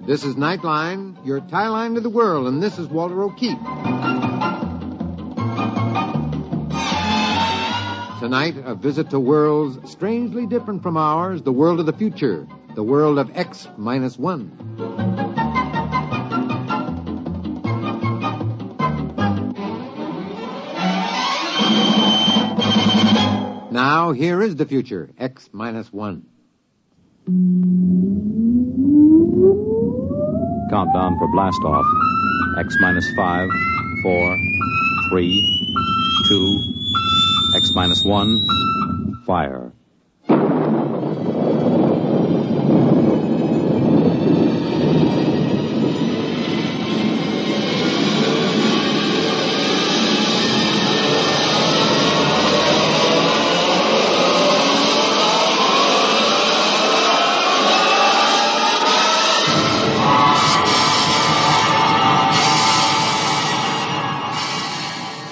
This is Nightline, your tie line to the world, and this is Walter O'Keefe. Tonight, a visit to worlds strangely different from ours, the world of the future, the world of X-1. Now, here is the future, X-1. Countdown for blast off. X-5, 4, 3, 2, X-1, fire.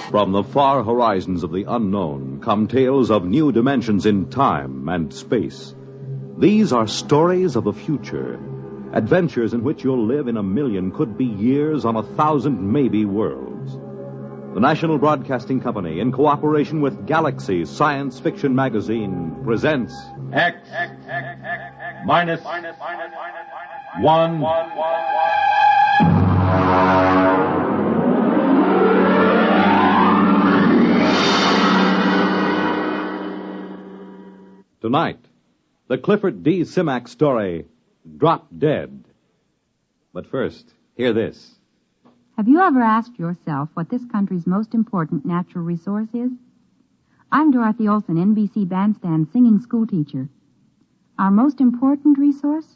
From the far horizons of the unknown come tales of new dimensions in time and space. These are stories of the future, adventures in which you'll live in a million could-be years on 1,000 maybe worlds. The National Broadcasting Company, in cooperation with Galaxy Science Fiction Magazine, presents X minus 1. Tonight, the Clifford D. Simak story, Drop Dead. But first, hear this. Have you ever asked yourself what this country's most important natural resource is? I'm Dorothy Olson, NBC Bandstand singing schoolteacher. Our most important resource?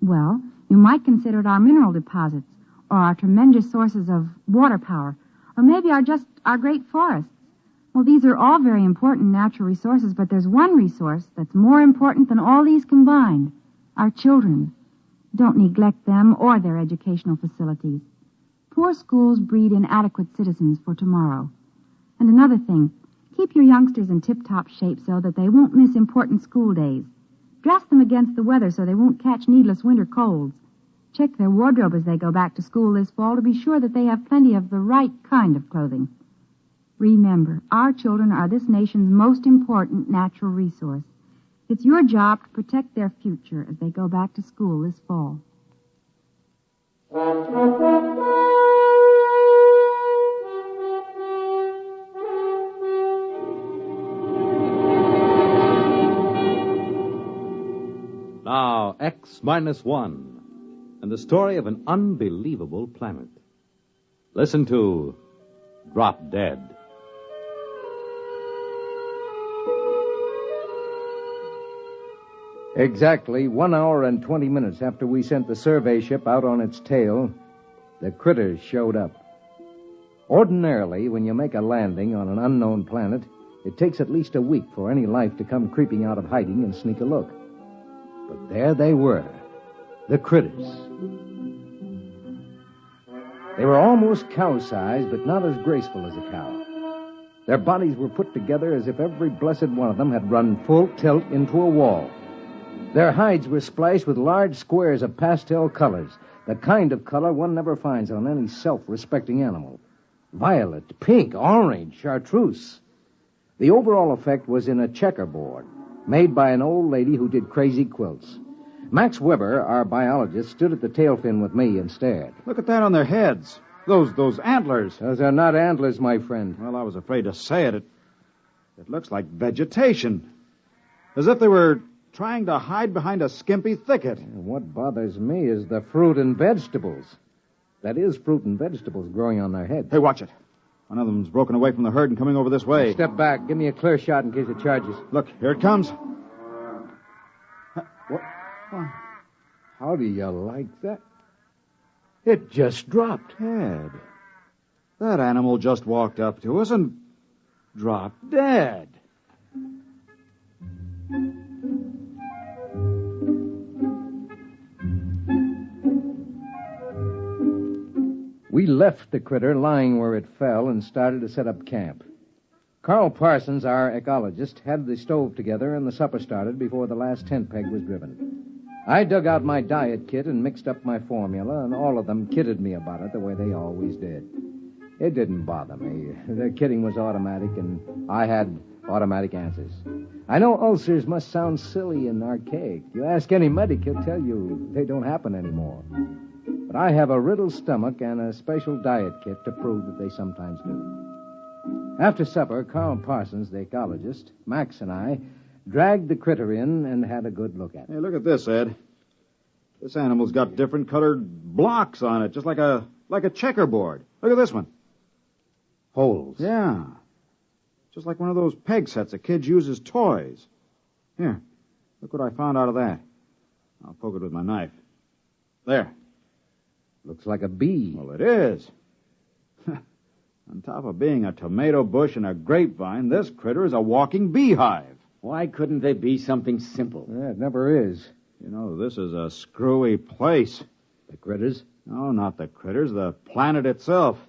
Well, you might consider it our mineral deposits, or our tremendous sources of water power, or maybe our great forests. Well, these are all very important natural resources, but there's one resource that's more important than all these combined. Our children. Don't neglect them or their educational facilities. Poor schools breed inadequate citizens for tomorrow. And another thing, keep your youngsters in tip-top shape so that they won't miss important school days. Dress them against the weather so they won't catch needless winter colds. Check their wardrobe as they go back to school this fall to be sure that they have plenty of the right kind of clothing. Remember, our children are this nation's most important natural resource. It's your job to protect their future as they go back to school this fall. Now, X-1, and the story of an unbelievable planet. Listen to Drop Dead. Exactly 1 hour and 20 minutes after we sent the survey ship out on its tail, the critters showed up. Ordinarily, when you make a landing on an unknown planet, it takes at least a week for any life to come creeping out of hiding and sneak a look. But there they were, the critters. They were almost cow-sized, but not as graceful as a cow. Their bodies were put together as if every blessed one of them had run full tilt into a wall. Their hides were splashed with large squares of pastel colors, the kind of color one never finds on any self-respecting animal. Violet, pink, orange, chartreuse. The overall effect was in a checkerboard, made by an old lady who did crazy quilts. Max Weber, our biologist, stood at the tail fin with me and stared. Look at that on their heads. Those antlers. Those are not antlers, my friend. Well, I was afraid to say it. It looks like vegetation. As if they were trying to hide behind a skimpy thicket. And what bothers me is the fruit and vegetables. That is, fruit and vegetables growing on their heads. Hey, watch it. One of them's broken away from the herd and coming over this way. Step back. Give me a clear shot in case it charges. Look, here it comes. What? How do you like that? It just dropped. Ted, that animal just walked up to us and dropped dead. We left the critter lying where it fell and started to set up camp. Carl Parsons, our ecologist, had the stove together and the supper started before the last tent peg was driven. I dug out my diet kit and mixed up my formula, and all of them kidded me about it the way they always did. It didn't bother me. Their kidding was automatic, and I had automatic answers. I know ulcers must sound silly and archaic. You ask any medic, he'll tell you they don't happen anymore. But I have a riddled stomach and a special diet kit to prove that they sometimes do. After supper, Carl Parsons, the ecologist, Max, and I dragged the critter in and had a good look at it. Hey, look at this, Ed. This animal's got different colored blocks on it, just like a checkerboard. Look at this one. Holes. Yeah. Just like one of those peg sets a kid uses toys. Here, look what I found out of that. I'll poke it with my knife. There. Looks like a bee. Well, it is. On top of being a tomato bush and a grapevine, this critter is a walking beehive. Why couldn't they be something simple? Yeah, it never is. You know, this is a screwy place. The critters? No, not the critters, the planet itself.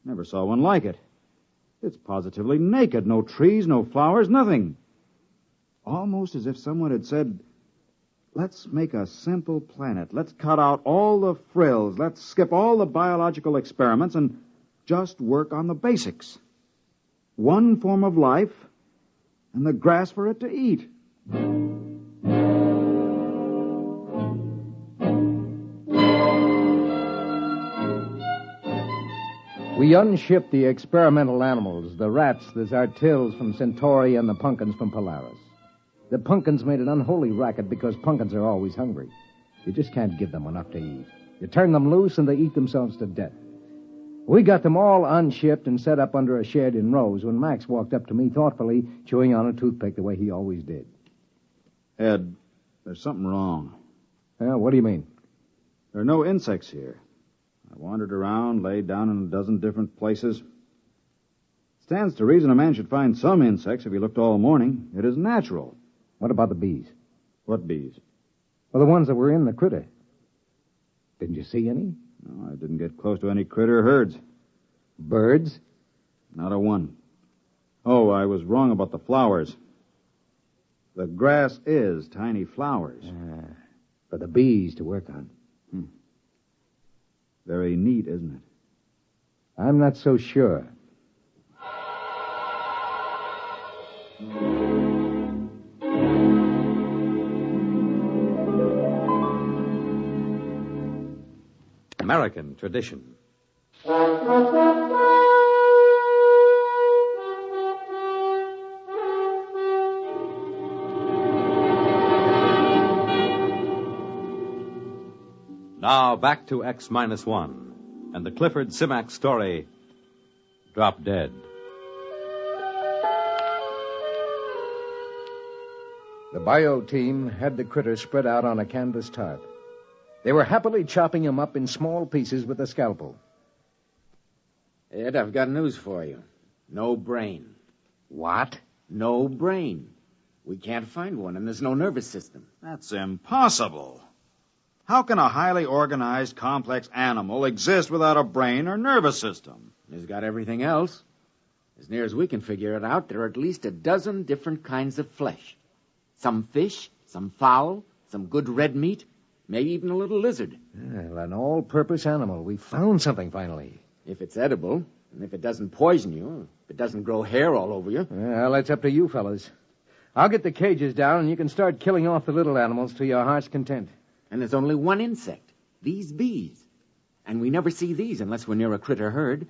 Never saw one like it. It's positively naked. No trees, no flowers, nothing. Almost as if someone had said, let's make a simple planet. Let's cut out all the frills. Let's skip all the biological experiments and just work on the basics. One form of life and the grass for it to eat. We unshipped the experimental animals, the rats, the zartils from Centauri, and the pumpkins from Polaris. The pumpkins made an unholy racket because pumpkins are always hungry. You just can't give them enough to eat. You turn them loose and they eat themselves to death. We got them all unshipped and set up under a shed in rows when Max walked up to me thoughtfully, chewing on a toothpick the way he always did. Ed, there's something wrong. Yeah, what do you mean? There are no insects here. I wandered around, laid down in a dozen different places. Stands to reason a man should find some insects if he looked all morning. It is natural. What about the bees? What bees? Well, the ones that were in the critter. Didn't you see any? No, I didn't get close to any critter herds. Birds? Not a one. Oh, I was wrong about the flowers. The grass is tiny flowers. For the bees to work on. Very neat, isn't it? I'm not so sure. American tradition. Now back to X-1 and the Clifford Simac story, Drop Dead. The bio team had the critters spread out on a canvas tarp. They were happily chopping them up in small pieces with a scalpel. Ed, I've got news for you. No brain. What? No brain. We can't find one, and there's no nervous system. That's impossible. How can a highly organized, complex animal exist without a brain or nervous system? It's got everything else. As near as we can figure it out, there are at least a dozen different kinds of flesh. Some fish, some fowl, some good red meat, maybe even a little lizard. Well, an all-purpose animal. We found something finally. If it's edible, and if it doesn't poison you, if it doesn't grow hair all over you. Well, that's up to you fellas. I'll get the cages down, and you can start killing off the little animals to your heart's content. And there's only one insect, these bees. And we never see these unless we're near a critter herd.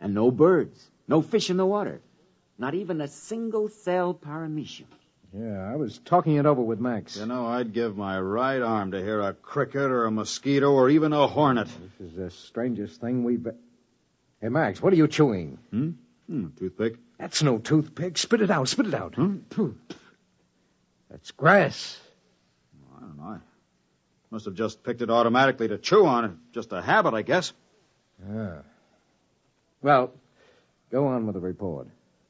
And no birds, no fish in the water. Not even a single-cell paramecium. Yeah, I was talking it over with Max. You know, I'd give my right arm to hear a cricket or a mosquito or even a hornet. This is the strangest thing we've... Hey, Max, what are you chewing? Toothpick. That's no toothpick. Spit it out, spit it out. That's grass. I don't know. I must have just picked it automatically to chew on. It's just a habit, I guess. Well, go on with the report.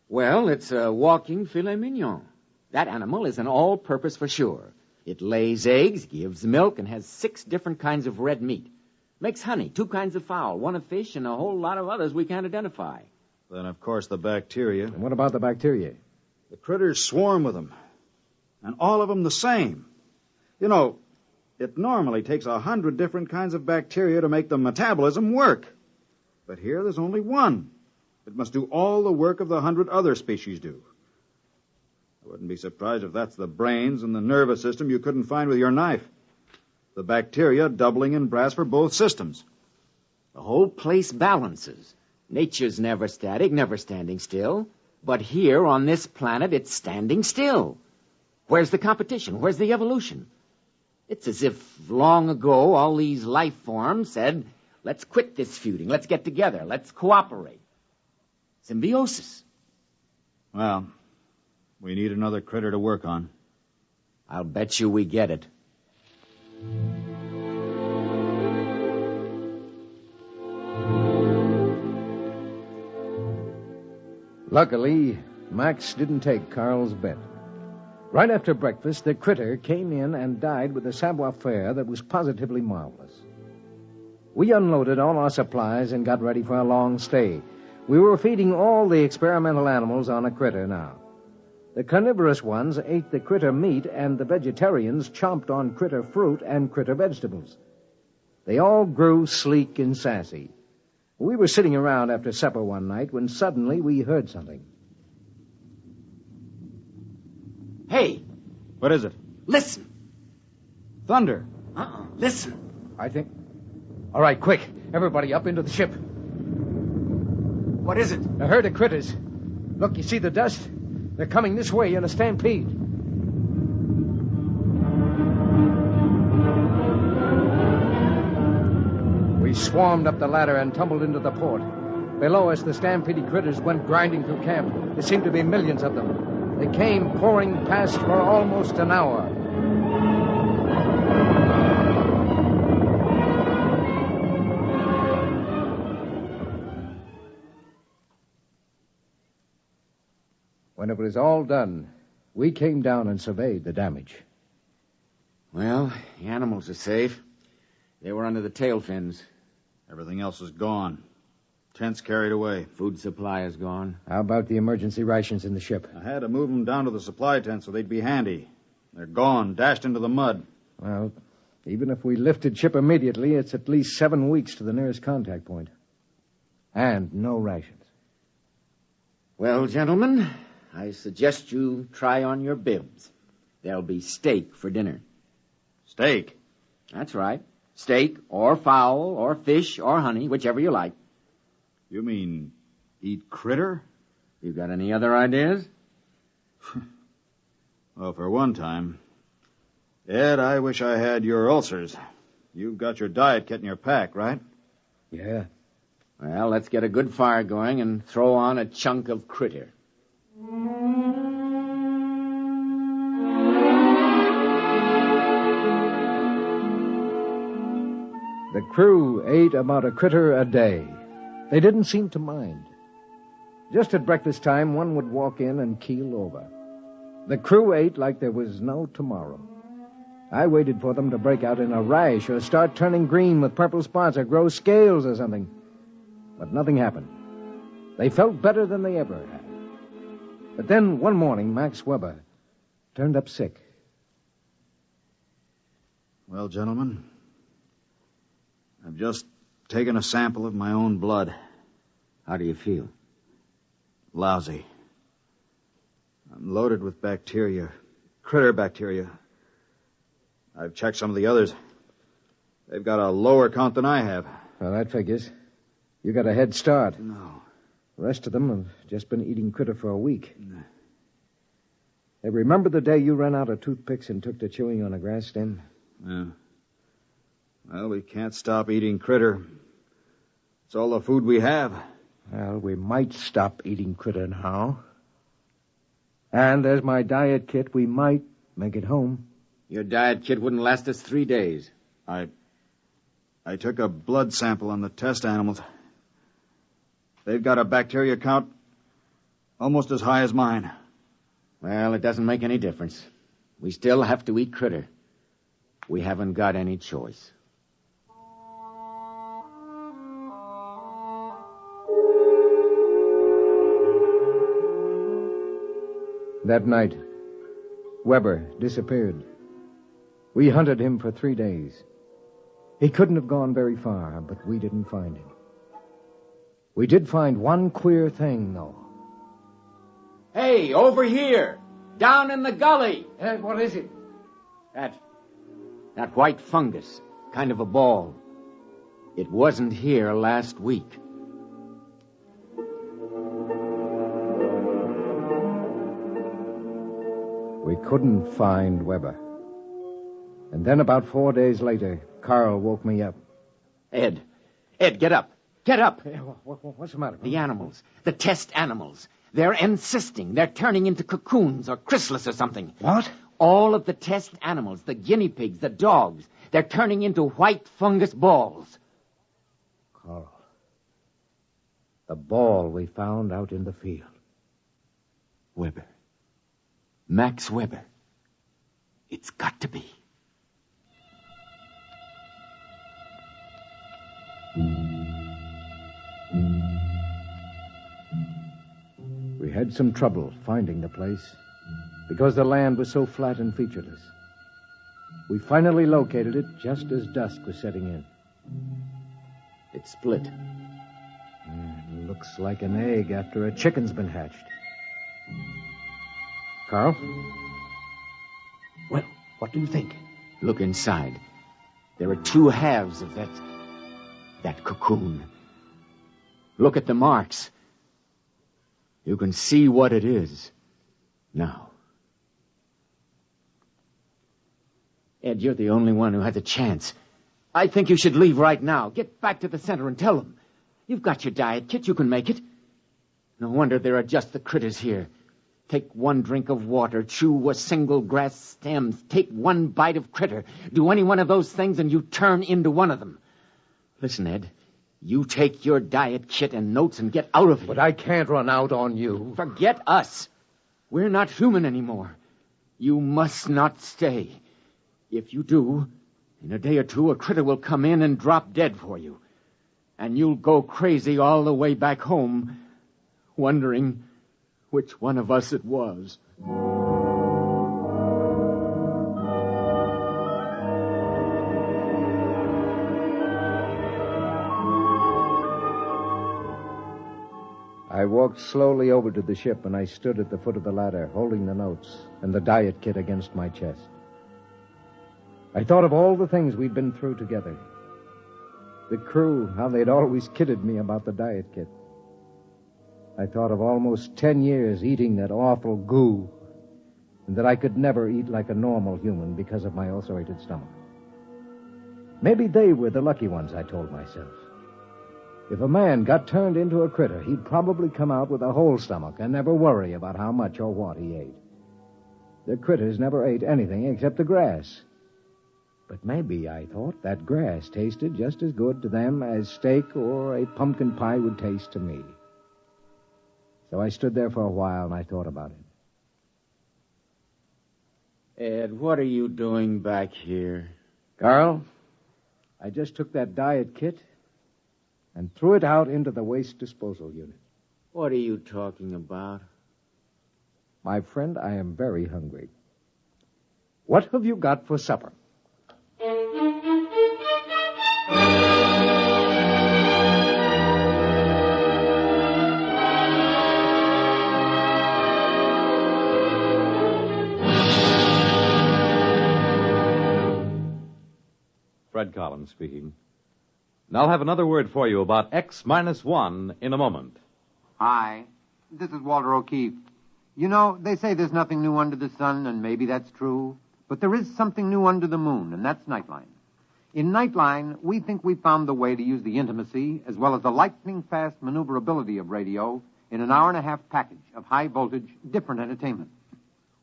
Well, it's a walking filet mignon. That animal is an all-purpose for sure. It lays eggs, gives milk, and has 6 different kinds of red meat. Makes honey, 2 kinds of fowl, 1 of fish, and a whole lot of others we can't identify. Then, of course, the bacteria. And what about the bacteria? The critters swarm with them. And all of them the same. You know, it normally takes 100 different kinds of bacteria to make the metabolism work. But here there's only one. It must do all the work of the 100 other species do. I wouldn't be surprised if that's the brains and the nervous system you couldn't find with your knife. The bacteria doubling in brass for both systems. The whole place balances. Nature's never static, never standing still. But here on this planet, it's standing still. Where's the competition? Where's the evolution? It's as if long ago all these life forms said, let's quit this feuding, let's get together, let's cooperate. Symbiosis. Well, we need another critter to work on. I'll bet you we get it. Luckily, Max didn't take Carl's bet. Right after breakfast, the critter came in and died with a savoir-faire that was positively marvelous. We unloaded all our supplies and got ready for a long stay. We were feeding all the experimental animals on a critter now. The carnivorous ones ate the critter meat, and the vegetarians chomped on critter fruit and critter vegetables. They all grew sleek and sassy. We were sitting around after supper one night when suddenly we heard something. Hey! What is it? Listen! Thunder. Listen! I think... All right, quick. Everybody up into the ship. What is it? A herd of critters. Look, you see the dust? They're coming this way in a stampede. We swarmed up the ladder and tumbled into the port. Below us, the stampeded critters went grinding through camp. There seemed to be millions of them. They came pouring past for almost an hour. When it was all done, we came down and surveyed the damage. Well, the animals are safe. They were under the tail fins. Everything else is gone. Tents carried away. Food supply is gone. How about the emergency rations in the ship? I had to move them down to the supply tent so they'd be handy. They're gone, dashed into the mud. Well, even if we lifted ship immediately, it's at least 7 weeks to the nearest contact point. And no rations. Well, gentlemen, I suggest you try on your bibs. There'll be steak for dinner. Steak? That's right. Steak or fowl or fish or honey, whichever you like. You mean eat critter? You got any other ideas? Well, for one time. Ed, I wish I had your ulcers. You've got your diet kit in your pack, right? Yeah. Well, let's get a good fire going and throw on a chunk of critter. The crew ate about a critter a day. They didn't seem to mind. Just at breakfast time, one would walk in and keel over. The crew ate like there was no tomorrow. I waited for them to break out in a rash or start turning green with purple spots or grow scales or something. But nothing happened. They felt better than they ever had. But then one morning, Max Weber turned up sick. Well, gentlemen, I've just taken a sample of my own blood. How do you feel? Lousy. I'm loaded with bacteria. Critter bacteria. I've checked some of the others. They've got a lower count than I have. Well, that figures. You got a head start. No. The rest of them have just been eating critter for a week. Hey, remember the day you ran out of toothpicks and took to chewing on a grass stem? Yeah. Well, we can't stop eating critter. It's all the food we have. Well, we might stop eating critter now. And there's my diet kit. We might make it home. Your diet kit wouldn't last us 3 days. I took a blood sample on the test animals. They've got a bacteria count almost as high as mine. Well, it doesn't make any difference. We still have to eat critter. We haven't got any choice. That night, Weber disappeared. We hunted him for 3 days. He couldn't have gone very far, but we didn't find him. We did find one queer thing, though. Hey, over here! Down in the gully! Hey, what is it? That white fungus, kind of a ball. It wasn't here last week. We couldn't find Weber. And then about 4 days later, Carl woke me up. Ed, get up. Get up. Hey, what's the matter? The animals, the test animals. They're encysting. They're turning into cocoons or chrysalis or something. What? All of the test animals, the guinea pigs, the dogs, they're turning into white fungus balls. Carl, the ball we found out in the field. Weber. Max Weber. It's got to be. We had some trouble finding the place because the land was so flat and featureless. We finally located it just as dusk was setting in. It split. It looks like an egg after a chicken's been hatched. Carl? Well, what do you think? Look inside. There are 2 halves of that cocoon. Look at the marks. You can see what it is now. Ed, you're the only one who has a chance. I think you should leave right now. Get back to the center and tell them. You've got your diet kit. You can make it. No wonder there are just the critters here. Take 1 drink of water. Chew a single grass stem. Take 1 bite of critter. Do any one of those things and you turn into one of them. Listen, Ed. You take your diet kit and notes and get out of here. But I can't run out on you. Forget us. We're not human anymore. You must not stay. If you do, in a day or 2, a critter will come in and drop dead for you. And you'll go crazy all the way back home, wondering which one of us it was. I walked slowly over to the ship, and I stood at the foot of the ladder, holding the notes and the diet kit against my chest. I thought of all the things we'd been through together. The crew, how they'd always kidded me about the diet kit. I thought of almost 10 years eating that awful goo, and that I could never eat like a normal human because of my ulcerated stomach. Maybe they were the lucky ones, I told myself. If a man got turned into a critter, he'd probably come out with a whole stomach and never worry about how much or what he ate. The critters never ate anything except the grass. But maybe, I thought, that grass tasted just as good to them as steak or a pumpkin pie would taste to me. So I stood there for a while and I thought about it. Ed, what are you doing back here? Carl, I just took that diet kit and threw it out into the waste disposal unit. What are you talking about? My friend, I am very hungry. What have you got for supper? Fred Collins speaking. And I'll have another word for you about X-1 in a moment. Hi, this is Walter O'Keefe. You know, they say there's nothing new under the sun, and maybe that's true. But there is something new under the moon, and that's Nightline. In Nightline, we think we found the way to use the intimacy as well as the lightning-fast maneuverability of radio in an hour-and-a-half package of high-voltage, different entertainment.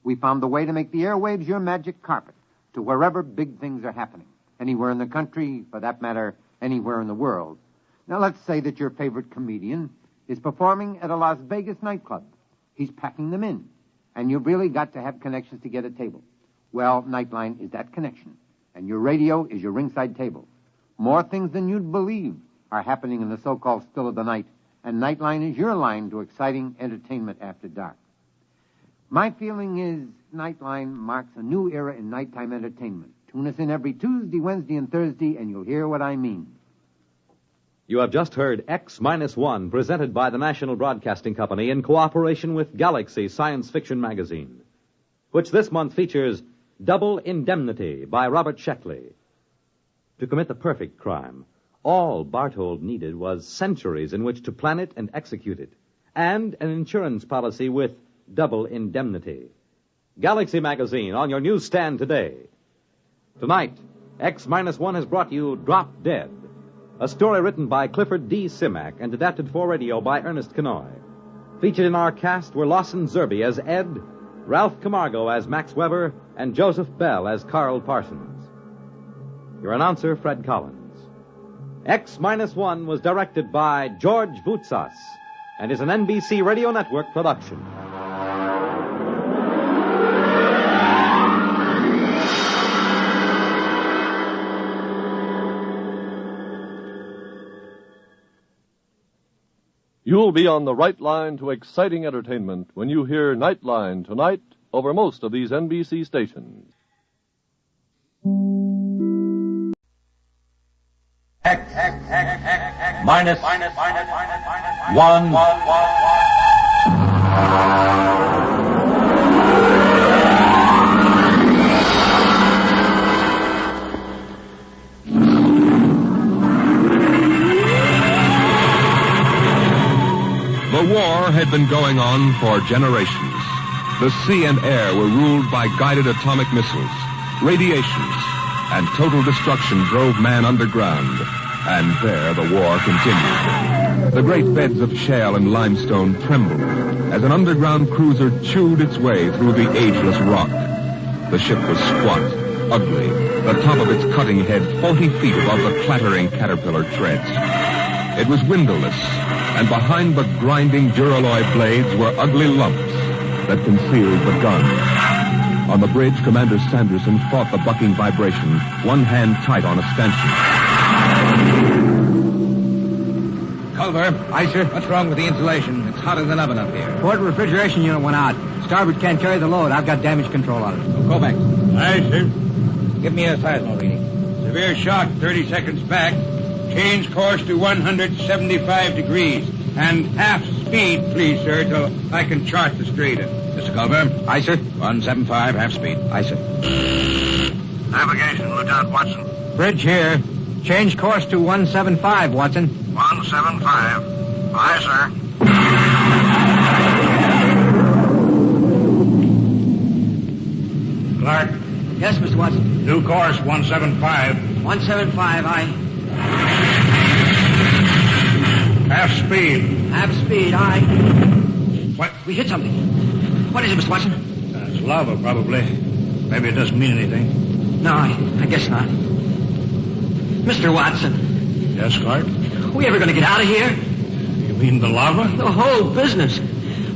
We found the way to make the airwaves your magic carpet to wherever big things are happening. Anywhere in the country, for that matter, anywhere in the world. Now, let's say that your favorite comedian is performing at a Las Vegas nightclub. He's packing them in, and you've really got to have connections to get a table. Well, Nightline is that connection, and your radio is your ringside table. More things than you'd believe are happening in the so-called still of the night, and Nightline is your line to exciting entertainment after dark. My feeling is Nightline marks a new era in nighttime entertainment. Tune us in every Tuesday, Wednesday, and Thursday, and you'll hear what I mean. You have just heard X-1, presented by the National Broadcasting Company in cooperation with Galaxy Science Fiction Magazine, which this month features Double Indemnity by Robert Sheckley. To commit the perfect crime, all Barthold needed was centuries in which to plan it and execute it, and an insurance policy with double indemnity. Galaxy Magazine on your newsstand today. Tonight, X-1 has brought you Drop Dead, a story written by Clifford D. Simak and adapted for radio by Ernest Kenoy. Featured in our cast were Lawson Zerbe as Ed, Ralph Camargo as Max Weber, and Joseph Bell as Carl Parsons. Your announcer, Fred Collins. X-1 was directed by George Voutsas and is an NBC Radio Network production. You'll be on the right line to exciting entertainment when you hear Nightline tonight over most of these NBC stations. Minus one. The war had been going on for generations. The sea and air were ruled by guided atomic missiles. Radiations and total destruction drove man underground. And there the war continued. The great beds of shale and limestone trembled as an underground cruiser chewed its way through the ageless rock. The ship was squat, ugly, the top of its cutting head 40 feet above the clattering caterpillar treads. It was windowless, and behind the grinding duralloy blades were ugly lumps that concealed the guns. On the bridge, Commander Sanderson fought the bucking vibration, one hand tight on a stanchion. Culver. Aye, sir. What's wrong with the insulation? It's hotter than oven up here. Port refrigeration unit went out. Starboard can't carry the load. I've got damage control on it. Go back. Aye, sir. Give me a seismo reading. Severe shock 30 seconds back. Change course to 175 degrees. And half speed, please, sir, till I can chart the stratum. Mr. Culver. Aye, sir. 175, half speed. Aye, sir. Navigation, Lieutenant Watson. Bridge here. Change course to 175, Watson. 175. Aye, sir. Clark. Yes, Mr. Watson. New course 175. 175, aye. Half speed. Half speed, aye. What? We hit something. What is it, Mr. Watson? It's lava, probably. Maybe it doesn't mean anything. No, I guess not. Mr. Watson. Yes, Clark? We ever going to get out of here? You mean the lava? The whole business.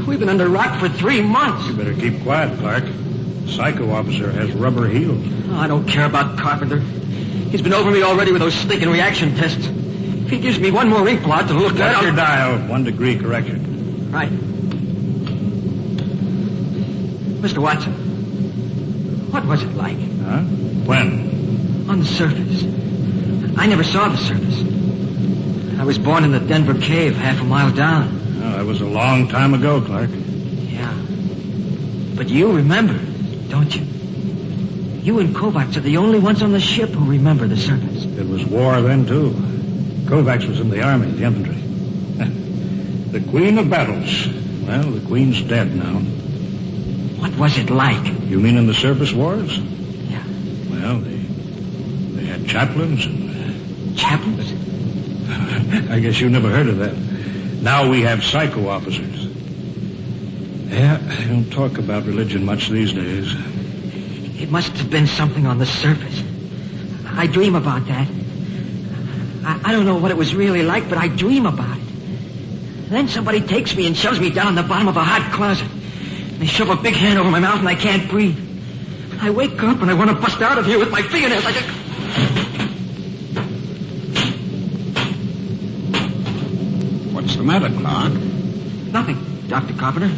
We've been under rock for 3 months. You better keep quiet, Clark. Psycho officer has rubber heels. Oh, I don't care about Carpenter. He's been over me already with those stinking reaction tests. If he gives me one more ink blot to look at... Watch your dial. 1 degree correction. Right. Mr. Watson, what was it like? Huh? When? On the surface. I never saw the surface. I was born in the Denver cave, half a mile down. Oh, that was a long time ago, Clark. Yeah. But you remember, don't you? You and Kovacs are the only ones on the ship who remember the surface. It was war then, too. Kovacs was in the army, the infantry. The queen of battles. Well, the queen's dead now. What was it like? You mean in the surface wars? Yeah. Well, they had chaplains and... Chaplains? I guess you never heard of that. Now we have psycho officers. Yeah, they don't talk about religion much these days. It must have been something on the surface. I dream about that. I don't know what it was really like, but I dream about it. Then somebody takes me and shoves me down the bottom of a hot closet. They shove a big hand over my mouth and I can't breathe. I wake up and I want to bust out of here with my fingernails. What's the matter, Clark? Nothing, Dr. Carpenter.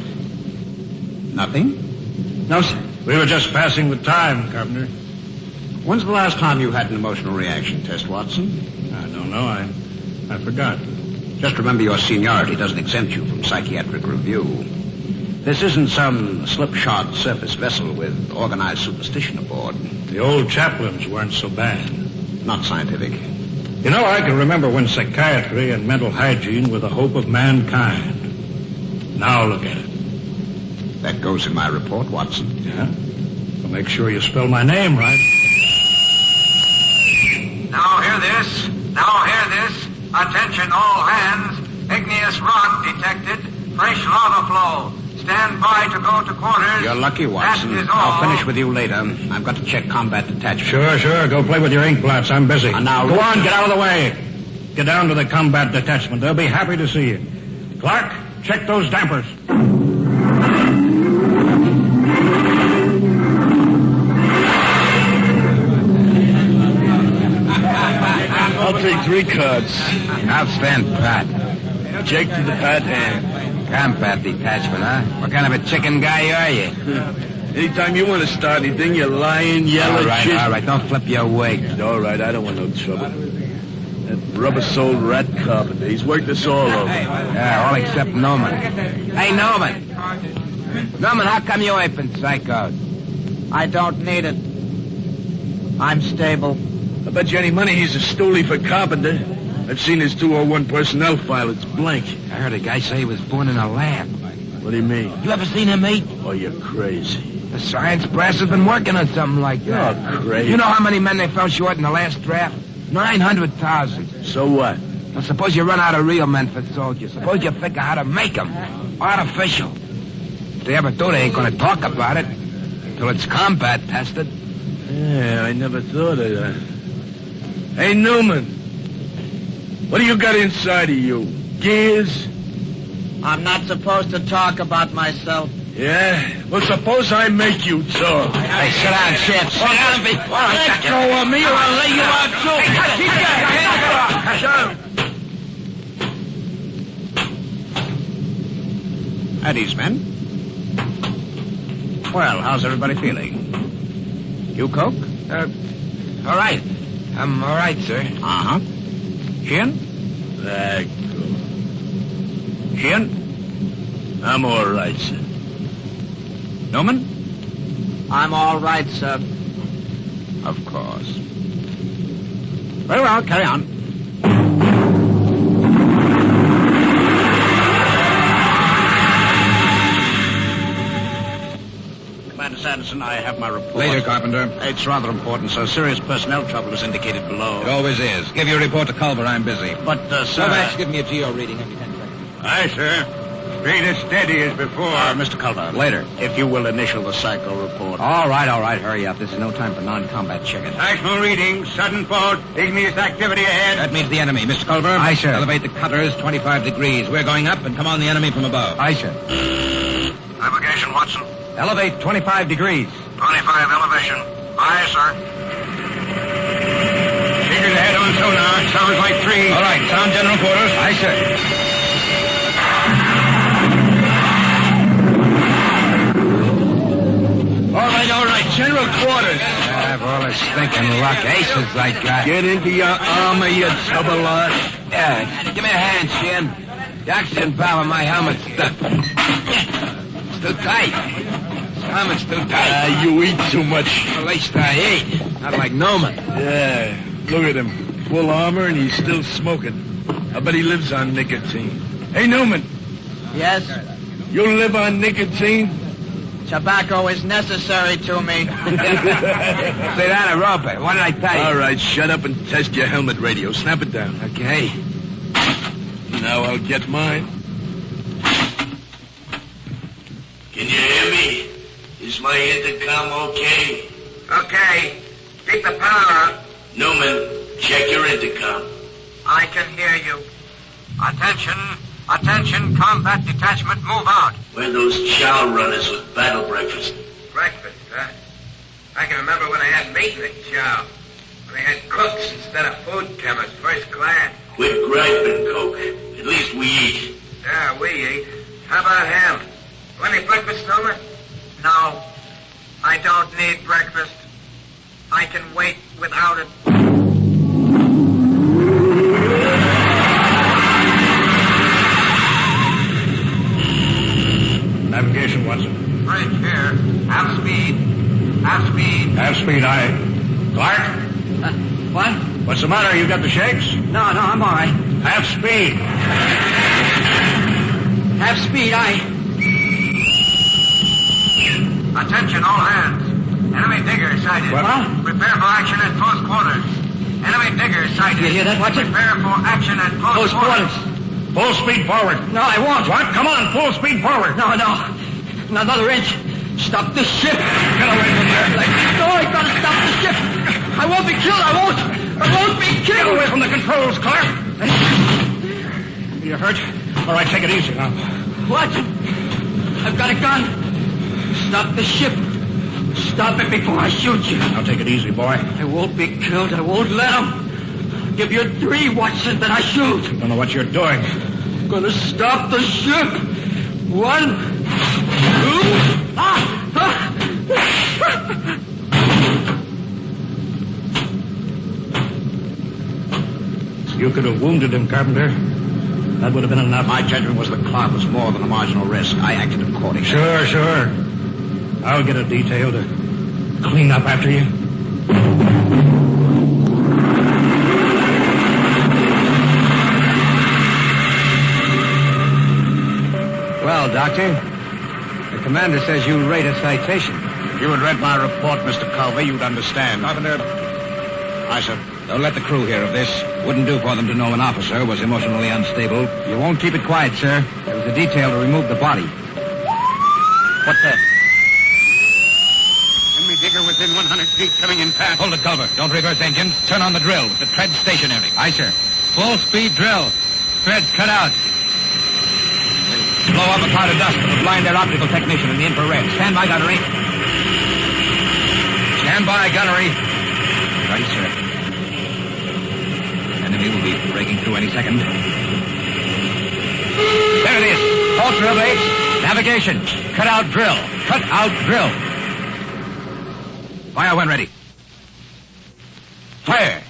Nothing? No, sir. We were just passing the time, Carpenter. When's the last time you had an emotional reaction test, Watson? I don't know. I forgot. Just remember your seniority doesn't exempt you from psychiatric review. This isn't some slipshod surface vessel with organized superstition aboard. The old chaplains weren't so bad. Not scientific. You know, I can remember when psychiatry and mental hygiene were the hope of mankind. Now look at it. That goes in my report, Watson. Yeah? Well, make sure you spell my name right. Now hear this. Now hear this. Attention all hands. Igneous rock detected. Fresh lava flow. Stand by to go to quarters. You're lucky, Watson. That is all. I'll finish with you later. I've got to check combat detachment. Sure. Go play with your ink blots. I'm busy. And now, go on, get out of the way. Get down to the combat detachment. They'll be happy to see you. Clark, check those dampers. I'll take 3 cards. I'll stand pat. Jake to the pat hand. Combat detachment, huh? What kind of a chicken guy are you? Anytime you want to start anything, you lying, yelling shit. All right, don't flip your wig. All right, I don't want no trouble. That rubber-soled rat carpenter, he's worked us all over. Yeah, all except Norman. Hey, Norman. Norman, how come you ain't been psychoed? I don't need it. I'm stable. I bet you any money he's a stoolie for carpenter. I've seen his 201 personnel file. It's blank. I heard a guy say he was born in a lab. What do you mean? You ever seen him eat? Oh, you're crazy. The science brass has been working on something like that. You're crazy. You know how many men they fell short in the last draft? 900,000. So what? Well, suppose you run out of real men for soldiers. Suppose you figure how to make them. Artificial. If they ever do, they ain't gonna talk about it. Till it's combat tested. Yeah, I never thought of that. Hey, Newman. What do you got inside of you? Gears? I'm not supposed to talk about myself. Yeah? Well, suppose I make you talk. Hey, sit down, Chip. Sit down. Let go of me or I'll lay you out, too. At ease, men. Well, how's everybody feeling? You, Coke? All right. I'm all right, sir. Uh-huh. Sheehan? That goes. Sheehan? I'm all right, sir. Newman? I'm all right, sir. Of course. Very well, carry on. Commander Sanderson, I have my report. Later, Carpenter. It's rather important, sir. Serious personnel trouble is indicated below. It always is. Give your report to Culver. I'm busy. But, sir... Kovacs, give me a geo reading every 10 seconds. Aye, sir. Straight as steady as before. Mr. Culver. Later. If you will initial the psycho report. All right. Hurry up. This is no time for non-combat checking. Actual reading, sudden fault, igneous activity ahead. That means the enemy. Mr. Culver? Aye, sir. Elevate the cutters 25 degrees. We're going up and come on the enemy from above. Aye, sir. Navigation, Watson. Elevate 25 degrees. 25 elevation. Aye, sir. Figures ahead on sonar. Sounds like 3. All right. Sound general quarters. Aye, sir. All right. General quarters. Have all this stinking luck. Aces I got. Get into your armor, you tubber-lot. Yeah, give me a hand, Sheehan. The oxygen valve on my helmet's stuck. It's too tight. This helmet's too tight. You eat too much. At least I eat. Not like Norman. Yeah, look at him. Full armor and he's still smoking. I bet he lives on nicotine. Hey, Newman. Yes? You live on nicotine? Tobacco is necessary to me. Say that a rope. What did I tell you? All right, shut up and test your helmet radio. Snap it down. Okay. Now I'll get mine. Can you hear me? Is my intercom okay? Okay. Keep the power up. Newman, check your intercom. I can hear you. Attention. Attention, combat detachment, move out. Where are those chow runners with battle breakfast? Breakfast, huh? I can remember when I had meat in the chow. When I had cooks instead of food chemists, first class. Quit griping, Coke. At least we eat. Yeah, we eat. How about ham? Plenty breakfast, Homer? No, I don't need breakfast. I can wait without it. Navigation, Watson. Bridge here. Half speed. Half speed. Half speed, aye. Clark? What? What's the matter? You got the shakes? No, I'm all right. Half speed. Half speed, aye. Attention, all hands. Enemy digger sighted. What? Prepare for action at close quarters. Enemy digger sighted. You hear that, Watson? Prepare for action at close quarters. Full speed forward. No, I won't. What? Come on, full speed forward. No. Another inch. Stop the ship. Get away from there. No, I gotta stop the ship. I won't be killed. I won't be killed. Get away from the controls, Clark. You hurt? All right, take it easy now. Watson, I've got a gun. Stop the ship. Stop it before I shoot you. Now take it easy, boy. I won't be killed. I won't let him. I'll give you 3, Watson, then I shoot. I don't know what you're doing. I'm gonna stop the ship. 1, 2. You could have wounded him, Carpenter. That would have been enough. My judgment was the cloud was more than a marginal risk. I acted accordingly. Sure. I'll get a detail to clean up after you. Well, Doctor, the commander says you rate a citation. If you had read my report, Mr. Culver, you'd understand. Carpenter. Aye, sir. Don't let the crew hear of this. Wouldn't do for them to know an officer was emotionally unstable. You won't keep it quiet, sir. There was a detail to remove the body. What's that? Enemy digger within 100 feet coming in fast. Hold it, Culver. Don't reverse engines. Turn on the drill with the tread stationary. Aye, sir. Full speed drill. Threads cut out. Blow up a cloud of dust that will blind their optical technician in the infrared. Stand by, gunnery. Stand by, gunnery. Right, sir. Enemy will be breaking through any second. There it is. All drill blades. Navigation. Cut out drill. Cut out drill. Fire when ready. Fire.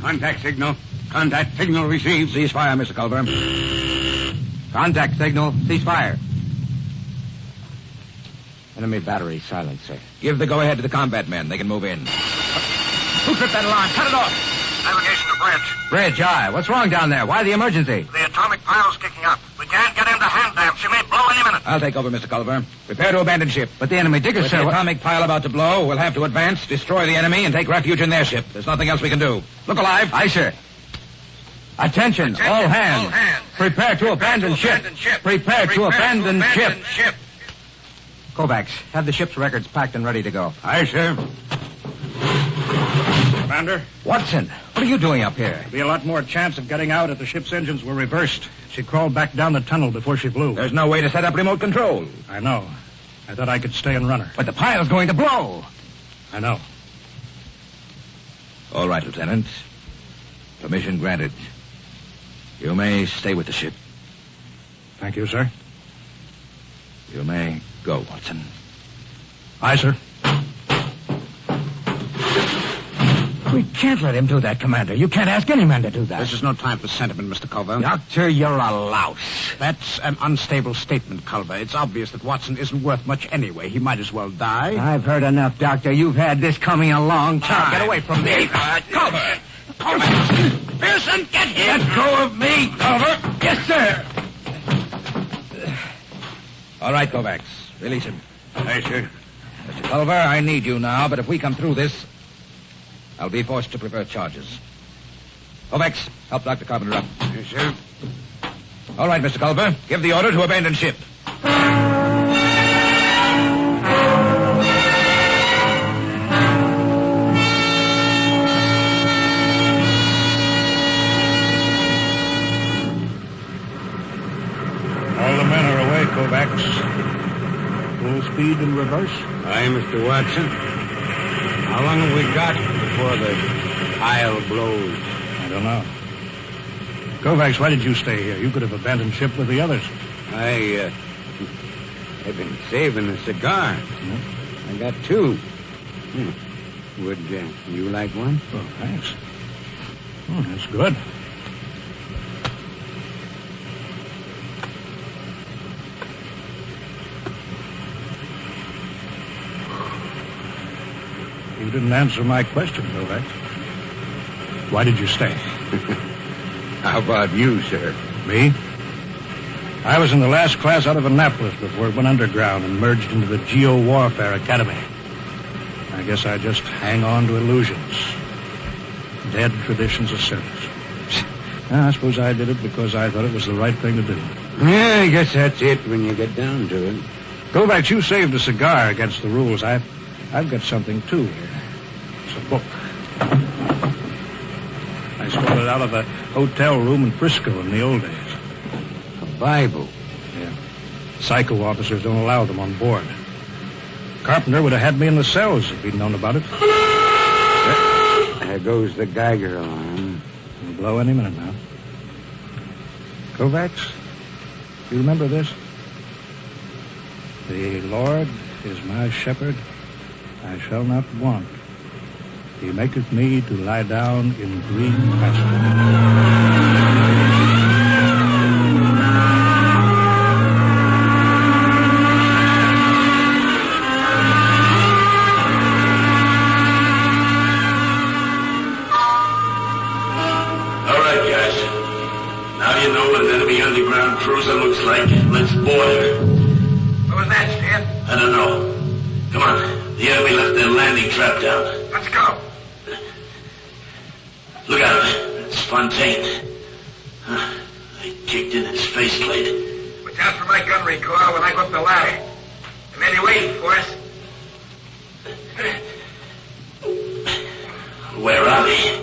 Contact signal. Contact signal received. Cease fire, Mr. Culver. Contact signal. Cease fire. Enemy battery silent, sir. Give the go-ahead to the combat men. They can move in. Who tripped that alarm? Cut it off. Navigation to bridge. Bridge, aye. What's wrong down there? Why the emergency? The atomic pile's kicking up. We can't get into hand dam. She may blow any minute. I'll take over, Mr. Culver. Prepare to abandon ship. But the enemy digger, With sir. the atomic pile about to blow, we'll have to advance, destroy the enemy, and take refuge in their ship. There's nothing else we can do. Look alive. Aye, sir. Attention, all hands. Prepare to abandon ship. Prepare to abandon ship. Kovacs, have the ship's records packed and ready to go. Aye, sir. Commander? Watson, what are you doing up here? There'd be a lot more chance of getting out if the ship's engines were reversed. She crawled back down the tunnel before she blew. There's no way to set up remote control. I know. I thought I could stay and run her. But the pile's going to blow. I know. All right, Lieutenant. Permission granted. You may stay with the ship. Thank you, sir. You may go, Watson. Aye, sir. We can't let him do that, Commander. You can't ask any man to do that. This is no time for sentiment, Mr. Culver. Doctor, you're a louse. That's an unstable statement, Culver. It's obvious that Watson isn't worth much anyway. He might as well die. I've heard enough, Doctor. You've had this coming a long time. Get away from me. Culver! Culver! Pearson, get him! Let go of me, Culver. Yes, sir. All right, Kovacs. Release him. Aye, sir. Mr. Culver, I need you now, but if we come through this, I'll be forced to prefer charges. Kovacs, help Dr. Carpenter up. Yes, sir. All right, Mr. Culver. Give the order to abandon ship. All the men are away, Kovacs. Full speed in reverse. Aye, Mr. Watson. How long have we got before the pile blows? I don't know. Kovacs, why did you stay here? You could have abandoned ship with the others. I've been saving a cigar. I got two. Would you like one? Oh, thanks. Oh, that's good. You didn't answer my question, Kovacs. Why did you stay? How about you, sir? Me? I was in the last class out of Annapolis before it went underground and merged into the Geo-Warfare Academy. I guess I just hang on to illusions. Dead traditions of service. I suppose I did it because I thought it was the right thing to do. Yeah, I guess that's it when you get down to it. Kovacs, you saved a cigar against the rules. I've got something, too, here. It's a book. I stole it out of a hotel room in Frisco in the old days. A Bible? Yeah. Psycho officers don't allow them on board. Carpenter would have had me in the cells if he'd known about it. There goes the Geiger alarm. It'll blow any minute now. Kovacs, you remember this? The Lord is my shepherd. I shall not want. He maketh me to lie down in green pastures. Underground cruiser looks like. Let's board her. What was that, Stan? I don't know. Come on. The enemy left their landing trap down. Let's go. Look out. It's Fontaine. I kicked in his faceplate. Watch out for my gun recoil when I go up the ladder. They may be waiting for us. Where are they?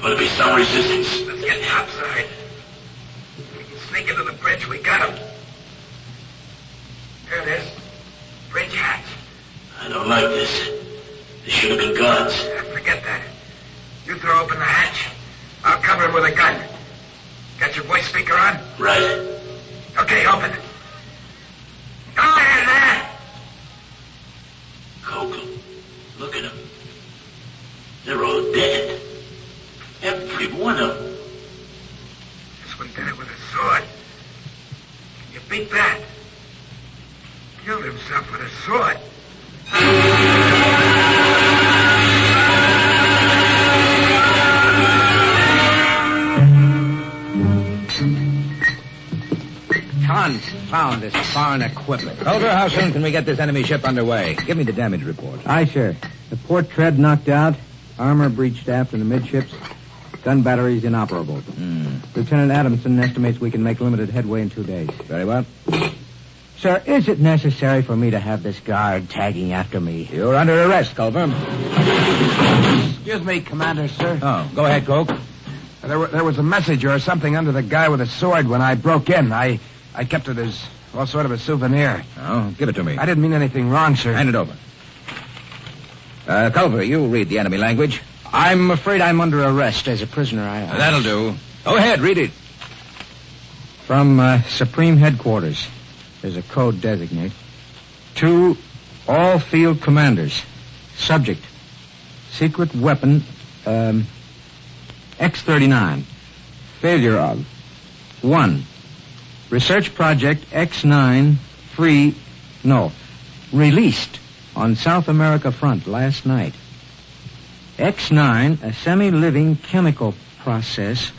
Will there be some resistance? Let's get topside. Sneak into the bridge. We got him. There it is. Bridge hatch. I don't like this. They should have been guards. Forget that. You throw open the hatch. I'll cover him with a gun. Got your voice speaker on? Right. Okay, open it. Go ahead, man. Coco, look at them. They're all dead. Every one of them. This one did it with a sword. Can you beat that? Killed himself with a sword. Confound this foreign equipment. Culver, how soon can we get this enemy ship underway? Give me the damage report. Aye, sir. The port tread knocked out, armor breached aft in the midships, gun batteries inoperable. Lieutenant Adamson estimates we can make limited headway in 2 days. Very well. Sir, is it necessary for me to have this guard tagging after me? You're under arrest, Culver. Excuse me, Commander, sir. Oh, go ahead, Coke. There was a message or something under the guy with a sword when I broke in. I kept it as all sort of a souvenir. Oh, give it to me. I didn't mean anything wrong, sir. Hand it over. Culver, you read the enemy language. I'm afraid I'm under arrest as a prisoner. That'll do. Go ahead, read it. From Supreme Headquarters. There's a code designate. To all field commanders. Subject. Secret weapon, X-39. Failure of. 1. Research project X9 released on South America front last night. X9, a semi-living chemical process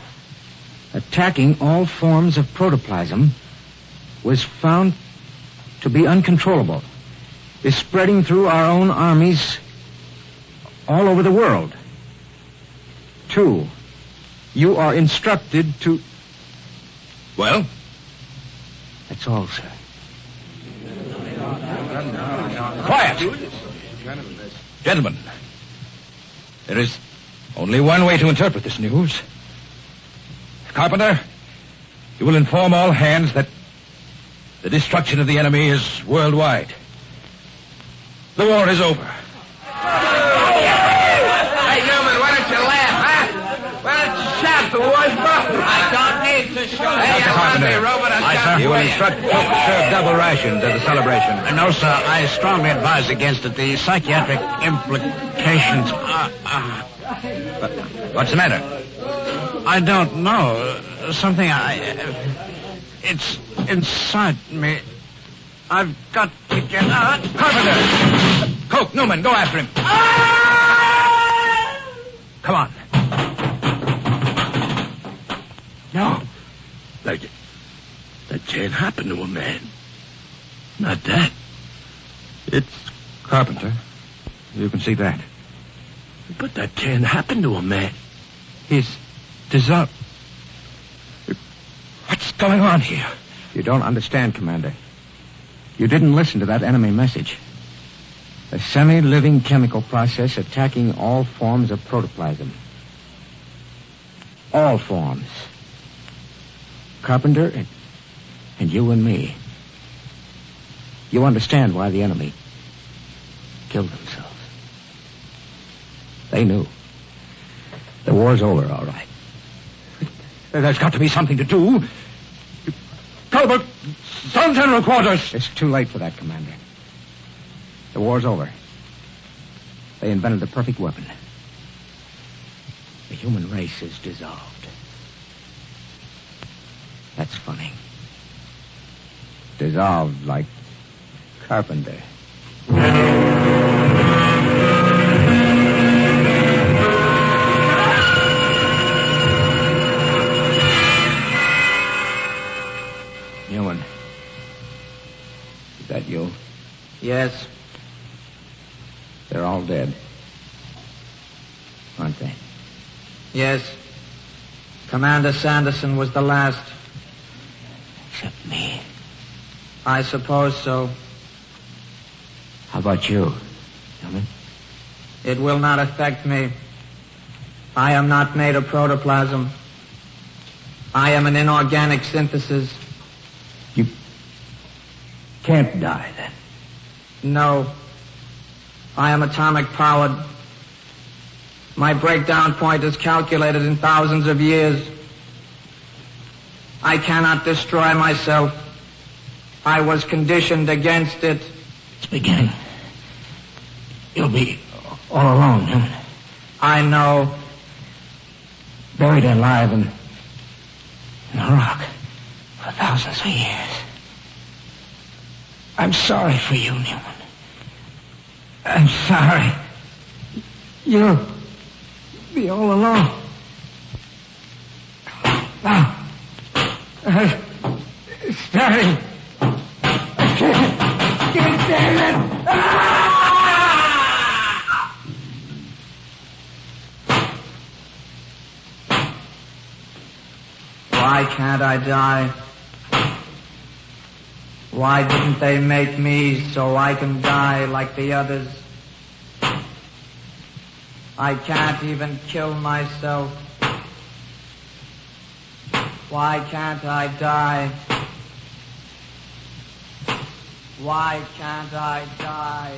attacking all forms of protoplasm, was found to be uncontrollable. Is spreading through our own armies all over the world. 2, you are instructed to... Well? That's all, sir. Quiet! Gentlemen, there is only one way to interpret this news. Carpenter, you will inform all hands that the destruction of the enemy is worldwide. The war is over. the white button. I don't need to show you Carpenter. robot. You will instruct cook to serve double rations at the celebration. No, sir. I strongly advise against it. The psychiatric implications. What's the matter? I don't know. Something it's inside me. I've got to get out. Carpenter! Coke, Newman, go after him. Come on. No. That can't happen to a man. Not that. It's Carpenter. You can see that. But that can't happen to a man. He's dissolved. What's going on here? You don't understand, Commander. You didn't listen to that enemy message. A semi-living chemical process attacking all forms of protoplasm. All forms. Carpenter and you and me. You understand why the enemy killed themselves. They knew. The war's over, all right. There's got to be something to do. Colbert, Sun General Quarters. It's too late for that, Commander. The war's over. They invented the perfect weapon. The human race is dissolved. That's funny. Dissolved like Carpenter. Newman. Is that you? Yes. They're all dead. Aren't they? Yes. Commander Sanderson was the last. Except me. I suppose so. How about you, Newman? It will not affect me. I am not made of protoplasm. I am an inorganic synthesis. You can't die, then. No. I am atomic powered. My breakdown point is calculated in thousands of years. I cannot destroy myself. I was conditioned against it. It's beginning. You'll be all alone, Newman. I know. Buried alive in the rock for thousands of years. I'm sorry for you, Newman. I'm sorry. You'll be all alone. Now, starting. I can't stand it. Why can't I die? Why didn't they make me so I can die like the others? I can't even kill myself. Why can't I die? Why can't I die?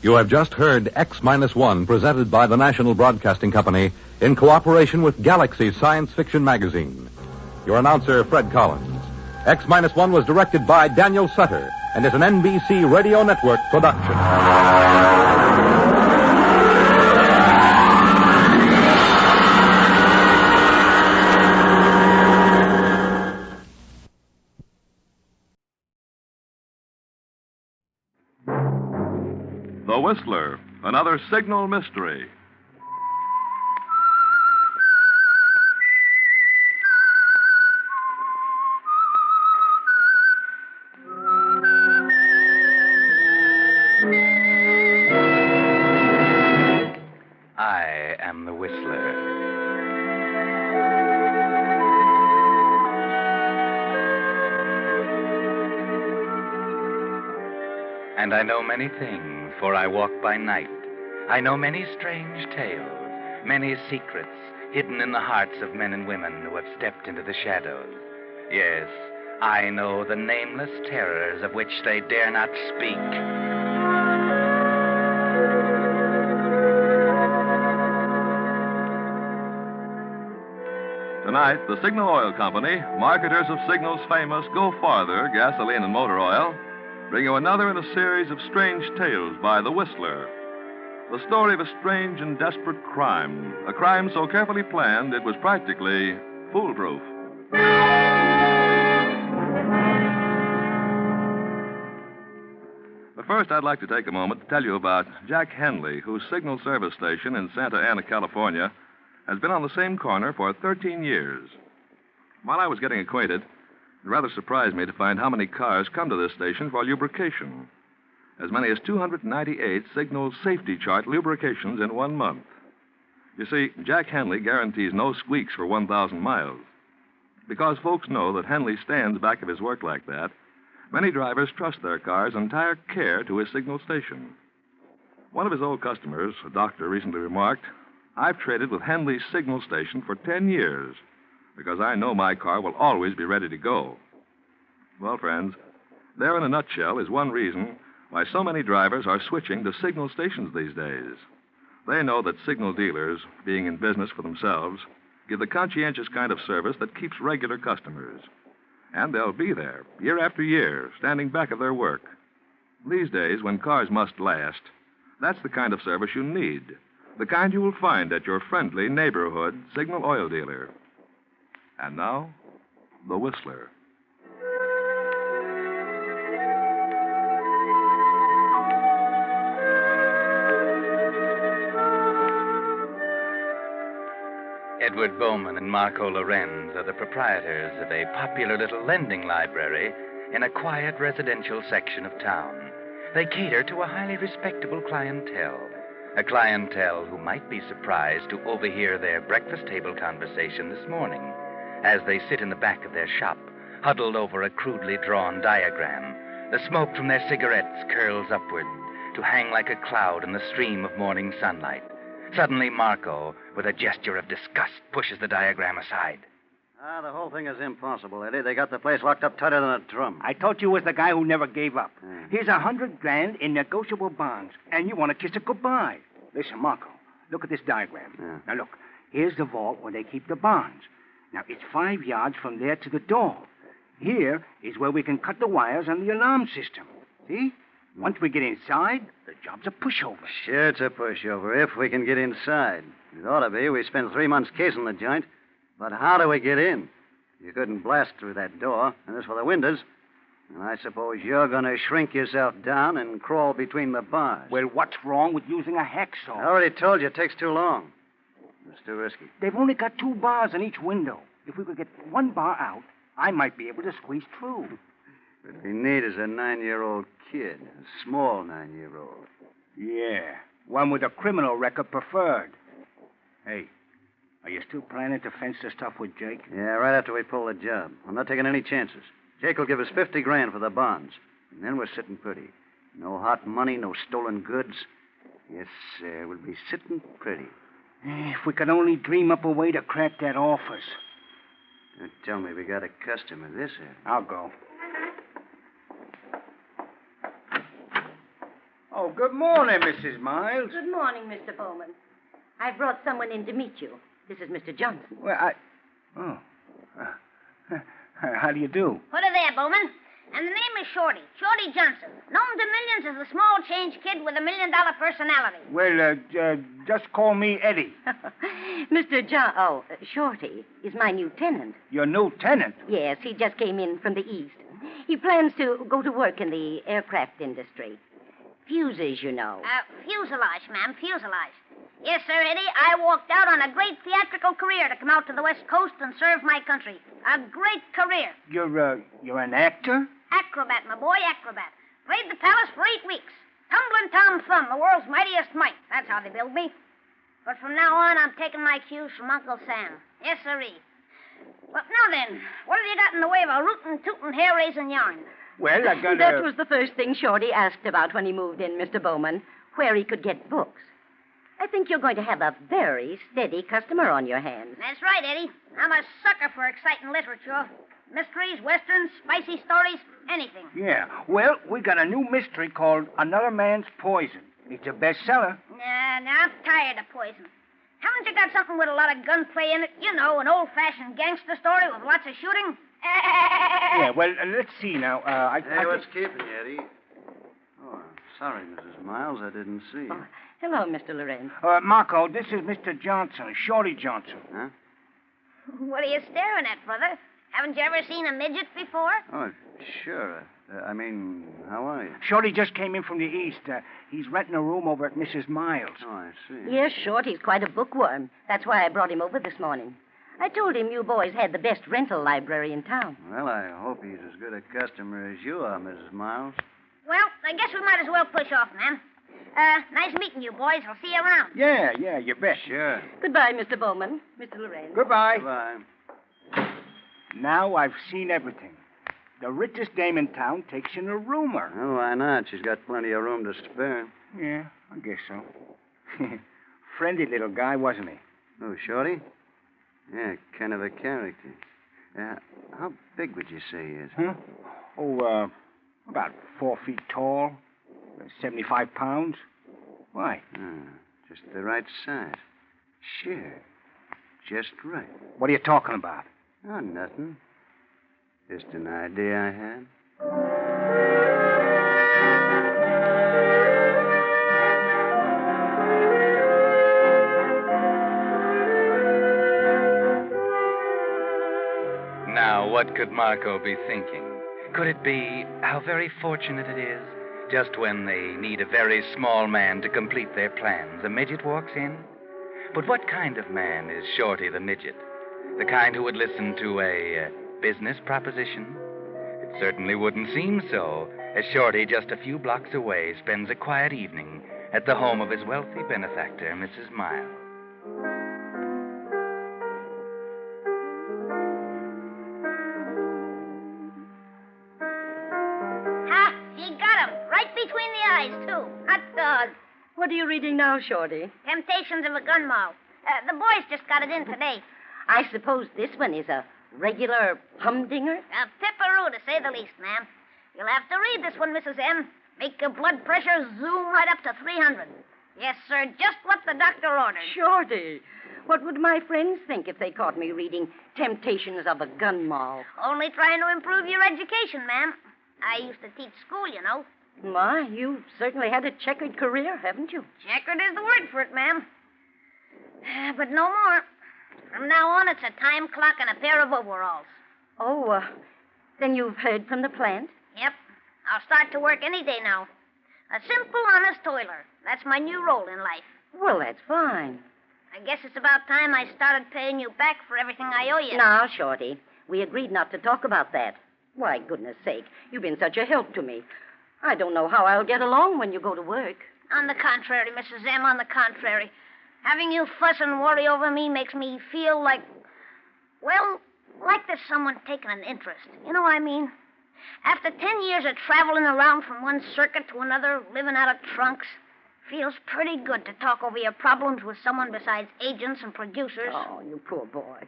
You have just heard X-1, presented by the National Broadcasting Company in cooperation with Galaxy Science Fiction Magazine. Your announcer, Fred Collins. X-1 was directed by Daniel Sutter and is an NBC Radio Network production. The Whistler, another signal mystery. I am the Whistler. And I know many things, for I walk by night. I know many strange tales, many secrets hidden in the hearts of men and women who have stepped into the shadows. Yes, I know the nameless terrors of which they dare not speak. Tonight, the Signal Oil Company, marketers of Signal's famous Go Farther gasoline and motor oil, bring you another in a series of strange tales by The Whistler. The story of a strange and desperate crime, a crime so carefully planned it was practically foolproof. But first, I'd like to take a moment to tell you about Jack Henley, whose signal service station in Santa Ana, California, has been on the same corner for 13 years. While I was getting acquainted, it rather surprised me to find how many cars come to this station for lubrication. As many as 298 Signal Safety Chart lubrications in 1 month. You see, Jack Henley guarantees no squeaks for 1,000 miles. Because folks know that Henley stands back of his work like that, many drivers trust their car's entire care to his Signal station. One of his old customers, a doctor, recently remarked, "I've traded with Henley's Signal station for 10 years because I know my car will always be ready to go." Well, friends, there in a nutshell is one reason why so many drivers are switching to Signal stations these days. They know that Signal dealers, being in business for themselves, give the conscientious kind of service that keeps regular customers. And they'll be there, year after year, standing back of their work. These days, when cars must last, that's the kind of service you need. The kind you will find at your friendly neighborhood Signal oil dealer. And now, The Whistler. Edward Bowman and Marco Lorenz are the proprietors of a popular little lending library in a quiet residential section of town. They cater to a highly respectable clientele, a clientele who might be surprised to overhear their breakfast table conversation this morning as they sit in the back of their shop, huddled over a crudely drawn diagram. The smoke from their cigarettes curls upward to hang like a cloud in the stream of morning sunlight. Suddenly, Marco, with a gesture of disgust, pushes the diagram aside. The whole thing is impossible, Eddie. They got the place locked up tighter than a drum. I told you was the guy who never gave up. Here's $100 grand in negotiable bonds, and you want to kiss it goodbye. Listen, Marco, look at this diagram. Now, look, here's the vault where they keep the bonds. Now, it's 5 yards from there to the door. Here is where we can cut the wires on the alarm system. See? Once we get inside, the job's a pushover. Sure, it's a pushover, if we can get inside. It ought to be. We spent 3 months casing the joint. But how do we get in? You couldn't blast through that door. And as for the windows, and I suppose you're going to shrink yourself down and crawl between the bars. Well, what's wrong with using a hacksaw? I already told you it takes too long. It's too risky. They've only got 2 bars in each window. If we could get 1 bar out, I might be able to squeeze through. What we need is a 9-year-old kid, a small 9-year-old. Yeah, one with a criminal record preferred. Hey, are you still planning to fence the stuff with Jake? Yeah, right after we pull the job. I'm not taking any chances. Jake will give us 50 grand for the bonds. And then we're sitting pretty. No hot money, no stolen goods. Yes, sir, we'll be sitting pretty. If we could only dream up a way to crack that office. Now, tell me, we got a customer. This is. I'll go. Oh, good morning, Mrs. Miles. Good morning, Mr. Bowman. I brought someone in to meet you. This is Mr. Johnson. Well, how do you do? Put her there, Bowman. And the name is Shorty. Shorty Johnson. Known to millions as the small change kid with $1 million personality. Well, just call me Eddie. Shorty is my new tenant. Your new tenant? Yes, he just came in from the east. He plans to go to work in the aircraft industry. Fuses, you know. Fuselage, ma'am, fuselage. Yes, sir, Eddie. I walked out on a great theatrical career to come out to the West Coast and serve my country. A great career. You're an actor? Acrobat, my boy, acrobat. Played the palace for 8 weeks. Tumbling Tom Thumb, the world's mightiest mite. That's how they build me. But from now on, I'm taking my cues from Uncle Sam. Yes, sirree. But now then, what have you got in the way of a rootin', tootin', hair-raising yarn? Well, I got That was the first thing Shorty asked about when he moved in, Mr. Bowman, where he could get books. I think you're going to have a very steady customer on your hands. That's right, Eddie. I'm a sucker for exciting literature. Mysteries, westerns, spicy stories, anything. Yeah. Well, we got a new mystery called Another Man's Poison. It's a bestseller. Nah, I'm tired of poison. Haven't you got something with a lot of gunplay in it? You know, an old-fashioned gangster story with lots of shooting? Yeah, well, let's see now. Hey, what's keeping you, Eddie? Oh, sorry, Mrs. Miles. I didn't see you. Hello, Mr. Lorenz. Marco, this is Mr. Johnson, Shorty Johnson. Huh? What are you staring at, brother? Haven't you ever seen a midget before? Oh, sure. How are you? Shorty just came in from the east. He's renting a room over at Mrs. Miles. Oh, I see. Yes, Shorty's quite a bookworm. That's why I brought him over this morning. I told him you boys had the best rental library in town. Well, I hope he's as good a customer as you are, Mrs. Miles. Well, I guess we might as well push off, man. Nice meeting you, boys. I'll see you around. Yeah, you bet. Sure. Goodbye, Mr. Bowman. Mr. Lorenz. Goodbye. Goodbye. Now I've seen everything. The richest dame in town takes in a roomer. Oh, why not? She's got plenty of room to spare. Yeah, I guess so. Friendly little guy, wasn't he? Oh, Shorty? Yeah, kind of a character. How big would you say he is? Huh? Oh, about 4 feet tall, 75 pounds. Why? Just the right size. Sure. Just right. What are you talking about? Oh, nothing. Just an idea I had. Now, what could Marco be thinking? Could it be how very fortunate it is? Just when they need a very small man to complete their plans, a midget walks in? But what kind of man is Shorty the midget? The kind who would listen to a business proposition? It certainly wouldn't seem so, as Shorty, just a few blocks away, spends a quiet evening at the home of his wealthy benefactor, Mrs. Miles. Ha! He got him. Right between the eyes, too. Hot dog. What are you reading now, Shorty? Temptations of a Gun Moll. The boys just got it in today. I suppose this one is a regular humdinger? A pipperoo, to say the least, ma'am. You'll have to read this one, Mrs. M. Make your blood pressure zoom right up to 300. Yes, sir, just what the doctor ordered. Shorty, what would my friends think if they caught me reading Temptations of a Gun Moll? Only trying to improve your education, ma'am. I used to teach school, you know. My, you've certainly had a checkered career, haven't you? Checkered is the word for it, ma'am. But no more. From now on, it's a time clock and a pair of overalls. Oh, then you've heard from the plant? Yep. I'll start to work any day now. A simple, honest toiler. That's my new role in life. Well, that's fine. I guess it's about time I started paying you back for everything I owe you. Now, Shorty, we agreed not to talk about that. Why, goodness sake, you've been such a help to me. I don't know how I'll get along when you go to work. On the contrary, Mrs. M., on the contrary. Having you fuss and worry over me makes me feel like, well, like there's someone taking an interest. You know what I mean? After 10 years of traveling around from one circuit to another, living out of trunks, feels pretty good to talk over your problems with someone besides agents and producers. Oh, you poor boy.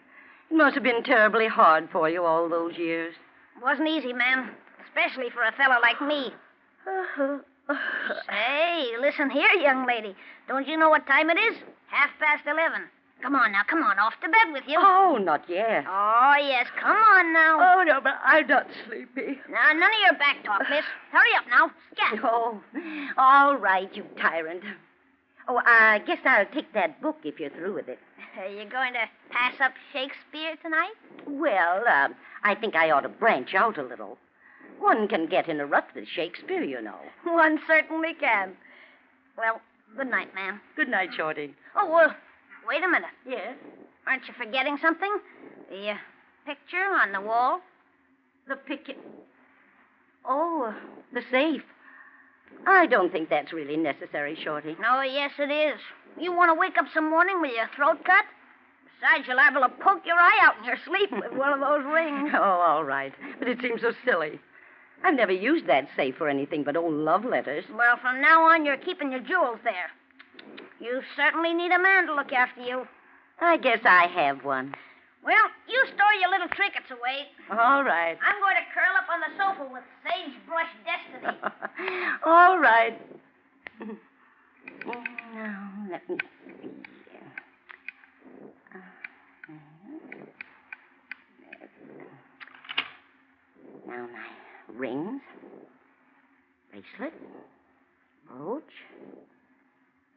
It must have been terribly hard for you all those years. It wasn't easy, ma'am, especially for a fellow like me. Say, listen here, young lady. Don't you know what time it is? 11:30. Come on now, come on, off to bed with you. Oh, not yet. Oh, yes, come on now. Oh, no, but I'm not sleepy. Now, none of your back talk, miss. Hurry up now. Scat. Oh, all right, you tyrant. Oh, I guess I'll take that book if you're through with it. Are you going to pass up Shakespeare tonight? Well, I think I ought to branch out a little. One can get in a rut with Shakespeare, you know. One certainly can. Well, good night, ma'am. Good night, Shorty. Oh, wait a minute. Yes? Aren't you forgetting something? The picture on the wall? The picture? Oh, the safe. I don't think that's really necessary, Shorty. No, yes, it is. You want to wake up some morning with your throat cut? Besides, you're liable to poke your eye out in your sleep with one of those rings. Oh, all right. But it seems so silly. I've never used that safe for anything but old love letters. Well, from now on, you're keeping your jewels there. You certainly need a man to look after you. I guess I have one. Well, you store your little trinkets away. All right. I'm going to curl up on the sofa with sagebrush destiny. All right. Now, let me see. Now, my rings, bracelet, brooch.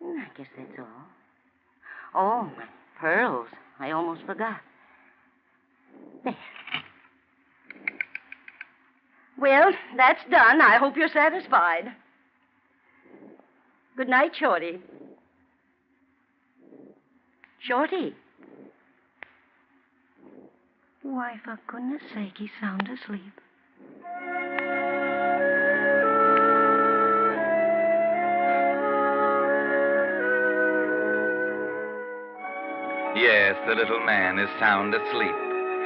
I guess that's all. Oh, my pearls. I almost forgot. There. Well, that's done. I hope you're satisfied. Good night, Shorty. Shorty. Why, for goodness sake, he's sound asleep. Yes, the little man is sound asleep.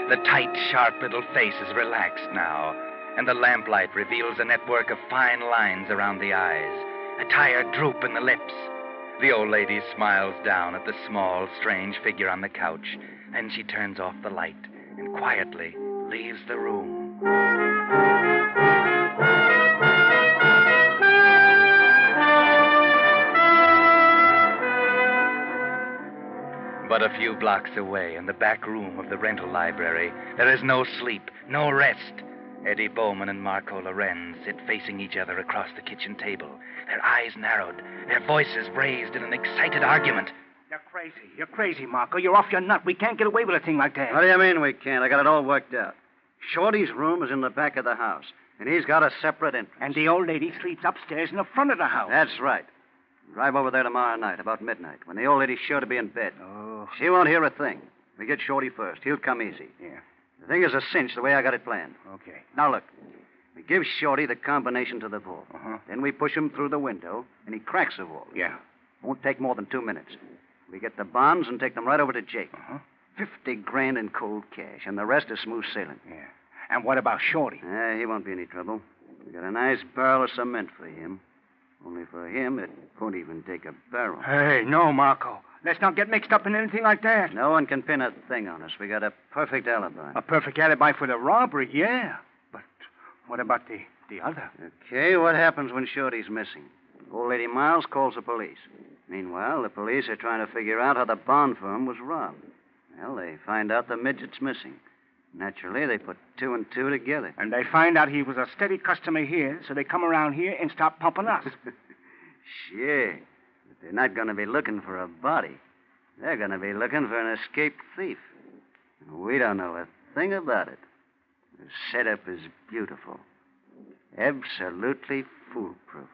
The tight, sharp little face is relaxed now, and the lamplight reveals a network of fine lines around the eyes, a tired droop in the lips. The old lady smiles down at the small, strange figure on the couch, then she turns off the light and quietly leaves the room. But a few blocks away, in the back room of the rental library, there is no sleep, no rest. Eddie Bowman and Marco Lorenz sit facing each other across the kitchen table, their eyes narrowed, their voices raised in an excited argument. You're crazy. You're crazy, Marco. You're off your nut. We can't get away with a thing like that. What do you mean we can't? I got it all worked out. Shorty's room is in the back of the house, and he's got a separate entrance. And the old lady sleeps upstairs in the front of the house. That's right. Drive over there tomorrow night, about midnight, when the old lady's sure to be in bed. Oh. She won't hear a thing. We get Shorty first. He'll come easy. Yeah. The thing is a cinch the way I got it planned. Okay. Now, look. We give Shorty the combination to the vault. Uh-huh. Then we push him through the window, and he cracks the vault. Yeah. Won't take more than 2 minutes. We get the bonds and take them right over to Jake. Uh-huh. $50,000 in cold cash, and the rest is smooth sailing. Yeah. And what about Shorty? He won't be any trouble. We got a nice barrel of cement for him. Only for him, it won't even take a barrel. Hey, no, Marco. Let's not get mixed up in anything like that. No one can pin a thing on us. We got a perfect alibi. A perfect alibi for the robbery, yeah. But what about the other? Okay, what happens when Shorty's missing? Old Lady Miles calls the police. Meanwhile, the police are trying to figure out how the bond firm was robbed. Well, they find out the midget's missing. Naturally, they put 2 and 2 together. And they find out he was a steady customer here, so they come around here and start pumping us. Sure. But they're not going to be looking for a body. They're going to be looking for an escaped thief. And we don't know a thing about it. The setup is beautiful. Absolutely foolproof.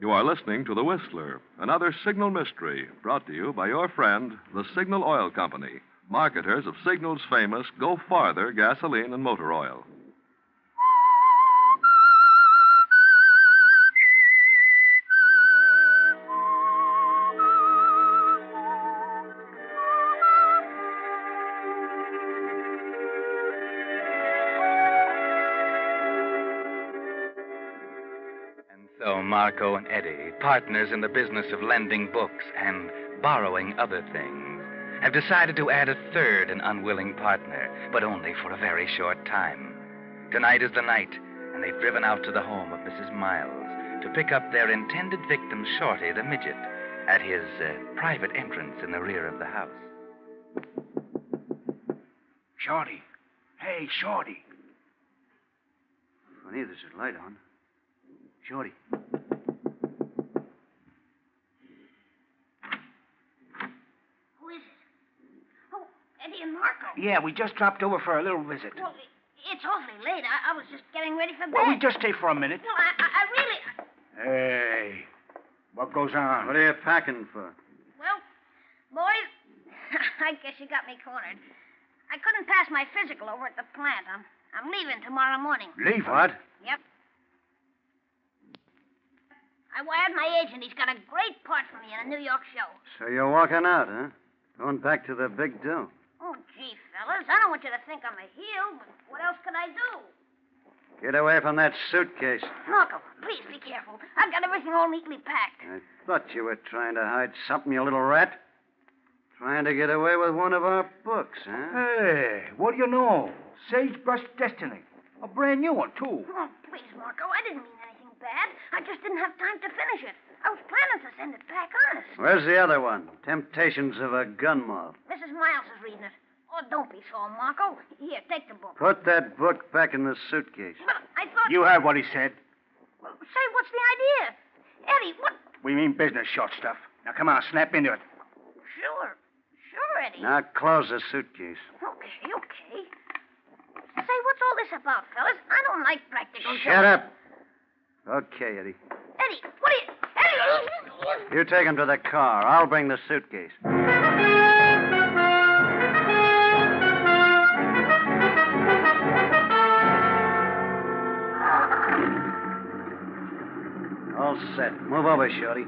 You are listening to The Whistler, another signal mystery brought to you by your friend, the Signal Oil Company, marketers of Signal's famous Go Farther gasoline and motor oil. So Marco and Eddie, partners in the business of lending books and borrowing other things, have decided to add a third and unwilling partner, but only for a very short time. Tonight is the night, and they've driven out to the home of Mrs. Miles to pick up their intended victim, Shorty the midget, at his private entrance in the rear of the house. Shorty. Hey, Shorty. Funny, there's a light on. Shorty. Who is it? Oh, Eddie and Marco. Yeah, we just dropped over for a little visit. Well, it's awfully late. I was just getting ready for bed. Well, we just stay for a minute. Well, I really... Hey, what goes on? What are you packing for? Well, boys, I guess you got me cornered. I couldn't pass my physical over at the plant. I'm leaving tomorrow morning. Leave? What? Yep. I wired my agent. He's got a great part for me in a New York show. So you're walking out, huh? Going back to the big dough. Oh, gee, fellas, I don't want you to think I'm a heel, but what else could I do? Get away from that suitcase. Marco, please be careful. I've got everything all neatly packed. I thought you were trying to hide something, you little rat. Trying to get away with one of our books, huh? Hey, what do you know? Sagebrush Destiny. A brand new one, too. Oh, please, Marco, I didn't mean anything bad. I just didn't have time to finish it. I was planning to send it back, honest. Where's the other one? Temptations of a Gun Moth. Mrs. Miles is reading it. Oh, don't be so, Marco. Here, take the book. Put that book back in the suitcase. But I thought... You heard what he said. Well, say, what's the idea? Eddie, what... We mean business, short stuff. Now, come on, snap into it. Sure, Eddie. Now close the suitcase. Okay. Say, what's all this about, fellas? I don't like practical jokes. Shut up. Okay, Eddie. Eddie, what are you... Eddie! You take him to the car. I'll bring the suitcase. All set. Move over, Shorty.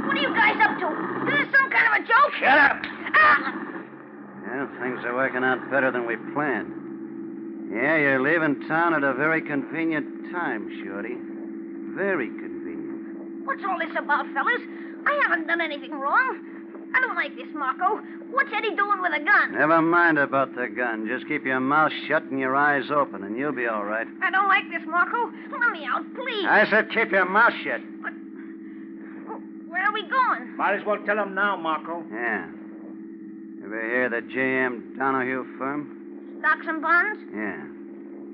What are you guys up to? Is this some kind of a joke? Shut up! Yeah, things are working out better than we planned. Yeah, you're leaving town at a very convenient time, Shorty. Very convenient. What's all this about, fellas? I haven't done anything wrong. I don't like this, Marco. What's Eddie doing with a gun? Never mind about the gun. Just keep your mouth shut and your eyes open, and you'll be all right. I don't like this, Marco. Let me out, please. I said keep your mouth shut. But where are we going? Might as well tell him now, Marco. Yeah. Ever hear of the J.M. Donahue firm? Stocks and bonds? Yeah.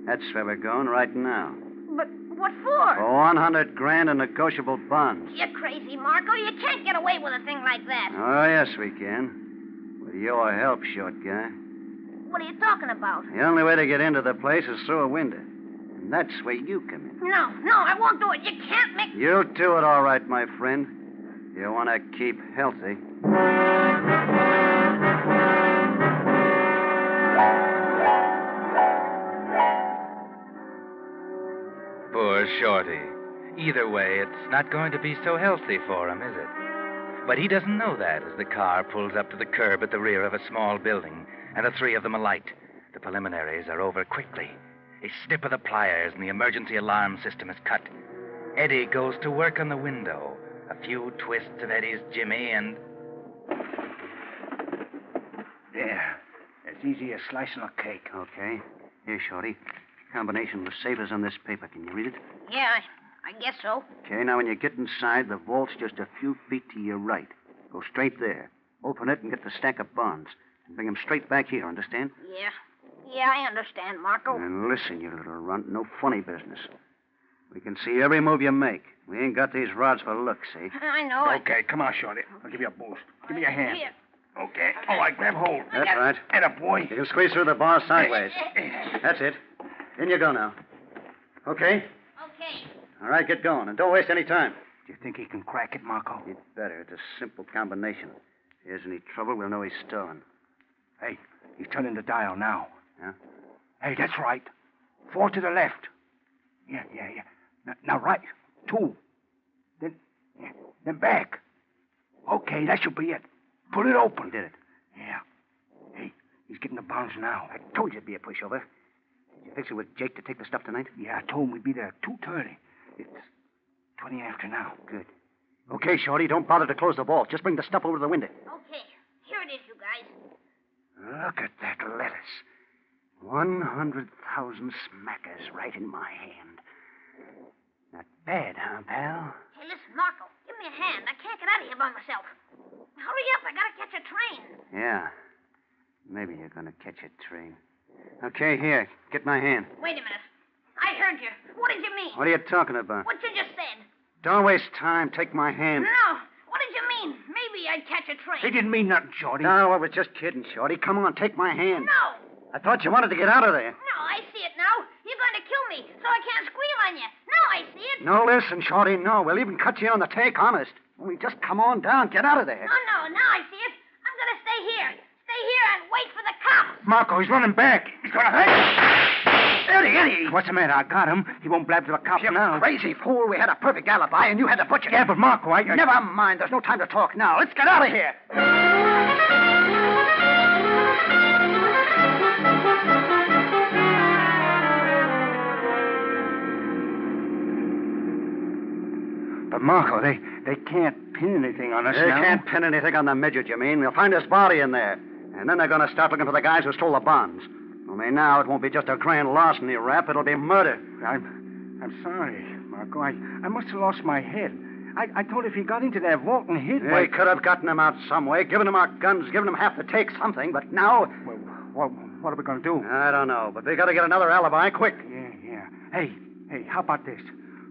That's where we're going right now. But what for? For 100 grand in negotiable bonds. You're crazy, Marco. You can't get away with a thing like that. Oh, yes, we can. With your help, short guy. What are you talking about? The only way to get into the place is through a window. And that's where you come in. No, I won't do it. You can't make... You'll do it all right, my friend. You want to keep healthy. Poor Shorty. Either way, it's not going to be so healthy for him, is it? But he doesn't know that as the car pulls up to the curb at the rear of a small building, and the three of them alight. The preliminaries are over quickly. A snip of the pliers and the emergency alarm system is cut. Eddie goes to work on the window. A few twists of Eddie's jimmy and... There. As easy as slicing a cake. Okay. Here, Shorty. Combination of the savers on this paper. Can you read it? Yeah, I guess so. Okay, now when you get inside, the vault's just a few feet to your right. Go straight there. Open it and get the stack of bonds. And bring them straight back here, understand? Yeah, I understand, Marco. And listen, you little runt, no funny business. We can see every move you make. We ain't got these rods for looks, see? I know. Okay, come on, Shorty. I'll give you a boost. Give me a hand. Here. Okay. All right, grab hold. That's right. Atta boy. You can squeeze through the bar sideways. That's it. In you go now. Okay? Okay. All right, get going. And don't waste any time. Do you think he can crack it, Marco? He'd better. It's a simple combination. If there's any trouble, we'll know he's stolen. Hey, he's turning the dial now. Yeah? Hey, that's right. 4 to the left. Yeah. Now right. 2. Then back. Okay, that should be it. Pull it open. He did it. Yeah. Hey, he's getting the bonds now. I told you it'd be a pushover. Did you fix it with Jake to take the stuff tonight? Yeah, I told him we'd be there at 2:30. It's 20 after now. Good. Okay, Shorty, don't bother to close the vault. Just bring the stuff over to the window. Okay, here it is, you guys. Look at that lettuce. 100,000 smackers right in my hand. Not bad, huh, pal? Hey, listen, Marco, give me a hand. I can't get out of here by myself. Hurry up, I gotta catch a train. Yeah. Maybe you're gonna catch a train. Okay, here. Get my hand. Wait a minute. I heard you. What did you mean? What are you talking about? What you just said. Don't waste time. Take my hand. No. What did you mean? Maybe I'd catch a train. He didn't mean nothing, Shorty. No, I was just kidding, Shorty. Come on, take my hand. No. I thought you wanted to get out of there. No, I see it now. You're going to kill me, so I can't squeal on you. No, I see it. No, listen, Shorty, no. We'll even cut you in on the take, honest. Only just come on down. Get out of there. No, now I see it. I'm going to stay here. Stay here and wait for the cops. Marco, he's running back. He's going to... Eddie! What's the matter? I got him. He won't blab to the cops now. Crazy fool. We had a perfect alibi, and you had to butcher. Yeah, but Marco, I... Never mind. There's no time to talk now. Let's get out of here. But, Marco, they can't pin anything on us They now. can't pin anything on the midget, you mean? They'll find his body in there. And then they're going to start looking for the guys who stole the bonds. Only now it won't be just a grand larceny rap. It'll be murder. I'm sorry, Marco. I must have lost my head. I thought if he got into that vault and hid... We could have gotten him out some way, given him our guns, given him half the take, something. But now... What are we going to do? I don't know, but we got to get another alibi, quick. Yeah. Hey, how about this?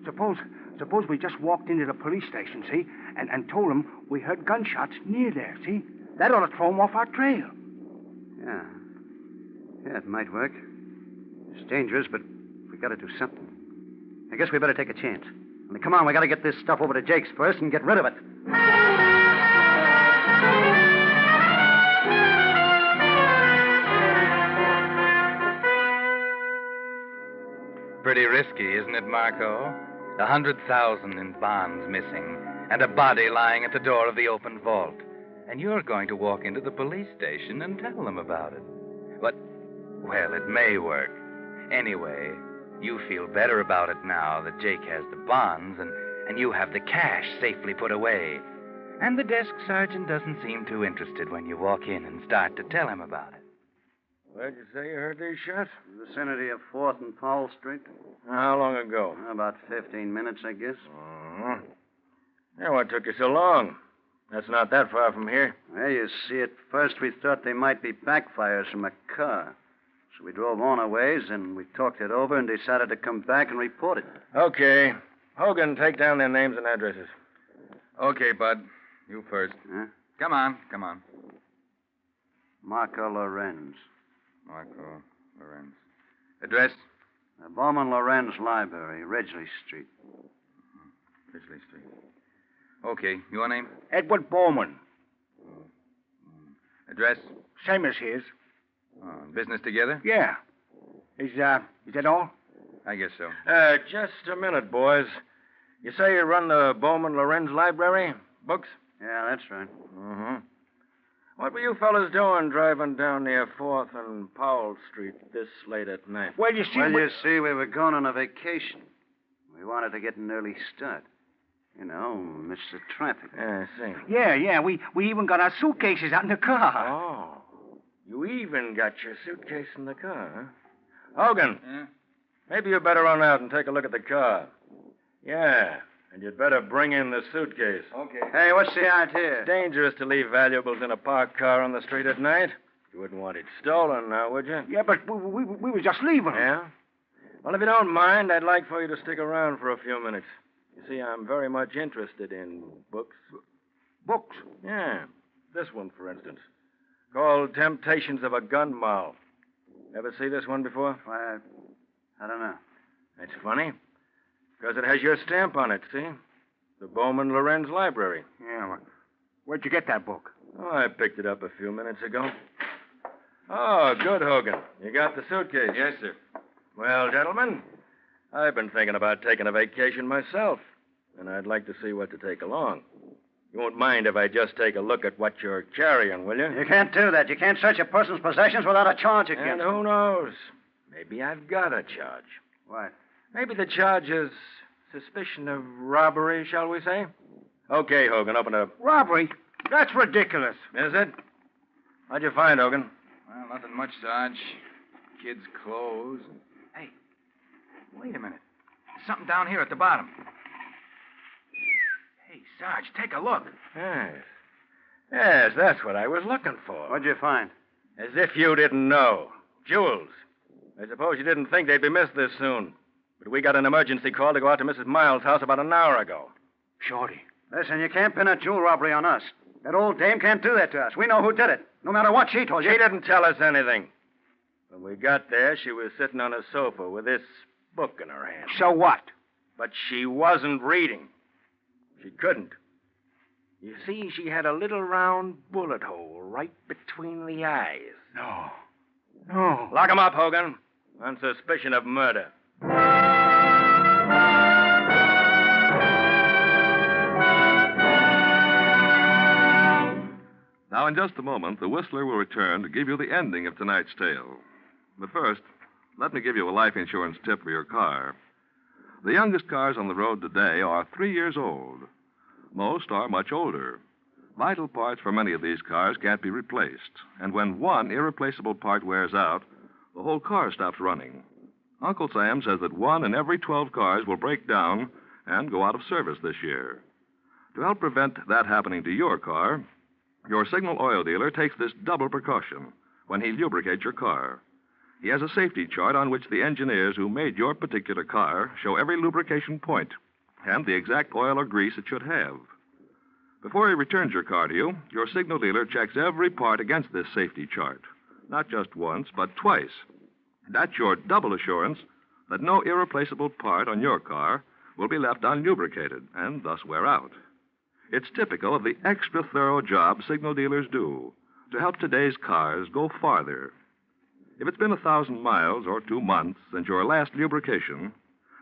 Suppose we just walked into the police station, see? And told them we heard gunshots near there, see? That ought to throw them off our trail. Yeah. Yeah, it might work. It's dangerous, but we got to do something. I guess we better take a chance. Only come on, we got to get this stuff over to Jake's first and get rid of it. Pretty risky, isn't it, Marco? 100,000 in bonds missing, and a body lying at the door of the open vault. And you're going to walk into the police station and tell them about it. But, well, it may work. Anyway, you feel better about it now that Jake has the bonds and you have the cash safely put away. And the desk sergeant doesn't seem too interested when you walk in and start to tell him about it. Where'd you say you heard these shots? In the vicinity of 4th and Powell Street. How long ago? About 15 minutes, I guess. Uh-huh. Yeah, what took you so long? That's not that far from here. Well, you see, at first we thought they might be backfires from a car. So we drove on a ways, and we talked it over and decided to come back and report it. Okay. Hogan, take down their names and addresses. Okay, Bud. You first. Huh? Come on. Marco Lorenz. Marco Lorenz. Address? Bowman Lorenz Library, Ridgely Street. Ridgely Street. Okay. Your name? Edward Bowman. Address? Same as his. Business together? Yeah. Is that all? I guess so. Just a minute, boys. You say you run the Bowman Lorenz Library? Books? Yeah, that's right. Mm-hmm. What were you fellas doing driving down near 4th and Powell Street this late at night? Well, you see, we were going on a vacation. We wanted to get an early start. You know, miss the traffic. Yeah, I see. Yeah. We even got our suitcases out in the car. Oh. You even got your suitcase in the car, huh? Hogan. Yeah? Maybe you better run out and take a look at the car. Yeah. And you'd better bring in the suitcase. Okay. Hey, what's the idea? It's dangerous to leave valuables in a parked car on the street at night. You wouldn't want it stolen now, would you? Yeah, but we were just leaving. Yeah? Well, if you don't mind, I'd like for you to stick around for a few minutes. You see, I'm very much interested in books. Books? Yeah. This one, for instance. Called Temptations of a Gun Moll. Ever see this one before? Why, I don't know. That's funny. Because it has your stamp on it, see? The Bowman Lorenz Library. Yeah, well, where'd you get that book? Oh, I picked it up a few minutes ago. Oh, good, Hogan. You got the suitcase? Yes, sir. Well, gentlemen, I've been thinking about taking a vacation myself, and I'd like to see what to take along. You won't mind if I just take a look at what you're carrying, will you? You can't do that. You can't search a person's possessions without a charge against And them. who knows? Maybe I've got a charge. What? Maybe the charge is suspicion of robbery, shall we say? Okay, Hogan, open it up. Robbery? That's ridiculous. Is it? What'd you find, Hogan? Well, nothing much, Sarge. Kids' clothes. Hey, wait a minute. There's something down here at the bottom. Hey, Sarge, take a look. Yes, that's what I was looking for. What'd you find? As if you didn't know. Jewels. I suppose you didn't think they'd be missed this soon. But we got an emergency call to go out to Mrs. Miles' house about an hour ago. Shorty. Listen, you can't pin a jewel robbery on us. That old dame can't do that to us. We know who did it, no matter what she told you. She didn't tell us anything. When we got there, she was sitting on a sofa with this book in her hand. So what? But she wasn't reading. She couldn't. You see, she had a little round bullet hole right between the eyes. No. Lock him up, Hogan, on suspicion of murder. Now, in just a moment, the Whistler will return to give you the ending of tonight's tale. But first, let me give you a life insurance tip for your car. The youngest cars on the road today are 3 years old. Most are much older. Vital parts for many of these cars can't be replaced, and when one irreplaceable part wears out, the whole car stops running. Uncle Sam says that 1 in every 12 cars will break down and go out of service this year. To help prevent that happening to your car, your Signal oil dealer takes this double precaution when he lubricates your car. He has a safety chart on which the engineers who made your particular car show every lubrication point and the exact oil or grease it should have. Before he returns your car to you, your Signal dealer checks every part against this safety chart. Not just once, but twice. That's your double assurance that no irreplaceable part on your car will be left unlubricated and thus wear out. It's typical of the extra thorough job Signal dealers do to help today's cars go farther. If it's been 1,000 miles or 2 months since your last lubrication,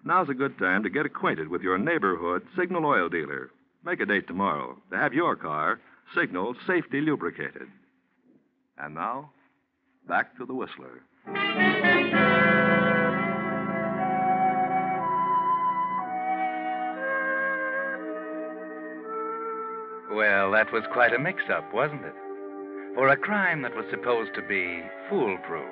now's a good time to get acquainted with your neighborhood Signal oil dealer. Make a date tomorrow to have your car Signal safety lubricated. And now, back to the Whistler. Well, that was quite a mix-up, wasn't it? For a crime that was supposed to be foolproof.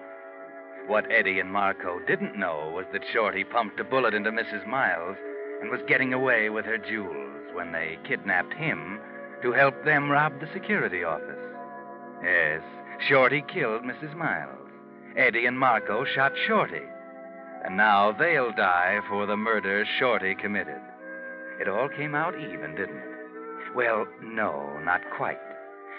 What Eddie and Marco didn't know was that Shorty pumped a bullet into Mrs. Miles and was getting away with her jewels when they kidnapped him to help them rob the security office. Yes, Shorty killed Mrs. Miles. Eddie and Marco shot Shorty. And now they'll die for the murder Shorty committed. It all came out even, didn't it? Well, no, not quite.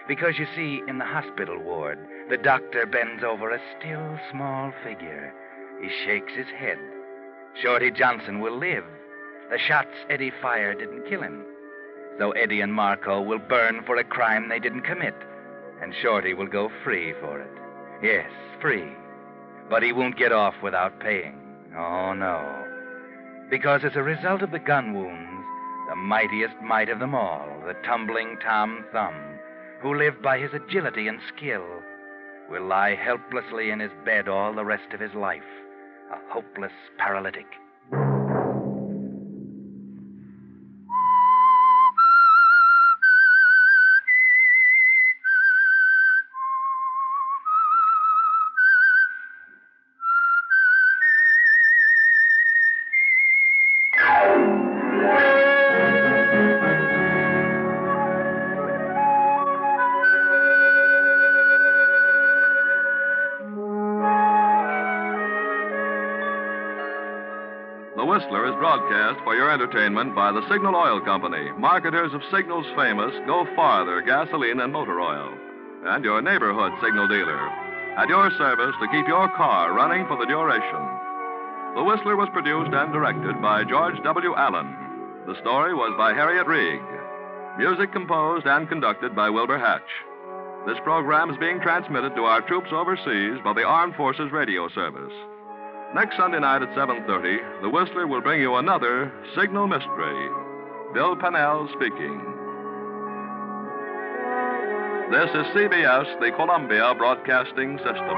Because, you see, in the hospital ward, the doctor bends over a still, small figure. He shakes his head. Shorty Johnson will live. The shots Eddie fired didn't kill him. So Eddie and Marco will burn for a crime they didn't commit. And Shorty will go free for it. Yes, free. But he won't get off without paying. Oh, no. Because as a result of the gun wounds, the mightiest might of them all, the tumbling Tom Thumb, who lived by his agility and skill, will lie helplessly in his bed all the rest of his life, a hopeless paralytic. The Whistler is broadcast for your entertainment by the Signal Oil Company, marketers of Signal's famous Go Farther gasoline and motor oil, and your neighborhood Signal dealer, at your service to keep your car running for the duration. The Whistler was produced and directed by George W. Allen. The story was by Harriet Reig. Music composed and conducted by Wilbur Hatch. This program is being transmitted to our troops overseas by the Armed Forces Radio Service. Next Sunday night at 7:30, the Whistler will bring you another Signal Mystery. Bill Pennell speaking. This is CBS, the Columbia Broadcasting System.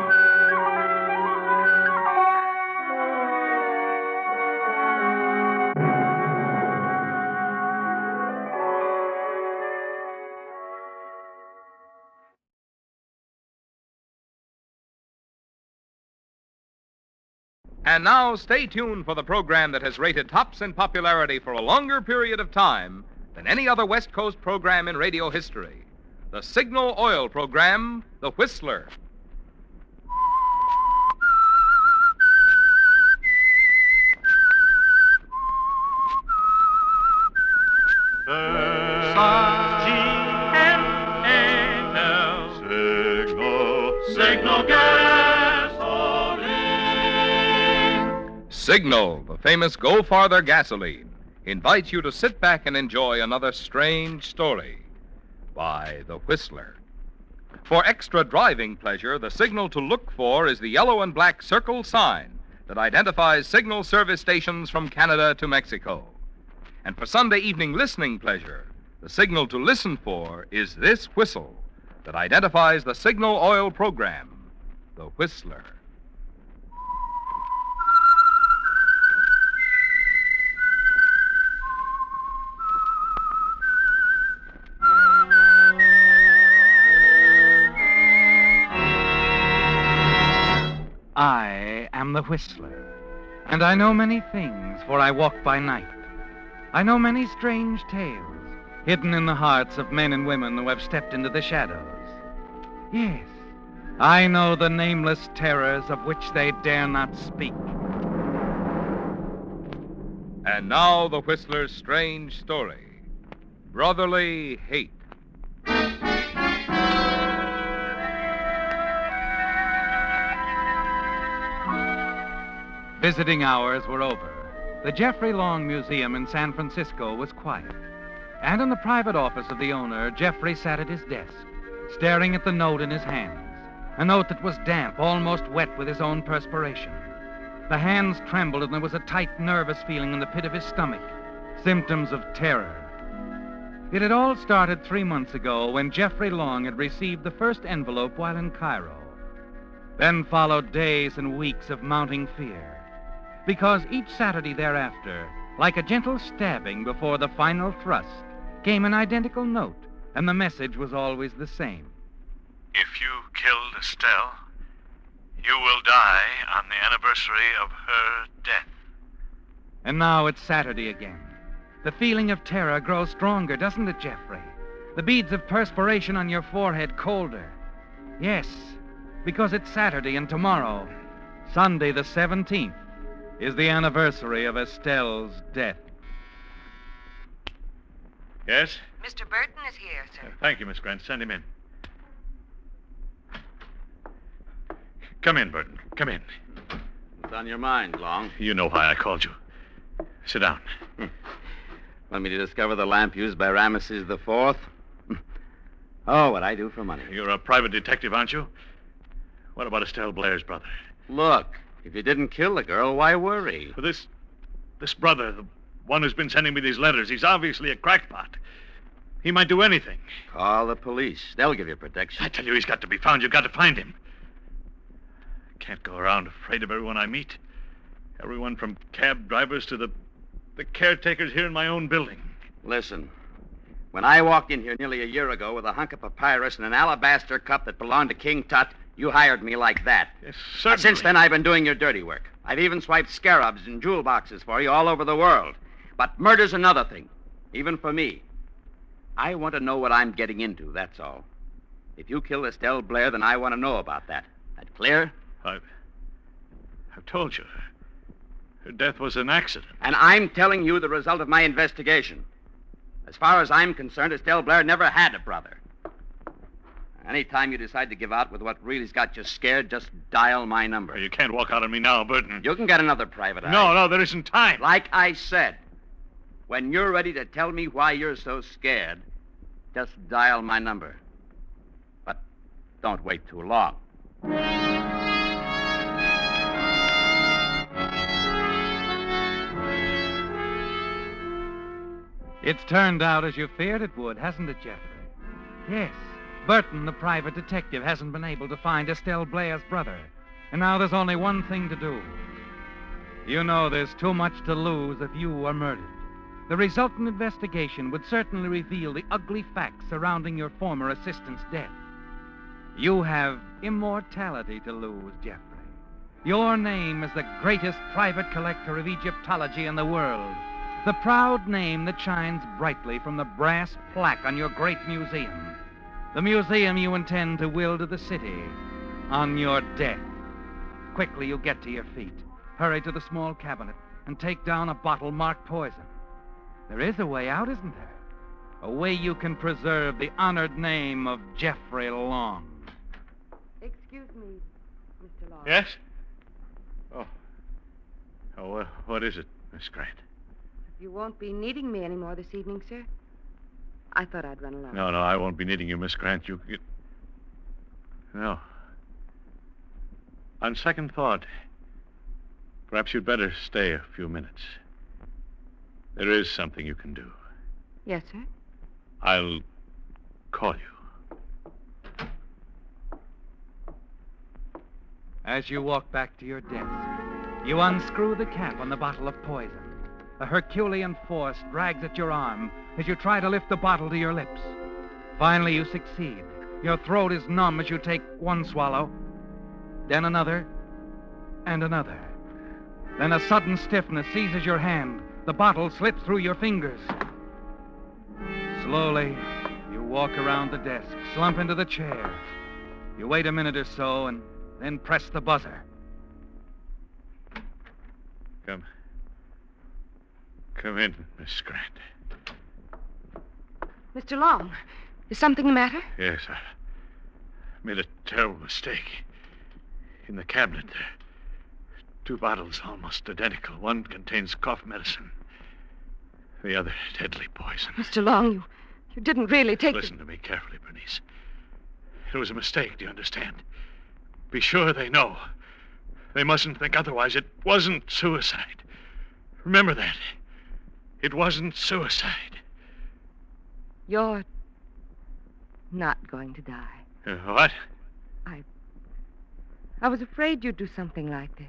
And now, stay tuned for the program that has rated tops in popularity for a longer period of time than any other West Coast program in radio history. The Signal Oil program, The Whistler. Signal gasoline. Signal, the famous Go Farther gasoline, invites you to sit back and enjoy another strange story by The Whistler. For extra driving pleasure, the signal to look for is the yellow and black circle sign that identifies Signal service stations from Canada to Mexico. And for Sunday evening listening pleasure, the signal to listen for is this whistle that identifies the Signal Oil program, The Whistler. am the Whistler, and I know many things, for I walk by night. I know many strange tales, hidden in the hearts of men and women who have stepped into the shadows. Yes, I know the nameless terrors of which they dare not speak. And now the Whistler's strange story, Brotherly Hate. Visiting hours were over. The Jeffrey Long Museum in San Francisco was quiet. And in the private office of the owner, Jeffrey sat at his desk, staring at the note in his hands. A note that was damp, almost wet with his own perspiration. The hands trembled and there was a tight, nervous feeling in the pit of his stomach. Symptoms of terror. It had all started 3 months ago when Jeffrey Long had received the first envelope while in Cairo. Then followed days and weeks of mounting fear. Because each Saturday thereafter, like a gentle stabbing before the final thrust, came an identical note, and the message was always the same. If you killed Estelle, you will die on the anniversary of her death. And now it's Saturday again. The feeling of terror grows stronger, doesn't it, Jeffrey? The beads of perspiration on your forehead colder. Yes, because it's Saturday and tomorrow, Sunday the 17th, is the anniversary of Estelle's death. Yes? Mr. Burton is here, sir. Thank you, Miss Grant. Send him in. Come in, Burton. Come in. What's on your mind, Long? You know why I called you. Sit down. Want me to discover the lamp used by Ramesses IV? Oh, what I do for money. You're a private detective, aren't you? What about Estelle Blair's brother? Look, if you didn't kill the girl, why worry? For this brother, the one who's been sending me these letters, he's obviously a crackpot. He might do anything. Call the police. They'll give you protection. I tell you, he's got to be found. You've got to find him. I can't go around afraid of everyone I meet. Everyone from cab drivers to the caretakers here in my own building. Listen, when I walked in here nearly a year ago with a hunk of papyrus and an alabaster cup that belonged to King Tut, you hired me like that. Yes, certainly. Since then, I've been doing your dirty work. I've even swiped scarabs and jewel boxes for you all over the world. But murder's another thing, even for me. I want to know what I'm getting into, that's all. If you killed Estelle Blair, then I want to know about that. That clear? I've told you. Her death was an accident. And I'm telling you the result of my investigation. As far as I'm concerned, Estelle Blair never had a brother. Anytime you decide to give out with what really's got you scared, just dial my number. You can't walk out on me now, Burton. You can get another private eye. No, there isn't time. Like I said, when you're ready to tell me why you're so scared, just dial my number. But don't wait too long. It's turned out as you feared it would, hasn't it, Jeffrey? Yes. Burton, the private detective, hasn't been able to find Estelle Blair's brother. And now there's only one thing to do. You know there's too much to lose if you were murdered. The resultant investigation would certainly reveal the ugly facts surrounding your former assistant's death. You have immortality to lose, Jeffrey. Your name is the greatest private collector of Egyptology in the world. The proud name that shines brightly from the brass plaque on your great museum. The museum you intend to will to the city on your death. Quickly, you get to your feet. Hurry to the small cabinet and take down a bottle marked poison. There is a way out, isn't there? A way you can preserve the honored name of Jeffrey Long. Excuse me, Mr. Long. Yes? Oh, what is it, Miss Grant? You won't be needing me anymore this evening, sir. I thought I'd run along. No, I won't be needing you, Miss Grant. No. On second thought, perhaps you'd better stay a few minutes. There is something you can do. Yes, sir? I'll call you. As you walk back to your desk, you unscrew the cap on the bottle of poison. A Herculean force drags at your arm as you try to lift the bottle to your lips. Finally, you succeed. Your throat is numb as you take one swallow, then another, and another. Then a sudden stiffness seizes your hand. The bottle slips through your fingers. Slowly, you walk around the desk, slump into the chair. You wait a minute or so and then press the buzzer. Come in, Miss Grant. Mr. Long, is something the matter? Yes, I made a terrible mistake. In the cabinet there, 2 bottles almost identical. One contains cough medicine. The other, deadly poison. Mr. Long, you didn't really take... Listen to me carefully, Bernice. It was a mistake, do you understand? Be sure they know. They mustn't think otherwise. It wasn't suicide. Remember that. It wasn't suicide. You're not going to die. What? I was afraid you'd do something like this.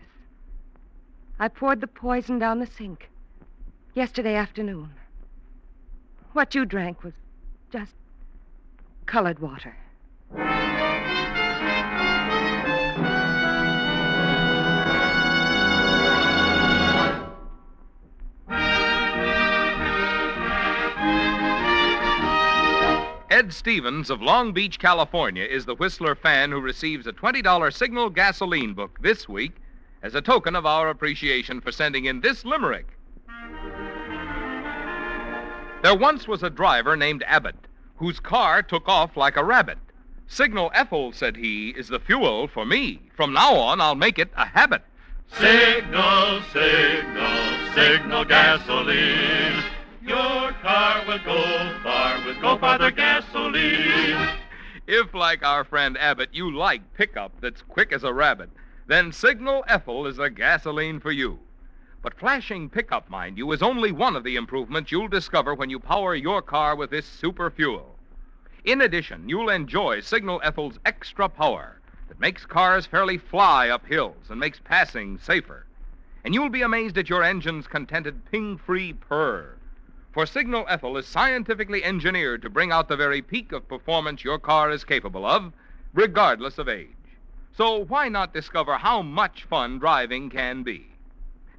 I poured the poison down the sink yesterday afternoon. What you drank was just colored water. Ed Stevens of Long Beach, California, is the Whistler fan who receives a $20 Signal gasoline book this week as a token of our appreciation for sending in this limerick. There once was a driver named Abbott whose car took off like a rabbit. Signal Ethel, said he, is the fuel for me. From now on, I'll make it a habit. Signal, signal, signal gasoline. Your car will go far with Go Farther gasoline. If, like our friend Abbott, you like pickup that's quick as a rabbit, then Signal Ethel is the gasoline for you. But flashing pickup, mind you, is only one of the improvements you'll discover when you power your car with this super fuel. In addition, you'll enjoy Signal Ethel's extra power that makes cars fairly fly up hills and makes passing safer. And you'll be amazed at your engine's contented ping-free purr. For Signal Ethel is scientifically engineered to bring out the very peak of performance your car is capable of, regardless of age. So why not discover how much fun driving can be?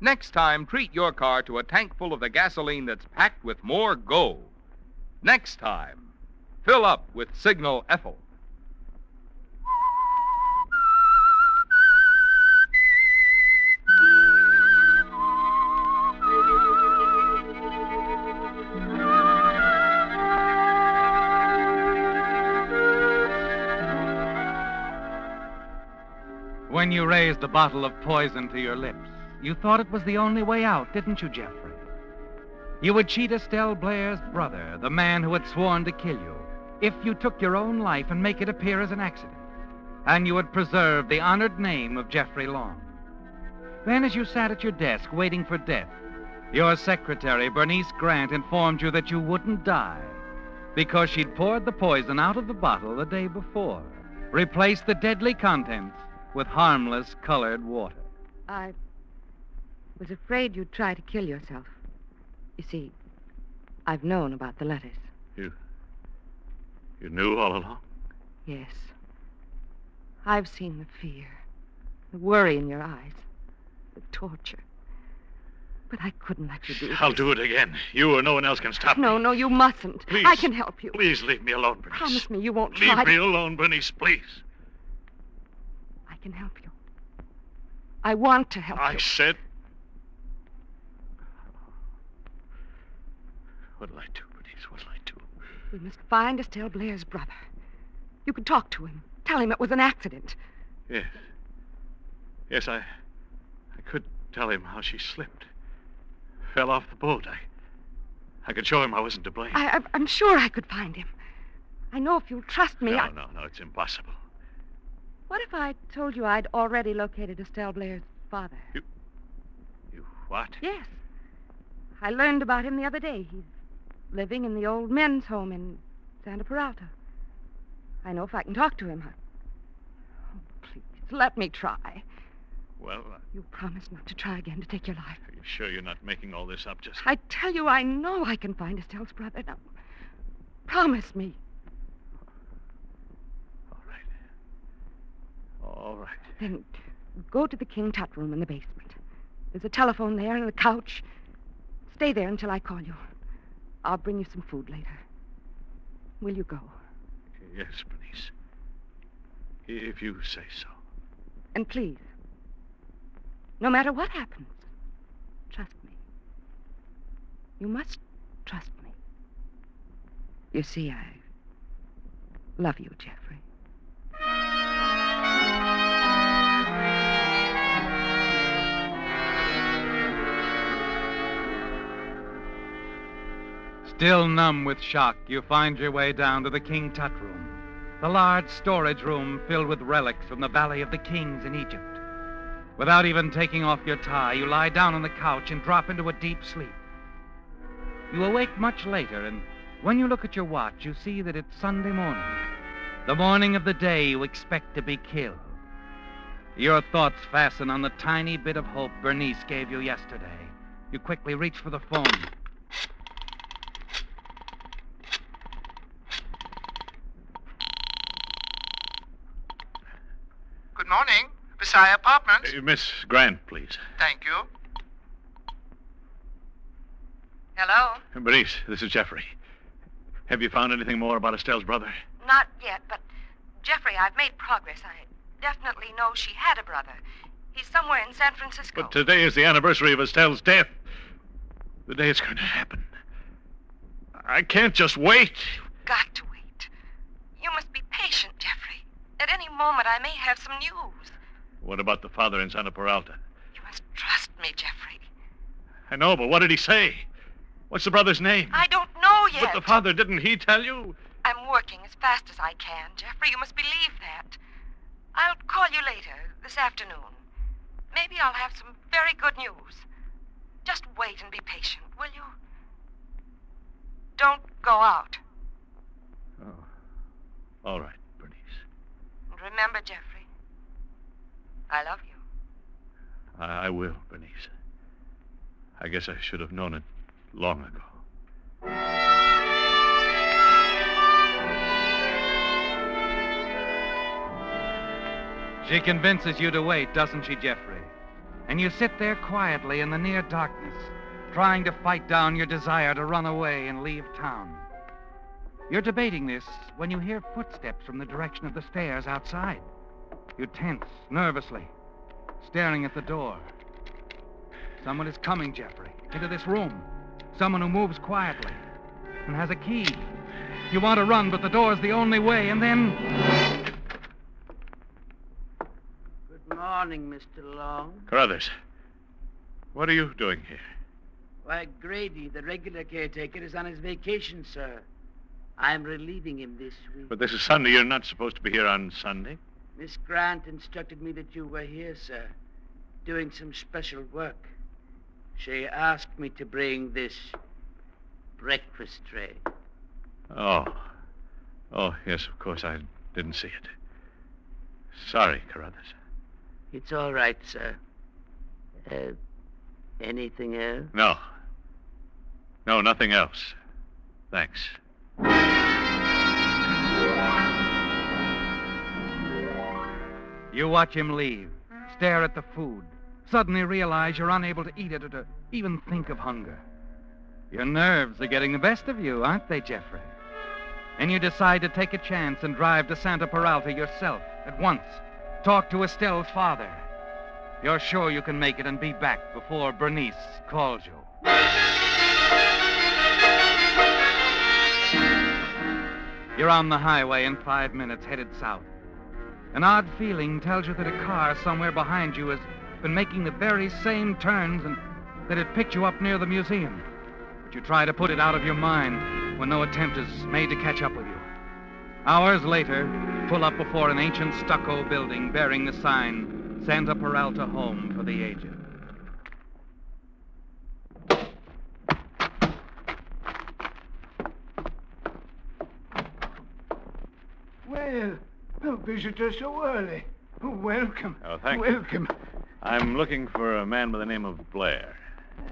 Next time, treat your car to a tank full of the gasoline that's packed with more go. Next time, fill up with Signal Ethel. When you raised the bottle of poison to your lips, you thought it was the only way out, didn't you, Jeffrey? You would cheat Estelle Blair's brother, the man who had sworn to kill you, if you took your own life and make it appear as an accident. And you would preserve the honored name of Jeffrey Long. Then, as you sat at your desk waiting for death, your secretary, Bernice Grant, informed you that you wouldn't die because she'd poured the poison out of the bottle the day before, replaced the deadly contents with harmless colored water. I was afraid you'd try to kill yourself. You see, I've known about the letters. You knew all along? Yes. I've seen the fear, the worry in your eyes, the torture. But I couldn't let you do it. I'll do it again. You or no one else can stop me. No, you mustn't. Please. I can help you. Please leave me alone, Bernice. Promise me you won't try. Leave me alone, Bernice, please. I can help you. I want to help you. I said... What'll I do, Bernice? What'll I do? We must find Estelle Blair's brother. You could talk to him. Tell him it was an accident. Yes. Yes, I could tell him how she slipped. Fell off the boat. I could show him I wasn't to blame. I'm sure I could find him. I know if you'll trust me. No, it's impossible. What if I told you I'd already located Estelle Blair's father? You what? Yes. I learned about him the other day. He's living in the old men's home in Santa Peralta. I know if I can talk to him. Oh, please, let me try. Well, You promise not to try again to take your life. Are you sure you're not making all this up just... I tell you, I know I can find Estelle's brother. Now, promise me. All right. Then go to the King Tut room in the basement. There's a telephone there and a couch. Stay there until I call you. I'll bring you some food later. Will you go? Yes, Bernice. If you say so. And please, no matter what happens, trust me. You must trust me. You see, I love you, Jeffrey. Still numb with shock, you find your way down to the King Tut room, the large storage room filled with relics from the Valley of the Kings in Egypt. Without even taking off your tie, you lie down on the couch and drop into a deep sleep. You awake much later, and when you look at your watch, you see that it's Sunday morning, the morning of the day you expect to be killed. Your thoughts fasten on the tiny bit of hope Bernice gave you yesterday. You quickly reach for the phone. Good morning. Visaya Apartments. Miss Grant, please. Thank you. Hello? Bernice, this is Jeffrey. Have you found anything more about Estelle's brother? Not yet, but Jeffrey, I've made progress. I definitely know she had a brother. He's somewhere in San Francisco. But today is the anniversary of Estelle's death. The day it's going to happen. I can't just wait. Got to wait. You must be patient, Jeffrey. At any moment, I may have some news. What about the father in Santa Peralta? You must trust me, Jeffrey. I know, but what did he say? What's the brother's name? I don't know yet. But the father, didn't he tell you? I'm working as fast as I can, Jeffrey. You must believe that. I'll call you later, this afternoon. Maybe I'll have some very good news. Just wait and be patient, will you? Don't go out. Oh. All right, Bernice. And remember, Jeffrey, I love you. I will, Bernice. I guess I should have known it long ago. She convinces you to wait, doesn't she, Jeffrey? And you sit there quietly in the near darkness, trying to fight down your desire to run away and leave town. You're debating this when you hear footsteps from the direction of the stairs outside. You tense nervously, staring at the door. Someone is coming, Jeffrey, into this room. Someone who moves quietly and has a key. You want to run, but the door's the only way, and then... Good morning, Mr. Long. Carruthers, what are you doing here? Why, Grady, the regular caretaker, is on his vacation, sir. I'm relieving him this week. But this is Sunday. You're not supposed to be here on Sunday. Miss Grant instructed me that you were here, sir, doing some special work. She asked me to bring this breakfast tray. Oh, yes, of course. I didn't see it. Sorry, Carruthers. It's all right, sir. Anything else? No. No, nothing else. Thanks. You watch him leave, stare at the food, suddenly realize you're unable to eat it or to even think of hunger. Your nerves are getting the best of you, aren't they, Jeffrey? And you decide to take a chance and drive to Santa Peralta yourself at once. Talk to Estelle's father. You're sure you can make it and be back before Bernice calls you. You're on the highway in 5 minutes, headed south. An odd feeling tells you that a car somewhere behind you has been making the very same turns and that it picked you up near the museum. But you try to put it out of your mind when no attempt is made to catch up with you. Hours later, pull up before an ancient stucco building bearing the sign, Santa Peralta Home for the Aged. Well, a visitor so early. Welcome. Oh, thank Welcome. you. I'm looking for a man by the name of Blair.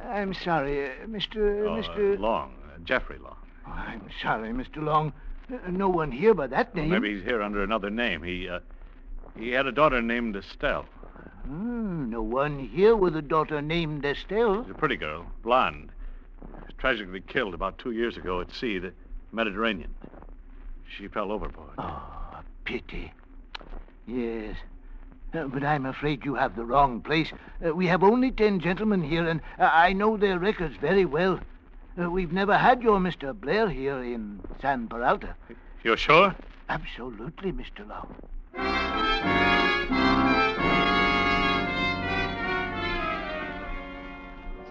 I'm sorry, Mr. Long. Jeffrey Long. Oh, I'm sorry, Mr. Long. No one here by that name. Maybe he's here under another name. He had a daughter named Estelle. No one here with a daughter named Estelle. She's a pretty girl, blonde. Tragically killed about 2 years ago at sea, the Mediterranean. She fell overboard. Oh, pity. Yes. But I'm afraid you have the wrong place. We have only 10 gentlemen here, and I know their records very well. We've never had your Mr. Blair here in San Peralta. You're sure? Absolutely, Mr. Long.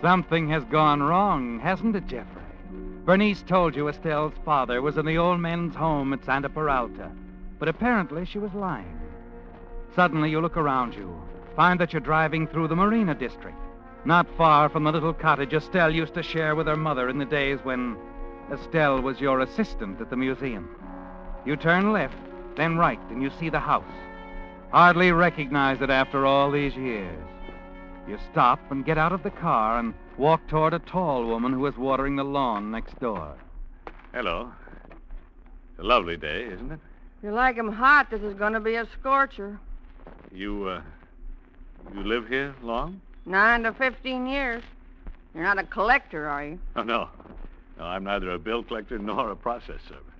Something has gone wrong, hasn't it, Jeffrey? Bernice told you Estelle's father was in the old men's home at Santa Peralta, but apparently she was lying. Suddenly you look around you, find that you're driving through the Marina District, not far from the little cottage Estelle used to share with her mother in the days when Estelle was your assistant at the museum. You turn left, then right, and you see the house. Hardly recognize it after all these years. You stop and get out of the car and walk toward a tall woman who is watering the lawn next door. Hello. It's a lovely day, isn't it? If you like 'em hot, this is going to be a scorcher. You live here long? 9 to 15 years. You're not a collector, are you? Oh, no. No, I'm neither a bill collector nor a process server.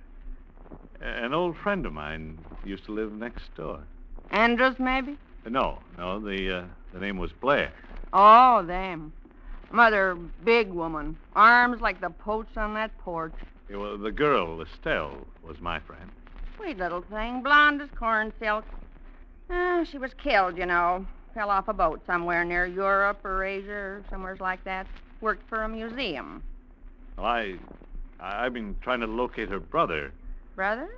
An old friend of mine used to live next door. Andrews, maybe? No, the name was Blair. Oh, them. Mother, big woman. Arms like the posts on that porch. Yeah, well, the girl, Estelle, was my friend. Sweet little thing, blonde as corn silk. She was killed, you know. Fell off a boat somewhere near Europe or Asia or somewhere like that. Worked for a museum. Well, I've been trying to locate her brother. Brother?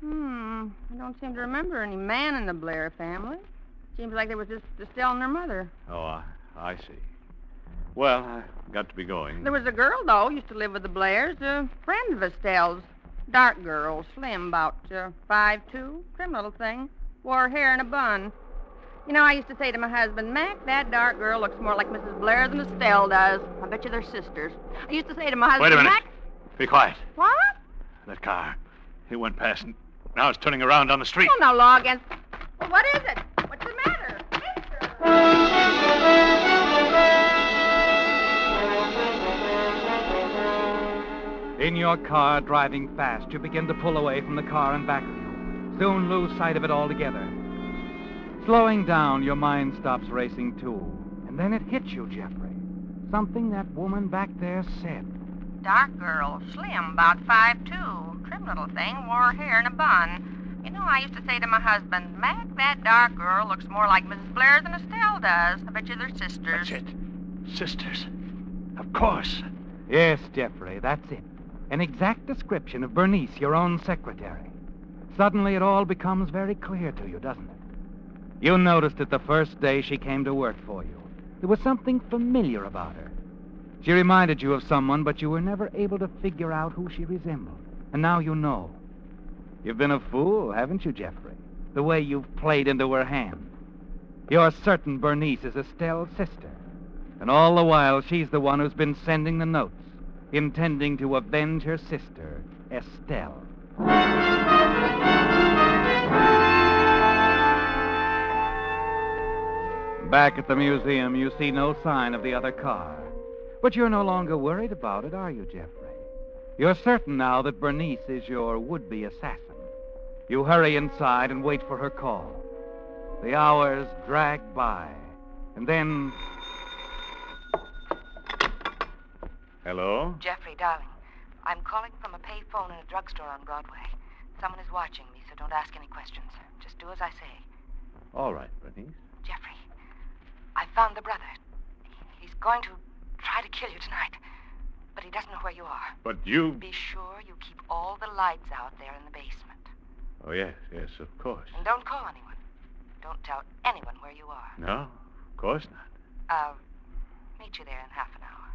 I don't seem to remember any man in the Blair family. Seems like there was just Estelle and her mother. Oh, I see. Well, I got to be going. There was a girl, though, used to live with the Blairs, a friend of Estelle's. Dark girl, slim, about 5'2", trim little thing. Wore her hair in a bun. You know, I used to say to my husband, Mac, that dark girl looks more like Mrs. Blair than Estelle does. I bet you they're sisters. I used to say to my husband, Wait a minute. Mac... Be quiet. What? That car. It went past and now it's turning around down the street. Oh, no law against... Well, what is it? What's the matter? In your car, driving fast, you begin to pull away from the car in back of you. Soon lose sight of it altogether. Slowing down, your mind stops racing too. And then it hits you, Jeffrey. Something that woman back there said. Dark girl, slim, about 5'2", trim little thing, wore her hair in a bun. You know, I used to say to my husband, Mac, that dark girl looks more like Mrs. Blair than Estelle does. I bet you they're sisters. That's it. Sisters. Of course. Yes, Jeffrey, that's it. An exact description of Bernice, your own secretary. Suddenly it all becomes very clear to you, doesn't it? You noticed it the first day she came to work for you. There was something familiar about her. She reminded you of someone, but you were never able to figure out who she resembled. And now you know. You've been a fool, haven't you, Jeffrey? The way you've played into her hand. You're certain Bernice is Estelle's sister. And all the while, she's the one who's been sending the notes, intending to avenge her sister, Estelle. Back at the museum, you see no sign of the other car. But you're no longer worried about it, are you, Jeffrey? You're certain now that Bernice is your would-be assassin. You hurry inside and wait for her call. The hours drag by, and then... Hello? Jeffrey, darling, I'm calling from a payphone in a drugstore on Broadway. Someone is watching me, so don't ask any questions. Just do as I say. All right, Bernice. Jeffrey, I found the brother. He's going to try to kill you tonight, but he doesn't know where you are. But you... Be sure you keep all the lights out there in the basement. Oh, yes, of course. And don't call anyone. Don't tell anyone where you are. No, of course not. I'll meet you there in half an hour.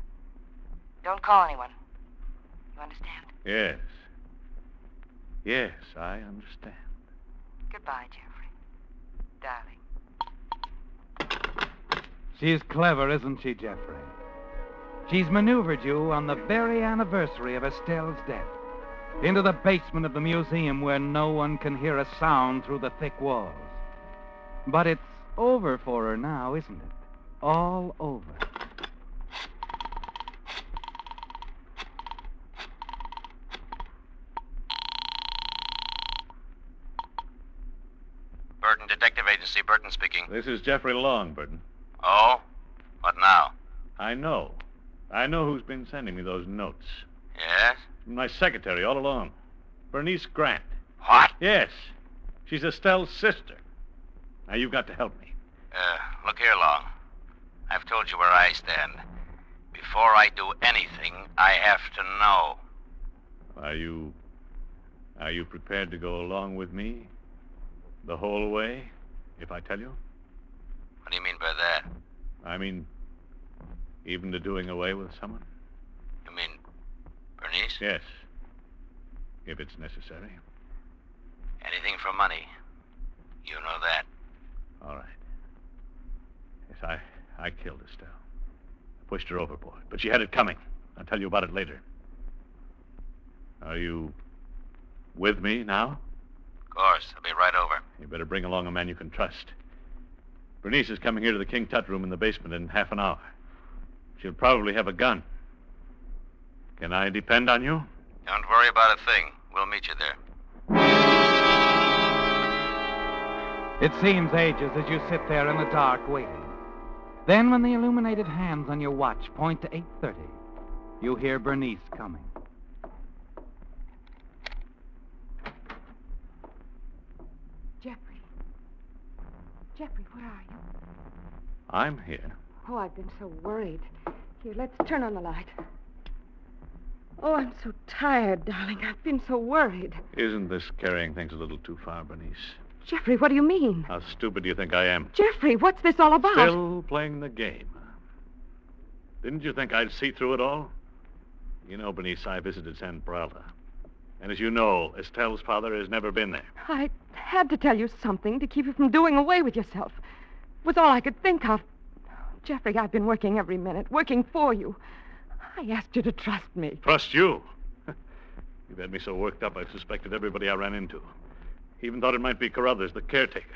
Don't call anyone. You understand? Yes. Yes, I understand. Goodbye, Jeffrey. Darling. She's clever, isn't she, Jeffrey? She's maneuvered you on the very anniversary of Estelle's death into the basement of the museum where no one can hear a sound through the thick walls. But it's over for her now, isn't it? All over. Burton Detective Agency, Burton speaking. This is Jeffrey Long, Burton. Oh? What now? I know. I know who's been sending me those notes. Yes? My secretary all along. Bernice Grant. What? Yes. She's Estelle's sister. Now, you've got to help me. Look here, Long. I've told you where I stand. Before I do anything, I have to know. Are you prepared to go along with me? The whole way, if I tell you? What do you mean by that? I mean, even to doing away with someone? You mean Bernice? Yes. If it's necessary. Anything for money. You know that. All right. Yes, I killed Estelle. I pushed her overboard, but she had it coming. I'll tell you about it later. Are you with me now? Of course. I'll be right over. You better bring along a man you can trust. Bernice is coming here to the King Tut room in the basement in half an hour. She'll probably have a gun. Can I depend on you? Don't worry about a thing. We'll meet you there. It seems ages as you sit there in the dark waiting. Then when the illuminated hands on your watch point to 8:30, you hear Bernice coming. Jeffrey. Jeffrey, where are you? I'm here. Oh, I've been so worried. Here, let's turn on the light. Oh, I'm so tired, darling. I've been so worried. Isn't this carrying things a little too far, Bernice? Jeffrey, what do you mean? How stupid do you think I am? Jeffrey, what's this all about? Still playing the game. Didn't you think I'd see through it all? You know, Bernice, I visited San Peralta. And as you know, Estelle's father has never been there. I had to tell you something to keep you from doing away with yourself. It was all I could think of. Jeffrey, I've been working every minute, working for you. I asked you to trust me. Trust you? You've had me so worked up, I've suspected everybody I ran into. Even thought it might be Carruthers, the caretaker.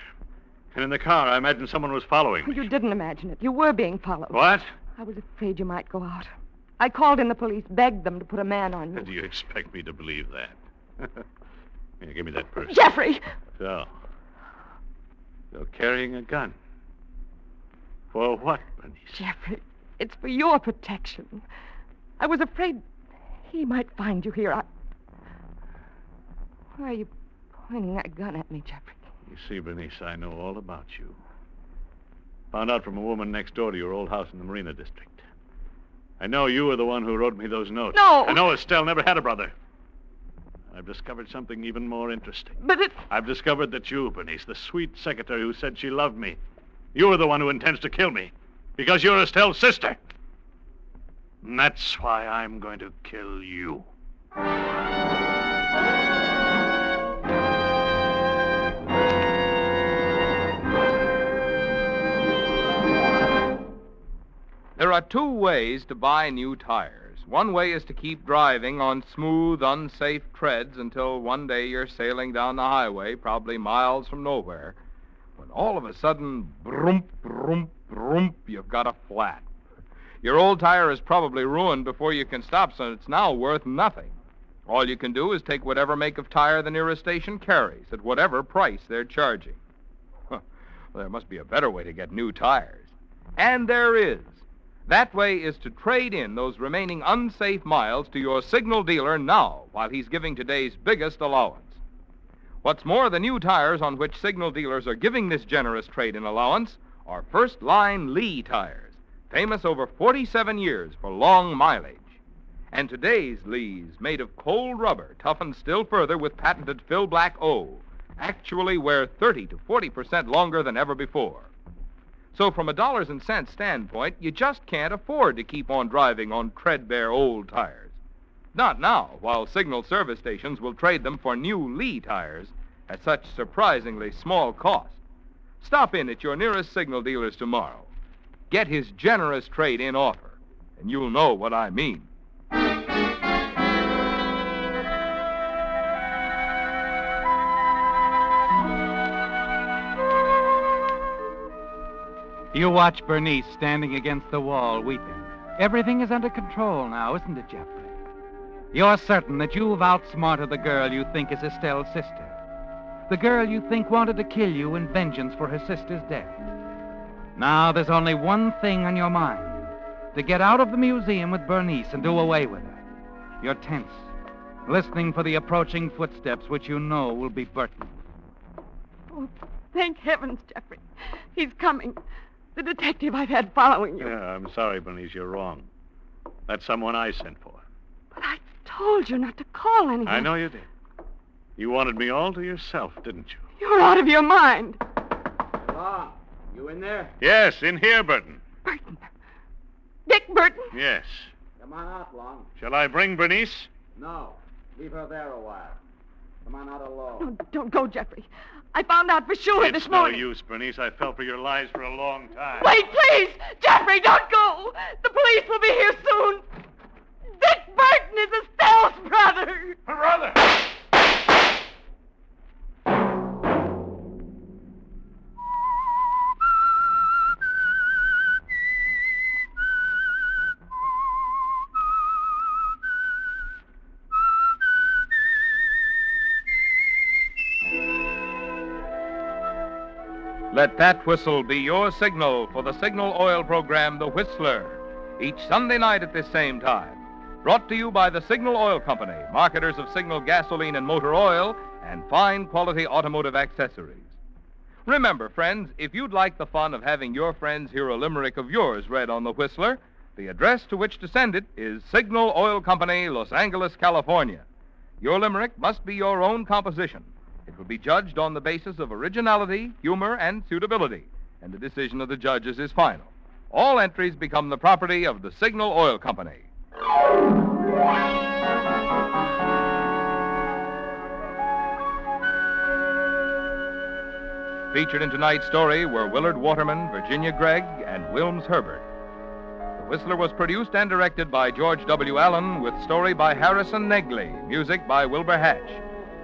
And in the car, I imagined someone was following me. You didn't imagine it. You were being followed. What? I was afraid you might go out. I called in the police, begged them to put a man on you. Do you expect me to believe that? Here, give me that purse. Jeffrey! So carrying a gun. For what, Bernice? Jeffrey, it's for your protection. I was afraid he might find you here. Why are you pointing that gun at me, Jeffrey? You see, Bernice, I know all about you. Found out from a woman next door to your old house in the Marina District. I know you were the one who wrote me those notes. No! I know Estelle never had a brother. I've discovered something even more interesting. But it... I've discovered that you, Bernice, the sweet secretary who said she loved me, you're the one who intends to kill me. Because you're Estelle's sister. And that's why I'm going to kill you. There are two ways to buy new tires. One way is to keep driving on smooth, unsafe treads until one day you're sailing down the highway, probably miles from nowhere, when all of a sudden, broomp, broomp, broomp, you've got a flat. Your old tire is probably ruined before you can stop, so it's now worth nothing. All you can do is take whatever make of tire the nearest station carries, at whatever price they're charging. Well, there must be a better way to get new tires. And there is. That way is to trade in those remaining unsafe miles to your signal dealer now, while he's giving today's biggest allowance. What's more, the new tires on which signal dealers are giving this generous trade-in allowance are first-line Lee tires, famous over 47 years for long mileage. And today's Lees, made of cold rubber, toughened still further with patented Fill Black O, actually wear 30 to 40% longer than ever before. So from a dollars and cents standpoint, you just can't afford to keep on driving on treadbare old tires. Not now, while signal service stations will trade them for new Lee tires at such surprisingly small cost. Stop in at your nearest signal dealers tomorrow. Get his generous trade-in offer, and you'll know what I mean. You watch Bernice standing against the wall, weeping. Everything is under control now, isn't it, Jeffrey? You're certain that you've outsmarted the girl you think is Estelle's sister. The girl you think wanted to kill you in vengeance for her sister's death. Now there's only one thing on your mind. To get out of the museum with Bernice and do away with her. You're tense, listening for the approaching footsteps which you know will be Burton. Oh, thank heavens, Jeffrey. He's coming. The detective I've had following you. Yeah, I'm sorry, Bernice, you're wrong. That's someone I sent for. But I told you not to call anyone. I know you did. You wanted me all to yourself, didn't you? You're out of your mind. Long, you in there? Yes, in here, Burton. Burton. Dick Burton? Yes. Come on out, Long. Shall I bring Bernice? No. Leave her there a while. Come on out alone. No, don't go, Jeffrey. I found out for sure It's this morning. no use, Bernice. I fell for your lies for a long time. Wait, please! Jeffrey, don't go! The police will be here soon. Dick Burton is Estelle's brother. Her brother! Let that whistle be your signal for the signal oil program, The Whistler, each Sunday night at this same time. Brought to you by the Signal Oil Company, marketers of Signal gasoline and motor oil and fine quality automotive accessories. Remember, friends, if you'd like the fun of having your friends hear a limerick of yours read on The Whistler, the address to which to send it is Signal Oil Company, Los Angeles, California. Your limerick must be your own composition. It will be judged on the basis of originality, humor, and suitability, and the decision of the judges is final. All entries become the property of the Signal Oil Company. Featured in tonight's story were Willard Waterman, Virginia Gregg, and Wilms Herbert. The Whistler was produced and directed by George W. Allen, with story by Harrison Negley, music by Wilbur Hatch,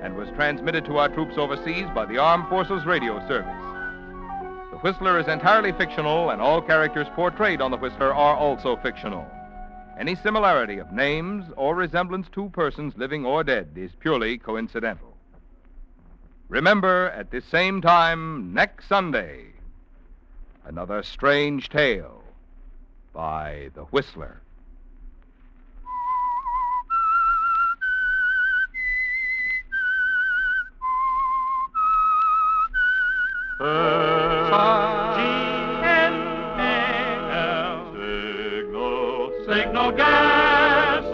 and was transmitted to our troops overseas by the Armed Forces Radio Service. The Whistler is entirely fictional, and all characters portrayed on The Whistler are also fictional. Any similarity of names or resemblance to persons living or dead is purely coincidental. Remember, at this same time next Sunday, another strange tale by The Whistler. Signal gasoline.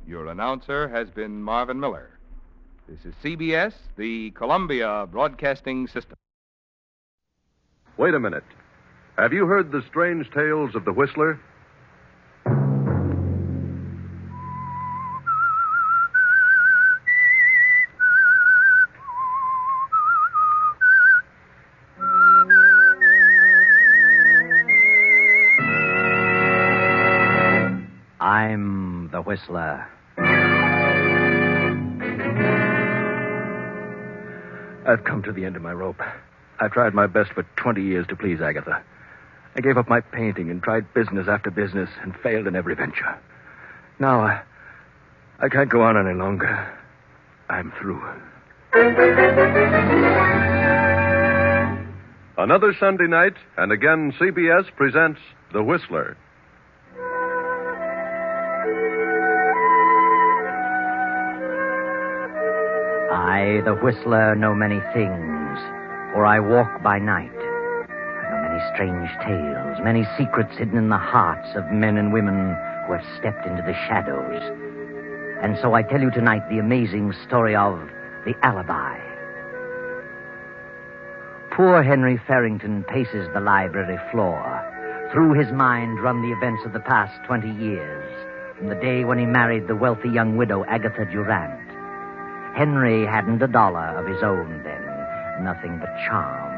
Your announcer has been Marvin Miller. This is CBS, the Columbia Broadcasting System. Wait a minute. Have you heard the strange tales of the Whistler? I'm the Whistler. I've come to the end of my rope. I've tried my best for 20 years to please Agatha. I gave up my painting and tried business after business and failed in every venture. Now, I can't go on any longer. I'm through. Another Sunday night, and again CBS presents The Whistler. I, the Whistler, know many things, for I walk by night. I know many strange tales, many secrets hidden in the hearts of men and women who have stepped into the shadows. And so I tell you tonight the amazing story of the alibi. Poor Henry Farrington paces the library floor. Through his mind run the events of the past 20 years, from the day when he married the wealthy young widow Agatha Durant. Henry hadn't $1 of his own then, nothing but charm.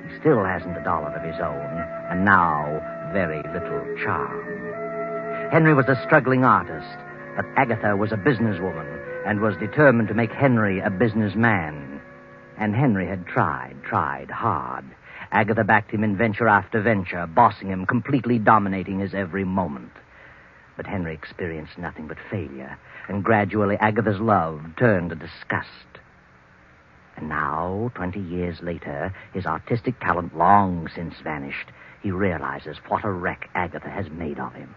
He still hasn't $1 of his own, and now very little charm. Henry was a struggling artist, but Agatha was a businesswoman and was determined to make Henry a businessman. And Henry had tried hard. Agatha backed him in venture after venture, bossing him, completely dominating his every moment. But Henry experienced nothing but failure, and gradually Agatha's love turned to disgust. And now, 20 years later, his artistic talent long since vanished, he realizes what a wreck Agatha has made of him.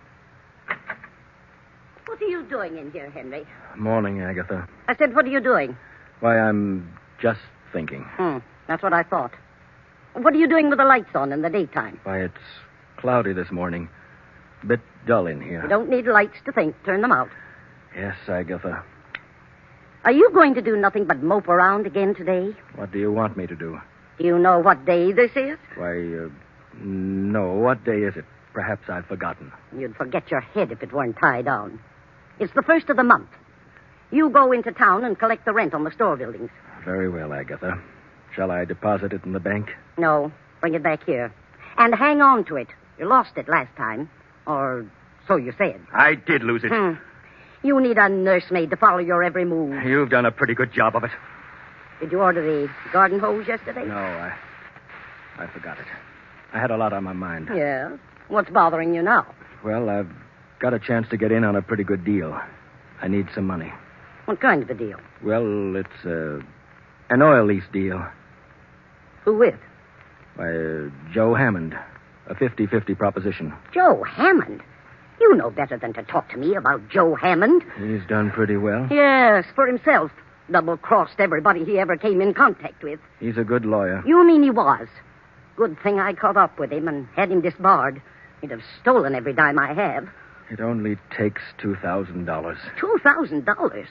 What are you doing in here, Henry? Morning, Agatha. I said, what are you doing? Why, I'm just thinking. That's what I thought. What are you doing with the lights on in the daytime? Why, it's cloudy this morning. A bit dull in here. You don't need lights to think. Turn them out. Yes, Agatha. Are you going to do nothing but mope around again today? What do you want me to do? Do you know what day this is? Why, no. What day is it? Perhaps I've forgotten. You'd forget your head if it weren't tied down. It's the 1st of the month. You go into town and collect the rent on the store buildings. Very well, Agatha. Shall I deposit it in the bank? No. Bring it back here. And hang on to it. You lost it last time. Or so you said. I did lose it. You need a nursemaid to follow your every move. You've done a pretty good job of it. Did you order the garden hose yesterday? No, I forgot it. I had a lot on my mind. Yes. What's bothering you now? Well, I've got a chance to get in on a pretty good deal. I need some money. What kind of a deal? Well, it's an oil lease deal. Who with? Why, Joe Hammond. A 50-50 proposition. Joe Hammond? You know better than to talk to me about Joe Hammond. He's done pretty well. Yes, for himself. Double-crossed everybody he ever came in contact with. He's a good lawyer. You mean he was? Good thing I caught up with him and had him disbarred. He'd have stolen every dime I have. It only takes $2,000. $2,000?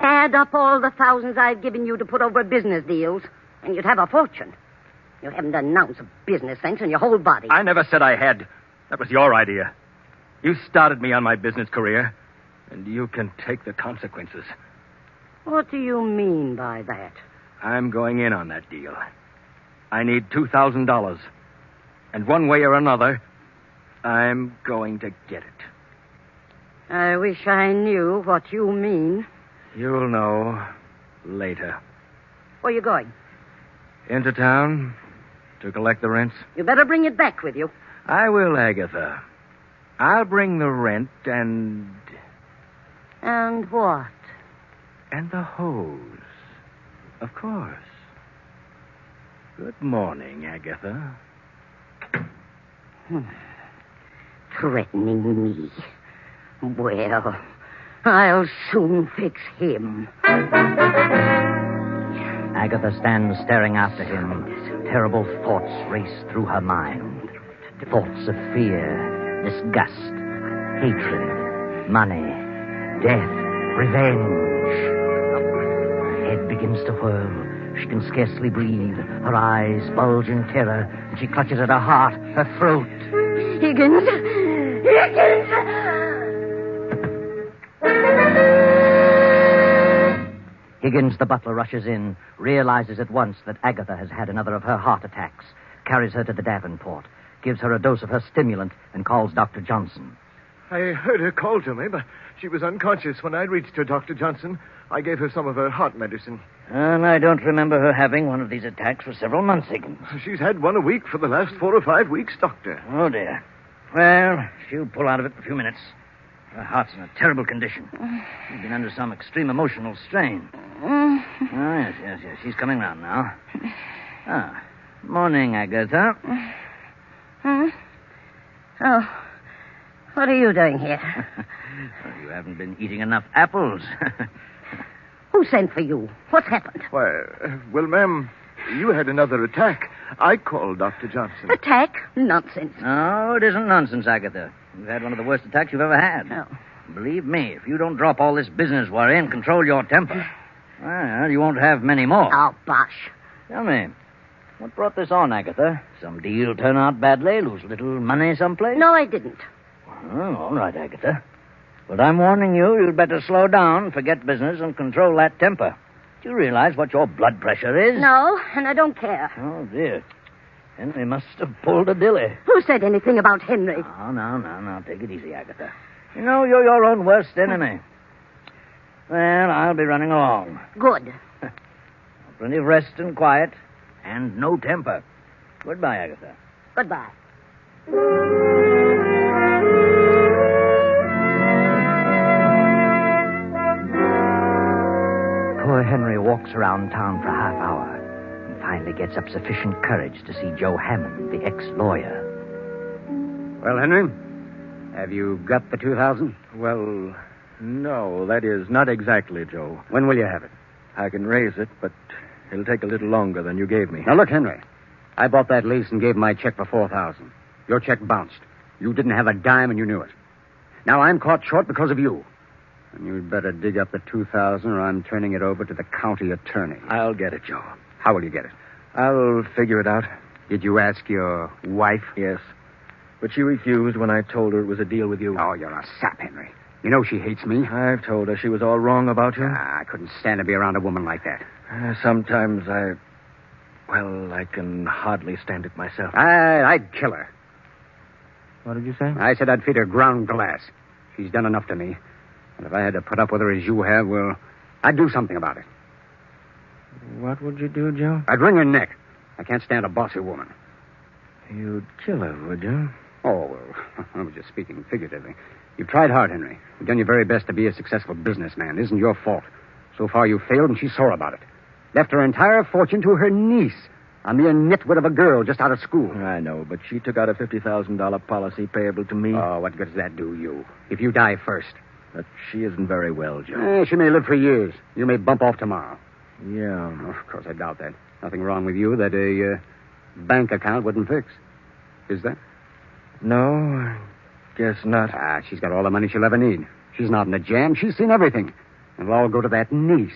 Add up all the thousands I've given you to put over business deals, and you'd have a fortune. You haven't an ounce of business sense in your whole body. I never said I had. That was your idea. You started me on my business career, and you can take the consequences. What do you mean by that? I'm going in on that deal. I need $2,000. And one way or another, I'm going to get it. I wish I knew what you mean. You'll know later. Where are you going? Into town to collect the rents. You better bring it back with you. I will, Agatha. I'll bring the rent and... And what? And the hose. Of course. Good morning, Agatha. Threatening me. Well, I'll soon fix him. Agatha stands staring after him. Terrible thoughts race through her mind. Thoughts of fear, disgust, hatred, money, death, revenge. Her head begins to whirl. She can scarcely breathe. Her eyes bulge in terror, and she clutches at her heart, her throat. Higgins! Higgins, the butler, rushes in, realizes at once that Agatha has had another of her heart attacks, carries her to the Davenport, gives her a dose of her stimulant, and calls Dr. Johnson. I heard her call to me, but she was unconscious when I reached her, Dr. Johnson. I gave her some of her heart medicine. And I don't remember her having one of these attacks for several months, Higgins. She's had one a week for the last 4 or 5 weeks, Doctor. Oh, dear. Well, she'll pull out of it in a few minutes. Her heart's in a terrible condition. She's been under some extreme emotional strain. Oh, yes. She's coming round now. Morning, Agatha. Oh, what are you doing here? Well, you haven't been eating enough apples. Who sent for you? What's happened? Why, well, ma'am, you had another attack. I called Dr. Johnson. Attack? Nonsense. No, it isn't nonsense, Agatha. You've had one of the worst attacks you've ever had. No. Believe me, if you don't drop all this business worry and control your temper, well, you won't have many more. Oh, bosh. Tell me, what brought this on, Agatha? Some deal turn out badly, lose a little money someplace? No, I didn't. Oh, all right, Agatha. But I'm warning you, you'd better slow down, forget business, and control that temper. Do you realize what your blood pressure is? No, and I don't care. Oh, dear. Henry must have pulled a dilly. Who said anything about Henry? Oh, no. Take it easy, Agatha. You know, you're your own worst enemy. Well, I'll be running along. Good. Plenty of rest and quiet, and no temper. Goodbye, Agatha. Goodbye. Poor Henry walks around town for a half hour and finally gets up sufficient courage to see Joe Hammond, the ex-lawyer. Well, Henry, have you got the 2,000? Well, no, that is not exactly, Joe. When will you have it? I can raise it, but it'll take a little longer than you gave me. Now, look, Henry. I bought that lease and gave my check for 4,000. Your check bounced. You didn't have a dime and you knew it. Now I'm caught short because of you. And you'd better dig up the 2,000 or I'm turning it over to the county attorney. I'll get it, Joe. How will you get it? I'll figure it out. Did you ask your wife? Yes. But she refused when I told her it was a deal with you. Oh, you're a sap, Henry. You know she hates me. I've told her she was all wrong about you. I couldn't stand to be around a woman like that. Sometimes I can hardly stand it myself. I'd kill her. What did you say? I said I'd feed her ground glass. She's done enough to me. And if I had to put up with her as you have, well, I'd do something about it. What would you do, Joe? I'd wring her neck. I can't stand a bossy woman. You'd kill her, would you? Oh, well, I was just speaking figuratively. You've tried hard, Henry. You've done your very best to be a successful businessman. It isn't your fault. So far, you failed, and she's sore about it. Left her entire fortune to her niece, a mere nitwit of a girl just out of school. I know, but she took out a $50,000 policy payable to me. Oh, what good does that do you? If you die first. But she isn't very well, Joe. She may live for years. You may bump off tomorrow. Yeah. Oh, of course, I doubt that. Nothing wrong with you that a bank account wouldn't fix. Is there? No, I guess not. She's got all the money she'll ever need. She's not in a jam. She's seen everything. It'll all go to that niece.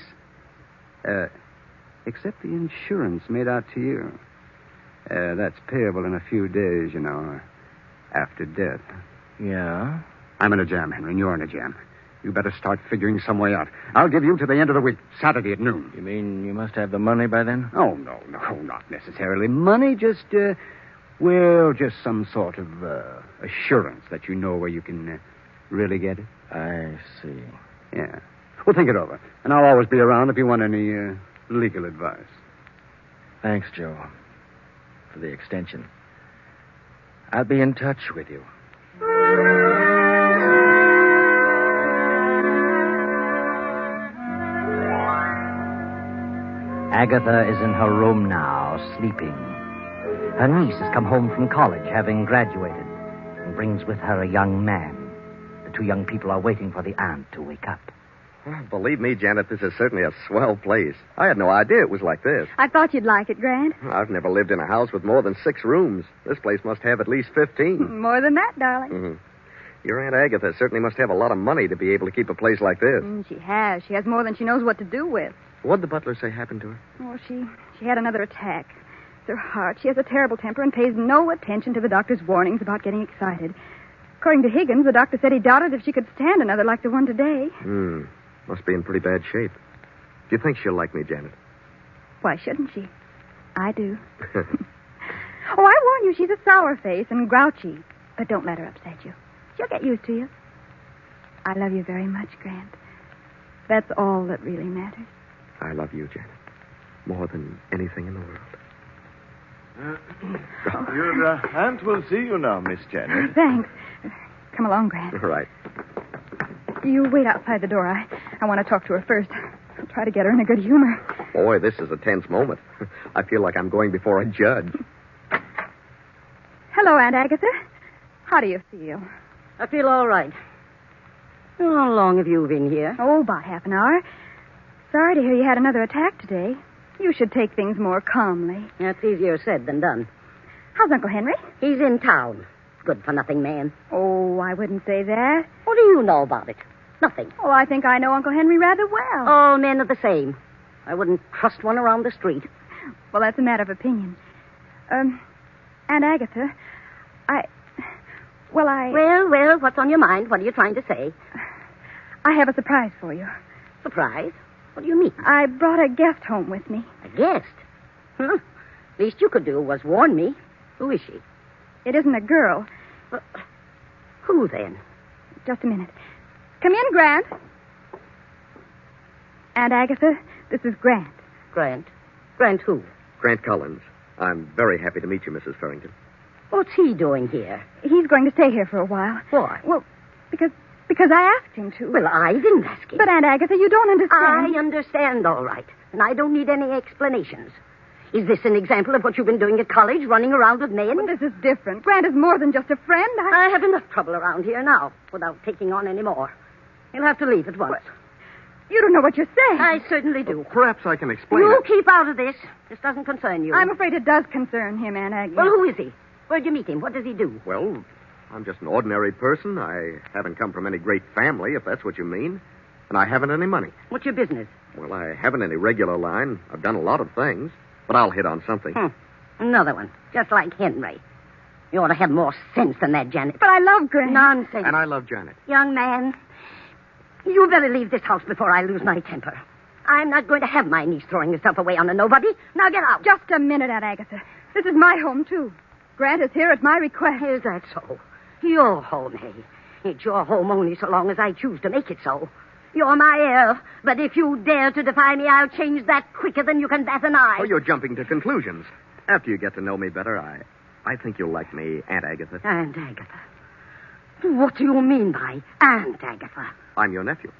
Except the insurance made out to you. That's payable in a few days, you know, after death. Yeah? I'm in a jam, Henry, and you're in a jam. You better start figuring some way out. I'll give you to the end of the week, Saturday at noon. You mean you must have the money by then? Oh, no, not necessarily money. Just some sort of assurance that you know where you can really get it. I see. Yeah. Well, think it over. And I'll always be around if you want any legal advice. Thanks, Joe, for the extension. I'll be in touch with you. Agatha is in her room now, sleeping. Her niece has come home from college, having graduated, and brings with her a young man. The two young people are waiting for the aunt to wake up. Well, believe me, Janet, this is certainly a swell place. I had no idea it was like this. I thought you'd like it, Grant. I've never lived in a house with more than 6 rooms. This place must have at least 15. More than that, darling. Mm-hmm. Your Aunt Agatha certainly must have a lot of money to be able to keep a place like this. She has. She has more than she knows what to do with. What'd the butler say happened to her? Oh, she had another attack. It's her heart. She has a terrible temper and pays no attention to the doctor's warnings about getting excited. According to Higgins, the doctor said he doubted if she could stand another like the one today. Must be in pretty bad shape. Do you think she'll like me, Janet? Why shouldn't she? I do. Oh, I warn you, she's a sour face and grouchy. But don't let her upset you. She'll get used to you. I love you very much, Grant. That's all that really matters. I love you, Janet. More than anything in the world. Your aunt will see you now, Miss Janet. Thanks. Come along, Grant. All right. You wait outside the door. I want to talk to her first. I'll try to get her in a good humor. Boy, this is a tense moment. I feel like I'm going before a judge. Hello, Aunt Agatha. How do you feel? I feel all right. How long have you been here? Oh, about half an hour. Sorry to hear you had another attack today. You should take things more calmly. That's easier said than done. How's Uncle Henry? He's in town. Good-for-nothing man. Oh, I wouldn't say that. What do you know about it? Nothing. Oh, I think I know Uncle Henry rather well. All men are the same. I wouldn't trust one around the street. Well, that's a matter of opinion. Aunt Agatha, Well, what's on your mind? What are you trying to say? I have a surprise for you. Surprise? What do you mean? I brought a guest home with me. A guest? Least you could do was warn me. Who is she? It isn't a girl. Who, then? Just a minute. Come in, Grant. Aunt Agatha, this is Grant. Grant? Grant who? Grant Collins. I'm very happy to meet you, Mrs. Farrington. What's he doing here? He's going to stay here for a while. Why? Well, because I asked him to. Well, I didn't ask him. But, Aunt Agatha, you don't understand. I understand, all right. And I don't need any explanations. Is this an example of what you've been doing at college, running around with men? Well, this is different. Grant is more than just a friend. I have enough trouble around here now, without taking on any more. You'll have to leave at once. What? You don't know what you're saying. I certainly do. Perhaps I can explain You it. keep out of this. This doesn't concern you. I'm afraid it does concern him, Aunt Agatha. Well, who is he? Where'd you meet him? What does he do? Well, I'm just an ordinary person. I haven't come from any great family, if that's what you mean. And I haven't any money. What's your business? Well, I haven't any regular line. I've done a lot of things. But I'll hit on something. Another one. Just like Henry. You ought to have more sense than that, Janet. But I love Grant. Nonsense. And I love Janet. Young man, you better leave this house before I lose my temper. I'm not going to have my niece throwing herself away on a nobody. Now get out. Just a minute, Aunt Agatha. This is my home, too. Grant is here at my request. Is that so? Your home, hey? It's your home only so long as I choose to make it so. You're my heir, but if you dare to defy me, I'll change that quicker than you can bat an eye. Oh, you're jumping to conclusions. After you get to know me better, I think you'll like me, Aunt Agatha. Aunt Agatha? What do you mean by Aunt Agatha? I'm your nephew.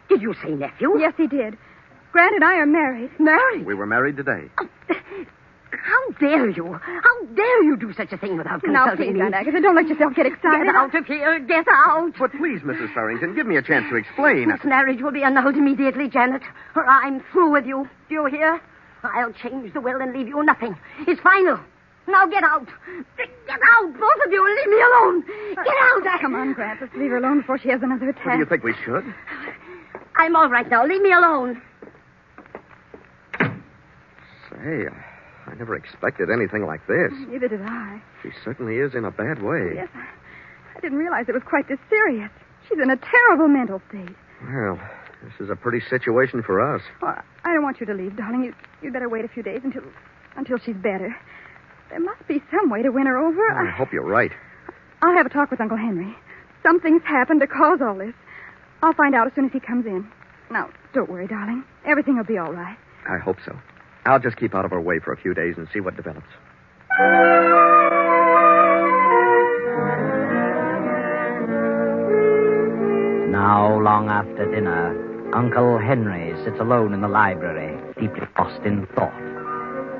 Did you say nephew? Yes, he did. Grant and I are married. Married? We were married today. How dare you? How dare you do such a thing without Now, consulting please, me? Aunt Agatha, don't let yourself get excited. Get out of here. Get out. But please, Mrs. Farrington, give me a chance to explain. This marriage will be annulled immediately, Janet, or I'm through with you. Do you hear? I'll change the will and leave you nothing. It's final. Now get out. Get out, both of you, and leave me alone. Get out. Come on, Grant. Let's leave her alone before she has another attack. What do you think we should? I'm all right now. Leave me alone. Say, I never expected anything like this. Neither did I. She certainly is in a bad way. Yes, I didn't realize it was quite this serious. She's in a terrible mental state. Well, this is a pretty situation for us. Well, I don't want you to leave, darling. You'd better wait a few days until she's better. There must be some way to win her over. I hope you're right. I'll have a talk with Uncle Henry. Something's happened to cause all this. I'll find out as soon as he comes in. Now, don't worry, darling. Everything will be all right. I hope so. I'll just keep out of her way for a few days and see what develops. Now, long after dinner, Uncle Henry sits alone in the library, deeply lost in thought.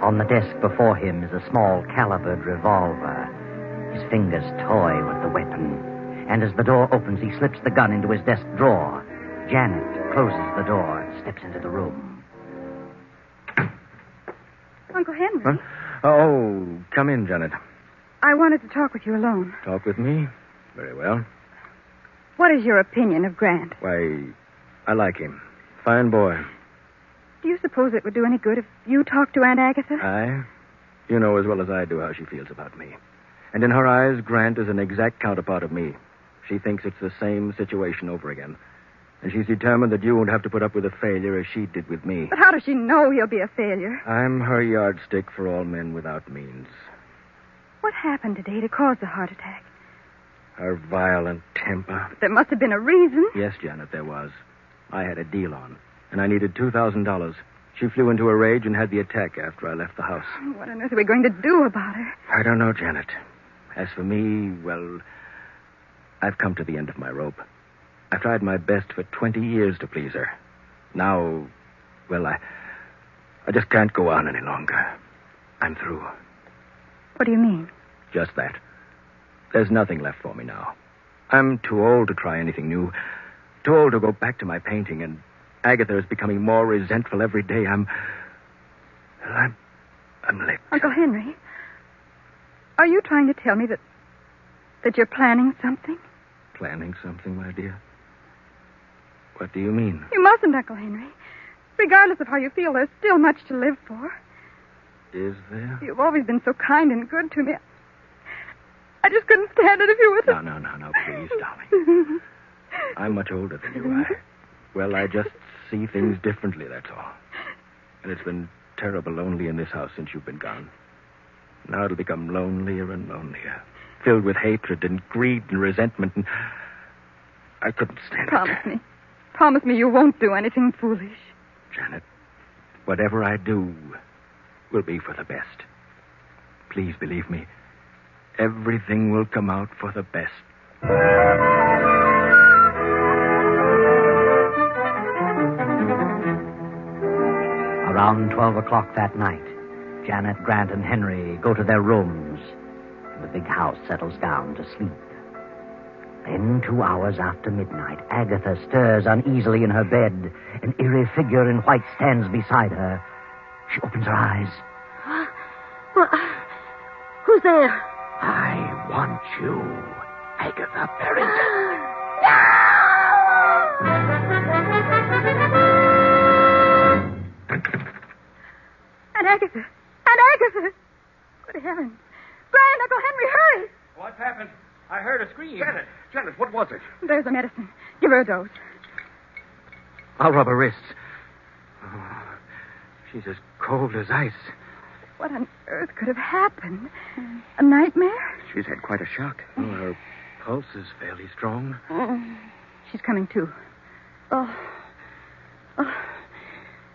On the desk before him is a small calibered revolver. His fingers toy with the weapon. And as the door opens, he slips the gun into his desk drawer. Janet closes the door and steps into the room. Uncle Henry. Huh? Oh, come in, Janet. I wanted to talk with you alone. Talk with me? Very well. What is your opinion of Grant? Why, I like him. Fine boy. Do you suppose it would do any good if you talked to Aunt Agatha? I? You know as well as I do how she feels about me. And in her eyes, Grant is an exact counterpart of me. She thinks it's the same situation over again. And she's determined that you won't have to put up with a failure as she did with me. But how does she know he'll be a failure? I'm her yardstick for all men without means. What happened today to cause the heart attack? Her violent temper. There must have been a reason. Yes, Janet, there was. I had a deal on, and I needed $2,000. She flew into a rage and had the attack after I left the house. What on earth are we going to do about her? I don't know, Janet. As for me, well, I've come to the end of my rope. I've tried my best for 20 years to please her. Now, well, I just can't go on any longer. I'm through. What do you mean? Just that. There's nothing left for me now. I'm too old to try anything new. Too old to go back to my painting, and Agatha is becoming more resentful every day. I'm licked. Uncle Henry, are you trying to tell me that you're planning something? Planning something, my dear? What do you mean? You mustn't, Uncle Henry. Regardless of how you feel, there's still much to live for. Is there? You've always been so kind and good to me. I just couldn't stand it if you were... No, please, darling. I'm much older than you are. Well, I just see things differently, that's all. And it's been terrible lonely in this house since you've been gone. Now it'll become lonelier and lonelier, filled with hatred and greed and resentment, and I couldn't stand it. Promise me you won't do anything foolish. Janet, whatever I do will be for the best. Please believe me, everything will come out for the best. Around 12 o'clock that night, Janet, Grant, and Henry go to their rooms, and the big house settles down to sleep. Then, 2 hours after midnight, Agatha stirs uneasily in her bed. An eerie figure in white stands beside her. She opens her eyes. Well, who's there? I want you, Agatha Barrington. Aunt Agatha! Aunt Agatha! Good heavens. Brian, Uncle Henry, hurry! What happened? I heard a scream. Janet, what was it? There's the medicine. Give her a dose. I'll rub her wrists. Oh, she's as cold as ice. What on earth could have happened? A nightmare? She's had quite a shock. Oh, her pulse is fairly strong. She's coming to. Oh.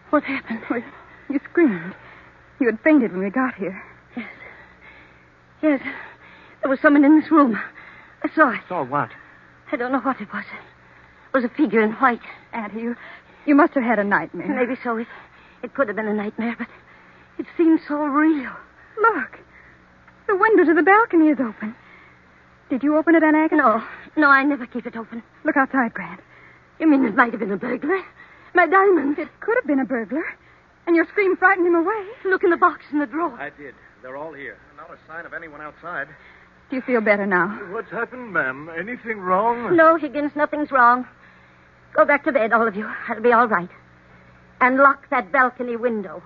What happened? Well, you screamed. You had fainted when we got here. Yes. There was someone in this room. I saw it. Saw what? I don't know what it was. It was a figure in white. Auntie, you must have had a nightmare. Maybe so. It could have been a nightmare, but it seemed so real. Look. The window to the balcony is open. Did you open it, Aunt Agatha? No, I never keep it open. Look outside, Grant. You mean it might have been a burglar? My diamonds. It could have been a burglar. And your scream frightened him away. Look in the box in the drawer. I did. They're all here. Not a sign of anyone outside. Do you feel better now? What's happened, ma'am? Anything wrong? No, Higgins, nothing's wrong. Go back to bed, all of you. I'll be all right. And lock that balcony window.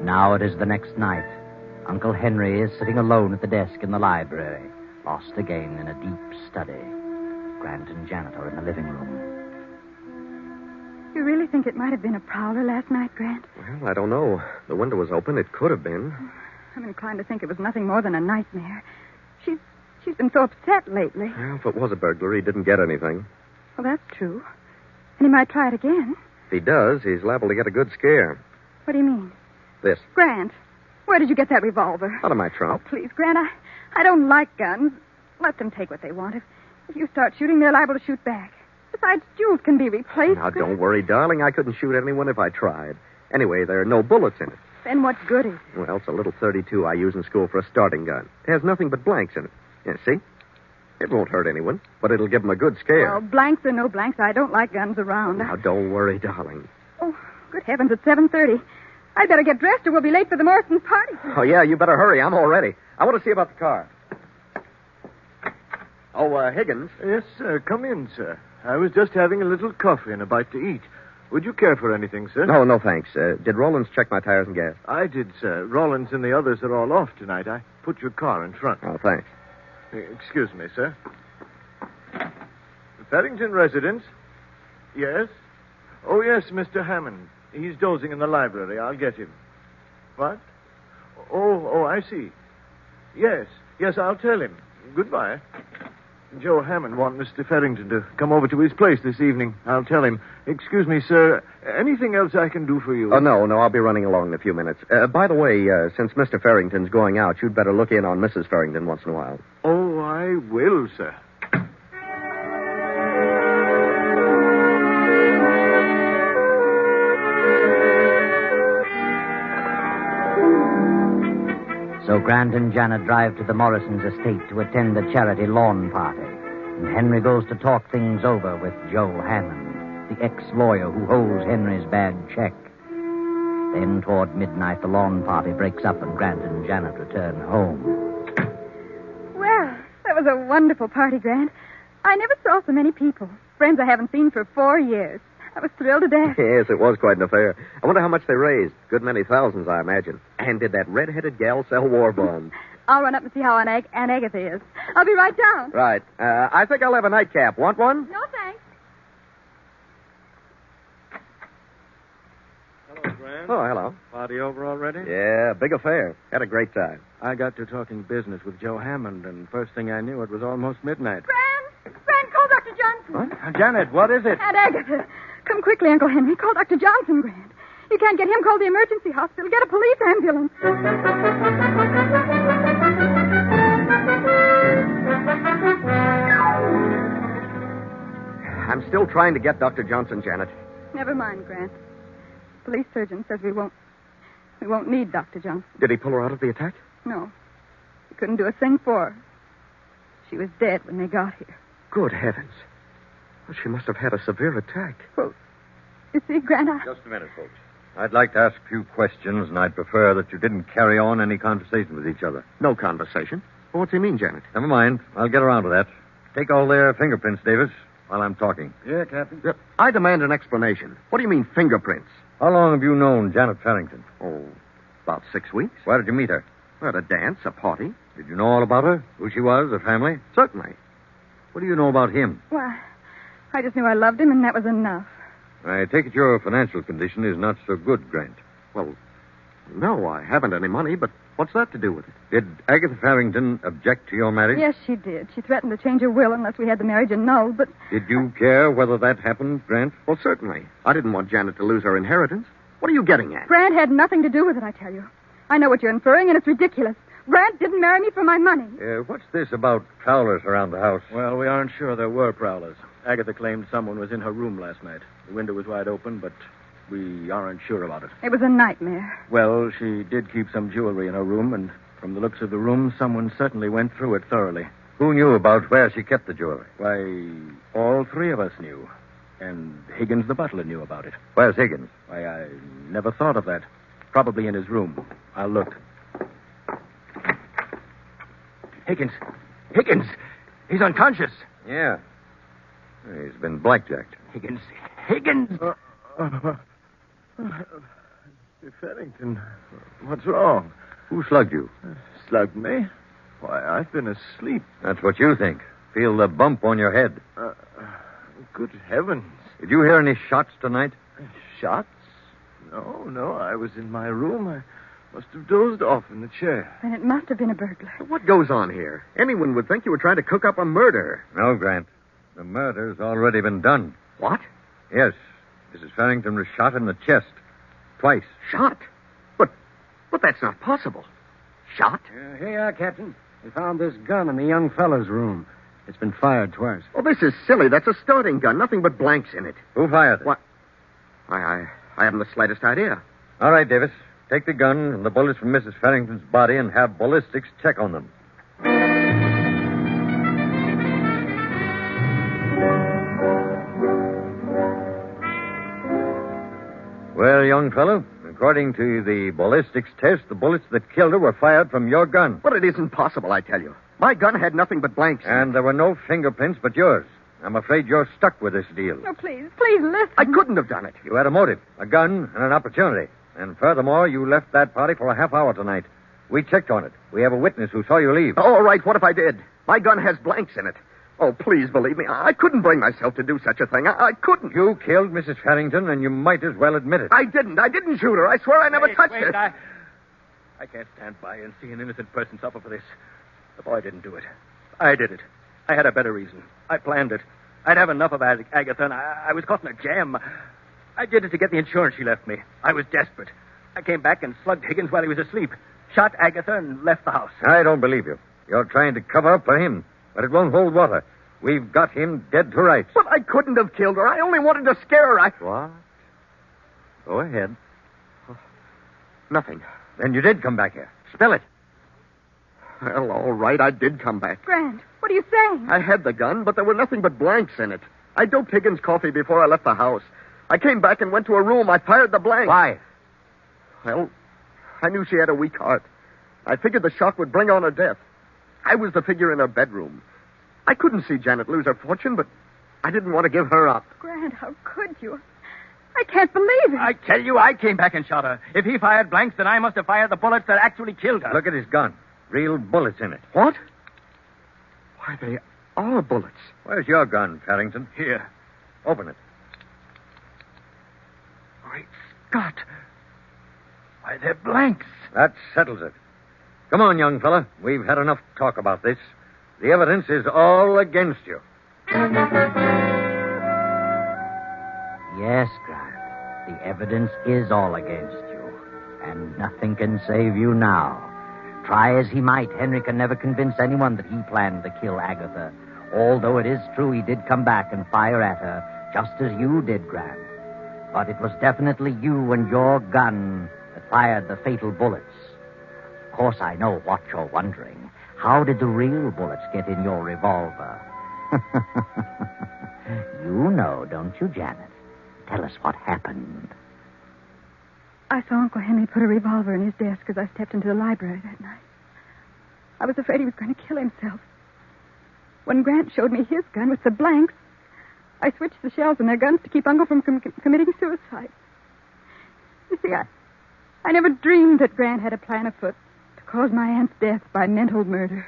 Now it is the next night. Uncle Henry is sitting alone at the desk in the library, lost again in a deep study. Grant and Janet are in the living room. You really think it might have been a prowler last night, Grant? Well, I don't know. The window was open. It could have been. I'm inclined to think it was nothing more than a nightmare. She's been so upset lately. Well, if it was a burglary, he didn't get anything. Well, that's true. And he might try it again. If he does, he's liable to get a good scare. What do you mean? This. Grant, where did you get that revolver? Out of my trunk. Oh, please, Grant, I don't like guns. Let them take what they want. If you start shooting, they're liable to shoot back. Besides, jewels can be replaced. Now, don't worry, darling. I couldn't shoot anyone if I tried. Anyway, there are no bullets in it. Then what good is it? Well, it's a little .32 I use in school for a starting gun. It has nothing but blanks in it. Yeah, see? It won't hurt anyone, but it'll give them a good scare. Well, blanks or no blanks, I don't like guns around. Now, don't worry, darling. Oh, good heavens, it's 7:30. I'd better get dressed or we'll be late for the Morrison's party. Oh, yeah, you better hurry. I'm all ready. I want to see about the car. Oh, Higgins. Yes, sir. Come in, sir. I was just having a little coffee and a bite to eat. Would you care for anything, sir? No, thanks. Did Rollins check my tires and gas? I did, sir. Rollins and the others are all off tonight. I put your car in front. Oh, thanks. Excuse me, sir. Farrington residence? Yes? Oh, yes, Mr. Hammond. He's dozing in the library. I'll get him. What? Oh, I see. Yes, I'll tell him. Goodbye. Joe Hammond wants Mr. Farrington to come over to his place this evening. I'll tell him. Excuse me, sir. Anything else I can do for you? Oh, no. I'll be running along in a few minutes. By the way, since Mr. Farrington's going out, you'd better look in on Mrs. Farrington once in a while. Oh, I will, sir. So Grant and Janet drive to the Morrisons' estate to attend a charity lawn party. And Henry goes to talk things over with Joe Hammond, the ex-lawyer who holds Henry's bad check. Then, toward midnight, the lawn party breaks up and Grant and Janet return home. Well, that was a wonderful party, Grant. I never saw so many people. Friends I haven't seen for 4 years. I was thrilled to death. Yes, it was quite an affair. I wonder how much they raised. Good many thousands, I imagine. And did that red-headed gal sell war bonds? I'll run up and see how Aunt Agatha is. I'll be right down. Right. I think I'll have a nightcap. Want one? No, thanks. Hello, Grant. Oh, hello. Party over already? Yeah, big affair. Had a great time. I got to talking business with Joe Hammond, and first thing I knew, it was almost midnight. Gran, call Dr. Johnson. What? Janet, what is it? Aunt Agatha. Come quickly, Uncle Henry. Call Dr. Johnson, Grant. You can't get him, call the emergency hospital. Get a police ambulance. I'm still trying to get Dr. Johnson, Janet. Never mind, Grant. Police surgeon says we won't need Dr. Johnson. Did he pull her out of the attack? No. He couldn't do a thing for her. She was dead when they got here. Good heavens. Well, she must have had a severe attack. Well, you see, Grant, Just a minute, folks. I'd like to ask a few questions, and I'd prefer that you didn't carry on any conversation with each other. No conversation? Well, what's he mean, Janet? Never mind. I'll get around to that. Take all their fingerprints, Davis, while I'm talking. Yeah, Captain. I demand an explanation. What do you mean, fingerprints? How long have you known Janet Farrington? Oh, about 6 weeks. Where did you meet her? At a dance, a party. Did you know all about her? Who she was, her family? Certainly. What do you know about him? well, I just knew I loved him, and that was enough. I take it your financial condition is not so good, Grant. Well, no, I haven't any money, but what's that to do with it? Did Agatha Farrington object to your marriage? Yes, she did. She threatened to change her will unless we had the marriage annulled, but Did you care whether that happened, Grant? Well, certainly. I didn't want Janet to lose her inheritance. What are you getting at? Grant had nothing to do with it, I tell you. I know what you're inferring, and it's ridiculous. Grant didn't marry me for my money. What's this about prowlers around the house? Well, we aren't sure there were prowlers. Agatha claimed someone was in her room last night. The window was wide open, but we aren't sure about it. It was a nightmare. Well, she did keep some jewelry in her room, and from the looks of the room, someone certainly went through it thoroughly. Who knew about where she kept the jewelry? Why, all three of us knew. And Higgins the butler knew about it. Where's Higgins? Why, I never thought of that. Probably in his room. I'll look. Higgins! Higgins! He's unconscious. Yeah. He's been blackjacked. Higgins! Higgins! Farrington, what's wrong? Who slugged you? Slugged me? Why, I've been asleep. That's what you think. Feel the bump on your head. Good heavens. Did you hear any shots tonight? Shots? No, I was in my room. I must have dozed off in the chair. Then it must have been a burglar. What goes on here? Anyone would think you were trying to cook up a murder. No, Grant. The murder's already been done. What? Yes. Mrs. Farrington was shot in the chest. Twice. Shot? But that's not possible. Shot? Here you are, Captain. We found this gun in the young fellow's room. It's been fired twice. Oh, this is silly. That's a starting gun. Nothing but blanks in it. Who fired it? What? I haven't the slightest idea. All right, Davis. Take the gun and the bullets from Mrs. Farrington's body and have ballistics check on them. Well, young fellow, according to the ballistics test, the bullets that killed her were fired from your gun. But it isn't possible, I tell you. My gun had nothing but blanks in it. And there were no fingerprints but yours. I'm afraid you're stuck with this deal. Oh, please listen. I couldn't have done it. You had a motive, a gun, and an opportunity. And furthermore, you left that party for a half hour tonight. We checked on it. We have a witness who saw you leave. All right, what if I did? My gun has blanks in it. Oh, please believe me. I couldn't bring myself to do such a thing. I couldn't. You killed Mrs. Farrington, and you might as well admit it. I didn't. I didn't shoot her. I swear I never touched her. I can't stand by and see an innocent person suffer for this. The boy didn't do it. I did it. I had a better reason. I planned it. I'd have enough of Agatha, and I was caught in a jam. I did it to get the insurance she left me. I was desperate. I came back and slugged Higgins while he was asleep, shot Agatha, and left the house. I don't believe you. You're trying to cover up for him, but it won't hold water. We've got him dead to rights. But I couldn't have killed her. I only wanted to scare her. What? Go ahead. Nothing. Then you did come back here. Spill it. Well, all right, I did come back. Grant, what are you saying? I had the gun, but there were nothing but blanks in it. I doped Higgins' coffee before I left the house. I came back and went to her room. I fired the blanks. Why? Well, I knew she had a weak heart. I figured the shock would bring on her death. I was the figure in her bedroom. I couldn't see Janet lose her fortune, but I didn't want to give her up. Grant, how could you? I can't believe it. I tell you, I came back and shot her. If he fired blanks, then I must have fired the bullets that actually killed her. Look at his gun. Real bullets in it. What? Why, they are bullets. Where's your gun, Farrington? Here. Open it. Great Scott. Why, they're blanks. That settles it. Come on, young fella. We've had enough talk about this. The evidence is all against you. Yes, Grant. The evidence is all against you. And nothing can save you now. Try as he might, Henry can never convince anyone that he planned to kill Agatha. Although it is true he did come back and fire at her, just as you did, Grant. But it was definitely you and your gun that fired the fatal bullets. Of course, I know what you're wondering. How did the real bullets get in your revolver? You know, don't you, Janet? Tell us what happened. I saw Uncle Henry put a revolver in his desk as I stepped into the library that night. I was afraid he was going to kill himself. When Grant showed me his gun with the blanks, I switched the shells in their guns to keep Uncle from committing suicide. You see, I never dreamed that Grant had a plan afoot to cause my aunt's death by mental murder.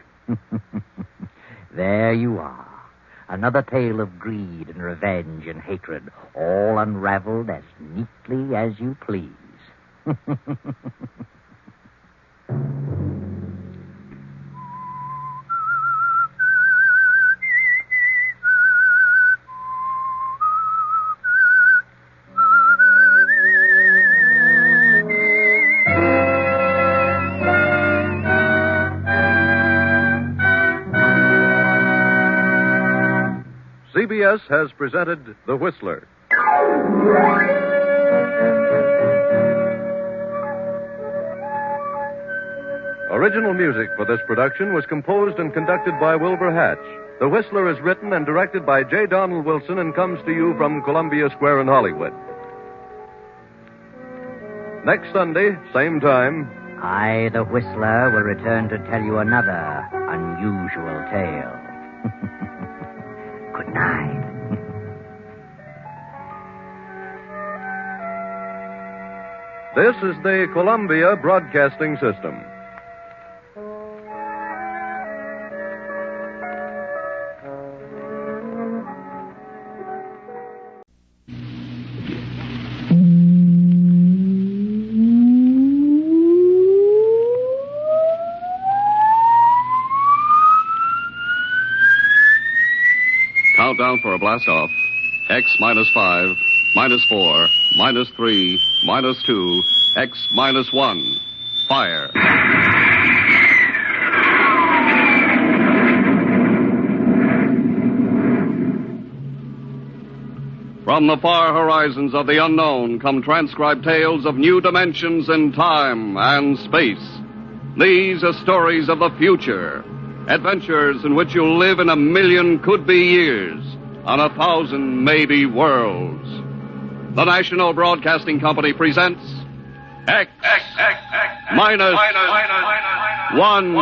There you are. Another tale of greed and revenge and hatred, all unraveled as neatly as you please. CBS has presented The Whistler. Original music for this production was composed and conducted by Wilbur Hatch. The Whistler is written and directed by J. Donald Wilson and comes to you from Columbia Square in Hollywood. Next Sunday, same time, I, the Whistler, will return to tell you another unusual tale. Good night. This is the Columbia Broadcasting System. Countdown for a blast off. X minus 5, minus 4, minus 3, minus 2, X minus 1. Fire. From the far horizons of the unknown come transcribed tales of new dimensions in time and space. These are stories of the future. Adventures in which you'll live in 1,000,000 could-be years on 1,000 maybe worlds. The National Broadcasting Company presents X minus 1.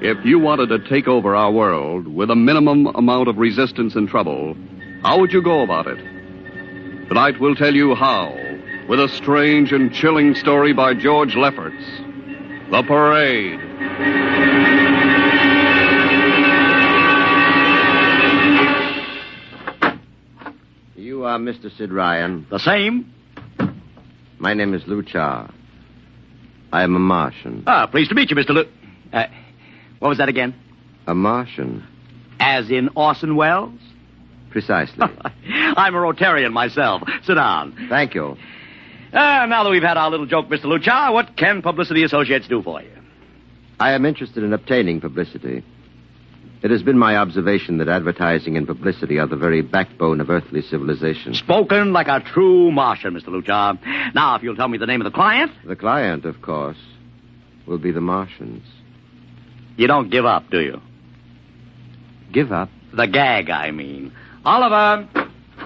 If you wanted to take over our world with a minimum amount of resistance and trouble, how would you go about it? Tonight we'll tell you how, with a strange and chilling story by George Lefferts, The Parade. You are Mr. Sid Ryan. The same. My name is Luchar. I am a Martian. Pleased to meet you, Mr. What was that again? A Martian. As in Orson Welles? Precisely. I'm a Rotarian myself. Sit down. Thank you. Now that we've had our little joke, Mr. Luchar, what can Publicity Associates do for you? I am interested in obtaining publicity. It has been my observation that advertising and publicity are the very backbone of earthly civilization. Spoken like a true Martian, Mr. Luchar. Now, if you'll tell me the name of the client. The client, of course, will be the Martians. You don't give up, do you? Give up? The gag, I mean. Oliver.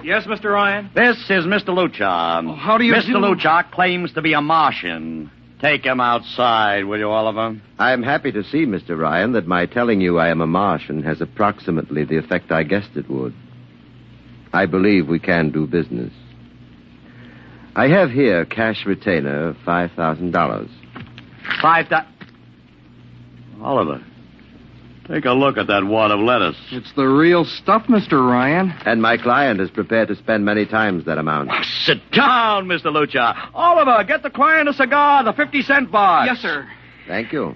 Yes, Mr. Ryan? This is Mr. Luchar. How do you Mr. Luchar claims to be a Martian. Take him outside, will you, Oliver? I am happy to see, Mr. Ryan, that my telling you I am a Martian has approximately the effect I guessed it would. I believe we can do business. I have here cash retainer of $5,000. Oliver, Take a look at that wad of lettuce. It's the real stuff, Mr. Ryan. And my client is prepared to spend many times that amount. Oh, sit down, Mr. Lucha. Oliver, get the client a cigar, the 50-cent box. Yes, sir. Thank you.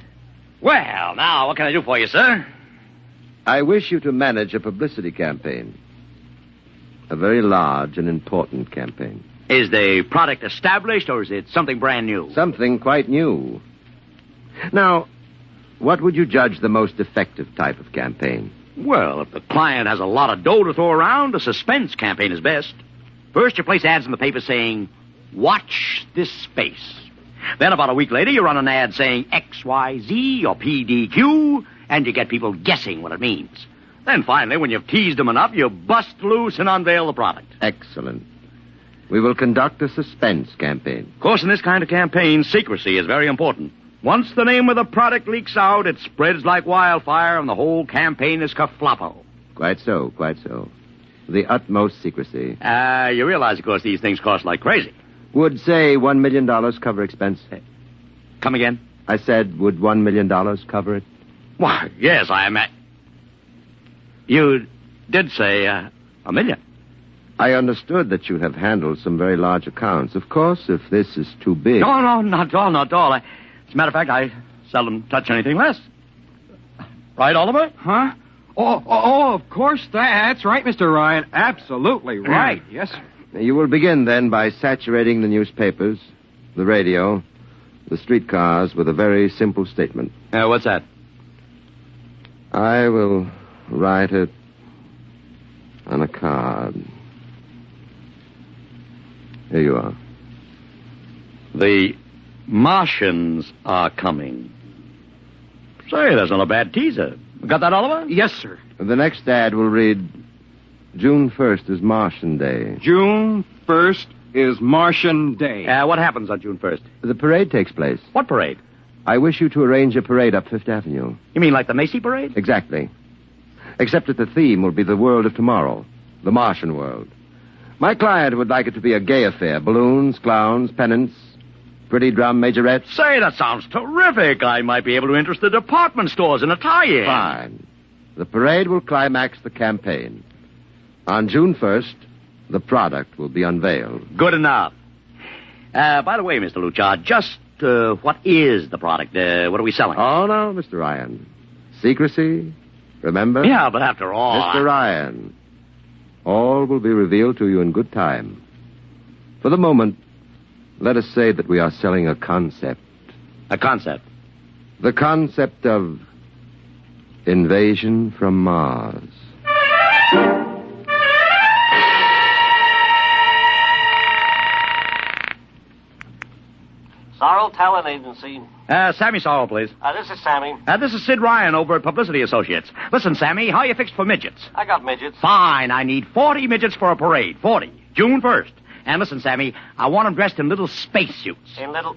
Well, now, what can I do for you, sir? I wish you to manage a publicity campaign. A very large and important campaign. Is the product established, or is it something brand new? Something quite new. Now, what would you judge the most effective type of campaign? Well, if the client has a lot of dough to throw around, a suspense campaign is best. First, you place ads in the paper saying, watch this space. Then about a week later, you run an ad saying XYZ or PDQ, and you get people guessing what it means. Then finally, when you've teased them enough, you bust loose and unveil the product. Excellent. We will conduct a suspense campaign. Of course, in this kind of campaign, secrecy is very important. Once the name of the product leaks out, it spreads like wildfire, and the whole campaign is kerfloppo. Quite so, quite so. The utmost secrecy. You realize, of course, these things cost like crazy. Would, say, $1 million cover expense? Come again? I said, would $1 million cover it? Why, yes, I am. You did say $1 million. I understood that you have handled some very large accounts. Of course, if this is too big... No, not at all, not at all. As a matter of fact, I seldom touch anything less. Right, Oliver? Huh? Oh, of course. That's right, Mr. Ryan. Absolutely right. Yes, sir. You will begin, then, by saturating the newspapers, the radio, the streetcars with a very simple statement. What's that? I will write it on a card. Here you are. The Martians are coming. Say, that's not a bad teaser. Got that, Oliver? Yes, sir. The next ad will read, June 1st is Martian Day. June 1st is Martian Day. What happens on June 1st? The parade takes place. What parade? I wish you to arrange a parade up Fifth Avenue. You mean like the Macy Parade? Exactly. Except that the theme will be the world of tomorrow, the Martian world. My client would like it to be a gay affair. Balloons, clowns, pennants, pretty drum majorettes. Say, that sounds terrific. I might be able to interest the department stores in a tie-in. Fine. The parade will climax the campaign. On June 1st, the product will be unveiled. Good enough. By the way, Mr. Luchard, just what is the product? What are we selling? Oh, no, Mr. Ryan. Secrecy, remember? Yeah, but after all... Mr. Ryan, all will be revealed to you in good time. For the moment, let us say that we are selling a concept. A concept? The concept of invasion from Mars. Sorrel Talent Agency. Sammy Sorrel, please. This is Sammy. This is Sid Ryan over at Publicity Associates. Listen, Sammy, how you fixed for midgets? I got midgets. Fine. I need 40 midgets for a parade. 40. June 1st. And listen, Sammy, I want them dressed in little spacesuits. In little...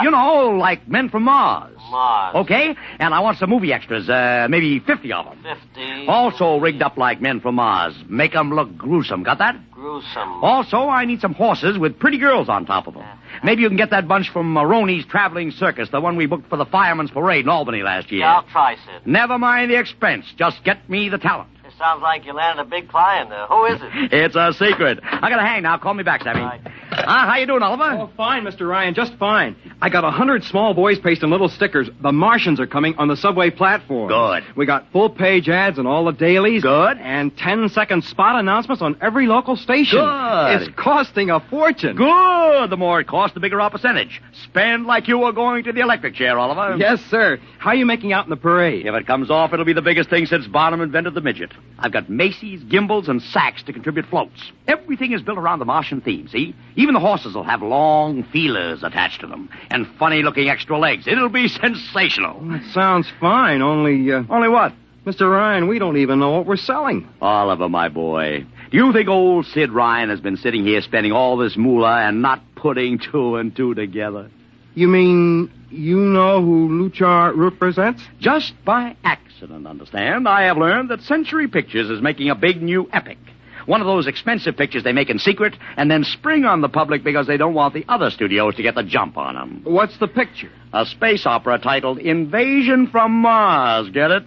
You know, like men from Mars. Mars. Okay? And I want some movie extras, maybe 50 of them. 50. Also rigged up like men from Mars. Make them look gruesome. Got that? Gruesome. Also, I need some horses with pretty girls on top of them. Maybe you can get that bunch from Maroney's Traveling Circus, the one we booked for the Fireman's Parade in Albany last year. Yeah, I'll try, Sid. Never mind the expense. Just get me the talent. It sounds like you landed a big client. Who is it? It's a secret. I gotta hang now. Call me back, Sammy. Right. How you doing, Oliver? Oh, fine, Mr. Ryan, just fine. I got 100 small boys pasting little stickers. The Martians are coming on the subway platform. Good. We got full-page ads in all the dailies. Good. And 10-second spot announcements on every local station. Good. It's costing a fortune. Good. The more it costs, the bigger our percentage. Spend like you were going to the electric chair, Oliver. Yes, sir. How are you making out in the parade? If it comes off, it'll be the biggest thing since Barnum invented the midget. I've got Macy's, gimbals, and sacks to contribute floats. Everything is built around the Martian theme, see? Even the horses will have long feelers attached to them and funny-looking extra legs. It'll be sensational. That sounds fine, only... Only what? Mr. Ryan, we don't even know what we're selling. Oliver, my boy, do you think old Sid Ryan has been sitting here spending all this moolah and not putting two and two together? You mean you know who Luchar represents? Just by accident, understand. I have learned that Century Pictures is making a big new epic. One of those expensive pictures they make in secret and then spring on the public because they don't want the other studios to get the jump on them. What's the picture? A space opera titled Invasion from Mars. Get it?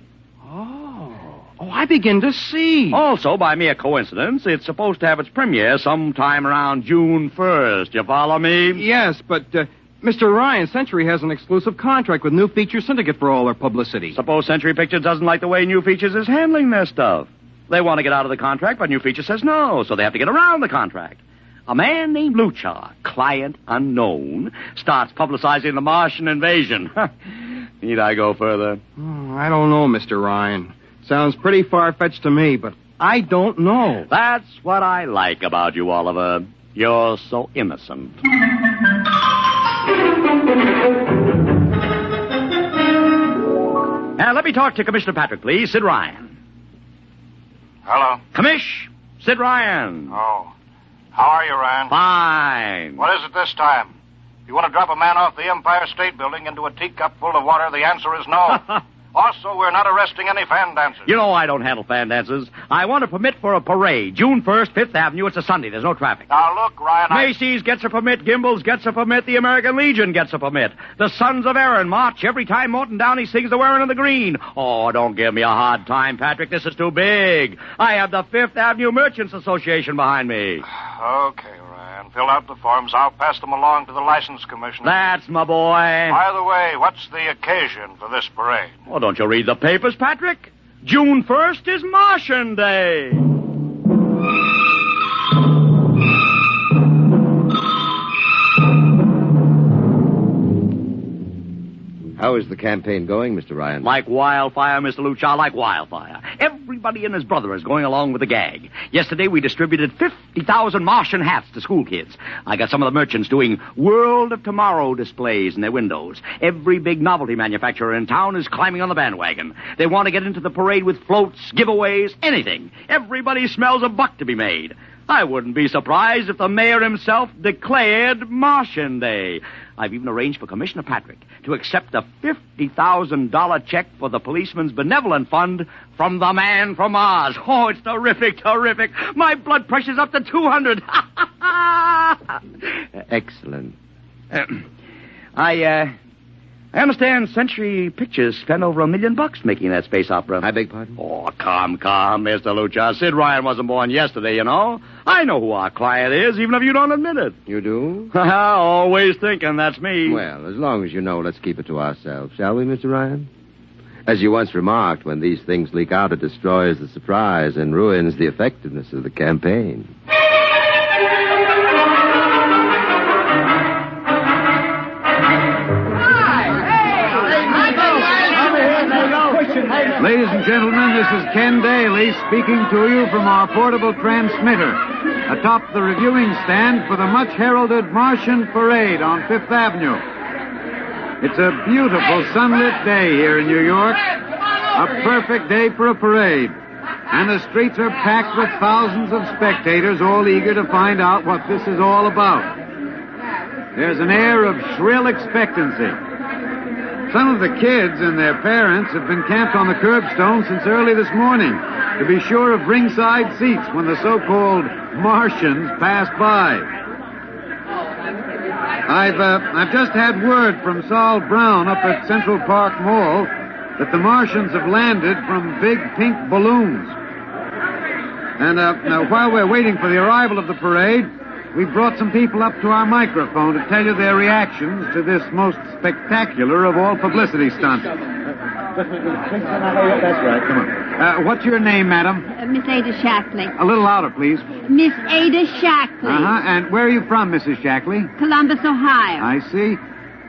Oh, I begin to see. Also, by mere coincidence, it's supposed to have its premiere sometime around June 1st. You follow me? Yes, but, Mr. Ryan, Century has an exclusive contract with New Feature Syndicate for all their publicity. Suppose Century Pictures doesn't like the way New Features is handling their stuff. They want to get out of the contract, but New Feature says no, so they have to get around the contract. A man named Lucha, client unknown, starts publicizing the Martian invasion. Need I go further? Oh, I don't know, Mr. Ryan. Sounds pretty far-fetched to me, but I don't know. That's what I like about you, Oliver. You're so innocent. Now, let me talk to Commissioner Patrick, please. Sid Ryan. Hello. Commish, Sid Ryan. Oh. How are you, Ryan? Fine. What is it this time? You want to drop a man off the Empire State Building into a teacup full of water? The answer is no. Also, we're not arresting any fan dancers. You know I don't handle fan dances. I want a permit for a parade. June 1st, 5th Avenue. It's a Sunday. There's no traffic. Now, look, Ryan, Macy's gets a permit. Gimbel's gets a permit. The American Legion gets a permit. The Sons of Erin march every time Morton Downey sings the Wearing of the Green. Oh, don't give me a hard time, Patrick. This is too big. I have the 5th Avenue Merchants Association behind me. Okay, Ryan. Fill out the forms. I'll pass them along to the license commissioner. That's my boy. By the way, what's the occasion for this parade? Well, don't you read the papers, Patrick? June 1st is Martian Day. How is the campaign going, Mr. Ryan? Like wildfire, Mr. Lucha, like wildfire. Everybody and his brother is going along with the gag. Yesterday, we distributed 50,000 Martian hats to school kids. I got some of the merchants doing World of Tomorrow displays in their windows. Every big novelty manufacturer in town is climbing on the bandwagon. They want to get into the parade with floats, giveaways, anything. Everybody smells a buck to be made. I wouldn't be surprised if the mayor himself declared Martian Day. I've even arranged for Commissioner Patrick to accept a $50,000 check for the Policeman's Benevolent Fund from the man from Mars. Oh, it's terrific, terrific. My blood pressure's up to 200. Excellent. I understand Century Pictures spent over $1 million making that space opera. I beg pardon? Oh, come, Mr. Lucha. Sid Ryan wasn't born yesterday, you know. I know who our client is, even if you don't admit it. You do? Always thinking that's me. Well, as long as you know, let's keep it to ourselves, shall we, Mr. Ryan? As you once remarked, when these things leak out, it destroys the surprise and ruins the effectiveness of the campaign. Ladies and gentlemen, this is Ken Daly speaking to you from our portable transmitter atop the reviewing stand for the much-heralded Martian Parade on Fifth Avenue. It's a beautiful sunlit day here in New York, a perfect day for a parade, and the streets are packed with thousands of spectators all eager to find out what this is all about. There's an air of shrill expectancy. Some of the kids and their parents have been camped on the curbstone since early this morning to be sure of ringside seats when the so-called Martians pass by. I've just had word from Sol Brown up at Central Park Mall that the Martians have landed from big pink balloons. And now, while we're waiting for the arrival of the parade, we've brought some people up to our microphone to tell you their reactions to this most spectacular of all publicity stunts. That's right, come on. What's your name, madam? Miss Ada Shackley. A little louder, please. Miss Ada Shackley. Uh-huh. And where are you from, Mrs. Shackley? Columbus, Ohio. I see.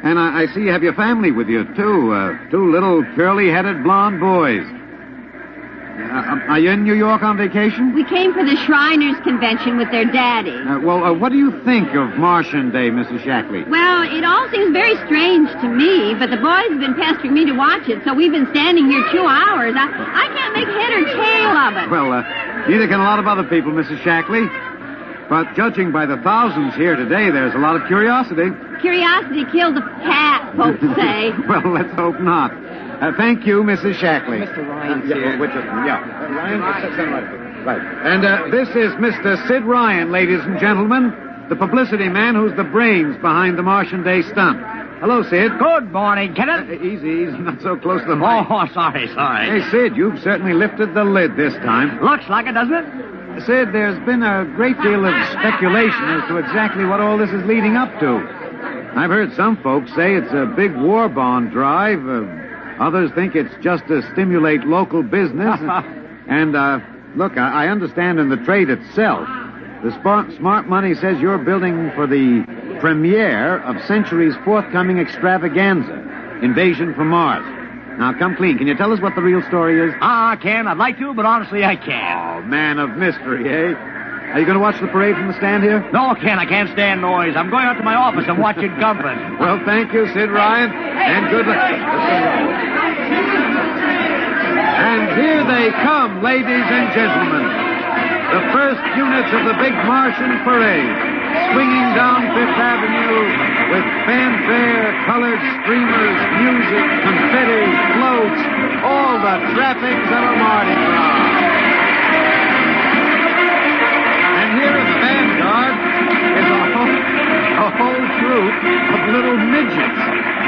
And I see you have your family with you, too. Two little curly-headed blonde boys. Are you in New York on vacation? We came for the Shriners Convention with their daddy. What do you think of Martian Day, Mrs. Shackley? Well, it all seems very strange to me, but the boys have been pestering me to watch it, so we've been standing here 2 hours. I can't make head or tail of it. Well, neither can a lot of other people, Mrs. Shackley. But judging by the thousands here today, there's a lot of curiosity. Curiosity killed the cat, folks say. Well, let's hope not. Thank you, Mrs. Shackley. Mr. Ryan's here. Right. And this is Mr. Sid Ryan, ladies and gentlemen, the publicity man who's the brains behind the Martian Day stunt. Hello, Sid. Good morning, Kenneth. Easy, not so close to the mic. Oh, sorry. Hey, Sid, you've certainly lifted the lid this time. Looks like it, doesn't it? Sid, there's been a great deal of speculation as to exactly what all this is leading up to. I've heard some folks say it's a big war bond drive. Others think it's just to stimulate local business. And, look, I understand in the trade itself, the smart money says you're building for the premiere of Century's forthcoming extravaganza, Invasion from Mars. Now, come clean. Can you tell us what the real story is? Ken, I'd like to, but honestly, I can't. Oh, man of mystery, eh? Are you going to watch the parade from the stand here? No, Ken, I can't stand noise. I'm going out to my office and watch it comfort. Well, thank you, Sid Ryan, and good luck. And here they come, ladies and gentlemen. The first units of the big Martian parade, swinging down Fifth Avenue with fanfare, colored streamers, music, confetti, floats, all the trappings of a Mardi Gras. And here in the vanguard is a whole troop of little midgets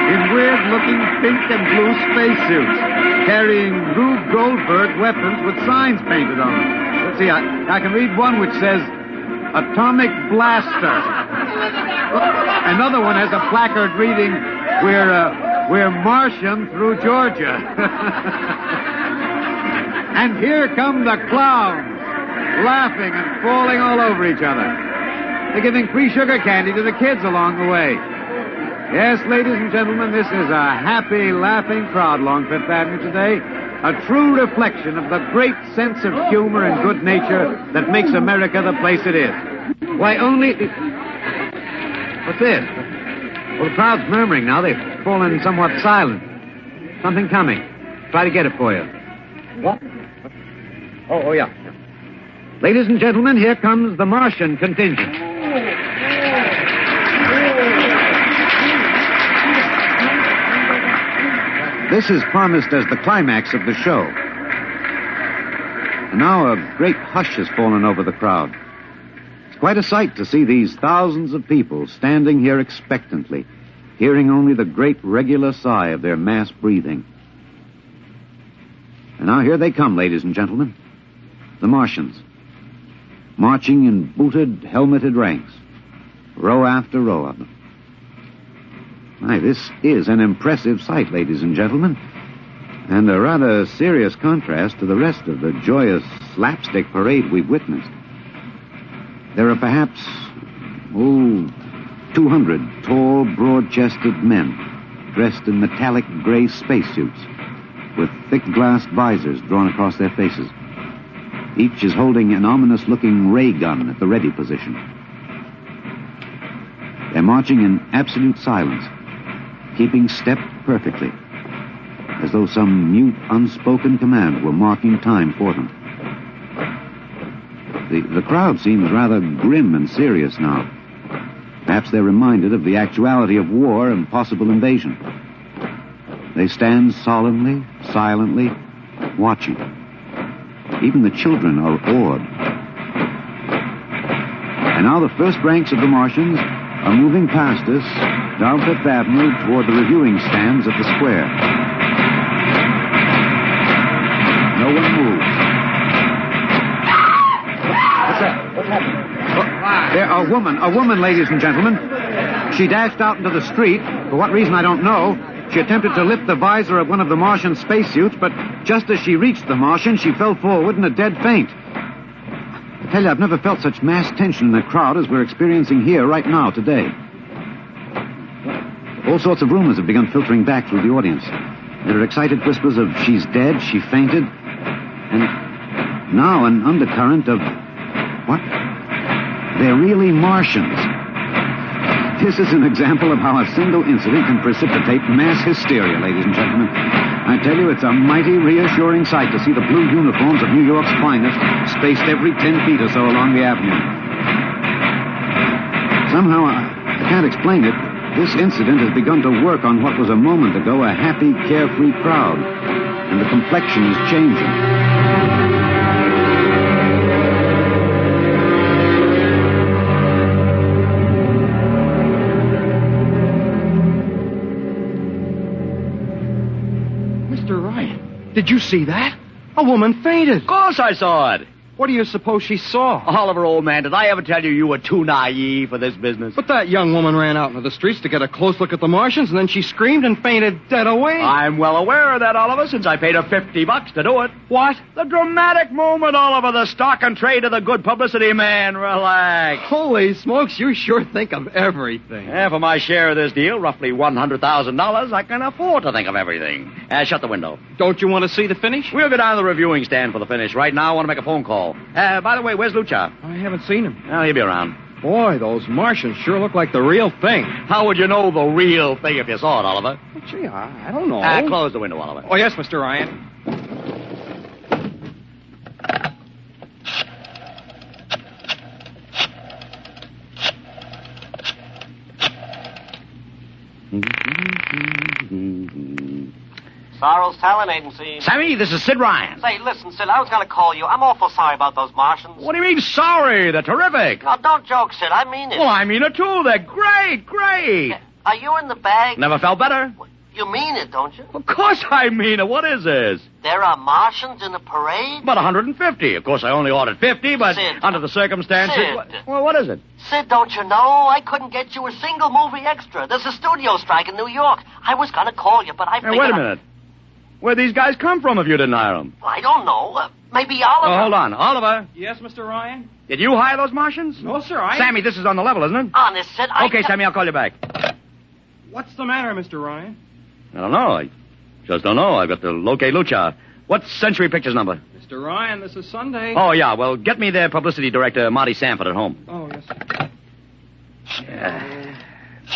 in weird-looking pink and blue spacesuits, carrying Rube Goldberg weapons with signs painted on them. Let's see, I can read one which says, Atomic Blaster. Another one has a placard reading, We're Martian through Georgia. And here come the clowns, laughing and falling all over each other. They're giving free sugar candy to the kids along the way. Yes, ladies and gentlemen, this is a happy, laughing crowd along Fifth Avenue today. A true reflection of the great sense of humor and good nature that makes America the place it is. Why, only... What's this? Well, the crowd's murmuring now. They've fallen somewhat silent. Something coming. Try to get it for you. What? Oh, yeah. Ladies and gentlemen, here comes the Martian contingent. This is promised as the climax of the show. And now a great hush has fallen over the crowd. It's quite a sight to see these thousands of people standing here expectantly, hearing only the great regular sigh of their mass breathing. And now here they come, ladies and gentlemen. The Martians. Marching in booted, helmeted ranks. Row after row of them. My, this is an impressive sight, ladies and gentlemen. And a rather serious contrast to the rest of the joyous slapstick parade we've witnessed. There are perhaps, 200 tall, broad-chested men dressed in metallic gray spacesuits with thick glass visors drawn across their faces. Each is holding an ominous-looking ray gun at the ready position. They're marching in absolute silence, keeping step perfectly, as though some mute, unspoken command were marking time for them. The crowd seems rather grim and serious now. Perhaps they're reminded of the actuality of war and possible invasion. They stand solemnly, silently, watching. Even the children are awed. And now the first ranks of the Martians are moving past us down Fifth Avenue toward the reviewing stands at the square. No one moves. What's that? What's happening? There, a woman, ladies and gentlemen. She dashed out into the street. For what reason, I don't know. She attempted to lift the visor of one of the Martian spacesuits, but just as she reached the Martian, she fell forward in a dead faint. I tell you, I've never felt such mass tension in a crowd as we're experiencing here right now today. All sorts of rumors have begun filtering back through the audience. There are excited whispers of she's dead, she fainted, and now an undercurrent of... What? They're really Martians. This is an example of how a single incident can precipitate mass hysteria, ladies and gentlemen. I tell you, it's a mighty reassuring sight to see the blue uniforms of New York's finest spaced every 10 feet or so along the avenue. Somehow, I can't explain it. This incident has begun to work on what was a moment ago a happy, carefree crowd, and the complexion is changing. Did you see that? A woman fainted. Of course I saw it. What do you suppose she saw? Oliver, old man, did I ever tell you you were too naive for this business? But that young woman ran out into the streets to get a close look at the Martians, and then she screamed and fainted dead away. I'm well aware of that, Oliver, since I paid her $50 to do it. What? The dramatic moment, Oliver. The stock and trade of the good publicity, man. Relax. Holy smokes, you sure think of everything. Yeah, for my share of this deal, roughly $100,000, I can afford to think of everything. Shut the window. Don't you want to see the finish? We'll go down to the reviewing stand for the finish. Right now, I want to make a phone call. By the way, where's Lucha? I haven't seen him. Well, he'll be around. Boy, those Martians sure look like the real thing. How would you know the real thing if you saw it, Oliver? Well, gee, I don't know. Close the window, Oliver. Oh, yes, Mr. Ryan. Sorrel's Talent Agency. Sammy, this is Sid Ryan. Say, listen, Sid, I was going to call you. I'm awful sorry about those Martians. What do you mean sorry? They're terrific. Now, don't joke, Sid. I mean it. Well, I mean it, too. They're great, great. Are you in the bag? Never felt better? You mean it, don't you? Of course I mean it. What is this? There are Martians in the parade? About 150. Of course, I only ordered 50, but Sid. under the circumstances... Sid. Well, what is it? Sid, don't you know? I couldn't get you a single movie extra. There's a studio strike in New York. I was going to call you, but I figured... Wait a minute. Where'd these guys come from if you didn't hire them? I don't know. Maybe Oliver... Oh, hold on. Oliver? Yes, Mr. Ryan? Did you hire those Martians? No, sir, Sammy, this is on the level, isn't it? Honest, Sid, Okay, Sammy, I'll call you back. What's the matter, Mr. Ryan? I don't know. I just don't know. I've got to locate Lucha. What's Century Pictures number? Mr. Ryan, this is Sunday. Oh, yeah. Well, get me their publicity director, Marty Sanford, at home. Oh, yes, sir.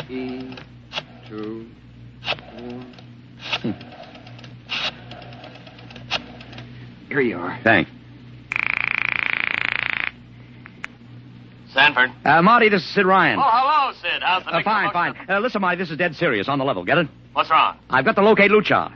Yeah. 2, 4. Here you are. Thanks. Sanford. Marty, this is Sid Ryan. Oh, hello, Sid. How's the Fine. Listen, Marty, this is dead serious. On the level. Get it? What's wrong? I've got to locate Lucha.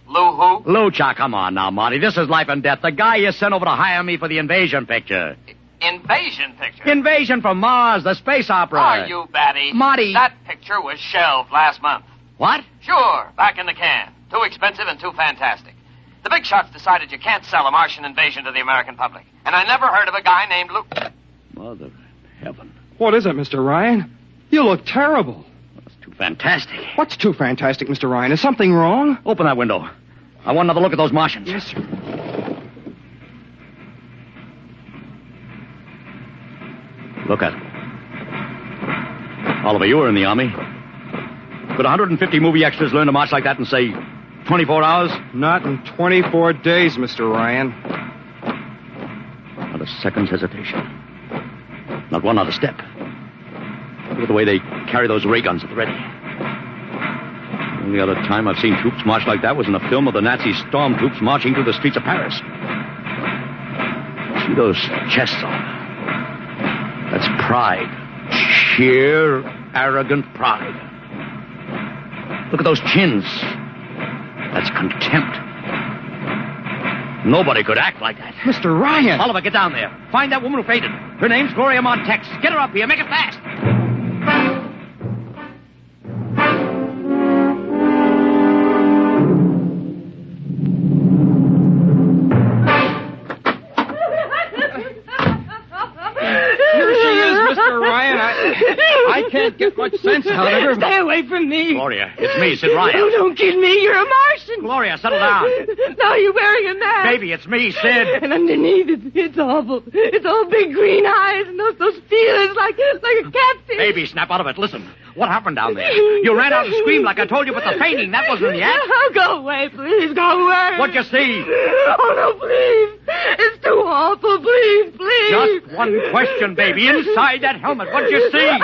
Lou who? Lucha, come on now, Marty. This is life and death. The guy you sent over to hire me for the invasion picture. Invasion picture? Invasion from Mars, the space opera. Are you batty? Marty. That picture was shelved last month. What? Sure, back in the can. Too expensive and too fantastic. The big shots decided you can't sell a Martian invasion to the American public. And I never heard of a guy named Lou... Mother heaven. What is it, Mr. Ryan? You look terrible. That's too fantastic. What's too fantastic, Mr. Ryan? Is something wrong? Open that window. I want another look at those Martians. Yes, sir. Look at it. Oliver, you were in the Army. Could 150 movie extras learn to march like that in, say, 24 hours? Not in 24 days, Mr. Ryan. Not a second's hesitation. Not one other step. Look at the way they carry those ray guns at the ready. The only other time I've seen troops march like that was in a film of the Nazi stormtroops marching through the streets of Paris. See those chests on them? That's pride. Sheer, arrogant pride. Look at those chins. That's contempt. Nobody could act like that. Mr. Ryan! Oliver, get down there. Find that woman who fainted. Her name's Gloria Montex. Get her up here. Make it fast. I can't get much sense out of her. Stay away from me. Gloria, it's me, Sid Ryan. Oh, don't kid me. You're a Martian. Gloria, settle down. Now you're wearing a mask. Baby, it's me, Sid. And underneath it's awful. It's all big green eyes and those feelers like a catfish. Baby, snap out of it. Listen, what happened down there? You ran out and screamed like I told you, but the fainting, that wasn't in the act. Oh, go away, please. Go away. What'd you see? Oh, no, please. It's too awful. Please. Just one question, baby. Inside that helmet, what'd you see?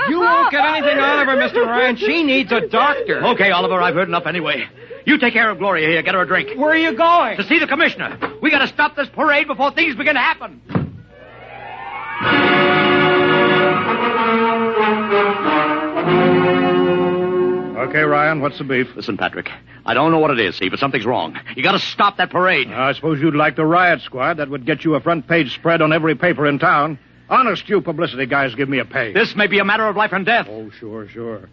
You won't get anything out of her, Mr. Ryan. She needs a doctor. Okay, Oliver, I've heard enough anyway. You take care of Gloria here. Get her a drink. Where are you going? To see the commissioner. We gotta stop this parade before things begin to happen. Okay, Ryan, what's the beef? Listen, Patrick, I don't know what it is, see, but something's wrong. You gotta stop that parade. I suppose you'd like the riot squad. That would get you a front-page spread on every paper in town. Honest, you publicity guys give me a pay. This may be a matter of life and death. Oh, sure.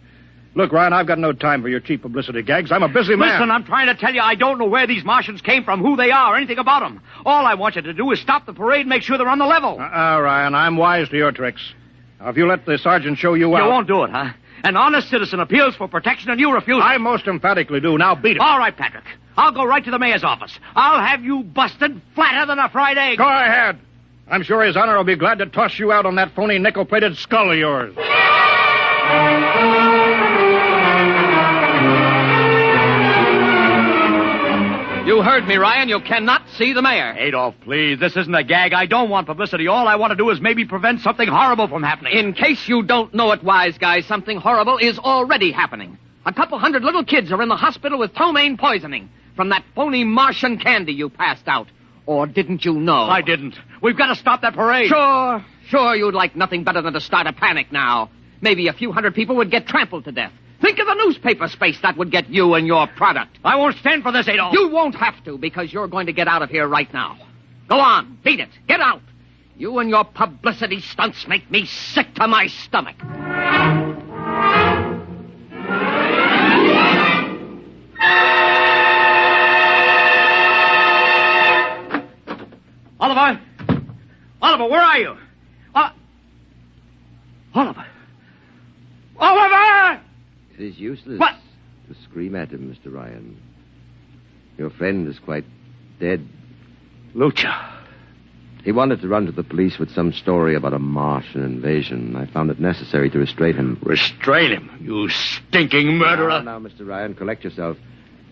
Look, Ryan, I've got no time for your cheap publicity gags. I'm a busy man. Listen, I'm trying to tell you I don't know where these Martians came from, who they are, anything about them. All I want you to do is stop the parade and make sure they're on the level. Ryan, I'm wise to your tricks. Now, if you let the sergeant show you out... You won't do it, huh? An honest citizen appeals for protection and you refuse. I most emphatically do. Now beat it. All right, Patrick. I'll go right to the mayor's office. I'll have you busted flatter than a fried egg. Go ahead. I'm sure His Honor will be glad to toss you out on that phony nickel-plated skull of yours. You heard me, Ryan. You cannot see the mayor. Adolf, please. This isn't a gag. I don't want publicity. All I want to do is maybe prevent something horrible from happening. In case you don't know it, wise guy, something horrible is already happening. A couple hundred little kids are in the hospital with ptomaine poisoning from that phony Martian candy you passed out. Or didn't you know? I didn't. We've got to stop that parade. Sure, you'd like nothing better than to start a panic now. Maybe a few hundred people would get trampled to death. Think of the newspaper space that would get you and your product. I won't stand for this, Adolf. You won't have to, because you're going to get out of here right now. Go on, beat it. Get out. You and your publicity stunts make me sick to my stomach. Oliver! Oliver, where are you? Oliver! Oliver! It is useless What? to scream at him, Mr. Ryan. Your friend is quite dead. Lucha. He wanted to run to the police with some story about a Martian invasion. I found it necessary to restrain him. Restrain him, you stinking murderer. Now, Mr. Ryan, collect yourself.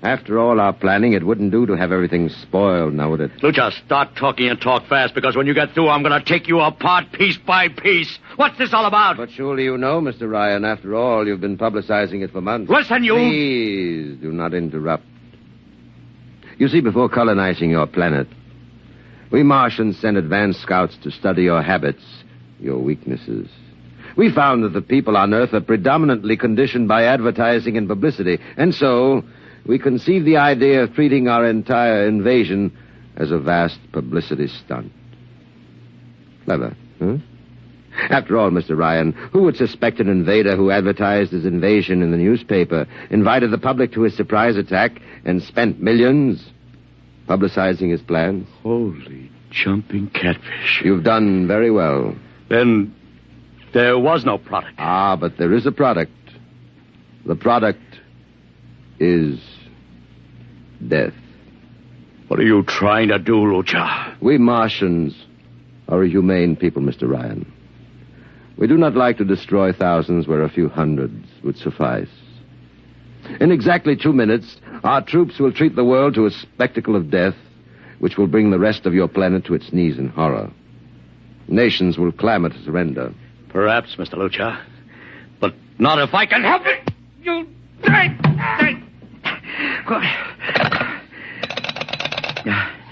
After all our planning, it wouldn't do to have everything spoiled, now would it? Lucha, start talking and talk fast, because when you get through, I'm going to take you apart piece by piece. What's this all about? But surely you know, Mr. Ryan. After all, you've been publicizing it for months. Listen, you... Please, do not interrupt. You see, before colonizing your planet, we Martians sent advanced scouts to study your habits, your weaknesses. We found that the people on Earth are predominantly conditioned by advertising and publicity, and so... we conceived the idea of treating our entire invasion as a vast publicity stunt. Clever, huh? After all, Mr. Ryan, who would suspect an invader who advertised his invasion in the newspaper, invited the public to his surprise attack, and spent millions publicizing his plans? Holy jumping catfish. You've done very well. Then there was no product. Ah, but there is a product. The product is death. What are you trying to do, Lucha? We Martians are a humane people, Mr. Ryan. We do not like to destroy thousands where a few hundreds would suffice. In exactly 2 minutes, our troops will treat the world to a spectacle of death, which will bring the rest of your planet to its knees in horror. Nations will clamor to surrender. Perhaps, Mr. Lucha. But not if I can help it. You...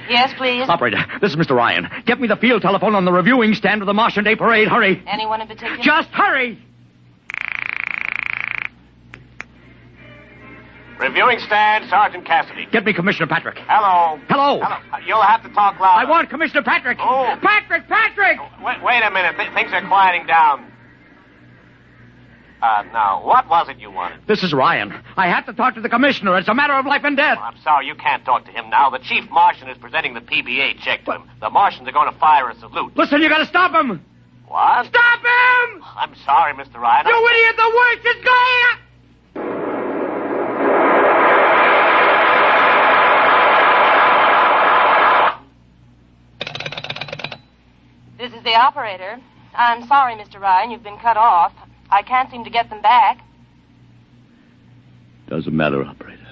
Yes, please. Operator, this is Mr. Ryan. Get me the field telephone on the reviewing stand of the Martian Day Parade. Hurry. Anyone in particular? Just hurry. Reviewing stand, Sergeant Cassidy. Get me Commissioner Patrick. Hello. Hello. You'll have to talk louder. I want Commissioner Patrick. Oh. Patrick! Wait a minute. Things are quieting down. Now, what was it you wanted? This is Ryan. I have to talk to the commissioner. It's a matter of life and death. I'm sorry, you can't talk to him now. The chief Martian is presenting the PBA check to him. The Martians are going to fire a salute. Listen, you got to stop him. What? Stop him! I'm sorry, Mr. Ryan. You idiot! The worst is going on! This is the operator. I'm sorry, Mr. Ryan, you've been cut off. I can't seem to get them back. Doesn't matter, operator.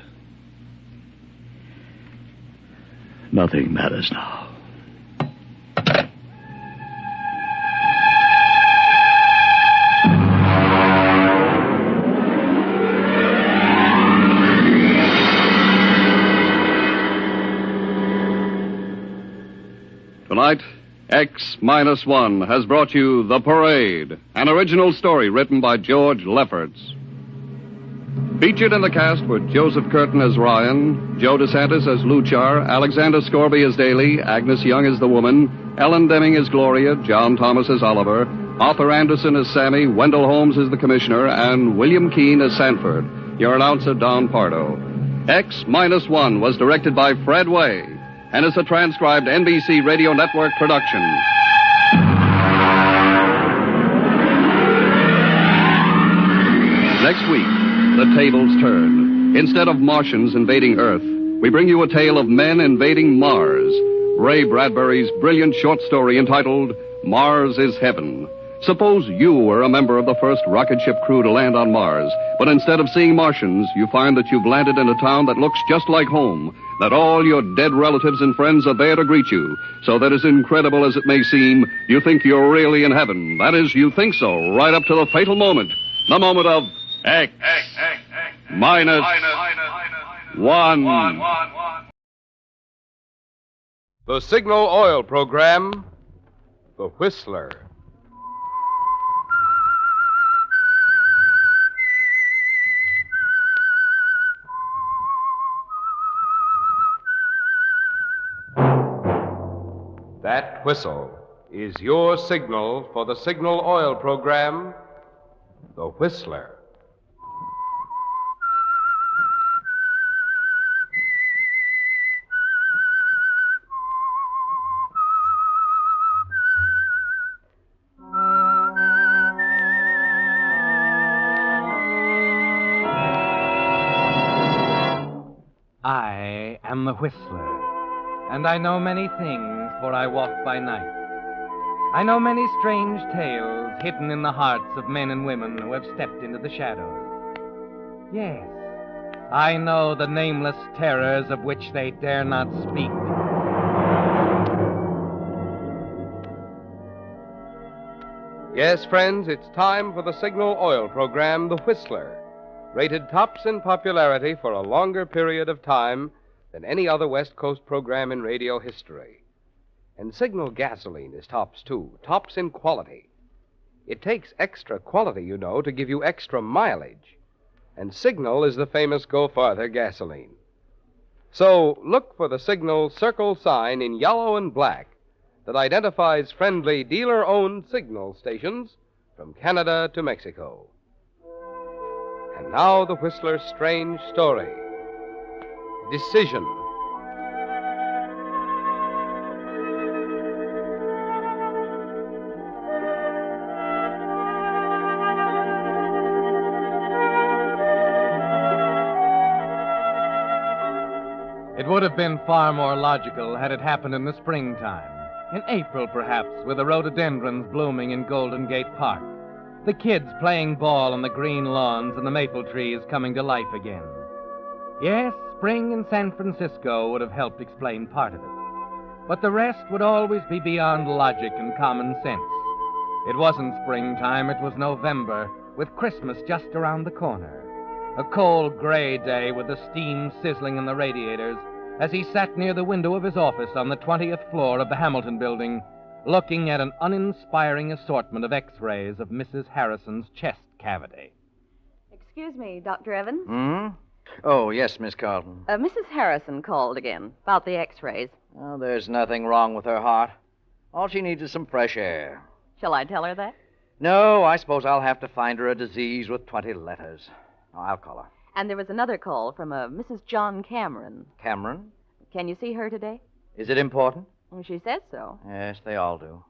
Nothing matters now. Tonight, X-1 has brought you The Parade, an original story written by George Lefferts. Featured in the cast were Joseph Curtin as Ryan, Joe DeSantis as Luchar, Alexander Scorby as Daly, Agnes Young as the woman, Ellen Deming as Gloria, John Thomas as Oliver, Arthur Anderson as Sammy, Wendell Holmes as the commissioner, and William Keene as Sanford. Your announcer, Don Pardo. X-1 was directed by Fred Way and is a transcribed NBC Radio Network production. Next week, the tables turn. Instead of Martians invading Earth, we bring you a tale of men invading Mars. Ray Bradbury's brilliant short story entitled Mars is Heaven. Suppose you were a member of the first rocket ship crew to land on Mars, but instead of seeing Martians, you find that you've landed in a town that looks just like home, that all your dead relatives and friends are there to greet you, so that as incredible as it may seem, you think you're really in heaven. That is, you think so, right up to the fatal moment. The moment of X minus 1. The Signal Oil Program, The Whistler. That whistle is your signal for the Signal Oil Program, The Whistler. I am the Whistler, and I know many things, for I walk by night. I know many strange tales hidden in the hearts of men and women who have stepped into the shadows. Yes, I know the nameless terrors of which they dare not speak. Yes, friends, it's time for the Signal Oil Program, The Whistler, rated tops in popularity for a longer period of time than any other West Coast program in radio history. And Signal gasoline is tops, too, tops in quality. It takes extra quality, you know, to give you extra mileage. And Signal is the famous Go Farther gasoline. So look for the Signal circle sign in yellow and black that identifies friendly dealer-owned Signal stations from Canada to Mexico. And now the Whistler's strange story. Decision. It would have been far more logical had it happened in the springtime. In April, perhaps, with the rhododendrons blooming in Golden Gate Park. The kids playing ball on the green lawns and the maple trees coming to life again. Yes, spring in San Francisco would have helped explain part of it. But the rest would always be beyond logic and common sense. It wasn't springtime, it was November, with Christmas just around the corner. A cold, gray day with the steam sizzling in the radiators as he sat near the window of his office on the 20th floor of the Hamilton Building, looking at an uninspiring assortment of X-rays of Mrs. Harrison's chest cavity. Excuse me, Dr. Evans. Hmm? Oh, yes, Miss Carlton. Mrs. Harrison called again about the X-rays. Oh, there's nothing wrong with her heart. All she needs is some fresh air. Shall I tell her that? No, I suppose I'll have to find her a disease with 20 letters. Oh, I'll call her. And there was another call from a Mrs. John Cameron. Cameron? Can you see her today? Is it important? Well, she says so. Yes, they all do.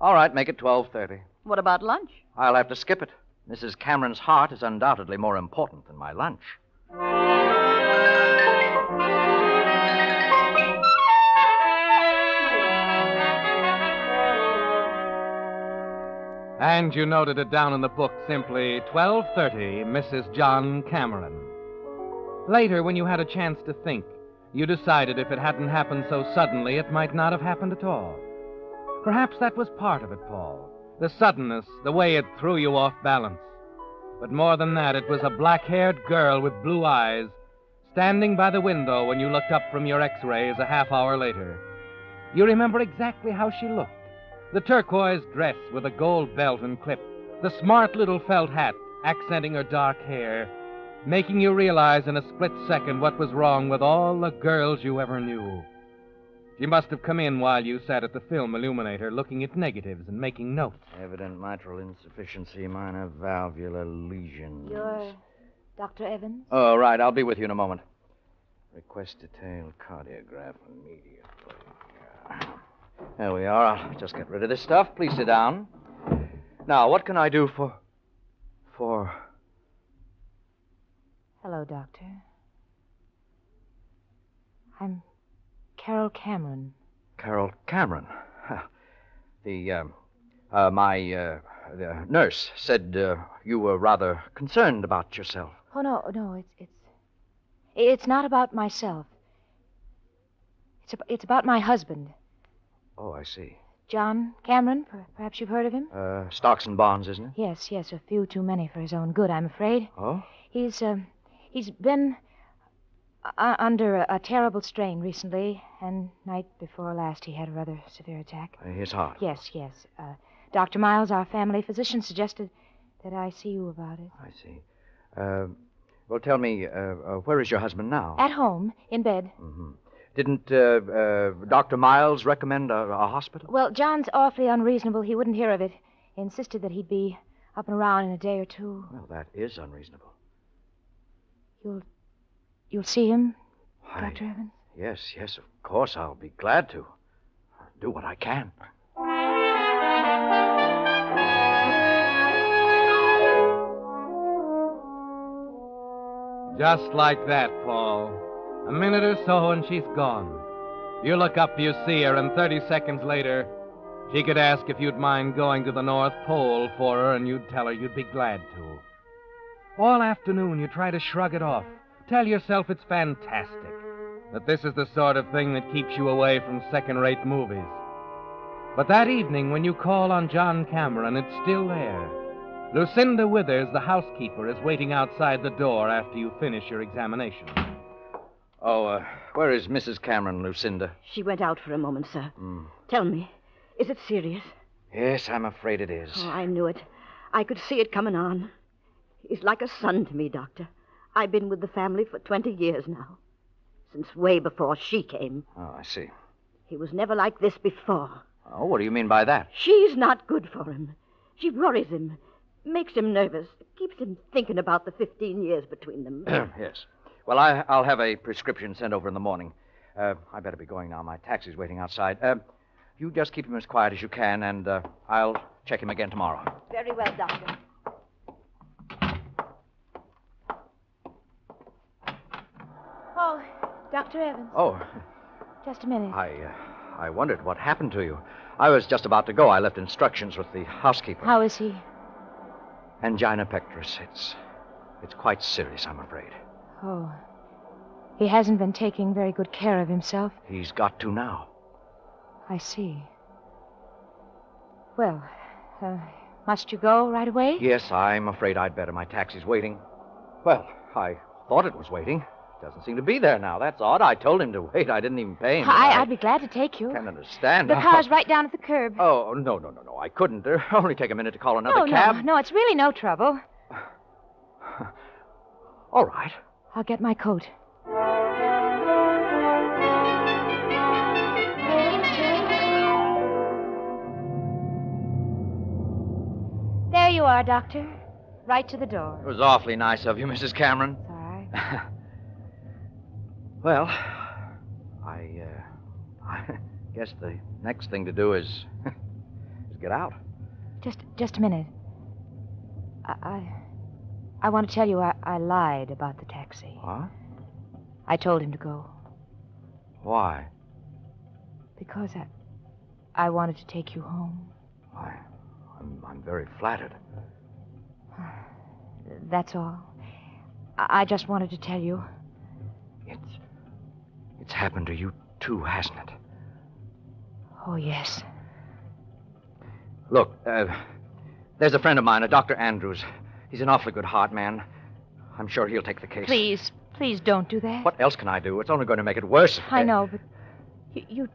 All right, make it 12:30. What about lunch? I'll have to skip it. Mrs. Cameron's heart is undoubtedly more important than my lunch. And you noted it down in the book simply, 12:30, Mrs. John Cameron. Later, when you had a chance to think, you decided if it hadn't happened so suddenly, it might not have happened at all. Perhaps that was part of it, Paul. The suddenness, the way it threw you off balance. But more than that, it was a black-haired girl with blue eyes standing by the window when you looked up from your X-rays a half hour later. You remember exactly how she looked. The turquoise dress with a gold belt and clip, the smart little felt hat accenting her dark hair, making you realize in a split second what was wrong with all the girls you ever knew. She must have come in while you sat at the film illuminator looking at negatives and making notes. Evident mitral insufficiency, minor valvular lesions. You're Dr. Evans? Oh, right. I'll be with you in a moment. Request detailed cardiograph immediately. There we are. I'll just get rid of this stuff. Please sit down. Now, what can I do for... Hello, Doctor. I'm Carol Cameron. Carol Cameron? My nurse said you were rather concerned about yourself. Oh, no, it's not about myself. It's about my husband, Oh, I see. John Cameron. Perhaps you've heard of him? Stocks and bonds, isn't it? Yes, a few too many for his own good, I'm afraid. Oh? He's been under a terrible strain recently, and night before last he had a rather severe attack. His heart? Yes. Dr. Miles, our family physician, suggested that I see you about it. I see. Well, tell me, where is your husband now? At home, in bed. Mm-hmm. Didn't Dr. Miles recommend a hospital? Well, John's awfully unreasonable. He wouldn't hear of it. He insisted that he'd be up and around in a day or two. Well, that is unreasonable. You'll see him, Dr. Evans? Yes, of course. I'll be glad to. I'll do what I can. Just like that, Paul. A minute or so and she's gone. You look up, you see her, and 30 seconds later, she could ask if you'd mind going to the North Pole for her, and you'd tell her you'd be glad to. All afternoon, you try to shrug it off. Tell yourself it's fantastic, that this is the sort of thing that keeps you away from second-rate movies. But that evening, when you call on John Cameron, it's still there. Lucinda Withers, the housekeeper, is waiting outside the door after you finish your examination. Oh, where is Mrs. Cameron, Lucinda? She went out for a moment, sir. Tell me, is it serious? Yes, I'm afraid it is. Oh, I knew it. I could see it coming on. He's like a son to me, Doctor. I've been with the family for 20 years now. Since way before she came. Oh, I see. He was never like this before. Oh, what do you mean by that? She's not good for him. She worries him, makes him nervous, keeps him thinking about the 15 years between them. Yes. Well, I'll have a prescription sent over in the morning. I better be going now. My taxi's waiting outside. You just keep him as quiet as you can, and I'll check him again tomorrow. Very well, Doctor. Oh, Dr. Evans. Oh. Just a minute. I wondered what happened to you. I was just about to go. I left instructions with the housekeeper. How is he? Angina pectoris. It's quite serious, I'm afraid. Oh. He hasn't been taking very good care of himself. He's got to now. I see. Well, must you go right away? Yes, I'm afraid I'd better. My taxi's waiting. Well, I thought it was waiting. Doesn't seem to be there now. That's odd. I told him to wait. I didn't even pay him. I'd be glad to take you. Can't understand. The car's right down at the curb. Oh, no. I couldn't. It'll only take a minute to call another cab. No, it's really no trouble. All right. I'll get my coat. There you are, Doctor. Right to the door. It was awfully nice of you, Mrs. Cameron. It's all right. Well, I guess the next thing to do is get out. Just a minute. I want to tell you I lied about the taxi. What? I told him to go. Why? Because I wanted to take you home. Why? I'm very flattered. That's all. I just wanted to tell you. It's happened to you, too, hasn't it? Oh, yes. Look, there's a friend of mine, a Dr. Andrews. He's an awfully good heart man. I'm sure he'll take the case. Please don't do that. What else can I do? It's only going to make it worse. I know, but you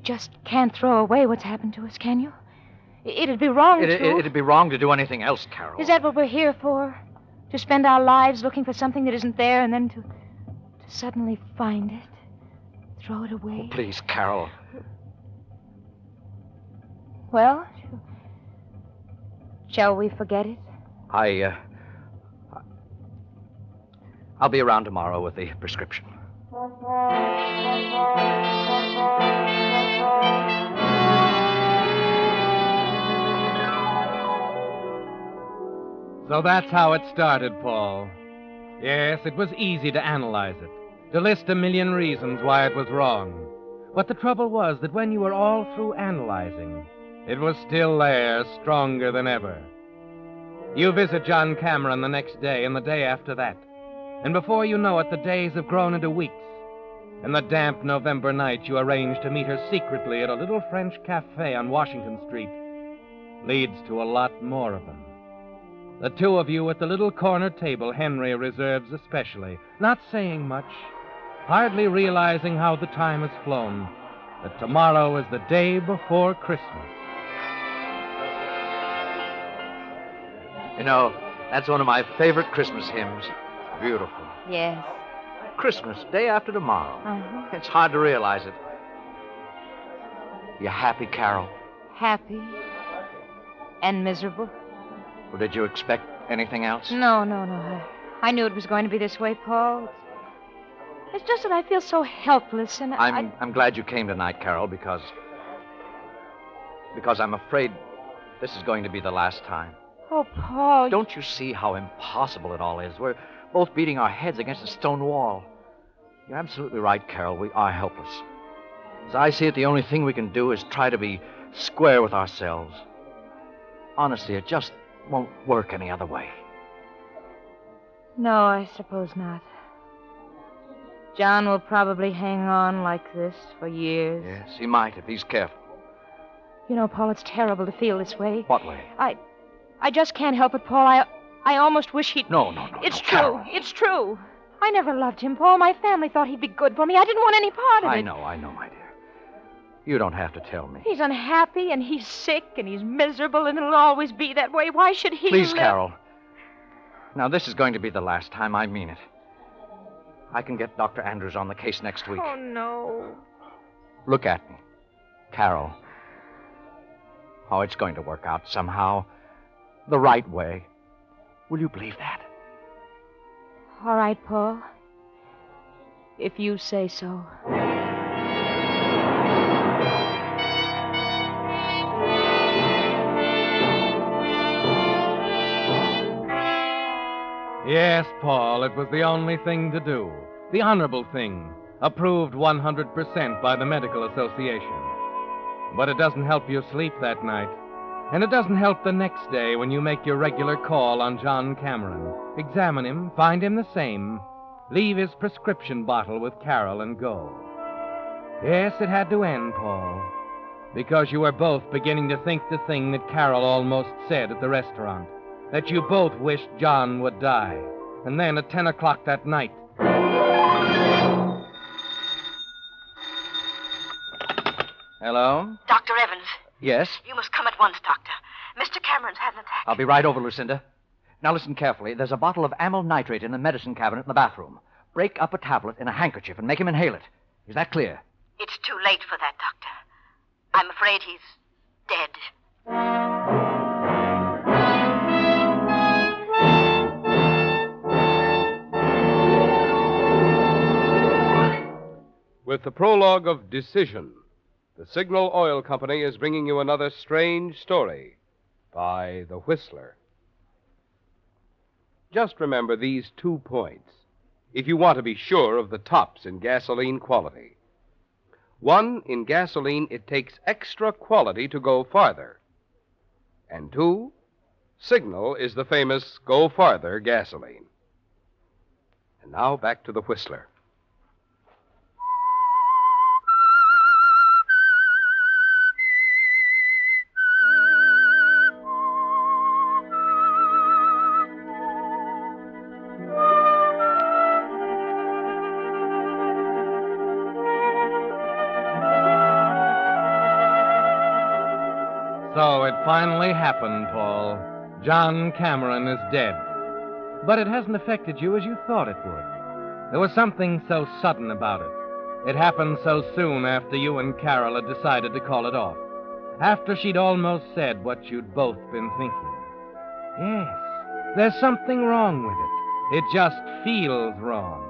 just can't throw away what's happened to us, can you? It'd be wrong to. It'd be wrong to do anything else, Carol. Is that what we're here for? To spend our lives looking for something that isn't there and then to suddenly find it? throw it away? Please, Carol. Well, shall we forget it? I'll be around tomorrow with the prescription. So that's how it started, Paul. Yes, it was easy to analyze it, to list a million reasons why it was wrong. But the trouble was that when you were all through analyzing, it was still there, stronger than ever. You visit John Cameron the next day and the day after that. And before you know it, the days have grown into weeks. And the damp November night you arrange to meet her secretly at a little French cafe on Washington Street leads to a lot more of them. The two of you at the little corner table Henry reserves especially, not saying much, hardly realizing how the time has flown, that tomorrow is the day before Christmas. You know, that's one of my favorite Christmas hymns. Beautiful. Yes. Christmas, day after tomorrow. Uh-huh. It's hard to realize it. You happy, Carol? Happy. And miserable. Or did you expect anything else? No. I knew it was going to be this way, Paul. It's just that I feel so helpless, and I'm glad you came tonight, Carol, because I'm afraid this is going to be the last time. Oh, Paul. Don't you see how impossible it all is? We're both beating our heads against a stone wall. You're absolutely right, Carol. We are helpless. As I see it, the only thing we can do is try to be square with ourselves. Honestly, it just won't work any other way. No, I suppose not. John will probably hang on like this for years. Yes, he might if he's careful. You know, Paul, it's terrible to feel this way. What way? I just can't help it, Paul. I almost wish he'd... No. It's true. Carol. It's true. I never loved him, Paul. My family thought he'd be good for me. I didn't want any part of it. I know, my dear. You don't have to tell me. He's unhappy, and he's sick, and he's miserable, and it'll always be that way. Why should he Please, live? Carol. Now, this is going to be the last time. I mean it. I can get Dr. Andrews on the case next week. Oh, no. Look at me. Carol. Oh, it's going to work out somehow. The right way. Will you believe that? All right, Paul. If you say so. Yes, Paul, it was the only thing to do. The honorable thing. Approved 100% by the Medical Association. But it doesn't help you sleep that night. And it doesn't help the next day when you make your regular call on John Cameron. Examine him, find him the same, leave his prescription bottle with Carol and go. Yes, it had to end, Paul. Because you were both beginning to think the thing that Carol almost said at the restaurant. That you both wished John would die. And then at 10 o'clock that night... Hello? Dr. Evans. Yes? You must come at once, Doctor. Mr. Cameron's had an attack. I'll be right over, Lucinda. Now listen carefully. There's a bottle of amyl nitrate in the medicine cabinet in the bathroom. Break up a tablet in a handkerchief and make him inhale it. Is that clear? It's too late for that, Doctor. I'm afraid he's dead. With the prologue of Decision, the Signal Oil Company is bringing you another strange story by The Whistler. Just remember these 2 points if you want to be sure of the tops in gasoline quality. 1, in gasoline, it takes extra quality to go farther. And 2, Signal is the famous Go Farther gasoline. And now back to The Whistler. So it finally happened, Paul. John Cameron is dead. But it hasn't affected you as you thought it would. There was something so sudden about it. It happened so soon after you and Carol had decided to call it off. After she'd almost said what you'd both been thinking. Yes, there's something wrong with it. It just feels wrong.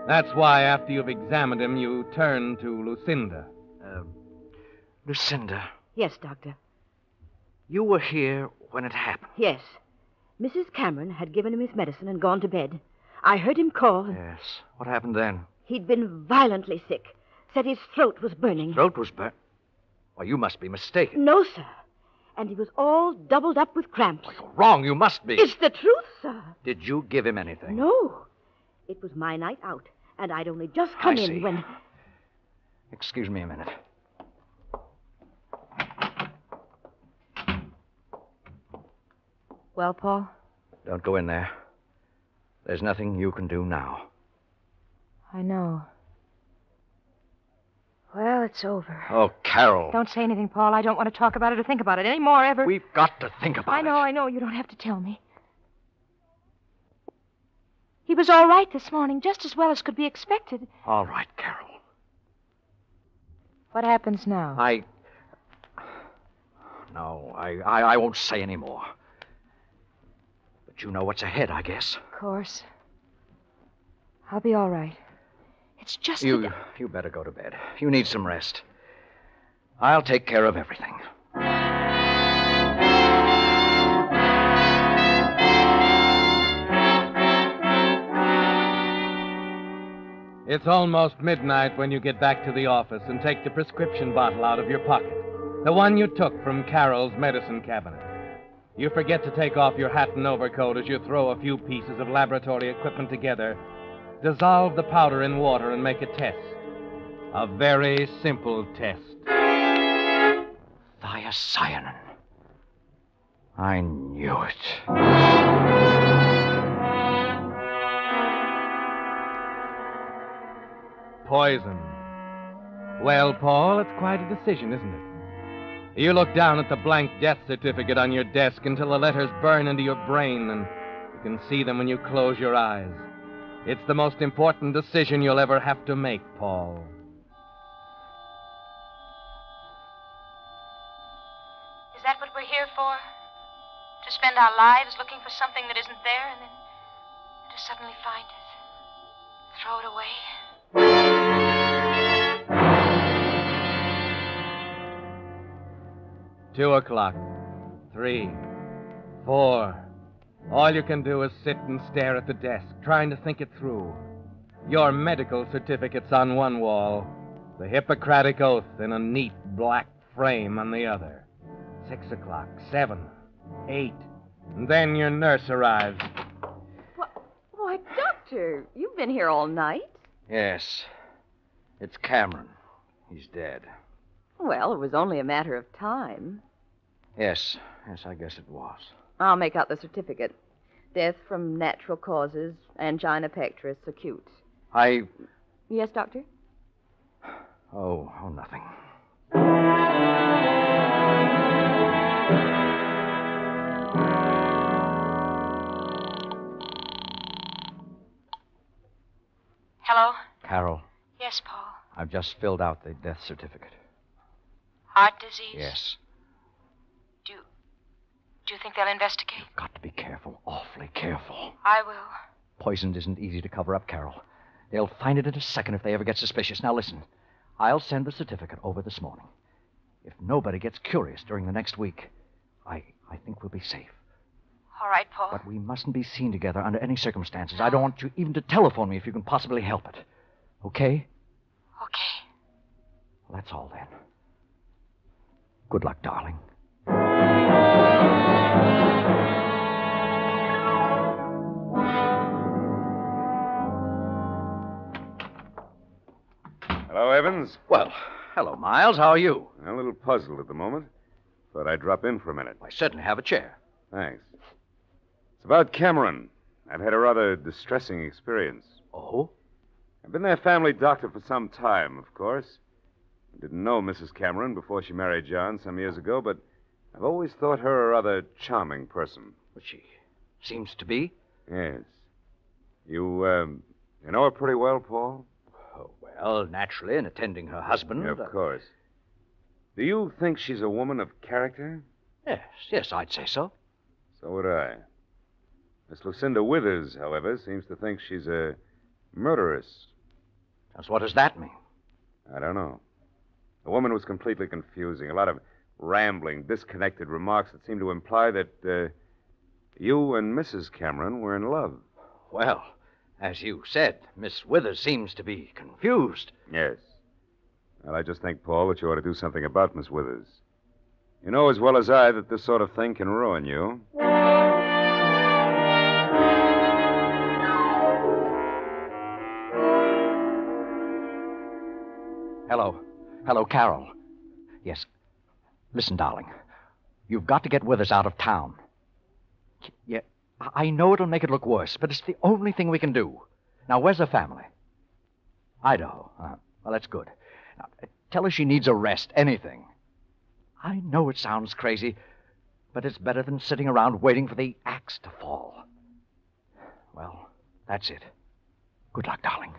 That's why, after you've examined him, you turn to Lucinda. Lucinda, Yes, Doctor. you were here when it happened. Yes. Mrs. Cameron had given him his medicine and gone to bed. I heard him call. Yes. What happened then? He'd been violently sick. Said his throat was burning. Throat was burnt. Well, you must be mistaken. No, sir. And he was all doubled up with cramps. You're wrong. You must be. It's the truth, sir. Did you give him anything? No. It was my night out, and I'd only just come I in see. when... Excuse me a minute. Well, Paul? Don't go in there. There's nothing you can do now. I know. Well, it's over. Oh, Carol. Don't say anything, Paul. I don't want to talk about it or think about it anymore, ever. We've got to think about it. I know. You don't have to tell me. He was all right this morning, just as well as could be expected. All right, Carol. What happens now? No, I won't say any more. But you know what's ahead, I guess. Of course. I'll be all right. It's just You better go to bed. You need some rest. I'll take care of everything. It's almost midnight when you get back to the office and take the prescription bottle out of your pocket. The one you took from Carol's medicine cabinet. You forget to take off your hat and overcoat as you throw a few pieces of laboratory equipment together. Dissolve the powder in water and make a test. A very simple test. Thiocyanin. I knew it. Poison. Well, Paul, it's quite a decision, isn't it? You look down at the blank death certificate on your desk until the letters burn into your brain, and you can see them when you close your eyes. It's the most important decision you'll ever have to make, Paul. Is that what we're here for? To spend our lives looking for something that isn't there and then to suddenly find it? Throw it away? 2 o'clock. 3. 4. All you can do is sit and stare at the desk, trying to think it through. Your medical certificate's on one wall, the Hippocratic Oath in a neat black frame on the other. 6 o'clock, 7, 8, and then your nurse arrives. Why, Doctor, you've been here all night. Yes. It's Cameron. He's dead. Well, it was only a matter of time. Yes, I guess it was. I'll make out the certificate. Death from natural causes, angina pectoris acute. Yes, Doctor? Oh, nothing. Hello? Carol, Yes, Paul. I've just filled out the death certificate. Heart disease? Yes. Do you think they'll investigate? Got to be careful, awfully careful. I will. Poison isn't easy to cover up, Carol. They'll find it in a second if they ever get suspicious. Now, listen. I'll send the certificate over this morning. If nobody gets curious during the next week, I think we'll be safe. All right, Paul. But we mustn't be seen together under any circumstances. I don't want you even to telephone me if you can possibly help it. Okay? Okay. Well, that's all then. Good luck, darling. Hello, Evans. Well, hello, Miles. How are you? A little puzzled at the moment. Thought I'd drop in for a minute. I certainly have a chair. Thanks. It's about Cameron. I've had a rather distressing experience. Oh? I've been their family doctor for some time, of course. I didn't know Mrs. Cameron before she married John some years ago, but I've always thought her a rather charming person. But she seems to be. Yes. You know her pretty well, Paul? Oh, well, Well, naturally, in attending her husband. Of course. Do you think she's a woman of character? Yes, I'd say so. So would I. Miss Lucinda Withers, however, seems to think she's a murderess. Just what does that mean? I don't know. The woman was completely confusing. A lot of rambling, disconnected remarks that seemed to imply that you and Mrs. Cameron were in love. Well, as you said, Miss Withers seems to be confused. Yes. Well, I just think, Paul, that you ought to do something about Miss Withers. You know as well as I that this sort of thing can ruin you. Hello, Carol. Yes. Listen, darling. You've got to get Withers out of town. Yeah, I know it'll make it look worse, but it's the only thing we can do. Now, where's her family? Idaho. Well, that's good. Now, tell her she needs a rest, anything. I know it sounds crazy, but it's better than sitting around waiting for the axe to fall. Well, that's it. Good luck, darling.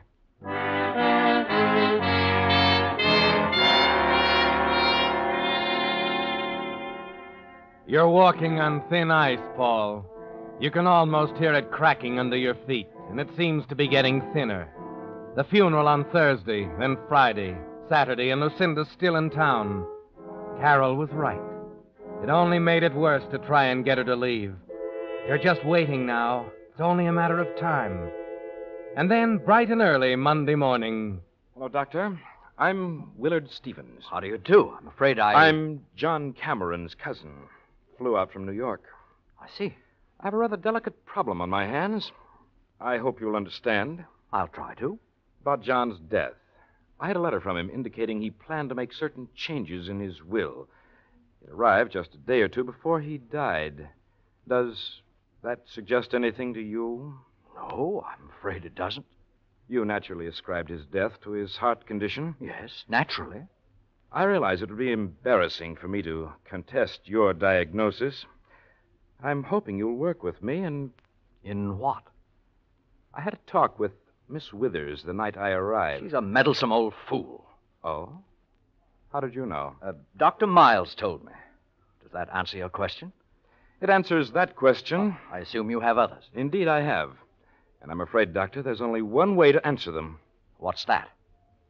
You're walking on thin ice, Paul. You can almost hear it cracking under your feet, and it seems to be getting thinner. The funeral on Thursday, then Friday, Saturday, and Lucinda's still in town. Carol was right. It only made it worse to try and get her to leave. You're just waiting now. It's only a matter of time. And then, bright and early Monday morning... Hello, Doctor. I'm Willard Stevens. How do you do? I'm afraid I'm John Cameron's cousin. Flew out from New York. I see. I have a rather delicate problem on my hands. I hope you'll understand. I'll try to. About John's death. I had a letter from him indicating he planned to make certain changes in his will. It arrived just a day or two before he died. Does that suggest anything to you? No, I'm afraid it doesn't. You naturally ascribed his death to his heart condition. Yes, naturally. I realize it would be embarrassing for me to contest your diagnosis. I'm hoping you'll work with me and... In what? I had a talk with Miss Withers the night I arrived. She's a meddlesome old fool. Oh? How did you know? Dr. Miles told me. Does that answer your question? It answers that question. I assume you have others. Indeed, I have. And I'm afraid, Doctor, there's only one way to answer them. What's that?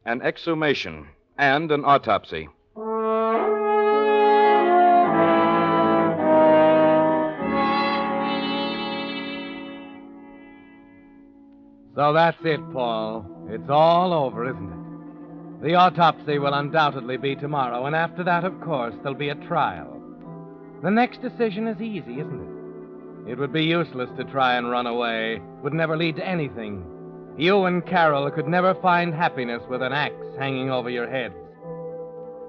An exhumation and an autopsy. So that's it, Paul. It's all over, isn't it? The autopsy will undoubtedly be tomorrow, and after that, of course, there'll be a trial. The next decision is easy, isn't it? It would be useless to try and run away. It would never lead to anything. You and Carol could never find happiness with an axe hanging over your heads.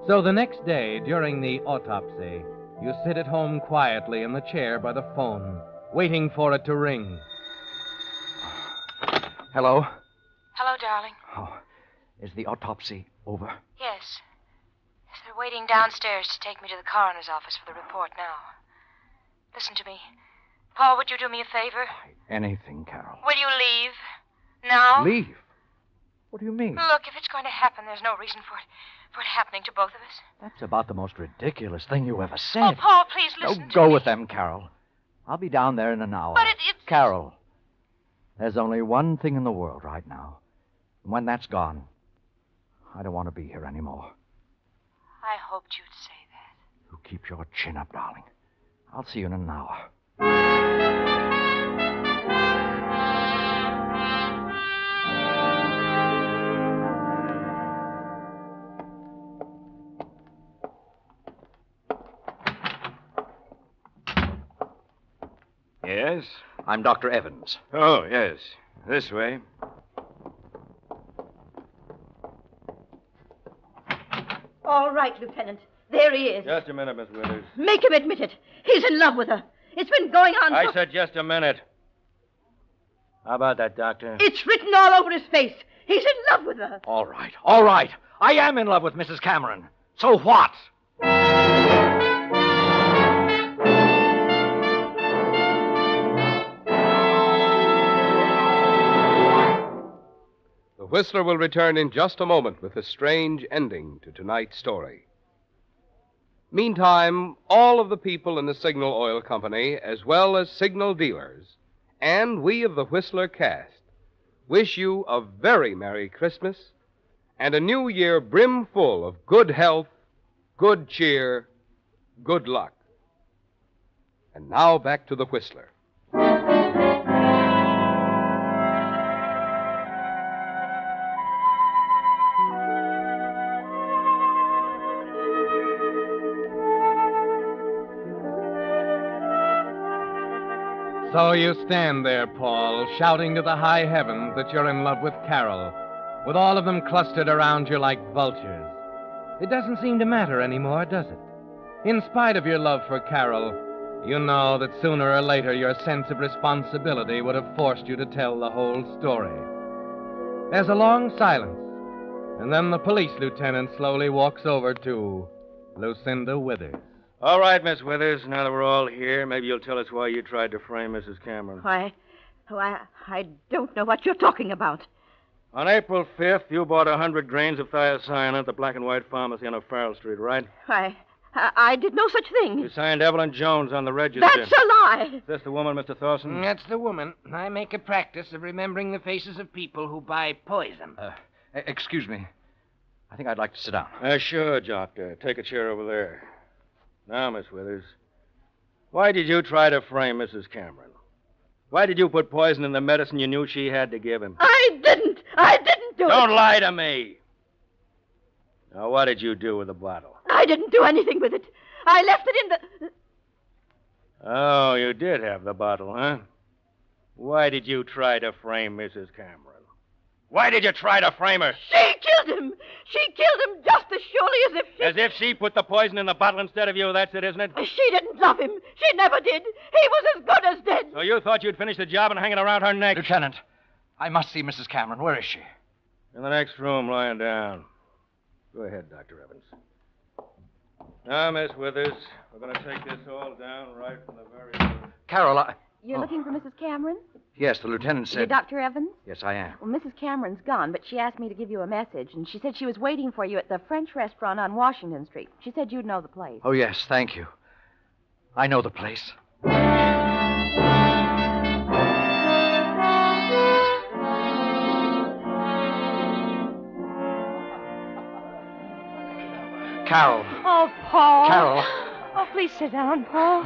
So the next day, during the autopsy, you sit at home quietly in the chair by the phone, waiting for it to ring. Hello? Hello, darling. Oh, is the autopsy over? Yes. They're waiting downstairs to take me to the coroner's office for the report now. Listen to me. Paul, would you do me a favor? Anything, Carol. Will you leave? Now? Leave? What do you mean? Look, if it's going to happen, there's no reason for it happening to both of us. That's about the most ridiculous thing you ever said. Oh, Paul, please listen Don't to go me. with them, Carol. I'll be down there in an hour. But it's... Carol, there's only one thing in the world right now. And when that's gone, I don't want to be here anymore. I hoped you'd say that. You keep your chin up, darling. I'll see you in an hour. Yes? I'm Dr. Evans. Oh, yes. This way. All right, Lieutenant. There he is. Just a minute, Miss Withers. Make him admit it. He's in love with her. It's been going on I for... said just a minute. How about that, Doctor? It's written all over his face. He's in love with her. All right, all right. I am in love with Mrs. Cameron. So what? The Whistler will return in just a moment with a strange ending to tonight's story. Meantime, all of the people in the Signal Oil Company, as well as signal dealers, and we of the Whistler cast, wish you a very Merry Christmas and a new year brimful of good health, good cheer, good luck. And now back to the Whistler. So you stand there, Paul, shouting to the high heavens that you're in love with Carol, with all of them clustered around you like vultures. It doesn't seem to matter anymore, does it? In spite of your love for Carol, you know that sooner or later your sense of responsibility would have forced you to tell the whole story. There's a long silence, and then the police lieutenant slowly walks over to Lucinda Withers. All right, Miss Withers, now that we're all here, maybe you'll tell us why you tried to frame Mrs. Cameron. I don't know what you're talking about. On April 5th, you bought 100 grains of thiocyanate at the Black and White Pharmacy on O'Farrell Street, right? I did no such thing. You signed Evelyn Jones on the register. That's a lie. Is this the woman, Mr. Thorson? That's the woman. I make a practice of remembering the faces of people who buy poison. Excuse me. I think I'd like to sit down. Sure, Doctor. Take a chair over there. Now, Miss Withers, why did you try to frame Mrs. Cameron? Why did you put poison in the medicine you knew she had to give him? I didn't do it. Don't lie to me. Now, what did you do with the bottle? I didn't do anything with it. I left it in the... Oh, you did have the bottle, huh? Why did you try to frame Mrs. Cameron? Why did you try to frame her? She killed him. She killed him just as surely as if she... As if she put the poison in the bottle instead of you, that's it, isn't it? She didn't love him. She never did. He was as good as dead. So you thought you'd finish the job and hang it around her neck? Lieutenant, I must see Mrs. Cameron. Where is she? In the next room, lying down. Go ahead, Dr. Evans. Now, Miss Withers, we're going to take this all down right from the very... Carol, You're looking for Mrs. Cameron? Yes, the lieutenant said... You're Dr. Evans? Yes, I am. Well, Mrs. Cameron's gone, but she asked me to give you a message, and she said she was waiting for you at the French restaurant on Washington Street. She said you'd know the place. Oh, yes, thank you. I know the place. Carol. Oh, Paul. Carol. Oh, please sit down, Paul.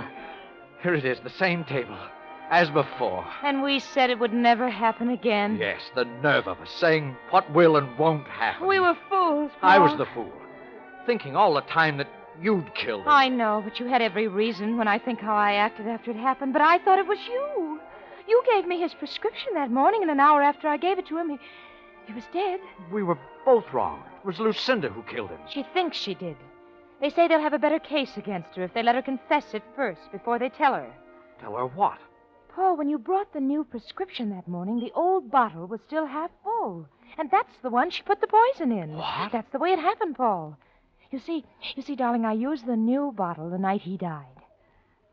Here it is, the same table, as before. And we said it would never happen again. Yes, the nerve of us, saying what will and won't happen. We were fools, Paul. I was the fool, thinking all the time that you'd killed him. I know, but you had every reason when I think how I acted after it happened. But I thought it was you. You gave me his prescription that morning, and an hour after I gave it to him, he was dead. We were both wrong. It was Lucinda who killed him. She thinks she did. They say they'll have a better case against her if they let her confess it first before they tell her. Tell her what? Paul, when you brought the new prescription that morning, the old bottle was still half full. And that's the one she put the poison in. What? That's the way it happened, Paul. You see, darling, I used the new bottle the night he died.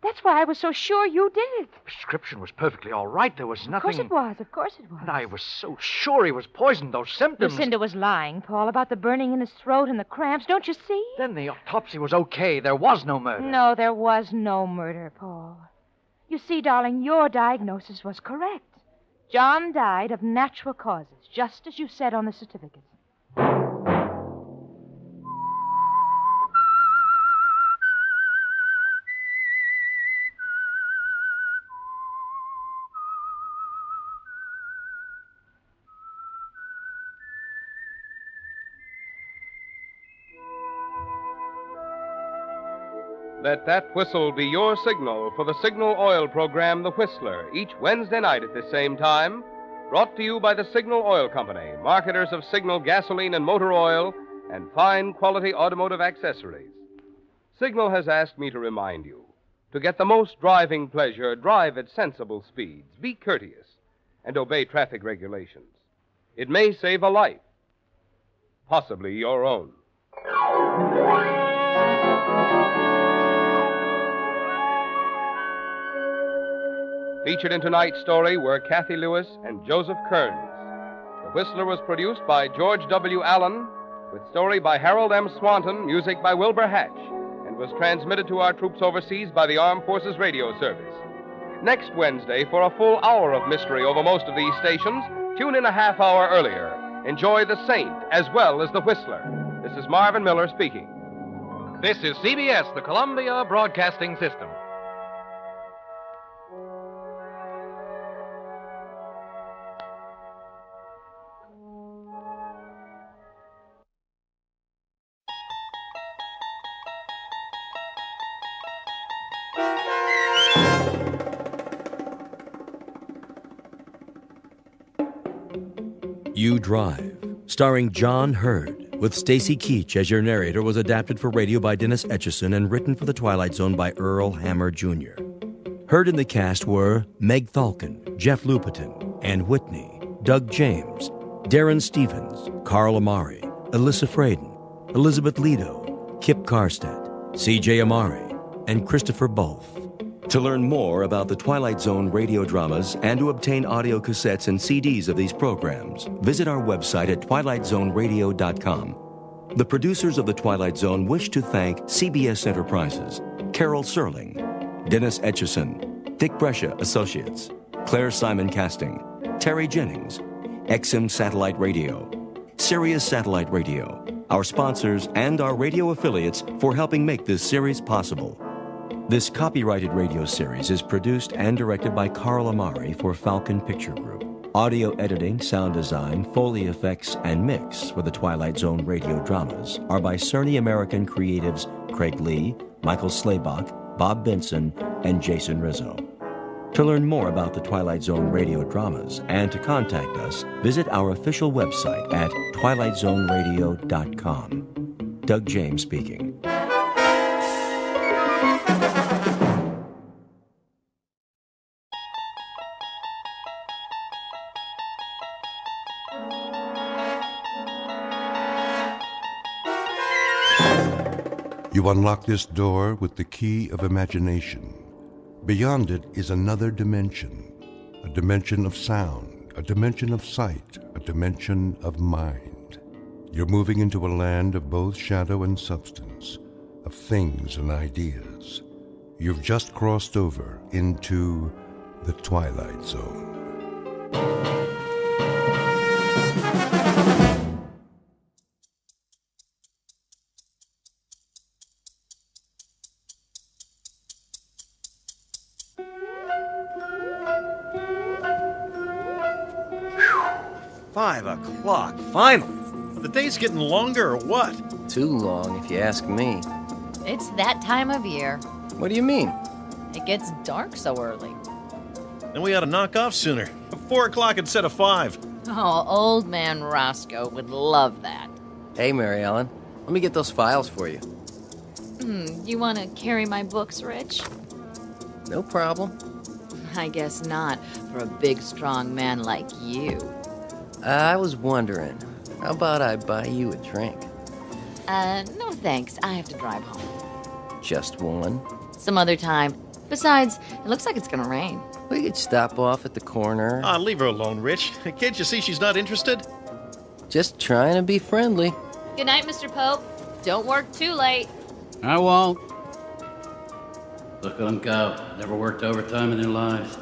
That's why I was so sure you did it. The prescription was perfectly all right. There was nothing... Of course it was. And I was so sure he was poisoned. Those symptoms... Lucinda was lying, Paul, about the burning in his throat and the cramps. Don't you see? Then the autopsy was okay. There was no murder. No, there was no murder, Paul. You see, darling, your diagnosis was correct. John died of natural causes, just as you said on the certificate. Let that whistle be your signal for the Signal Oil program, The Whistler, each Wednesday night at this same time. Brought to you by the Signal Oil Company, marketers of Signal gasoline and motor oil and fine quality automotive accessories. Signal has asked me to remind you to get the most driving pleasure, drive at sensible speeds, be courteous, and obey traffic regulations. It may save a life, possibly your own. Featured in tonight's story were Kathy Lewis and Joseph Kearns. The Whistler was produced by George W. Allen, with story by Harold M. Swanton, music by Wilbur Hatch, and was transmitted to our troops overseas by the Armed Forces Radio Service. Next Wednesday, for a full hour of mystery over most of these stations, tune in a half hour earlier. Enjoy The Saint as well as The Whistler. This is Marvin Miller speaking. This is CBS, the Columbia Broadcasting System. You Drive, starring John Hurd, with Stacy Keach as your narrator, was adapted for radio by Dennis Etchison and written for The Twilight Zone by Earl Hammer Jr. Heard in the cast were Meg Thalken, Jeff Lupetin, Ann Whitney, Doug James, Darren Stevens, Carl Amari, Alyssa Fraden, Elizabeth Lido, Kip Karstedt, C.J. Amari, and Christopher Bolf. To learn more about the Twilight Zone radio dramas and to obtain audio cassettes and CDs of these programs, visit our website at twilightzoneradio.com. The producers of The Twilight Zone wish to thank CBS Enterprises, Carol Serling, Dennis Etchison, Dick Brescia Associates, Claire Simon Casting, Terry Jennings, XM Satellite Radio, Sirius Satellite Radio, our sponsors and our radio affiliates for helping make this series possible. This copyrighted radio series is produced and directed by Carl Amari for Falcon Picture Group. Audio editing, sound design, Foley effects, and mix for the Twilight Zone radio dramas are by Cerny American creatives Craig Lee, Michael Slaybach, Bob Benson, and Jason Rizzo. To learn more about the Twilight Zone radio dramas and to contact us, visit our official website at twilightzoneradio.com. Doug James speaking. You unlock this door with the key of imagination. Beyond it is another dimension, a dimension of sound, a dimension of sight, a dimension of mind. You're moving into a land of both shadow and substance, of things and ideas. You've just crossed over into the Twilight Zone. $5 finally. The day's getting longer or what? Too long, if you ask me. It's that time of year. What do you mean? It gets dark so early. Then we ought to knock off sooner. 4 o'clock instead of 5. Oh, old man Roscoe would love that. Hey, Mary Ellen, let me get those files for you. You want to carry my books, Rich? No problem. I guess not, for a big, strong man like you. I was wondering, how about I buy you a drink? No thanks. I have to drive home. Just one? Some other time. Besides, it looks like it's gonna rain. We could stop off at the corner. Leave her alone, Rich. Can't you see she's not interested? Just trying to be friendly. Good night, Mr. Pope. Don't work too late. I won't. Look at them go. Never worked overtime in their lives.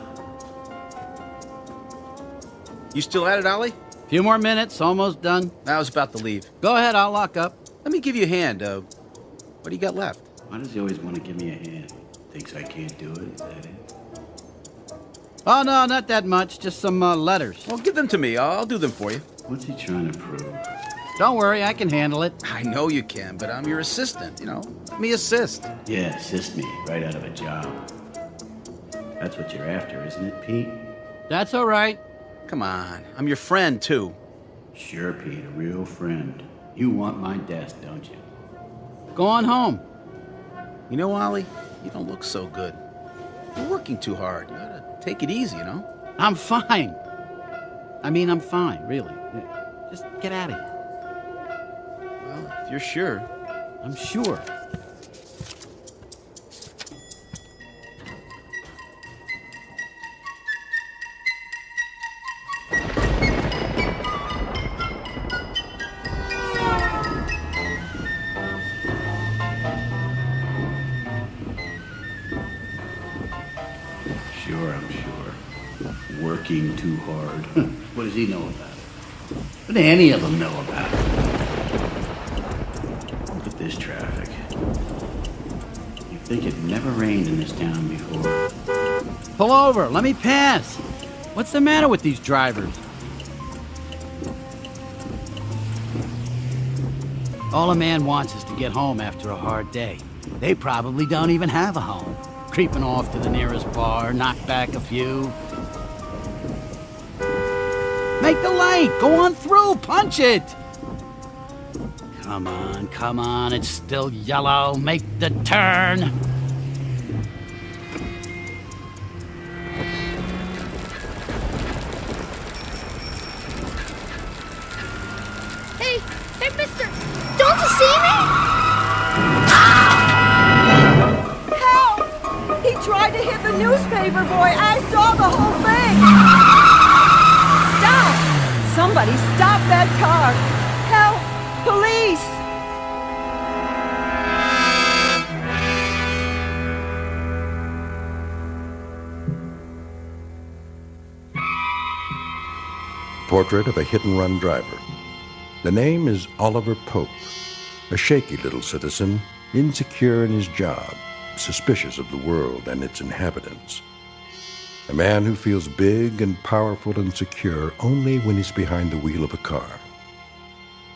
You still at it, Ollie? Few more minutes, almost done. I was about to leave. Go ahead, I'll lock up. Let me give you a hand. What do you got left? Why does he always want to give me a hand? Thinks I can't do it, is that it? Oh, no, not that much. Just some letters. Well, give them to me. I'll do them for you. What's he trying to prove? Don't worry, I can handle it. I know you can, but I'm your assistant, Let me assist. Yeah, assist me right out of a job. That's what you're after, isn't it, Pete? That's all right. Come on, I'm your friend, too. Sure, Pete, a real friend. You want my desk, don't you? Go on home. You know, Ollie, you don't look so good. You're working too hard. You gotta take it easy, I'm fine. I'm fine, really. Just get out of here. Well, if you're sure. I'm sure. working too hard. What does he know about it? What do any of them know about it? Look at this traffic. You'd think it never rained in this town before. Pull over, let me pass. What's the matter with these drivers? All a man wants is to get home after a hard day. They probably don't even have a home. Creeping off to the nearest bar, knock back a few. Make the light! Go on through! Punch it! Come on, it's still yellow. Make the turn! Hey, mister! Don't you see me? Help! He tried to hit the newspaper boy. I saw the whole thing. Stop! Somebody stop that car. Help! Police! Portrait of a hit-and-run driver. The name is Oliver Pope, a shaky little citizen, insecure in his job, suspicious of the world and its inhabitants. A man who feels big and powerful and secure only when he's behind the wheel of a car.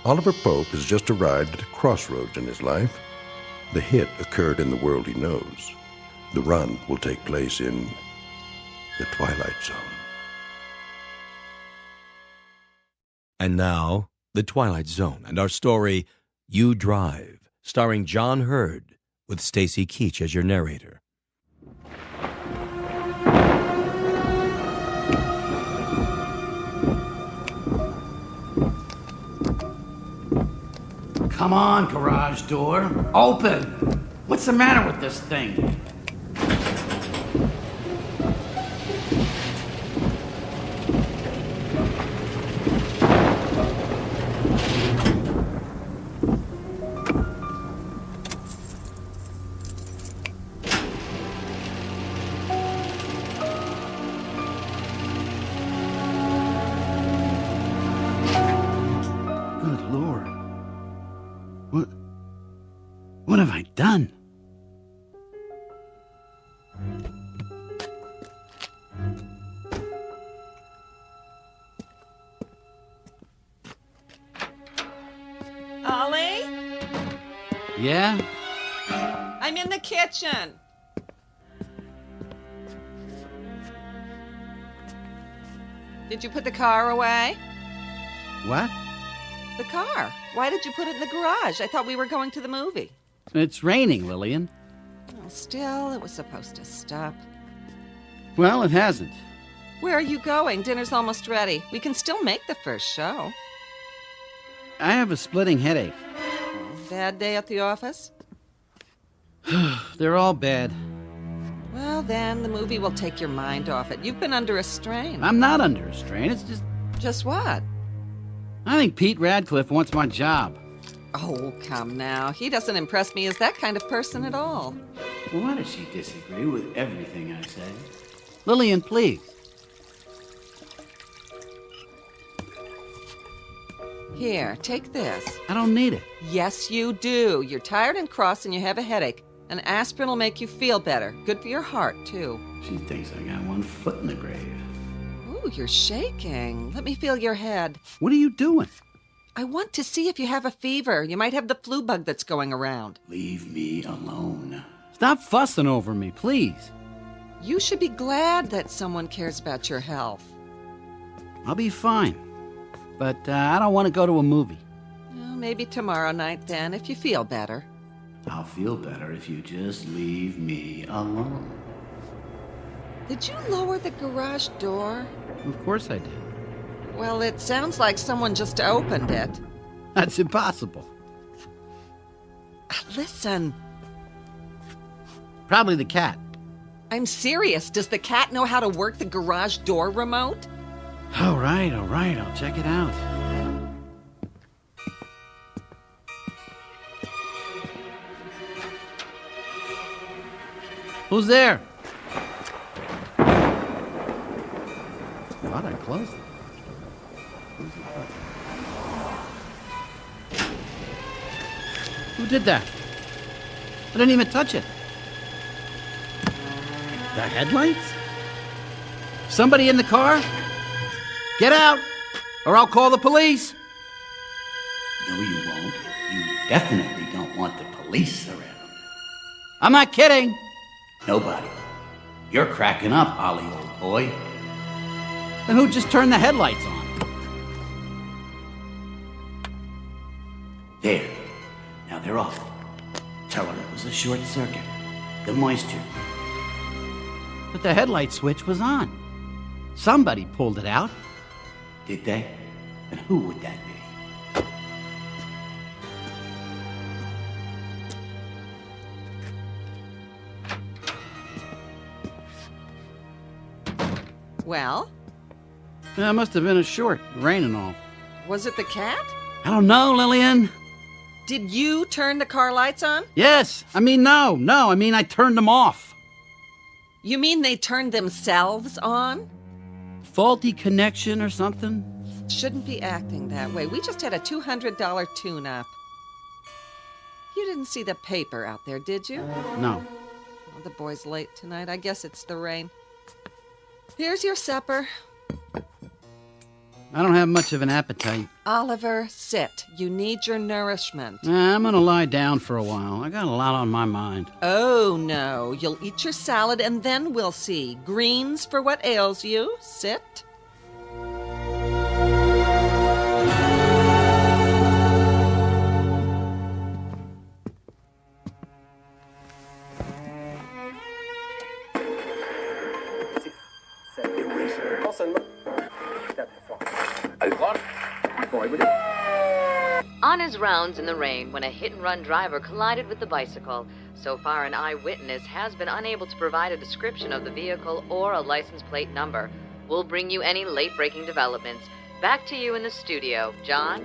Oliver Pope has just arrived at a crossroads in his life. The hit occurred in the world he knows. The run will take place in the Twilight Zone. And now, The Twilight Zone and our story, You Drive, starring John Hurd, with Stacy Keach as your narrator. Come on, garage door. Open! What's the matter with this thing? Good Lord. What have I done? Ollie? Yeah? I'm in the kitchen. Did you put the car away? What? The car. Why did you put it in the garage? I thought we were going to the movie. It's raining, Lillian. Well, still, it was supposed to stop. Well, it hasn't. Where are you going? Dinner's almost ready. We can still make the first show. I have a splitting headache. Bad day at the office? They're all bad. Well, then, the movie will take your mind off it. You've been under a strain. I'm not under a strain. It's just... Just what? I think Pete Radcliffe wants my job. Oh, come now. He doesn't impress me as that kind of person at all. Why does she disagree with everything I say? Lillian, please. Here, take this. I don't need it. Yes, you do. You're tired and cross and you have a headache. An aspirin will make you feel better. Good for your heart, too. She thinks I got one foot in the grave. Ooh, you're shaking. Let me feel your head. What are you doing? I want to see if you have a fever. You might have the flu bug that's going around. Leave me alone. Stop fussing over me, please. You should be glad that someone cares about your health. I'll be fine. But I don't want to go to a movie. Well, maybe tomorrow night then, if you feel better. I'll feel better if you just leave me alone. Did you lower the garage door? Of course I did. Well, it sounds like someone just opened it. That's impossible. Listen. Probably the cat. I'm serious. Does the cat know how to work the garage door remote? All right. I'll check it out. Who's there? close it. Who did that? I didn't even touch it. The headlights? Somebody in the car? Get out, or I'll call the police. No, you won't. You definitely don't want the police around. I'm not kidding. Nobody. You're cracking up, Ollie, old boy. Then who just turned the headlights on? There. Now they're off. Tell her it was a short circuit. The moisture. But the headlight switch was on. Somebody pulled it out. Did they? And who would that be? Well? Yeah, it must have been a short, rain and all. Was it the cat? I don't know, Lillian. Did you turn the car lights on? Yes. I mean, I turned them off. You mean they turned themselves on? Faulty connection or something? Shouldn't be acting that way. We just had a $200 tune-up. You didn't see the paper out there, did you? No. Oh, the boy's late tonight. I guess it's the rain. Here's your supper. I don't have much of an appetite. Oliver, sit. You need your nourishment. I'm gonna lie down for a while. I got a lot on my mind. Oh, no. You'll eat your salad and then we'll see. Greens for what ails you. Sit. On his rounds in the rain when a hit-and-run driver collided with the bicycle. So far, an eyewitness has been unable to provide a description of the vehicle or a license plate number. We'll bring you any late-breaking developments. Back to you in the studio. John?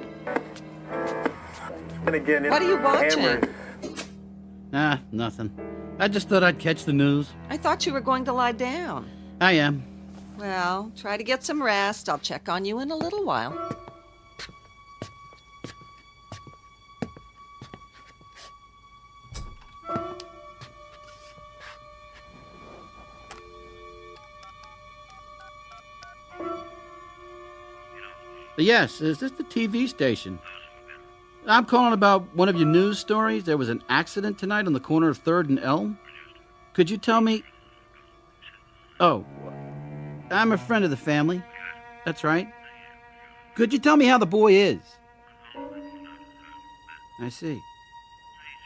What are you watching? Nothing. I just thought I'd catch the news. I thought you were going to lie down. I am. Well, try to get some rest. I'll check on you in a little while. Yes, is this the TV station? I'm calling about one of your news stories. There was an accident tonight on the corner of 3rd and Elm. Could you tell me... Oh, I'm a friend of the family. That's right. Could you tell me how the boy is? I see.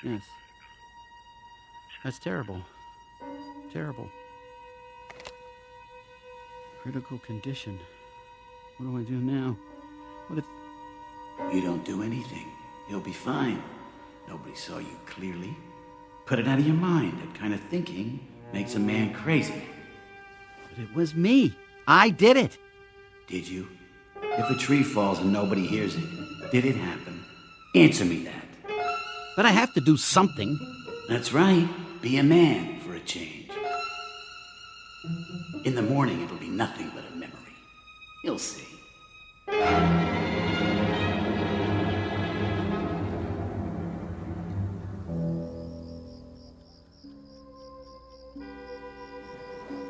Yes. That's terrible. Terrible. Critical condition. What do I do now? What if... You don't do anything. You'll be fine. Nobody saw you clearly. Put it out of your mind. That kind of thinking makes a man crazy. But it was me. I did it. Did you? If a tree falls and nobody hears it, did it happen? Answer me that. But I have to do something. That's right. Be a man for a change. In the morning, it'll be nothing but a memory. You'll see.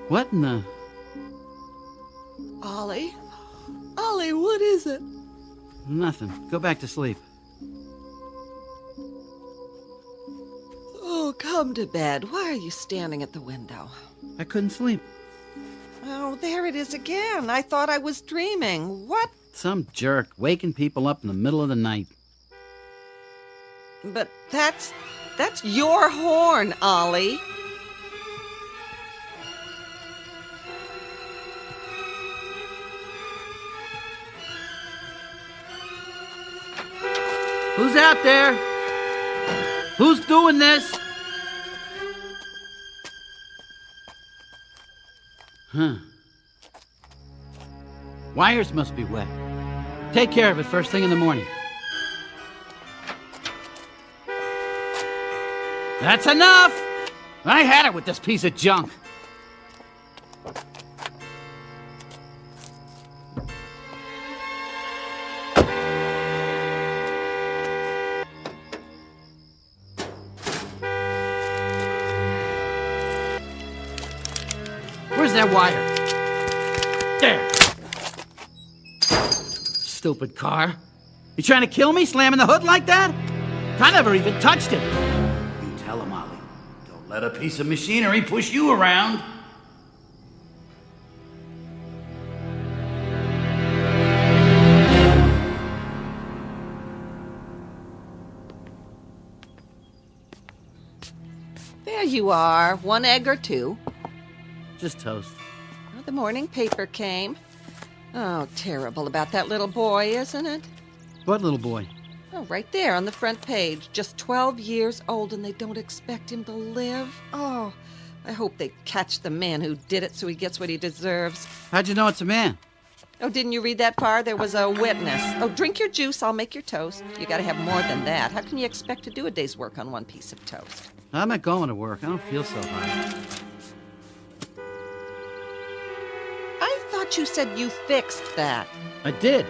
What in the... Ollie? Ollie, what is it? Nothing. Go back to sleep. Oh, come to bed. Why are you standing at the window? I couldn't sleep. Oh, there it is again. I thought I was dreaming. What? Some jerk waking people up in the middle of the night. But that's your horn, Ollie. Who's out there? Who's doing this? Huh. Wires must be wet. Take care of it first thing in the morning. That's enough! I had it with this piece of junk. that wire. There. Stupid car. You trying to kill me, slamming the hood like that? I never even touched it. You tell him, Ollie. Don't let a piece of machinery push you around. There you are. 1 egg or 2. Just toast. Well, the morning paper came. Oh, terrible about that little boy, isn't it? What little boy? Oh, right there on the front page. Just 12 years old and they don't expect him to live. Oh, I hope they catch the man who did it so he gets what he deserves. How'd you know it's a man? Oh, didn't you read that far? There was a witness. Oh, drink your juice. I'll make your toast. You gotta have more than that. How can you expect to do a day's work on 1 piece of toast? I'm not going to work. I don't feel so hot. I thought you said you fixed that. I did.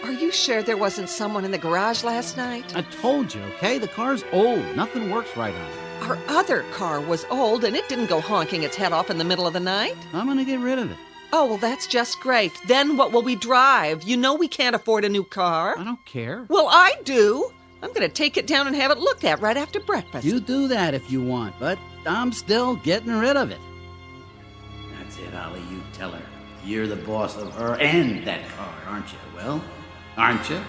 Are you sure there wasn't someone in the garage last night? I told you, okay? The car's old. Nothing works right on it. Our other car was old, and it didn't go honking its head off in the middle of the night. I'm gonna get rid of it. Oh, well, that's just great. Then what will we drive? You know we can't afford a new car. I don't care. Well, I do. I'm going to take it down and have it looked at right after breakfast. You do that if you want, but I'm still getting rid of it. That's it, Ollie. You tell her. You're the boss of her and that car, aren't you? Well, aren't you?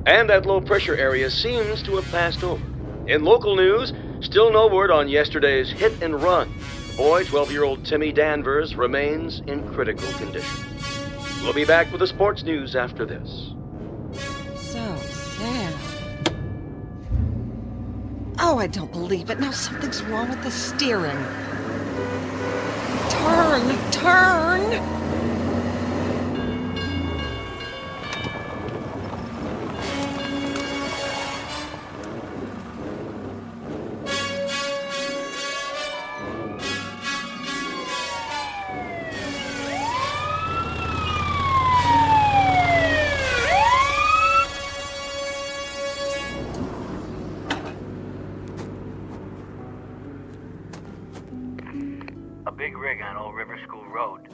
And that low-pressure area seems to have passed over. In local news, still no word on yesterday's hit and run. The boy, 12-year-old Timmy Danvers, remains in critical condition. We'll be back with the sports news after this. So sad. Oh, I don't believe it. Now something's wrong with the steering. Turn! A big rig on Old River School Road.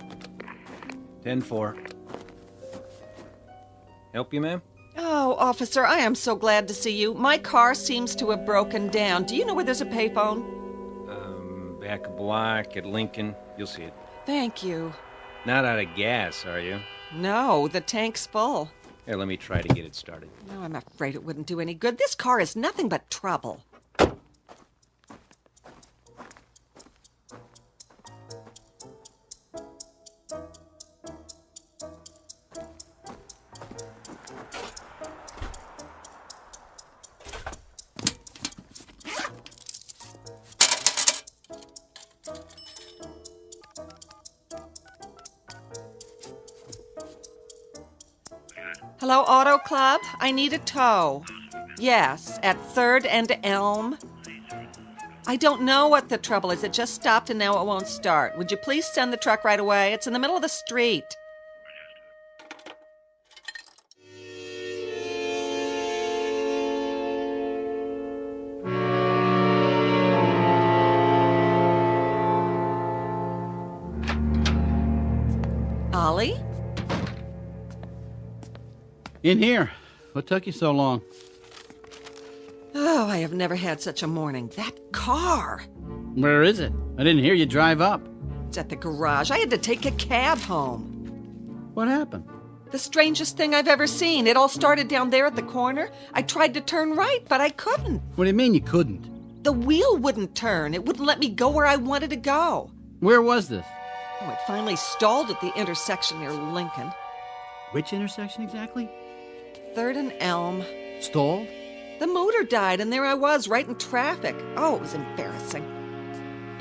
10-4. Help you, ma'am? Oh, officer, I am so glad to see you. My car seems to have broken down. Do you know where there's a payphone? Back a block at Lincoln. You'll see it. Thank you. Not out of gas, are you? No, the tank's full. Here, let me try to get it started. No, I'm afraid it wouldn't do any good. This car is nothing but trouble. Hello, Auto Club? I need a tow. Yes, at 3rd and Elm. I don't know what the trouble is. It just stopped and now it won't start. Would you please send the truck right away? It's in the middle of the street. Ollie? In here. What took you so long? Oh, I have never had such a morning. That car! Where is it? I didn't hear you drive up. It's at the garage. I had to take a cab home. What happened? The strangest thing I've ever seen. It all started down there at the corner. I tried to turn right, but I couldn't. What do you mean you couldn't? The wheel wouldn't turn. It wouldn't let me go where I wanted to go. Where was this? Oh, it finally stalled at the intersection near Lincoln. Which intersection exactly? 3rd and Elm. Stalled? The motor died, and there I was, right in traffic. Oh, it was embarrassing.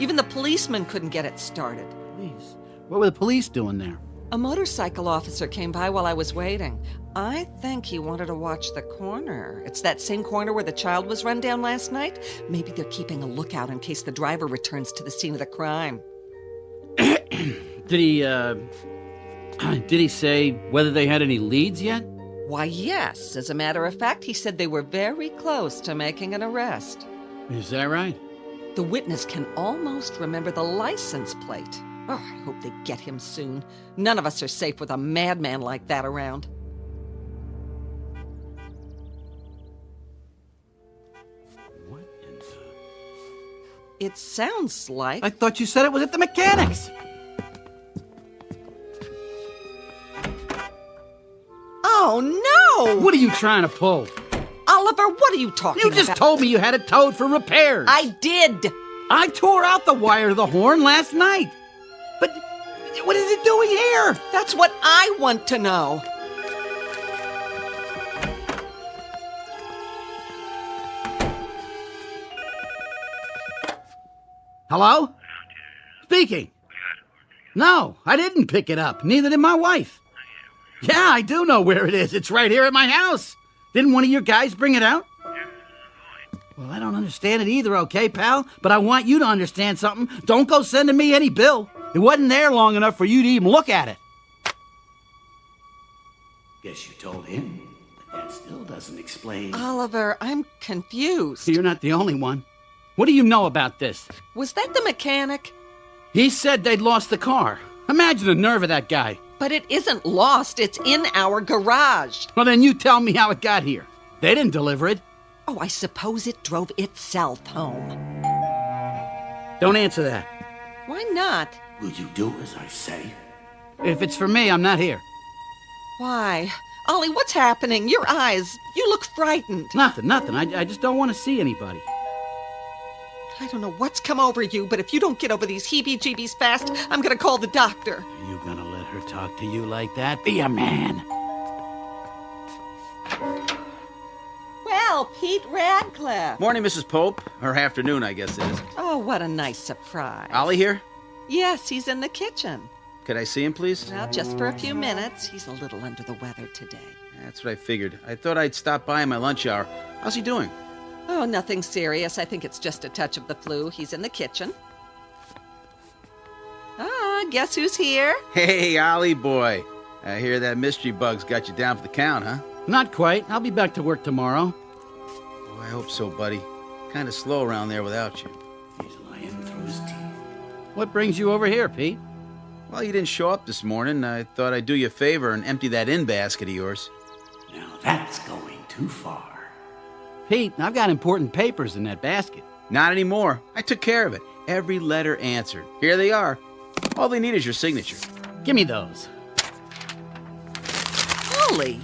Even the policeman couldn't get it started. Please. What were the police doing there? A motorcycle officer came by while I was waiting. I think he wanted to watch the corner. It's that same corner where the child was run down last night. Maybe they're keeping a lookout in case the driver returns to the scene of the crime. Did he say whether they had any leads yet? Why, yes. As a matter of fact, he said they were very close to making an arrest. Is that right? The witness can almost remember the license plate. Oh, I hope they get him soon. None of us are safe with a madman like that around. What in the... It sounds like... I thought you said it was at the mechanics. Oh, no! What are you trying to pull? Oliver, what are you talking about? You just told me you had it towed for repairs. I did! I tore out the wire to the horn last night. But what is it doing here? That's what I want to know. Hello? Speaking. No, I didn't pick it up. Neither did my wife. Yeah, I do know where it is. It's right here at my house. Didn't one of your guys bring it out? Well, I don't understand it either, okay, pal? But I want you to understand something. Don't go sending me any bill. It wasn't there long enough for you to even look at it. Guess you told him, but that still doesn't explain. Oliver, I'm confused. You're not the only one. What do you know about this? Was that the mechanic? He said they'd lost the car. Imagine the nerve of that guy. But it isn't lost. It's in our garage. Well, then you tell me how it got here. They didn't deliver it. Oh, I suppose it drove itself home. Don't answer that. Why not? Will you do as I say? If it's for me, I'm not here. Why? Ollie, what's happening? Your eyes. You look frightened. Nothing. I just don't want to see anybody. I don't know what's come over you, but if you don't get over these heebie-jeebies fast, I'm gonna call the doctor. Are you gonna let her talk to you like that? Be a man. Well, Pete Radcliffe. Morning, Mrs. Pope. Or afternoon, I guess it is. Oh, what a nice surprise. Ollie here? Yes, he's in the kitchen. Could I see him, please? Well, just for a few minutes. He's a little under the weather today. That's what I figured. I thought I'd stop by in my lunch hour. How's he doing? Oh, nothing serious. I think it's just a touch of the flu. He's in the kitchen. Ah, guess who's here? Hey, Ollie boy. I hear that mystery bug's got you down for the count, huh? Not quite. I'll be back to work tomorrow. Oh, I hope so, buddy. Kind of slow around there without you. He's lying through his teeth. What brings you over here, Pete? Well, you didn't show up this morning. I thought I'd do you a favor and empty that in basket of yours. Now that's going too far. Pete, I've got important papers in that basket. Not anymore. I took care of it. Every letter answered. Here they are. All they need is your signature. Give me those. Ollie.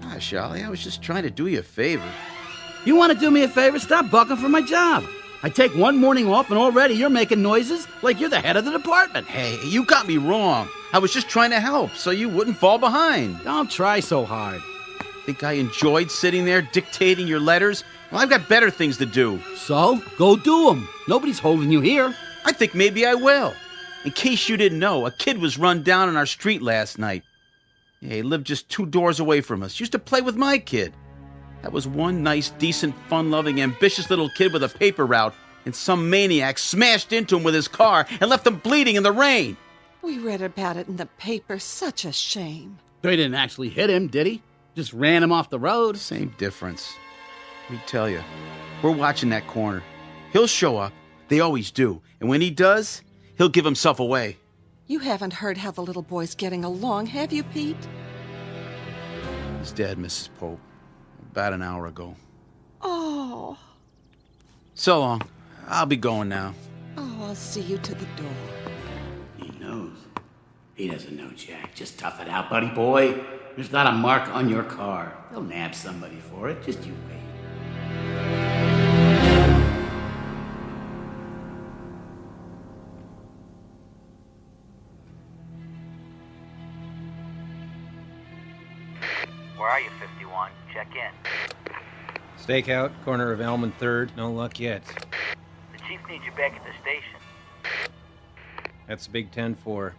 Gosh, Ollie, I was just trying to do you a favor. You want to do me a favor? Stop bucking for my job. I take one morning off and already you're making noises like you're the head of the department. Hey, you got me wrong. I was just trying to help so you wouldn't fall behind. Don't try so hard. Think I enjoyed sitting there dictating your letters? Well, I've got better things to do. So, go do them. Nobody's holding you here. I think maybe I will. In case you didn't know, a kid was run down on our street last night. Yeah, he lived just 2 doors away from us. Used to play with my kid. That was one nice, decent, fun-loving, ambitious little kid with a paper route, and some maniac smashed into him with his car and left him bleeding in the rain. We read about it in the paper. Such a shame. They didn't actually hit him, did he? Just ran him off the road. Same difference. Let me tell you, we're watching that corner. He'll show up. They always do. And when he does, he'll give himself away. You haven't heard how the little boy's getting along, have you, Pete? He's dead, Mrs. Pope. About an hour ago. Oh. So long. I'll be going now. Oh, I'll see you to the door. He knows. He doesn't know, Jack. Just tough it out, buddy boy. There's not a mark on your car. They'll nab somebody for it. Just you wait. Where are you, 51? Check in. Stakeout, corner of Elm and 3rd. No luck yet. The chief needs you back at the station. That's Big 10-4.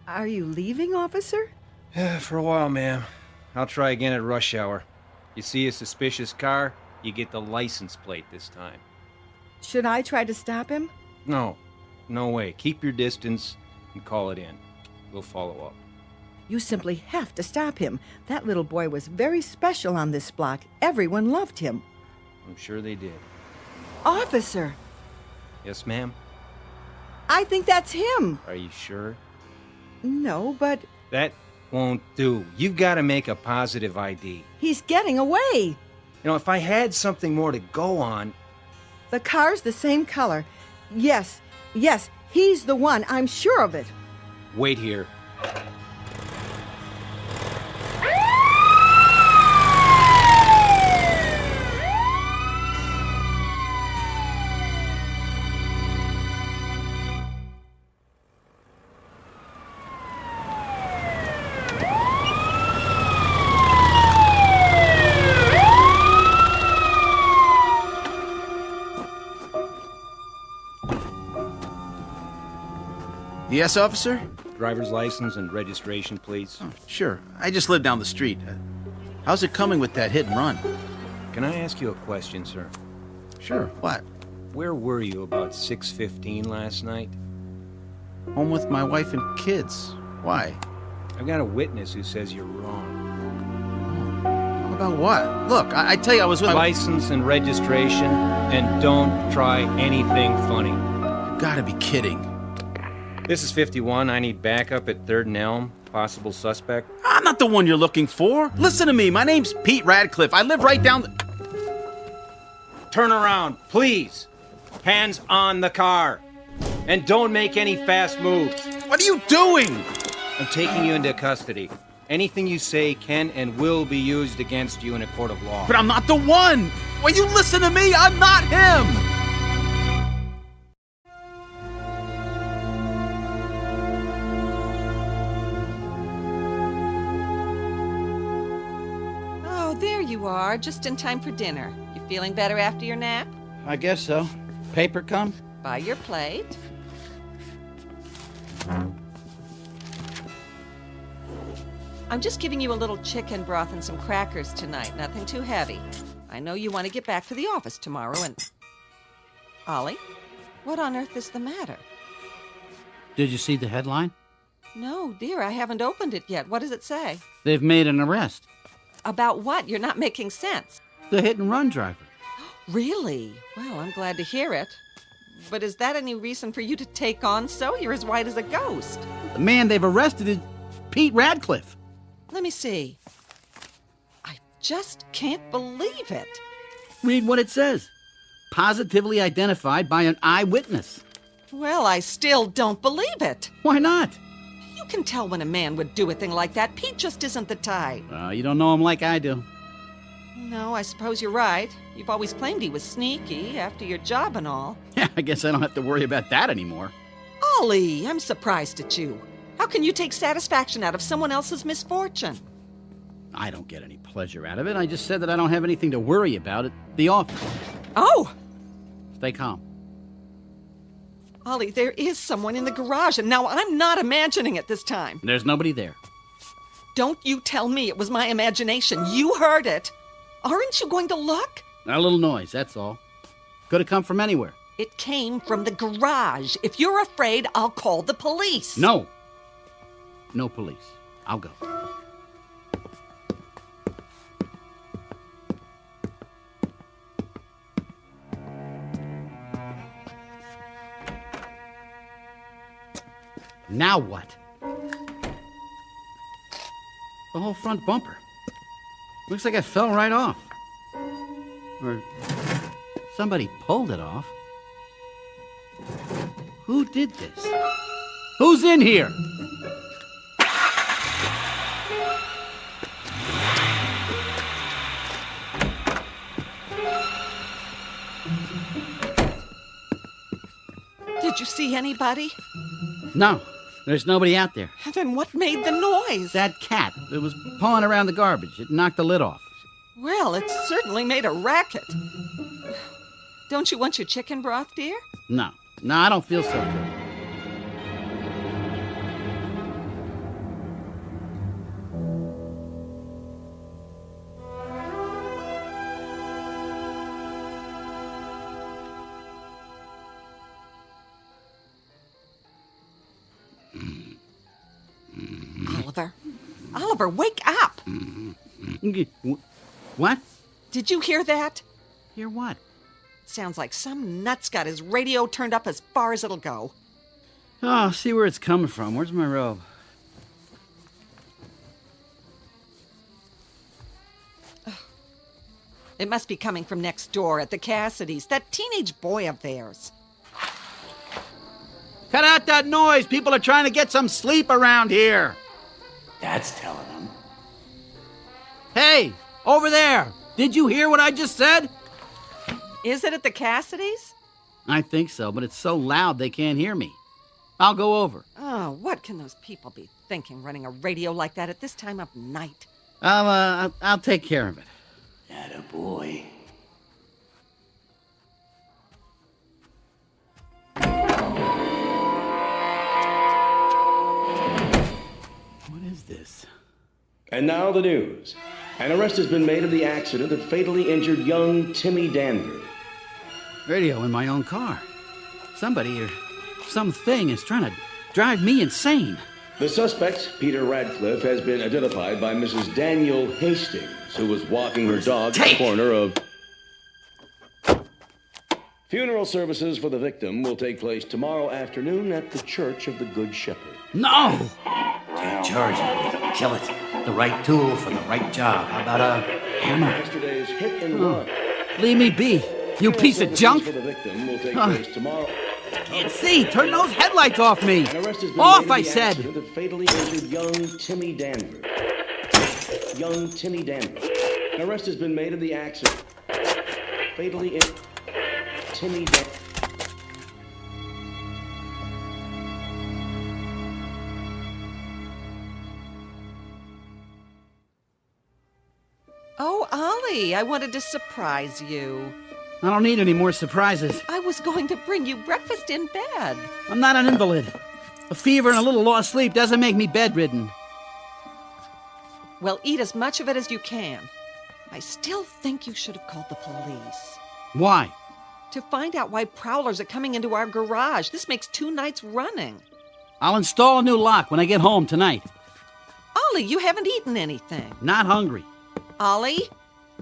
Are you leaving, officer? For a while, ma'am. I'll try again at rush hour. You see a suspicious car, you get the license plate this time. Should I try to stop him? No. No way. Keep your distance and call it in. We'll follow up. You simply have to stop him. That little boy was very special on this block. Everyone loved him. I'm sure they did. Officer! Yes, ma'am? I think that's him. Are you sure? No, but... That won't do. You've got to make a positive ID. He's getting away. You know, if I had something more to go on... The car's the same color. Yes, he's the one. I'm sure of it. Wait here. Yes, officer? Driver's license and registration, please. Oh, sure. I just live down the street. How's it coming with that hit and run? Can I ask you a question, sir? Sure. What? Where were you about 6:15 last night? Home with my wife and kids. Why? I've got a witness who says you're wrong. About what? Look, I tell you, I was with... License and registration, and don't try anything funny. You gotta be kidding. This is 51. I need backup at 3rd and Elm. Possible suspect. I'm not the one you're looking for. Listen to me. My name's Pete Radcliffe. I live right down the... Turn around, please. Hands on the car. And don't make any fast moves. What are you doing? I'm taking you into custody. Anything you say can and will be used against you in a court of law. But I'm not the one. Will you listen to me? I'm not him. There you are, just in time for dinner. You feeling better after your nap? I guess so. Paper come? By your plate. I'm just giving you a little chicken broth and some crackers tonight. Nothing too heavy. I know you want to get back to the office tomorrow and... Ollie, what on earth is the matter? Did you see the headline? No, dear, I haven't opened it yet. What does it say? They've made an arrest. About what? You're not making sense. The hit-and-run driver. Really? Well, I'm glad to hear it. But is that any reason for you to take on so? You're as white as a ghost. The man they've arrested is Pete Radcliffe. Let me see. I just can't believe it. Read what it says. Positively identified by an eyewitness. Well, I still don't believe it. Why not? You can tell when a man would do a thing like that. Pete just isn't the type. You don't know him like I do. No, I suppose you're right. You've always claimed he was sneaky after your job and all. Yeah, I guess I don't have to worry about that anymore. Ollie, I'm surprised at you. How can you take satisfaction out of someone else's misfortune? I don't get any pleasure out of it. I just said that I don't have anything to worry about at the office. Oh! Stay calm. Ollie, there is someone in the garage, and now I'm not imagining it this time. There's nobody there. Don't you tell me it was my imagination. You heard it. Aren't you going to look? A little noise, that's all. Could have come from anywhere. It came from the garage. If you're afraid, I'll call the police. No. No police. I'll go. Now what? The whole front bumper. Looks like it fell right off. Or somebody pulled it off. Who did this? Who's in here? Did you see anybody? No, there's nobody out there. Then what made the noise? That cat. It was pawing around the garbage. It knocked the lid off. Well, it certainly made a racket. Don't you want your chicken broth, dear? No, I don't feel so good. Oliver, wake up! What? Did you hear that? Hear what? Sounds like some nut's got his radio turned up as far as it'll go. Oh, I'll see where it's coming from. Where's my robe? It must be coming from next door at the Cassidys, that teenage boy of theirs. Cut out that noise. People are trying to get some sleep around here. That's telling them. Hey, over there. Did you hear what I just said? Is it at the Cassidys? I think so, but it's so loud they can't hear me. I'll go over. Oh, what can those people be thinking running a radio like that at this time of night? I'll take care of it. Attaboy. What is this? And now the news. An arrest has been made in the accident that fatally injured young Timmy Danvers. Radio in my own car. Somebody or something is trying to drive me insane. The suspect, Peter Radcliffe, has been identified by Mrs. Daniel Hastings, who was walking her dog at the corner of... Funeral services for the victim will take place tomorrow afternoon at the Church of the Good Shepherd. No! Take charge of it. Kill it. The right tool for the right job. How about a hammer? Yesterday's hit and run. Leave me be, you piece of junk! For the victim will take place tomorrow. Can't see! Turn those headlights off me! An arrest has been Off, made in I the said! accident that fatally injured young Timmy Danvers. Young Timmy Danvers. An arrest has been made in the accident. Fatally injured Timmy Danvers. Oh, Ollie, I wanted to surprise you. I don't need any more surprises. I was going to bring you breakfast in bed. I'm not an invalid. A fever and a little lost sleep doesn't make me bedridden. Well, eat as much of it as you can. I still think you should have called the police. Why? To find out why prowlers are coming into our garage. This makes 2 nights running. I'll install a new lock when I get home tonight. Ollie, you haven't eaten anything. Not hungry. Ollie?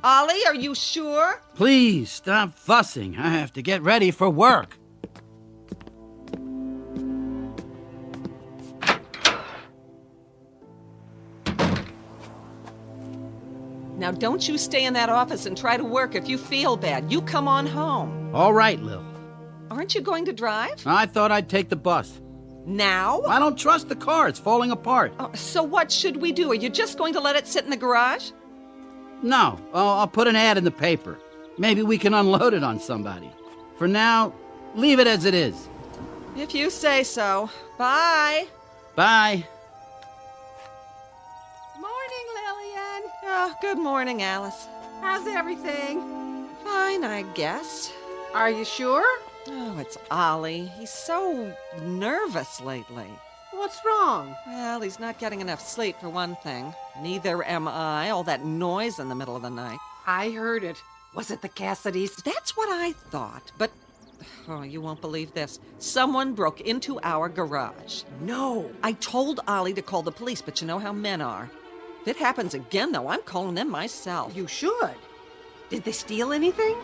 Ollie, are you sure? Please, stop fussing. I have to get ready for work. Now, don't you stay in that office and try to work if you feel bad. You come on home. All right, Lil. Aren't you going to drive? I thought I'd take the bus. Now? I don't trust the car. It's falling apart. So what should we do? Are you just going to let it sit in the garage? No, I'll put an ad in the paper. Maybe we can unload it on somebody. For now, leave it as it is. If you say so. Bye. Bye. Morning, Lillian. Oh, good morning, Alice. How's everything? Fine, I guess. Are you sure? Oh, it's Ollie. He's so nervous lately. What's wrong? Well, he's not getting enough sleep, for one thing. Neither am I. All that noise in the middle of the night. I heard it. Was it the Cassidys? That's what I thought, but... Oh, you won't believe this. Someone broke into our garage. No. I told Ollie to call the police, but you know how men are. If it happens again, though, I'm calling them myself. You should. Did they steal anything?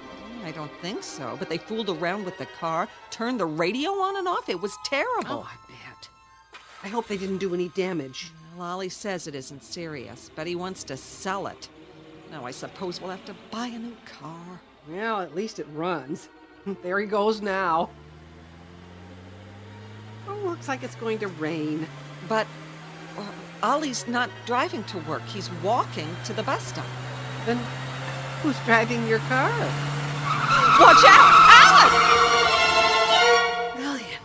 I don't think so, but they fooled around with the car, turned the radio on and off. It was terrible. Oh, I bet. I hope they didn't do any damage. Well, Ollie says it isn't serious, but he wants to sell it. Now, I suppose we'll have to buy a new car. Well, at least it runs. There he goes now. Oh, looks like it's going to rain. But Ollie's not driving to work. He's walking to the bus stop. Then who's driving your car? Watch out! Alice! Lillian,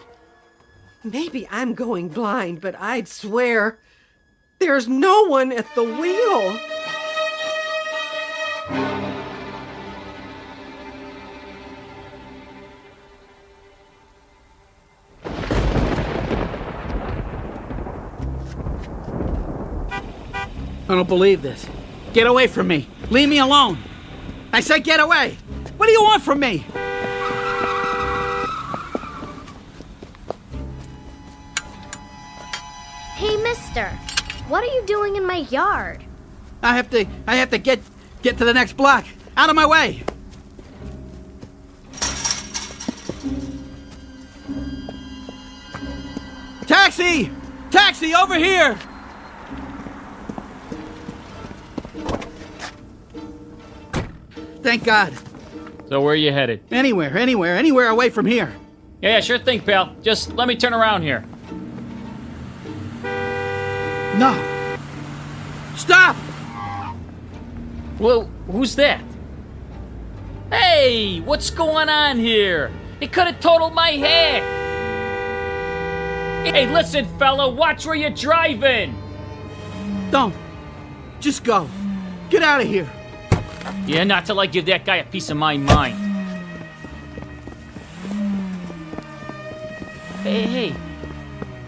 maybe I'm going blind, but I'd swear there's no one at the wheel. I don't believe this. Get away from me. Leave me alone. I said get away. What do you want from me? Hey, mister. What are you doing in my yard? I have to get to the next block. Out of my way. Taxi! Taxi, over here! Thank God. So where are you headed? Anywhere away from here. Yeah, sure thing, pal. Just let me turn around here. No. Stop! Well, who's that? Hey, what's going on here? It could have totaled my head. Hey, listen, fella, watch where you're driving. Don't. Just go. Get out of here. Yeah, not till I give that guy a piece of my mind. Hey,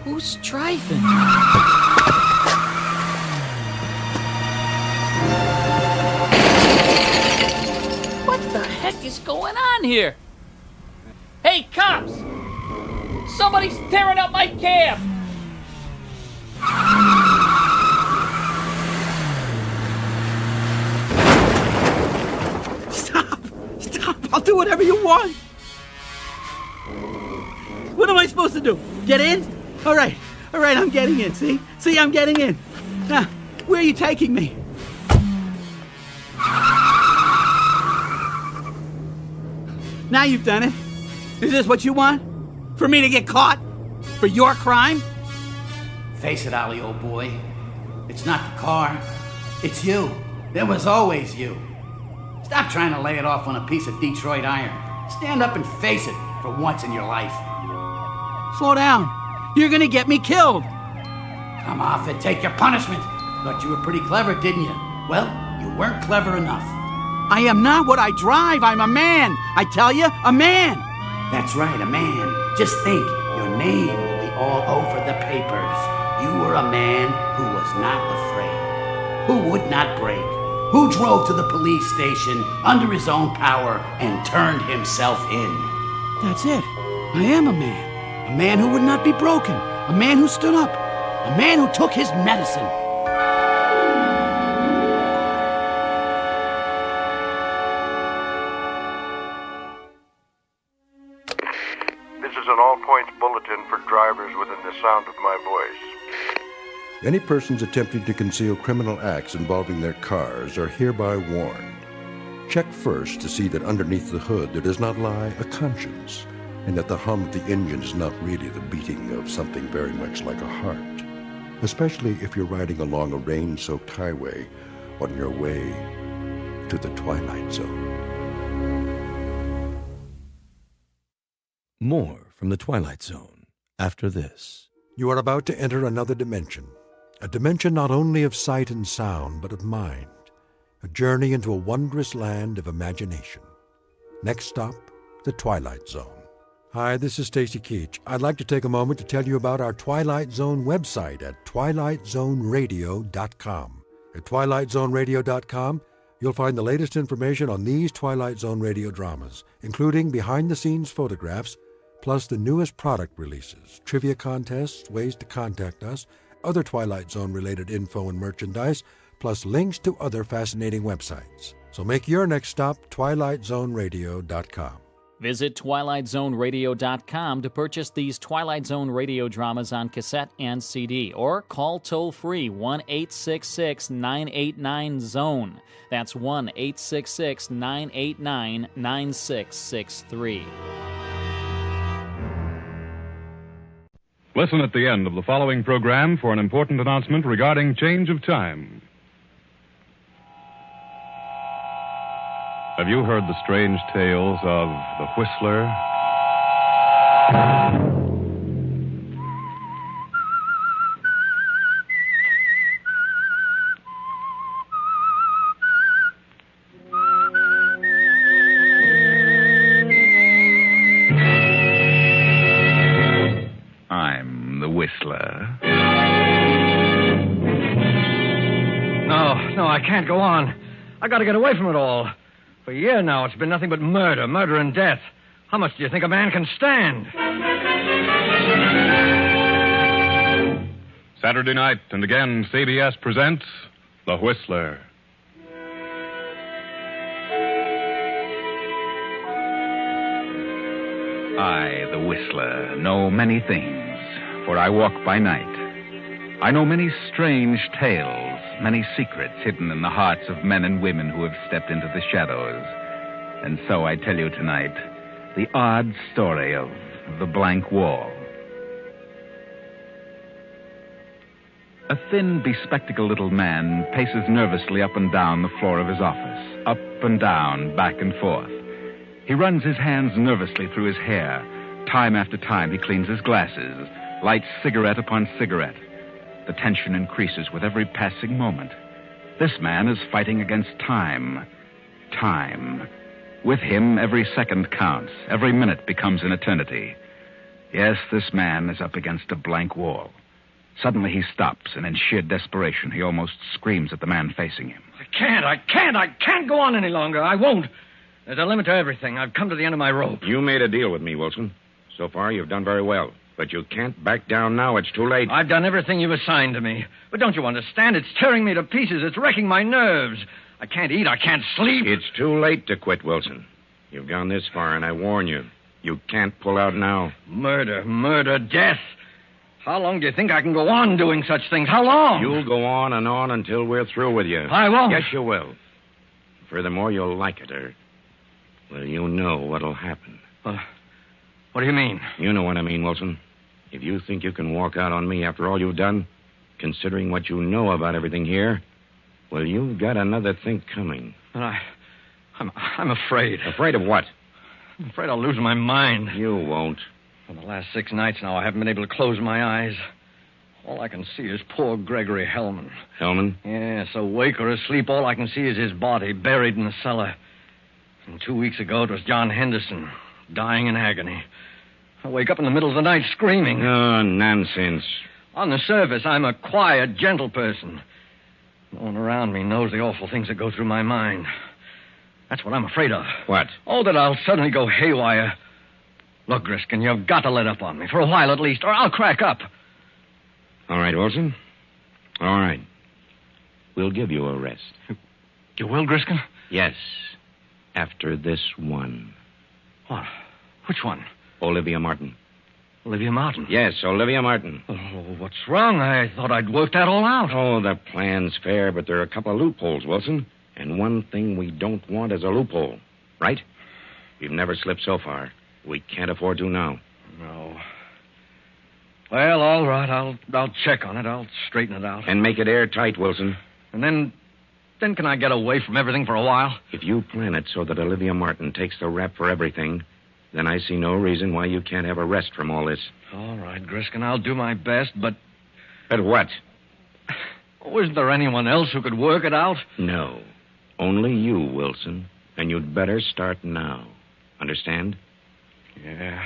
who's driving? What the heck is going on here? Hey, cops! Somebody's tearing up my cab! Stop! I'll do whatever you want. What am I supposed to do? Get in? All right, I'm getting in, see? See, I'm getting in. Now, where are you taking me? Now you've done it. Is this what you want? For me to get caught? For your crime? Face it, Ollie, old boy. It's not the car. It's you. There was always you. Stop trying to lay it off on a piece of Detroit iron. Stand up and face it for once in your life. Slow down. You're gonna get me killed. Come off it. Take your punishment. Thought you were pretty clever, didn't you? Well, you weren't clever enough. I am not what I drive. I'm a man. I tell you, a man. That's right, a man. Just think, your name will be all over the papers. You were a man who was not afraid, who would not break, who drove to the police station under his own power and turned himself in. That's it. I am a man. A man who would not be broken. A man who stood up. A man who took his medicine. This is an all-points bulletin for drivers within the sound of my voice. Any persons attempting to conceal criminal acts involving their cars are hereby warned. Check first to see that underneath the hood there does not lie a conscience, and that the hum of the engine is not really the beating of something very much like a heart, especially if you're riding along a rain-soaked highway on your way to the Twilight Zone. More from the Twilight Zone after this. You are about to enter another dimension, a dimension not only of sight and sound, but of mind, a journey into a wondrous land of imagination. Next stop, the Twilight Zone. Hi, this is Stacy Keach. I'd like to take a moment to tell you about our Twilight Zone website at twilightzoneradio.com. At twilightzoneradio.com, you'll find the latest information on these Twilight Zone radio dramas, including behind-the-scenes photographs, plus the newest product releases, trivia contests, ways to contact us, other Twilight Zone-related info and merchandise, plus links to other fascinating websites. So make your next stop twilightzoneradio.com. Visit twilightzoneradio.com to purchase these Twilight Zone radio dramas on cassette and CD, or call toll-free 1-866-989-ZONE. That's 1-866-989-9663. Listen at the end of the following program for an important announcement regarding change of time. Have you heard the strange tales of the Whistler? I'm the Whistler. No, I can't go on. I gotta get away from it all. For a year now, it's been nothing but murder and death. How much do you think a man can stand? Saturday night, and again, CBS presents The Whistler. I, the Whistler, know many things, for I walk by night. I know many strange tales, many secrets hidden in the hearts of men and women who have stepped into the shadows. And so I tell you tonight the odd story of the blank wall. A thin, bespectacled little man paces nervously up and down the floor of his office, up and down, back and forth. He runs his hands nervously through his hair. Time after time, he cleans his glasses, lights cigarette upon cigarette. The tension increases with every passing moment. This man is fighting against time. Time. With him, every second counts. Every minute becomes an eternity. Yes, this man is up against a blank wall. Suddenly he stops, and in sheer desperation, he almost screams at the man facing him. I can't go on any longer. I won't. There's a limit to everything. I've come to the end of my rope. You made a deal with me, Wilson. So far, you've done very well. But you can't back down now. It's too late. I've done everything you've assigned to me. But don't you understand? It's tearing me to pieces. It's wrecking my nerves. I can't eat. I can't sleep. It's too late to quit, Wilson. You've gone this far, and I warn you. You can't pull out now. Murder, death. How long do you think I can go on doing such things? How long? You'll go on and on until we're through with you. I won't. Yes, you will. Furthermore, you'll like it, or... well, you know what'll happen. What do you mean? You know what I mean, Wilson. If you think you can walk out on me after all you've done, considering what you know about everything here, well, you've got another think coming. I'm afraid. Afraid of what? I'm afraid I'll lose my mind. You won't. For the last 6 nights now, I haven't been able to close my eyes. All I can see is poor Gregory Hellman. Hellman? Yes, awake or asleep, all I can see is his body buried in the cellar. And 2 weeks ago, it was John Henderson, dying in agony. I wake up in the middle of the night screaming. Oh, nonsense. On the surface, I'm a quiet, gentle person. No one around me knows the awful things that go through my mind. That's what I'm afraid of. What? Oh, that I'll suddenly go haywire. Look, Griskin, you've got to let up on me, for a while at least, or I'll crack up. All right, Wilson. All right. We'll give you a rest. You will, Griskin? Yes. After this one. What? Which one? Olivia Martin. Olivia Martin? Yes, Olivia Martin. Oh, what's wrong? I thought I'd worked that all out. Oh, the plan's fair, but there are a couple of loopholes, Wilson. And one thing we don't want is a loophole. Right? We've never slipped so far. We can't afford to now. No. Well, all right. I'll check on it. I'll straighten it out. And make it airtight, Wilson. And then can I get away from everything for a while? If you plan it so that Olivia Martin takes the rap for everything, then I see no reason why you can't have a rest from all this. All right, Griskin, I'll do my best, but... But what? Oh, isn't there anyone else who could work it out? No. Only you, Wilson. And you'd better start now. Understand? Yeah,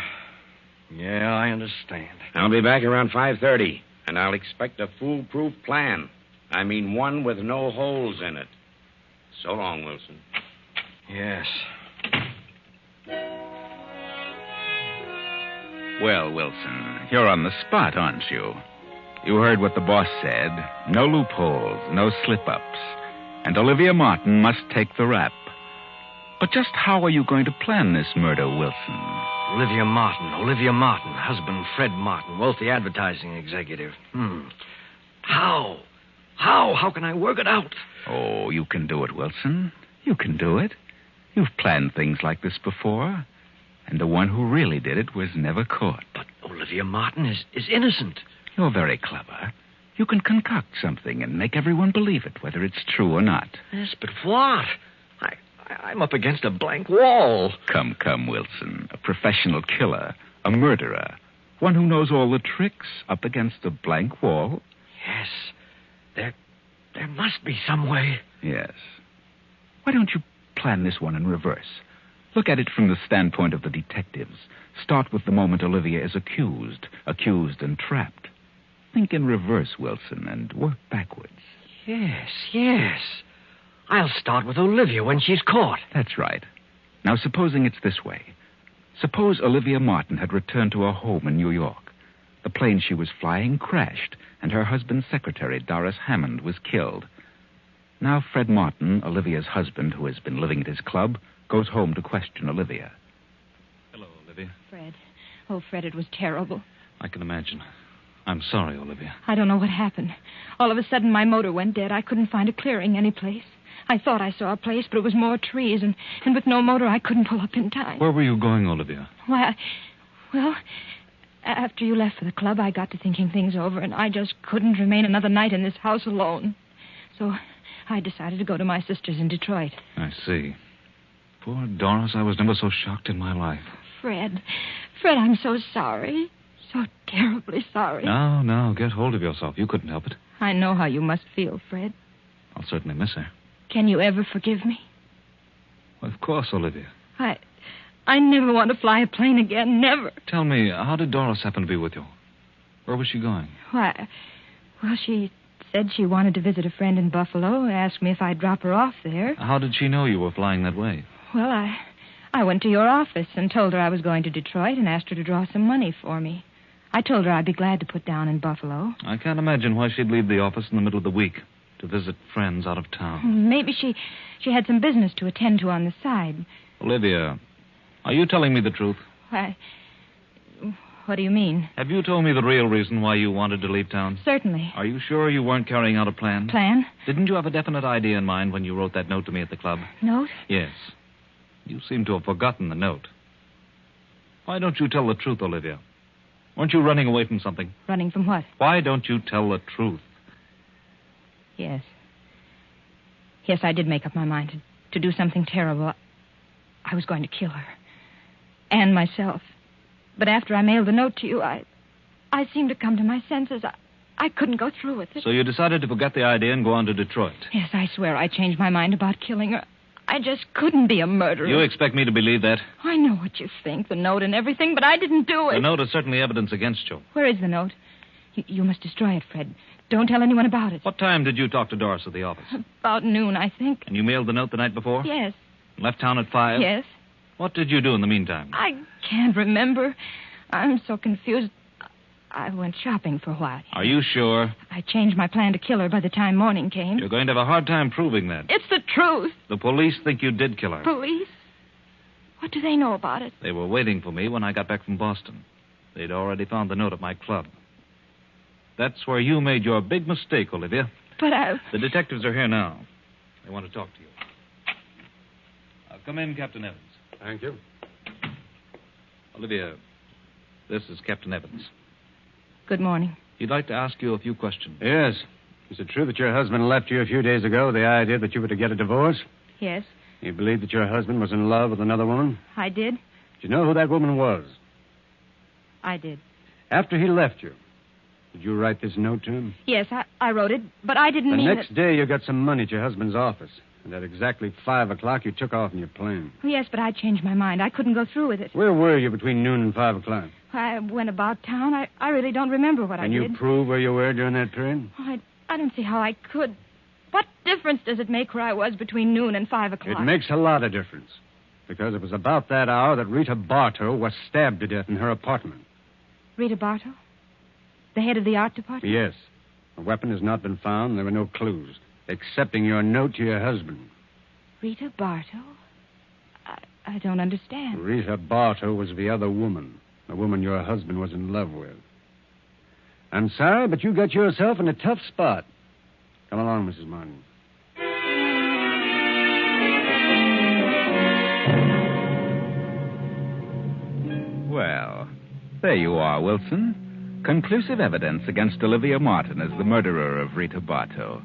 I understand. I'll be back around 5:30, and I'll expect a foolproof plan. I mean one with no holes in it. So long, Wilson. Yes. Well, Wilson, you're on the spot, aren't you? You heard what the boss said. No loopholes, no slip-ups. And Olivia Martin must take the rap. But just how are you going to plan this murder, Wilson? Olivia Martin, husband Fred Martin, wealthy advertising executive. How? How can I work it out? Oh, you can do it, Wilson. You can do it. You've planned things like this before. And the one who really did it was never caught. But Olivia Martin is innocent. You're very clever. You can concoct something and make everyone believe it, whether it's true or not. Yes, but what? I'm up against a blank wall. Come, Wilson. A professional killer, a murderer, one who knows all the tricks up against a blank wall. Yes. There must be some way. Yes. Why don't you plan this one in reverse? Look at it from the standpoint of the detectives. Start with the moment Olivia is accused and trapped. Think in reverse, Wilson, and work backwards. Yes. I'll start with Olivia when she's caught. That's right. Now, supposing it's this way. Suppose Olivia Martin had returned to her home in New York. The plane she was flying crashed, and her husband's secretary, Doris Hammond, was killed. Now Fred Martin, Olivia's husband, who has been living at his club, goes home to question Olivia. Hello, Olivia. Fred. Oh, Fred, it was terrible. I can imagine. I'm sorry, Olivia. I don't know what happened. All of a sudden, my motor went dead. I couldn't find a clearing anyplace. I thought I saw a place, but it was more trees, and with no motor, I couldn't pull up in time. Where were you going, Olivia? Why, well, after you left for the club, I got to thinking things over, and I just couldn't remain another night in this house alone. So I decided to go to my sister's in Detroit. I see. Poor Doris, I was never so shocked in my life. Fred, I'm so sorry. So terribly sorry. No, get hold of yourself. You couldn't help it. I know how you must feel, Fred. I'll certainly miss her. Can you ever forgive me? Of course, Olivia. I never want to fly a plane again, never. Tell me, how did Doris happen to be with you? Where was she going? Why, well, she said she wanted to visit a friend in Buffalo, asked me if I'd drop her off there. How did she know you were flying that way? Well, I went to your office and told her I was going to Detroit and asked her to draw some money for me. I told her I'd be glad to put down in Buffalo. I can't imagine why she'd leave the office in the middle of the week to visit friends out of town. Maybe she had some business to attend to on the side. Olivia, are you telling me the truth? Why, what do you mean? Have you told me the real reason why you wanted to leave town? Certainly. Are you sure you weren't carrying out a plan? Plan? Didn't you have a definite idea in mind when you wrote that note to me at the club? Note? Yes. You seem to have forgotten the note. Why don't you tell the truth, Olivia? Weren't you running away from something? Running from what? Why don't you tell the truth? Yes. Yes, I did make up my mind to do something terrible. I was going to kill her. And myself. But after I mailed the note to you, I seemed to come to my senses. I couldn't go through with it. So you decided to forget the idea and go on to Detroit? Yes, I swear I changed my mind about killing her. I just couldn't be a murderer. You expect me to believe that? I know what you think, the note and everything, but I didn't do it. The note is certainly evidence against you. Where is the note? You must destroy it, Fred. Don't tell anyone about it. What time did you talk to Doris at the office? About noon, I think. And you mailed the note the night before? Yes. Left town at 5? Yes. What did you do in the meantime? I can't remember. I'm so confused. I went shopping for a while. Are you sure? I changed my plan to kill her by the time morning came. You're going to have a hard time proving that. It's the truth. The police think you did kill her. Police? What do they know about it? They were waiting for me when I got back from Boston. They'd already found the note at my club. That's where you made your big mistake, Olivia. But The detectives are here now. They want to talk to you. Come in, Captain Evans. Thank you. Olivia, this is Captain Evans. Good morning. He'd like to ask you a few questions. Yes. Is it true that your husband left you a few days ago with the idea that you were to get a divorce? Yes. You believed that your husband was in love with another woman? I did. Did you know who that woman was? I did. After he left you, did you write this note to him? Yes, I wrote it, but I didn't mean The next day you got some money at your husband's office. And at exactly 5 o'clock, you took off in your plane. Yes, but I changed my mind. I couldn't go through with it. Where were you between noon and 5 o'clock? I went about town. I really don't remember what I Can did. you prove where you were during that period? I don't see how I could. What difference does it make where I was between noon and 5 o'clock? It makes a lot of difference. Because it was about that hour that Rita Bartow was stabbed to death in her apartment. Rita Bartow? The head of the art department? Yes. A weapon has not been found. There were no clues, excepting your note to your husband. Rita Bartow? I don't understand. Rita Bartow was the other woman. The woman your husband was in love with. I'm sorry, but you got yourself in a tough spot. Come along, Mrs. Martin. Well, there you are, Wilson. Conclusive evidence against Olivia Martin as the murderer of Rita Bartow.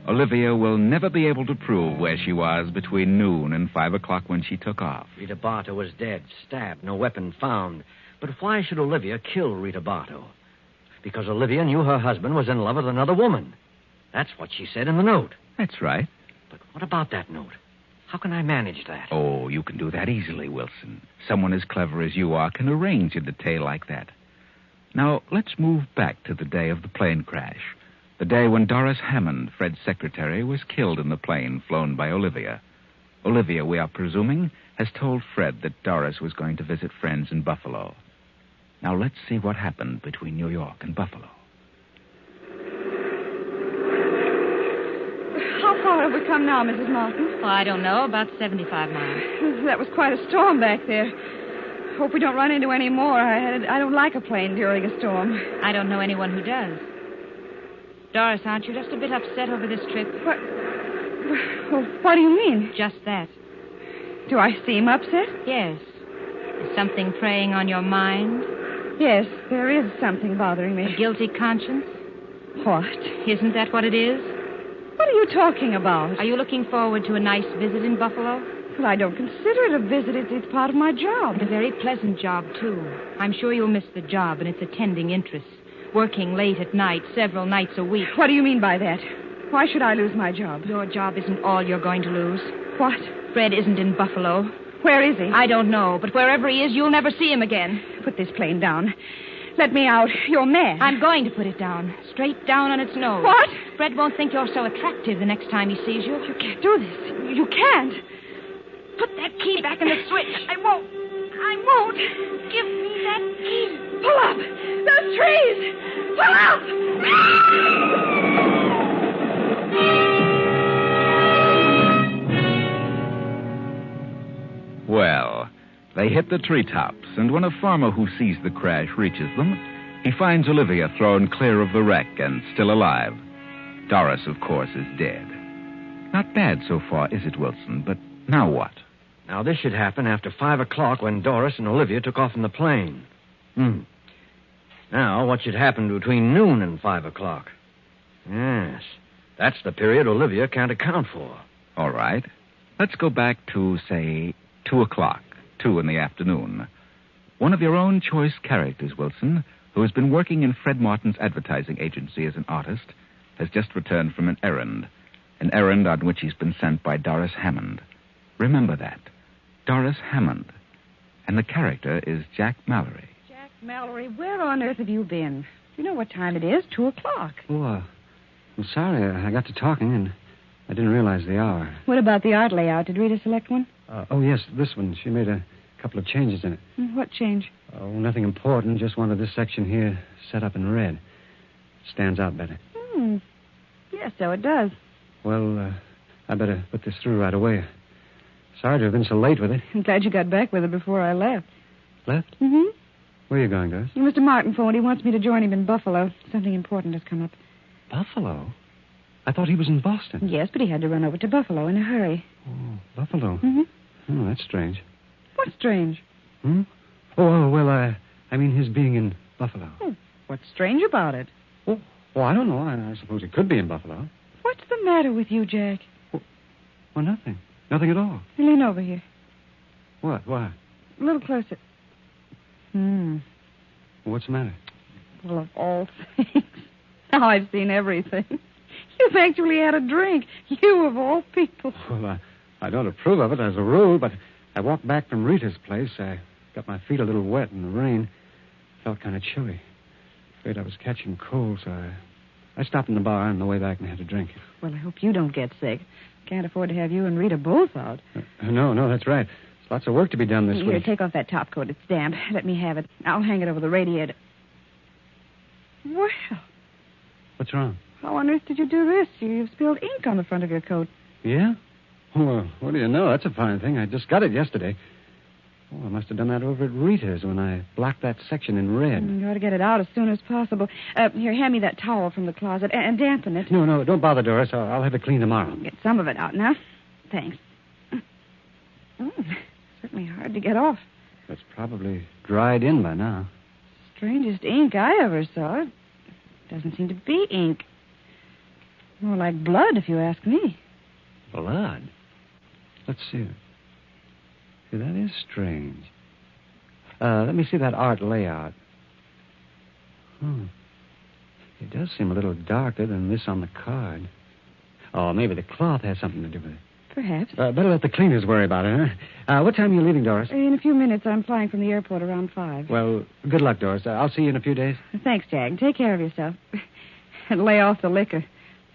Olivia will never be able to prove where she was between noon and 5 o'clock when she took off. Rita Bartow was dead, stabbed, no weapon found. But why should Olivia kill Rita Bartow? Because Olivia knew her husband was in love with another woman. That's what she said in the note. That's right. But what about that note? How can I manage that? Oh, you can do that easily, Wilson. Someone as clever as you are can arrange a detail like that. Now, let's move back to the day of the plane crash. The day when Doris Hammond, Fred's secretary, was killed in the plane flown by Olivia. Olivia, we are presuming, has told Fred that Doris was going to visit friends in Buffalo. Now let's see what happened between New York and Buffalo. How far have we come now, Mrs. Martin? Oh, I don't know. About 75 miles. That was quite a storm back there. Hope we don't run into any more. I don't like a plane during a storm. I don't know anyone who does. Doris, aren't you just a bit upset over this trip? What do you mean? Just that. Do I seem upset? Yes. Is something preying on your mind? Yes, there is something bothering me. A guilty conscience? What? Isn't that what it is? What are you talking about? Are you looking forward to a nice visit in Buffalo? Well, I don't consider it a visit. It's part of my job. And a very pleasant job, too. I'm sure you'll miss the job and its attending interests. Working late at night, several nights a week. What do you mean by that? Why should I lose my job? Your job isn't all you're going to lose. What? Fred isn't in Buffalo. Where is he? I don't know, but wherever he is, you'll never see him again. Put this plane down. Let me out. You're mad. I'm going to put it down. Straight down on its nose. What? Fred won't think you're so attractive the next time he sees you. You can't do this. You can't. Put that key back in the switch. I won't. Give me that key. Pull up. Those trees. Pull up. Well, they hit the treetops, and when a farmer who sees the crash reaches them, he finds Olivia thrown clear of the wreck and still alive. Doris, of course, is dead. Not bad so far, is it, Wilson? But now what? Now, this should happen after 5 o'clock when Doris and Olivia took off in the plane. Now, what should happen between noon and 5 o'clock? Yes, that's the period Olivia can't account for. All right. Let's go back to, say, 2 o'clock, 2 in the afternoon. One of your own choice characters, Wilson, who has been working in Fred Martin's advertising agency as an artist, has just returned from an errand on which he's been sent by Doris Hammond. Remember that. Doris Hammond. And the character is Jack Mallory. Jack Mallory, where on earth have you been? You know what time it is, 2 o'clock. Oh, I'm sorry. I got to talking, and I didn't realize the hour. What about the art layout? Did Rita select one? Oh, yes, this one. She made a couple of changes in it. What change? Oh, nothing important. Just wanted this section here set up in red. It stands out better. Yes, so it does. Well, I better put this through right away. Sorry to have been so late with it. I'm glad you got back with it before I left. Left? Mm-hmm. Where are you going, Doris? Mr. Martin phoned. He wants me to join him in Buffalo. Something important has come up. Buffalo? I thought he was in Boston. Yes, but he had to run over to Buffalo in a hurry. Oh, Buffalo? Mm-hmm. Oh, that's strange. What's strange? I mean his being in Buffalo. Oh, what's strange about it? Oh, I don't know. I suppose he could be in Buffalo. What's the matter with you, Jack? Well, nothing. Nothing at all. Lean over here. What? Why? A little closer. What's the matter? Well, of all things. Now I've seen everything. You've actually had a drink. You, of all people. Well, I don't approve of it as a rule, but I walked back from Rita's place. I got my feet a little wet in the rain. Felt kind of chilly. Afraid I was catching cold, so I stopped in the bar on the way back and had a drink. Well, I hope you don't get sick. Can't afford to have you and Rita both out. No, that's right. There's lots of work to be done this Here, week. take off that top coat. It's damp. Let me have it. I'll hang it over the radiator. Well, What's wrong? how on earth did you do this? You've spilled ink on the front of your coat. Yeah? Well, what do you know? That's a fine thing. I just got it yesterday. Oh, I must have done that over at Rita's when I blocked that section in red. You ought to get it out as soon as possible. Here, hand me that towel from the closet and dampen it. No, don't bother, Doris. I'll have it cleaned tomorrow. Get some of it out now. Thanks. Certainly hard to get off. It's probably dried in by now. Strangest ink I ever saw. It doesn't seem to be ink. More like blood, if you ask me. Blood? Let's see. See, that is strange. Let me see that art layout. It does seem a little darker than this on the card. Oh, maybe the cloth has something to do with it. Perhaps. Better let the cleaners worry about it, huh? What time are you leaving, Doris? In a few minutes. I'm flying from the airport around 5. Well, good luck, Doris. I'll see you in a few days. Thanks, Jack. Take care of yourself. And lay off the liquor.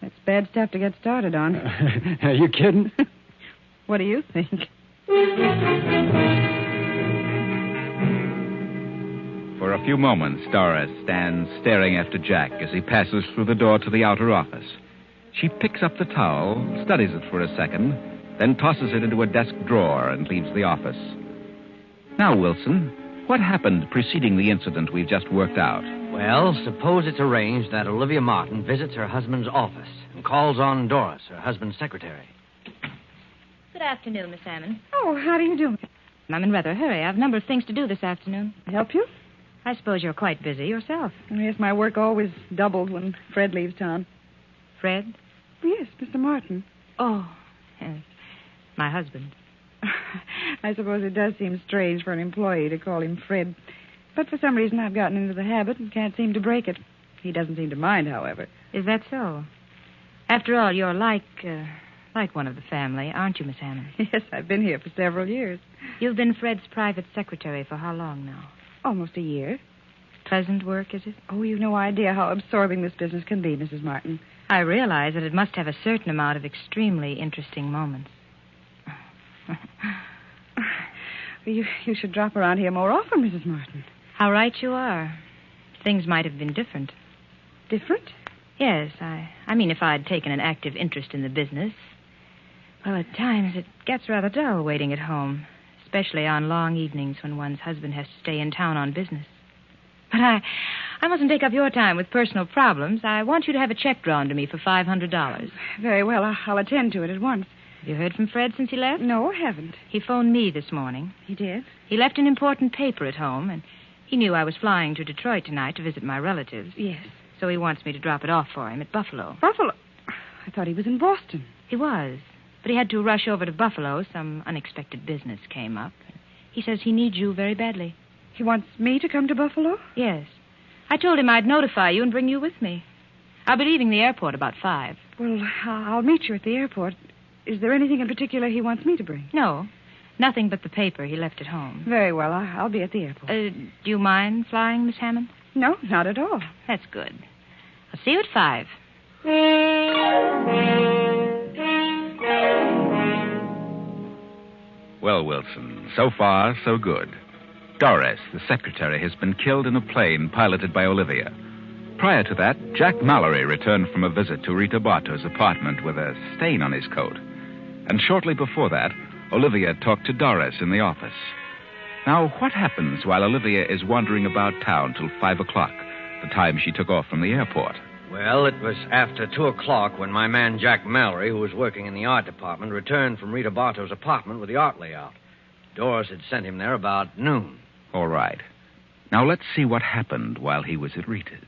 That's bad stuff to get started on. Are you kidding? What do you think? For a few moments, Doris stands staring after Jack as he passes through the door to the outer office. She picks up the towel, studies it for a second, then tosses it into a desk drawer and leaves the office. Now, Wilson, what happened preceding the incident we've just worked out? Well, suppose it's arranged that Olivia Martin visits her husband's office and calls on Doris, her husband's secretary. Good afternoon, Miss Hammond. Oh, how do you do? I'm in rather a hurry. I have a number of things to do this afternoon. Help you? I suppose you're quite busy yourself. Yes, my work always doubled when Fred leaves town. Fred? Yes, Mr. Martin. Oh, yes. My husband. I suppose it does seem strange for an employee to call him Fred. But for some reason I've gotten into the habit and can't seem to break it. He doesn't seem to mind, however. Is that so? After all, you're like one of the family, aren't you, Miss Hammond? Yes, I've been here for several years. You've been Fred's private secretary for how long now? Almost a year. Pleasant work, is it? Oh, you've no idea how absorbing this business can be, Mrs. Martin. I realize that it must have a certain amount of extremely interesting moments. You should drop around here more often, Mrs. Martin. How right you are. Things might have been different. Different? Yes, I mean if I'd taken an active interest in the business. Well, at times it gets rather dull waiting at home, especially on long evenings when one's husband has to stay in town on business. But I mustn't take up your time with personal problems. I want you to have a check drawn to me for $500. Very well. I'll attend to it at once. Have you heard from Fred since he left? No, I haven't. He phoned me this morning. He did? He left an important paper at home, and he knew I was flying to Detroit tonight to visit my relatives. Yes. So he wants me to drop it off for him at Buffalo. Buffalo? I thought he was in Boston. He was, but he had to rush over to Buffalo. Some unexpected business came up. He says he needs you very badly. He wants me to come to Buffalo? Yes. I told him I'd notify you and bring you with me. I'll be leaving the airport about 5. Well, I'll meet you at the airport. Is there anything in particular he wants me to bring? No. Nothing but the paper he left at home. Very well. I'll be at the airport. Do you mind flying, Miss Hammond? No, not at all. That's good. I'll see you at 5. Well, Wilson, so far, so good. Doris, the secretary, has been killed in a plane piloted by Olivia. Prior to that, Jack Mallory returned from a visit to Rita Bartow's apartment with a stain on his coat. And shortly before that, Olivia talked to Doris in the office. Now, what happens while Olivia is wandering about town till 5 o'clock, the time she took off from the airport? Well, it was after 2 o'clock when my man Jack Mallory, who was working in the art department, returned from Rita Bartow's apartment with the art layout. Doris had sent him there about noon. All right. Now, let's see what happened while he was at Rita's.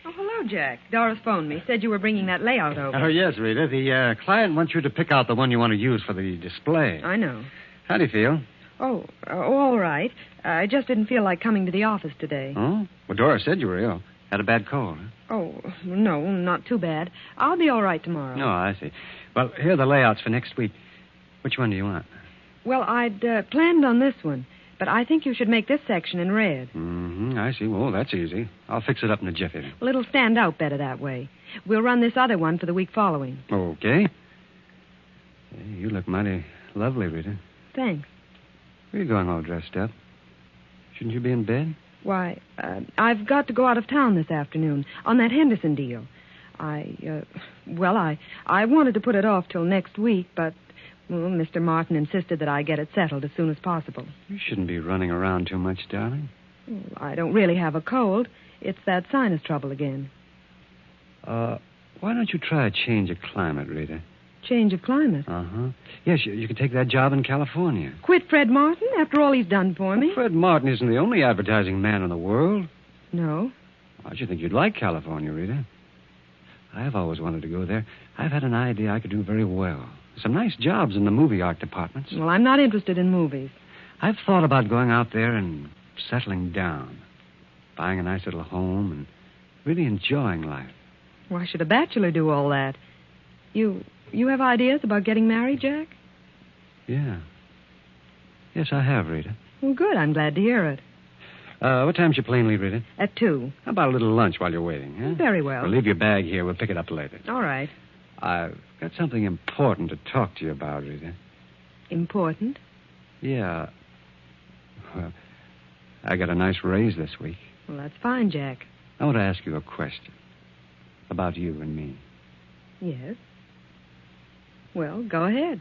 Oh, hello, Jack. Doris phoned me. Said you were bringing that layout over. Oh, yes, Rita. The client wants you to pick out the one you want to use for the display. I know. How do you feel? Oh, all right. I just didn't feel like coming to the office today. Oh? Well, Doris said you were ill. Had a bad cold, huh? Oh, no, not too bad. I'll be all right tomorrow. Oh, I see. Well, here are the layouts for next week. Which one do you want? Well, I'd planned on this one, but I think you should make this section in red. Mm-hmm, I see. Well, that's easy. I'll fix it up in a jiffy. Well, it'll stand out better that way. We'll run this other one for the week following. Okay. Hey, you look mighty lovely, Rita. Thanks. Where are you going all dressed up? Shouldn't you be in bed? Why, I've got to go out of town this afternoon on that Henderson deal. I wanted to put it off till next week, but Mr. Martin insisted that I get it settled as soon as possible. You shouldn't be running around too much, darling. I don't really have a cold. It's that sinus trouble again. Why don't you try a change of climate, Rita? Change of climate? Uh-huh. Yes, you can take that job in California. Quit Fred Martin after all he's done for me? Well, Fred Martin isn't the only advertising man in the world. No? I should think you'd like California, Rita. I've always wanted to go there. I've had an idea I could do very well. Some nice jobs in the movie art departments. Well, I'm not interested in movies. I've thought about going out there and settling down. Buying a nice little home and really enjoying life. Why should a bachelor do all that? You have ideas about getting married, Jack? Yeah. Yes, I have, Rita. Well, good. I'm glad to hear it. What time's your plane leave, Rita? At 2. How about a little lunch while you're waiting, huh? Very well. Well, leave your bag here. We'll pick it up later. All right. I've got something important to talk to you about, Rita. Important? Yeah. Well, I got a nice raise this week. Well, that's fine, Jack. I want to ask you a question about you and me. Yes. Well, go ahead.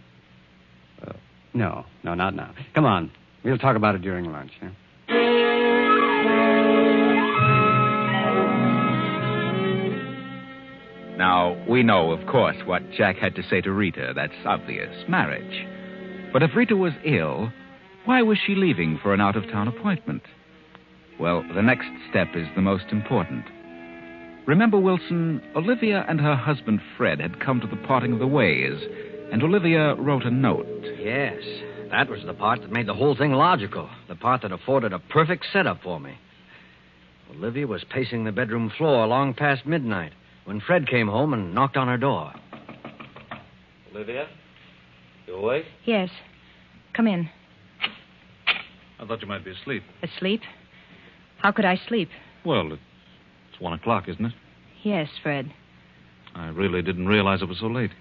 No, not now. Come on. We'll talk about it during lunch, huh? Now, we know, of course, what Jack had to say to Rita. That's obvious. Marriage. But if Rita was ill, why was she leaving for an out-of-town appointment? Well, the next step is the most important. Remember, Wilson, Olivia and her husband Fred had come to the parting of the ways, and Olivia wrote a note. Yes, that was the part that made the whole thing logical, the part that afforded a perfect setup for me. Olivia was pacing the bedroom floor long past midnight when Fred came home and knocked on her door. Olivia? You awake? Yes. Come in. I thought you might be asleep. Asleep? How could I sleep? Well, it's 1 o'clock, isn't it? Yes, Fred. I really didn't realize it was so late.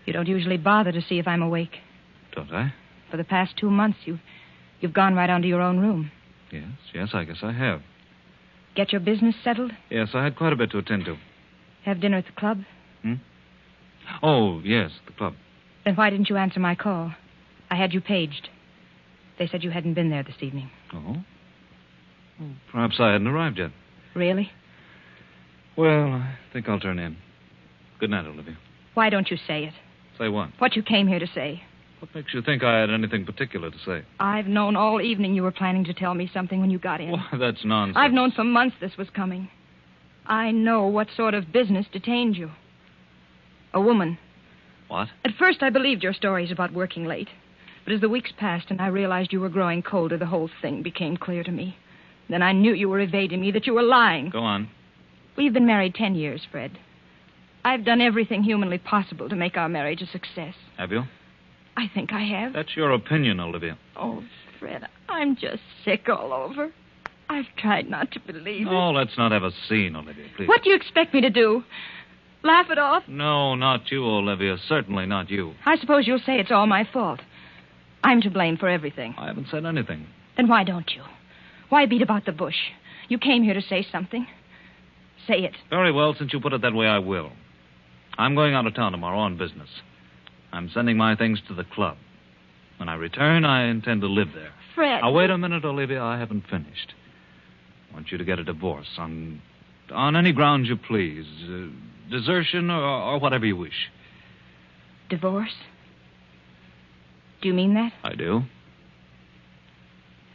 You don't usually bother to see if I'm awake. Don't I? For the past 2 months, you've gone right on to your own room. Yes, I guess I have. Get your business settled? Yes, I had quite a bit to attend to. Have dinner at the club? Oh, yes, the club. Then why didn't you answer my call? I had you paged. They said you hadn't been there this evening. Oh? Well, perhaps I hadn't arrived yet. Really? Well, I think I'll turn in. Good night, Olivia. Why don't you say it? Say what? What you came here to say. What makes you think I had anything particular to say? I've known all evening you were planning to tell me something when you got in. Why, that's nonsense. I've known for months this was coming. I know what sort of business detained you. A woman. What? At first, I believed your stories about working late. But as the weeks passed and I realized you were growing colder, the whole thing became clear to me. Then I knew you were evading me, that you were lying. Go on. We've been married 10 years, Fred. I've done everything humanly possible to make our marriage a success. Have you? I think I have. That's your opinion, Olivia. Oh, Fred, I'm just sick all over. I've tried not to believe it. Oh, let's not have a scene, Olivia, please. What do you expect me to do? Laugh it off? No, not you, Olivia. Certainly not you. I suppose you'll say it's all my fault. I'm to blame for everything. I haven't said anything. Then why don't you? Why beat about the bush? You came here to say something. Say it. Very well, since you put it that way, I will. I'm going out of town tomorrow on business. I'm sending my things to the club. When I return, I intend to live there. Fred. Now, wait a minute, Olivia. I haven't finished. I want you to get a divorce on any grounds you please. Desertion or whatever you wish. Divorce? Do you mean that? I do.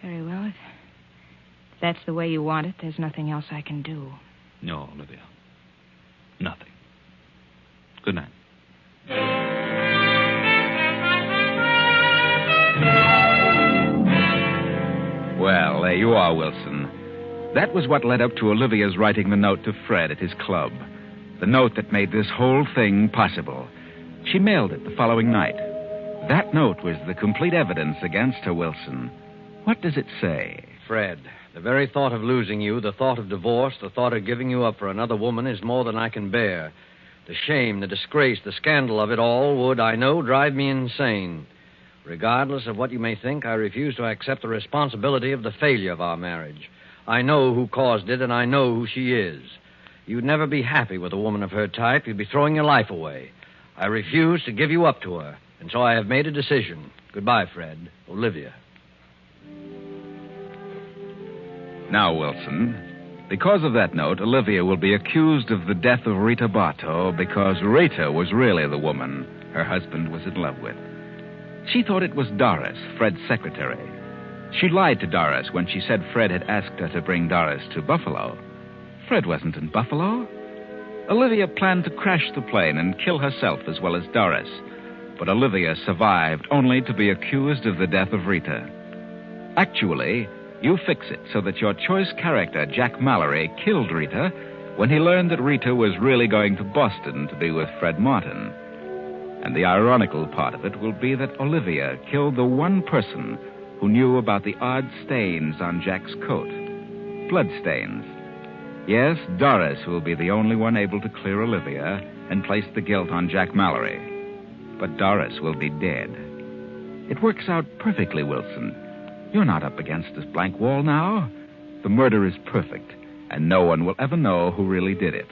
Very well. If that's the way you want it, there's nothing else I can do. No, Olivia. Nothing. Good night. Well, there you are, Wilson. That was what led up to Olivia's writing the note to Fred at his club. The note that made this whole thing possible. She mailed it the following night. That note was the complete evidence against her, Wilson. What does it say? Fred, the very thought of losing you, the thought of divorce, the thought of giving you up for another woman is more than I can bear. The shame, the disgrace, the scandal of it all would, I know, drive me insane. Regardless of what you may think, I refuse to accept the responsibility of the failure of our marriage. I know who caused it, and I know who she is. You'd never be happy with a woman of her type. You'd be throwing your life away. I refuse to give you up to her, and so I have made a decision. Goodbye, Fred. Olivia. Now, Wilson, because of that note, Olivia will be accused of the death of Rita Bartow because Rita was really the woman her husband was in love with. She thought it was Doris, Fred's secretary. She lied to Doris when she said Fred had asked her to bring Doris to Buffalo. Fred wasn't in Buffalo. Olivia planned to crash the plane and kill herself as well as Doris. But Olivia survived only to be accused of the death of Rita. Actually, you fix it so that your choice character, Jack Mallory, killed Rita when he learned that Rita was really going to Boston to be with Fred Martin. And the ironical part of it will be that Olivia killed the one person who knew about the odd stains on Jack's coat. Blood stains. Yes, Doris will be the only one able to clear Olivia and place the guilt on Jack Mallory. But Doris will be dead. It works out perfectly, Wilson. You're not up against this blank wall now. The murder is perfect, and no one will ever know who really did it.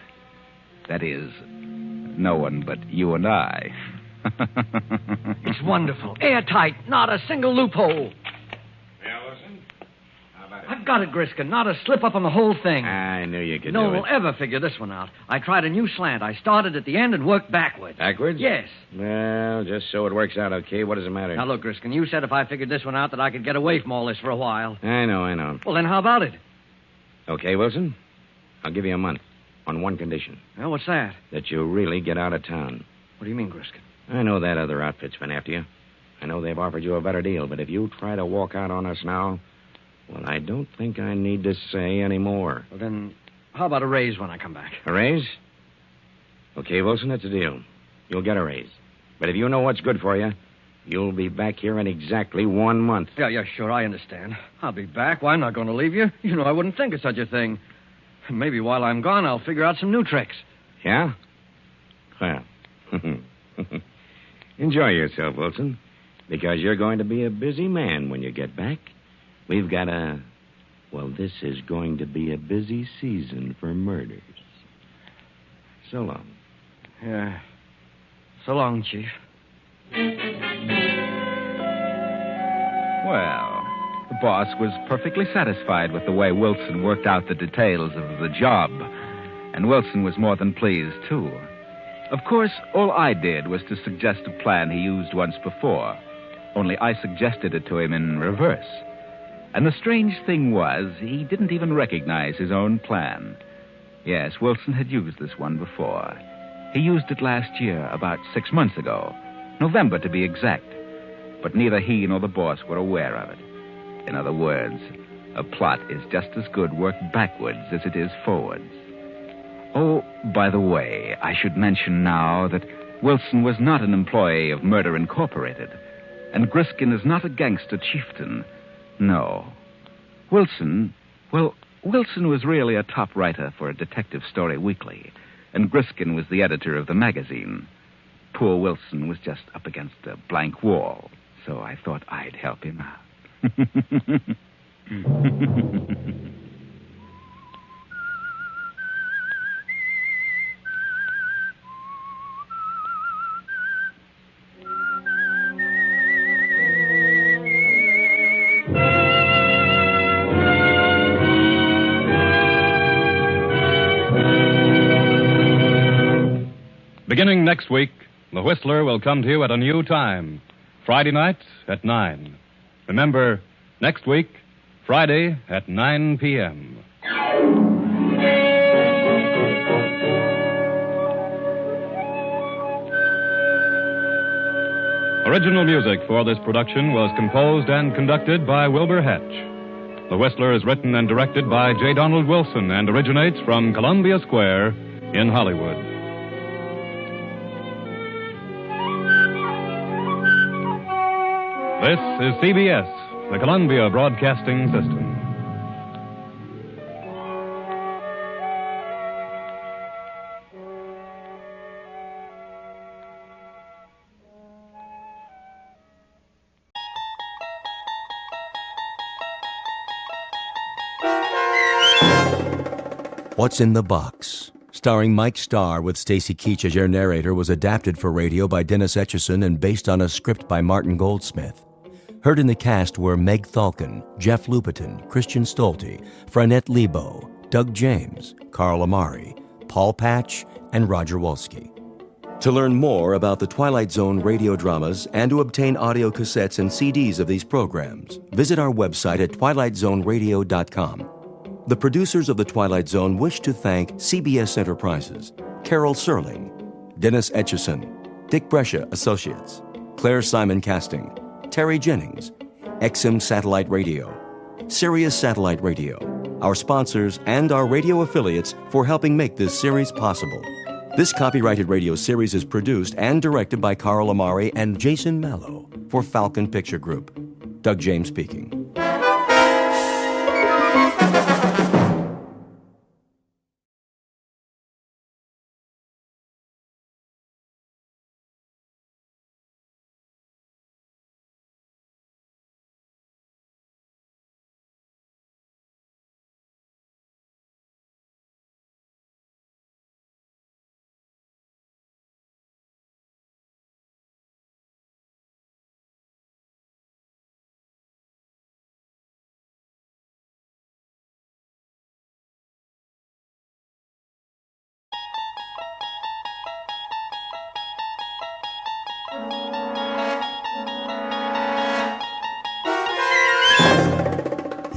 That is, no one but you and I. It's wonderful. Airtight. Not a single loophole. Yeah, Wilson? How about it? I've got it, Griskin. Not a slip up on the whole thing. I knew you could No do one it. will ever figure this one out. I tried a new slant. I started at the end and worked backwards. Backwards? Yes. Well, just so it works out okay, what does it matter? Now, look, Griskin, you said if I figured this one out that I could get away from all this for a while. I know. Well, then how about it? Okay, Wilson. I'll give you a month on one condition. Well, what's that? That you really get out of town. What do you mean, Griskin? I know that other outfit's been after you. I know they've offered you a better deal, but if you try to walk out on us now, well, I don't think I need to say any more. Well, then, how about a raise when I come back? A raise? Okay, Wilson, it's a deal. You'll get a raise. But if you know what's good for you, you'll be back here in exactly 1 month. Yeah, sure, I understand. I'll be back. Why, I'm not going to leave you. You know, I wouldn't think of such a thing. Maybe while I'm gone, I'll figure out some new tricks. Yeah? Well, enjoy yourself, Wilson, because you're going to be a busy man when you get back. We've got this is going to be a busy season for murders. So long. Yeah. So long, Chief. Well, the boss was perfectly satisfied with the way Wilson worked out the details of the job. And Wilson was more than pleased, too. Of course, all I did was to suggest a plan he used once before. Only I suggested it to him in reverse. And the strange thing was, he didn't even recognize his own plan. Yes, Wilson had used this one before. He used it last year, about 6 months ago. November, to be exact. But neither he nor the boss were aware of it. In other words, a plot is just as good worked backwards as it is forwards. Oh, by the way, I should mention now that Wilson was not an employee of Murder Incorporated, and Griskin is not a gangster chieftain. No. Wilson was really a top writer for a detective story weekly, and Griskin was the editor of the magazine. Poor Wilson was just up against a blank wall, so I thought I'd help him out. Beginning next week, The Whistler will come to you at a new time. Friday night at 9. Remember, next week, Friday at 9 p.m. Original music for this production was composed and conducted by Wilbur Hatch. The Whistler is written and directed by J. Donald Wilson and originates from Columbia Square in Hollywood. This is CBS, the Columbia Broadcasting System. What's in the Box? Starring Mike Starr with Stacy Keach as your narrator, was adapted for radio by Dennis Etchison and based on a script by Martin Goldsmith. Heard in the cast were Meg Thalken, Jeff Lupetin, Christian Stolte, Franette Lebo, Doug James, Carl Amari, Paul Patch, and Roger Wolski. To learn more about the Twilight Zone radio dramas and to obtain audio cassettes and CDs of these programs, visit our website at twilightzoneradio.com. The producers of The Twilight Zone wish to thank CBS Enterprises, Carol Serling, Dennis Etchison, Dick Brescia Associates, Claire Simon Casting, Terry Jennings, XM Satellite Radio, Sirius Satellite Radio, our sponsors, and our radio affiliates for helping make this series possible. This copyrighted radio series is produced and directed by Carl Amari and Jason Mallow for Falcon Picture Group. Doug James speaking.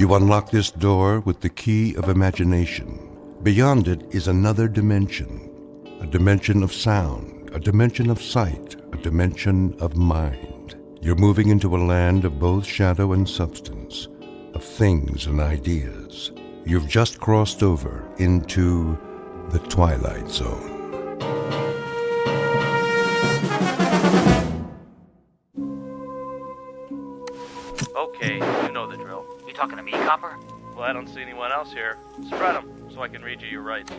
You unlock this door with the key of imagination. Beyond it is another dimension, a dimension of sound, a dimension of sight, a dimension of mind. You're moving into a land of both shadow and substance, of things and ideas. You've just crossed over into the Twilight Zone. Okay, you know the drill. You talking to me, Copper? Well, I don't see anyone else here. Spread them so I can read you your rights.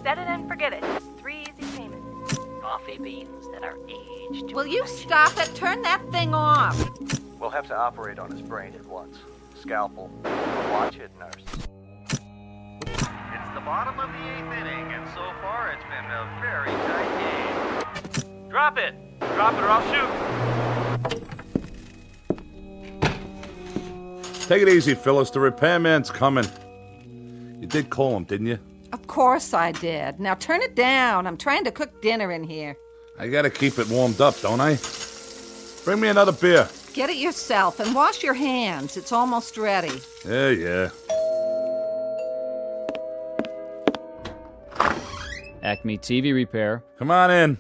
Set it and forget it. Just 3 easy payments. Coffee beans that are aged. Will you stop it? Turn that thing off. We'll have to operate on his brain at once. Scalpel. Watch it, nurse. It's the bottom of the 8th inning, and so far it's been a very tight game. Drop it! Drop it or I'll shoot! Take it easy, Phyllis. The repairman's coming. You did call him, didn't you? Of course I did. Now turn it down. I'm trying to cook dinner in here. I gotta keep it warmed up, don't I? Bring me another beer. Get it yourself and wash your hands. It's almost ready. Yeah. Acme TV repair. Come on in.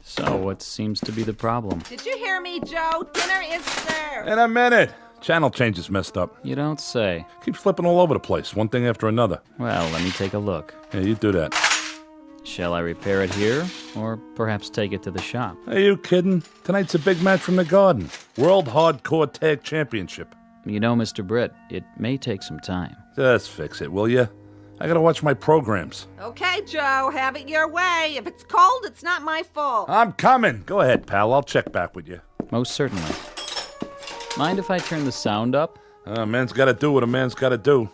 So, what seems to be the problem? Did you hear me, Joe? Dinner is served. In a minute. Channel change is messed up. You don't say. Keeps flipping all over the place, one thing after another. Well, let me take a look. Yeah, you do that. Shall I repair it here, or perhaps take it to the shop? Are you kidding? Tonight's a big match from the Garden. World Hardcore Tag Championship. You know, Mr. Britt, it may take some time. Just fix it, will you? I gotta watch my programs. Okay, Joe, have it your way. If it's cold, it's not my fault. I'm coming. Go ahead, pal. I'll check back with you. Most certainly. Mind if I turn the sound up? A man's gotta do what a man's gotta do.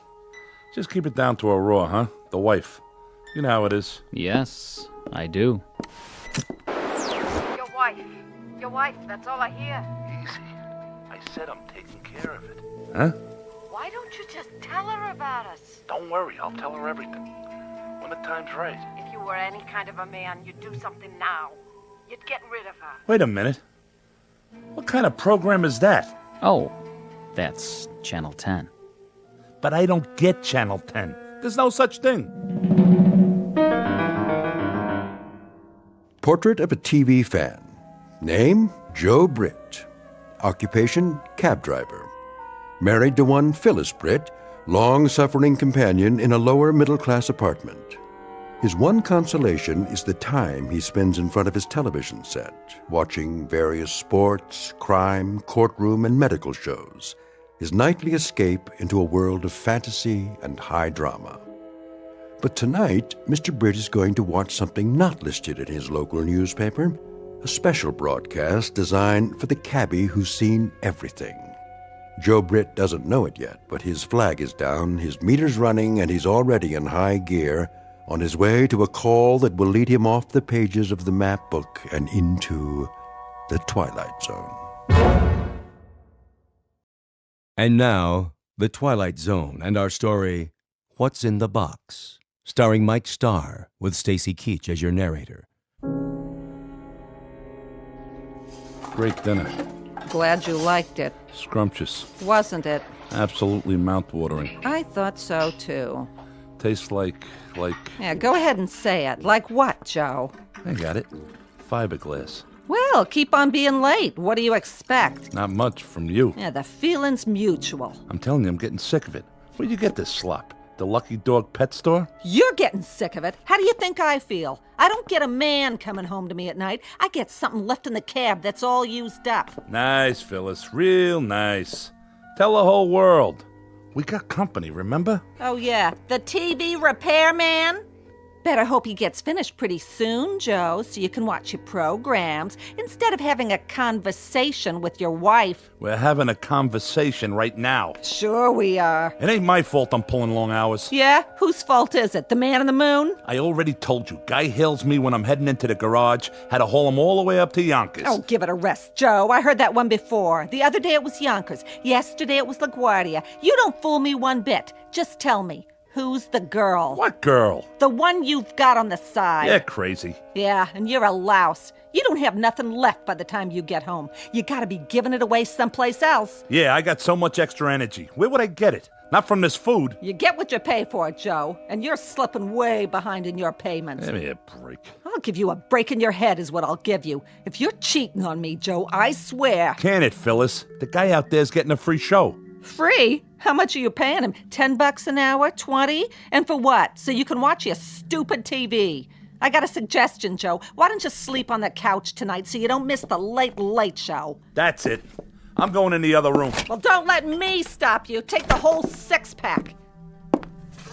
Just keep it down to a raw, huh? The wife. You know how it is. Yes, I do. Your wife, that's all I hear. Easy. I said I'm taking care of it. Huh? Why don't you just tell her about us? Don't worry, I'll tell her everything. When the time's right. If you were any kind of a man, you'd do something now. You'd get rid of her. Wait a minute. What kind of program is that? Oh, that's Channel 10. But I don't get Channel 10. There's no such thing. Portrait of a TV fan. Name, Joe Britt. Occupation, cab driver. Married to one Phyllis Britt, long-suffering companion in a lower-middle-class apartment. His one consolation is the time he spends in front of his television set, watching various sports, crime, courtroom, and medical shows, his nightly escape into a world of fantasy and high drama. But tonight, Mr. Britt is going to watch something not listed in his local newspaper, a special broadcast designed for the cabbie who's seen everything. Joe Britt doesn't know it yet, but his flag is down, his meter's running, and he's already in high gear, on his way to a call that will lead him off the pages of the map book and into the Twilight Zone. And now, the Twilight Zone and our story, What's in the Box, starring Mike Starr with Stacy Keach as your narrator. Great dinner. Glad you liked it. Scrumptious. Wasn't it? Absolutely mouth-watering. I thought so, too. Tastes like... Yeah, go ahead and say it. Like what, Joe? I got it. Fiberglass. Well, keep on being late. What do you expect? Not much from you. Yeah, the feeling's mutual. I'm telling you, I'm getting sick of it. Where'd you get this slop? The Lucky Dog pet store? You're getting sick of it. How do you think I feel? I don't get a man coming home to me at night. I get something left in the cab that's all used up. Nice, Phyllis. Real nice. Tell the whole world. We got company, remember? Oh, yeah. The TV repairman? Better hope he gets finished pretty soon, Joe, so you can watch your programs instead of having a conversation with your wife. We're having a conversation right now. Sure we are. It ain't my fault I'm pulling long hours. Yeah? Whose fault is it? The man in the moon? I already told you. Guy hails me when I'm heading into the garage. Had to haul him all the way up to Yonkers. Oh, give it a rest, Joe. I heard that one before. The other day it was Yonkers. Yesterday it was LaGuardia. You don't fool me one bit. Just tell me. Who's the girl? What girl? The one you've got on the side. You're crazy. Yeah, and you're a louse. You don't have nothing left by the time you get home. You gotta be giving it away someplace else. Yeah, I got so much extra energy. Where would I get it? Not from this food. You get what you pay for, Joe, and you're slipping way behind in your payments. Give me a break. I'll give you a break in your head is what I'll give you. If you're cheating on me, Joe, I swear. Can it, Phyllis? The guy out there's getting a free show. Free? How much are you paying him? $10 an hour? 20? And for what? So you can watch your stupid TV. I got a suggestion, Joe. Why don't you sleep on the couch tonight so you don't miss the late show? That's it. I'm going in the other room. Well, don't let me stop you. Take the whole six-pack.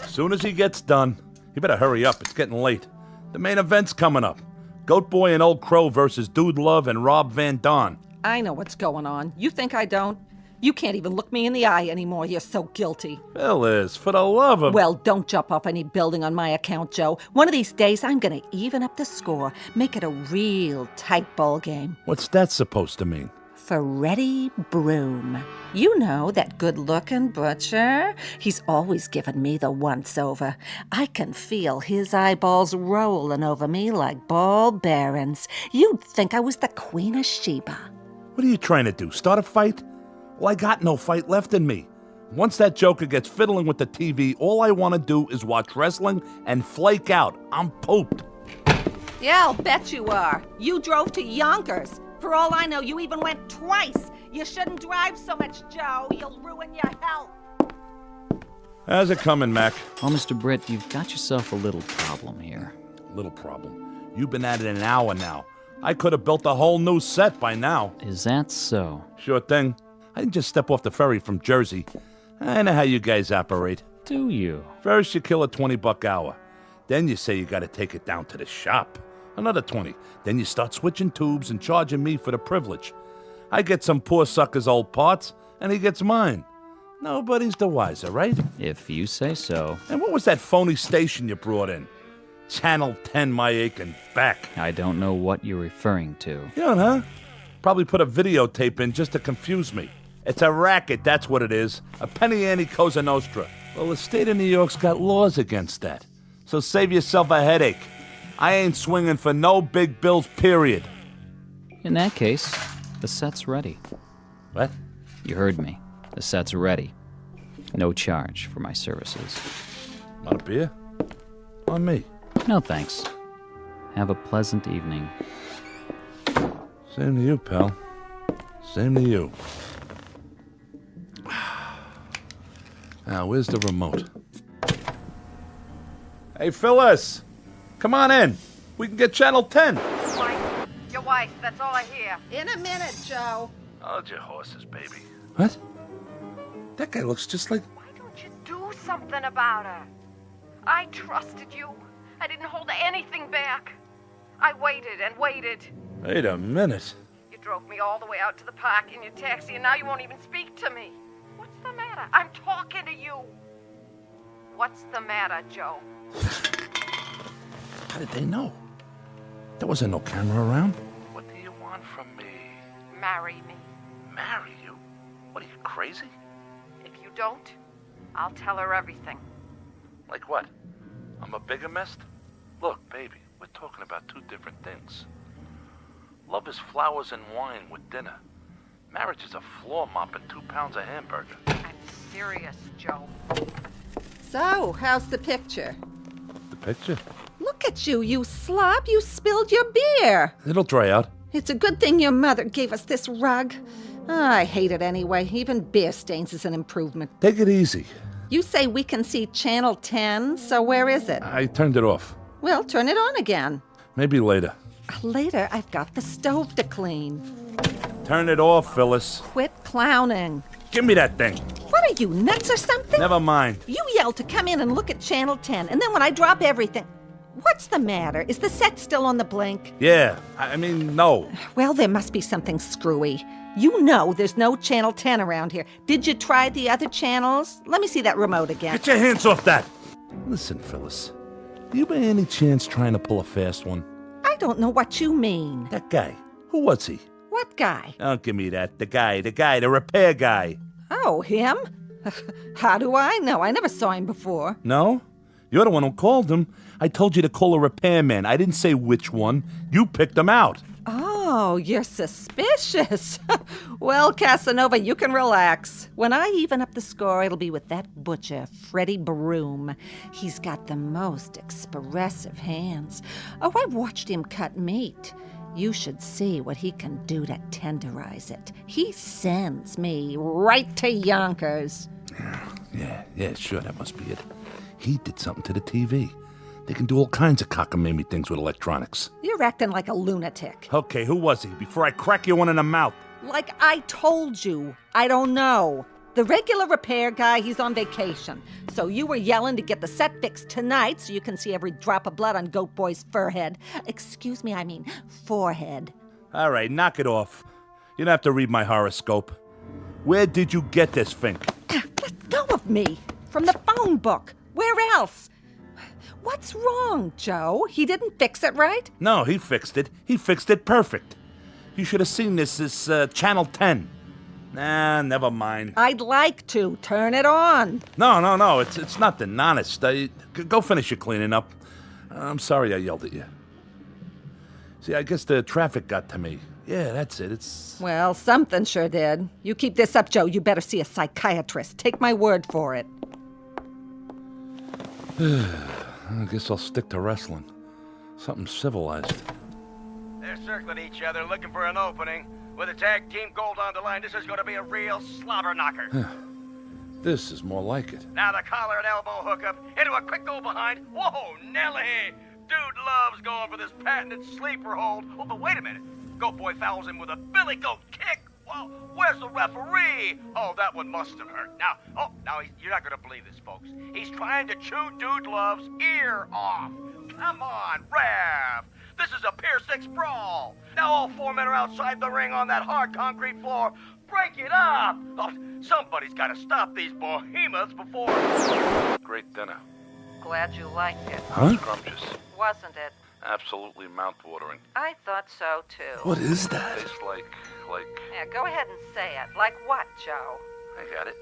As soon as he gets done, you better hurry up. It's getting late. The main event's coming up. Goat Boy and Old Crow versus Dude Love and Rob Van Dam. I know what's going on. You think I don't? You can't even look me in the eye anymore. You're so guilty. Phyllis, for the love of... Well, don't jump off any building on my account, Joe. One of these days, I'm going to even up the score. Make it a real tight ball game. What's that supposed to mean? Freddie Broom. You know, that good-looking butcher? He's always given me the once-over. I can feel his eyeballs rolling over me like ball bearings. You'd think I was the Queen of Sheba. What are you trying to do, start a fight? Well, I got no fight left in me. Once that joker gets fiddling with the TV, all I want to do is watch wrestling and flake out. I'm pooped. Yeah, I'll bet you are. You drove to Yonkers. For all I know, you even went twice. You shouldn't drive so much, Joe. You'll ruin your health. How's it coming, Mac? Oh, Mr. Britt, you've got yourself a little problem here. Little problem. You've been at it an hour now. I could have built a whole new set by now. Is that so? Sure thing. I didn't just step off the ferry from Jersey. I know how you guys operate. Do you? First, you kill a $20 hour. Then you say you got to take it down to the shop. Another 20. Then you start switching tubes and charging me for the privilege. I get some poor sucker's old parts, and he gets mine. Nobody's the wiser, right? If you say so. And what was that phony station you brought in? Channel 10, my aching back. I don't know what you're referring to. You don't, huh? Probably put a videotape in just to confuse me. It's a racket, that's what it is. A penny ante Cosa Nostra. Well, the state of New York's got laws against that. So save yourself a headache. I ain't swinging for no big bills, period. In that case, the set's ready. What? You heard me. The set's ready. No charge for my services. Want a beer? On me. No, thanks. Have a pleasant evening. Same to you, pal. Same to you. Now, where's the remote? Hey, Phyllis! Come on in. We can get Channel 10. Your wife, that's all I hear. In a minute, Joe. Hold your horses, baby. What? That guy looks just like... Why don't you do something about her? I trusted you. I didn't hold anything back. I waited and waited. Wait a minute. You drove me all the way out to the park in your taxi, and now you won't even speak to me. What's the matter? I'm talking to you. What's the matter, Joe? How did they know? There wasn't no camera around. What do you want from me? Marry me. Marry you? What are you, crazy? If you don't, I'll tell her everything. Like what? I'm a bigamist? Look, baby, we're talking about two different things. Love is flowers and wine with dinner. Marriage is a floor mop and 2 pounds of hamburger. I'm serious, Joe. So, how's the picture? The picture? Look at you, you slob. You spilled your beer. It'll dry out. It's a good thing your mother gave us this rug. I hate it anyway. Even beer stains is an improvement. Take it easy. You say we can see Channel 10, so where is it? I turned it off. Well, turn it on again. Maybe later. Later, I've got the stove to clean. Turn it off, Phyllis. Quit clowning. Give me that thing. What are you, nuts or something? Never mind. You yelled to come in and look at Channel 10, and then when I drop everything... What's the matter? Is the set still on the blink? Yeah, I mean, no. Well, there must be something screwy. You know there's no Channel 10 around here. Did you try the other channels? Let me see that remote again. Get your hands off that! Listen, Phyllis. Are you by any chance trying to pull a fast one? I don't know what you mean. That guy. Who was he? What guy? Don't give me that. The guy, the repair guy. Oh, him? How do I know? I never saw him before. No? You're the one who called him. I told you to call a repairman. I didn't say which one. You picked him out. Oh, you're suspicious. Well, Casanova, you can relax. When I even up the score, it'll be with that butcher, Freddie Broom. He's got the most expressive hands. Oh, I've watched him cut meat. You should see what he can do to tenderize it. He sends me right to Yonkers. Yeah, sure, that must be it. He did something to the TV. They can do all kinds of cockamamie things with electronics. You're acting like a lunatic. Okay, who was he? Before I crack you one in the mouth. Like I told you, I don't know. The regular repair guy, he's on vacation. So you were yelling to get the set fixed tonight so you can see every drop of blood on Goat Boy's forehead. Excuse me, I mean forehead. All right, knock it off. You don't have to read my horoscope. Where did you get this, Fink? Let go of me. From the phone book. Where else? What's wrong, Joe? He didn't fix it right? No, he fixed it. He fixed it perfect. You should have seen this. This Channel 10. Nah, never mind. I'd like to. Turn it on. No. It's nothing. Honest. Go finish your cleaning up. I'm sorry I yelled at you. See, I guess the traffic got to me. Yeah, that's it. Well, something sure did. You keep this up, Joe, you better see a psychiatrist. Take my word for it. I guess I'll stick to wrestling. Something civilized. They're circling each other, looking for an opening. With a tag team gold on the line, this is going to be a real slobber knocker. This is more like it. Now the collar and elbow hookup into a quick go behind. Whoa, Nelly! Dude loves going for this patented sleeper hold. Oh, but wait a minute. Goat Boy fouls him with a billy goat kick. Whoa, where's the referee? Oh, that one must have hurt. Now, you're not going to believe this, folks. He's trying to chew Dude Love's ear off. Come on, Rev. This is a Pier 6 brawl. Now all four men are outside the ring on that hard concrete floor. Break it up. Oh, somebody's got to stop these behemoths before... Great dinner. Glad you liked it. Huh? Scrumptious. Wasn't it? Absolutely mouth-watering. I thought so, too. What is that? Tastes like... Yeah, go ahead and say it. Like what, Joe? I got it.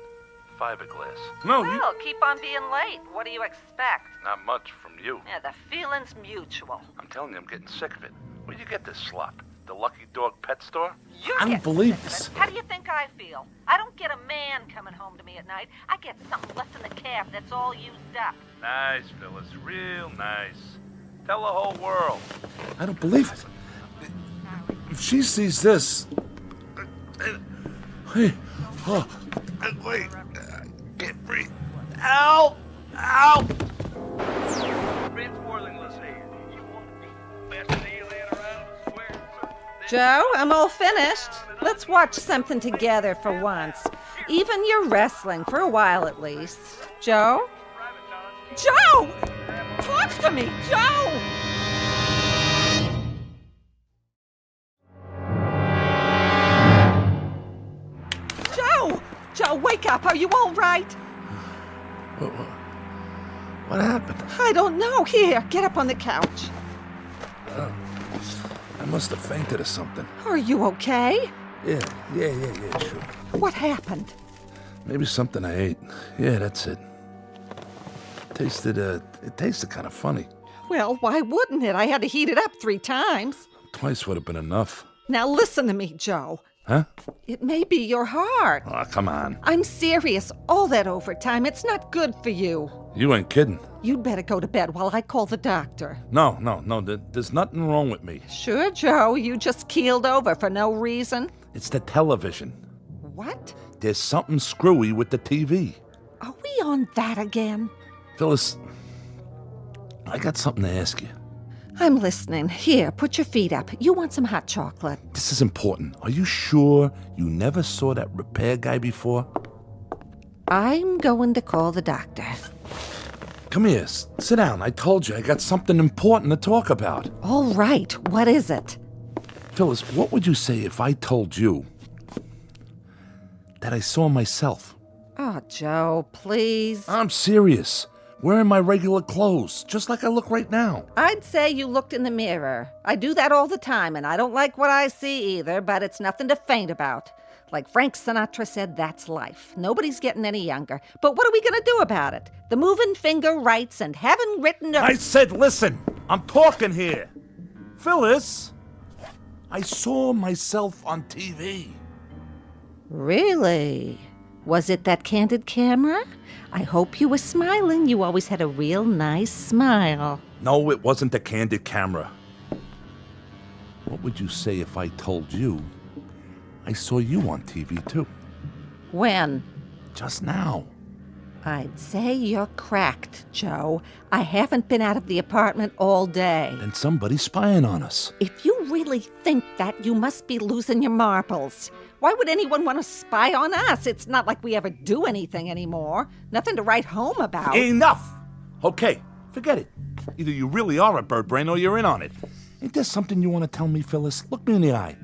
Fiberglass. No, Well, keep on being late. What do you expect? Not much from you. Yeah, the feeling's mutual. I'm telling you, I'm getting sick of it. Where'd you get this slop? The Lucky Dog Pet Store? I don't believe this. How do you think I feel? I don't get a man coming home to me at night. I get something less in the calf that's all used up. Nice, Phyllis. Real nice. Tell the whole world. I don't believe it. If she sees this... Hey, wait. Can't breathe. Ow! Vince Worthington here. You want to be best alien around? Swear. Joe, I'm all finished. Let's watch something together for once. Even your wrestling, for a while at least. Joe? Joe! Talk to me, Joe! Joe, wake up. Are you all right? What happened? I don't know. Here, get up on the couch. I must have fainted or something. Are you okay? Yeah, sure. What happened? Maybe something I ate. Yeah, that's it. It tasted kind of funny. Well, why wouldn't it? I had to heat it up 3 times. Twice would have been enough. Now listen to me, Joe. Huh? It may be your heart. Oh, come on. I'm serious. All that overtime, it's not good for you. You ain't kidding. You'd better go to bed while I call the doctor. No. There's nothing wrong with me. Sure, Joe. You just keeled over for no reason. It's the television. What? There's something screwy with the TV. Are we on that again? Phyllis, I got something to ask you. I'm listening. Here, put your feet up. You want some hot chocolate? This is important. Are you sure you never saw that repair guy before? I'm going to call the doctor. Come here. Sit down. I told you I got something important to talk about. All right. What is it? Phyllis, what would you say if I told you that I saw myself? Oh, Joe, please. I'm serious. wearing my regular clothes, just like I look right now. I'd say you looked in the mirror. I do that all the time, and I don't like what I see either, but it's nothing to faint about. Like Frank Sinatra said, that's life. Nobody's getting any younger. But what are we going to do about it? The moving finger writes and haven't written a... I said, listen, I'm talking here. Phyllis, I saw myself on TV. Really? Was it that candid camera? I hope you were smiling. You always had a real nice smile. No, it wasn't the candid camera. What would you say if I told you I saw you on TV, too? When? Just now. I'd say you're cracked, Joe. I haven't been out of the apartment all day. Then somebody's spying on us. If you really think that, you must be losing your marbles. Why would anyone want to spy on us? It's not like we ever do anything anymore. Nothing to write home about. Enough! Okay, forget it. Either you really are a bird brain or you're in on it. Ain't there something you want to tell me, Phyllis? Look me in the eye.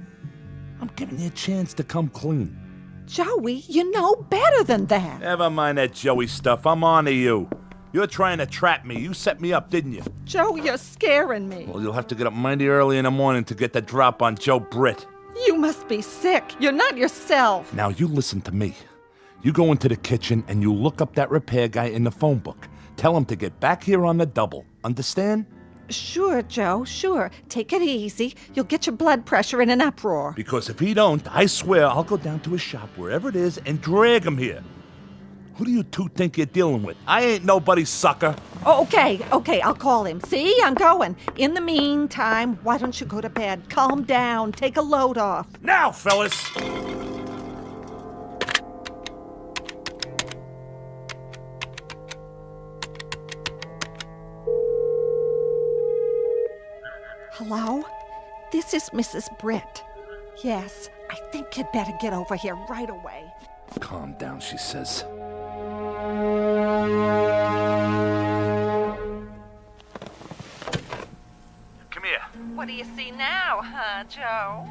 I'm giving you a chance to come clean. Joey, you know better than that. Never mind that Joey stuff. I'm on to you. You're trying to trap me. You set me up, didn't you? Joe, you're scaring me. Well, you'll have to get up mighty early in the morning to get the drop on Joe Britt. You must be sick. You're not yourself. Now, you listen to me. You go into the kitchen and you look up that repair guy in the phone book. Tell him to get back here on the double. Understand? Sure, Joe, sure. Take it easy. You'll get your blood pressure in an uproar. Because if he don't, I swear I'll go down to his shop, wherever it is, and drag him here. Who do you two think you're dealing with? I ain't nobody's sucker. Oh, okay, I'll call him. See, I'm going. In the meantime, why don't you go to bed? Calm down. Take a load off. Now, fellas! Hello? This is Mrs. Britt. Yes, I think you'd better get over here right away. Calm down, she says. Come here. What do you see now, huh, Joe?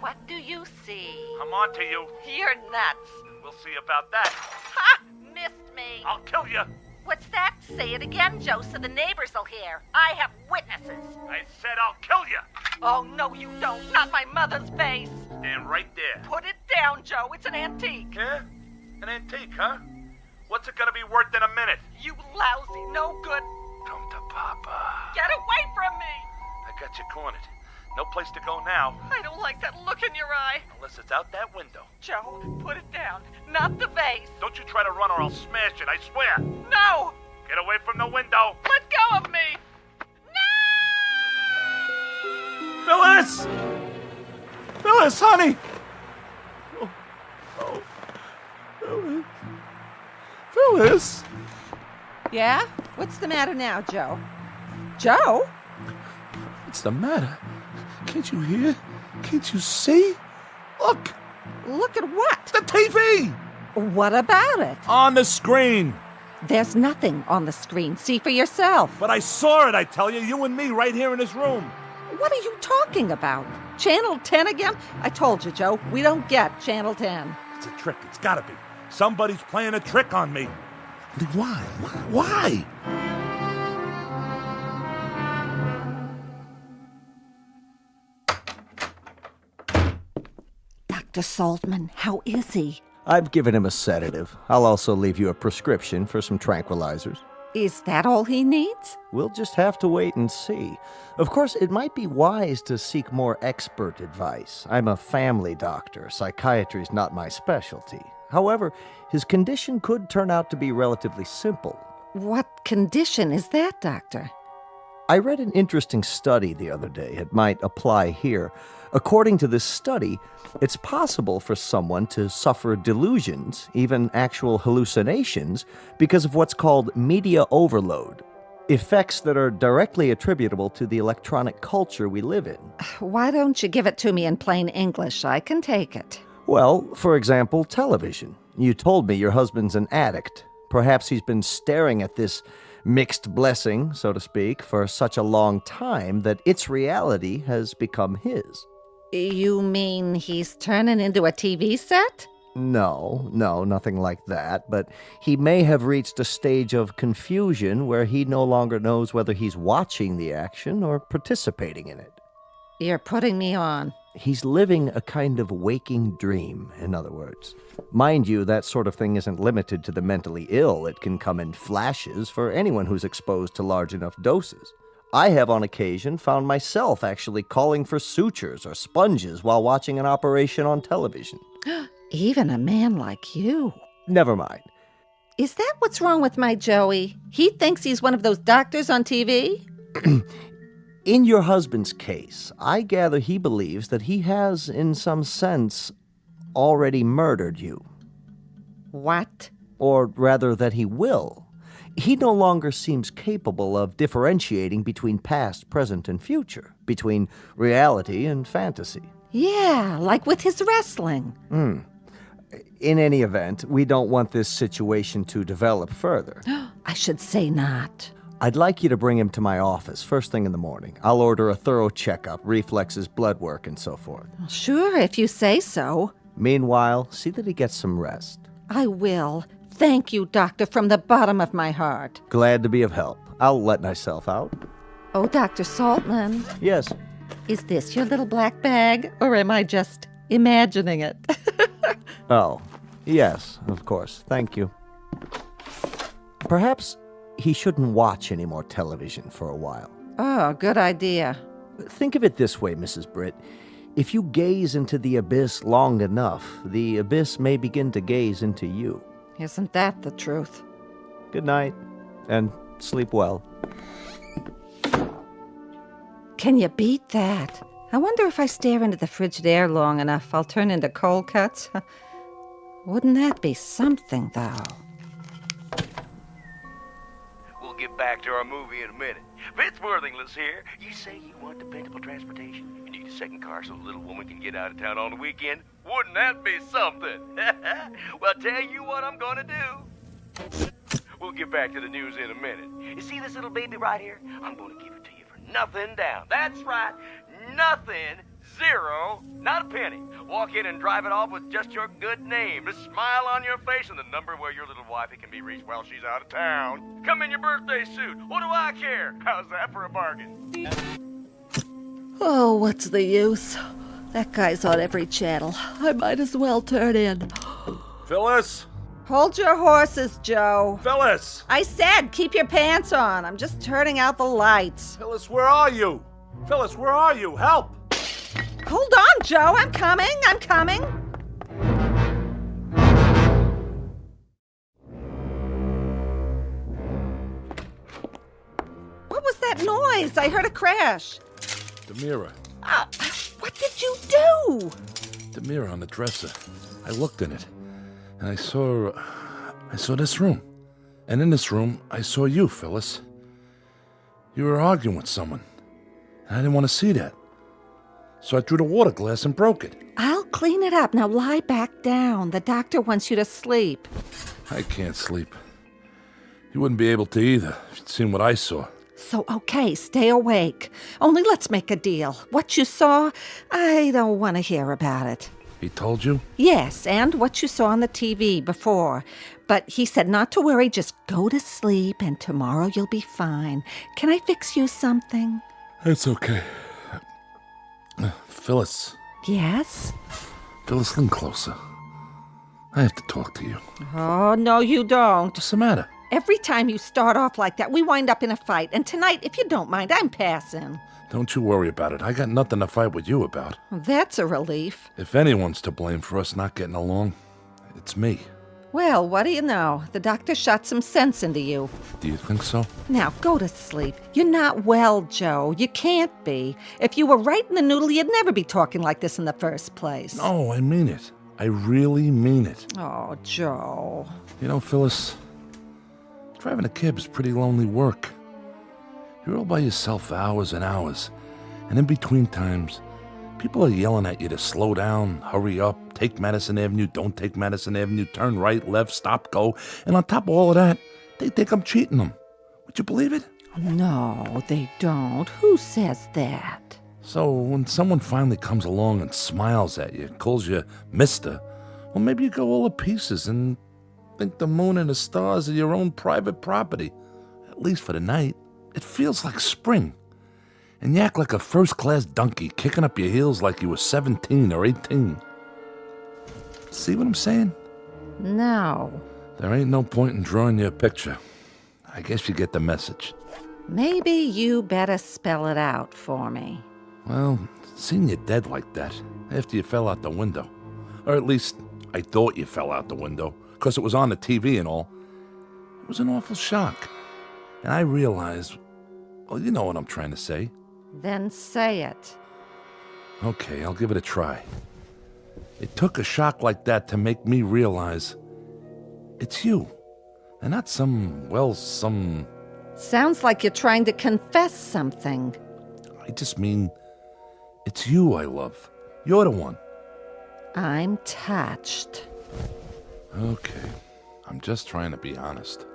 What do you see? I'm on to you. You're nuts. We'll see about that. Ha! Missed me. I'll kill you. What's that? Say it again, Joe, so the neighbors will hear. I have witnesses. I said I'll kill you. Oh, no, you don't. Not my mother's face. Stand right there. Put it down, Joe. It's an antique. Yeah? An antique, huh? What's it gonna be worth in a minute? You lousy, no good. Come to Papa. Get away from me. I got you cornered. No place to go now. I don't like that look in your eye. Unless it's out that window. Joe, put it down. Not the vase. Don't you try to run or I'll smash it, I swear. No! Get away from the window. Let go of me! Phyllis! Phyllis, honey! Oh. Phyllis. Phyllis! Yeah? What's the matter now, Joe? Joe? What's the matter? Can't you hear? Can't you see? Look! Look at what? The TV! What about it? On the screen! There's nothing on the screen. See for yourself. But I saw it, I tell you. You and me right here in this room. What are you talking about? Channel 10 again? I told you, Joe, we don't get Channel 10. It's a trick. It's gotta be. Somebody's playing a trick on me. Why? Why? Dr. Saltman, how is he? I've given him a sedative. I'll also leave you a prescription for some tranquilizers. Is that all he needs? We'll just have to wait and see. Of course, it might be wise to seek more expert advice. I'm a family doctor. Psychiatry's not my specialty. However, his condition could turn out to be relatively simple. What condition is that, Doctor? I read an interesting study the other day. It might apply here. According to this study, it's possible for someone to suffer delusions, even actual hallucinations, because of what's called media overload, effects that are directly attributable to the electronic culture we live in. Why don't you give it to me in plain English? I can take it. Well, for example, television. You told me your husband's an addict. Perhaps he's been staring at this mixed blessing, so to speak, for such a long time that its reality has become his. You mean he's turning into a TV set? No, nothing like that, but he may have reached a stage of confusion where he no longer knows whether he's watching the action or participating in it. You're putting me on. He's living a kind of waking dream, in other words. Mind you, that sort of thing isn't limited to the mentally ill. It can come in flashes for anyone who's exposed to large enough doses. I have on occasion found myself actually calling for sutures or sponges while watching an operation on television. Even a man like you. Never mind. Is that what's wrong with my Joey? He thinks he's one of those doctors on TV? In your husband's case, I gather he believes that he has, in some sense, already murdered you. What? Or rather, that he will. He no longer seems capable of differentiating between past, present, and future, between reality and fantasy. Yeah, like with his wrestling. In any event, we don't want this situation to develop further. I should say not. I'd like you to bring him to my office first thing in the morning. I'll order a thorough checkup, reflexes, blood work, and so forth. Sure, if you say so. Meanwhile, see that he gets some rest. I will. Thank you, Doctor, from the bottom of my heart. Glad to be of help. I'll let myself out. Oh, Dr. Saltman. Yes. Is this your little black bag, or am I just imagining it? Oh, yes, of course. Thank you. Perhaps he shouldn't watch any more television for a while. Oh, good idea. Think of it this way, Mrs. Britt. If you gaze into the abyss long enough, the abyss may begin to gaze into you. Isn't that the truth? Good night, and sleep well. Can you beat that? I wonder if I stare into the frigid air long enough, I'll turn into cold cuts. Wouldn't that be something, though? We'll get back to our movie in a minute. Vince Worthington's here. You say you want dependable transportation? You need a second car so the little woman can get out of town on the weekend? Wouldn't that be something? Well, tell you what I'm gonna do. We'll get back to the news in a minute. You see this little baby right here? I'm gonna give it to you for nothing down. That's right, nothing, zero, not a penny. Walk in and drive it off with just your good name, a smile on your face, and the number where your little wifey can be reached while she's out of town. Come in your birthday suit. What do I care? How's that for a bargain? Oh, what's the use? That guy's on every channel. I might as well turn in. Phyllis? Hold your horses, Joe. Phyllis! I said keep your pants on. I'm just turning out the lights. Phyllis, where are you? Phyllis, where are you? Help! Hold on, Joe. I'm coming. What was that noise? I heard a crash. The mirror. What did you do? The mirror on the dresser. I looked in it, and I saw this room. And in this room, I saw you, Phyllis. You were arguing with someone. And I didn't want to see that. So I threw the water glass and broke it. I'll clean it up. Now lie back down. The doctor wants you to sleep. I can't sleep. You wouldn't be able to either if you'd seen what I saw. So, okay, stay awake. Only let's make a deal. What you saw, I don't want to hear about it. He told you? Yes, and what you saw on the TV before. But he said not to worry, just go to sleep, and tomorrow you'll be fine. Can I fix you something? It's okay. Phyllis. Yes? Phyllis, lean closer. I have to talk to you. Oh, no, you don't. What's the matter? Every time you start off like that, we wind up in a fight. And tonight, if you don't mind, I'm passing. Don't you worry about it. I got nothing to fight with you about. That's a relief. If anyone's to blame for us not getting along, it's me. Well, what do you know? The doctor shot some sense into you. Do you think so? Now, go to sleep. You're not well, Joe. You can't be. If you were right in the noodle, you'd never be talking like this in the first place. No, I mean it. I really mean it. Oh, Joe. You know, Phyllis, driving a cab is pretty lonely work. You're all by yourself for hours and hours. And in between times, people are yelling at you to slow down, hurry up, take Madison Avenue, don't take Madison Avenue, turn right, left, stop, go. And on top of all of that, they think I'm cheating them. Would you believe it? No, they don't. Who says that? So when someone finally comes along and smiles at you, calls you mister, Well, maybe you go all to pieces and think the moon and the stars are your own private property. At least for the night. It feels like spring. And you act like a first-class donkey, kicking up your heels like you were 17 or 18. See what I'm saying? No. There ain't no point in drawing you a picture. I guess you get the message. Maybe you better spell it out for me. Well, seeing you dead like that, after you fell out the window. Or at least, I thought you fell out the window, because it was on the TV and all. It was an awful shock. And I realized, well, you know what I'm trying to say. Then say it. Okay, I'll give it a try. It took a shock like that to make me realize it's you. And not some... Sounds like you're trying to confess something. I just mean, it's you I love. You're the one. I'm touched. Okay, I'm just trying to be honest.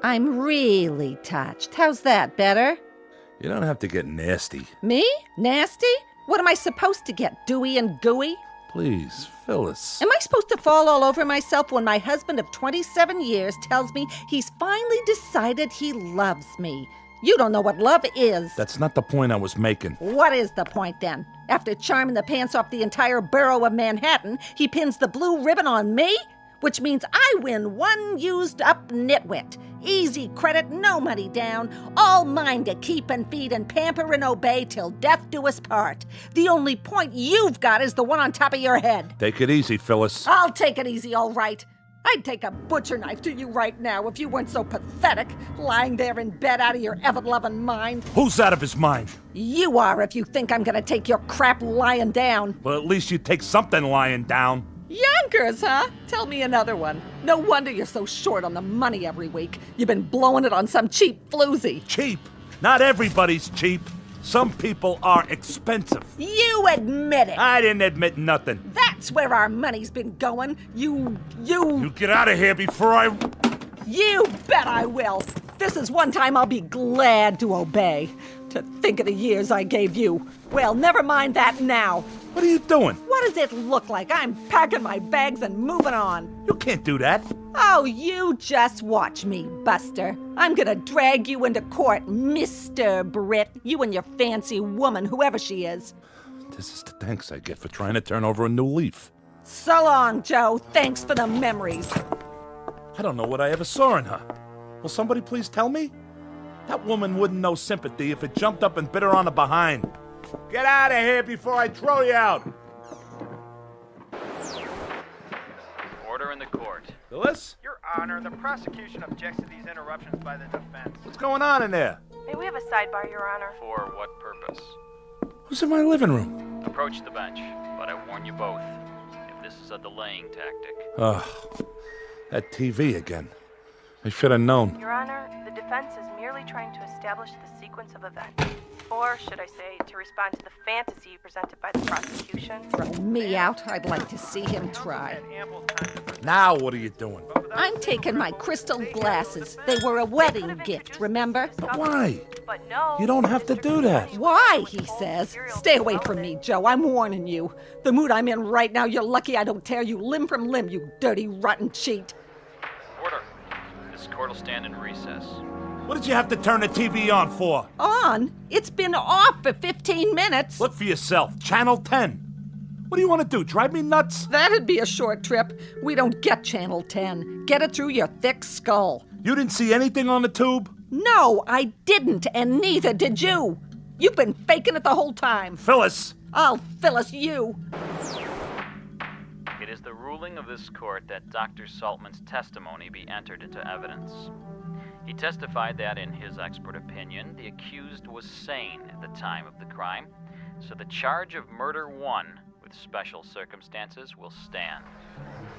I'm really touched. How's that, better? You don't have to get nasty. Me? Nasty? What am I supposed to get, dewy and gooey? Please, Phyllis. Am I supposed to fall all over myself when my husband of 27 years tells me he's finally decided he loves me? You don't know what love is. That's not the point I was making. What is the point, then? After charming the pants off the entire borough of Manhattan, he pins the blue ribbon on me? Which means I win one used-up nitwit. Easy credit, no money down. All mine to keep and feed and pamper and obey till death do us part. The only point you've got is the one on top of your head. Take it easy, Phyllis. I'll take it easy, all right. I'd take a butcher knife to you right now if you weren't so pathetic, lying there in bed out of your ever-loving mind. Who's out of his mind? You are if you think I'm gonna take your crap lying down. Well, at least you take something lying down. Yonkers, huh? Tell me another one. No wonder you're so short on the money every week. You've been blowing it on some cheap floozy. Cheap? Not everybody's cheap. Some people are expensive. You admit it. I didn't admit nothing. That's where our money's been going. You get out of here before I... You bet I will. This is one time I'll be glad to obey. To think of the years I gave you. Well, never mind that now. What are you doing? What does it look like? I'm packing my bags and moving on. You can't do that. Oh, you just watch me, Buster. I'm gonna drag you into court, Mr. Britt. You and your fancy woman, whoever she is. This is the thanks I get for trying to turn over a new leaf. So long, Joe. Thanks for the memories. I don't know what I ever saw in her. Will somebody please tell me? That woman wouldn't know sympathy if it jumped up and bit her on the behind. Get out of here before I throw you out. Order in the court. Phyllis? Your Honor, the prosecution objects to these interruptions by the defense. What's going on in there? May we have a sidebar, Your Honor? For what purpose? Who's in my living room? Approach the bench, but I warn you both, if this is a delaying tactic. Ugh, that TV again. I should have known. Your Honor, the defense is merely trying to establish the sequence of events. Or, should I say, to respond to the fantasy presented by the prosecution. Throw me out. I'd like to see him try. Now what are you doing? I'm taking my crystal glasses. They were a wedding gift, remember? But why? But no. You don't have to do that. Why, he says. Stay away from me, Joe. I'm warning you. The mood I'm in right now, you're lucky I don't tear you limb from limb, you dirty, rotten cheat. Order. This court will stand in recess. What did you have to turn the TV on for? On? It's been off for 15 minutes. Look for yourself. Channel 10. What do you want to do, drive me nuts? That'd be a short trip. We don't get Channel 10. Get it through your thick skull. You didn't see anything on the tube? No, I didn't, and neither did you. You've been faking it the whole time. Phyllis! I'll Phyllis you. It is the ruling of this court that Dr. Saltman's testimony be entered into evidence. He testified that, in his expert opinion, the accused was sane at the time of the crime, so the charge of murder 1 with special circumstances will stand.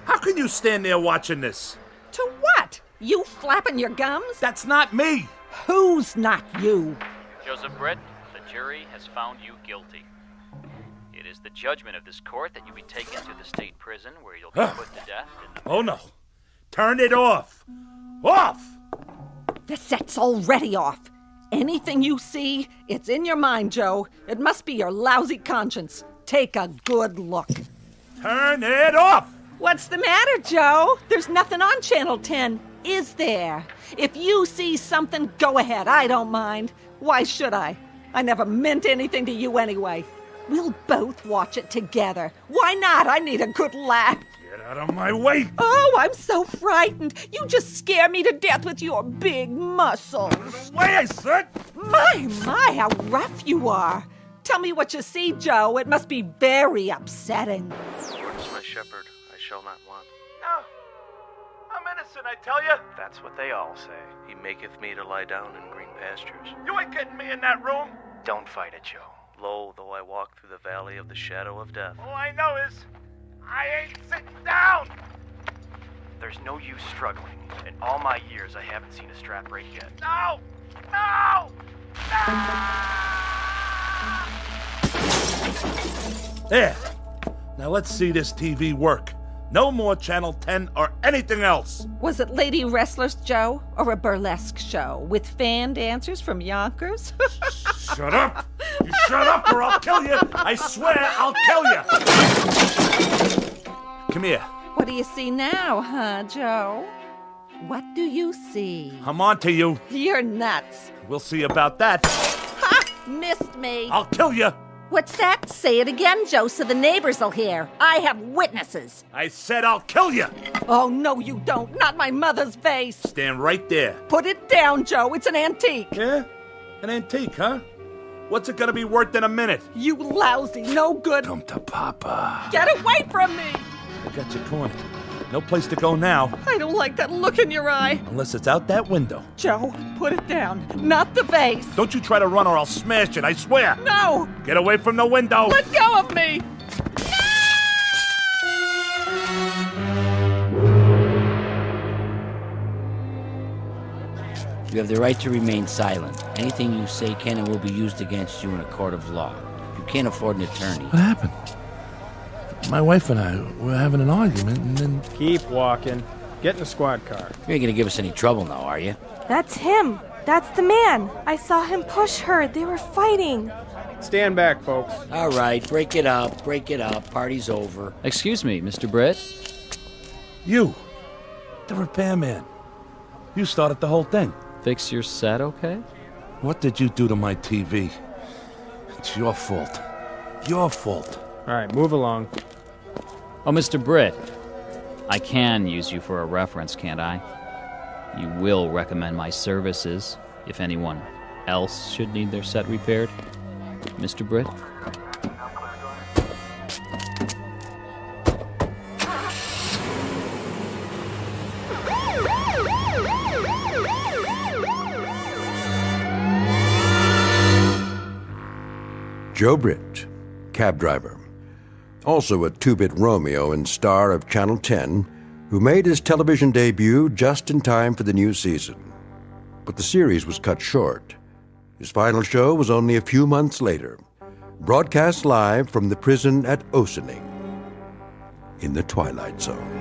How can you stand there watching this? To what? You flapping your gums? That's not me! Who's not you? Joseph Britt, the jury has found you guilty. It is the judgment of this court that you be taken to the state prison where you'll be put to death in the... Oh no! Turn it off! Off! The set's already off. Anything you see, it's in your mind, Joe. It must be your lousy conscience. Take a good look. Turn it off! What's the matter, Joe? There's nothing on Channel 10, is there? If you see something, go ahead. I don't mind. Why should I? I never meant anything to you anyway. We'll both watch it together. Why not? I need a good laugh. Get out of my way! Oh, I'm so frightened. You just scare me to death with your big muscles. Way, I said! My, how rough you are. Tell me what you see, Joe. It must be very upsetting. Lord is my shepherd, I shall not want. No, I'm innocent, I tell you. That's what they all say. He maketh me to lie down in green pastures. You ain't getting me in that room. Don't fight it, Joe. Lo, though I walk through the valley of the shadow of death. All I know is, I ain't sitting down. There's no use struggling. In all my years, I haven't seen a strap break yet. No! No! There. Now let's see this TV work. No more Channel 10 or anything else. Was it Lady Wrestlers, Joe? Or a burlesque show with fan dancers from Yonkers? Shut up! You shut up or I'll kill you! I swear I'll kill you! Come here. What do you see now, huh, Joe? What do you see? I'm on to you. You're nuts. We'll see about that. Ha! Missed me. I'll kill you. What's that? Say it again, Joe, so the neighbors will hear. I have witnesses. I said I'll kill you. Oh, no, you don't. Not my mother's face. Stand right there. Put it down, Joe. It's an antique. Yeah? An antique, huh? What's it gonna be worth in a minute? You lousy, no good. Come to Papa. Get away from me. I got you cornered. No place to go now. I don't like that look in your eye. Unless it's out that window. Joe, put it down. Not the vase. Don't you try to run or I'll smash it, I swear. No. Get away from the window. Let go of me. You have the right to remain silent. Anything you say can and will be used against you in a court of law. You can't afford an attorney. What happened? My wife and I were having an argument and then... Keep walking. Get in the squad car. You ain't gonna give us any trouble now, are you? That's him. That's the man. I saw him push her. They were fighting. Stand back, folks. All right, break it up. Break it up. Party's over. Excuse me, Mr. Britt. You, the repairman. You started the whole thing. Fix your set, okay? What did you do to my TV? It's your fault. Your fault. All right, move along. Oh, Mr. Britt, I can use you for a reference, can't I? You will recommend my services if anyone else should need their set repaired, Mr. Britt? Joe Britt, cab driver. Also a two-bit Romeo and star of Channel 10, who made his television debut just in time for the new season. But the series was cut short. His final show was only a few months later, broadcast live from the prison at Ossining in the Twilight Zone.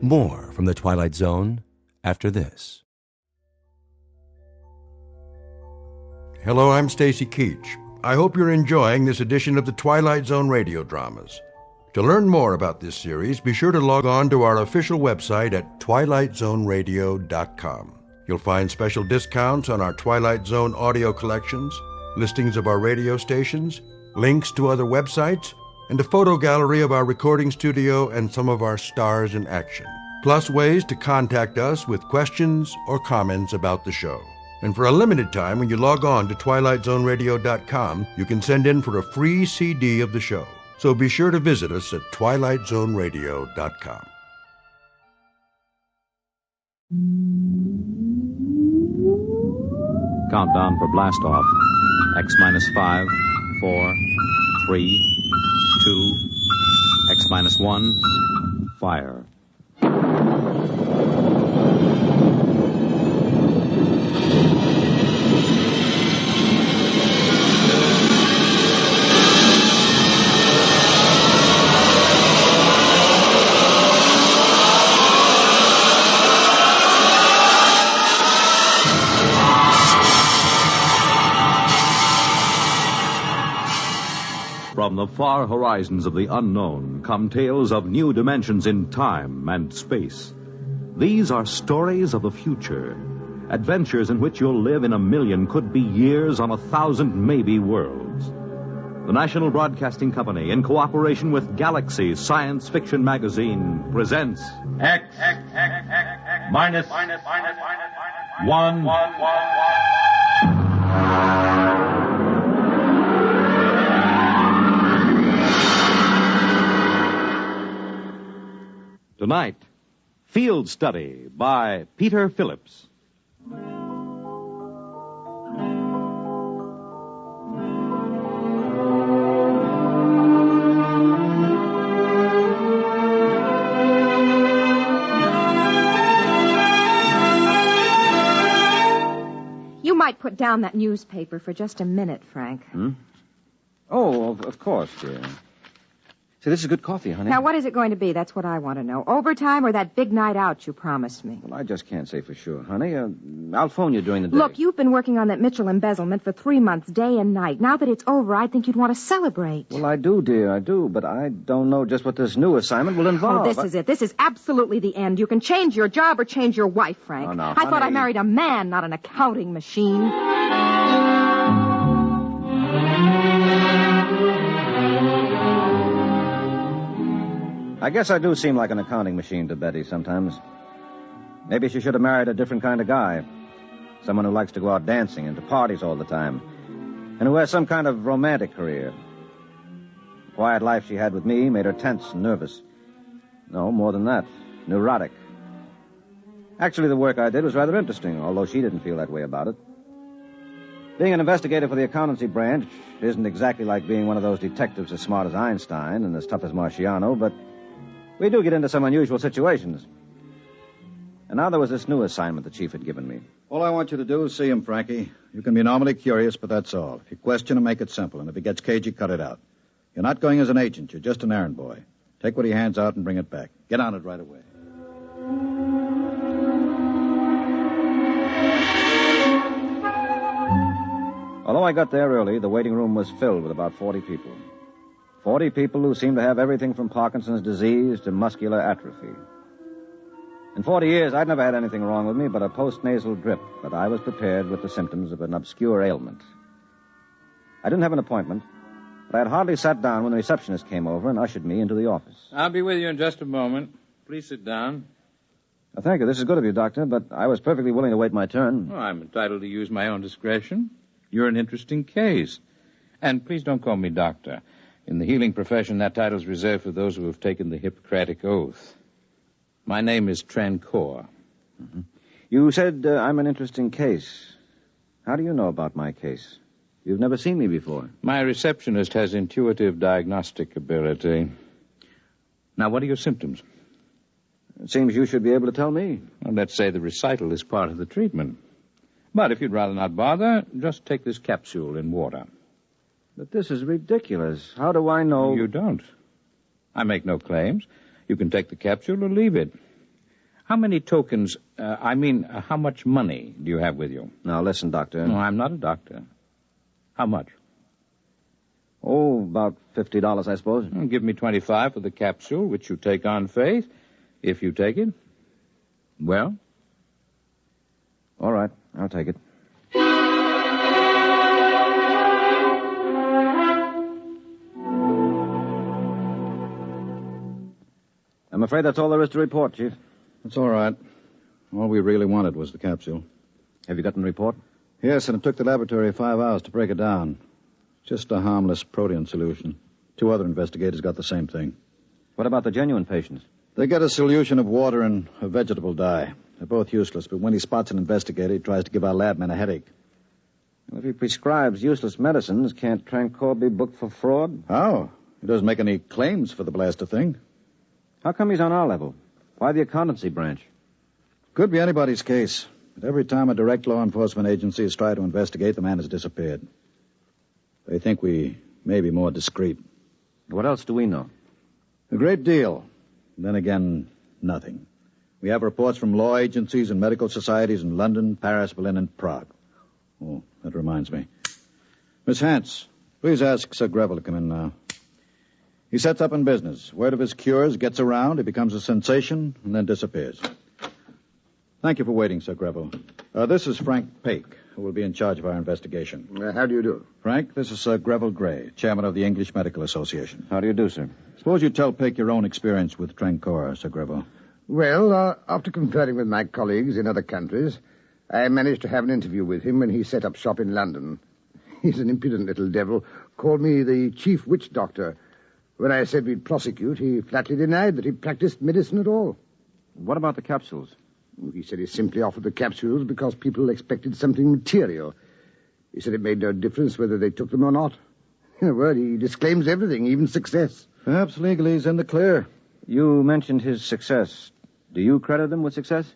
More from the Twilight Zone after this. Hello, I'm Stacy Keach. I hope you're enjoying this edition of the Twilight Zone radio dramas. To learn more about this series, be sure to log on to our official website at twilightzoneradio.com. You'll find special discounts on our Twilight Zone audio collections, listings of our radio stations, links to other websites, and a photo gallery of our recording studio and some of our stars in action. Plus ways to contact us with questions or comments about the show. And for a limited time, when you log on to twilightzoneradio.com, you can send in for a free CD of the show. So be sure to visit us at twilightzoneradio.com. Countdown for blast off. X minus 5, 4, 3, 2, X minus 1, fire. the far horizons of the unknown come tales of new dimensions in time and space. These are stories of the future, adventures in which you'll live in 1,000,000, could be years on 1,000 maybe worlds. The National Broadcasting Company, in cooperation with Galaxy Science Fiction Magazine, presents X minus 1. Tonight, Field Study by Peter Phillips. You might put down that newspaper for just a minute, Frank. Oh, of course, dear. See, this is good coffee, honey. Now, what is it going to be? That's what I want to know. Overtime or that big night out you promised me? Well, I just can't say for sure, honey. I'll phone you during the day. Look, you've been working on that Mitchell embezzlement for 3 months, day and night. Now that it's over, I think you'd want to celebrate. Well, I do, dear, I do. But I don't know just what this new assignment will involve. Oh, this is it. This is absolutely the end. You can change your job or change your wife, Frank. Oh, no, I thought I honey. married a man, not an accounting machine. I guess I do seem like an accounting machine to Betty sometimes. Maybe she should have married a different kind of guy. Someone who likes to go out dancing and to parties all the time. And who has some kind of romantic career. The quiet life she had with me made her tense and nervous. No, more than that. Neurotic. Actually, the work I did was rather interesting, although she didn't feel that way about it. Being an investigator for the accountancy branch isn't exactly like being one of those detectives as smart as Einstein and as tough as Marciano, but we do get into some unusual situations. And now there was this new assignment the chief had given me. All I want you to do is see him, Frankie. You can be normally curious, but that's all. If you question him, make it simple. And if he gets cagey, cut it out. You're not going as an agent. You're just an errand boy. Take what he hands out and bring it back. Get on it right away. Although I got there early, the waiting room was filled with about 40 people. 40 people who seemed to have everything from Parkinson's disease to muscular atrophy. In 40 years, I'd never had anything wrong with me but a postnasal drip, but I was prepared with the symptoms of an obscure ailment. I didn't have an appointment, but I had hardly sat down when the receptionist came over and ushered me into the office. I'll be with you in just a moment. Please sit down. Thank you. This is good of you, Doctor, but I was perfectly willing to wait my turn. Oh, I'm entitled to use my own discretion. You're an interesting case. And please don't call me doctor. In the healing profession, that title's reserved for those who have taken the Hippocratic Oath. My name is Trancor. Mm-hmm. You said I'm an interesting case. How do you know about my case? You've never seen me before. My receptionist has intuitive diagnostic ability. Now, what are your symptoms? It seems you should be able to tell me. Well, let's say the recital is part of the treatment. But if you'd rather not bother, just take this capsule in water. But this is ridiculous. How do I know? You don't. I make no claims. You can take the capsule or leave it. How many tokens, how much money do you have with you? Now, listen, Doctor. No, I'm not a doctor. How much? Oh, about $50, I suppose. Well, give me $25 for the capsule, which you take on faith. If you take it, well? All right, I'll take it. I'm afraid that's all there is to report, Chief. That's all right. All we really wanted was the capsule. Have you gotten the report? Yes, and it took the laboratory 5 hours to break it down. Just a harmless protein solution. 2 other investigators got the same thing. What about the genuine patients? They get a solution of water and a vegetable dye. They're both useless, but when he spots an investigator, he tries to give our lab man a headache. Well, if he prescribes useless medicines, can't Trancor be booked for fraud? How? He doesn't make any claims for the blaster thing. How come he's on our level? Why the accountancy branch? Could be anybody's case. But every time a direct law enforcement agency has tried to investigate, the man has disappeared. They think we may be more discreet. What else do we know? A great deal. And then again, nothing. We have reports from law agencies and medical societies in London, Paris, Berlin, and Prague. Oh, that reminds me. Miss Hance, please ask Sir Greville to come in now. He sets up in business. Word of his cures gets around, he becomes a sensation, and then disappears. Thank you for waiting, Sir Greville. This is Frank Paik, who will be in charge of our investigation. How do you do? Frank, this is Sir Greville Gray, chairman of the English Medical Association. How do you do, sir? Suppose you tell Paik your own experience with Trancor, Sir Greville. Well, after conferring with my colleagues in other countries, I managed to have an interview with him when he set up shop in London. He's an impudent little devil, called me the chief witch doctor. When I said we'd prosecute, he flatly denied that he practiced medicine at all. What about the capsules? He said he simply offered the capsules because people expected something material. He said it made no difference whether they took them or not. In a word, he disclaims everything, even success. Perhaps legally he's in the clear. You mentioned his success. Do you credit him with success?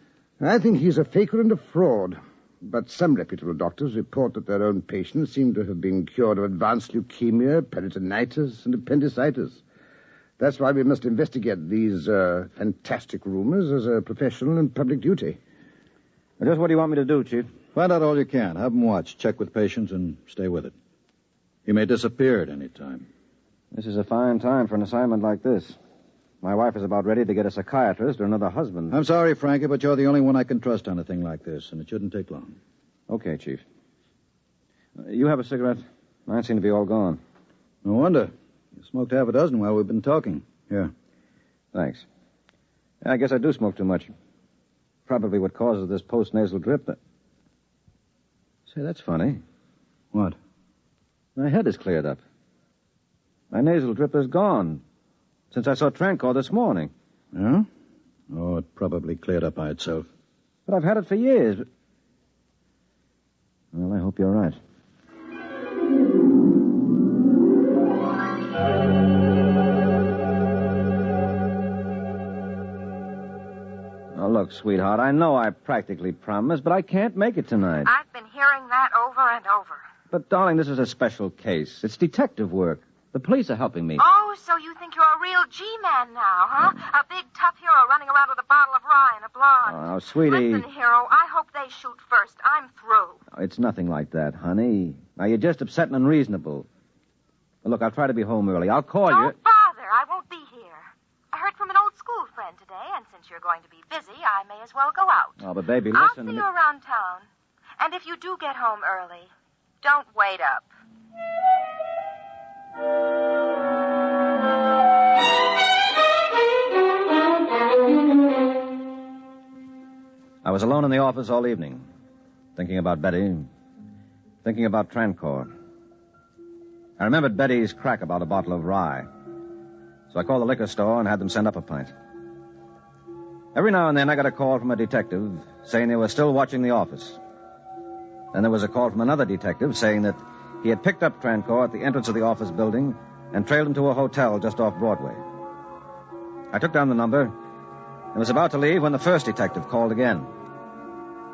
I think he's a faker and a fraud. But some reputable doctors report that their own patients seem to have been cured of advanced leukemia, peritonitis, and appendicitis. That's why we must investigate these fantastic rumors as a professional and public duty. Well, just what do you want me to do, Chief? Find out all you can. Have him watch. Check with patients and stay with it. He may disappear at any time. This is a fine time for an assignment like this. My wife is about ready to get a psychiatrist or another husband. I'm sorry, Frankie, but you're the only one I can trust on a thing like this, and it shouldn't take long. Okay, Chief. You have a cigarette? Mine seem to be all gone. No wonder. You smoked half a dozen while we've been talking. Here. Thanks. I guess I do smoke too much. Probably what causes this post-nasal drip. Say, that's funny. What? My head is cleared up. My nasal drip is gone. Since I saw Trancor this morning. Yeah? Oh, it probably cleared up by itself. But I've had it for years. Well, I hope you're right. Oh, look, sweetheart, I know I practically promised, but I can't make it tonight. I've been hearing that over and over. But, darling, this is a special case. It's detective work. The police are helping me. Oh, so you think you're a real G-man now, huh? A big, tough hero running around with a bottle of rye and a blonde. Oh, sweetie. Listen, hero, I hope they shoot first. I'm through. Oh, it's nothing like that, honey. Now, you're just upset and unreasonable. Well, look, I'll try to be home early. I'll call you. Don't bother. I won't be here. I heard from an old school friend today, and since you're going to be busy, I may as well go out. Oh, but baby, I'll listen see to you me. around town. And if you do get home early, don't wait up. I was alone in the office all evening, thinking about Betty, thinking about Trancor. I remembered Betty's crack about a bottle of rye, so I called the liquor store and had them send up a pint. Every now and then I got a call from a detective saying they were still watching the office. Then there was a call from another detective saying that he had picked up Trancor at the entrance of the office building and trailed him to a hotel just off Broadway. I took down the number and was about to leave when the first detective called again.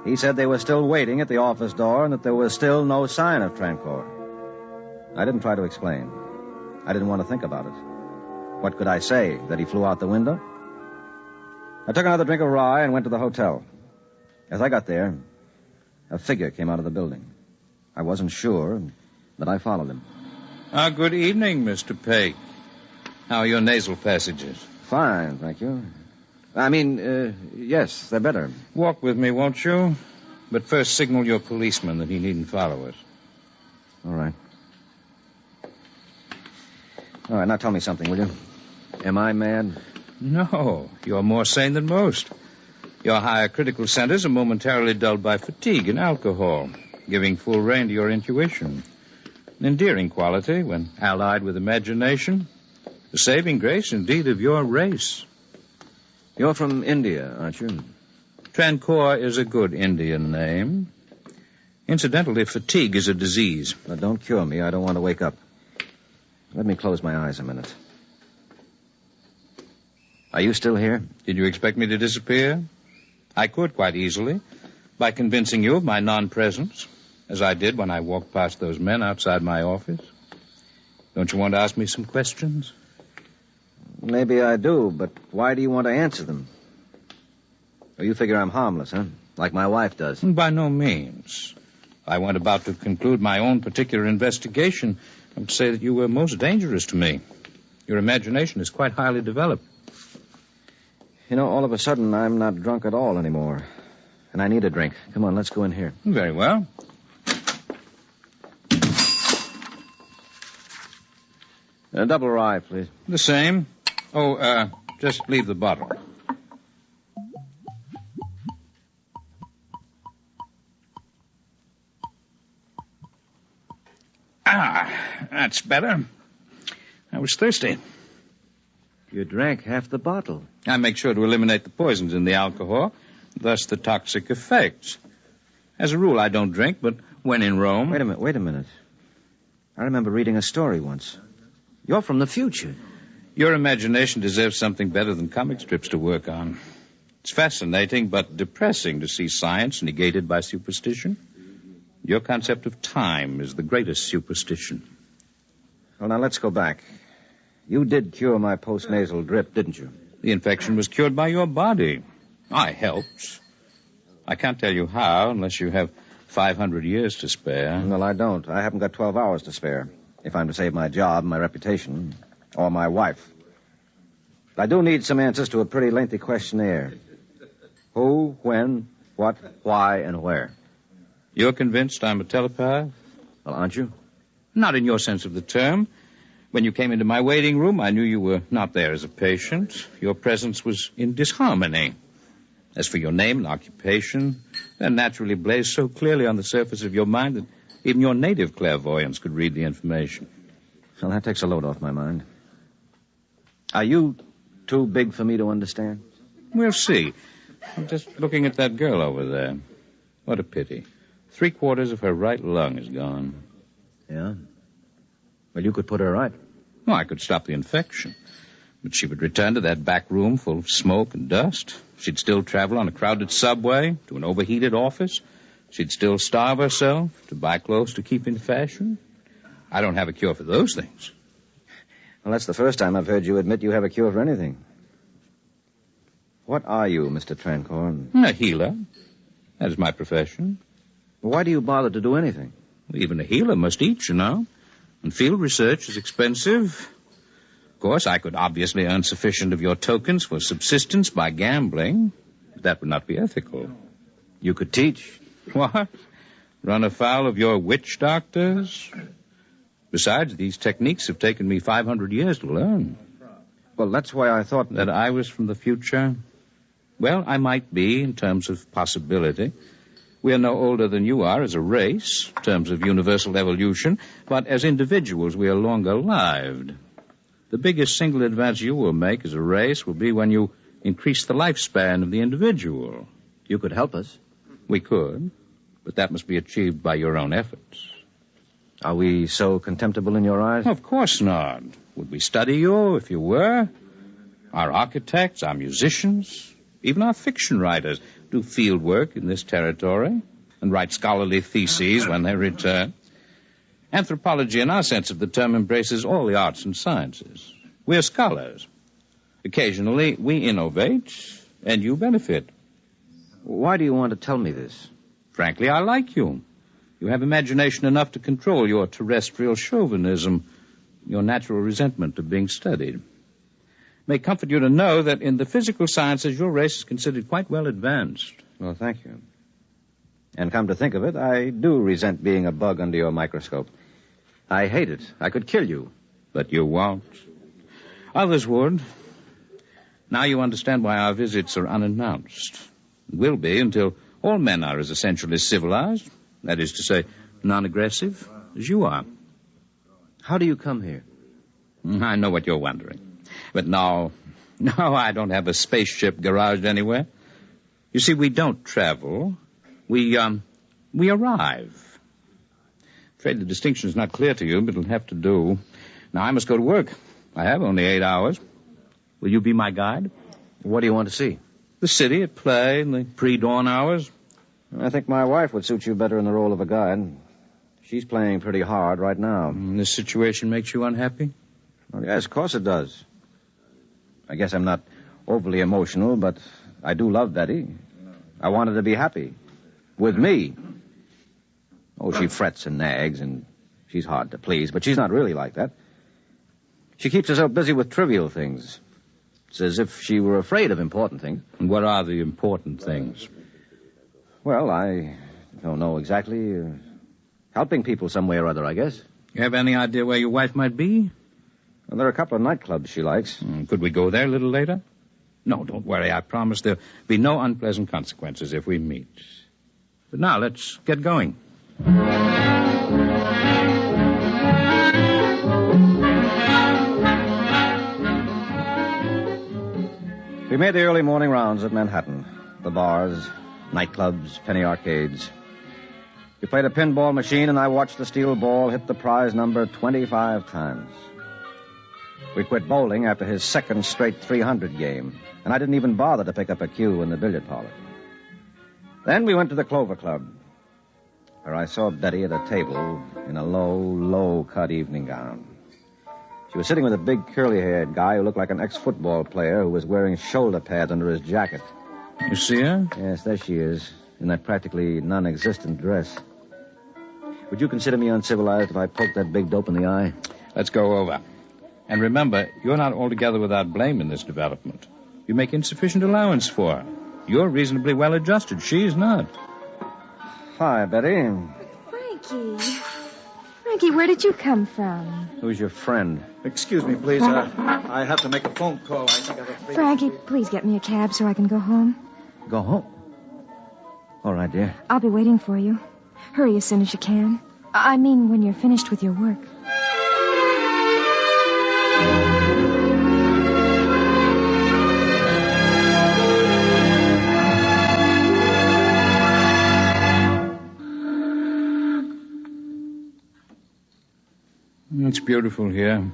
He said they were still waiting at the office door and that there was still no sign of Trancor. I didn't try to explain. I didn't want to think about it. What could I say? That he flew out the window? I took another drink of rye and went to the hotel. As I got there, a figure came out of the building. I wasn't sure, but I followed him. Good evening, Mr. Paik. How are your nasal passages? Fine, thank you. Yes, they're better. Walk with me, won't you? But first signal your policeman that he needn't follow us. All right. All right, now tell me something, will you? Am I mad? No, you're more sane than most. Your higher critical centers are momentarily dulled by fatigue and alcohol, giving full rein to your intuition. An endearing quality when allied with imagination. The saving grace, indeed, of your race. You're from India, aren't you? Trancor is a good Indian name. Incidentally, fatigue is a disease. Now, don't cure me. I don't want to wake up. Let me close my eyes a minute. Are you still here? Did you expect me to disappear? I could quite easily, by convincing you of my non-presence, as I did when I walked past those men outside my office. Don't you want to ask me some questions? Maybe I do, but why do you want to answer them? Or you figure I'm harmless, huh? Like my wife does. By no means. I went about to conclude my own particular investigation. I would say that you were most dangerous to me. Your imagination is quite highly developed. You know, all of a sudden, I'm not drunk at all anymore. And I need a drink. Come on, let's go in here. Very well. A double rye, please. The same. Oh, just leave the bottle. That's better. I was thirsty. You drank half the bottle. I make sure to eliminate the poisons in the alcohol, thus the toxic effects. As a rule, I don't drink, but when in Rome... Wait a minute. I remember reading a story once. You're from the future. Your imagination deserves something better than comic strips to work on. It's fascinating, but depressing to see science negated by superstition. Your concept of time is the greatest superstition. Well, now let's go back. You did cure my postnasal drip, didn't you? The infection was cured by your body. I helped. I can't tell you how unless you have 500 years to spare. Well, I don't. I haven't got 12 hours to spare. If I'm to save my job, my reputation, or my wife. But I do need some answers to a pretty lengthy questionnaire. Who, when, what, why, and where. You're convinced I'm a telepath? Well, aren't you? Not in your sense of the term. When you came into my waiting room, I knew you were not there as a patient. Your presence was in disharmony. As for your name and occupation, they're naturally blazed so clearly on the surface of your mind that even your native clairvoyance could read the information. Well, that takes a load off my mind. Are you too big for me to understand? We'll see. I'm just looking at that girl over there. What a pity. 3/4 of her right lung is gone. Yeah? Well, you could put her right. Well, I could stop the infection. But she would return to that back room full of smoke and dust. She'd still travel on a crowded subway to an overheated office. She'd still starve herself to buy clothes to keep in fashion. I don't have a cure for those things. Well, that's the first time I've heard you admit you have a cure for anything. What are you, Mr. Trancorn? A healer. That is my profession. Why do you bother to do anything? Even a healer must eat, you know. And field research is expensive. Of course, I could obviously earn sufficient of your tokens for subsistence by gambling. But that would not be ethical. You could teach. What? Run afoul of your witch doctors? Besides, these techniques have taken me 500 years to learn. Well, that's why I thought... That I was from the future? Well, I might be in terms of possibility. We are no older than you are as a race, in terms of universal evolution, but as individuals we are longer lived. The biggest single advance you will make as a race will be when you increase the lifespan of the individual. You could help us. We could, but that must be achieved by your own efforts. Are we so contemptible in your eyes? Of course not. Would we study you if you were? Our architects, our musicians, even our fiction writers do field work in this territory and write scholarly theses when they return. Anthropology, in our sense of the term, embraces all the arts and sciences. We are scholars. Occasionally, we innovate, and you benefit. Why do you want to tell me this? Frankly, I like you. You have imagination enough to control your terrestrial chauvinism, your natural resentment of being studied. It may comfort you to know that in the physical sciences, your race is considered quite well advanced. Well, thank you. And come to think of it, I do resent being a bug under your microscope. I hate it. I could kill you. But you won't. Others would. Now you understand why our visits are unannounced. Will be until all men are as essentially civilized, that is to say, non-aggressive, as you are. How do you come here? I know what you're wondering. But no, I don't have a spaceship garaged anywhere. You see, we don't travel. We arrive. Afraid the distinction is not clear to you, but it'll have to do. Now, I must go to work. I have only 8 hours. Will you be my guide? What do you want to see? The city at play in the pre-dawn hours. I think my wife would suit you better in the role of a guide. She's playing pretty hard right now. This situation makes you unhappy? Well, yes, of course it does. I guess I'm not overly emotional, but I do love Betty. I want her to be happy. With me. Oh, she frets and nags, and she's hard to please, but she's not really like that. She keeps herself busy with trivial things. It's as if she were afraid of important things. And what are the important things? Well, I don't know exactly. Helping people some way or other, I guess. You have any idea where your wife might be? Well, there are a couple of nightclubs she likes. Could we go there a little later? No, don't worry. I promise there'll be no unpleasant consequences if we meet. But now, let's get going. We made the early morning rounds at Manhattan. The bars, nightclubs, penny arcades. We played a pinball machine, and I watched the steel ball hit the prize number 25 times. We quit bowling after his second straight 300 game, and I didn't even bother to pick up a cue in the billiard parlor. Then we went to the Clover Club, where I saw Betty at a table in a low-cut evening gown. She was sitting with a big curly-haired guy who looked like an ex-football player who was wearing shoulder pads under his jacket. You see her? Yes, there she is, in that practically non-existent dress. Would you consider me uncivilized if I poked that big dope in the eye? Let's go over. And remember, you're not altogether without blame in this development. You make insufficient allowance for her. You're reasonably well adjusted. She's not. Hi, Betty. Frankie, where did you come from? Who's your friend? Excuse me, please. I have to make a phone call. I think I have a... Frankie, please get me a cab so I can go home. Go home? All right, dear. I'll be waiting for you. Hurry as soon as you can. I mean, when you're finished with your work. It's beautiful here,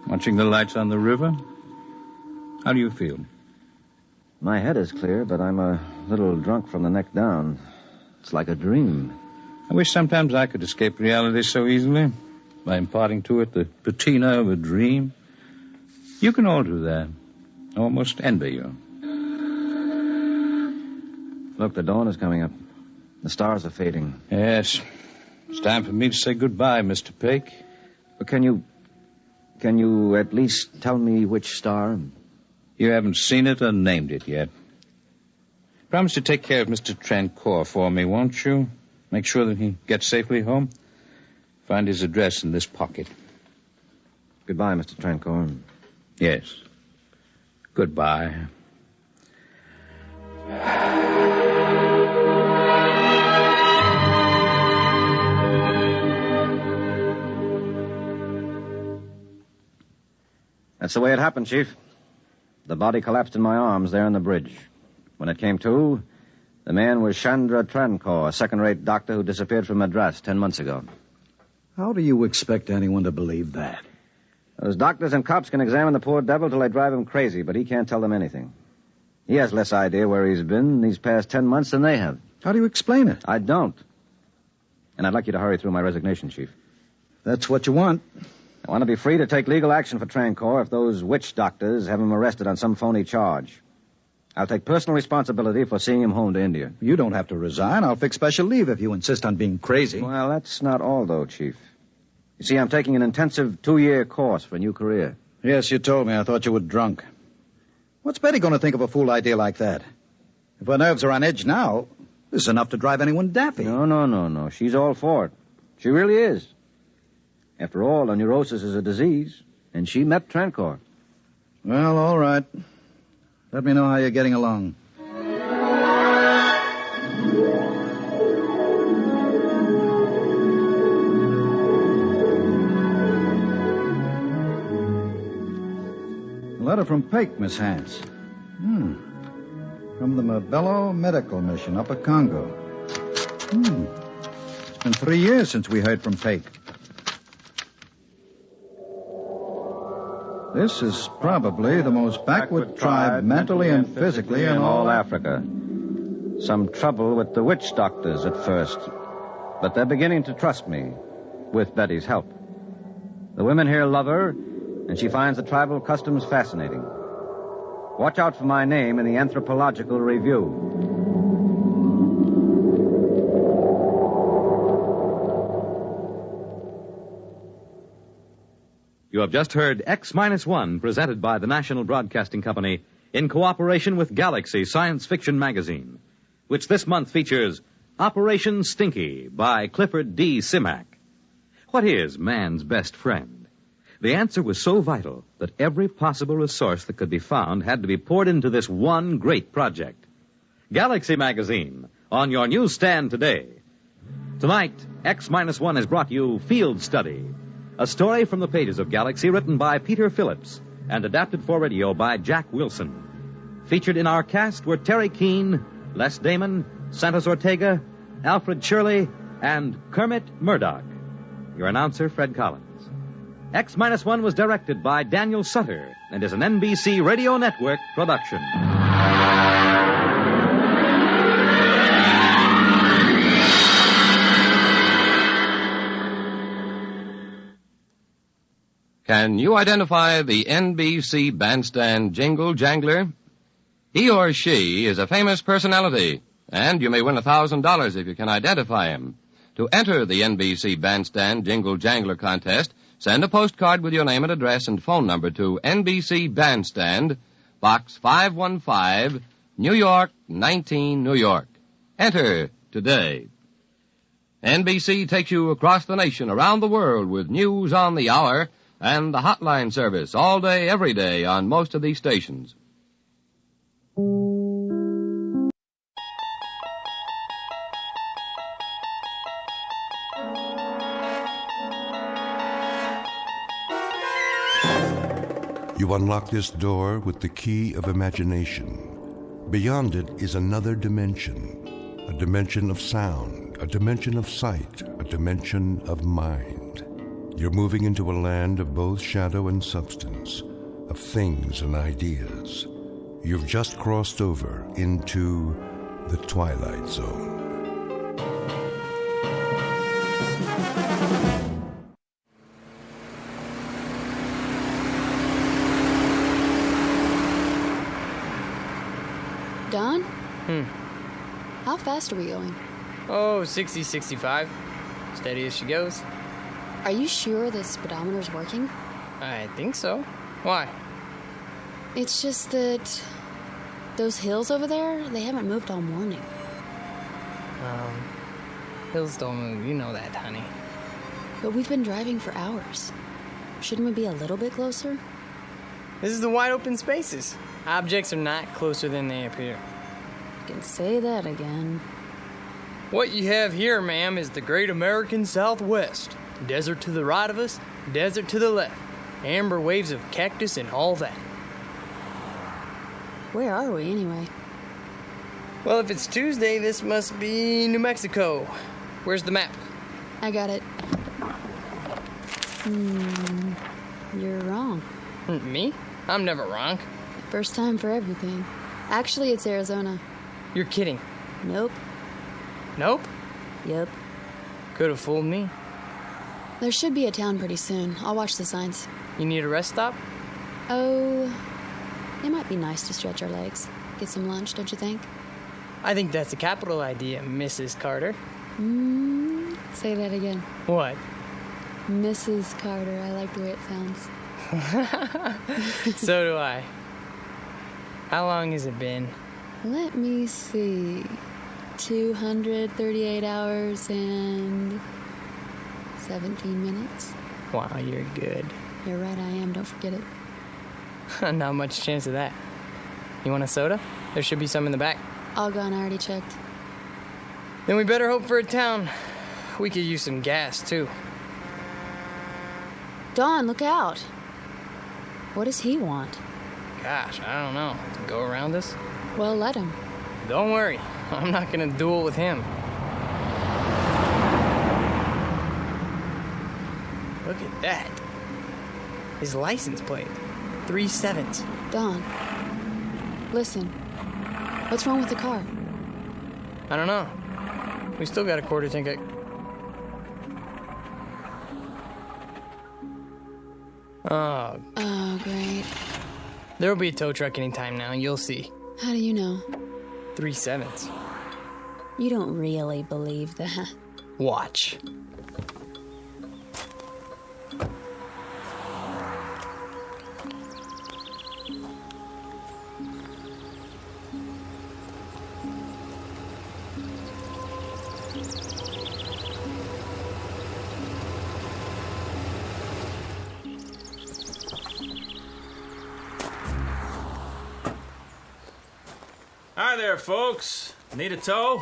watching the lights on the river. How do you feel? My head is clear, but I'm a little drunk from the neck down. It's like a dream. I wish sometimes I could escape reality so easily, by imparting to it the patina of a dream. You can all do that. I almost envy you. Look, the dawn is coming up. The stars are fading. Yes. It's time for me to say goodbye, Mr. Pake. But can you at least tell me which star? You haven't seen it or named it yet. Promise to take care of Mr. Trancore for me, won't you? Make sure that he gets safely home. Find his address in this pocket. Goodbye, Mr. Trancore. Yes. Goodbye. That's the way it happened, Chief. The body collapsed in my arms there on the bridge. When it came to, the man was Chandra Trancore, a second-rate doctor who disappeared from Madras 10 months ago. How do you expect anyone to believe that? Those doctors and cops can examine the poor devil till they drive him crazy, but he can't tell them anything. He has less idea where he's been these past 10 months than they have. How do you explain it? I don't. And I'd like you to hurry through my resignation, Chief. That's what you want. I want to be free to take legal action for Trancore if those witch doctors have him arrested on some phony charge. I'll take personal responsibility for seeing him home to India. You don't have to resign. I'll fix special leave if you insist on being crazy. Well, that's not all, though, Chief. You see, I'm taking an intensive 2-year course for a new career. Yes, you told me. I thought you were drunk. What's Betty going to think of a fool idea like that? If her nerves are on edge now, this is enough to drive anyone daffy. No. She's all for it. She really is. After all, a neurosis is a disease, and she met Trancore. Well, all right. Let me know how you're getting along. A letter from Pake, Miss Hance. From the Mabello Medical Mission, Upper Congo. It's been 3 years since we heard from Pake. This is probably the most backward tribe mentally and physically in all Africa. Some trouble with the witch doctors at first, but they're beginning to trust me, with Betty's help. The women here love her, and she finds the tribal customs fascinating. Watch out for my name in the Anthropological Review. You have just heard X-1, presented by the National Broadcasting Company in cooperation with Galaxy Science Fiction Magazine, which this month features Operation Stinky by Clifford D. Simak. What is man's best friend? The answer was so vital that every possible resource that could be found had to be poured into this one great project. Galaxy Magazine, on your newsstand today. Tonight, X-1 has brought you Field Study, a story from the pages of Galaxy written by Peter Phillips and adapted for radio by Jack Wilson. Featured in our cast were Terry Keane, Les Damon, Santos Ortega, Alfred Shirley, and Kermit Murdoch. Your announcer, Fred Collins. X-1 was directed by Daniel Sutter and is an NBC Radio Network production. Can you identify the NBC bandstand jingle jangler? He or she is a famous personality, and you may win $1,000 if you can identify him. To enter the NBC bandstand jingle jangler contest, send a postcard with your name and address and phone number to NBC Bandstand, Box 515, New York, 19, New York. Enter today. NBC takes you across the nation, around the world, with news on the hour and the hotline service all day, every day on most of these stations. You unlock this door with the key of imagination. Beyond it is another dimension, a dimension of sound, a dimension of sight, a dimension of mind. You're moving into a land of both shadow and substance, of things and ideas. You've just crossed over into the Twilight Zone. Don? How fast are we going? Oh, 60, 65. Steady as she goes. Are you sure the speedometer's working? I think so. Why? It's just that those hills over there, they haven't moved all morning. Hills don't move, you know that, honey. But we've been driving for hours. Shouldn't we be a little bit closer? This is the wide open spaces. Objects are not closer than they appear. You can say that again. What you have here, ma'am, is the great American Southwest. Desert to the right of us, desert to the left. Amber waves of cactus and all that. Where are we, anyway? Well, if it's Tuesday, this must be New Mexico. Where's the map? I got it. You're wrong. Me? I'm never wrong. First time for everything. Actually, it's Arizona. You're kidding. Nope. Nope? Yep. Could have fooled me. There should be a town pretty soon. I'll watch the signs. You need a rest stop? Oh, it might be nice to stretch our legs. Get some lunch, don't you think? I think that's a capital idea, Mrs. Carter. Say that again. What? Mrs. Carter. I like the way it sounds. So do I. How long has it been? Let me see. 238 hours and 17 minutes. Wow, you're good. You're right, I am. Don't forget it. Not much chance of that. You want a soda? There should be some in the back. All gone. I already checked. Then we better hope for a town. We could use some gas, too. Don, look out. What does he want? Gosh, I don't know. To go around us? Well, let him. Don't worry. I'm not gonna duel with him. Look at that. His license plate. 3 7s. Don, listen. What's wrong with the car? I don't know. We still got a quarter tank. Oh, great. There'll be a tow truck anytime now, you'll see. How do you know? 3 7s. You don't really believe that. Watch. Hi there, folks. Need a tow?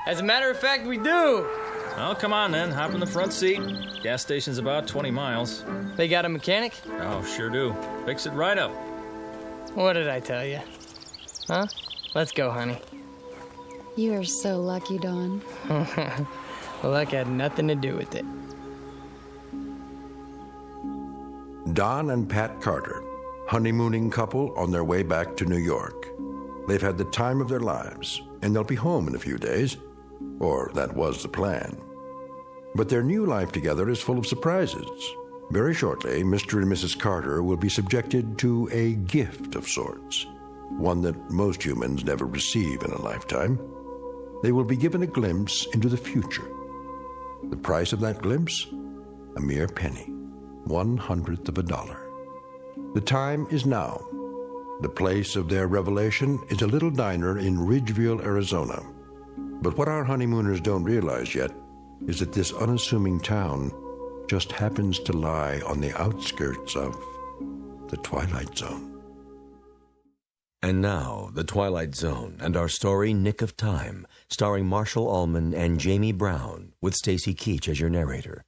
As a matter of fact, we do. Oh, come on then. Hop in the front seat. Gas station's about 20 miles. They got a mechanic? Oh, sure do. Fix it right up. What did I tell you? Huh? Let's go, honey. You are so lucky, Dawn. Luck had nothing to do with it. Don and Pat Carter, honeymooning couple on their way back to New York. They've had the time of their lives, and they'll be home in a few days. Or that was the plan. But their new life together is full of surprises. Very shortly, Mr. and Mrs. Carter will be subjected to a gift of sorts, one that most humans never receive in a lifetime. They will be given a glimpse into the future. The price of that glimpse? A mere penny, 1/100th of a dollar. The time is now. The place of their revelation is a little diner in Ridgeville, Arizona. But what our honeymooners don't realize yet is that this unassuming town just happens to lie on the outskirts of the Twilight Zone. And now, The Twilight Zone and our story, Nick of Time, starring Marshall Allman and Jamie Brown, with Stacy Keach as your narrator.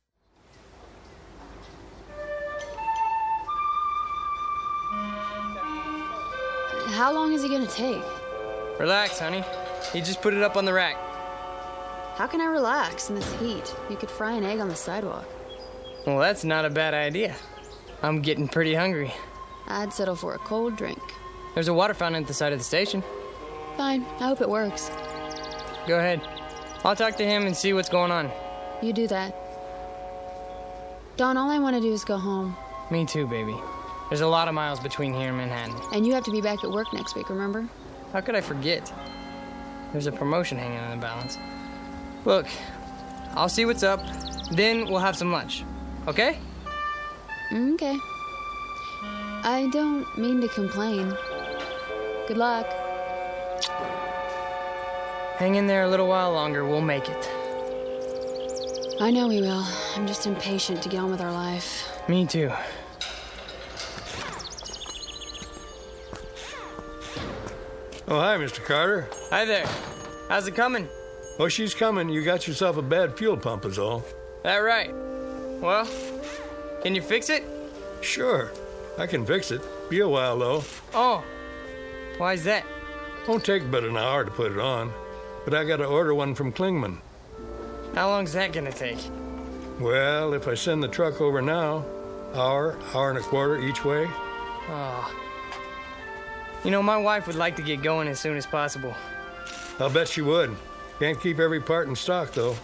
How long is he gonna take? Relax, honey. He just put it up on the rack. How can I relax in this heat? You could fry an egg on the sidewalk. Well, that's not a bad idea. I'm getting pretty hungry. I'd settle for a cold drink. There's a water fountain at the side of the station. Fine. I hope it works. Go ahead. I'll talk to him and see what's going on. You do that. Dawn, all I want to do is go home. Me too, baby. There's a lot of miles between here and Manhattan. And you have to be back at work next week, remember? How could I forget? There's a promotion hanging on the balance. Look, I'll see what's up, then we'll have some lunch. Okay? Okay. I don't mean to complain. Good luck. Hang in there a little while longer, we'll make it. I know we will. I'm just impatient to get on with our life. Me too. Oh, hi, Mr. Carter. Hi there. How's it coming? Oh, she's coming. You got yourself a bad fuel pump is all. That right. Well, can you fix it? Sure. I can fix it. Be a while, though. Oh. Why's that? Won't take but an hour to put it on. But I got to order one from Klingman. How long's that gonna take? Well, if I send the truck over now, hour and a quarter each way. Oh. You know, my wife would like to get going as soon as possible. I'll bet she would. Can't keep every part in stock, though.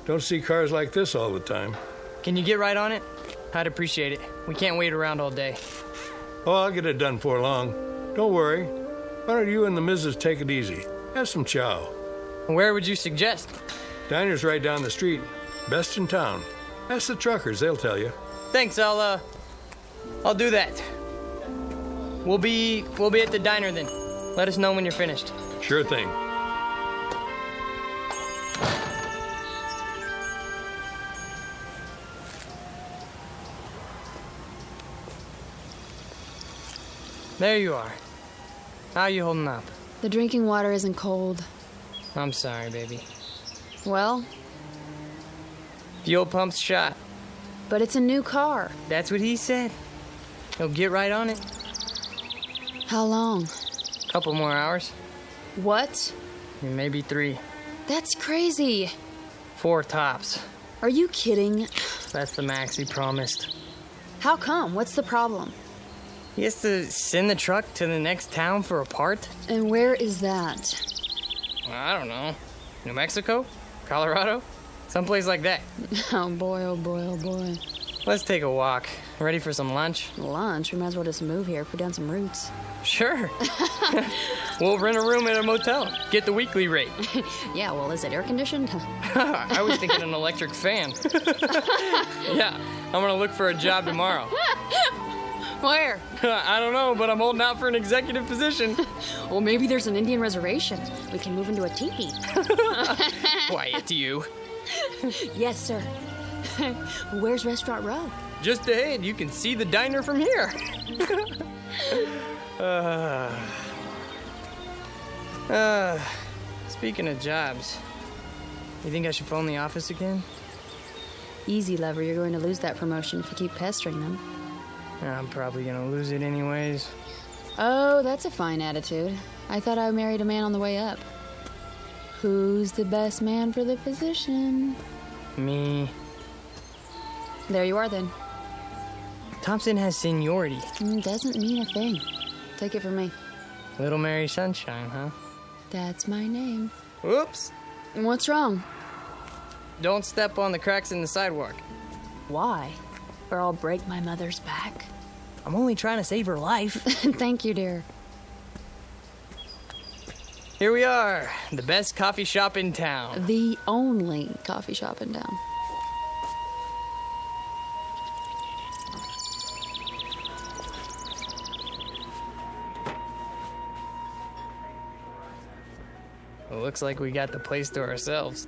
Don't see cars like this all the time. Can you get right on it? I'd appreciate it. We can't wait around all day. Oh, I'll get it done before long. Don't worry. Why don't you and the missus take it easy? Have some chow. Where would you suggest? Diner's right down the street. Best in town. Ask the truckers, they'll tell you. Thanks, I'll do that. We'll be at the diner then. Let us know when you're finished. Sure thing. There you are. How are you holding up? The drinking water isn't cold. I'm sorry, baby. Well? Fuel pump's shot. But it's a new car. That's what he said. He'll get right on it. How long? Couple more hours. What? Maybe 3. That's crazy. 4 tops. Are you kidding? That's the max he promised. How come? What's the problem? He has to send the truck to the next town for a part. And where is that? I don't know. New Mexico? Colorado? Someplace like that. Oh boy, oh boy, oh boy. Let's take a walk. Ready for some lunch? Lunch? We might as well just move here, put down some roots. Sure. We'll rent a room at a motel. Get the weekly rate. Yeah, well, is it air conditioned? I was thinking an electric fan. Yeah, I'm gonna look for a job tomorrow. Where? I don't know, but I'm holding out for an executive position. Well, maybe there's an Indian reservation. We can move into a teepee. Quiet, you. Yes, sir. Where's Restaurant Row? Just ahead. You can see the diner from here. Speaking of jobs, you think I should phone the office again? Easy, lover. You're going to lose that promotion if you keep pestering them. I'm probably gonna lose it anyways. Oh, that's a fine attitude. I thought I married a man on the way up. Who's the best man for the position? Me. There you are, then. Thompson has seniority. Doesn't mean a thing. Take it from me. Little Mary Sunshine, huh? That's my name. Whoops. What's wrong? Don't step on the cracks in the sidewalk. Why? Or I'll break my mother's back. I'm only trying to save her life. Thank you, dear. Here we are, the best coffee shop in town. The only coffee shop in town. It looks like we got the place to ourselves.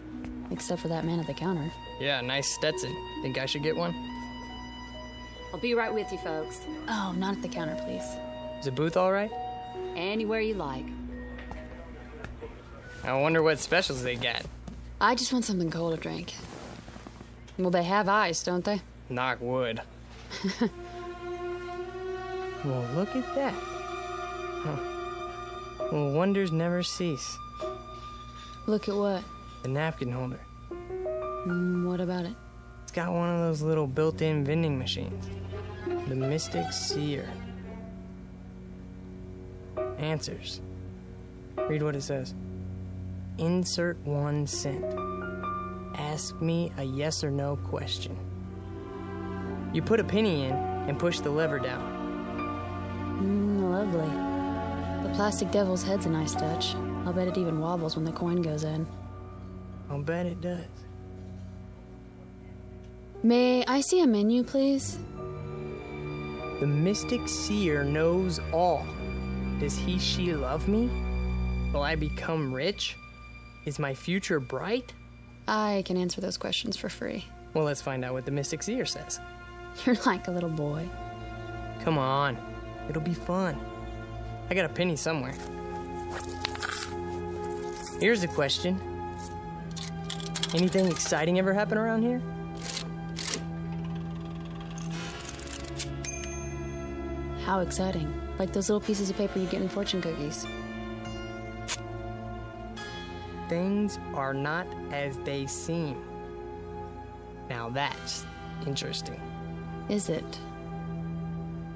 Except for that man at the counter. Yeah, nice Stetson. Think I should get one? I'll be right with you, folks. Oh, not at the counter, please. Is the booth all right? Anywhere you like. I wonder what specials they got. I just want something cold to drink. Well, they have ice, don't they? Knock wood. Well, look at that. Huh. Well, wonders never cease. Look at what? The napkin holder. What about it? It's got one of those little built-in vending machines. The Mystic Seer. Answers. Read what it says. Insert 1 cent. Ask me a yes or no question. You put a penny in and push the lever down. Lovely. The plastic devil's head's a nice touch. I'll bet it even wobbles when the coin goes in. I'll bet it does. May I see a menu, please? The Mystic Seer knows all. Does he, she love me? Will I become rich? Is my future bright? I can answer those questions for free. Well, let's find out what the Mystic Seer says. You're like a little boy. Come on. It'll be fun. I got a penny somewhere. Here's a question. Anything exciting ever happen around here? How exciting. Like those little pieces of paper you get in fortune cookies. Things are not as they seem. Now that's interesting. Is it?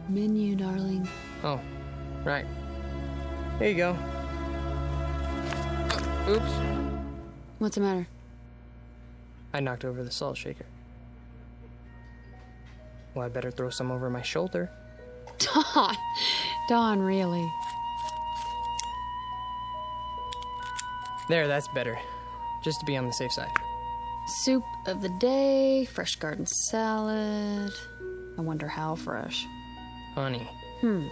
Menu, darling. Oh, right. Here you go. Oops. What's the matter? I knocked over the salt shaker. Well, I better throw some over my shoulder. Don, really? There, that's better. Just to be on the safe side. Soup of the day, fresh garden salad. I wonder how fresh. Honey. You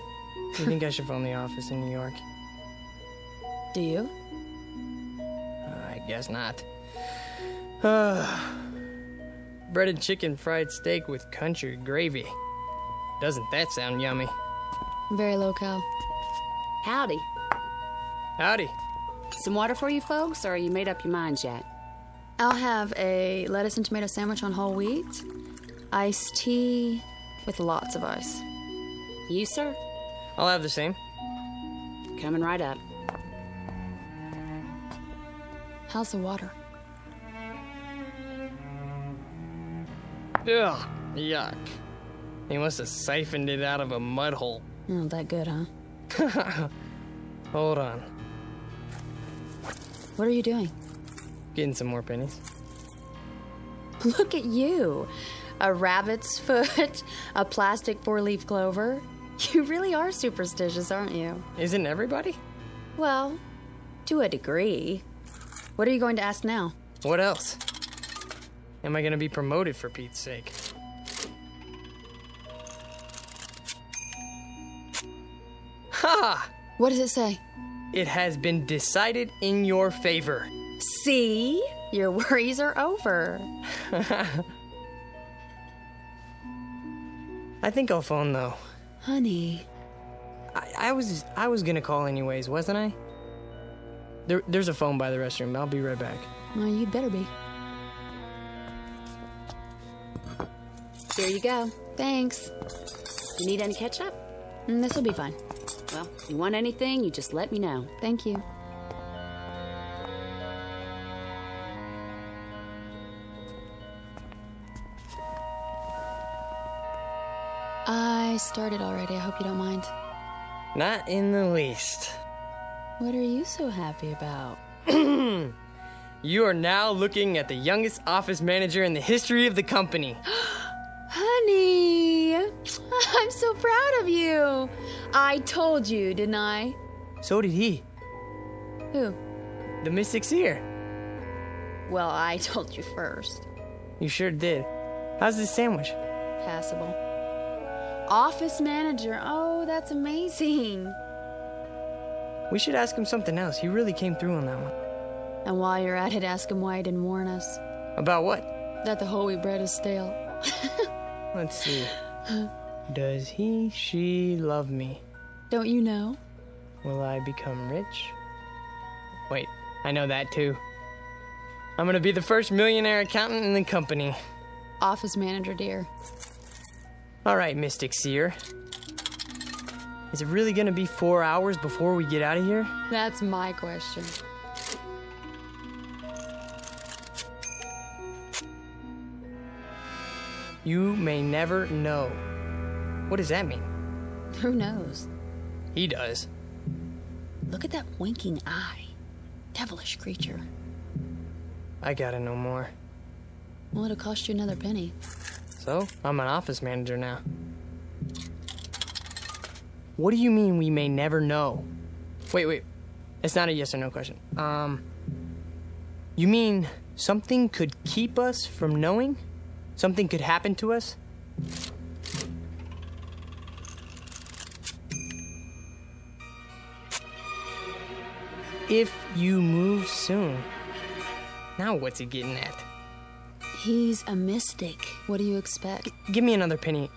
think I should phone the office in New York? Do you? I guess not. Breaded chicken fried steak with country gravy. Doesn't that sound yummy? Very low-cal. Howdy. Howdy. Some water for you folks, or you made up your minds yet? I'll have a lettuce and tomato sandwich on whole wheat. Iced tea with lots of ice. You, sir? I'll have the same. Coming right up. How's the water? Ugh, yuck. He must have siphoned it out of a mud hole. Not that good, huh? Hold on. What are you doing? Getting some more pennies. Look at you. A rabbit's foot, a plastic 4-leaf clover. You really are superstitious, aren't you? Isn't everybody? Well, to a degree. What are you going to ask now? What else? Am I going to be promoted for Pete's sake? Ha! What does it say? It has been decided in your favor. See? Your worries are over. I think I'll phone, though. Honey. I was gonna call anyways, wasn't I? There's a phone by the restroom. I'll be right back. Well, you'd better be. Here you go. Thanks. You need any ketchup? This'll be fine. Well, if you want anything, you just let me know. Thank you. I started already. I hope you don't mind. Not in the least. What are you so happy about? You are now looking at the youngest office manager in the history of the company. Honey, I'm so proud of you. I told you, didn't I? So did he. Who? The Mystic Seer. Well, I told you first. You sure did. How's this sandwich? Passable. Office manager. Oh, that's amazing. We should ask him something else. He really came through on that one. And while you're at it, ask him why he didn't warn us. About what? That the whole wheat bread is stale. Let's see. Does he, she love me? Don't you know? Will I become rich? Wait, I know that too. I'm gonna be the first millionaire accountant in the company. Office manager, dear. All right, Mystic Seer. Is it really gonna be 4 hours before we get out of here? That's my question. You may never know. What does that mean? Who knows? He does. Look at that winking eye. Devilish creature. I gotta know more. Well, it'll cost you another penny. So, I'm an office manager now. What do you mean we may never know? Wait. It's not a yes or no question. You mean something could keep us from knowing? Something could happen to us? If you move soon. Now what's he getting at? He's a mystic. What do you expect? Give me another penny.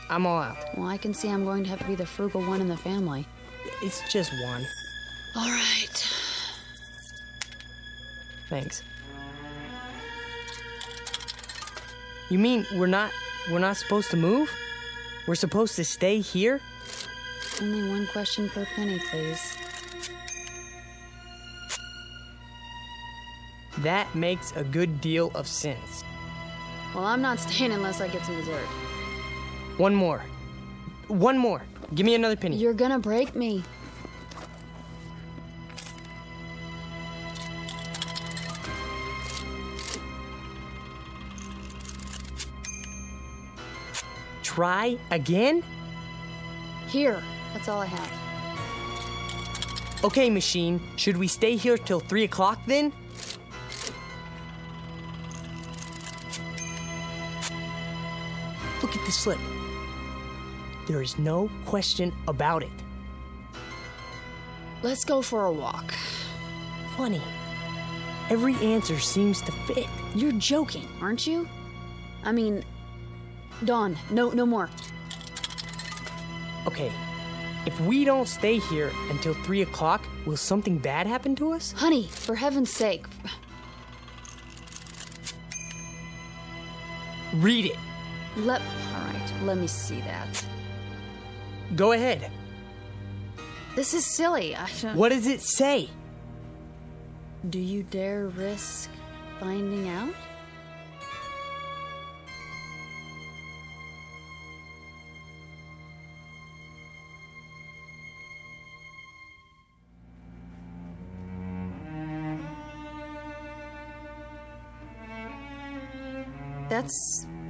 I'm all out. Well, I can see I'm going to have to be the frugal one in the family. It's just one. All right. Thanks. You mean we're not supposed to move? We're supposed to stay here? Only one question per penny, please. That makes a good deal of sense. Well, I'm not staying unless I get some dessert. One more. Give me another penny. You're gonna break me. Try again? Here. That's all I have. Okay, machine. Should we stay here till 3 o'clock then? Look at the slip. There is no question about it. Let's go for a walk. Funny. Every answer seems to fit. You're joking, aren't you? I mean, Dawn, no more. Okay, if we don't stay here until 3 o'clock, will something bad happen to us? Honey, for heaven's sake. Read it. All right, let me see that. Go ahead. This is silly. I don't... What does it say? Do you dare risk finding out?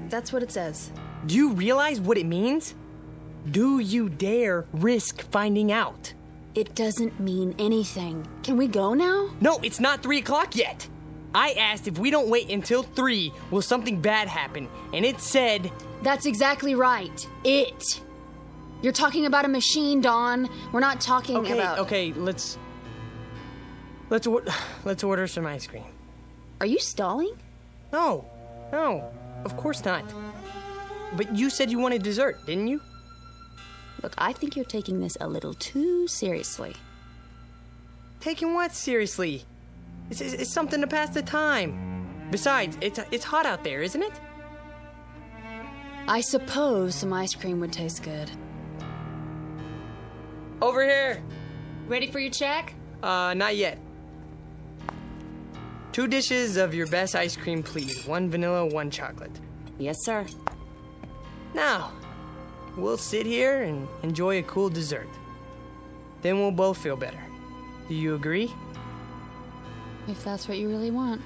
That's what it says. Do you realize what it means? Do you dare risk finding out? It doesn't mean anything. Can we go now? No, it's not 3 o'clock yet. I asked if we don't wait until 3, will something bad happen? And it said... That's exactly right. It. You're talking about a machine, Dawn. We're not talking about... Okay, let's order some ice cream. Are you stalling? No, of course not. But you said you wanted dessert, didn't you? Look, I think you're taking this a little too seriously. taking what seriously? It's something to pass the time. Besides, it's hot out there, isn't it? I suppose some ice cream would taste good. Over here. Ready for your check? Not yet. 2 dishes of your best ice cream, please. 1 vanilla, 1 chocolate. Yes, sir. Now, we'll sit here and enjoy a cool dessert. Then we'll both feel better. Do you agree? If that's what you really want.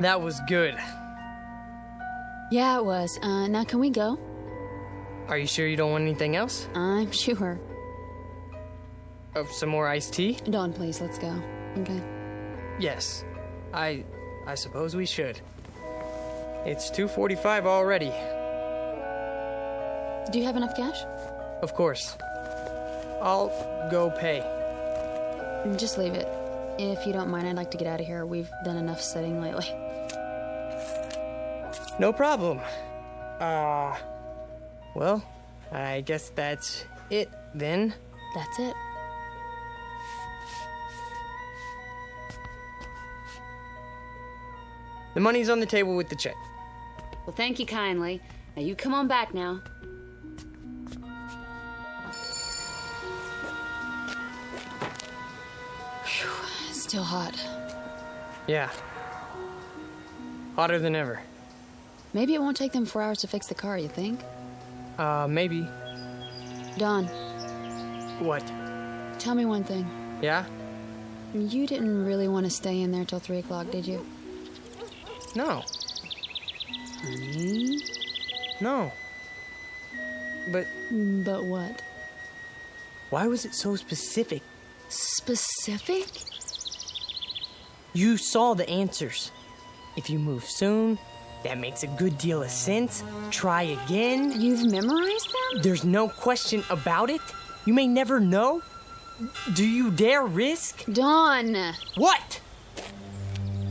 That was good. Yeah, it was. Now can we go? Are you sure you don't want anything else? I'm sure. Some more iced tea? Dawn, please, let's go. Okay. Yes. I suppose we should. It's 2:45 already. Do you have enough cash? Of course. I'll go pay. Just leave it. If you don't mind, I'd like to get out of here. We've done enough sitting lately. No problem. Well, I guess that's it then. That's it. The money's on the table with the check. Well, thank you kindly. Now you come on back now. Whew, still hot. Yeah. Hotter than ever. Maybe it won't take them 4 hours to fix the car, you think? Maybe. Don. What? Tell me one thing. Yeah? You didn't really want to stay in there till 3 o'clock, did you? No. Honey? No. But what? Why was it so specific? Specific? You saw the answers. If you move soon, that makes a good deal of sense. Try again. You've memorized them? There's no question about it. You may never know. Do you dare risk? Dawn! What?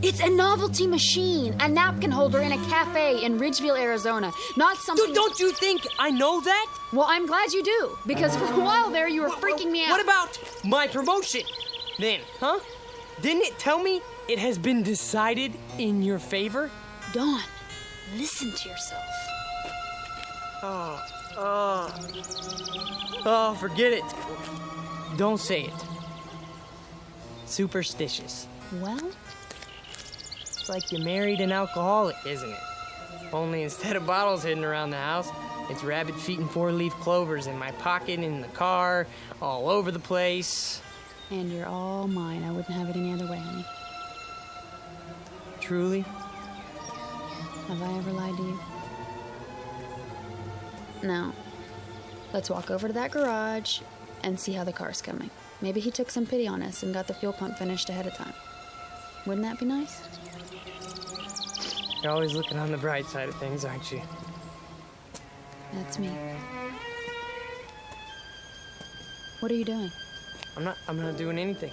It's a novelty machine, a napkin holder in a cafe in Ridgeville, Arizona. Not something... Don't you think I know that? Well, I'm glad you do, because for a while there you were freaking me out. What about my promotion? Then, huh? Didn't it tell me it has been decided in your favor? Dawn, listen to yourself. Oh, forget it. Don't say it. Superstitious. Well? It's like you married an alcoholic, isn't it? Only instead of bottles hidden around the house, it's rabbit feet and 4-leaf clovers in my pocket, in the car, all over the place. And you're all mine. I wouldn't have it any other way, honey. Truly? Have I ever lied to you? No. Let's walk over to that garage and see how the car's coming. Maybe he took some pity on us and got the fuel pump finished ahead of time. Wouldn't that be nice? You're always looking on the bright side of things, aren't you? That's me. What are you doing? I'm not doing anything.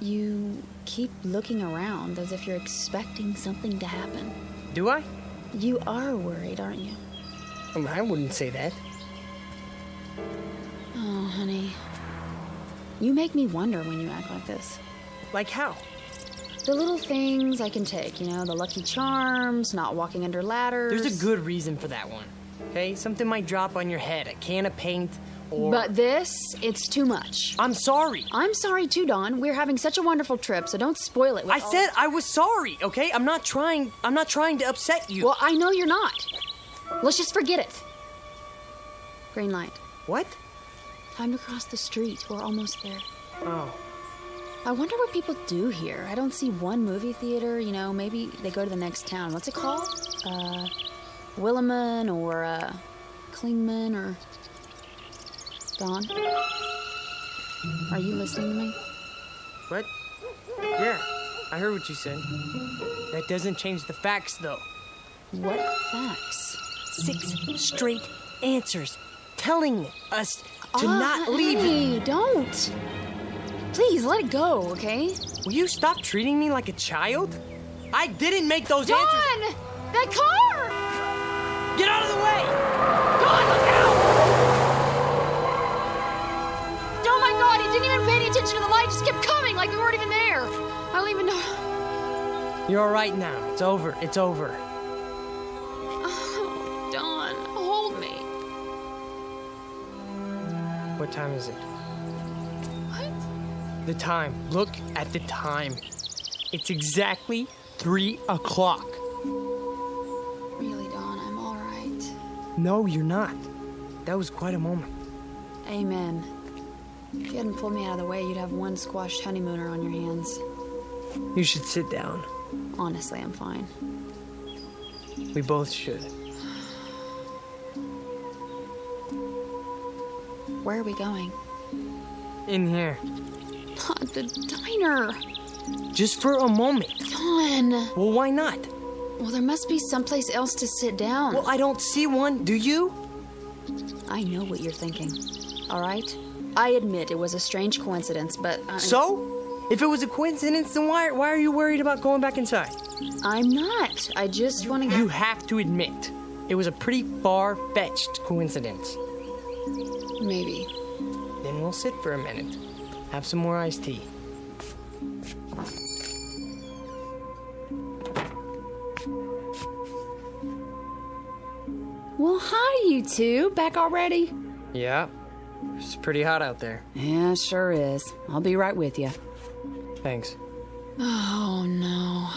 You keep looking around as if you're expecting something to happen. Do I? You are worried, aren't you? I wouldn't say that. Oh, honey. You make me wonder when you act like this. Like how? The little things I can take, you know, the Lucky Charms, not walking under ladders. There's a good reason for that one, okay? Something might drop on your head, a can of paint, or... But this, it's too much. I'm sorry. I'm sorry too, Dawn. We're having such a wonderful trip, so don't spoil it. I said I was sorry, okay? I'm not trying to upset you. Well, I know you're not. Let's just forget it. Green light. What? Time to cross the street. We're almost there. Oh. I wonder what people do here. I don't see one movie theater, you know, maybe they go to the next town. What's it called? Williman or, Klingman or... Dawn? Are you listening to me? What? Yeah, I heard what you said. That doesn't change the facts, though. What facts? 6 straight answers telling us to not leave. Hey, don't. Please, let it go, okay? Will you stop treating me like a child? I didn't make those Dawn! answers. That car! Get out of the way! God, look out! Oh my God, he didn't even pay any attention to the light. Just kept coming like we weren't even there. I don't even know. You're all right now. It's over. It's over. Oh, Dawn, hold me. What time is it? What? The time. Look at the time. It's exactly 3 o'clock. Really, Dawn, I'm all right. No, you're not. That was quite a moment. Amen. If you hadn't pulled me out of the way, you'd have one squashed honeymooner on your hands. You should sit down. Honestly, I'm fine. We both should. Where are we going? In here. Not the diner. Just for a moment. Dawn. Well, why not? Well, there must be someplace else to sit down. Well, I don't see one. Do you? I know what you're thinking. All right? I admit it was a strange coincidence, but... So? If it was a coincidence, then why are you worried about going back inside? I'm not. I just want to get... You have to admit, it was a pretty far-fetched coincidence. Maybe. Then we'll sit for a minute. Have some more iced tea. Well, hi, you two. Back already? Yeah. It's pretty hot out there. Yeah, sure is. I'll be right with you. Thanks. Oh, no.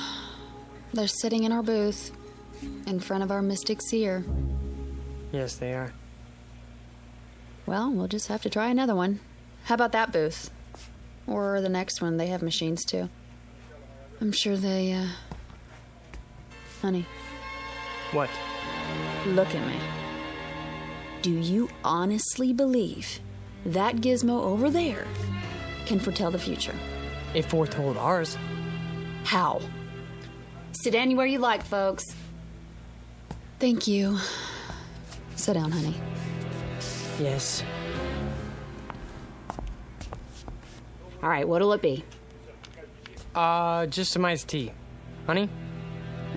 They're sitting in our booth, in front of our mystic seer. Yes, they are. Well, we'll just have to try another one. How about that booth? Or the next one. They have machines, too. I'm sure they, Honey. What? Look at me. Do you honestly believe that gizmo over there can foretell the future? It foretold ours. How? Sit anywhere you like, folks. Thank you. Sit down, honey. Yes. All right, what'll it be? Just some iced tea. Honey?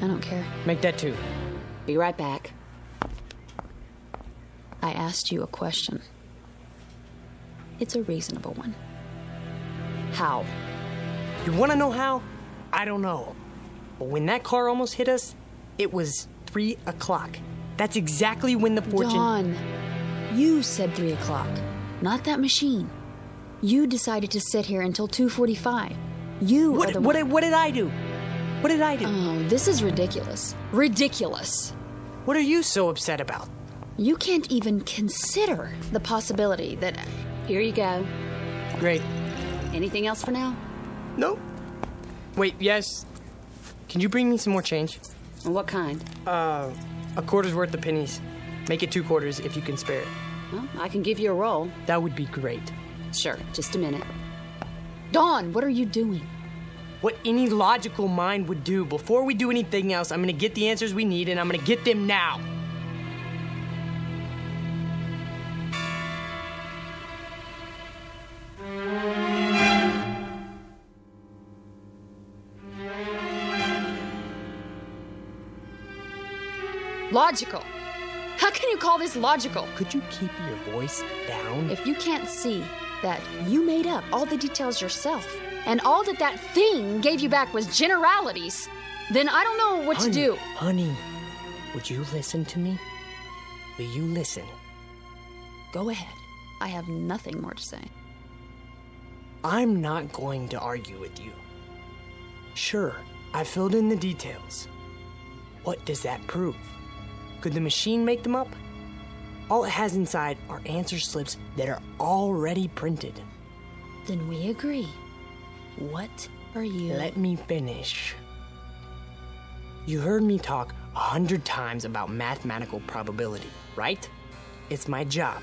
I don't care. Make that too. Be right back. I asked you a question. It's a reasonable one. How? You want to know how? I don't know. But when that car almost hit us, it was 3 o'clock. That's exactly when the fortune... Dawn, you said 3 o'clock, not that machine. You decided to sit here until 2:45. You are the one... What did I do? What did I do? Oh, this is ridiculous. Ridiculous. What are you so upset about? You can't even consider the possibility that... Here you go. Great. Anything else for now? No. Wait, yes. Can you bring me some more change? What kind? A quarter's worth of pennies. Make it 2 quarters if you can spare it. Well, I can give you a roll. That would be great. Sure, just a minute. Dawn, what are you doing? What any logical mind would do. Before we do anything else, I'm gonna get the answers we need, and I'm gonna get them now. Logical. How can you call this logical? Could you keep your voice down? If you can't see that you made up all the details yourself, and all that thing gave you back was generalities, then I don't know what to do. Honey, would you listen to me? Will you listen? Go ahead. I have nothing more to say. I'm not going to argue with you. Sure, I filled in the details. What does that prove? Could the machine make them up? All it has inside are answer slips that are already printed. Then we agree. What are you... Let me finish. You heard me talk 100 times about mathematical probability, right? It's my job.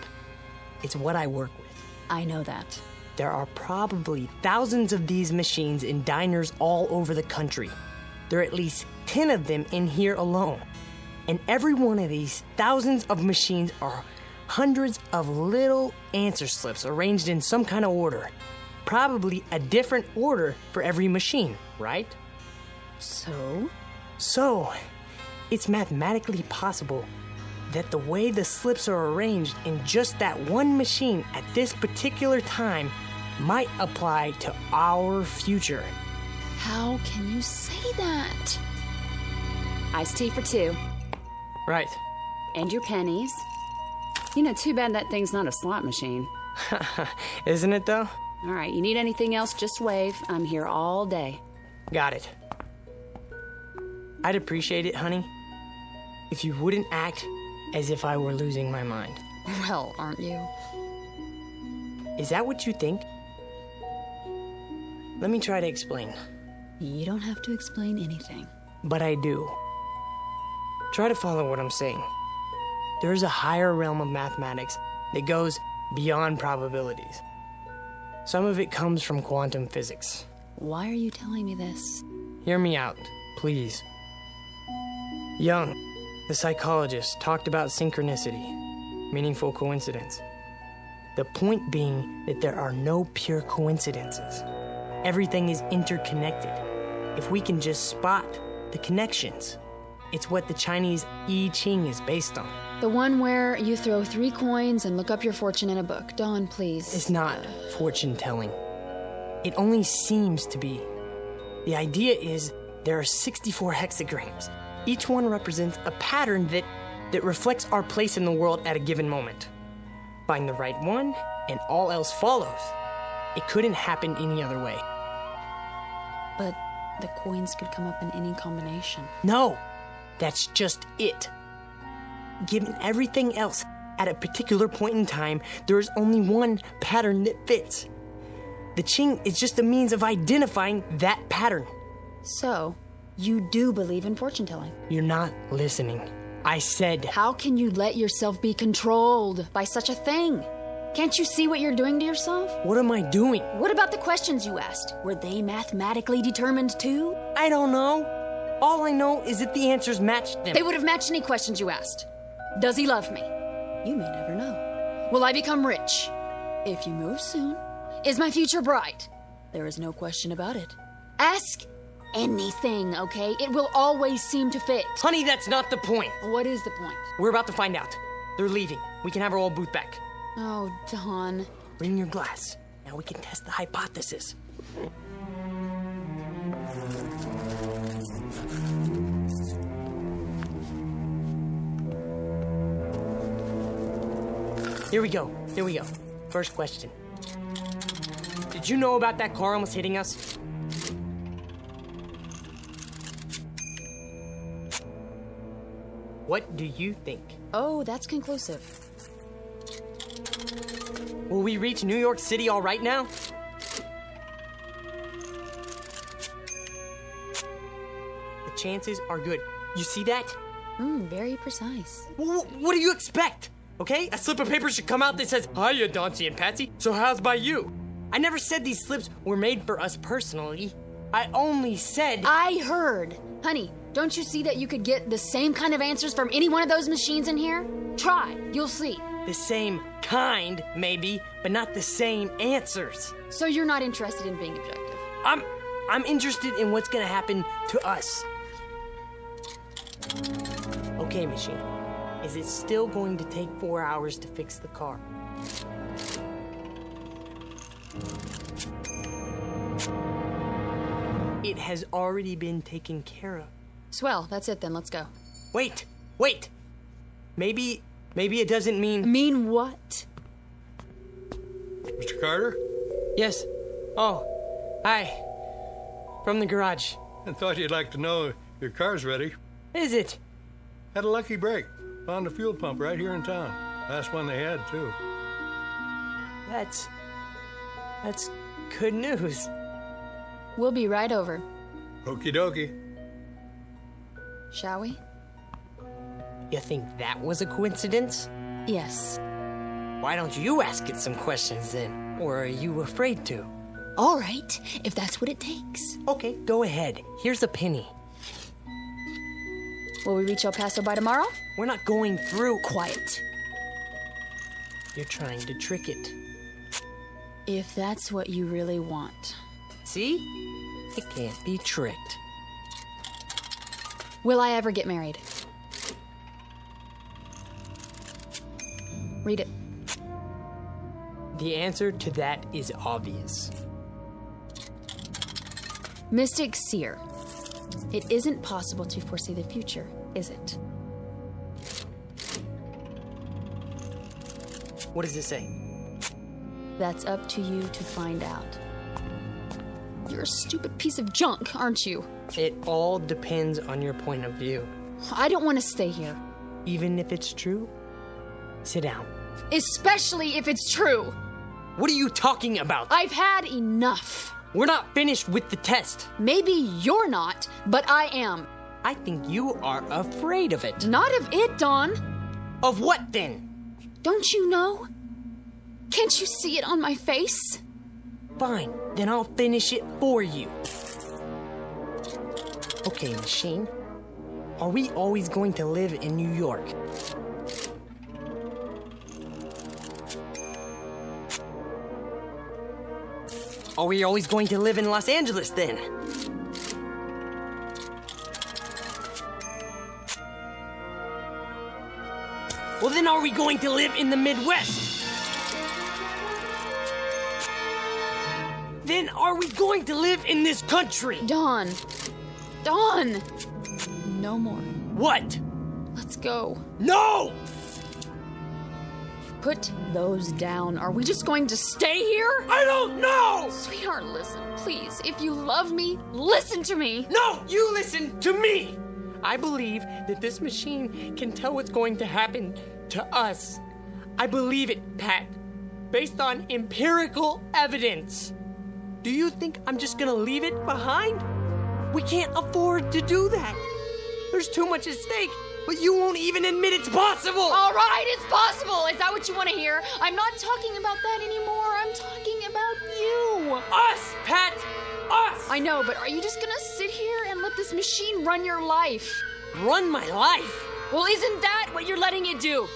It's what I work with. I know that. There are probably thousands of these machines in diners all over the country. There are at least 10 of them in here alone. And every one of these thousands of machines are hundreds of little answer slips arranged in some kind of order. Probably a different order for every machine, right? So? So, it's mathematically possible that the way the slips are arranged in just that one machine at this particular time might apply to our future. How can you say that? Iced tea for 2. Right. And your pennies. You know, too bad that thing's not a slot machine. Isn't it, though? All right, you need anything else, just wave. I'm here all day. Got it. I'd appreciate it, honey, if you wouldn't act as if I were losing my mind. Well, aren't you? Is that what you think? Let me try to explain. You don't have to explain anything. But I do. Try to follow what I'm saying. There is a higher realm of mathematics that goes beyond probabilities. Some of it comes from quantum physics. Why are you telling me this? Hear me out, please. Jung, the psychologist, talked about synchronicity, meaningful coincidence. The point being that there are no pure coincidences. Everything is interconnected. If we can just spot the connections, it's what the Chinese I Ching is based on. The one where you throw 3 coins and look up your fortune in a book. Dawn, please. It's not fortune telling. It only seems to be. The idea is there are 64 hexagrams. Each one represents a pattern that reflects our place in the world at a given moment. Find the right one, and all else follows. It couldn't happen any other way. But the coins could come up in any combination. No, that's just it. Given everything else, at a particular point in time, there is only one pattern that fits. The Qing is just a means of identifying that pattern. So, you do believe in fortune telling? You're not listening. I said... How can you let yourself be controlled by such a thing? Can't you see what you're doing to yourself? What am I doing? What about the questions you asked? Were they mathematically determined too? I don't know. All I know is that the answers matched them. They would have matched any questions you asked. Does he love me? You may never know. Will I become rich? If you move soon. Is my future bright? There is no question about it. Ask anything, okay? It will always seem to fit. Honey, that's not the point. What is the point? We're about to find out. They're leaving. We can have our old booth back. Oh, Don. Bring your glass. Now we can test the hypothesis. Here we go. First question. Did you know about that car almost hitting us? What do you think? Oh, that's conclusive. Will we reach New York City all right now? The chances are good. You see that? Very precise. What do you expect? Okay, a slip of paper should come out that says, "Hiya, Dauncey and Patsy, so how's by you?" I never said these slips were made for us personally. I only said... I heard. Honey, don't you see that you could get the same kind of answers from any one of those machines in here? Try, you'll see. The same kind, maybe, but not the same answers. So you're not interested in being objective? I'm interested in what's gonna happen to us. Okay, machine. Is it still going to take 4 hours to fix the car? It has already been taken care of. Swell, that's it then, let's go. Wait! Maybe it doesn't mean... Mean what? Mr. Carter? Yes. Oh, hi. From the garage. I thought you'd like to know your car's ready. Is it? Had a lucky break. Found a fuel pump right here in town. Last one they had, too. That's good news. We'll be right over. Okie dokie. Shall we? You think that was a coincidence? Yes. Why don't you ask it some questions then? Or are you afraid to? All right, if that's what it takes. Okay, go ahead. Here's a penny. Will we reach El Paso by tomorrow? We're not going through. Quiet. You're trying to trick it. If that's what you really want. See? It can't be tricked. Will I ever get married? Read it. The answer to that is obvious. Mystic Seer. It isn't possible to foresee the future, is it? What does it say? That's up to you to find out. You're a stupid piece of junk, aren't you? It all depends on your point of view. I don't want to stay here. Even if it's true? Sit down. Especially if it's true. What are you talking about? I've had enough. We're not finished with the test. Maybe you're not, but I am. I think you are afraid of it. Not of it, Dawn. Of what, then? Don't you know? Can't you see it on my face? Fine, then I'll finish it for you. Okay, machine. Are we always going to live in New York? Are we always going to live in Los Angeles, then? Well, then are we going to live in the Midwest? Then are we going to live in this country? Dawn. Dawn! No more. What? Let's go. No! Put those down. Are we just going to stay here? I don't know! Sweetheart, listen, please. If you love me, listen to me. No, you listen to me! I believe that this machine can tell what's going to happen to us. I believe it, Pat, based on empirical evidence. Do you think I'm just gonna leave it behind? We can't afford to do that. There's too much at stake. But you won't even admit it's possible! All right, it's possible! Is that what you want to hear? I'm not talking about that anymore. I'm talking about you. Us, Pat! Us! I know, but are you just gonna sit here and let this machine run your life? Run my life? Well, isn't that what you're letting it do?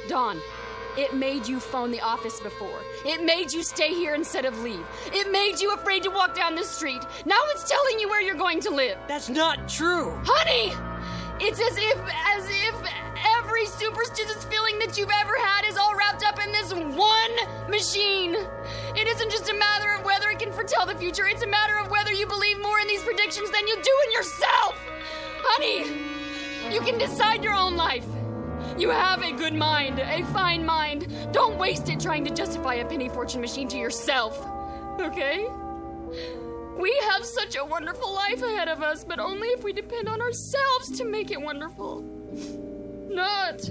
Dawn, it made you phone the office before. It made you stay here instead of leave. It made you afraid to walk down the street. Now it's telling you where you're going to live. That's not true. Honey! It's as if every superstitious feeling that you've ever had is all wrapped up in this one machine. It isn't just a matter of whether it can foretell the future. It's a matter of whether you believe more in these predictions than you do in yourself. Honey, you can decide your own life. You have a good mind, a fine mind. Don't waste it trying to justify a penny fortune machine to yourself, okay? We have such a wonderful life ahead of us, but only if we depend on ourselves to make it wonderful. Not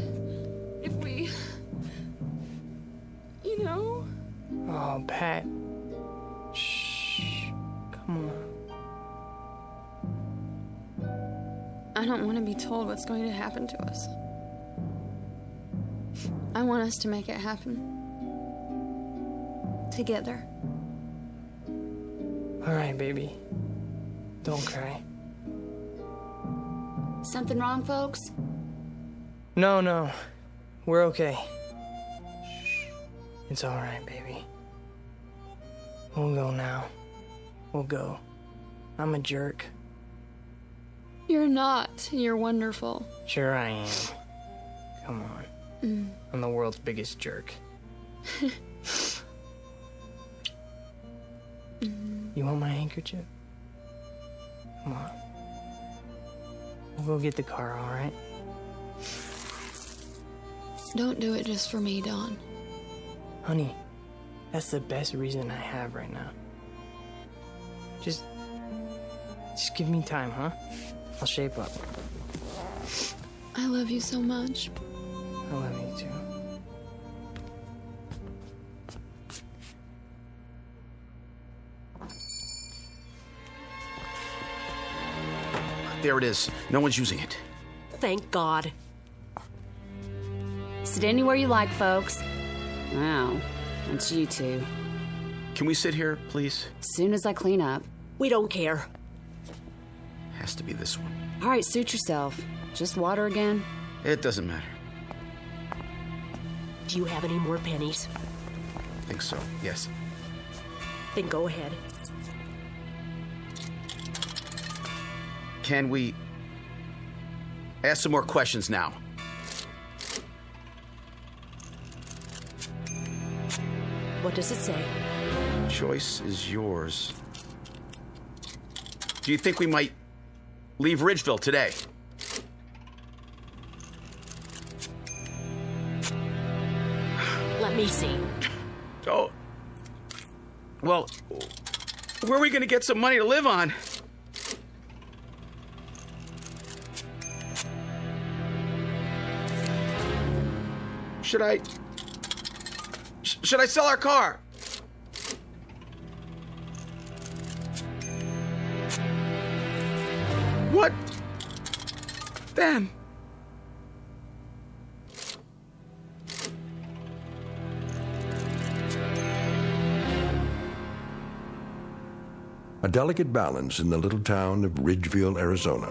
if we, you know? Oh, Pat. Shh. Come on. I don't want to be told what's going to happen to us. I want us to make it happen. Together. All right, baby. Don't cry. Something wrong, folks? No. We're okay. It's all right, baby. We'll go now. We'll go. I'm a jerk. You're not. You're wonderful. Sure I am. Come on. I'm the world's biggest jerk. You want my handkerchief? Come on. We'll go get the car, all right? Don't do it just for me, Dawn. Honey, that's the best reason I have right now. Just give me time, huh? I'll shape up. I love you so much. I love you too. There it is. No one's using it. Thank God. Sit anywhere you like, folks. Wow, that's you two. Can we sit here, please? As soon as I clean up. We don't care. Has to be this one. All right, suit yourself. Just water again? It doesn't matter. Do you have any more pennies? I think so, yes. Then go ahead. Can we ask some more questions now? What does it say? Choice is yours. Do you think we might leave Ridgeville today? Let me see. Oh. Well, where are we going to get some money to live on? Should I sell our car? What? Then? A delicate balance in the little town of Ridgeville, Arizona.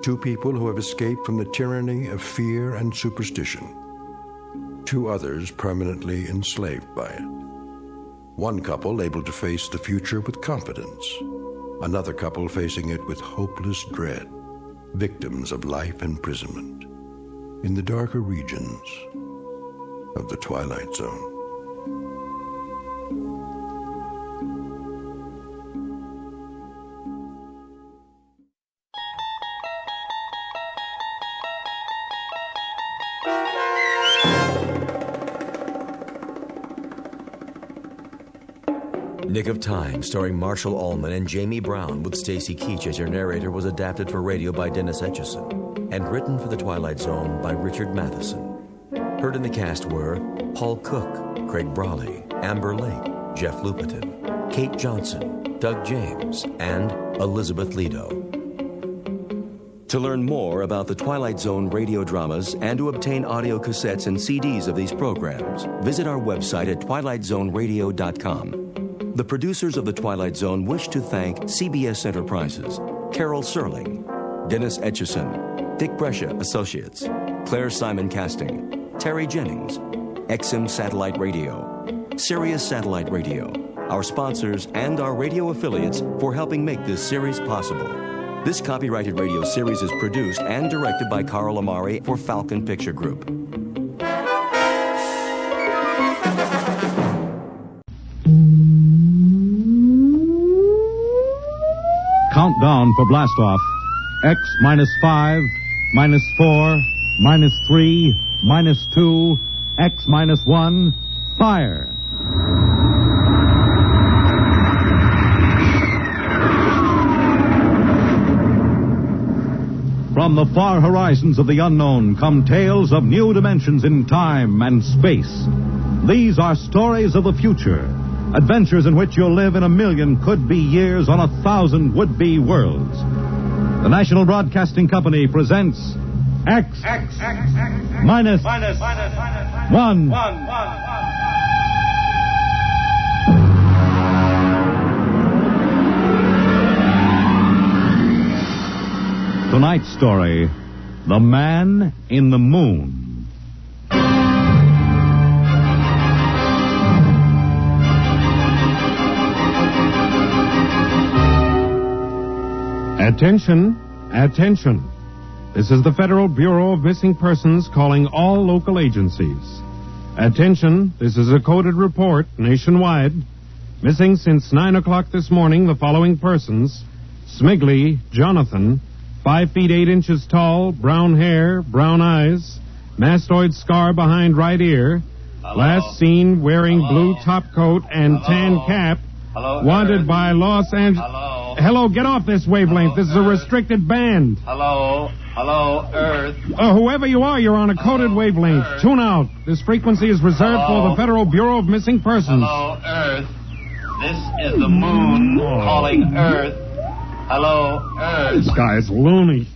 Two people who have escaped from the tyranny of fear and superstition. Two others permanently enslaved by it. One couple able to face the future with confidence. Another couple facing it with hopeless dread. Victims of life imprisonment in the darker regions of the Twilight Zone. Nick of Time, starring Marshall Allman and Jamie Brown with Stacy Keach as your narrator, was adapted for radio by Dennis Etchison and written for The Twilight Zone by Richard Matheson. Heard in the cast were Paul Cook, Craig Brawley, Amber Lake, Jeff Lupetin, Kate Johnson, Doug James, and Elizabeth Lido. To learn more about the Twilight Zone radio dramas and to obtain audio cassettes and CDs of these programs, visit our website at twilightzoneradio.com. The producers of The Twilight Zone wish to thank CBS Enterprises, Carol Serling, Dennis Etchison, Dick Brescia Associates, Claire Simon Casting, Terry Jennings, XM Satellite Radio, Sirius Satellite Radio, our sponsors, and our radio affiliates for helping make this series possible. This copyrighted radio series is produced and directed by Carl Amari for Falcon Picture Group. Countdown for blastoff. X -5, -4, -3, -2, X -1, fire. From the far horizons of the unknown come tales of new dimensions in time and space. These are stories of the future, adventures in which you'll live in 1,000,000 could-be years on 1,000 would-be worlds. The National Broadcasting Company presents X -1. Tonight's story, The Man in the Moon. Attention, attention. This is the Federal Bureau of Missing Persons calling all local agencies. Attention, this is a coded report nationwide. Missing since 9 o'clock this morning the following persons: Smigley Jonathan, 5 feet 8 inches tall, brown hair, brown eyes, mastoid scar behind right ear. Hello? Last seen wearing blue top coat and tan cap. Hello, wanted Earth. by Los Angeles. Hello, get off this wavelength. This is a restricted band. Hello, Earth. Whoever you are, you're on a coded wavelength. Earth. Tune out. This frequency is reserved for the Federal Bureau of Missing Persons. Hello, Earth. This is the moon calling Earth. Hello, Earth. This guy's loony.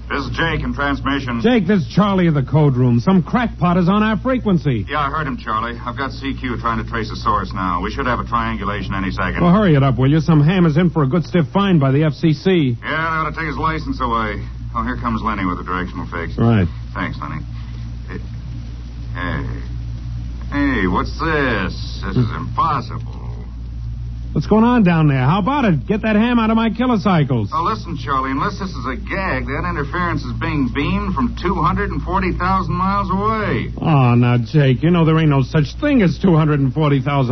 This is Jake in transmission. Jake, this is Charlie of the code room. Some crackpot is on our frequency. Yeah, I heard him, Charlie. I've got CQ trying to trace the source now. We should have a triangulation any second. Well, hurry it up, will you? Some ham is in for a good stiff fine by the FCC. Yeah, they ought to take his license away. Oh, here comes Lenny with a directional fix. Right. Thanks, Lenny. Hey, what's this? This is impossible. What's going on down there? How about it? Get that ham out of my kilocycles. Oh, listen, Charlie, unless this is a gag, that interference is being beamed from 240,000 miles away. Oh, now, Jake, you know there ain't no such thing as 240,000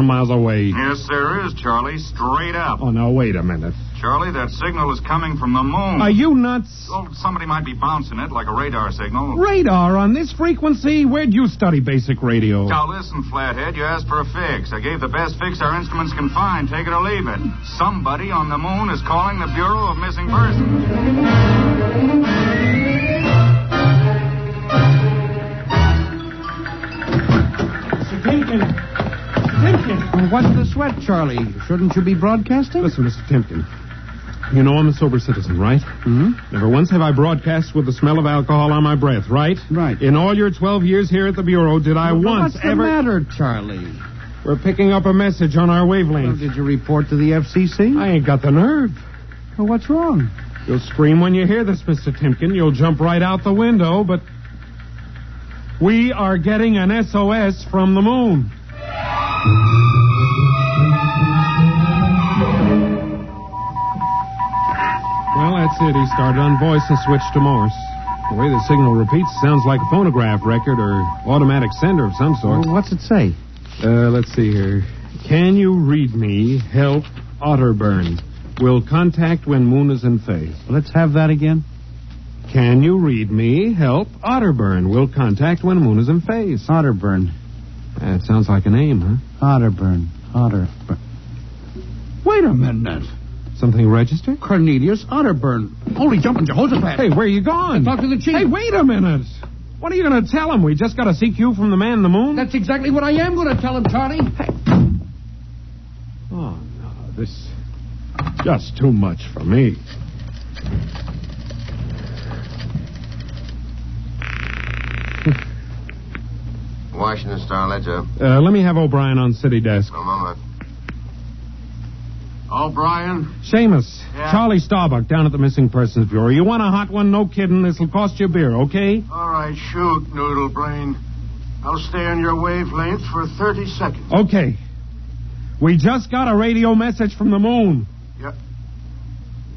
miles away. Yes, there is, Charlie, straight up. Oh, now, wait a minute. Charlie, that signal is coming from the moon. Are you nuts? Well, somebody might be bouncing it like a radar signal. Radar on this frequency? Where'd you study basic radio? Now, listen, Flathead, you asked for a fix. I gave the best fix our instruments can find. Take it or leave it. Somebody on the moon is calling the Bureau of Missing Persons. Mr. Timken! Timken! What's the sweat, Charlie? Shouldn't you be broadcasting? Listen, Mr. Timken. You know I'm a sober citizen, right? Mm-hmm. Never once have I broadcast with the smell of alcohol on my breath, right? Right. In all your 12 years here at the Bureau, did I once What's ever... the matter, Charlie? We're picking up a message on our wavelength. Well, did you report to the FCC? I ain't got the nerve. Well, what's wrong? You'll scream when you hear this, Mr. Timken. You'll jump right out the window, but... we are getting an SOS from the moon. Well, that's it. He started on voice and switched to Morse. The way the signal repeats sounds like a phonograph record or automatic sender of some sort. Well, what's it say? Let's see here. Can you read me? Help, Otterburn. Will contact when moon is in phase. Let's have that again. Can you read me? Help, Otterburn. Will contact when moon is in phase. Otterburn. That sounds like a name, huh? Otterburn. Otterburn. Wait a minute. Something registered? Cornelius Otterburn. Holy jumping Jehoshaphat. Hey, where are you going? Talk to the chief. Hey, wait a minute. What are you going to tell him? We just got a CQ from the man in the moon? That's exactly what I am going to tell him, Charlie. Hey. Oh, no, this... just too much for me. Washington Star-Ledger. Let me have O'Brien on city desk. A moment. O'Brien? Seamus. Yeah? Charlie Starbuck down at the Missing Persons Bureau. You want a hot one? No kidding. This'll cost you a beer, okay? All right, shoot, Noodle Brain. I'll stay on your wavelength for 30 seconds. Okay. We just got a radio message from the moon. Yeah.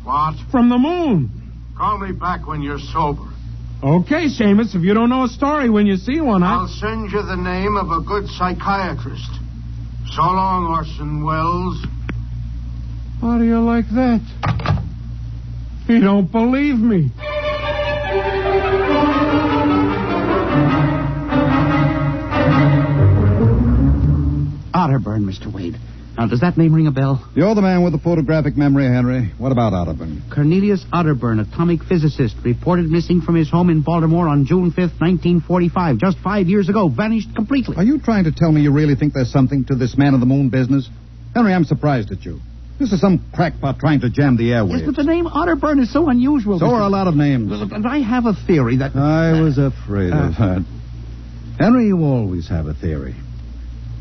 What? From the moon. Call me back when you're sober. Okay, Seamus, if you don't know a story when you see one, I'll send you the name of a good psychiatrist. So long, Orson Welles. How do you like that? He don't believe me. Otterburn, Mr. Wade. Now, does that name ring a bell? You're the man with the photographic memory, Henry. What about Otterburn? Cornelius Otterburn, atomic physicist, reported missing from his home in Baltimore on June 5th, 1945. Just 5 years ago. Vanished completely. Are you trying to tell me you really think there's something to this man of the moon business? Henry, I'm surprised at you. This is some crackpot trying to jam the airwaves. Yes, but the name Otterburn is so unusual. So are a lot of names. And I have a theory that... I was afraid of that. Henry, you always have a theory.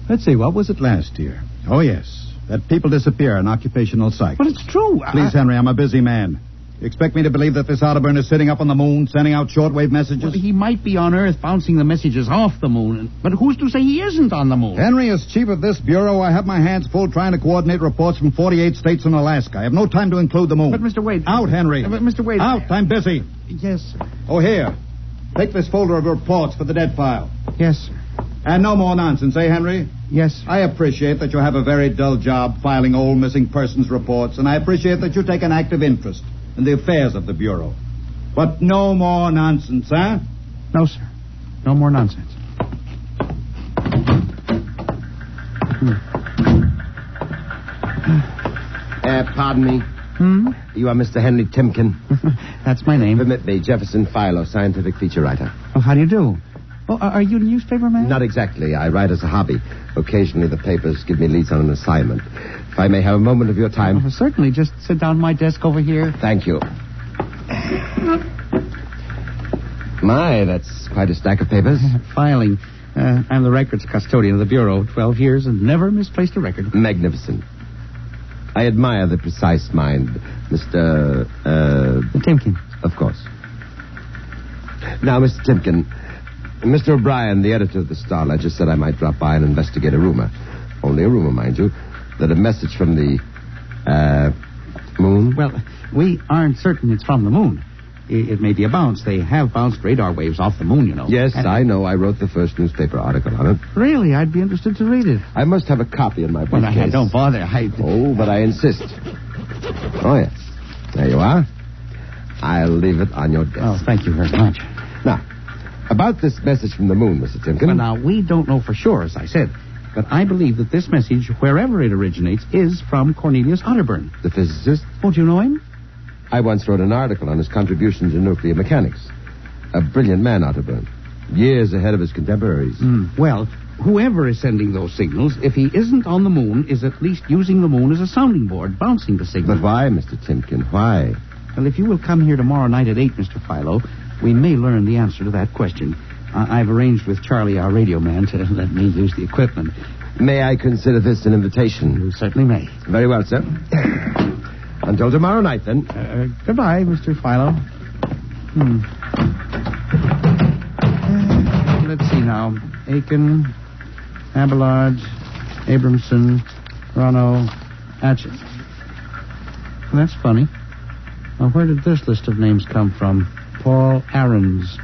Let's see, what was it last year? Oh, yes. That people disappear in occupational psych. But it's true. Please, Henry, I'm a busy man. You expect me to believe that this Otterburn is sitting up on the moon, sending out shortwave messages? Well, he might be on Earth bouncing the messages off the moon. But who's to say he isn't on the moon? Henry, as chief of this bureau, I have my hands full trying to coordinate reports from 48 states and Alaska. I have no time to include the moon. But, Mr. Wade... Out, Henry. But, Mr. Wade... Out, I'm busy. Yes, sir. Oh, here. Take this folder of reports for the dead file. Yes, sir. And no more nonsense, eh, Henry? Yes, sir. I appreciate that you have a very dull job filing old missing persons reports, and I appreciate that you take an active interest in the affairs of the Bureau. But no more nonsense, huh? No, sir. No more nonsense. Pardon me. You are Mr. Henry Timken. That's my name. Permit me, Jefferson Philo, scientific feature writer. Oh, how do you do? Oh, are you a newspaper man? Not exactly. I write as a hobby. Occasionally the papers give me leads on an assignment. If I may have a moment of your time. Oh, certainly. Just sit down at my desk over here. Thank you. My, that's quite a stack of papers. Filing. I'm the records custodian of the Bureau. 12 years and never misplaced a record. Magnificent. I admire the precise mind, Mr. Timken. Of course. Now, Mr. Timken, Mr. O'Brien, the editor of the Star-Ledger, said I might drop by and investigate a rumor. Only a rumor, mind you, that a message from the Moon? Well, we aren't certain it's from the moon. It may be a bounce. They have bounced radar waves off the moon, you know. Yes, I know. I wrote the first newspaper article on it. Really? I'd be interested to read it. I must have a copy in my briefcase. Well, don't bother. Oh, but I insist. Oh, yes. There you are. I'll leave it on your desk. Oh, thank you very much. Now, about this message from the moon, Mr. Timken. Well, now, we don't know for sure, as I said. But I believe that this message, wherever it originates, is from Cornelius Otterburn. The physicist? Oh, do you know him? I once wrote an article on his contributions in nuclear mechanics. A brilliant man, Otterburn. Years ahead of his contemporaries. Well, whoever is sending those signals, if he isn't on the moon, is at least using the moon as a sounding board, bouncing the signal. But why, Mr. Timken? Why? Well, if you will come here tomorrow night at 8, Mr. Philo, we may learn the answer to that question. I've arranged with Charlie, our radio man, to let me use the equipment. May I consider this an invitation? You certainly may. Very well, sir. Until tomorrow night, then. Goodbye, Mr. Philo. Let's see now. Aiken, Abelard, Abramson, Rono, Atchett. Well, that's funny. Now, where did this list of names come from? Paul Ahrens,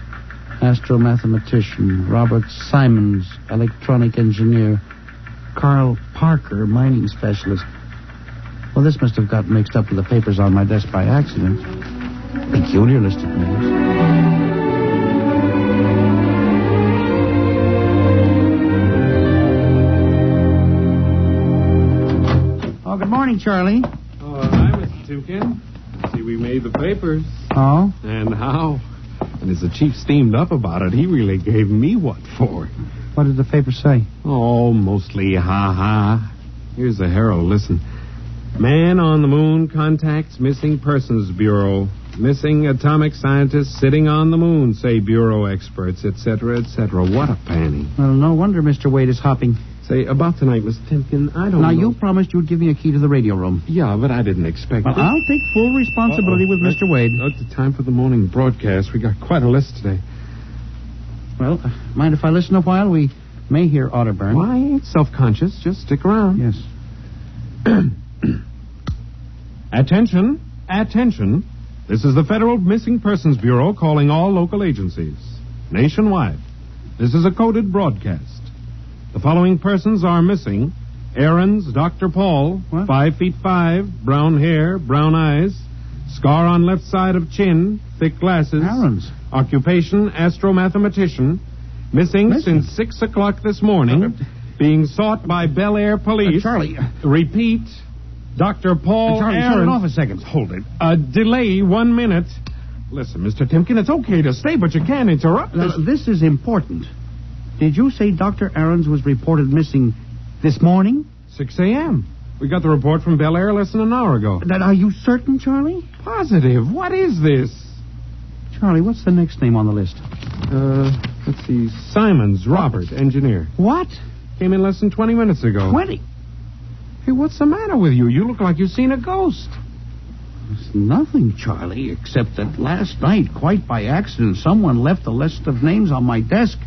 astromathematician. Robert Simons, electronic engineer. Carl Parker, mining specialist. Well, this must have got mixed up with the papers on my desk by accident. Peculiar list of names. Oh, good morning, Charlie. Oh, hi, Mr. Timken. See, we made the papers. Oh? And how? And as the chief steamed up about it, he really gave me what for. What did the paper say? Oh, mostly ha-ha. Here's the Herald. Listen. Man on the moon contacts Missing Persons Bureau. Missing atomic scientists sitting on the moon, say Bureau experts, etc., etc. What a panning. Well, no wonder Mr. Wade is hopping. Say, about tonight, Mr. Timken, I don't know. Now, you promised you'd give me a key to the radio room. Yeah, but I didn't expect it. I'll take full responsibility with Mr. Wade. It's the time for the morning broadcast. We got quite a list today. Well, mind if I listen a while? We may hear Otterburn. Well, I ain't self-conscious. Just stick around. Yes. Attention. Attention. This is the Federal Missing Persons Bureau calling all local agencies. Nationwide. This is a coded broadcast. The following persons are missing. Ahrens, Dr. Paul, 5'5", brown hair, brown eyes, scar on left side of chin, thick glasses. Ahrens. Occupation, astromathematician. Missing since 6 o'clock this morning. Being sought by Bel Air police. Charlie. Repeat. Dr. Paul Charlie, Ahrens. turn it off a second. Hold it. Delay 1 minute. Listen, Mr. Timken, it's okay to stay, but you can't interrupt us. This is important. Did you say Dr. Ahrens was reported missing this morning? 6 a.m. We got the report from Bel Air less than an hour ago. Are you certain, Charlie? Positive. What is this? Charlie, what's the next name on the list? Let's see. Simons, Robert, engineer. What? Came in less than 20 minutes ago. 20? Hey, what's the matter with you? You look like you've seen a ghost. It's nothing, Charlie, except that last night, quite by accident, someone left a list of names on my desk.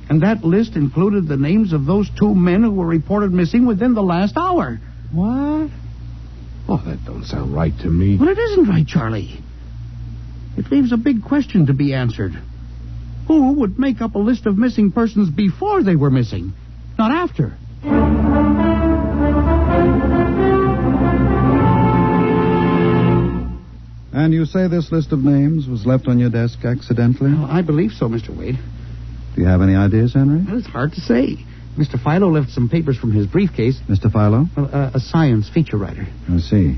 And that list included the names of those 2 men who were reported missing within the last hour. What? Oh, that don't sound right to me. Well, it isn't right, Charlie. It leaves a big question to be answered. Who would make up a list of missing persons before they were missing, not after? And you say this list of names was left on your desk accidentally? Well, I believe so, Mr. Wade. Do you have any ideas, Henry? Well, it's hard to say. Mr. Philo left some papers from his briefcase. Mr. Philo? Well, a science feature writer. I see.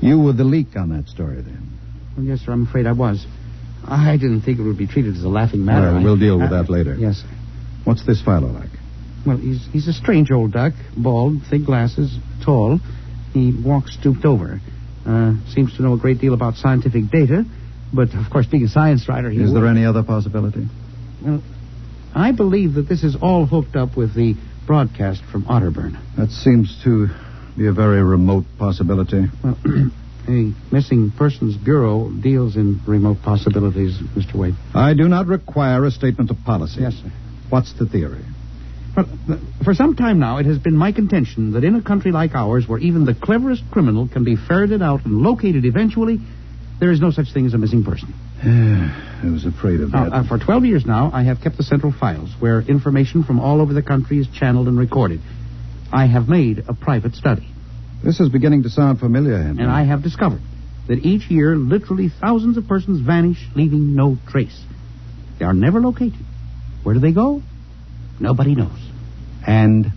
You were the leak on that story, then? Well, yes, sir, I'm afraid I was. I didn't think it would be treated as a laughing matter. All right, we'll deal with that later. Yes, sir. What's this Philo like? Well, he's a strange old duck, bald, thick glasses, tall. He walks stooped over. Seems to know a great deal about scientific data, but, of course, being a science writer, Is there any other possibility? Well, I believe that this is all hooked up with the broadcast from Otterburn. That seems to be a very remote possibility. Well, a Missing Persons Bureau deals in remote possibilities, Mr. Wade. I do not require a statement of policy. Yes, sir. What's the theory? Well, for some time now, it has been my contention that in a country like ours, where even the cleverest criminal can be ferreted out and located eventually, there is no such thing as a missing person. I was afraid of that. For 12 years now, I have kept the central files, where information from all over the country is channeled and recorded. I have made a private study. This is beginning to sound familiar, Henry. And I have discovered that each year, literally thousands of persons vanish, leaving no trace. They are never located. Where do they go? Nobody knows. And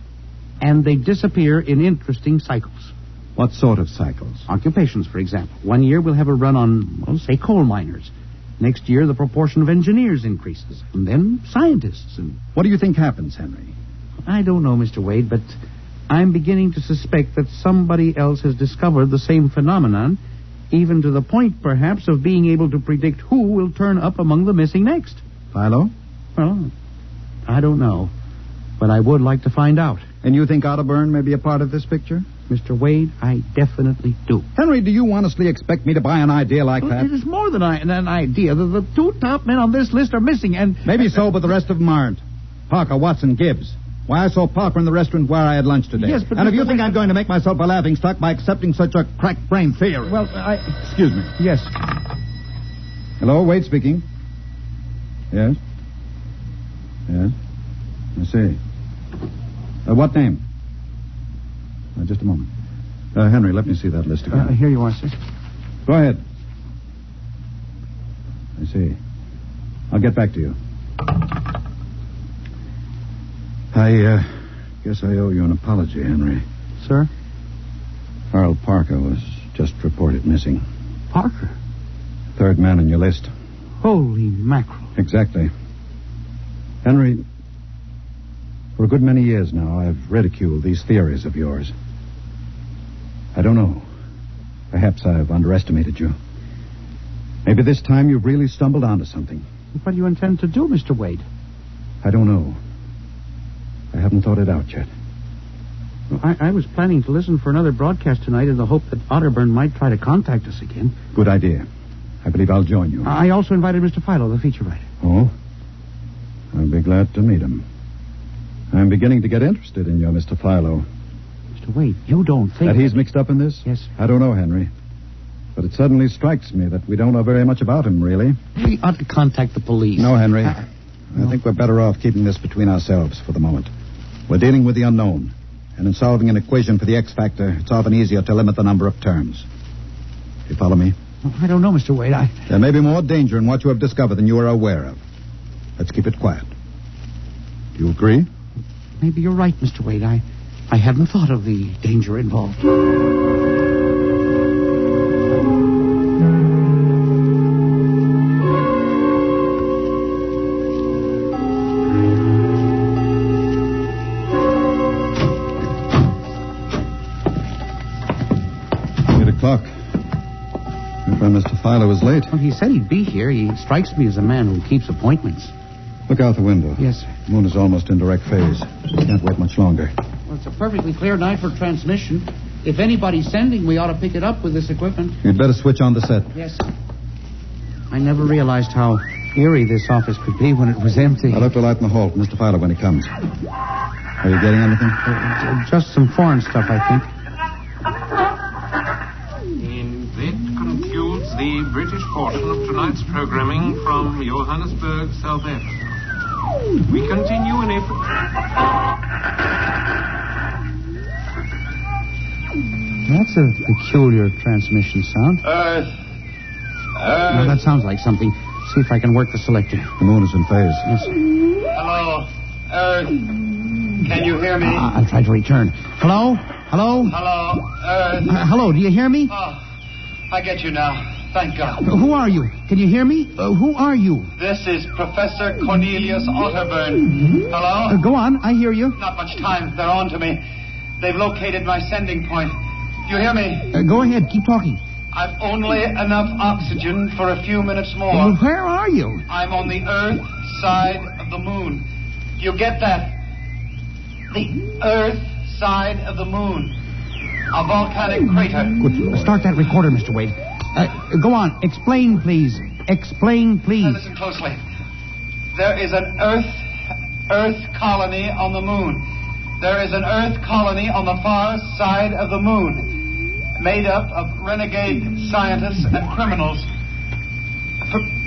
they disappear in interesting cycles. What sort of cycles? Occupations, for example. One year we'll have a run on, well, say, coal miners. Next year the proportion of engineers increases. And then scientists. And what do you think happens, Henry? I don't know, Mr. Wade, but I'm beginning to suspect that somebody else has discovered the same phenomenon, even to the point, perhaps, of being able to predict who will turn up among the missing next. Philo? Well, I don't know, but I would like to find out. And you think Otterburn may be a part of this picture? Mr. Wade, I definitely do. Henry, do you honestly expect me to buy an idea like that? It is more than an idea. The two top men on this list are missing, and... Maybe so, but the rest of them aren't. Parker, Watson, Gibbs. Why, I saw Parker in the restaurant where I had lunch today. Yes, but... And if you think I'm going to make myself a laughingstock by accepting such a crack-brained theory... Well, Excuse me. Yes. Hello, Wade speaking. Yes? Yes? I see. What name? Just a moment. Henry, let me see that list again. Here you are, sir. Go ahead. I see. I'll get back to you. I guess I owe you an apology, Henry. Sir? Carl Parker was just reported missing. Parker? Third man on your list. Holy mackerel. Exactly. Henry, for a good many years now, I've ridiculed these theories of yours. I don't know. Perhaps I've underestimated you. Maybe this time you've really stumbled onto something. What do you intend to do, Mr. Wade? I don't know. I haven't thought it out yet. Well, I was planning to listen for another broadcast tonight in the hope that Otterburn might try to contact us again. Good idea. I believe I'll join you. I also invited Mr. Philo, the feature writer. Oh? I'll be glad to meet him. I'm beginning to get interested in you, Mr. Philo. Mr. Wade, you don't think... That he's mixed up in this? Yes, sir. I don't know, Henry. But it suddenly strikes me that we don't know very much about him, really. We ought to contact the police. No, Henry. I think we're better off keeping this between ourselves for the moment. We're dealing with the unknown. And in solving an equation for the X factor, it's often easier to limit the number of terms. You follow me? I don't know, Mr. Wade. There may be more danger in what you have discovered than you are aware of. Let's keep it quiet. Do you agree? Maybe you're right, Mr. Wade. I hadn't thought of the danger involved. 8 o'clock. Your friend Mr. Philo was late. Well, he said he'd be here. He strikes me as a man who keeps appointments. Look out the window. Yes, sir. The moon is almost in direct phase. Can't wait much longer. Well, it's a perfectly clear night for transmission. If anybody's sending, we ought to pick it up with this equipment. You'd better switch on the set. Yes, sir. I never realized how eerie this office could be when it was empty. I'll look to light in the hall for Mr. Philo when he comes. Are you getting anything? Just some foreign stuff, I think. And that concludes the British portion of tonight's programming from Johannesburg, South Africa. We continue in April. That's a peculiar transmission sound. Now, that sounds like something. See if I can work the selector. The moon is in phase. Yes. Hello, Earth. Can you hear me? I'll try to return. Hello? Hello? Hello, Earth. Hello, do you hear me? Oh, I get you now. Thank God. Who are you? Can you hear me? Who are you? This is Professor Cornelius Otterburn. Hello? Go on, I hear you. Not much time. They're on to me. They've located my sending point. Do you hear me? Go ahead, keep talking. I've only enough oxygen for a few minutes more. Well, where are you? I'm on the Earth side of the moon. You get that? The Earth side of the moon. A volcanic crater. Good. Start that recorder, Mr. Wade. Go on. Explain, please. Explain, please. Now listen closely. There is an Earth Earth colony on the moon. There is an Earth colony on the far side of the moon, made up of renegade scientists and criminals.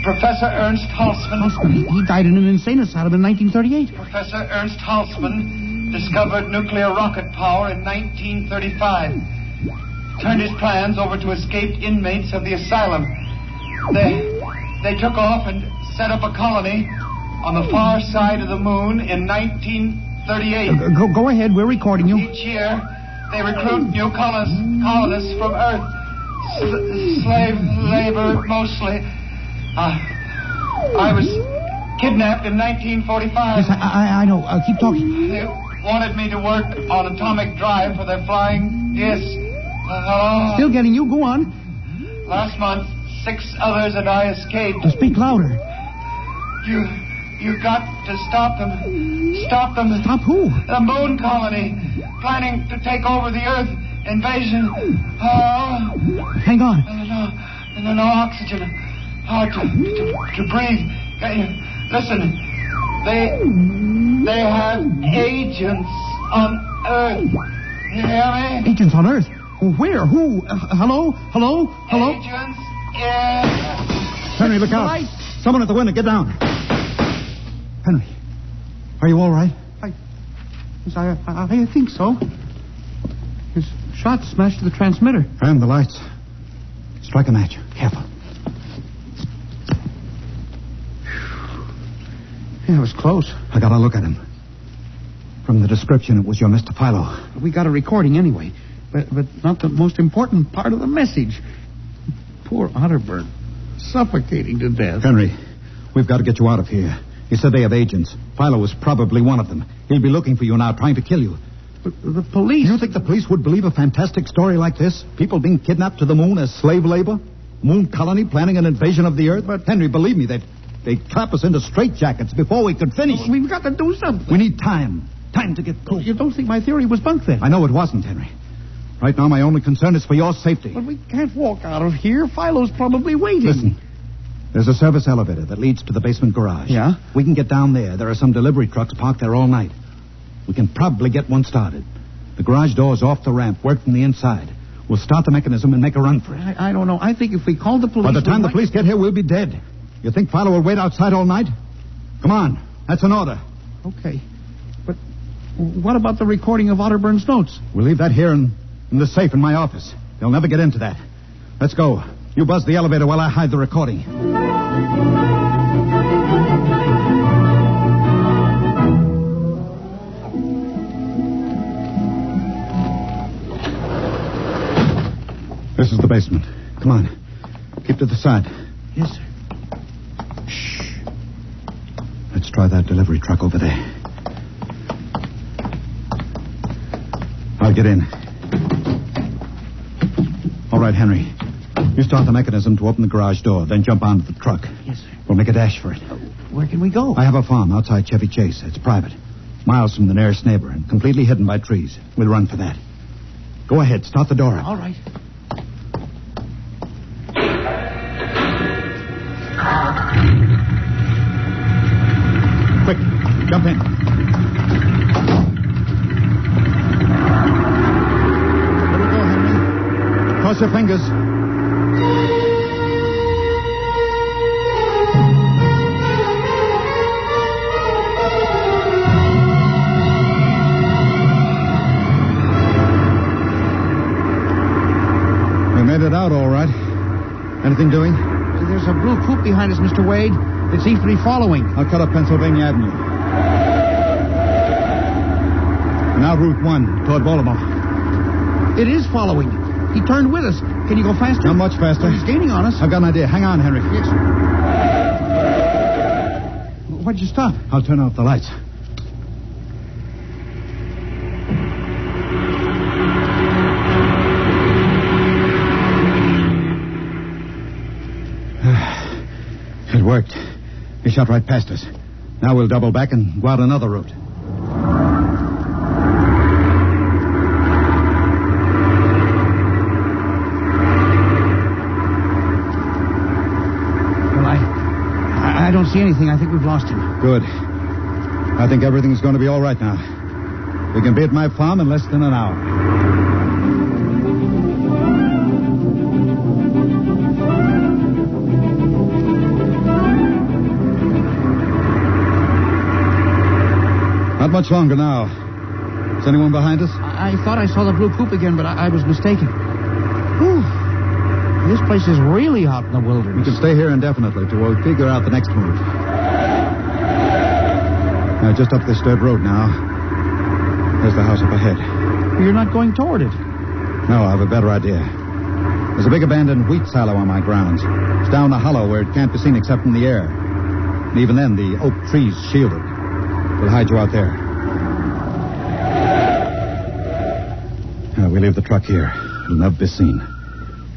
Professor Ernst Halsman... He died in an insane asylum in 1938. Professor Ernst Halsman discovered nuclear rocket power in 1935. Turned his plans over to escaped inmates of the asylum. They took off and set up a colony on the far side of the moon in 1938. Go ahead, we're recording you. Each year, they recruit new colonists from Earth. Slave labor, mostly. I was kidnapped in 1945. Yes, I know. Keep talking. They wanted me to work on atomic drive for their flying disc. Hello? Still getting you. Go on. Last month, 6 others and I escaped. Speak louder. You got to stop them. Stop them. Stop who? The moon colony. Planning to take over the Earth. Invasion. Hang on. No oxygen. Hard to breathe. Listen. They have agents on Earth. You hear me? Agents on Earth? Where? Who? Hello? Agents in... Henry, look out. Light. Someone at the window. Get down. Henry, are you all right? I think so. His shot smashed the transmitter. And the lights. Strike a match. Careful. Yeah, it was close. I got a look at him. From the description, it was your Mr. Philo. We got a recording anyway, but not the most important part of the message. Poor Otterburn, suffocating to death. Henry, we've got to get you out of here. He said they have agents. Philo was probably one of them. He'll be looking for you now, trying to kill you. But the police... You think the police would believe a fantastic story like this? People being kidnapped to the moon as slave labor? Moon colony planning an invasion of the Earth? But Henry, believe me, they'd clap us into straitjackets before we could finish. We've got to do something. We need time. Time to get cool. You don't think my theory was bunk then? I know it wasn't, Henry. Right now, my only concern is for your safety. But we can't walk out of here. Philo's probably waiting. Listen, there's a service elevator that leads to the basement garage. Yeah? We can get down there. There are some delivery trucks parked there all night. We can probably get one started. The garage door's off the ramp. Work from the inside. We'll start the mechanism and make a run for it. I don't know. I think if we call the police... By the time the police get here, we'll be dead. You think Philo will wait outside all night? Come on. That's an order. Okay. But what about the recording of Otterburn's notes? We'll leave that here in the safe in my office. They'll never get into that. Let's go. You buzz the elevator while I hide the recording. This is the basement. Come on. Keep to the side. Yes, sir. Shh. Let's try that delivery truck over there. I'll get in. All right, Henry. You start the mechanism to open the garage door, then jump onto the truck. Yes, sir. We'll make a dash for it. Where can we go? I have a farm outside Chevy Chase. It's private. Miles from the nearest neighbor and completely hidden by trees. We'll run for that. Go ahead. Start the door up. All right. Quick, jump in. Here we go, Henry. Cross your fingers. We made it out all right. Anything doing? There's a blue coupe behind us, Mr. Wade. It seems to be following. I'll cut up Pennsylvania Avenue. Now Route 1, toward Baltimore. It is following. He turned with us. Can you go faster? Not much faster. Well, he's gaining on us. I've got an idea. Hang on, Henry. Yes, sir. Why'd you stop? I'll turn off the lights. It worked. He shot right past us. Now we'll double back and go out another route. Well, I don't see anything. I think we've lost him. Good. I think everything's going to be all right now. We can be at my farm in less than an hour. Not much longer now. Is anyone behind us? I thought I saw the blue coupe again, but I was mistaken. Whew. This place is really out in the wilderness. We can stay here indefinitely till we figure out the next move. Just up this dirt road now. There's the house up ahead. You're not going toward it. No, I have a better idea. There's a big abandoned wheat silo on my grounds. It's down a hollow where it can't be seen except from the air. And even then, the oak trees shield it. We'll hide you out there. We leave the truck here. It'll never be seen.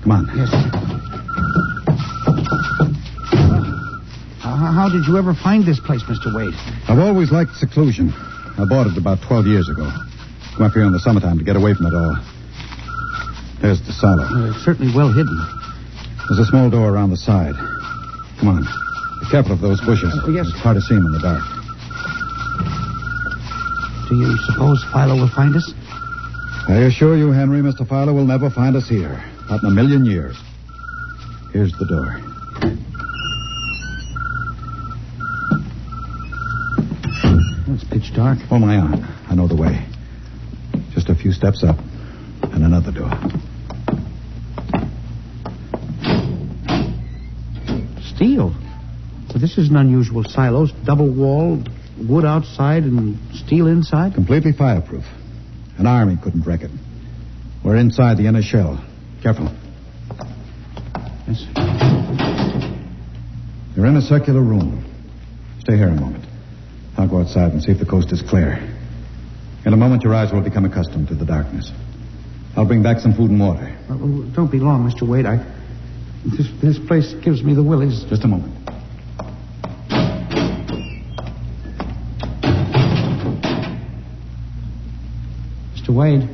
Come on. Yes. How did you ever find this place, Mr. Wade? I've always liked seclusion. I bought it about 12 years ago. Come up here in the summertime to get away from it all. There's the silo. It's certainly well hidden. There's a small door around the side. Come on. Be careful of those bushes. Yes. It's hard to see them in the dark. Do you suppose Philo will find us? I assure you, Henry, Mr. Philo will never find us here. Not in a million years. Here's the door. It's pitch dark. Hold my arm. I know the way. Just a few steps up and another door. Steel. Well, this is an unusual silo. Double-walled, wood outside and steel inside. Completely fireproof. An army couldn't wreck it. We're inside the inner shell. Careful. Yes. You're in a circular room. Stay here a moment. I'll go outside and see if the coast is clear. In a moment, your eyes will become accustomed to the darkness. I'll bring back some food and water. Don't be long, Mr. Wade. This place gives me the willies. Just a moment. Mr. Wade.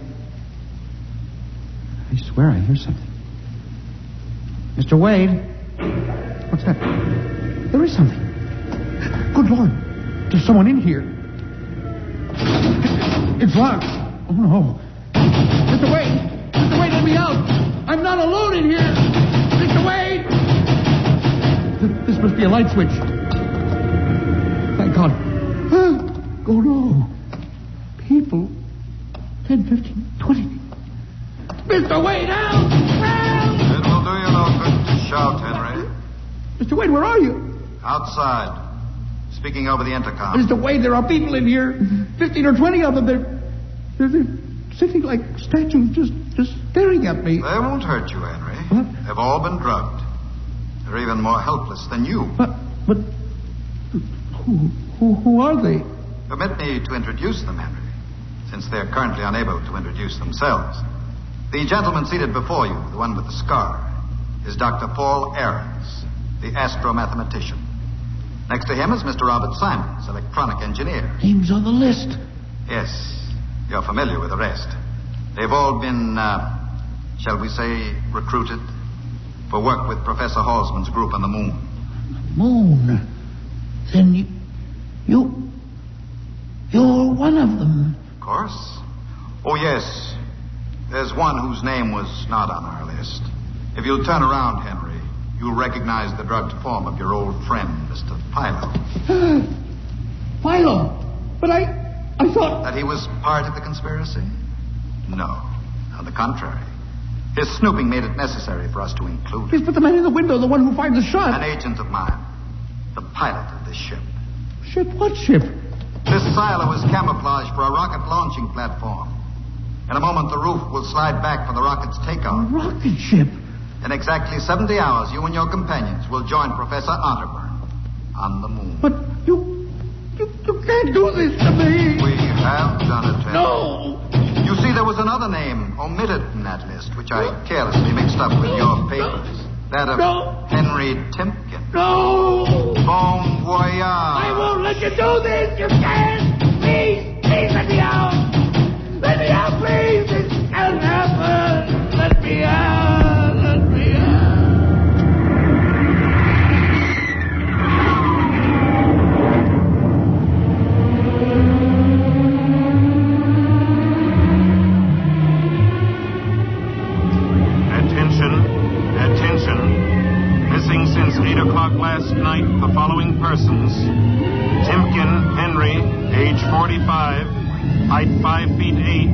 I swear I hear something. Mr. Wade. What's that? There is something. Good Lord. There's someone in here. It's locked. Oh, no. Mr. Wade! Mr. Wade, let me out! I'm not alone in here! Mr. Wade! This must be a light switch. Thank God. Oh, no. People. 10, 15, 20. Mr. Wade, help! Help! It will do you no good to shout, Henry. Mr. Wade, where are you? Outside. Speaking over the intercom. Mr. Wade, there are people in here. 15 or 20 of them. They're sitting like statues, just staring at me. They won't hurt you, Henry. What? They've all been drugged. They're even more helpless than you. But who are they? Permit me to introduce them, Henry, since they're currently unable to introduce themselves. The gentleman seated before you, the one with the scar, is Dr. Paul Ahrens, the astromathematician. Next to him is Mr. Robert Simons, electronic engineer. Names on the list. Yes, you're familiar with the rest. They've all been, shall we say, recruited for work with Professor Halsman's group on the moon. Moon? Then you're one of them. Of course. Oh, yes. There's one whose name was not on our list. If you'll turn around, Henry, you'll recognize the drugged form of your old friend, Mr. Philo. Philo? But I thought... That he was part of the conspiracy? No. On the contrary. His snooping made it necessary for us to include him. Yes, but the man in the window, the one who fired the shot... An agent of mine. The pilot of this ship. Ship? What ship? This silo is camouflaged for a rocket launching platform. In a moment, the roof will slide back for the rocket's takeoff. A rocket ship? In exactly 70 hours, you and your companions will join Professor Otterburn on the moon. But you can't do this to me. We have done it, Henry. No! You see, there was another name omitted in that list, which I carelessly mixed up with your papers. That of Henry Timpkin. No! Bon voyage. I won't let you do this. You can't. Please let me out. Let me out, please. This can't happen. Let me out. Let me out. tonight the following persons: Timken Henry, age 45, height 5 feet 8,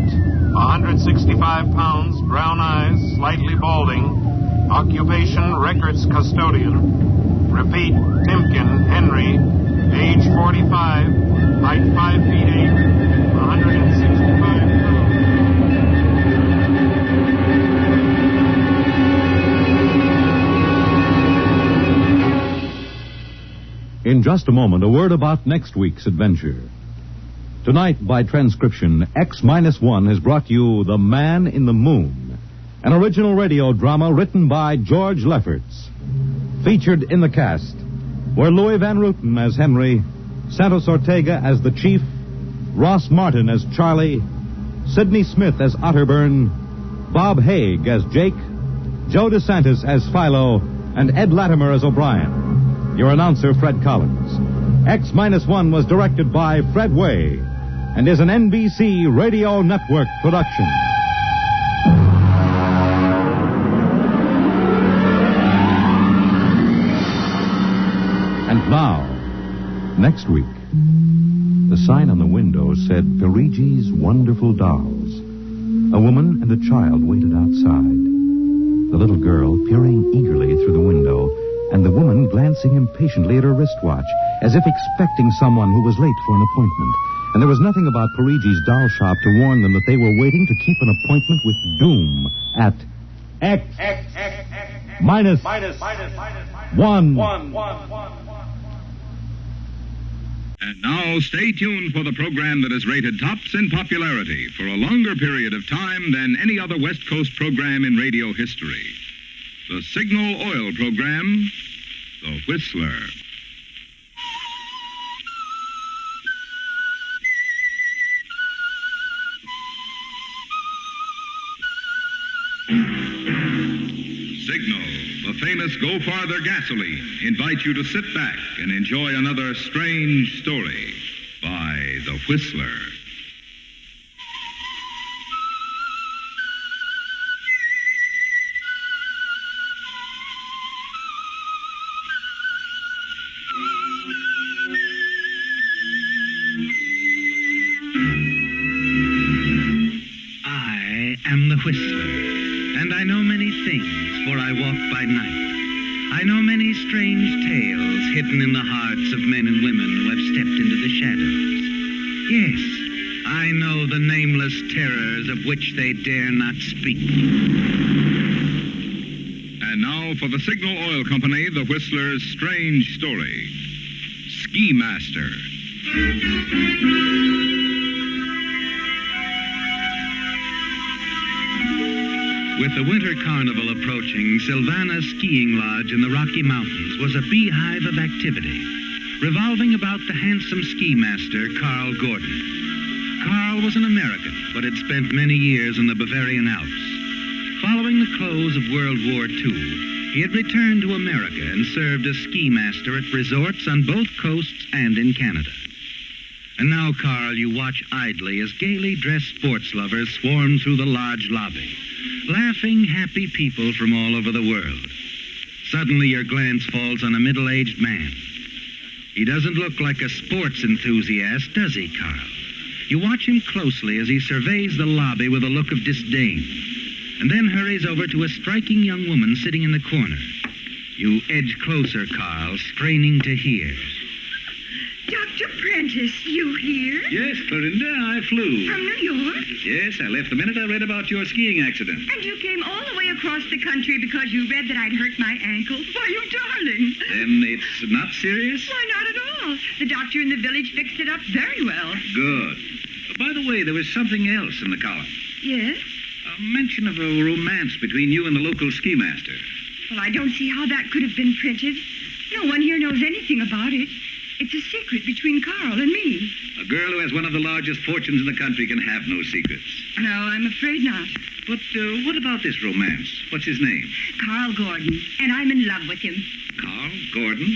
165 pounds, brown eyes, slightly balding, occupation records custodian. Repeat, Timken Henry, age 45, height 5 feet 8, 165 pounds. In just a moment, a word about next week's adventure. Tonight, by transcription, X-1 has brought you The Man in the Moon, an original radio drama written by George Lefferts. Featured in the cast were Louis Van Rooten as Henry, Santos Ortega as the Chief, Ross Martin as Charlie, Sidney Smith as Otterburn, Bob Haig as Jake, Joe DeSantis as Philo, and Ed Latimer as O'Brien. Your announcer, Fred Collins. X-1 was directed by Fred Way and is an NBC Radio Network production. And now, next week, the sign on the window said Perigi's Wonderful Dolls. A woman and a child waited outside. The little girl peering eagerly through the window, and the woman glancing impatiently at her wristwatch, as if expecting someone who was late for an appointment. And there was nothing about Perigi's doll shop to warn them that they were waiting to keep an appointment with Doom at X-1. And now, stay tuned for the program that is rated tops in popularity for a longer period of time than any other West Coast program in radio history. The Signal Oil program, The Whistler. Signal, the famous Go Farther gasoline, invite you to sit back and enjoy another strange story by The Whistler. I am the Whistler, and I know many things, for I walk by night. I know many strange tales hidden in the hearts of men and women who have stepped into the shadows. Yes, I know the nameless terrors of which they dare not speak. And now for the Signal Oil Company, The Whistler's strange story. Ski Master. With the winter carnival approaching, Sylvana's skiing lodge in the Rocky Mountains was a beehive of activity, revolving about the handsome ski master, Carl Gordon. Carl was an American, but had spent many years in the Bavarian Alps. Following the close of World War II, he had returned to America and served as ski master at resorts on both coasts and in Canada. And now, Carl, you watch idly as gaily dressed sports lovers swarm through the lodge lobby, laughing, happy people from all over the world. Suddenly, your glance falls on a middle-aged man. He doesn't look like a sports enthusiast, does he, Carl? You watch him closely as he surveys the lobby with a look of disdain, and then hurries over to a striking young woman sitting in the corner. You edge closer, Carl, straining to hear. Dr. Prentice, you here? Yes, Clorinda, I flew. From New York? Yes, I left the minute I read about your skiing accident. And you came all the way across the country because you read that I'd hurt my ankle? Why, you darling. Then it's not serious? Why, not at all. The doctor in the village fixed it up very well. Good. By the way, there was something else in the column. Yes? A mention of a romance between you and the local ski master. Well, I don't see how that could have been printed. No one here knows anything about it. It's a secret between Carl and me. A girl who has one of the largest fortunes in the country can have no secrets. No, I'm afraid not. But what about this romance? What's his name? Carl Gordon. And I'm in love with him. Carl Gordon?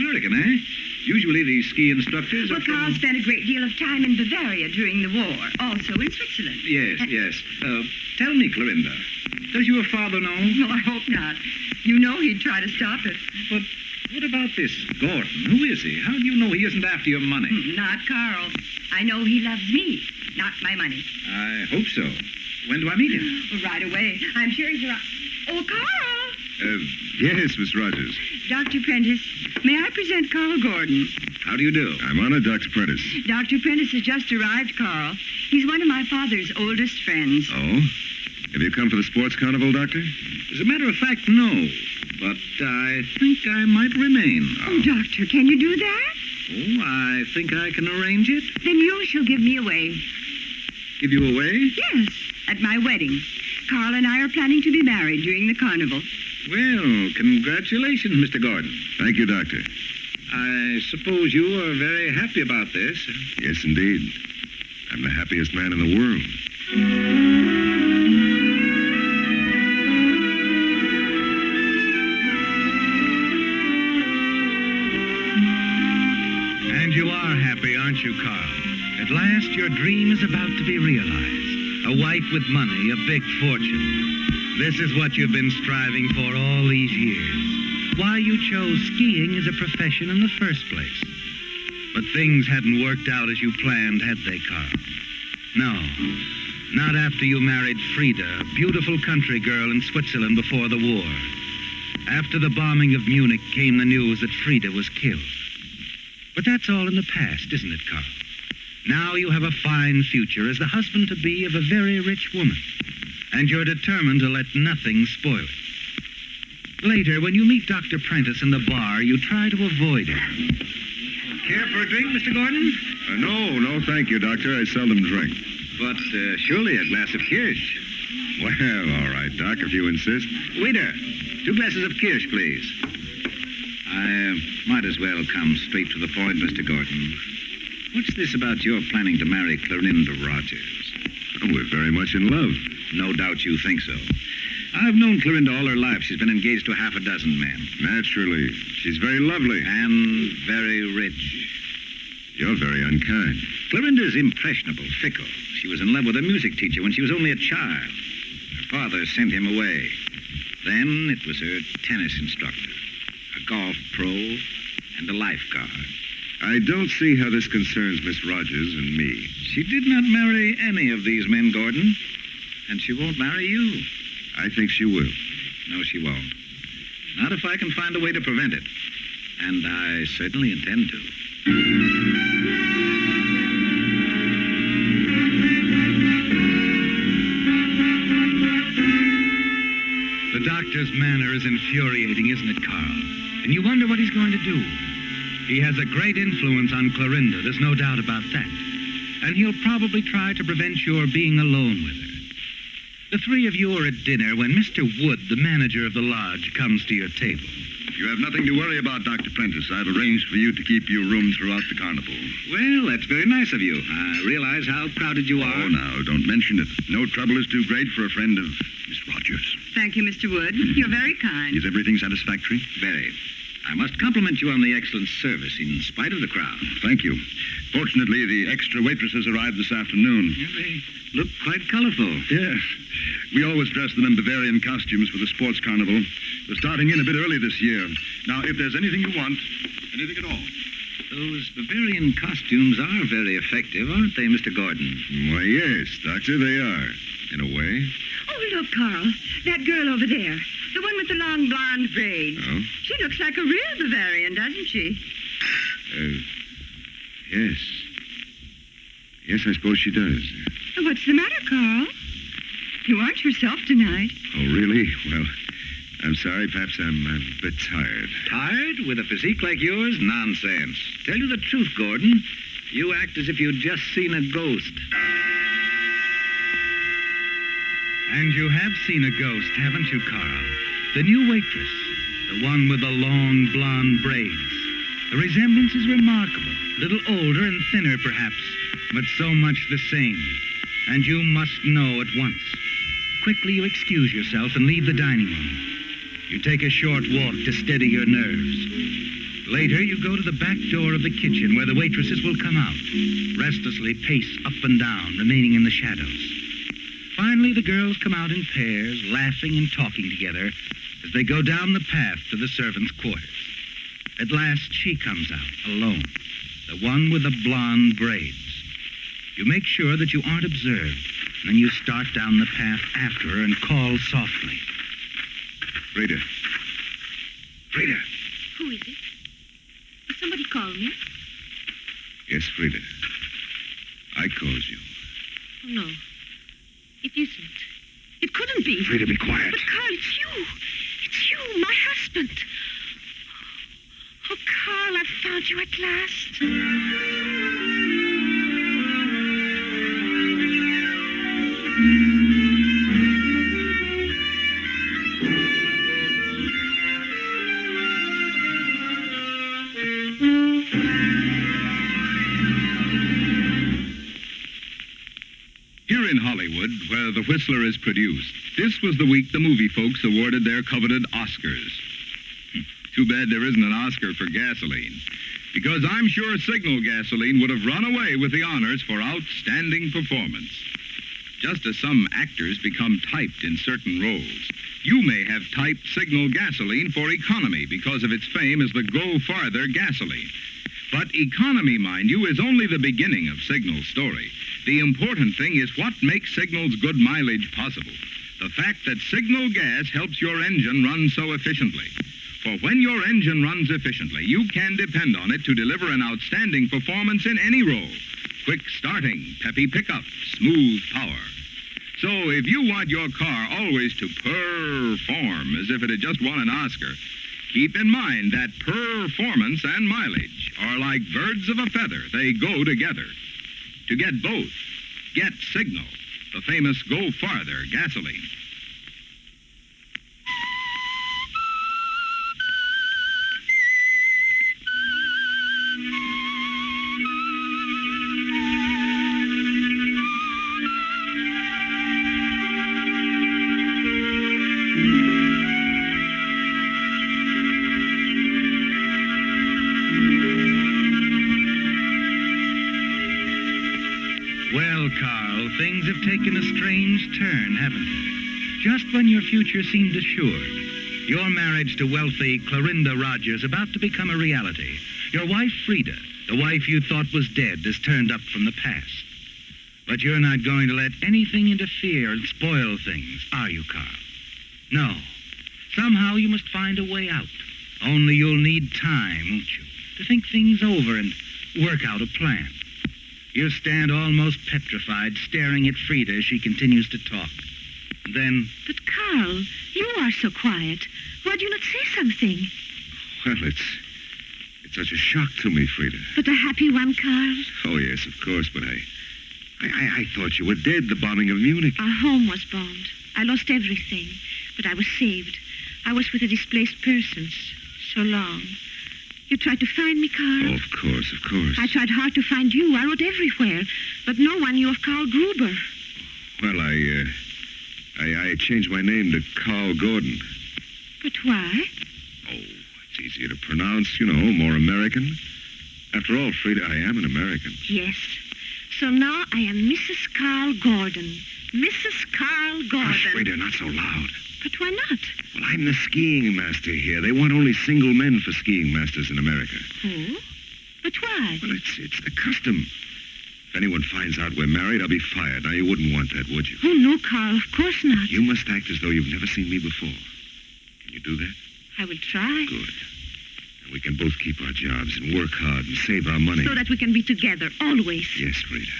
American, eh? Usually these ski instructors Well, Carl spent a great deal of time in Bavaria during the war. Also in Switzerland. Yes. Tell me, Clorinda, does your father know? No, I hope not. You know he'd try to stop it. But What about this Gordon? Who is he? How do you know he isn't after your money? Not Carl. I know he loves me, not my money. I hope so. When do I meet him? Right away. I'm sure he's around. Oh, Carl! Yes, Miss Rogers. Dr. Prentice, may I present Carl Gordon? How do you do? I'm honored, Dr. Prentice. Dr. Prentice has just arrived, Carl. He's one of my father's oldest friends. Oh? Have you come for the sports carnival, Doctor? As a matter of fact, no. But I think I might remain. Oh, Doctor, can you do that? Oh, I think I can arrange it. Then you shall give me away. Give you away? Yes, at my wedding. Carl and I are planning to be married during the carnival. Well, congratulations, Mr. Gordon. Thank you, Doctor. I suppose you are very happy about this. Yes, indeed. I'm the happiest man in the world. And you are happy, aren't you, Carl? At last, your dream is about to be realized. A wife with money, a big fortune. This is what you've been striving for all these years. Why you chose skiing as a profession in the first place. But things hadn't worked out as you planned, had they, Carl? No. Not after you married Frida, a beautiful country girl in Switzerland before the war. After the bombing of Munich came the news that Frida was killed. But that's all in the past, isn't it, Carl? Now you have a fine future as the husband-to-be of a very rich woman. And you're determined to let nothing spoil it. Later, when you meet Dr. Prentice in the bar, you try to avoid him. Care for a drink, Mr. Gordon? No, thank you, Doctor. I seldom drink. But surely a glass of kirsch. Well, all right, Doc, if you insist. Waiter, 2 glasses of kirsch, please. I might as well come straight to the point, Mr. Gordon. What's this about your planning to marry Clorinda Rogers? Oh, we're very much in love. No doubt you think so. I've known Clorinda all her life. She's been engaged to half a dozen men. Naturally. She's very lovely. And very rich. You're very unkind. Clorinda's impressionable, fickle. She was in love with a music teacher when she was only a child. Her father sent him away. Then it was her tennis instructor, a golf pro, and a lifeguard. I don't see how this concerns Miss Rogers and me. She did not marry any of these men, Gordon. And she won't marry you. I think she will. No, she won't. Not if I can find a way to prevent it. And I certainly intend to. The doctor's manner is infuriating, isn't it, Carl? And you wonder what he's going to do. He has a great influence on Clorinda, there's no doubt about that. And he'll probably try to prevent your being alone with her. The 3 of you are at dinner when Mr. Wood, the manager of the lodge, comes to your table. You have nothing to worry about, Dr. Prentice. I've arranged for you to keep your room throughout the carnival. Well, that's very nice of you. I realize how crowded you are. Oh, now, don't mention it. No trouble is too great for a friend of Miss Rogers. Thank you, Mr. Wood. You're very kind. Is everything satisfactory? Very. I must compliment you on the excellent service in spite of the crowd. Thank you. Fortunately, the extra waitresses arrived this afternoon. Yeah, they look quite colorful. Yes. We always dress them in Bavarian costumes for the sports carnival. They're starting in a bit early this year. Now, if there's anything you want, anything at all. Those Bavarian costumes are very effective, aren't they, Mr. Gordon? Why, yes, Doctor, they are, in a way. Oh, look, Carl. That girl over there. The one with the long blonde braids. Oh? She looks like a real Bavarian, doesn't she? Yes. Yes, I suppose she does. What's the matter, Carl? You aren't yourself tonight. Oh, really? Well, I'm sorry. Perhaps I'm a bit tired. Tired? With a physique like yours? Nonsense. Tell you the truth, Gordon. You act as if you'd just seen a ghost. And you have seen a ghost, haven't you, Carl? The new waitress. The one with the long blonde braids. The resemblance is remarkable. A little older and thinner, perhaps, but so much the same. And you must know at once. Quickly you excuse yourself and leave the dining room. You take a short walk to steady your nerves. Later, you go to the back door of the kitchen where the waitresses will come out, restlessly pace up and down, remaining in the shadows. Finally, the girls come out in pairs, laughing and talking together as they go down the path to the servants' quarters. At last, she comes out, alone. The one with the blonde braids. You make sure that you aren't observed. Then you start down the path after her and call softly. Frida. Frida. Who is it? Did somebody call me? Yes, Frida. I called you. Oh, no. It isn't. It couldn't be. Frida, be quiet. But, Carl, it's you. It's you, my husband. Oh, Carl, I've found you at last. Here in Hollywood, where The Whistler is produced, this was the week the movie folks awarded their coveted Oscars. Too bad there isn't an Oscar for gasoline, because I'm sure Signal gasoline would have run away with the honors for outstanding performance. Just as some actors become typed in certain roles, you may have typed Signal gasoline for economy because of its fame as the Go Farther gasoline. But economy, mind you, is only the beginning of Signal's story. The important thing is what makes Signal's good mileage possible. The fact that Signal gas helps your engine run so efficiently. For when your engine runs efficiently, you can depend on it to deliver an outstanding performance in any role. Quick starting, peppy pickup, smooth power. So if you want your car always to perform as if it had just won an Oscar, keep in mind that performance and mileage are like birds of a feather. They go together. To get both, get Signal, the famous Go Farther gasoline. Well, Carl, things have taken a strange turn, haven't they? Just when your future seemed assured, your marriage to wealthy Clorinda Rogers about to become a reality. Your wife, Frida, the wife you thought was dead, has turned up from the past. But you're not going to let anything interfere and spoil things, are you, Carl? No. Somehow you must find a way out. Only you'll need time, won't you, to think things over and work out a plan. You stand almost petrified, staring at Frida as she continues to talk. Then... But, Carl, you are so quiet. Why do you not say something? Well, it's such a shock to me, Frida. But a happy one, Carl? Oh, yes, of course, but I thought you were dead, the bombing of Munich. Our home was bombed. I lost everything, but I was saved. I was with the displaced persons. So long. You tried to find me, Carl? Oh, of course, of course. I tried hard to find you. I wrote everywhere, but no one knew of Carl Gruber. Well, I changed my name to Carl Gordon. But why? Oh, it's easier to pronounce, you know, more American. After all, Frida, I am an American. Yes. So now I am Mrs. Carl Gordon. Mrs. Carl Gordon. Hush, Frida, not so loud. But why not? Well, I'm the skiing master here. They want only single men for skiing masters in America. Oh? But why? Well, it's the custom. If anyone finds out we're married, I'll be fired. Now, you wouldn't want that, would you? Oh, no, Carl, of course not. You must act as though you've never seen me before. Can you do that? I will try. Good. And we can both keep our jobs and work hard and save our money. So that we can be together, always. Yes, Frida.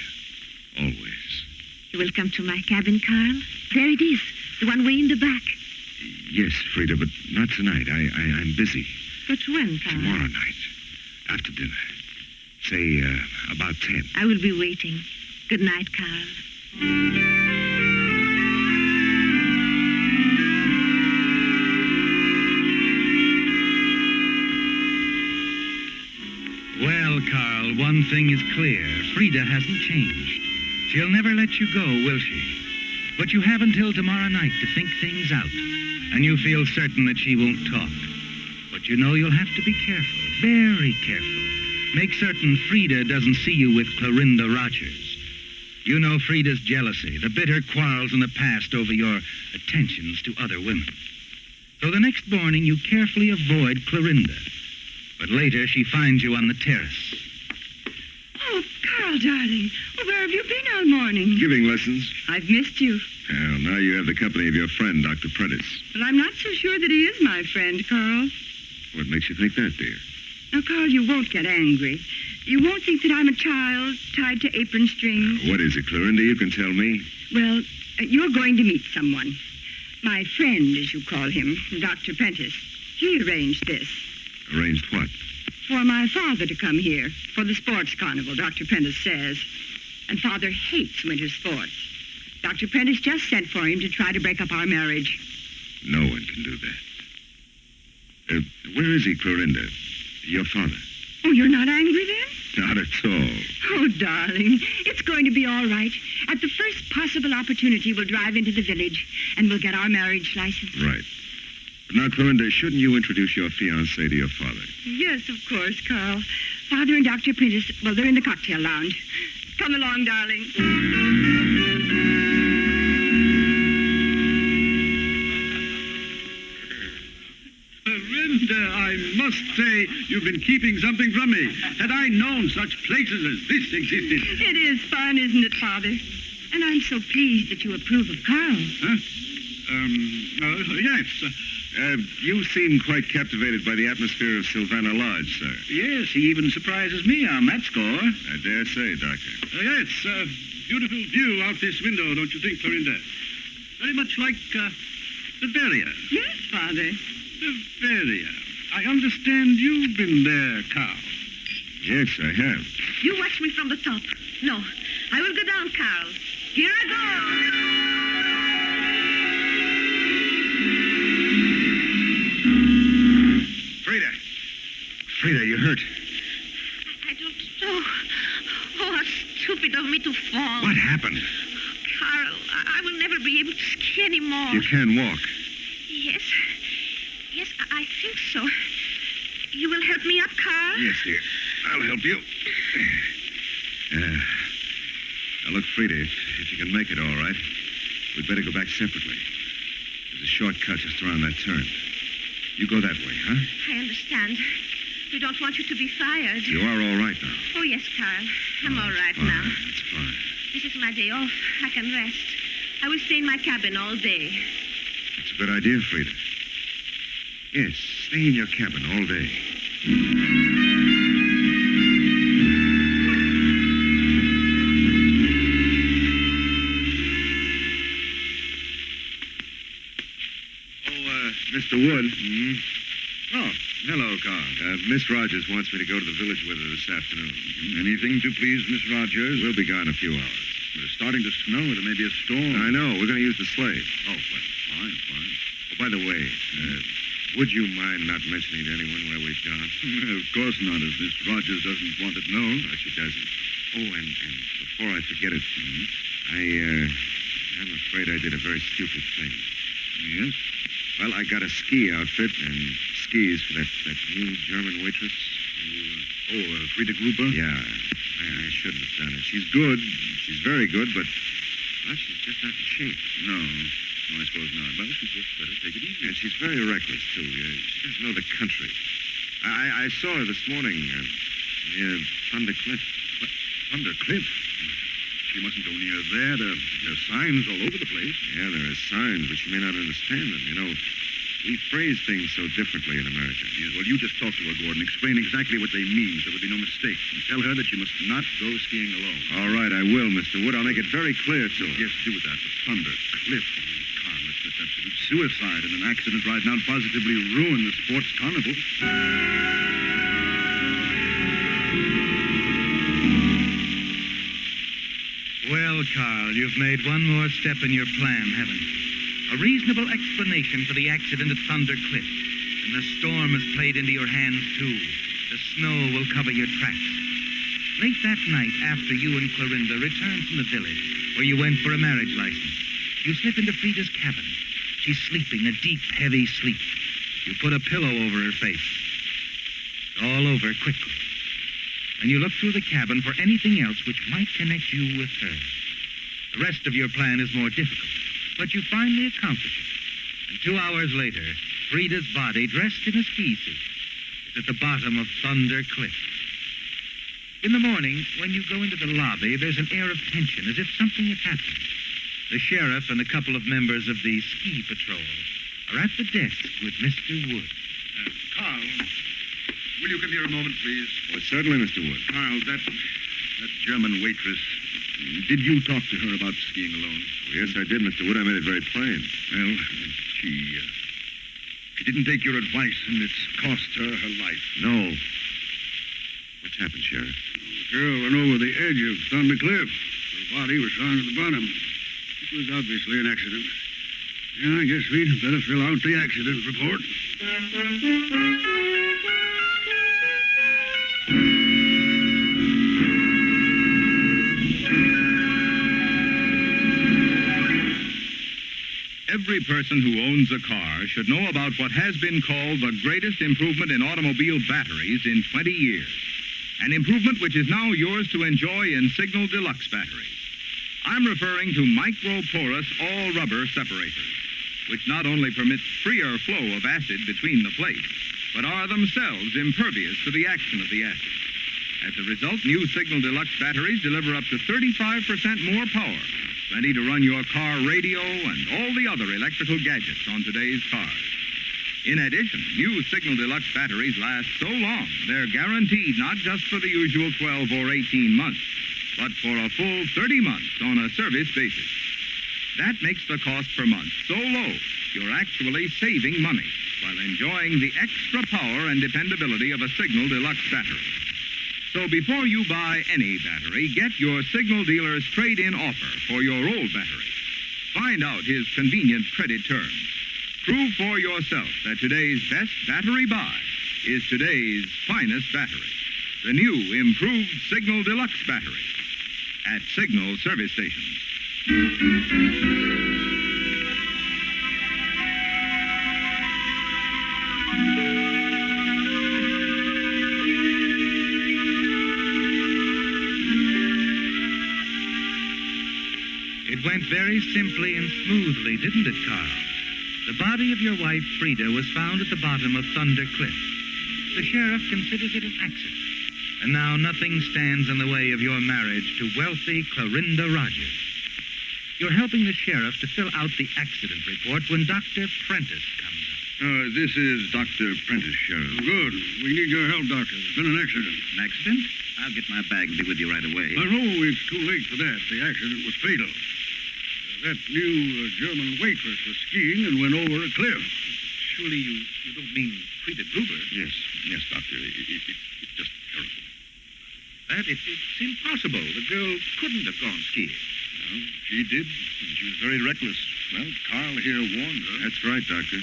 Always. You will come to my cabin, Carl? There it is, the one way in the back. Yes, Frida, but not tonight. I'm busy. But when, Carl? Tomorrow night. After dinner. Say, about 10. I will be waiting. Good night, Carl. Well, Carl, one thing is clear. Frida hasn't changed. She'll never let you go, will she? But you have until tomorrow night to think things out. And you feel certain that she won't talk. But you know you'll have to be careful, very careful. Make certain Frida doesn't see you with Clorinda Rogers. You know Frida's jealousy, the bitter quarrels in the past over your attentions to other women. So the next morning you carefully avoid Clorinda. But later she finds you on the terrace. Oh, Carl, darling. Well, where have you been all morning? Giving lessons. I've missed you. Well, now you have the company of your friend, Dr. Prentice. But I'm not so sure that he is my friend, Carl. What makes you think that, dear? Now, Carl, you won't get angry. You won't think that I'm a child tied to apron strings. What is it, Clorinda? You can tell me. Well, you're going to meet someone. My friend, as you call him, Dr. Prentice. He arranged this. Arranged what? For my father to come here for the sports carnival, Dr. Prentice says. And Father hates winter sports. Dr. Prentice just sent for him to try to break up our marriage. No one can do that. Where is he, Clorinda? Your father? Oh, you're not angry then? Not at all. Oh, darling, it's going to be all right. At the first possible opportunity, we'll drive into the village and we'll get our marriage license. Right. But now, Clorinda, shouldn't you introduce your fiancé to your father? Yes, of course, Carl. Father and Dr. Prentice, well, they're in the cocktail lounge. Come along, darling. Clorinda, I must say you've been keeping something from me. Had I known such places as this existed... It is fun, isn't it, Father? And I'm so pleased that you approve of Carl. Huh? Yes. You seem quite captivated by the atmosphere of Sylvana Lodge, sir. Yes, he even surprises me on that score. I dare say, Doctor. Yes, beautiful view out this window, don't you think, Clorinda? Very much like Bavaria. Yes, Father. Bavaria. I understand you've been there, Carl. Yes, I have. You watch me from the top. No, I will go down, Carl. Here I go. Frida, you hurt? I don't know. Oh, how stupid of me to fall. What happened? Carl, I will never be able to ski anymore. You can walk. Yes. Yes, I think so. You will help me up, Carl? Yes, dear. I'll help you. Now, look, Frida, if you can make it all right, we'd better go back separately. There's a shortcut just around that turn. You go that way, huh? I understand. We don't want you to be fired. You are all right now. Oh, yes, Carl. I'm all right now. That's fine. This is my day off. I can rest. I will stay in my cabin all day. That's a good idea, Frida. Yes, stay in your cabin all day. Mr. Wood. Oh, hello, Carl. Miss Rogers wants me to go to the village with her this afternoon. Anything to please Miss Rogers? We'll be gone in a few hours. But it's starting to snow. There may be a storm. I know. We're going to use the sleigh. Oh, well, fine. Oh, by the way, would you mind not mentioning to anyone where we've gone? Of course not, if Miss Rogers doesn't want it known. No, she doesn't. Oh, and before I forget it, I'm afraid I did a very stupid thing. Yes? Well, I got a ski outfit and skis for that new German waitress. Frida Gruber? Yeah, I shouldn't have done it. She's good. She's very good, but she's just not in shape. No, I suppose not. But she's just better take it easy. And she's very reckless, too. She doesn't know the country. I saw her this morning near Thunder Cliff. Thunder Cliff? She mustn't go near there. There are signs all over the place. Yeah, there are signs, but she may not understand them. You know, we phrase things so differently in America. Yes, well, you just talk to her, Gordon. Explain exactly what they mean so there'll be no mistake. And tell her that she must not go skiing alone. All right, I will, Mr. Wood. I'll make it very clear to her. Yes, do that. But Thunder Cliff. Carl, it's absolute suicide, and an accident right now positively ruined the sports carnival. Well, Carl, you've made one more step in your plan, haven't you? A reasonable explanation for the accident at Thunder Cliff. And the storm has played into your hands, too. The snow will cover your tracks. Late that night, after you and Clorinda returned from the village, where you went for a marriage license, you slip into Frida's cabin. She's sleeping a deep, heavy sleep. You put a pillow over her face. It's all over quickly. And you look through the cabin for anything else which might connect you with her. The rest of your plan is more difficult, but you finally accomplish it. And 2 hours later, Frida's body, dressed in a ski suit, is at the bottom of Thunder Cliff. In the morning, when you go into the lobby, there's an air of tension, as if something had happened. The sheriff and a couple of members of the ski patrol are at the desk with Mr. Wood. Carl, will you come here a moment, please? Well, certainly, Mr. Wood. Carl, that German waitress, did you talk to her about skiing alone? Oh, yes, I did, Mr. Wood. I made it very plain. Well, she didn't take your advice, and it's cost her her life. No. What's happened, Sheriff? The girl went over the edge of Thunder Cliff. Her body was found at the bottom. It was obviously an accident. Yeah, I guess we'd better fill out the accident report. Every person who owns a car should know about what has been called the greatest improvement in automobile batteries in 20 years. An improvement which is now yours to enjoy in Signal Deluxe batteries. I'm referring to micro-porous all-rubber separators, which not only permit freer flow of acid between the plates, but are themselves impervious to the action of the acid. As a result, new Signal Deluxe batteries deliver up to 35% more power, ready to run your car radio and all the other electrical gadgets on today's cars. In addition, new Signal Deluxe batteries last so long, they're guaranteed not just for the usual 12 or 18 months, but for a full 30 months on a service basis. That makes the cost per month so low, you're actually saving money while enjoying the extra power and dependability of a Signal Deluxe battery. So before you buy any battery, get your Signal dealer's trade-in offer for your old battery. Find out his convenient credit terms. Prove for yourself that today's best battery buy is today's finest battery. The new improved Signal Deluxe battery at Signal service stations. It went very simply and smoothly, didn't it, Carl? The body of your wife, Frida, was found at the bottom of Thunder Cliff. The sheriff considers it an accident. And now nothing stands in the way of your marriage to wealthy Clorinda Rogers. You're helping the sheriff to fill out the accident report when Dr. Prentice comes up. This is Dr. Prentice, Sheriff. Good. We need your help, Doctor. There's been an accident. An accident? I'll get my bag and be with you right away. No, it's too late for that. The accident was fatal. That new German waitress was skiing and went over a cliff. Surely you don't mean Frida Gruber? Yes, Doctor. It's just terrible. It's impossible. The girl couldn't have gone skiing. Well, she did, and she was very reckless. Well, Carl here warned her. That's right, Doctor.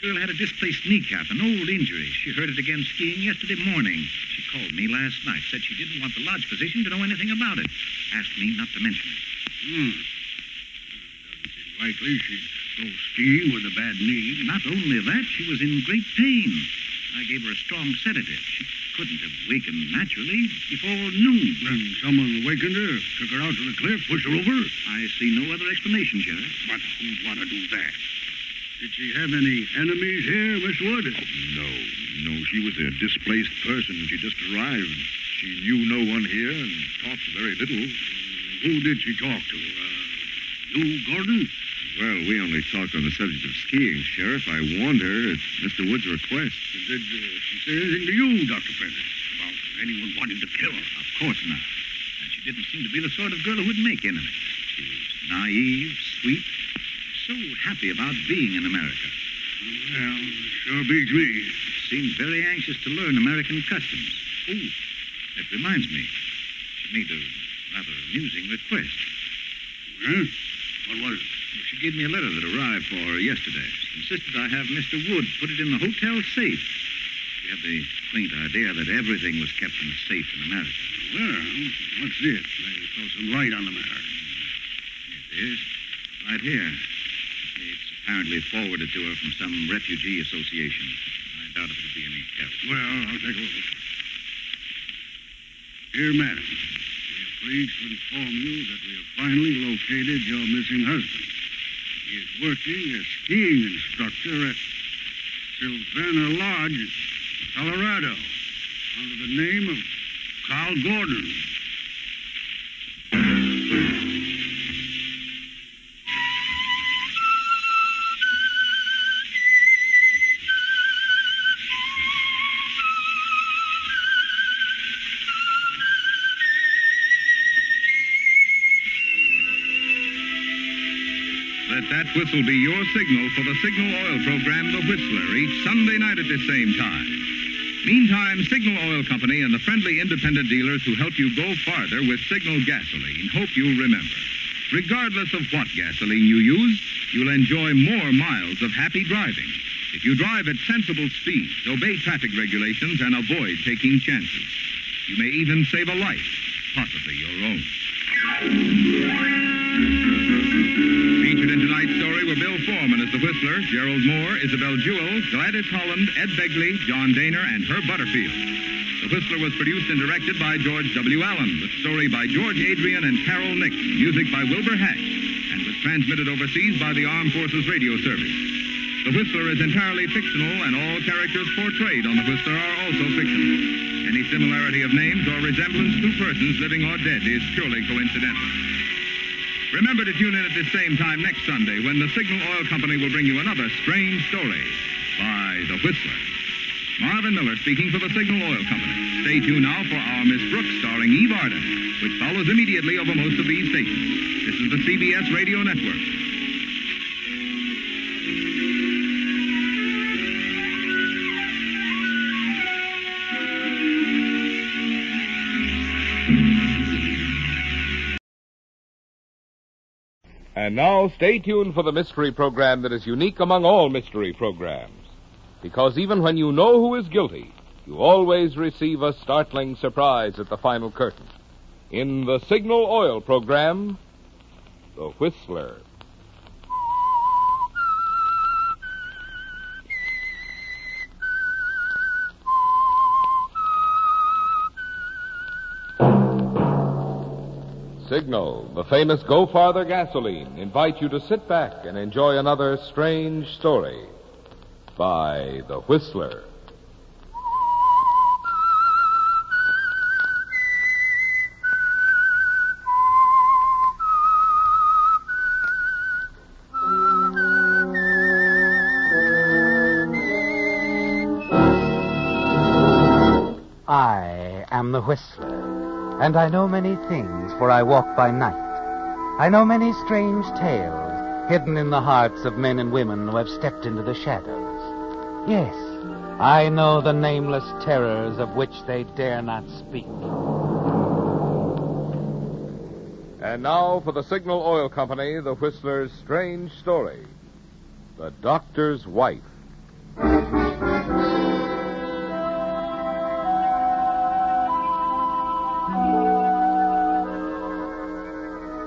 The girl had a displaced kneecap, an old injury. She hurt it again skiing yesterday morning. She called me last night, said she didn't want the lodge physician to know anything about it. Asked me not to mention it. Doesn't seem likely she'd go skiing with a bad knee. Not only that, she was in great pain. I gave her a strong sedative. She couldn't have wakened naturally before noon. Then someone awakened her, took her out to the cliff, pushed her over? I see no other explanation, Sheriff. But who'd want to do that? Did she have any enemies here, Miss Wood? No. She was a displaced person. She just arrived. She knew no one here and talked very little. Who did she talk to? You, Gordon? Well, we only talked on the subject of skiing, Sheriff. I warned her at Mr. Wood's request. Did she say anything to you, Dr. Prentice, about anyone wanting to kill her? Of course not. And she didn't seem to be the sort of girl who would make enemies. She was naive, sweet, so happy about being in America. Well, sure beats me. Seemed very anxious to learn American customs. Oh, that reminds me. She made a rather amusing request. Well, what was it? She gave me a letter that arrived for her yesterday. She insisted I have Mr. Wood put it in the hotel safe. She had the quaint idea that everything was kept in a safe in America. Well, what's this? Maybe throw some light on the matter. It is. Right here. It's apparently forwarded to her from some refugee association. I doubt if it'll be any help. Well, I'll take a look. Dear Madam, we are pleased to inform you that we have finally located your missing husband. He is working as skiing instructor at... Sylvana Lodge, Colorado, under the name of Carl Gordon. Let that whistle be your signal for the Signal Oil program, The Whistler, each Sunday night at this same time. Meantime, Signal Oil Company and the friendly independent dealers who help you go farther with Signal gasoline hope you'll remember. Regardless of what gasoline you use, you'll enjoy more miles of happy driving if you drive at sensible speeds, obey traffic regulations, and avoid taking chances. You may even save a life, possibly your own. Featured in tonight's story were Bill Foreman as the Whistler, Gerald Moore, Isabel Jewell, Gladys Holland, Ed Begley, John Daner, and Herb Butterfield. The Whistler was produced and directed by George W. Allen, with story by George Adrian and Carol Nix, music by Wilbur Hatch, and was transmitted overseas by the Armed Forces Radio Service. The Whistler is entirely fictional, and all characters portrayed on The Whistler are also fictional. Any similarity of names or resemblance to persons living or dead is purely coincidental. Remember to tune in at this same time next Sunday when the Signal Oil Company will bring you another strange story by The Whistler. Marvin Miller speaking for the Signal Oil Company. Stay tuned now for our Miss Brooks starring Eve Arden, which follows immediately over most of these stations. This is the CBS Radio Network. And now, stay tuned for the mystery program that is unique among all mystery programs. Because even when you know who is guilty, you always receive a startling surprise at the final curtain. In the Signal Oil program, The Whistler. Signal, the famous Go Farther gasoline, invite you to sit back and enjoy another strange story by The Whistler. I am the Whistler, and I know many things, for I walk by night. I know many strange tales hidden in the hearts of men and women who have stepped into the shadows. Yes, I know the nameless terrors of which they dare not speak. And now for the Signal Oil Company, The Whistler's strange story, The Doctor's Wife.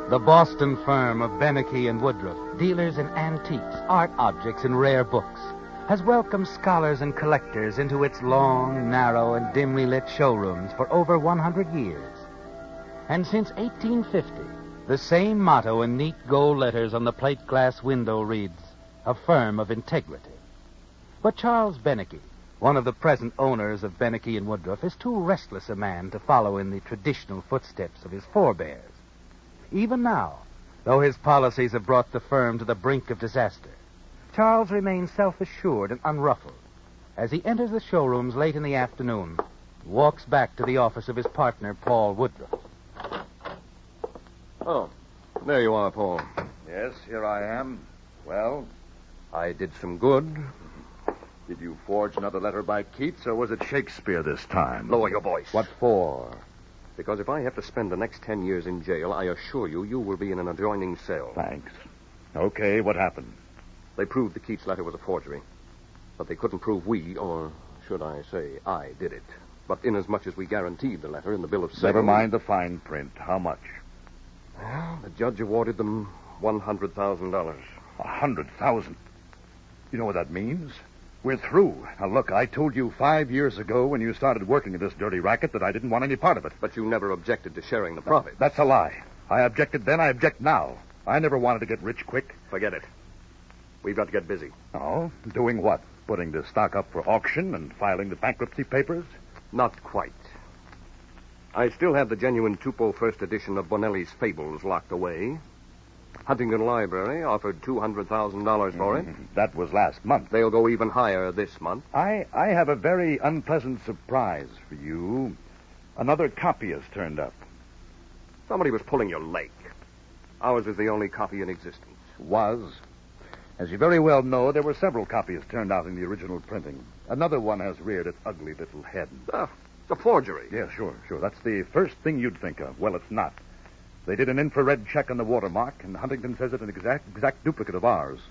The Boston firm of Beneke and Woodruff, dealers in antiques, art objects, and rare books, has welcomed scholars and collectors into its long, narrow, and dimly lit showrooms for over 100 years. And since 1850, the same motto in neat gold letters on the plate glass window reads, "A firm of integrity." But Charles Beneke, one of the present owners of Beneke and Woodruff, is too restless a man to follow in the traditional footsteps of his forebears. Even now, though his policies have brought the firm to the brink of disaster, Charles remains self-assured and unruffled as he enters the showrooms late in the afternoon and walks back to the office of his partner, Paul Woodruff. Oh, there you are, Paul. Yes, here I am. Well, I did some good. Did you forge another letter by Keats, or was it Shakespeare this time? Lower your voice. What for? Because if I have to spend the next 10 years in jail, I assure you, you will be in an adjoining cell. Thanks. Okay, what happened? They proved the Keats letter was a forgery. But they couldn't prove we, or should I say, I did it. But inasmuch as we guaranteed the letter in the bill of sale... Never mind the fine print. How much? Well, the judge awarded them $100,000. $100,000? You know what that means? We're through. Now, look, I told you 5 years ago when you started working in this dirty racket that I didn't want any part of it. But you never objected to sharing the profit. That's a lie. I objected then, I object now. I never wanted to get rich quick. Forget it. We've got to get busy. Oh? Doing what? putting the stock up for auction and filing the bankruptcy papers? Not quite. I still have the genuine Tupou first edition of Bonelli's Fables locked away. Huntington Library offered $200,000 for it. That was last month. They'll go even higher this month. I have a very unpleasant surprise for you. Another copy has turned up. Somebody was pulling your leg. Ours is the only copy in existence. Was. As you very well know, there were several copies turned out in the original printing. Another one has reared its ugly little head. It's a forgery. Yeah, sure. That's the first thing you'd think of. Well, it's not. They did an infrared check on the watermark, and Huntington says it's an exact duplicate of ours.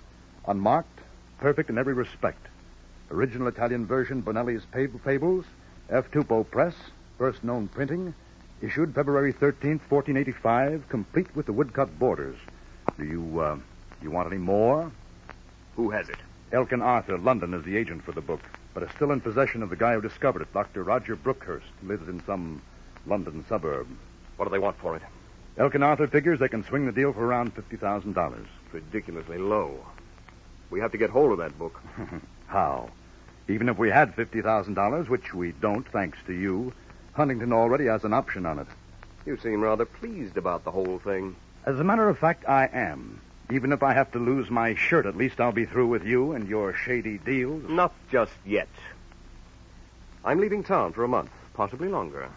Unmarked, perfect in every respect. Original Italian version, Bonelli's Fables, F. Tupou Press, first known printing, issued February 13th, 1485, complete with the woodcut borders. Do you want any more? Who has it? Elkin Arthur, London, is the agent for the book, but is still in possession of the guy who discovered it, Dr. Roger Brookhurst, who lives in some London suburb. What do they want for it? Elkin Arthur figures they can swing the deal for around $50,000. Ridiculously low. We have to get hold of that book. How? Even if we had $50,000, which we don't, thanks to you, Huntington already has an option on it. You seem rather pleased about the whole thing. As a matter of fact, I am. Even if I have to lose my shirt, at least I'll be through with you and your shady deals. Not just yet. I'm leaving town for a month, possibly longer.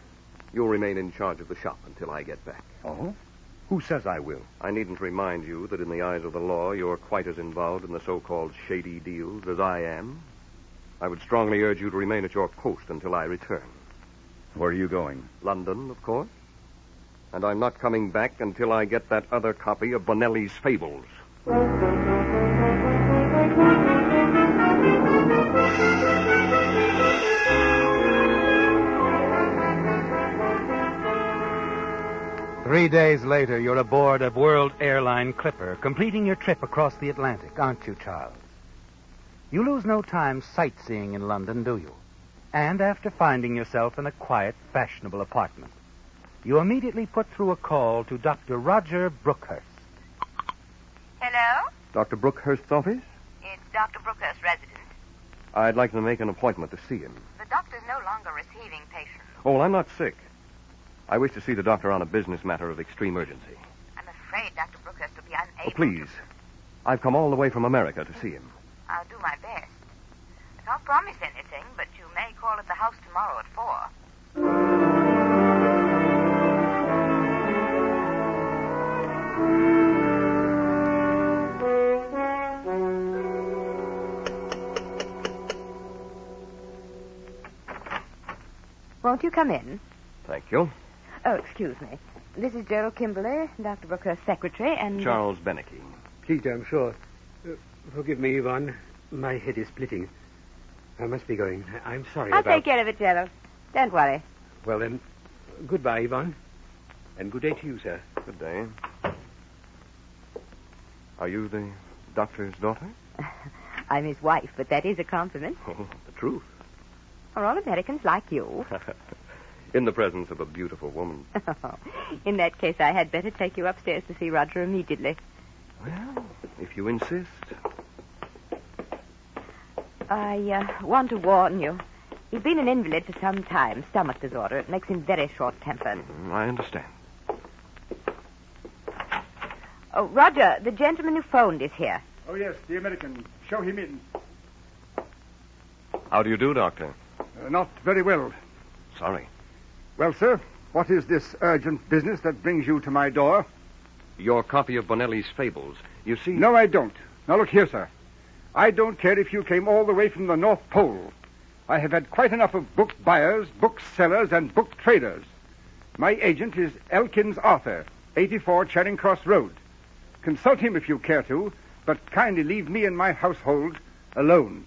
You'll remain in charge of the shop until I get back. Oh? Who says I will? I needn't remind you that in the eyes of the law, you're quite as involved in the so-called shady deals as I am. I would strongly urge you to remain at your post until I return. Where are you going? London, of course. And I'm not coming back until I get that other copy of Bonelli's Fables. 3 days later, you're aboard a World Airline Clipper, completing your trip across the Atlantic, aren't you, Charles? You lose no time sightseeing in London, do you? And after finding yourself in a quiet, fashionable apartment, you immediately put through a call to Dr. Roger Brookhurst. Hello? Dr. Brookhurst's office? It's Dr. Brookhurst's residence. I'd like to make an appointment to see him. The doctor's no longer receiving patients. Oh, well, I'm not sick. I wish to see the doctor on a business matter of extreme urgency. I'm afraid Dr. Brookhurst will be unable Please. I've come all the way from America to see him. I'll do my best. I can't promise anything, but you may call at the house tomorrow at 4. Won't you come in? Thank you. Oh, excuse me. This is Gerald Kimberly, Dr. Brookhurst's secretary, and... Charles Beneke. Please, I'm sure. Forgive me, Yvonne. My head is splitting. I must be going. I'm sorry I'll take care of it, Gerald. Don't worry. Well, then, goodbye, Yvonne. And good day to you, sir. Good day. Are you the doctor's daughter? I'm his wife, but that is a compliment. Oh, the truth. Are all Americans like you? In the presence of a beautiful woman. In that case, I had better take you upstairs to see Roger immediately. Well, if you insist. I want to warn you. He's been an invalid for some time. Stomach disorder. It makes him very short-tempered. I understand. Oh, Roger, the gentleman who phoned is here. Oh, yes, the American. Show him in. How do you do, Doctor? Not very well. Sorry. Well, sir, what is this urgent business that brings you to my door? Your copy of Bonelli's Fables. You see... No, I don't. Now, look here, sir. I don't care if you came all the way from the North Pole. I have had quite enough of book buyers, book sellers, and book traders. My agent is Elkins Arthur, 84 Charing Cross Road. Consult him if you care to, but kindly leave me and my household alone.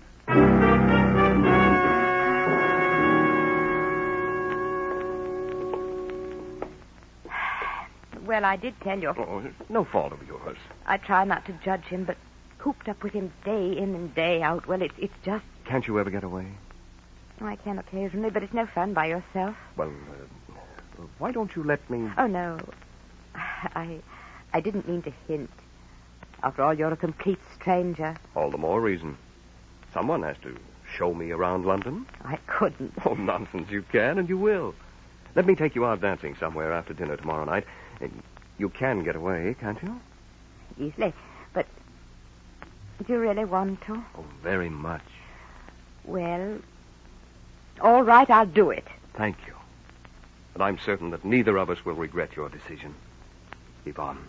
Well, I did tell you. Oh, no fault of yours. I try not to judge him, but cooped up with him day in and day out, well, it's just... Can't you ever get away? Oh, I can occasionally, but it's no fun by yourself. Well, why don't you let me... Oh, no. I didn't mean to hint. After all, you're a complete stranger. All the more reason. Someone has to show me around London. I couldn't. Oh, nonsense. You can, and you will. Let me take you out dancing somewhere after dinner tomorrow night. And you can get away, can't you? Easily. But do you really want to? Oh, very much. Well, all right, I'll do it. Thank you. And I'm certain that neither of us will regret your decision. Yvonne.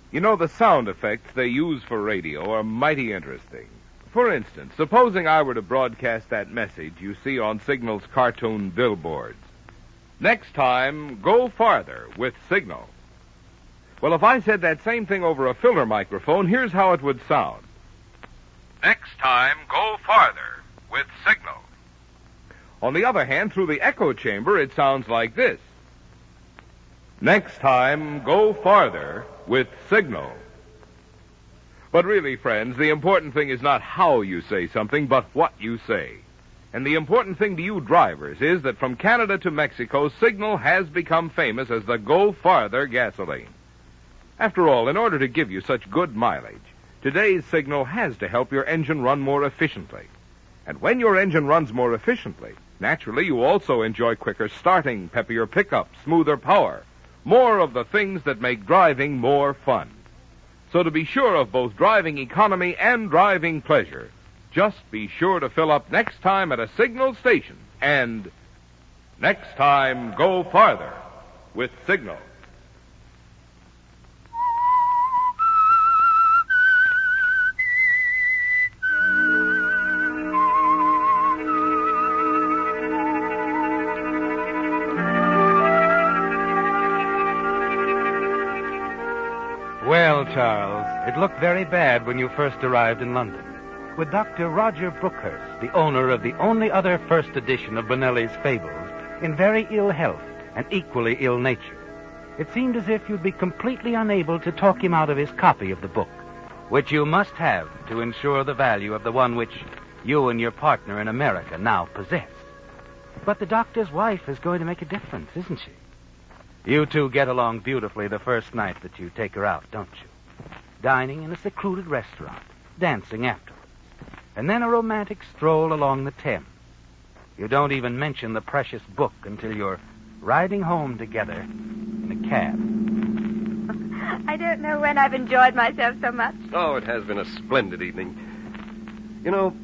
You know, the sound effects they use for radio are mighty interesting. For instance, supposing I were to broadcast that message you see on Signal's cartoon billboards. Next time, go farther with Signal. Well, if I said that same thing over a filler microphone, here's how it would sound. Next time, go farther with Signal. On the other hand, through the echo chamber, it sounds like this. Next time, go farther with Signal. But really, friends, the important thing is not how you say something, but what you say. And the important thing to you drivers is that from Canada to Mexico, Signal has become famous as the Go Farther gasoline. After all, in order to give you such good mileage, today's Signal has to help your engine run more efficiently. And when your engine runs more efficiently, naturally you also enjoy quicker starting, peppier pickup, smoother power, more of the things that make driving more fun. So to be sure of both driving economy and driving pleasure, just be sure to fill up next time at a Signal station. And next time, go farther with Signal. Well, Charles, it looked very bad when you first arrived in London. With Dr. Roger Brookhurst, the owner of the only other first edition of Bonelli's Fables, in very ill health and equally ill nature. It seemed as if you'd be completely unable to talk him out of his copy of the book, which you must have to ensure the value of the one which you and your partner in America now possess. But the doctor's wife is going to make a difference, isn't she? You two get along beautifully the first night that you take her out, don't you? Dining in a secluded restaurant, dancing afterwards, and then a romantic stroll along the Thames. You don't even mention the precious book until you're riding home together in a cab. I don't know when I've enjoyed myself so much. Oh, it has been a splendid evening. You know,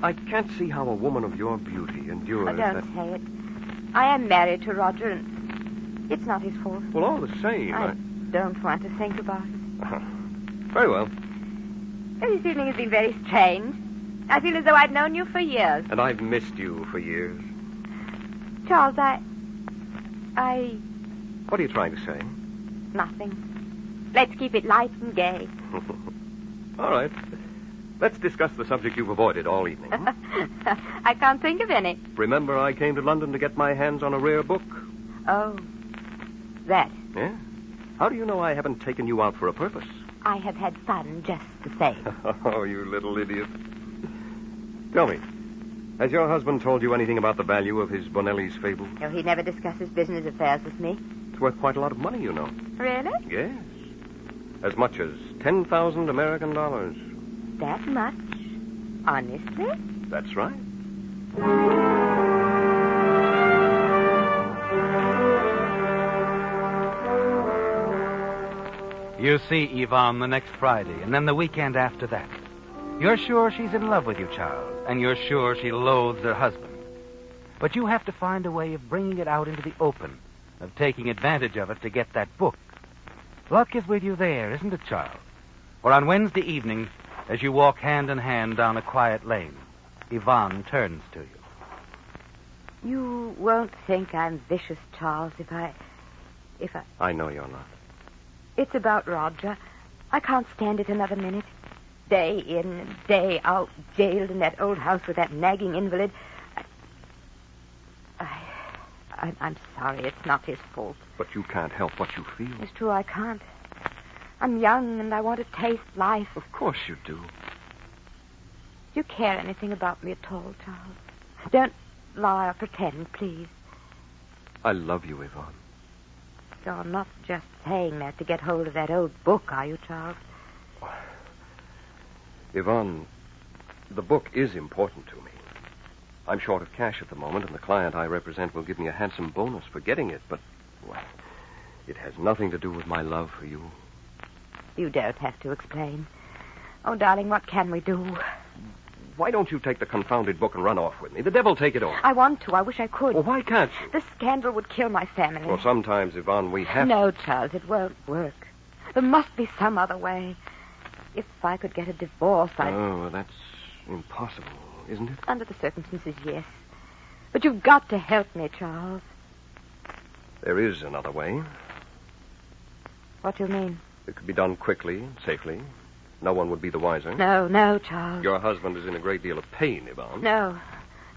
I can't see how a woman of your beauty endures Oh, don't say it. I am married to Roger, and it's not his fault. Well, all the same, I don't want to think about it. Very well. This evening has been very strange. I feel as though I'd known you for years. And I've missed you for years. Charles, I... What are you trying to say? Nothing. Let's keep it light and gay. All right. Let's discuss the subject you've avoided all evening. I can't think of any. Remember I came to London to get my hands on a rare book? Oh, that. Yeah? How do you know I haven't taken you out for a purpose? I have had fun just the same. Oh, you little idiot. Tell me, has your husband told you anything about the value of his Bonelli's Fables? No, he never discusses business affairs with me. It's worth quite a lot of money, you know. Really? Yes. As much as 10,000 American dollars. That much? Honestly? That's right. You see Yvonne the next Friday, and then the weekend after that. You're sure she's in love with you, Charles, and you're sure she loathes her husband. But you have to find a way of bringing it out into the open, of taking advantage of it to get that book. Luck is with you there, isn't it, Charles? Or on Wednesday evening, as you walk hand in hand down a quiet lane, Yvonne turns to you. You won't think I'm vicious, Charles, if I... I know you're not. It's about Roger. I can't stand it another minute. Day in and day out, jailed in that old house with that nagging invalid. I'm sorry. It's not his fault. But you can't help what you feel. It's true, I can't. I'm young and I want to taste life. Of course you do. Do you care anything about me at all, Charles? Don't lie or pretend, please. I love you, Yvonne. You're not just saying that to get hold of that old book, are you, Charles? Yvonne, the book is important to me. I'm short of cash at the moment, and the client I represent will give me a handsome bonus for getting it, but, well, it has nothing to do with my love for you. You don't have to explain. Oh, darling, what can we do? Why don't you take the confounded book and run off with me? The devil take it all. I want to. I wish I could. Well, why can't you? The scandal would kill my family. Well, sometimes, Yvonne, we have No, Charles, it won't work. There must be some other way. If I could get a divorce, I'd... Oh, well, that's impossible, isn't it? Under the circumstances, yes. But you've got to help me, Charles. There is another way. What do you mean? It could be done quickly and safely. No one would be the wiser. No, Charles. Your husband is in a great deal of pain, Yvonne. No,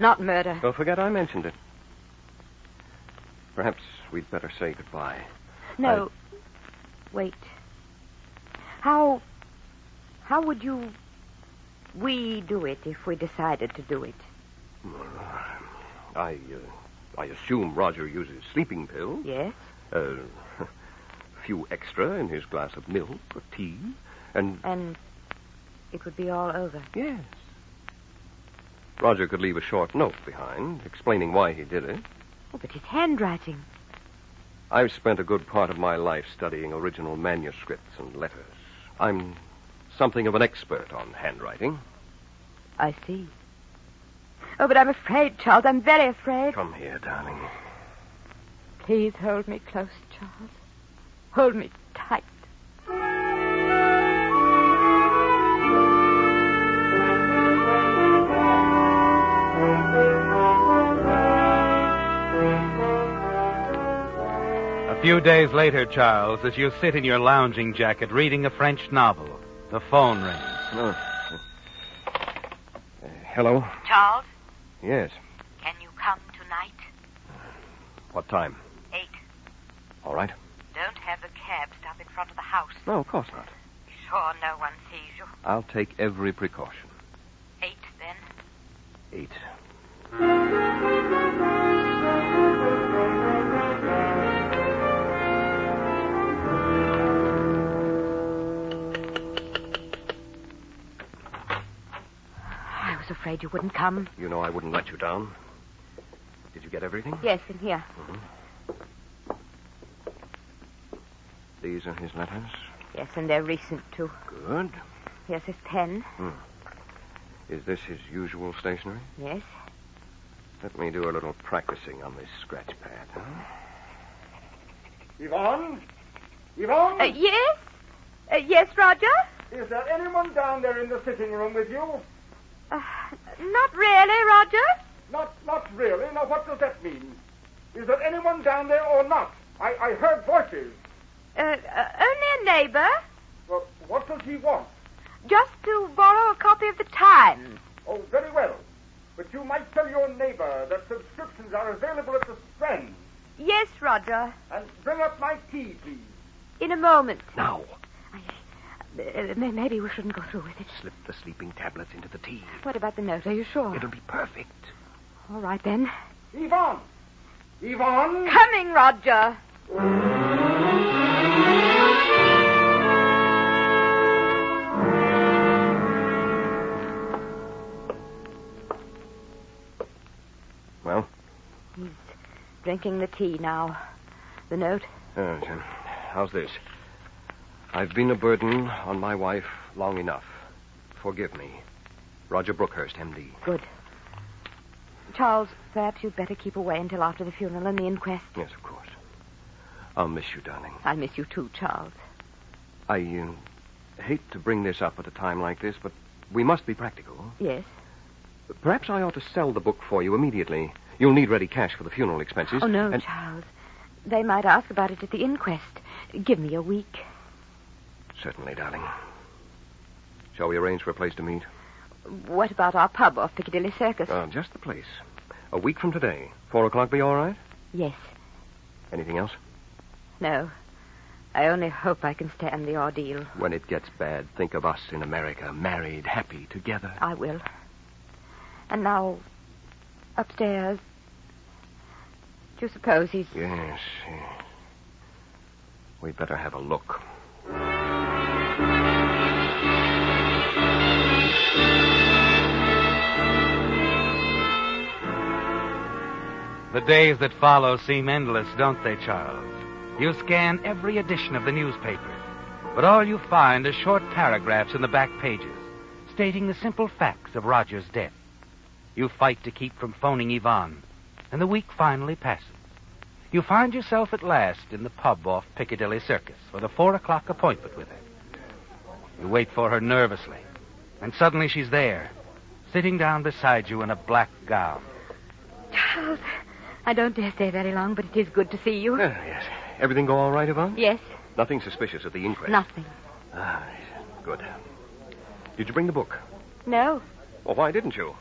not murder. Don't forget I mentioned it. Perhaps we'd better say goodbye. No. Wait. How would we do it if we decided to do it? I assume Roger uses sleeping pills. Yes. A few extra in his glass of milk or tea. And it would be all over. Yes. Roger could leave a short note behind, explaining why he did it. Oh, but his handwriting. I've spent a good part of my life studying original manuscripts and letters. I'm something of an expert on handwriting. I see. Oh, but I'm afraid, Charles. I'm very afraid. Come here, darling. Please hold me close, Charles. Hold me tight. A few days later, Charles, as you sit in your lounging jacket reading a French novel, the phone rings. Hello? Charles, Yes. can you come tonight? What time? 8. All right. Don't have the cab stop in front of the house. No, of course not. Be sure no one sees you. I'll take every precaution. 8, then. 8. I was afraid you wouldn't come. You know I wouldn't let you down. Did you get everything? Yes, in here. Mm-hmm. These are his letters? Yes, and they're recent, too. Good. Here's his pen. Is this his usual stationery? Yes. Let me do a little practicing on this scratch pad. Huh? Yvonne? Yvonne? Yes? Yes, Roger? Is there anyone down there in the sitting room with you? Not really, Roger. Not really? Now, what does that mean? Is there anyone down there or not? I heard voices. Only a neighbor. Well, what does he want? Just to borrow a copy of the Times. Oh, very well. But you might tell your neighbor that subscriptions are available at the Strand. Yes, Roger. And bring up my tea, please. In a moment. Now. Maybe we shouldn't go through with it. Slip the sleeping tablets into the tea. What about the note? Are you sure? It'll be perfect. All right, then. Yvonne! Yvonne! Coming, Roger. Well? He's drinking the tea now. The note? How's this? I've been a burden on my wife long enough. Forgive me. Roger Brookhurst, M.D. Good. Charles, perhaps you'd better keep away until after the funeral and the inquest. Yes, of course. I'll miss you, darling. I'll miss you too, Charles. I hate to bring this up at a time like this, but we must be practical. Yes? Perhaps I ought to sell the book for you immediately. You'll need ready cash for the funeral expenses. Oh, no, Charles. They might ask about it at the inquest. Give me a week. Certainly, darling. Shall we arrange for a place to meet? What about our pub off Piccadilly Circus? Just the place. A week from today. 4 o'clock be all right? Yes. Anything else? No. I only hope I can stand the ordeal. When it gets bad, think of us in America, married, happy, together. I will. And now, upstairs. Do you suppose he's... Yes. We'd better have a look. The days that follow seem endless, don't they, Charles? You scan every edition of the newspaper, but all you find are short paragraphs in the back pages stating the simple facts of Roger's death. You fight to keep from phoning Yvonne, and the week finally passes. You find yourself at last in the pub off Piccadilly Circus for the 4:00 appointment with her. You wait for her nervously, and suddenly she's there, sitting down beside you in a black gown. Charles, I don't dare stay very long, but it is good to see you. Yes. Everything go all right, Yvonne? Yes. Nothing suspicious at the inquest? Nothing. Good. Did you bring the book? No. Well, why didn't you?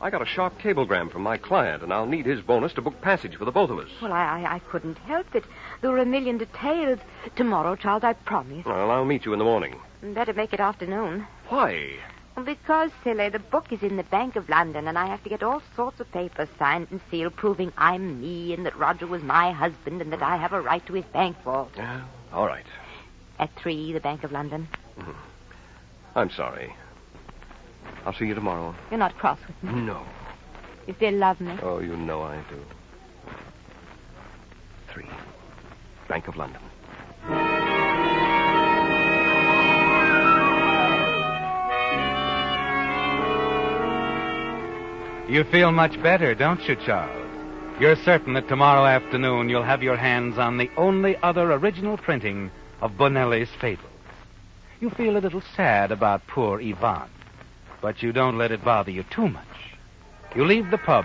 I got a sharp cablegram from my client, and I'll need his bonus to book passage for the both of us. Well, I couldn't help it. There were a million details. Tomorrow, Charles, I promise. Well, I'll meet you in the morning. Better make it afternoon. Why? Because, silly, the book is in the Bank of London, and I have to get all sorts of papers signed and sealed proving I'm me and that Roger was my husband and that I have a right to his bank vault. All right. At 3, the Bank of London. Mm-hmm. I'm sorry. I'll see you tomorrow. You're not cross with me? No. You still love me? Oh, you know I do. 3, Bank of London. You feel much better, don't you, Charles? You're certain that tomorrow afternoon you'll have your hands on the only other original printing of Bonelli's Fables. You feel a little sad about poor Yvonne, but you don't let it bother you too much. You leave the pub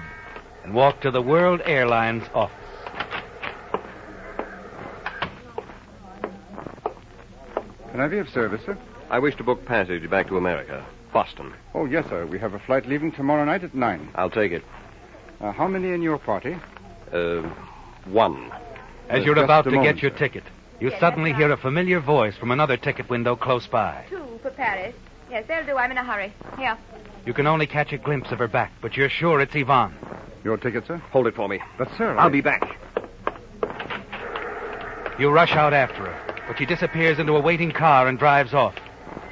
and walk to the World Airlines office. Can I be of service, sir? I wish to book passage back to America. Boston. Oh, yes, sir. We have a flight leaving tomorrow night at 9. I'll take it. How many in your party? 1. As you're about to get your ticket, you suddenly hear a familiar voice from another ticket window close by. 2 for Paris. Yes, they'll do. I'm in a hurry. Here. You can only catch a glimpse of her back, but you're sure it's Yvonne. Your ticket, sir? Hold it for me. But, sir, I'll be back. You rush out after her, but she disappears into a waiting car and drives off.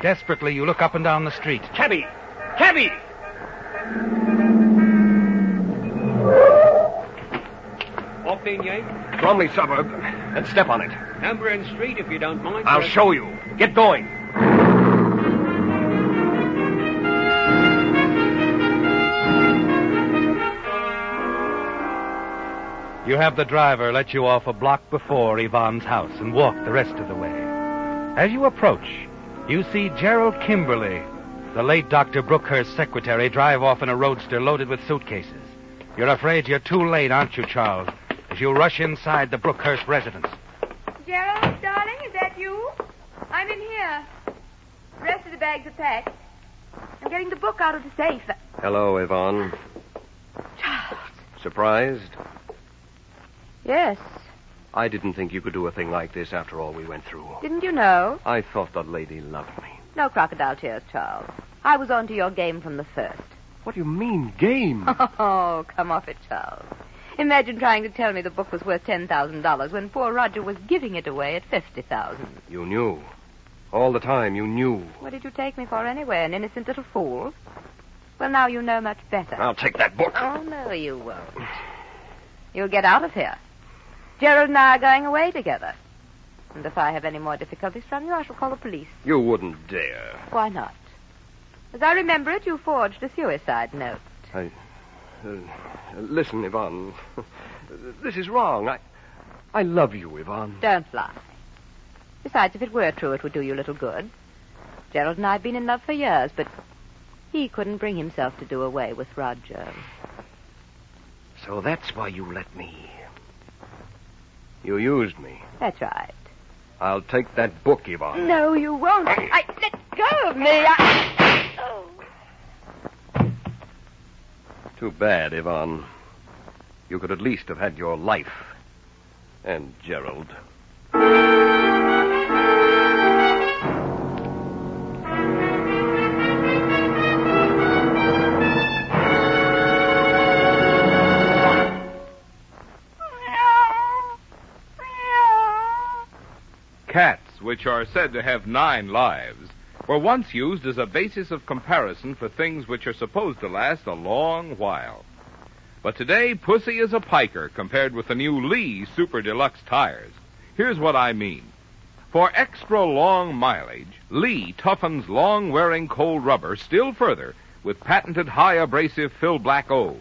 Desperately, you look up and down the street. Cabby! Cabby! Walk in, Yank. Bromley suburb, and step on it. Number and street, if you don't mind. I'll show you. Get going. You have the driver let you off a block before Yvonne's house and walk the rest of the way. As you approach, you see Gerald Kimberly, the late Dr. Brookhurst's secretary, drive off in a roadster loaded with suitcases. You're afraid you're too late, aren't you, Charles, as you rush inside the Brookhurst residence. Gerald, darling, is that you? I'm in here. The rest of the bags are packed. I'm getting the book out of the safe. Hello, Yvonne. Charles. Surprised? Yes. I didn't think you could do a thing like this after all we went through. Didn't you know? I thought the lady loved me. No crocodile tears, Charles. I was on to your game from the first. What do you mean, game? Oh, come off it, Charles. Imagine trying to tell me the book was worth $10,000 when poor Roger was giving it away at $50,000. You knew. All the time, you knew. What did you take me for anyway, an innocent little fool? Well, now you know much better. I'll take that book. Oh, no, you won't. You'll get out of here. Gerald and I are going away together. And if I have any more difficulties from you, I shall call the police. You wouldn't dare. Why not? As I remember it, you forged a suicide note. Listen, Yvonne. This is wrong. I love you, Yvonne. Don't lie. Besides, if it were true, it would do you little good. Gerald and I have been in love for years, but he couldn't bring himself to do away with Roger. So that's why you let me. You used me. That's right. I'll take that book, Yvonne. No, you won't. Let go of me. Too bad, Yvonne. You could at least have had your life. And Gerald. which are said to have 9 lives, were once used as a basis of comparison for things which are supposed to last a long while. But today, Pussy is a piker compared with the new Lee Super Deluxe tires. Here's what I mean. For extra long mileage, Lee toughens long-wearing cold rubber still further with patented high-abrasive Fill Black O.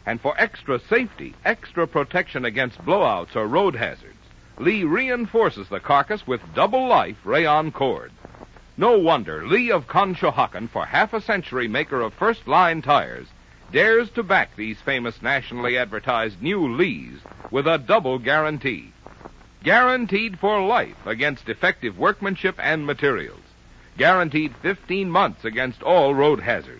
And for extra safety, extra protection against blowouts or road hazards, Lee reinforces the carcass with double-life rayon cord. No wonder Lee of Conshohocken, for half a century maker of first-line tires, dares to back these famous nationally advertised new Lees with a double guarantee. Guaranteed for life against defective workmanship and materials. Guaranteed 15 months against all road hazards.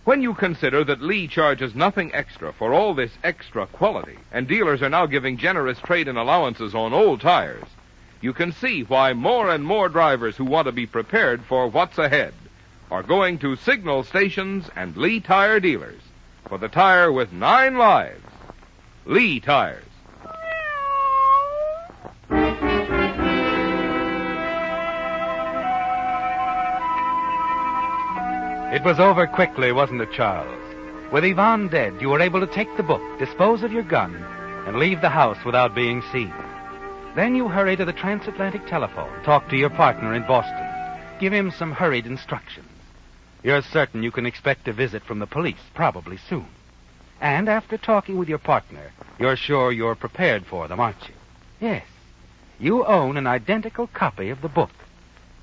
When you consider that Lee charges nothing extra for all this extra quality, and dealers are now giving generous trade-in allowances on old tires, you can see why more and more drivers who want to be prepared for what's ahead are going to signal stations and Lee tire dealers for the tire with 9 lives. Lee tires. It was over quickly, wasn't it, Charles? With Yvonne dead, you were able to take the book, dispose of your gun, and leave the house without being seen. Then you hurry to the transatlantic telephone, talk to your partner in Boston, give him some hurried instructions. You're certain you can expect a visit from the police, probably soon. And after talking with your partner, you're sure you're prepared for them, aren't you? Yes. You own an identical copy of the book.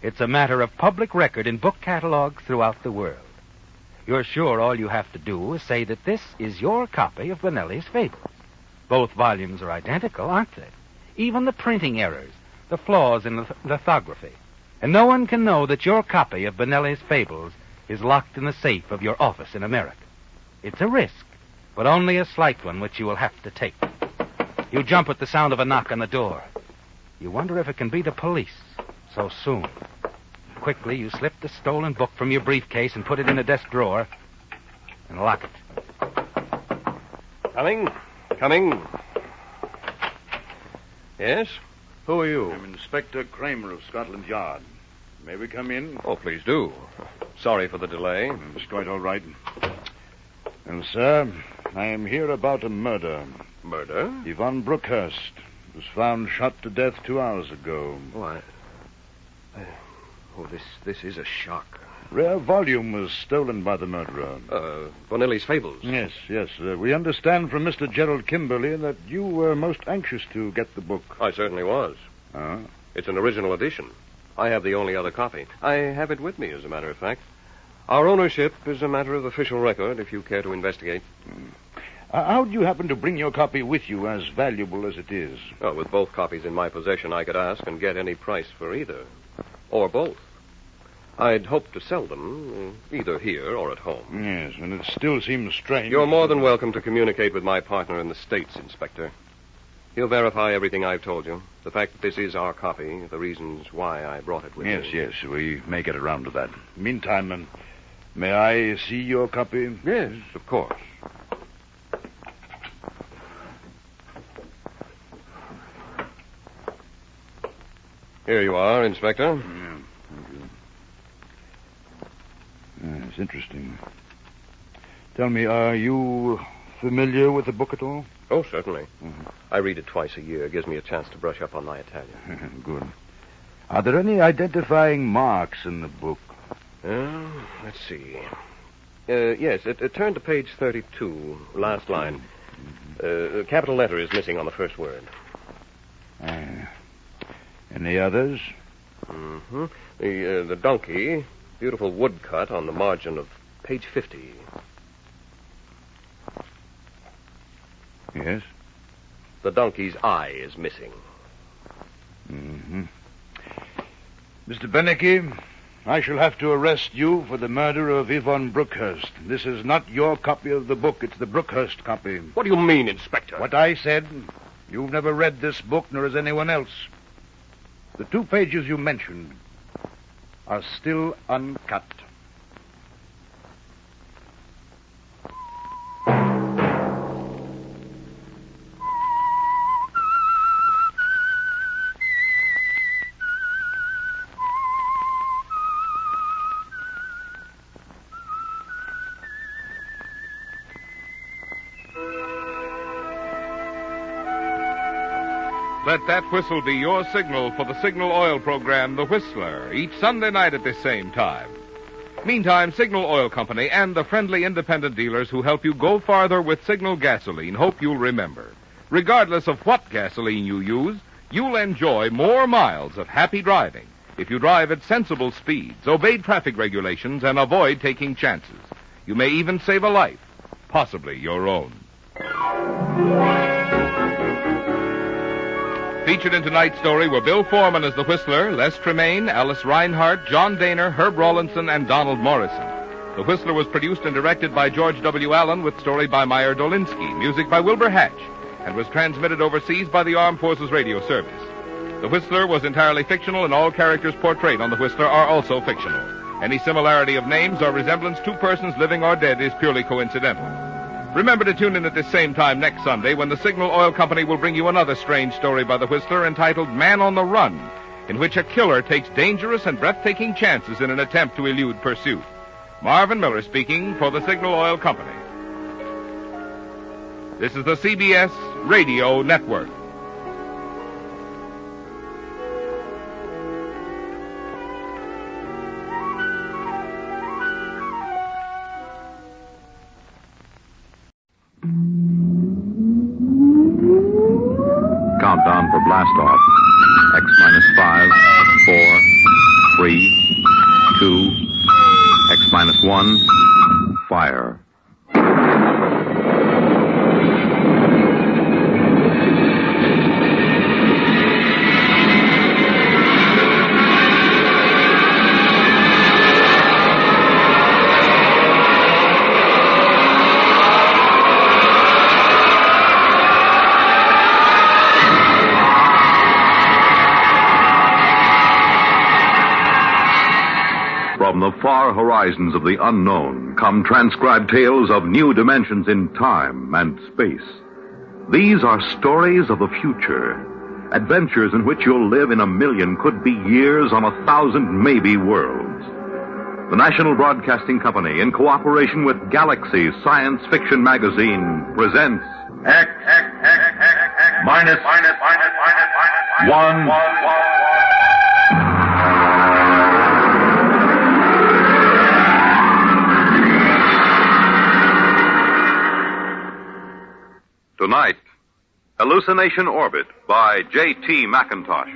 It's a matter of public record in book catalogs throughout the world. You're sure all you have to do is say that this is your copy of Benelli's Fables. Both volumes are identical, aren't they? Even the printing errors, the flaws in the lithography. And no one can know that your copy of Benelli's Fables is locked in the safe of your office in America. It's a risk, but only a slight one which you will have to take. You jump at the sound of a knock on the door. You wonder if it can be the police so soon. Quickly, you slip the stolen book from your briefcase and put it in a desk drawer and lock it. Coming. Yes? Who are you? I'm Inspector Kramer of Scotland Yard. May we come in? Oh, please do. Sorry for the delay. It's quite all right. And, sir, I am here about a murder. Murder? Yvonne Brookhurst was found shot to death 2 hours ago. This is a shock. Rare volume was stolen by the murderer. Bonelli's Fables? Yes. We understand from Mr. Gerald Kimberly that you were most anxious to get the book. I certainly was. It's an original edition. I have the only other copy. I have it with me, as a matter of fact. Our ownership is a matter of official record, if you care to investigate. How do you happen to bring your copy with you, as valuable as it is? Oh, with both copies in my possession, I could ask and get any price for either. Or both. I'd hoped to sell them, either here or at home. Yes, and it still seems strange. You're more than welcome to communicate with my partner in the States, Inspector. He'll verify everything I've told you. The fact that this is our copy, the reasons why I brought it with me. Yes, we may get around to that. Meantime, may I see your copy? Yes, of course. Here you are, Inspector. Yeah, thank you. It's interesting. Tell me, are you familiar with the book at all? Oh, certainly. Mm-hmm. I read it twice a year. It gives me a chance to brush up on my Italian. Good. Are there any identifying marks in the book? Let's see. Yes, it turned to page 32, last line. A capital letter is missing on the first word. Any others? Mm-hmm. The donkey, beautiful woodcut on the margin of page 50. Yes? The donkey's eye is missing. Mm-hmm. Mr. Beneke, I shall have to arrest you for the murder of Yvonne Brookhurst. This is not your copy of the book. It's the Brookhurst copy. What do you mean, Inspector? What I said. You've never read this book, nor has anyone else. The 2 pages you mentioned are still uncut. Let that whistle be your signal for the Signal Oil program, The Whistler, each Sunday night at this same time. Meantime, Signal Oil Company and the friendly independent dealers who help you go farther with Signal gasoline hope you'll remember. Regardless of what gasoline you use, you'll enjoy more miles of happy driving if you drive at sensible speeds, obey traffic regulations, and avoid taking chances. You may even save a life, possibly your own. Featured in tonight's story were Bill Foreman as the Whistler, Les Tremaine, Alice Reinhardt, John Daner, Herb Rawlinson, and Donald Morrison. The Whistler was produced and directed by George W. Allen with story by Meyer Dolinsky, music by Wilbur Hatch, and was transmitted overseas by the Armed Forces Radio Service. The Whistler was entirely fictional, and all characters portrayed on The Whistler are also fictional. Any similarity of names or resemblance to persons living or dead is purely coincidental. Remember to tune in at this same time next Sunday when the Signal Oil Company will bring you another strange story by the Whistler entitled Man on the Run, in which a killer takes dangerous and breathtaking chances in an attempt to elude pursuit. Marvin Miller speaking for the Signal Oil Company. This is the CBS Radio Network. Countdown for blast off. X minus 5, 4, 3, 2, X minus 1, fire. From the far horizons of the unknown come transcribed tales of new dimensions in time and space. These are stories of the future, adventures in which you'll live in a million, could be years, on 1,000 maybe worlds. The National Broadcasting Company, in cooperation with Galaxy Science Fiction Magazine, presents X minus 1. Tonight, Hallucination Orbit by J.T. McIntosh.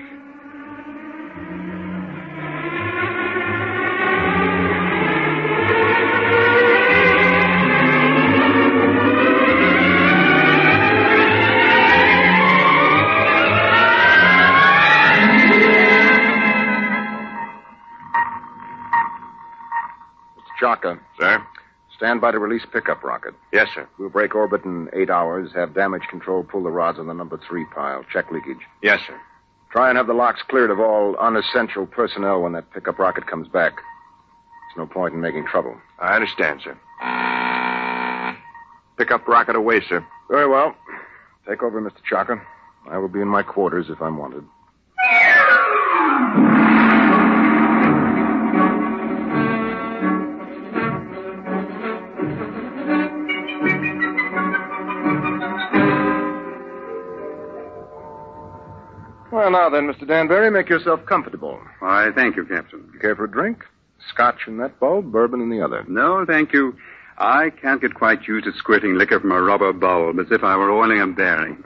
Mr. Chaka. Sir? Stand by to release pickup rocket. Yes, sir. We'll break orbit in 8 hours, have damage control pull the rods on the number 3 pile. Check leakage. Yes, sir. Try and have the locks cleared of all unessential personnel when that pickup rocket comes back. There's no point in making trouble. I understand, sir. Pickup rocket away, sir. Very well. Take over, Mr. Chaka. I will be in my quarters if I'm wanted. Well, now then, Mr. Danbury, make yourself comfortable. Why, thank you, Captain. You care for a drink? Scotch in that bulb, bourbon in the other. No, thank you. I can't get quite used to squirting liquor from a rubber bulb as if I were oiling a bearing.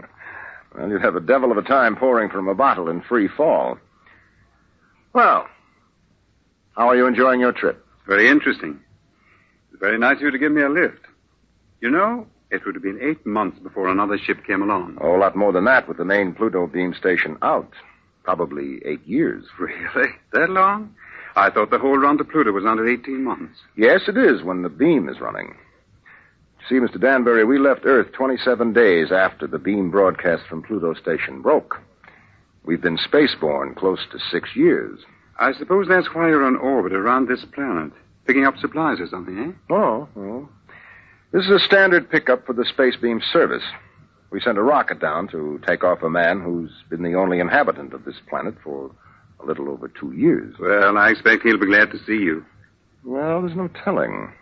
Well, you'd have a devil of a time pouring from a bottle in free fall. Well, how are you enjoying your trip? Very interesting. It's very nice of you to give me a lift. You know, it would have been 8 months before another ship came along. A whole lot more than that with the main Pluto beam station out. Probably 8 years. Really? That long? I thought the whole run to Pluto was under 18 months. Yes, it is when the beam is running. See, Mr. Danbury, we left Earth 27 days after the beam broadcast from Pluto station broke. We've been spaceborne close to 6 years. I suppose that's why you're on orbit around this planet, picking up supplies or something, eh? Oh. This is a standard pickup for the space beam service. We sent a rocket down to take off a man who's been the only inhabitant of this planet for a little over 2 years. Well, I expect he'll be glad to see you. Well, there's no telling.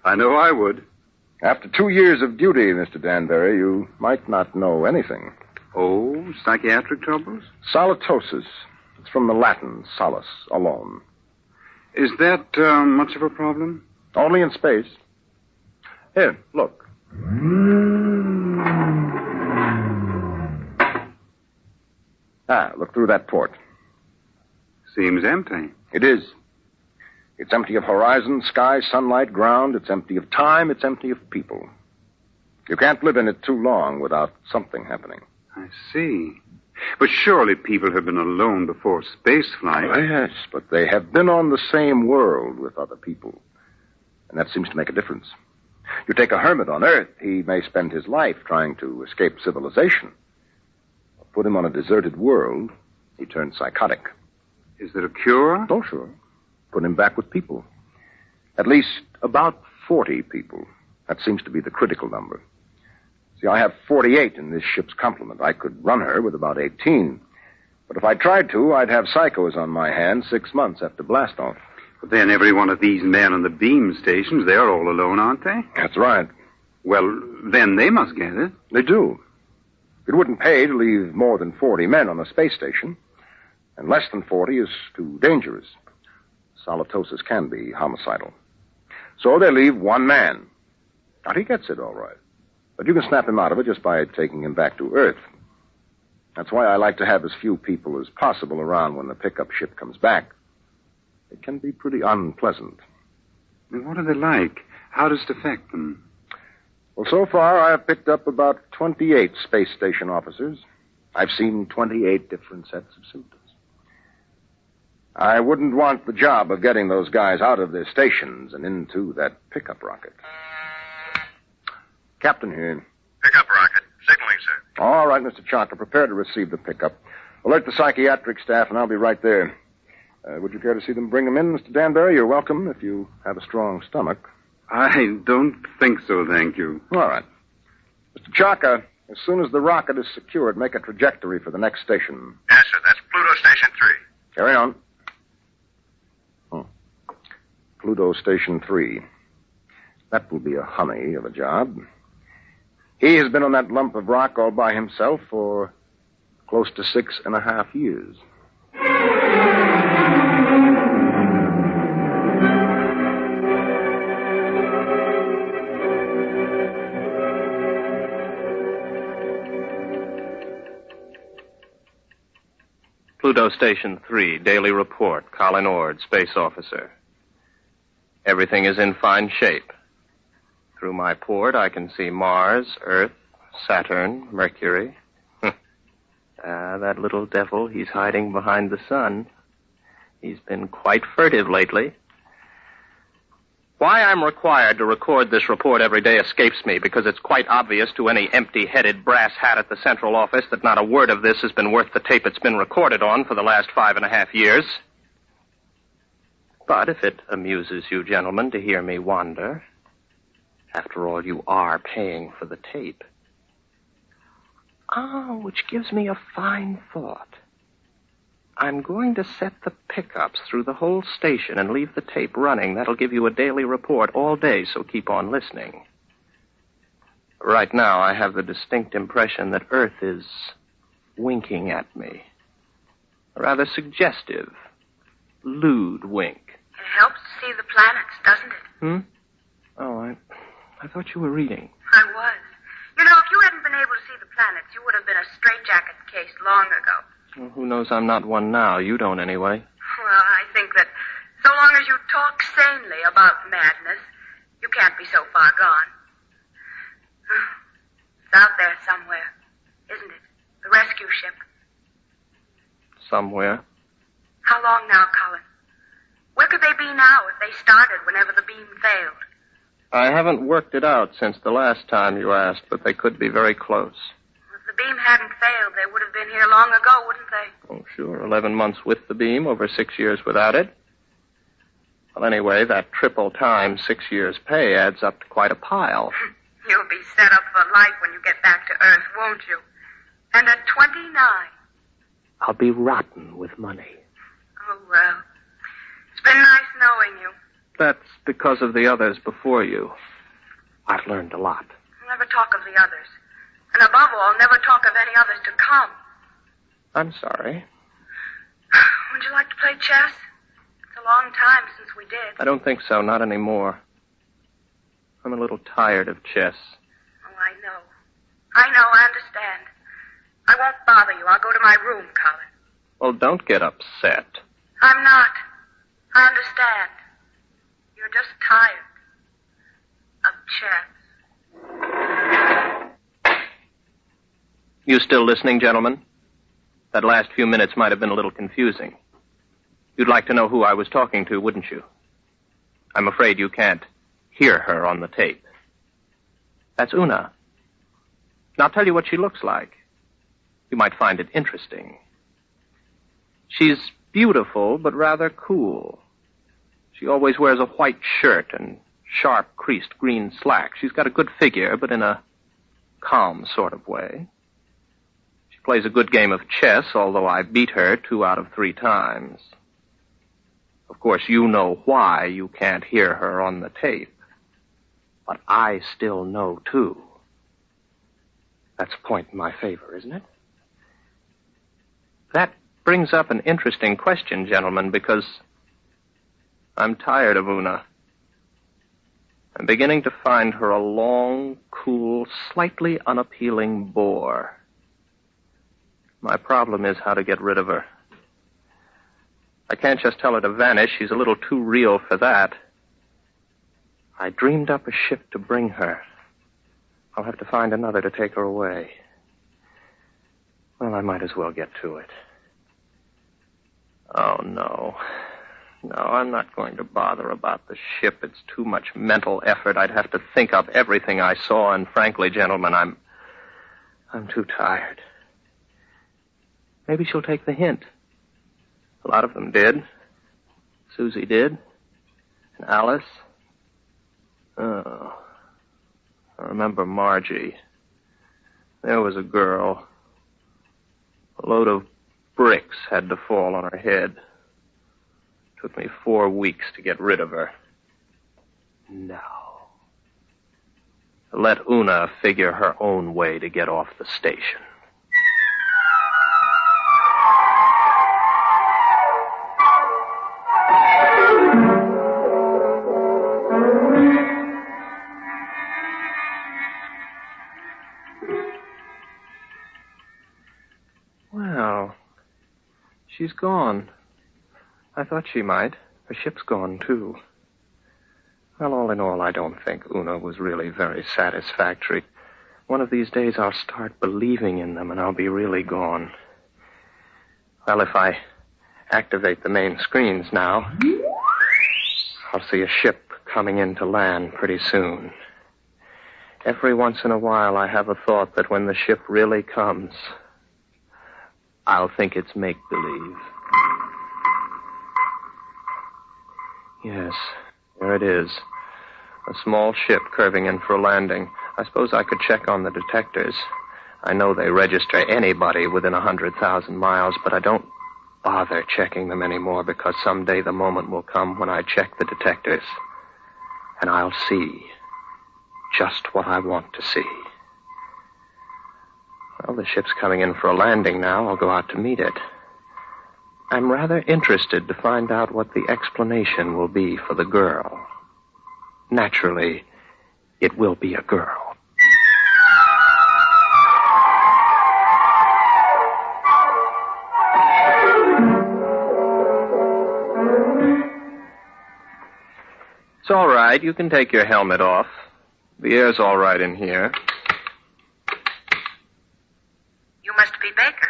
I know I would. After 2 years of duty, Mr. Danbury, you might not know anything. Oh, psychiatric troubles? Solitosis. It's from the Latin, solus, alone. Is that much of a problem? Only in space. Here, look. Look through that port. Seems empty. It is. It's empty of horizon, sky, sunlight, ground. It's empty of time. It's empty of people. You can't live in it too long without something happening. I see. But surely people have been alone before spaceflight. Oh, yes, but they have been on the same world with other people. And that seems to make a difference. You take a hermit on Earth, he may spend his life trying to escape civilization. Put him on a deserted world, he turns psychotic. Is there a cure? Oh, sure. Put him back with people. At least about 40 people. That seems to be the critical number. See, I have 48 in this ship's complement. I could run her with about 18. But if I tried to, I'd have psychos on my hands 6 months after blastoff. But then every one of these men on the beam stations, they're all alone, aren't they? That's right. Well, then they must get it. They do. It wouldn't pay to leave more than 40 men on a space station. And less than 40 is too dangerous. Solitosis can be homicidal. So they leave one man. Now, he gets it all right. But you can snap him out of it just by taking him back to Earth. That's why I like to have as few people as possible around when the pickup ship comes back. It can be pretty unpleasant. And what are they like? How does it affect them? Well, so far, I've picked up about 28 space station officers. I've seen 28 different sets of symptoms. I wouldn't want the job of getting those guys out of their stations and into that pickup rocket. Captain here. Pickup rocket. Signaling, sir. All right, Mr. Chalker, prepare to receive the pickup. Alert the psychiatric staff, and I'll be right there. Would you care to see them bring them in, Mr. Danbury? You're welcome if you have a strong stomach. I don't think so, thank you. All right. Mr. Chalker, as soon as the rocket is secured, make a trajectory for the next station. Yes, sir. That's Pluto Station 3. Carry on. Pluto Station 3. That will be a honey of a job. He has been on that lump of rock all by himself for close to 6.5 years. Pluto Station 3, Daily Report, Colin Ord, Space Officer. Everything is in fine shape. Through my port, I can see Mars, Earth, Saturn, Mercury. That little devil, he's hiding behind the sun. He's been quite furtive lately. Why I'm required to record this report every day escapes me, because it's quite obvious to any empty-headed brass hat at the central office that not a word of this has been worth the tape it's been recorded on for the last 5.5 years. But if it amuses you gentlemen to hear me wander, after all, you are paying for the tape. Which gives me a fine thought. I'm going to set the pickups through the whole station and leave the tape running. That'll give you a daily report all day, so keep on listening. Right now, I have the distinct impression that Earth is winking at me. A rather suggestive, lewd wink. It helps to see the planets, doesn't it? Oh, I thought you were reading. I was. You know, if you hadn't been able to see the planets, you would have been a straitjacket case long ago. Well, who knows I'm not one now? You don't, anyway. Well, I think that so long as you talk sanely about madness, you can't be so far gone. It's out there somewhere, isn't it? The rescue ship. Somewhere. How long now, Colin? Where could they be now if they started whenever the beam failed? I haven't worked it out since the last time you asked, but they could be very close. If the beam hadn't failed, they would have been here long ago, wouldn't they? Oh, sure. 11 months with the beam, over 6 years without it. Well, anyway, that triple time 6 years pay adds up to quite a pile. You'll be set up for life when you get back to Earth, won't you? And at 29. I'll be rotten with money. Oh, well. It's been nice knowing you. That's because of the others before you. I've learned a lot. Never talk of the others. And above all, never talk of any others to come. I'm sorry. Would you like to play chess? It's a long time since we did. I don't think so, not anymore. I'm a little tired of chess. Oh, I know. I understand. I won't bother you. I'll go to my room, Colin. Well, don't get upset. I'm not. I understand. You're just tired of chess. You still listening, gentlemen? That last few minutes might have been a little confusing. You'd like to know who I was talking to, wouldn't you? I'm afraid you can't hear her on the tape. That's Una. And I'll tell you what she looks like. You might find it interesting. She's beautiful, but rather cool. She always wears a white shirt and sharp, creased green slacks. She's got a good figure, but in a calm sort of way. She plays a good game of chess, although I beat her 2 out of 3 times. Of course, you know why you can't hear her on the tape. But I still know, too. That's a point in my favor, isn't it? That brings up an interesting question, gentlemen, because I'm tired of Una. I'm beginning to find her a long, cool, slightly unappealing bore. My problem is how to get rid of her. I can't just tell her to vanish. She's a little too real for that. I dreamed up a ship to bring her. I'll have to find another to take her away. Well, I might as well get to it. Oh, no. No, I'm not going to bother about the ship. It's too much mental effort. I'd have to think up everything I saw, and frankly, gentlemen, I'm too tired. Maybe she'll take the hint. A lot of them did. Susie did. And Alice. Oh. I remember Margie. There was a girl. A load of bricks had to fall on her head. Took me 4 weeks to get rid of her. No. Let Una figure her own way to get off the station. Well, she's gone. I thought she might. Her ship's gone, too. Well, all in all, I don't think Una was really very satisfactory. One of these days I'll start believing in them, and I'll be really gone. Well, if I activate the main screens now, I'll see a ship coming in to land pretty soon. Every once in a while I have a thought that when the ship really comes, I'll think it's make-believe. Yes, there it is. A small ship curving in for a landing. I suppose I could check on the detectors. I know they register anybody within 100,000 miles, but I don't bother checking them anymore because someday the moment will come when I check the detectors. And I'll see just what I want to see. Well, the ship's coming in for a landing now. I'll go out to meet it. I'm rather interested to find out what the explanation will be for the girl. Naturally, it will be a girl. It's all right. You can take your helmet off. The air's all right in here. You must be Baker.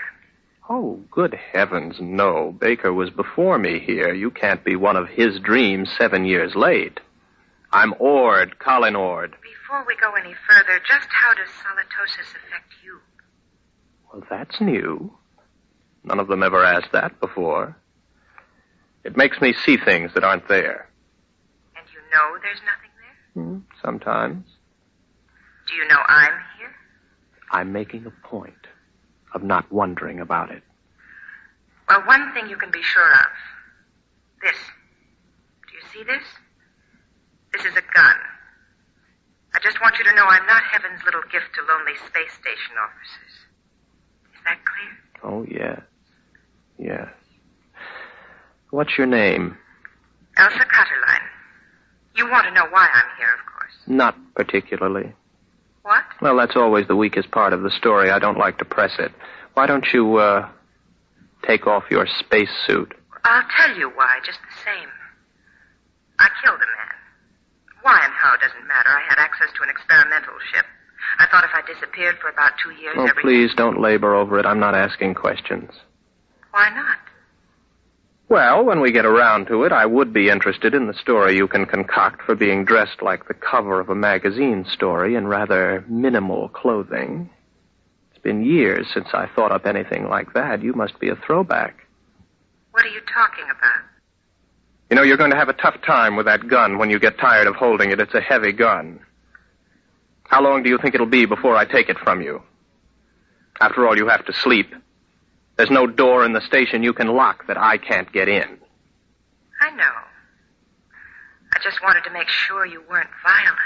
Oh, good heavens, no. Baker was before me here. You can't be one of his dreams 7 years late. I'm Ord, Colin Ord. Before we go any further, just how does solitosis affect you? Well, that's new. None of them ever asked that before. It makes me see things that aren't there. And you know there's nothing there? Sometimes. Do you know I'm here? I'm making a point of not wondering about it. Well, one thing you can be sure of. This. Do you see this? This is a gun. I just want you to know I'm not heaven's little gift to lonely space station officers. Is that clear? Oh, yes. Yes. What's your name? Elsa Cutterline. You want to know why I'm here, of course. Not particularly. What? Well, that's always the weakest part of the story. I don't like to press it. Why don't you, take off your spacesuit? I'll tell you why, just the same. I killed a man. Why and how doesn't matter. I had access to an experimental ship. I thought if I disappeared for about 2 years, Oh, please don't labor over it. I'm not asking questions. Why not? Well, when we get around to it, I would be interested in the story you can concoct for being dressed like the cover of a magazine story in rather minimal clothing. It's been years since I thought up anything like that. You must be a throwback. What are you talking about? You know, you're going to have a tough time with that gun when you get tired of holding it. It's a heavy gun. How long do you think it'll be before I take it from you? After all, you have to sleep. There's no door in the station you can lock that I can't get in. I know. I just wanted to make sure you weren't violent.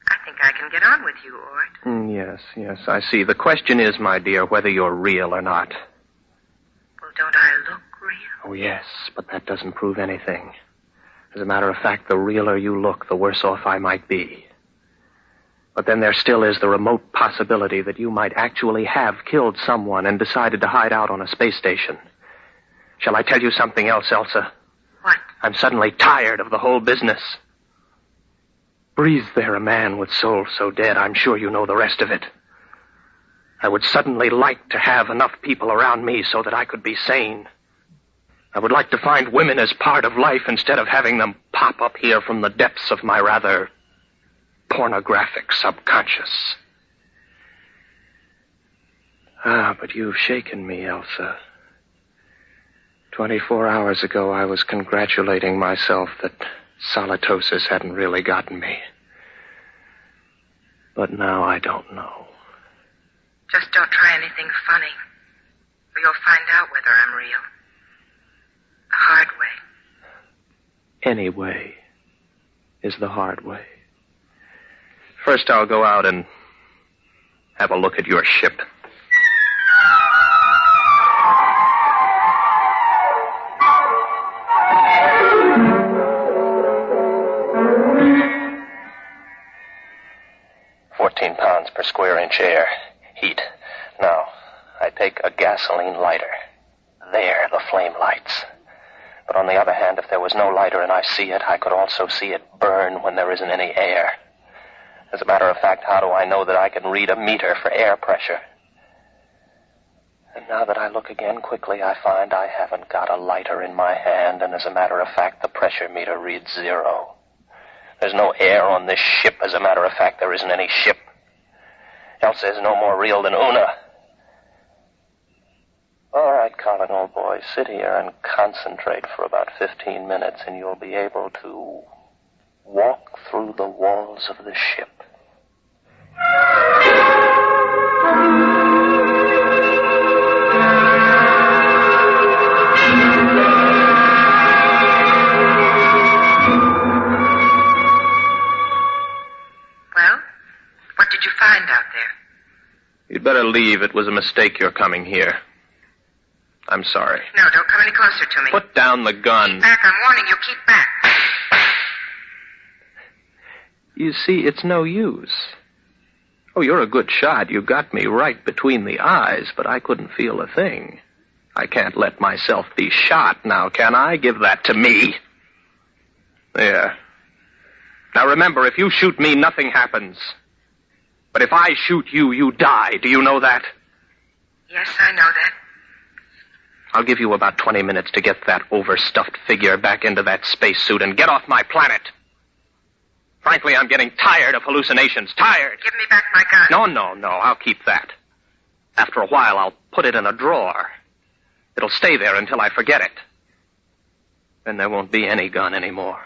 I think I can get on with you, Ort. Yes, I see. The question is, my dear, whether you're real or not. Well, don't I look real? Oh, yes, but that doesn't prove anything. As a matter of fact, the realer you look, the worse off I might be. But then there still is the remote possibility that you might actually have killed someone and decided to hide out on a space station. Shall I tell you something else, Elsa? What? I'm suddenly tired of the whole business. Breathes there a man with soul so dead, I'm sure you know the rest of it. I would suddenly like to have enough people around me so that I could be sane. I would like to find women as part of life instead of having them pop up here from the depths of my rather pornographic subconscious. But you've shaken me, Elsa. 24 hours ago, I was congratulating myself that solitosis hadn't really gotten me. But now I don't know. Just don't try anything funny, or you'll find out whether I'm real. The hard way. Any way is the hard way. First, I'll go out and have a look at your ship. £14 per square inch air. Heat. Now, I take a gasoline lighter. There, the flame lights. But on the other hand, if there was no lighter and I see it, I could also see it burn when there isn't any air. As a matter of fact, how do I know that I can read a meter for air pressure? And now that I look again quickly, I find I haven't got a lighter in my hand, and as a matter of fact, the pressure meter reads 0. There's no air on this ship. As a matter of fact, there isn't any ship. Elsa is no more real than Una. All right, Colin, old boy, sit here and concentrate for about 15 minutes, and you'll be able to walk through the walls of the ship. Well, what did you find out there? You'd better leave. It was a mistake your coming here. I'm sorry. No, don't come any closer to me. Put down the gun. Keep back, I'm warning you, keep back. You see, it's no use. Oh, you're a good shot. You got me right between the eyes, but I couldn't feel a thing. I can't let myself be shot now, can I? Give that to me. There. Now remember, if you shoot me, nothing happens. But if I shoot you, you die. Do you know that? Yes, I know that. I'll give you about 20 minutes to get that overstuffed figure back into that spacesuit and get off my planet. Frankly, I'm getting tired of hallucinations. Tired. Give me back my gun. No. I'll keep that. After a while, I'll put it in a drawer. It'll stay there until I forget it. Then there won't be any gun anymore.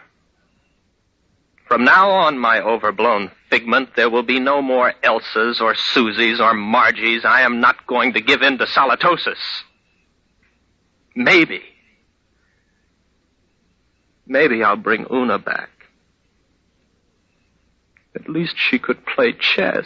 From now on, my overblown figment, there will be no more Elsas or Susies or Margies. I am not going to give in to solitosis. Maybe I'll bring Una back. At least she could play chess.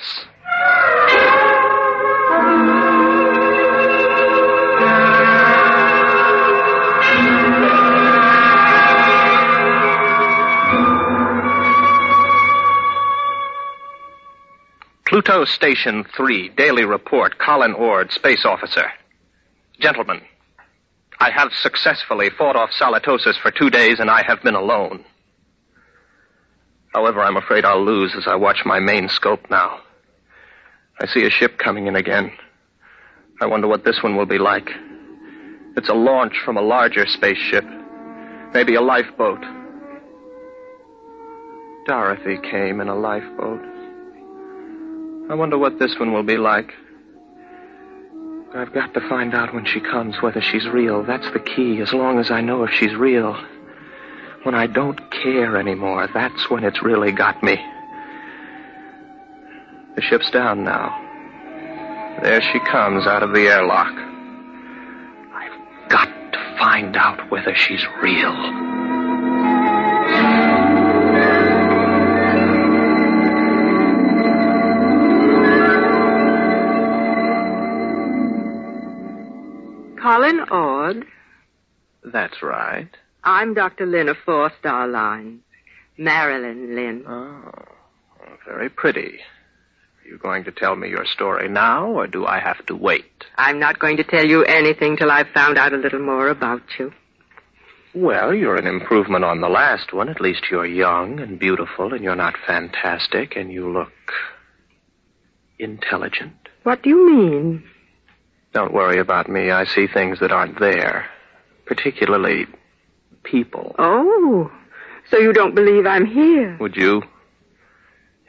Pluto Station 3, Daily Report, Colin Ord, Space Officer. Gentlemen, I have successfully fought off salatosis for 2 days, and I have been alone. However, I'm afraid I'll lose as I watch my main scope now. I see a ship coming in again. I wonder what this one will be like. It's a launch from a larger spaceship. Maybe a lifeboat. Dorothy came in a lifeboat. I wonder what this one will be like. I've got to find out when she comes whether she's real. That's the key, as long as I know if she's real. When I don't care anymore, that's when it's really got me. The ship's down now. There she comes out of the airlock. I've got to find out whether she's real. Colin Ord. That's right. I'm Dr. Lynn of 4-Star Line. Marilyn Lynn. Oh, very pretty. Are you going to tell me your story now, or do I have to wait? I'm not going to tell you anything till I've found out a little more about you. Well, you're an improvement on the last one. At least you're young and beautiful, and you're not fantastic, and you look intelligent. What do you mean? Don't worry about me. I see things that aren't there. Particularly people. Oh, so you don't believe I'm here? Would you?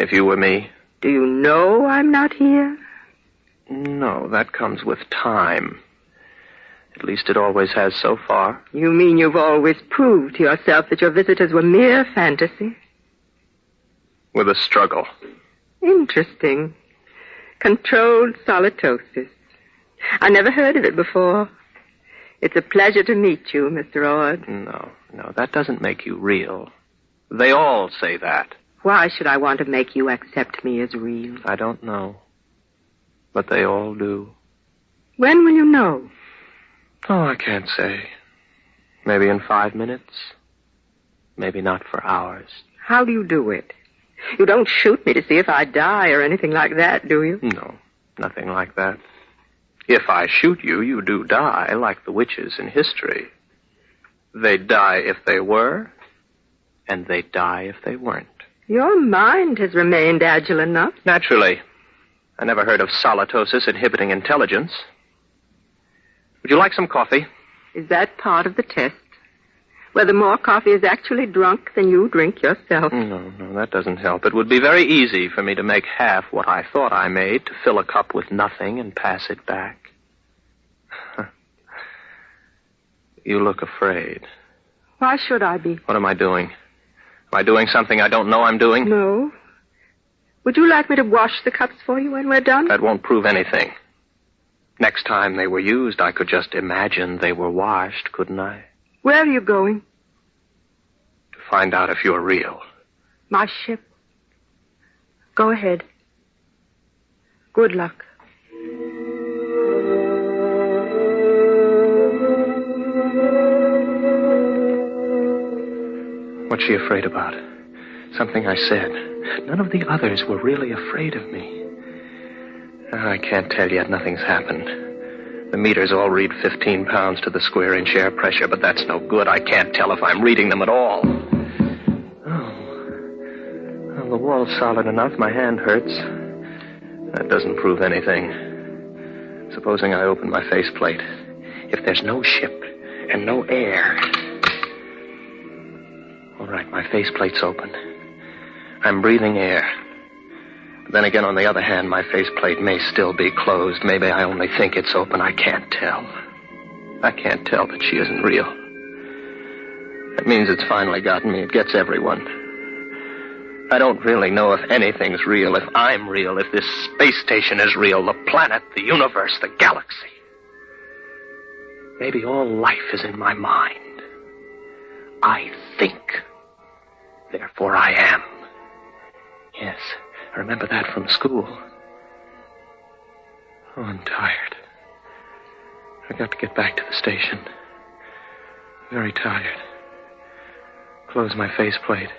If you were me? Do you know I'm not here? No, that comes with time. At least it always has so far. You mean you've always proved to yourself that your visitors were mere fantasy? With a struggle. Interesting. Controlled solitosis. I never heard of it before. It's a pleasure to meet you, Mr. Ord. No, that doesn't make you real. They all say that. Why should I want to make you accept me as real? I don't know. But they all do. When will you know? Oh, I can't say. Maybe in 5 minutes. Maybe not for hours. How do you do it? You don't shoot me to see if I die or anything like that, do you? No, nothing like that. If I shoot you, you do die, like the witches in history. They'd die if they were, and they'd die if they weren't. Your mind has remained agile enough. Naturally. I never heard of solitosis inhibiting intelligence. Would you like some coffee? Is that part of the test? Whether more coffee is actually drunk than you drink yourself? No, that doesn't help. It would be very easy for me to make half what I thought I made, to fill a cup with nothing and pass it back. You look afraid. Why should I be? What am I doing? Am I doing something I don't know I'm doing? No. Would you like me to wash the cups for you when we're done? That won't prove anything. Next time they were used, I could just imagine they were washed, couldn't I? Where are you going? To find out if you're real. My ship. Go ahead. Good luck. What's she afraid about? Something I said. None of the others were really afraid of me. I can't tell yet. Nothing's happened. The meters all read 15 pounds to the square inch air pressure, but that's no good. I can't tell if I'm reading them at all. Oh. Well, the wall's solid enough. My hand hurts. That doesn't prove anything. Supposing I open my faceplate. If there's no ship and no air... All right, my faceplate's open. I'm breathing air. But then again, on the other hand, my faceplate may still be closed. Maybe I only think it's open. I can't tell. I can't tell that she isn't real. That means it's finally gotten me. It gets everyone. I don't really know if anything's real, if I'm real, if this space station is real, the planet, the universe, the galaxy. Maybe all life is in my mind. I think. Therefore I am. Yes. I remember that from school. Oh, I'm tired. I got to get back to the station. Very tired. Close my faceplate,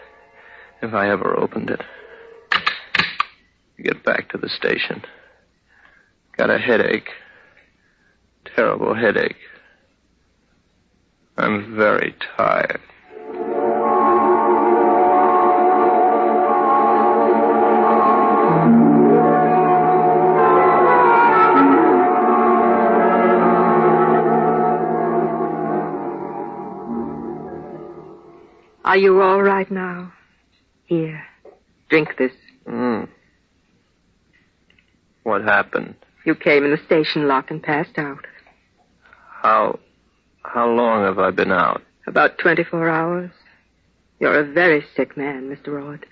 if I ever opened it. Get back to the station. Got a headache. Terrible headache. I'm very tired. Are you all right now? Here, drink this. What happened? You came in the station lock and passed out. How long have I been out? About 24 hours. You're a very sick man, Mr. Rod.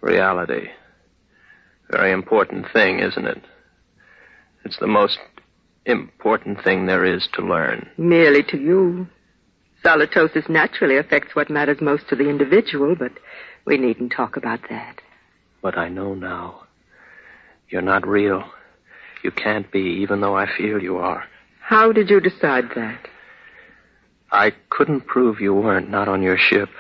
Reality. Very important thing, isn't it? It's the most important thing there is to learn. Merely to you. Solitosis naturally affects what matters most to the individual, but we needn't talk about that. But I know now. You're not real. You can't be, even though I feel you are. How did you decide that? I couldn't prove you weren't, not on your ship.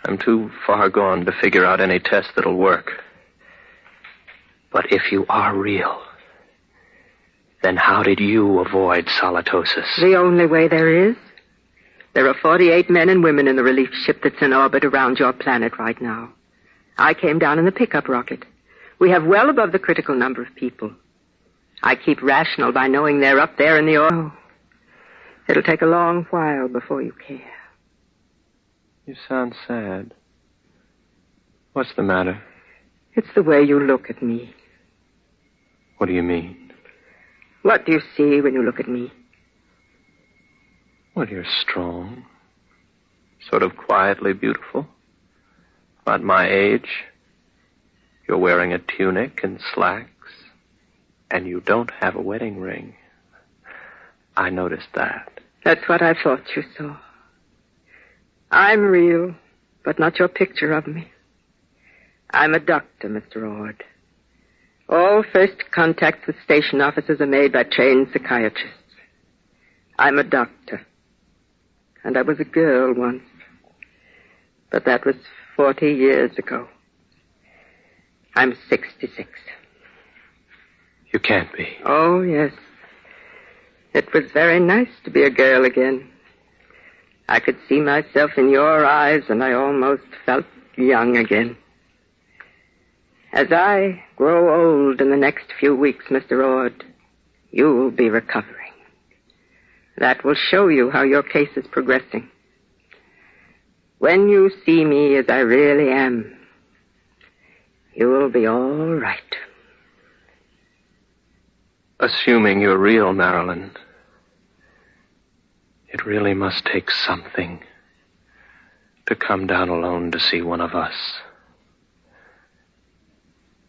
I'm too far gone to figure out any test that'll work. But if you are real, then how did you avoid solitosis? The only way there is. There are 48 men and women in the relief ship that's in orbit around your planet right now. I came down in the pickup rocket. We have well above the critical number of people. I keep rational by knowing they're up there in the orbit. It'll take a long while before you care. You sound sad. What's the matter? It's the way you look at me. What do you mean? What do you see when you look at me? Well, you're strong. Sort of quietly beautiful. About my age. You're wearing a tunic and slacks. And you don't have a wedding ring. I noticed that. That's what I thought you saw. I'm real, but not your picture of me. I'm a doctor, Mr. Ord. All first contacts with station officers are made by trained psychiatrists. I'm a doctor. And I was a girl once. But that was 40 years ago. I'm 66. You can't be. Oh, yes. It was very nice to be a girl again. I could see myself in your eyes, and I almost felt young again. As I grow old in the next few weeks, Mr. Ord, you will be recovering. That will show you how your case is progressing. When you see me as I really am, you will be all right. Assuming you're real, Marilyn, it really must take something to come down alone to see one of us.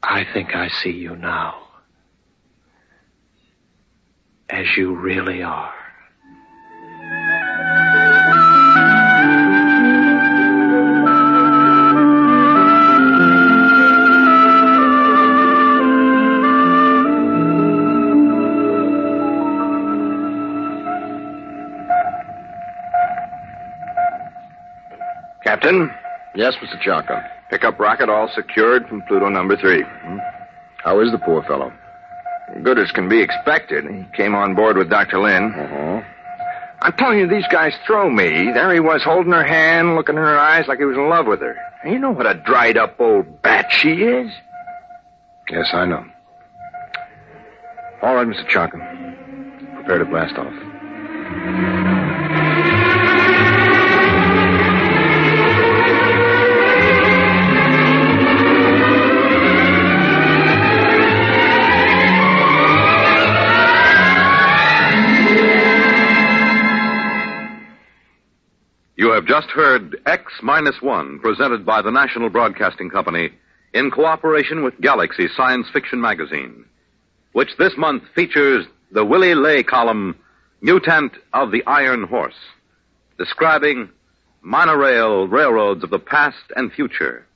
I think I see you now, as you really are. Captain? Yes, Mr. Chalker. Pickup rocket all secured from Pluto number 3. How is the poor fellow? Good as can be expected. He came on board with Dr. Lynn. I'm telling you, these guys throw me. There he was, holding her hand, looking in her eyes like he was in love with her. And you know what a dried-up old bat she is? Yes, I know. All right, Mr. Chalker. Prepare to blast off. You have just heard X-1, presented by the National Broadcasting Company in cooperation with Galaxy Science Fiction Magazine, which this month features the Willie Lay column, Mutant of the Iron Horse, describing monorail railroads of the past and future.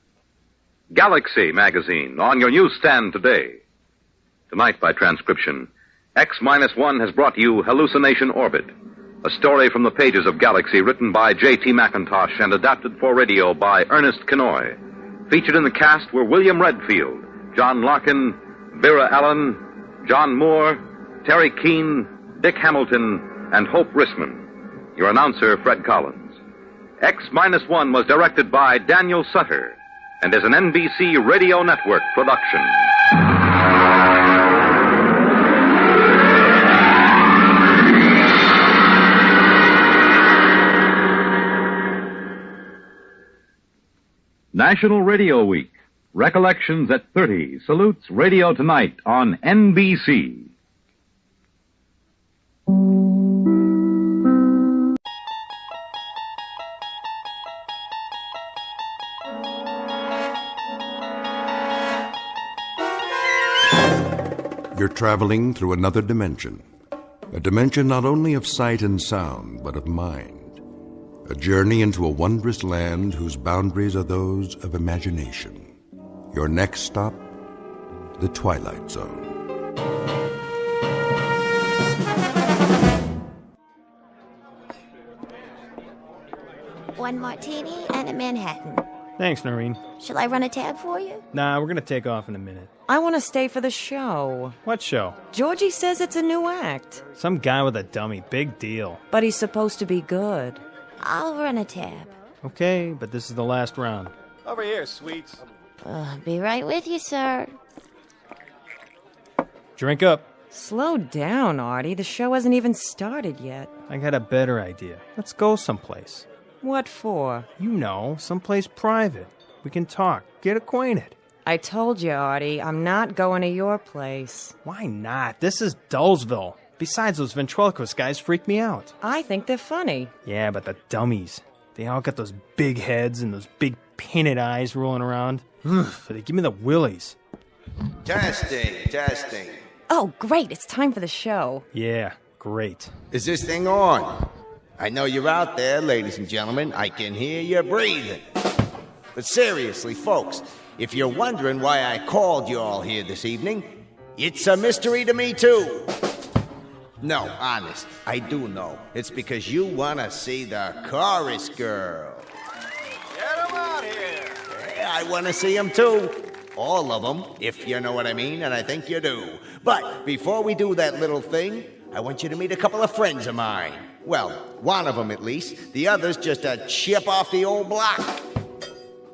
Galaxy magazine on your newsstand today. Tonight, by transcription, X-1 has brought you Hallucination Orbit, a story from the pages of Galaxy written by J.T. McIntosh and adapted for radio by Ernest Kenoy. Featured in the cast were William Redfield, John Larkin, Vera Allen, John Moore, Terry Keane, Dick Hamilton, and Hope Rissman. Your announcer, Fred Collins. X-1 was directed by Daniel Sutter and is an NBC Radio Network production. National Radio Week. Recollections at 30 salutes Radio Tonight on NBC. You're traveling through another dimension. A dimension not only of sight and sound, but of mind. A journey into a wondrous land whose boundaries are those of imagination. Your next stop, the Twilight Zone. One martini and a Manhattan. Thanks, Noreen. Shall I run a tab for you? Nah, we're gonna take off in a minute. I want to stay for the show. What show? Georgie says it's a new act. Some guy with a dummy. Big deal. But he's supposed to be good. I'll run a tab. Okay, but this is the last round. Over here, sweets. Be right with you, sir. Drink up. Slow down, Artie. The show hasn't even started yet. I got a better idea. Let's go someplace. What for? You know, someplace private. We can talk, get acquainted. I told you, Artie, I'm not going to your place. Why not? This is Dullsville. Besides, those ventriloquist guys freak me out. I think they're funny. Yeah, but the dummies. They all got those big heads and those big painted eyes rolling around. They give me the willies. Testing. Oh, great. It's time for the show. Yeah, great. Is this thing on? I know you're out there, ladies and gentlemen. I can hear you breathing. But seriously, folks, if you're wondering why I called you all here this evening, it's a mystery to me, too. No, honest, I do know. It's because you want to see the chorus girl. Get them out here. Yeah, I want to see them, too. All of them, if you know what I mean, and I think you do. But before we do that little thing, I want you to meet a couple of friends of mine. Well, one of them at least. The other's just a chip off the old block.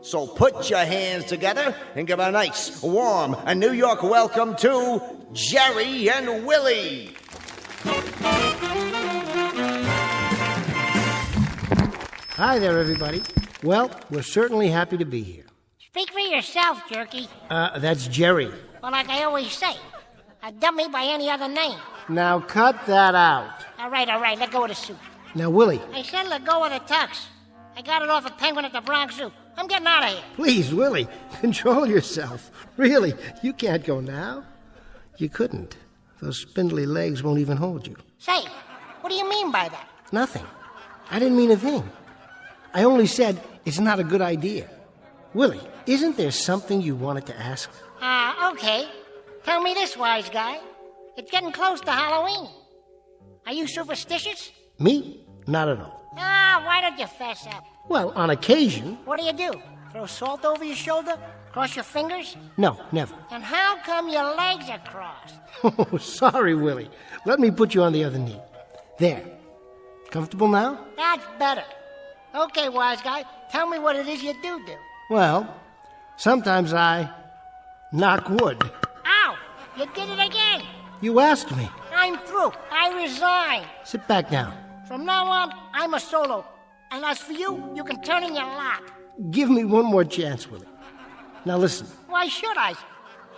So put your hands together and give a nice, warm, a New York welcome to Jerry and Willie. Hi there, everybody. Well, we're certainly happy to be here. Speak for yourself, Jerky. That's Jerry. Well, like I always say, a dummy by any other name. Now cut that out. All right, let go of the suit. Now, Willie. I said let go of the tux. I got it off a penguin at the Bronx Zoo. I'm getting out of here. Please, Willie, control yourself. Really, you can't go now. You couldn't. Those spindly legs won't even hold you. Say, what do you mean by that? Nothing. I didn't mean a thing. I only said it's not a good idea. Willie, isn't there something you wanted to ask? Okay. Tell me this, wise guy. It's getting close to Halloween. Are you superstitious? Me? Not at all. Why don't you fess up? Well, on occasion. What do? Throw salt over your shoulder? Cross your fingers? No, never. And how come your legs are crossed? Oh, sorry, Willie. Let me put you on the other knee. There. Comfortable now? That's better. Okay, wise guy, tell me what it is you do. Well, sometimes I knock wood. Ow! You did it again! You asked me. I'm through. I resign. Sit back down. From now on, I'm a solo. And as for you, you can turn in your lap. Give me one more chance, Willie. Now listen. Why should I?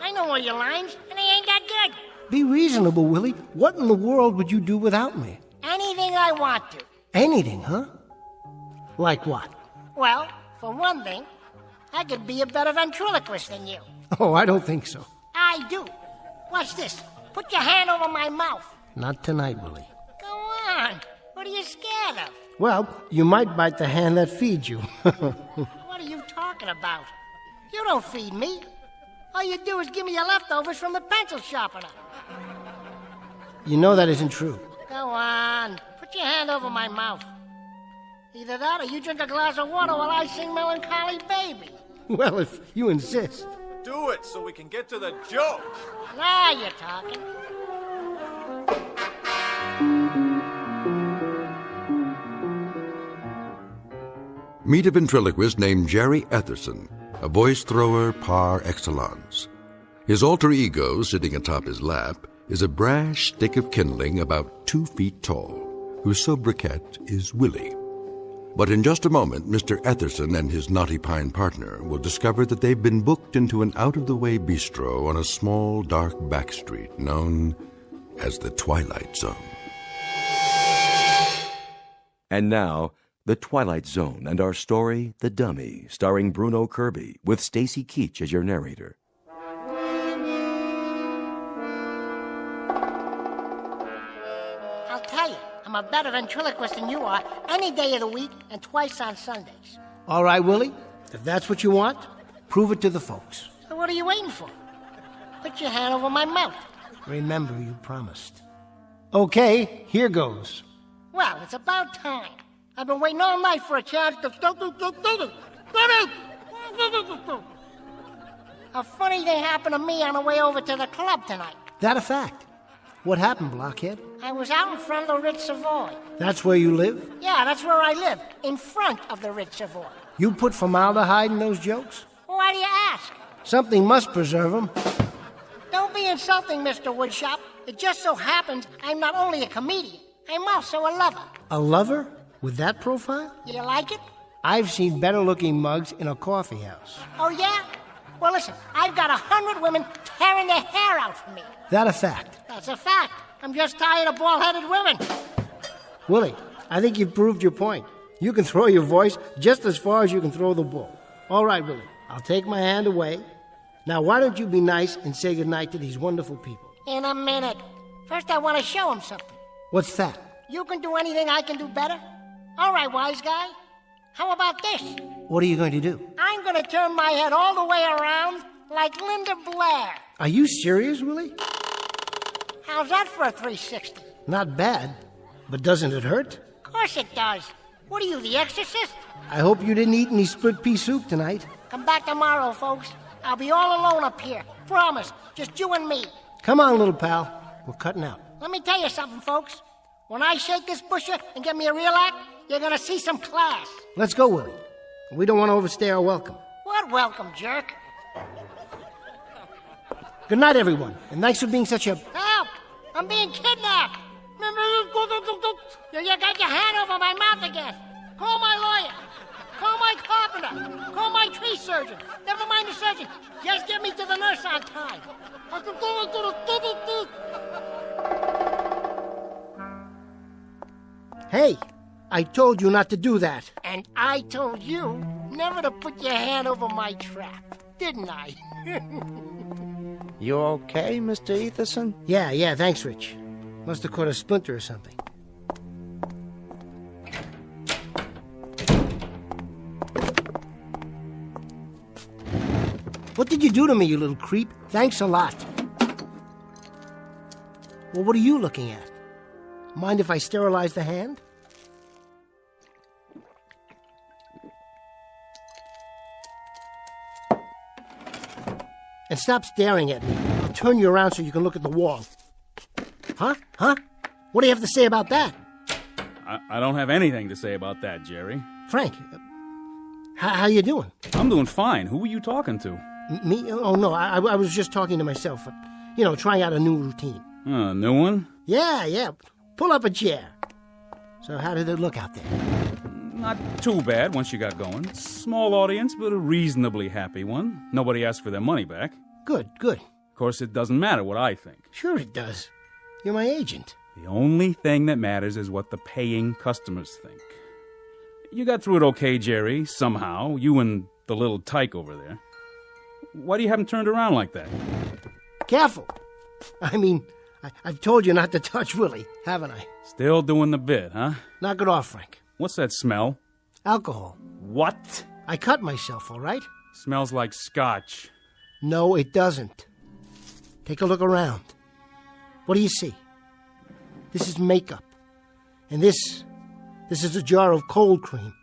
I know all your lines, and they ain't that good. Be reasonable, Willie. What in the world would you do without me? Anything I want to. Anything, huh? Like what? Well, for one thing, I could be a better ventriloquist than you. Oh, I don't think so. I do. Watch this. Put your hand over my mouth. Not tonight, Willie. Go on. What are you scared of? Well, you might bite the hand that feeds you. What are you talking about? You don't feed me. All you do is give me your leftovers from the pencil sharpener. You know that isn't true. Go on. Put your hand over my mouth. Either that or you drink a glass of water while I sing Melancholy Baby. Well, if you insist. Do it so we can get to the joke. Now you're talking. Meet a ventriloquist named Jerry Etherson, a voice thrower par excellence. His alter ego, sitting atop his lap, is a brash stick of kindling about 2 feet tall, whose sobriquet is Willie. But in just a moment, Mr. Etherson and his knotty pine partner will discover that they've been booked into an out-of-the-way bistro on a small, dark back street known as the Twilight Zone. And now, The Twilight Zone and our story, The Dummy, starring Bruno Kirby, with Stacy Keach as your narrator. I'll tell you, I'm a better ventriloquist than you are any day of the week and twice on Sundays. All right, Willie. If that's what you want, prove it to the folks. So what are you waiting for? Put your hand over my mouth. Remember, you promised. Okay, here goes. Well, it's about time. I've been waiting all night for a chance to... A funny thing happened to me on the way over to the club tonight. That a fact? What happened, blockhead? I was out in front of the Ritz Savoy. That's where you live? Yeah, that's where I live, in front of the Ritz Savoy. You put formaldehyde in those jokes? Why do you ask? Something must preserve them. Don't be insulting, Mr. Woodshop. It just so happens I'm not only a comedian, I'm also a lover. A lover? With that profile? You like it? I've seen better-looking mugs in a coffee house. Oh, yeah? Well, listen, I've got 100 women tearing their hair out for me. That a fact? That's a fact. I'm just tired of bald-headed women. Willie, I think you've proved your point. You can throw your voice just as far as you can throw the bull. All right, Willie, I'll take my hand away. Now, why don't you be nice and say goodnight to these wonderful people? In a minute. First, I want to show them something. What's that? You can do anything I can do better? All right, wise guy. How about this? What are you going to do? I'm going to turn my head all the way around like Linda Blair. Are you serious, Willie? How's that for a 360? Not bad. But doesn't it hurt? Of course it does. What are you, the exorcist? I hope you didn't eat any split pea soup tonight. Come back tomorrow, folks. I'll be all alone up here. Promise. Just you and me. Come on, little pal. We're cutting out. Let me tell you something, folks. When I shake this busher and get me a real act, you're going to see some class. Let's go, Willie. We don't want to overstay our welcome. What welcome, jerk? Good night, everyone. And thanks for being such a... Help! I'm being kidnapped! You got your hand over my mouth again. Call my lawyer. Call my carpenter. Call my tree surgeon. Never mind the surgeon. Just get me to the nurse on time. Hey, I told you not to do that. And I told you never to put your hand over my trap, didn't I? You okay, Mr. Etherson? Yeah, thanks, Rich. Must have caught a splinter or something. What did you do to me, you little creep? Thanks a lot. Well, what are you looking at? Mind if I sterilize the hand? And stop staring at me. I'll turn you around so you can look at the wall. Huh? What do you have to say about that? I don't have anything to say about that, Jerry. Frank, how you doing? I'm doing fine. Who were you talking to? Me? Oh, no, I was just talking to myself. Trying out a new routine. A new one? Yeah. Pull up a chair. So how did it look out there? Not too bad once you got going. Small audience, but a reasonably happy one. Nobody asked for their money back. Good. Of course, it doesn't matter what I think. Sure it does. You're my agent. The only thing that matters is what the paying customers think. You got through it okay, Jerry, somehow. You and the little tyke over there. Why do you have him turned around like that? Careful. I've told you not to touch Willie, haven't I? Still doing the bit, huh? Knock it off, Frank. What's that smell? Alcohol. What? I cut myself, all right? Smells like scotch. No, it doesn't. Take a look around. What do you see? This is makeup. And this is a jar of cold cream.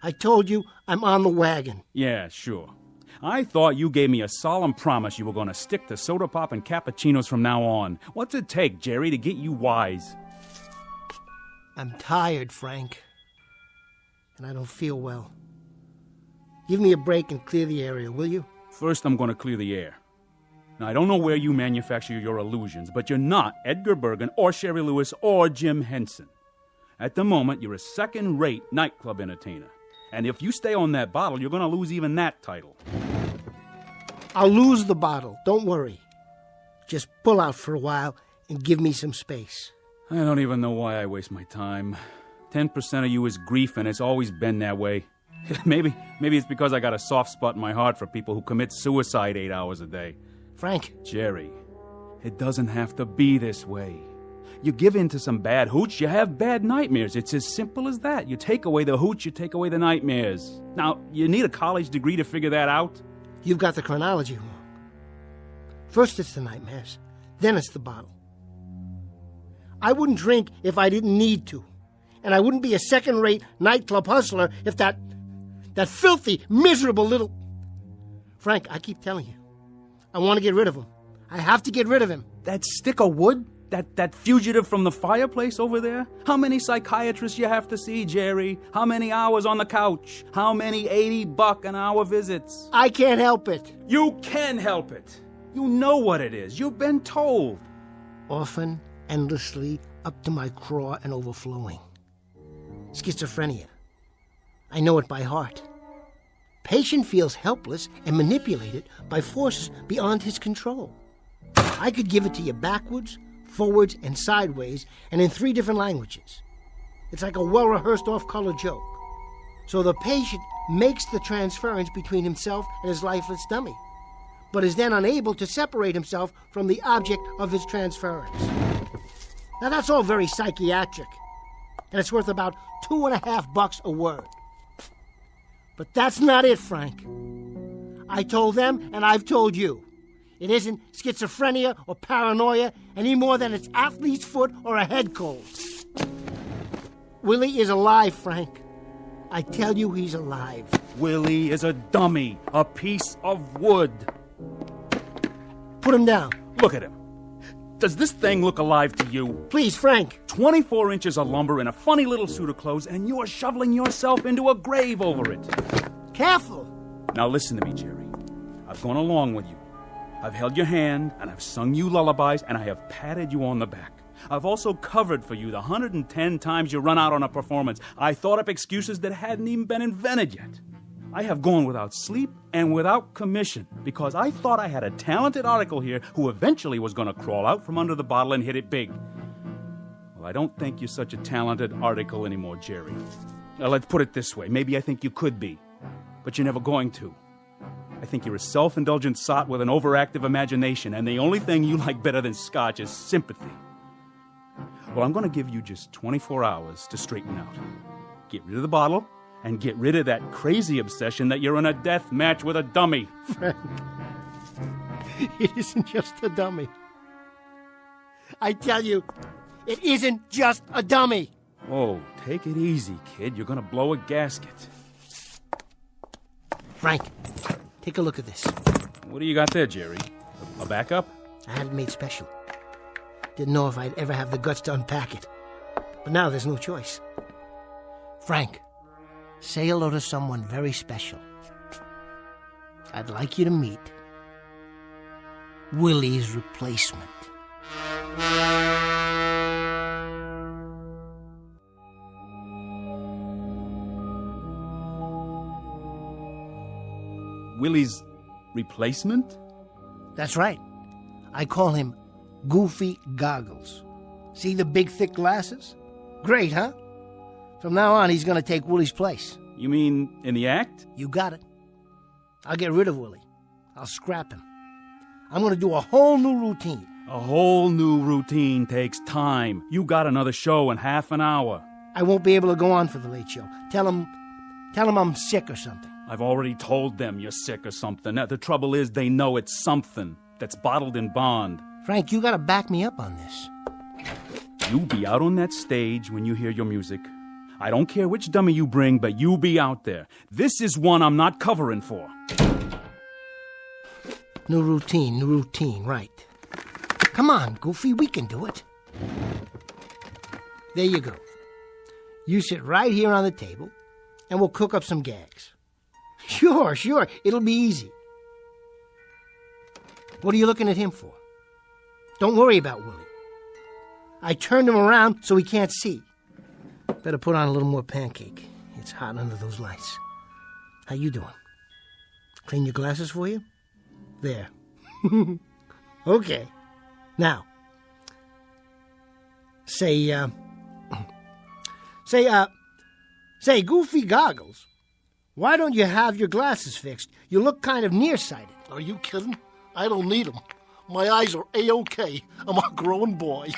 I told you I'm on the wagon. Yeah, sure. I thought you gave me a solemn promise you were going to stick to soda pop and cappuccinos from now on. What's it take, Jerry, to get you wise? I'm tired, Frank. And I don't feel well. Give me a break and clear the area, will you? First, I'm going to clear the air. Now, I don't know where you manufacture your illusions, but you're not Edgar Bergen or Sherry Lewis or Jim Henson. At the moment, you're a second-rate nightclub entertainer. And if you stay on that bottle, you're going to lose even that title. I'll lose the bottle. Don't worry. Just pull out for a while and give me some space. I don't even know why I waste my time. 10% of you is grief, and it's always been that way. Maybe it's because I got a soft spot in my heart for people who commit suicide 8 hours a day. Frank. Jerry, it doesn't have to be this way. You give in to some bad hooch, you have bad nightmares. It's as simple as that. You take away the hooch, you take away the nightmares. Now, you need a college degree to figure that out? You've got the chronology wrong. First it's the nightmares, then it's the bottle. I wouldn't drink if I didn't need to. And I wouldn't be a second-rate nightclub hustler if that filthy, miserable little... Frank, I keep telling you, I want to get rid of him. I have to get rid of him. That stick of wood? That fugitive from the fireplace over there? How many psychiatrists you have to see, Jerry? How many hours on the couch? How many $80 an hour visits? I can't help it. You can help it. You know what it is. You've been told. Often, endlessly, up to my craw and overflowing. Schizophrenia. I know it by heart. Patient feels helpless and manipulated by forces beyond his control. I could give it to you backwards, forwards, and sideways, and in 3 different languages. It's like a well-rehearsed off-color joke. So the patient makes the transference between himself and his lifeless dummy, but is then unable to separate himself from the object of his transference. Now that's all very psychiatric, and it's worth about $2.50 a word. But that's not it, Frank. I told them, and I've told you. It isn't schizophrenia or paranoia any more than it's athlete's foot or a head cold. Willie is alive, Frank. I tell you he's alive. Willie is a dummy, a piece of wood. Put him down. Look at him. Does this thing look alive to you? Please, Frank. 24 inches of lumber and a funny little suit of clothes, and you're shoveling yourself into a grave over it. Careful. Now listen to me, Jerry. I've gone along with you. I've held your hand, and I've sung you lullabies, and I have patted you on the back. I've also covered for you the 110 times you run out on a performance. I thought up excuses that hadn't even been invented yet. I have gone without sleep and without commission because I thought I had a talented article here who eventually was going to crawl out from under the bottle and hit it big. Well, I don't think you're such a talented article anymore, Jerry. Now, let's put it this way. Maybe I think you could be, but you're never going to. I think you're a self-indulgent sot with an overactive imagination, and the only thing you like better than scotch is sympathy. Well, I'm going to give you just 24 hours to straighten out. Get rid of the bottle, and get rid of that crazy obsession that you're in a death match with a dummy. Frank, it isn't just a dummy. I tell you, it isn't just a dummy. Oh, take it easy, kid. You're going to blow a gasket. Frank, take a look at this. What do you got there, Jerry? A backup? I had it made special. Didn't know if I'd ever have the guts to unpack it. But now there's no choice. Frank, say hello to someone very special. I'd like you to meet Willie's replacement. Willie's replacement? That's right. I call him Goofy Goggles. See the big, thick glasses? Great, huh? From now on, he's going to take Willie's place. You mean in the act? You got it. I'll get rid of Willie. I'll scrap him. I'm going to do a whole new routine. A whole new routine takes time. You got another show in half an hour. I won't be able to go on for the late show. Tell him I'm sick or something. I've already told them you're sick or something. The trouble is they know it's something that's bottled in bond. Frank, you gotta back me up on this. You'll be out on that stage when you hear your music. I don't care which dummy you bring, but you'll be out there. This is one I'm not covering for. New routine, right. Come on, Goofy, we can do it. There you go. You sit right here on the table, and we'll cook up some gags. Sure, it'll be easy. What are you looking at him for? Don't worry about Willie. I turned him around so he can't see. Better put on a little more pancake. It's hot under those lights. How you doing? Clean your glasses for you? There. Okay. Now, say, Goofy Goggles, why don't you have your glasses fixed? You look kind of nearsighted. Are you kidding? I don't need them. My eyes are A-OK. I'm a grown boy.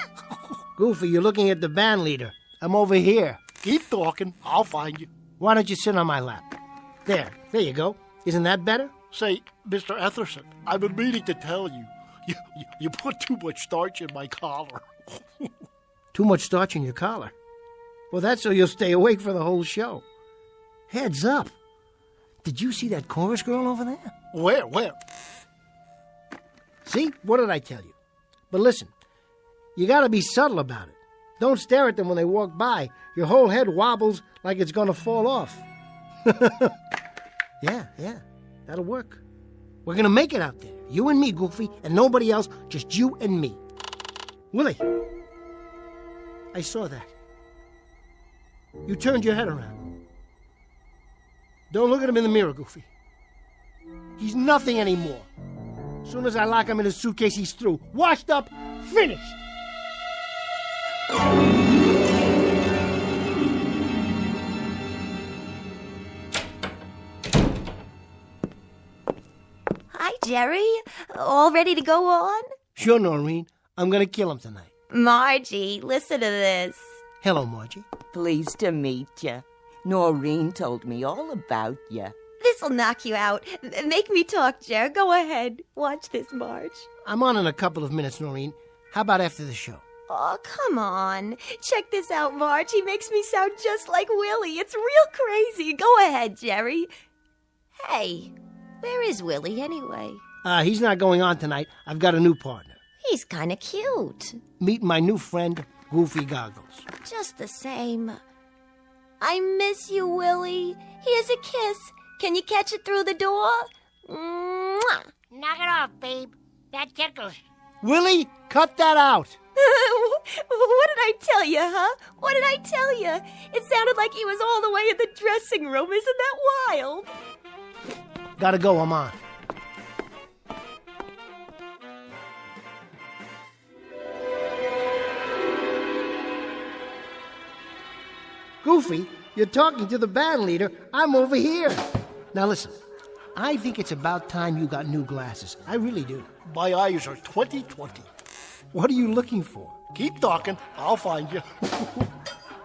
Goofy, you're looking at the band leader. I'm over here. Keep talking. I'll find you. Why don't you sit on my lap? There you go. Isn't that better? Say, Mr. Etherson, I've been meaning to tell you. You put too much starch in my collar. Too much starch in your collar? Well, that's so you'll stay awake for the whole show. Heads up. Did you see that chorus girl over there? Where? See? What did I tell you? But listen, you gotta be subtle about it. Don't stare at them when they walk by. Your whole head wobbles like it's gonna fall off. Yeah, that'll work. We're gonna make it out there. You and me, Goofy, and nobody else, just you and me. Willie, I saw that. You turned your head around. Don't look at him in the mirror, Goofy. He's nothing anymore. As soon as I lock him in his suitcase, he's through. Washed up, finished. Hi, Jerry. All ready to go on? Sure, Noreen. I'm gonna kill him tonight. Margie, listen to this. Hello, Margie. Pleased to meet you. Noreen told me all about you. This'll knock you out. Make me talk, Jer. Go ahead. Watch this, Marge. I'm on in a couple of minutes, Noreen. How about after the show? Oh, come on. Check this out, Marge. He makes me sound just like Willie. It's real crazy. Go ahead, Jerry. Hey, where is Willie anyway? He's not going on tonight. I've got a new partner. He's kind of cute. Meet my new friend, Goofy Goggles. Just the same. I miss you, Willie. Here's a kiss. Can you catch it through the door? Mwah! Knock it off, babe. That tickles. Willie, cut that out. What did I tell you, huh? What did I tell you? It sounded like he was all the way in the dressing room. Isn't that wild? Gotta go, I'm on. Goofy, you're talking to the band leader. I'm over here. Now listen, I think it's about time you got new glasses. I really do. My eyes are 20/20. What are you looking for? Keep talking. I'll find you.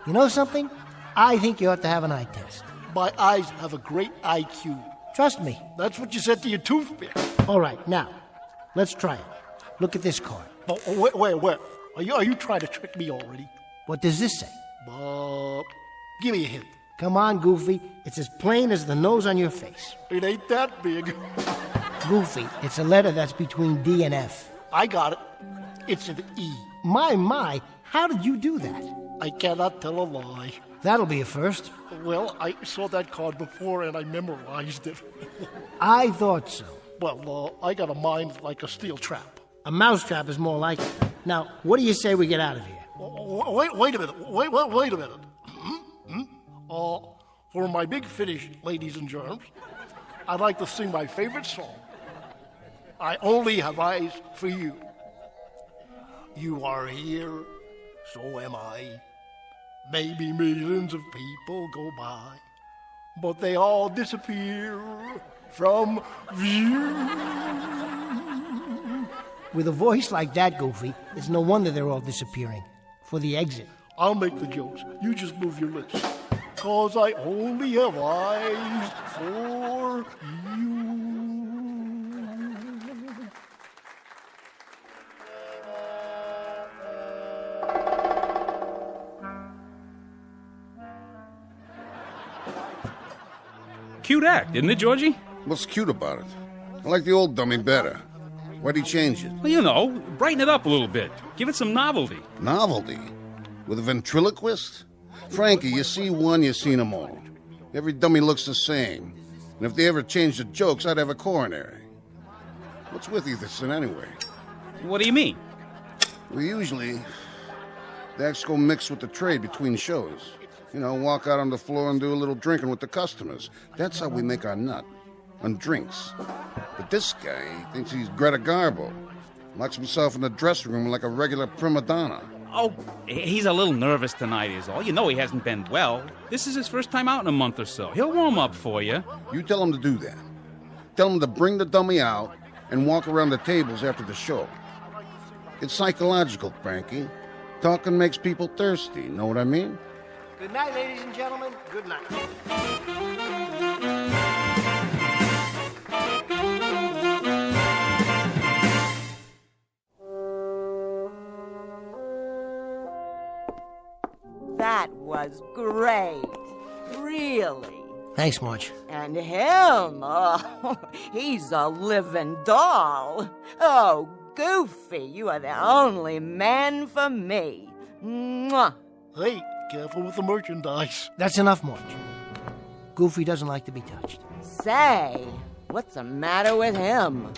You know something? I think you ought to have an eye test. My eyes have a great IQ. Trust me. That's what you said to your toothpick. All right, now, let's try it. Look at this card. Oh, where? Are you trying to trick me already? What does this say? Give me a hint. Come on, Goofy. It's as plain as the nose on your face. It ain't that big. Goofy, it's a letter that's between D and F. I got it. It's an E. My, how did you do that? I cannot tell a lie. That'll be a first. Well, I saw that card before and I memorized it. I thought so. Well, I got a mind like a steel trap. A mousetrap is more like it. Now, what do you say we get out of here? Wait a minute. Wait a minute. For my big finish, ladies and germs, I'd like to sing my favorite song. I only have eyes for you. You are here, so am I. Maybe millions of people go by, but they all disappear from view. With a voice like that, Goofy, it's no wonder they're all disappearing. For the exit. I'll make the jokes. You just move your lips. because I only have eyes for you. Cute act, isn't it, Georgie? What's cute about it? I like the old dummy better. Why'd he change it? Well, you know, brighten it up a little bit. Give it some novelty. Novelty? With a ventriloquist? Frankie, you see one, you seen them all. Every dummy looks the same. And if they ever changed the jokes, I'd have a coronary. What's with Etherson, anyway? What do you mean? Well, usually, the acts go mixed with the trade between shows. You know, walk out on the floor and do a little drinking with the customers. That's how we make our nut. On drinks. But this guy thinks he's Greta Garbo. Locks himself in the dressing room like a regular prima donna. Oh, he's a little nervous tonight is all. You know he hasn't been well. This is his first time out in a month or so. He'll warm up for you. You tell him to do that. Tell him to bring the dummy out and walk around the tables after the show. It's psychological, Frankie. Talking makes people thirsty, know what I mean? Good night, ladies and gentlemen. Good night. That was great. Really. Thanks, Marge. And him, oh, he's a living doll. Oh, Goofy, you are the only man for me. Mwah. Hey, careful with the merchandise. That's enough, Marge. Goofy doesn't like to be touched. Say, what's the matter with him?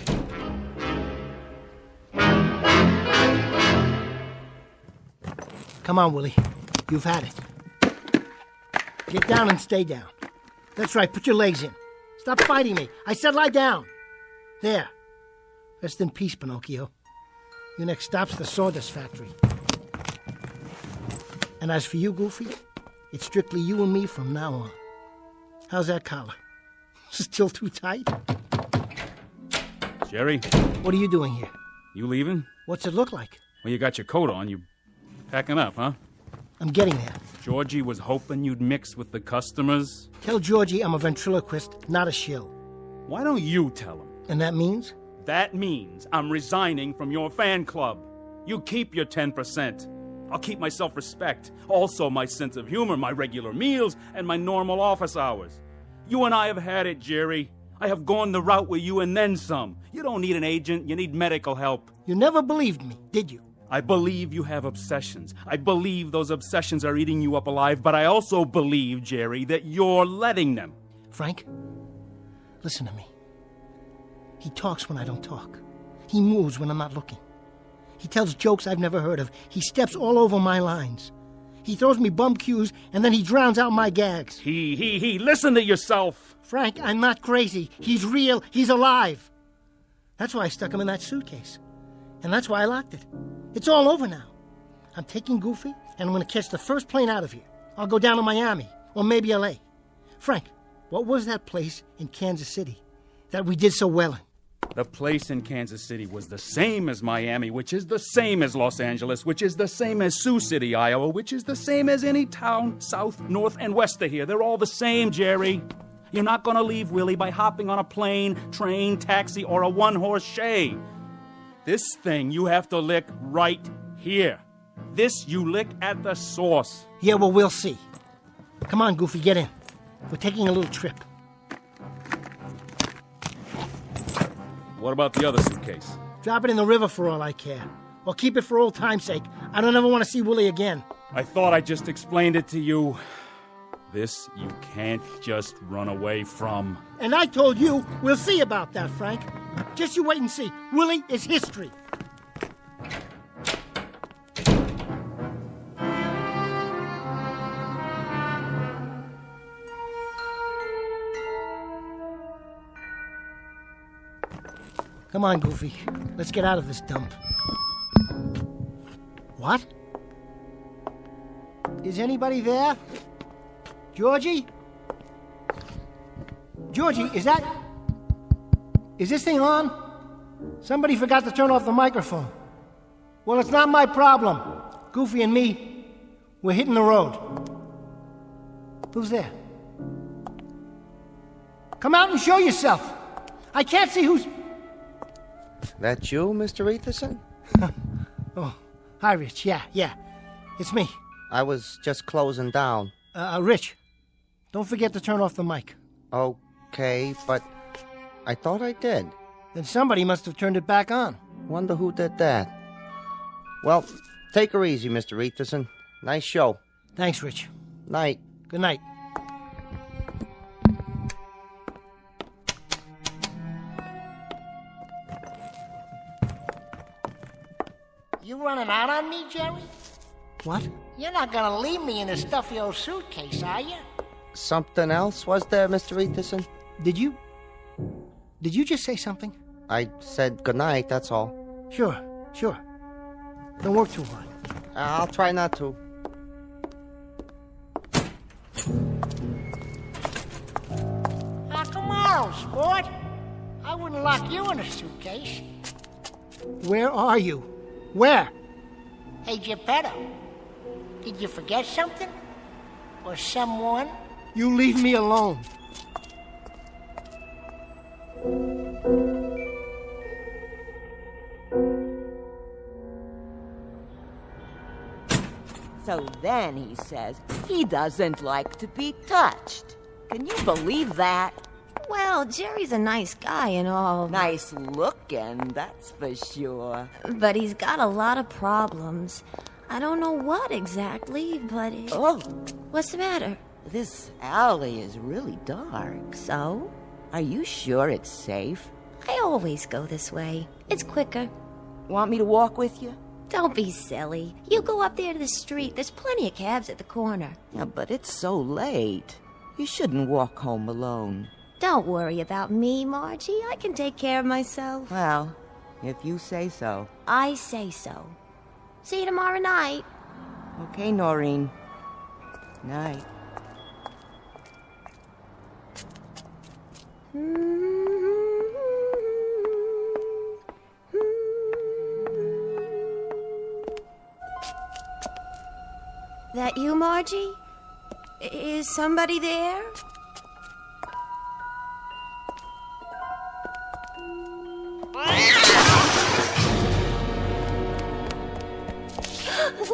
Come on, Willie. You've had it. Get down and stay down. That's right, put your legs in. Stop fighting me. I said lie down. There. Rest in peace, Pinocchio. Your next stop's the sawdust factory. And as for you, Goofy, it's strictly you and me from now on. How's that collar? Still too tight? Jerry? What are you doing here? You leaving? What's it look like? Well, you got your coat on. You packing up, huh? I'm getting there. Georgie was hoping you'd mix with the customers. Tell Georgie I'm a ventriloquist, not a shill. Why don't you tell him? And that means? That means I'm resigning from your fan club. You keep your 10%. I'll keep my self-respect, also my sense of humor, my regular meals, and my normal office hours. You and I have had it, Jerry. I have gone the route with you and then some. You don't need an agent, you need medical help. You never believed me, did you? I believe you have obsessions. I believe those obsessions are eating you up alive, but I also believe, Jerry, that you're letting them. Frank, listen to me. He talks when I don't talk. He moves when I'm not looking. He tells jokes I've never heard of. He steps all over my lines. He throws me bum cues, and then he drowns out my gags. He, listen to yourself. Frank, I'm not crazy. He's real. He's alive. That's why I stuck him in that suitcase. And that's why I locked it. It's all over now. I'm taking Goofy, and I'm going to catch the first plane out of here. I'll go down to Miami, or maybe L.A. Frank, what was that place in Kansas City that we did so well in? The place in Kansas City was the same as Miami, which is the same as Los Angeles, which is the same as Sioux City, Iowa, which is the same as any town south, north, and west of here. They're all the same, Jerry. You're not going to leave Willie by hopping on a plane, train, taxi, or a one-horse shay. This thing you have to lick right here. This you lick at the source. Yeah, well, we'll see. Come on, Goofy, get in. We're taking a little trip. What about the other suitcase? Drop it in the river for all I care. Or keep it for old time's sake. I don't ever want to see Willie again. I thought I just explained it to you. This you can't just run away from. And I told you, we'll see about that, Frank. Just you wait and see. Willie is history. Come on, Goofy. Let's get out of this dump. What? Is anybody there? Georgie? Georgie, is this thing on? Somebody forgot to turn off the microphone. Well, it's not my problem. Goofy and me, we're hitting the road. Who's there? Come out and show yourself. I can't see who's... That you, Mr. Etherson? Oh, hi, Rich. Yeah. It's me. I was just closing down. Rich, don't forget to turn off the mic. Okay, but I thought I did. Then somebody must have turned it back on. Wonder who did that. Well, take her easy, Mr. Etherson. Nice show. Thanks, Rich. Night. Good night. You running out on me, Jerry? What? You're not gonna leave me in a stuffy old suitcase, are you? Something else was there, Mr. Etherson? Did you just say something? I said goodnight, that's all. Sure. Don't work too hard. I'll try not to. Come on, sport. I wouldn't lock you in a suitcase. Where are you? Where? Hey, Geppetto, did you forget something? Or someone? You leave me alone. So then he says he doesn't like to be touched. Can you believe that? Well, Jerry's a nice guy and all. Nice looking, that's for sure. But he's got a lot of problems. I don't know what exactly, but... Oh! What's the matter? This alley is really dark. So? Are you sure it's safe? I always go this way. It's quicker. Want me to walk with you? Don't be silly. You go up there to the street. There's plenty of cabs at the corner. Yeah, but it's so late. You shouldn't walk home alone. Don't worry about me, Margie. I can take care of myself. Well, if you say so. I say so. See you tomorrow night. Okay, Noreen. Night. That you, Margie? Is somebody there?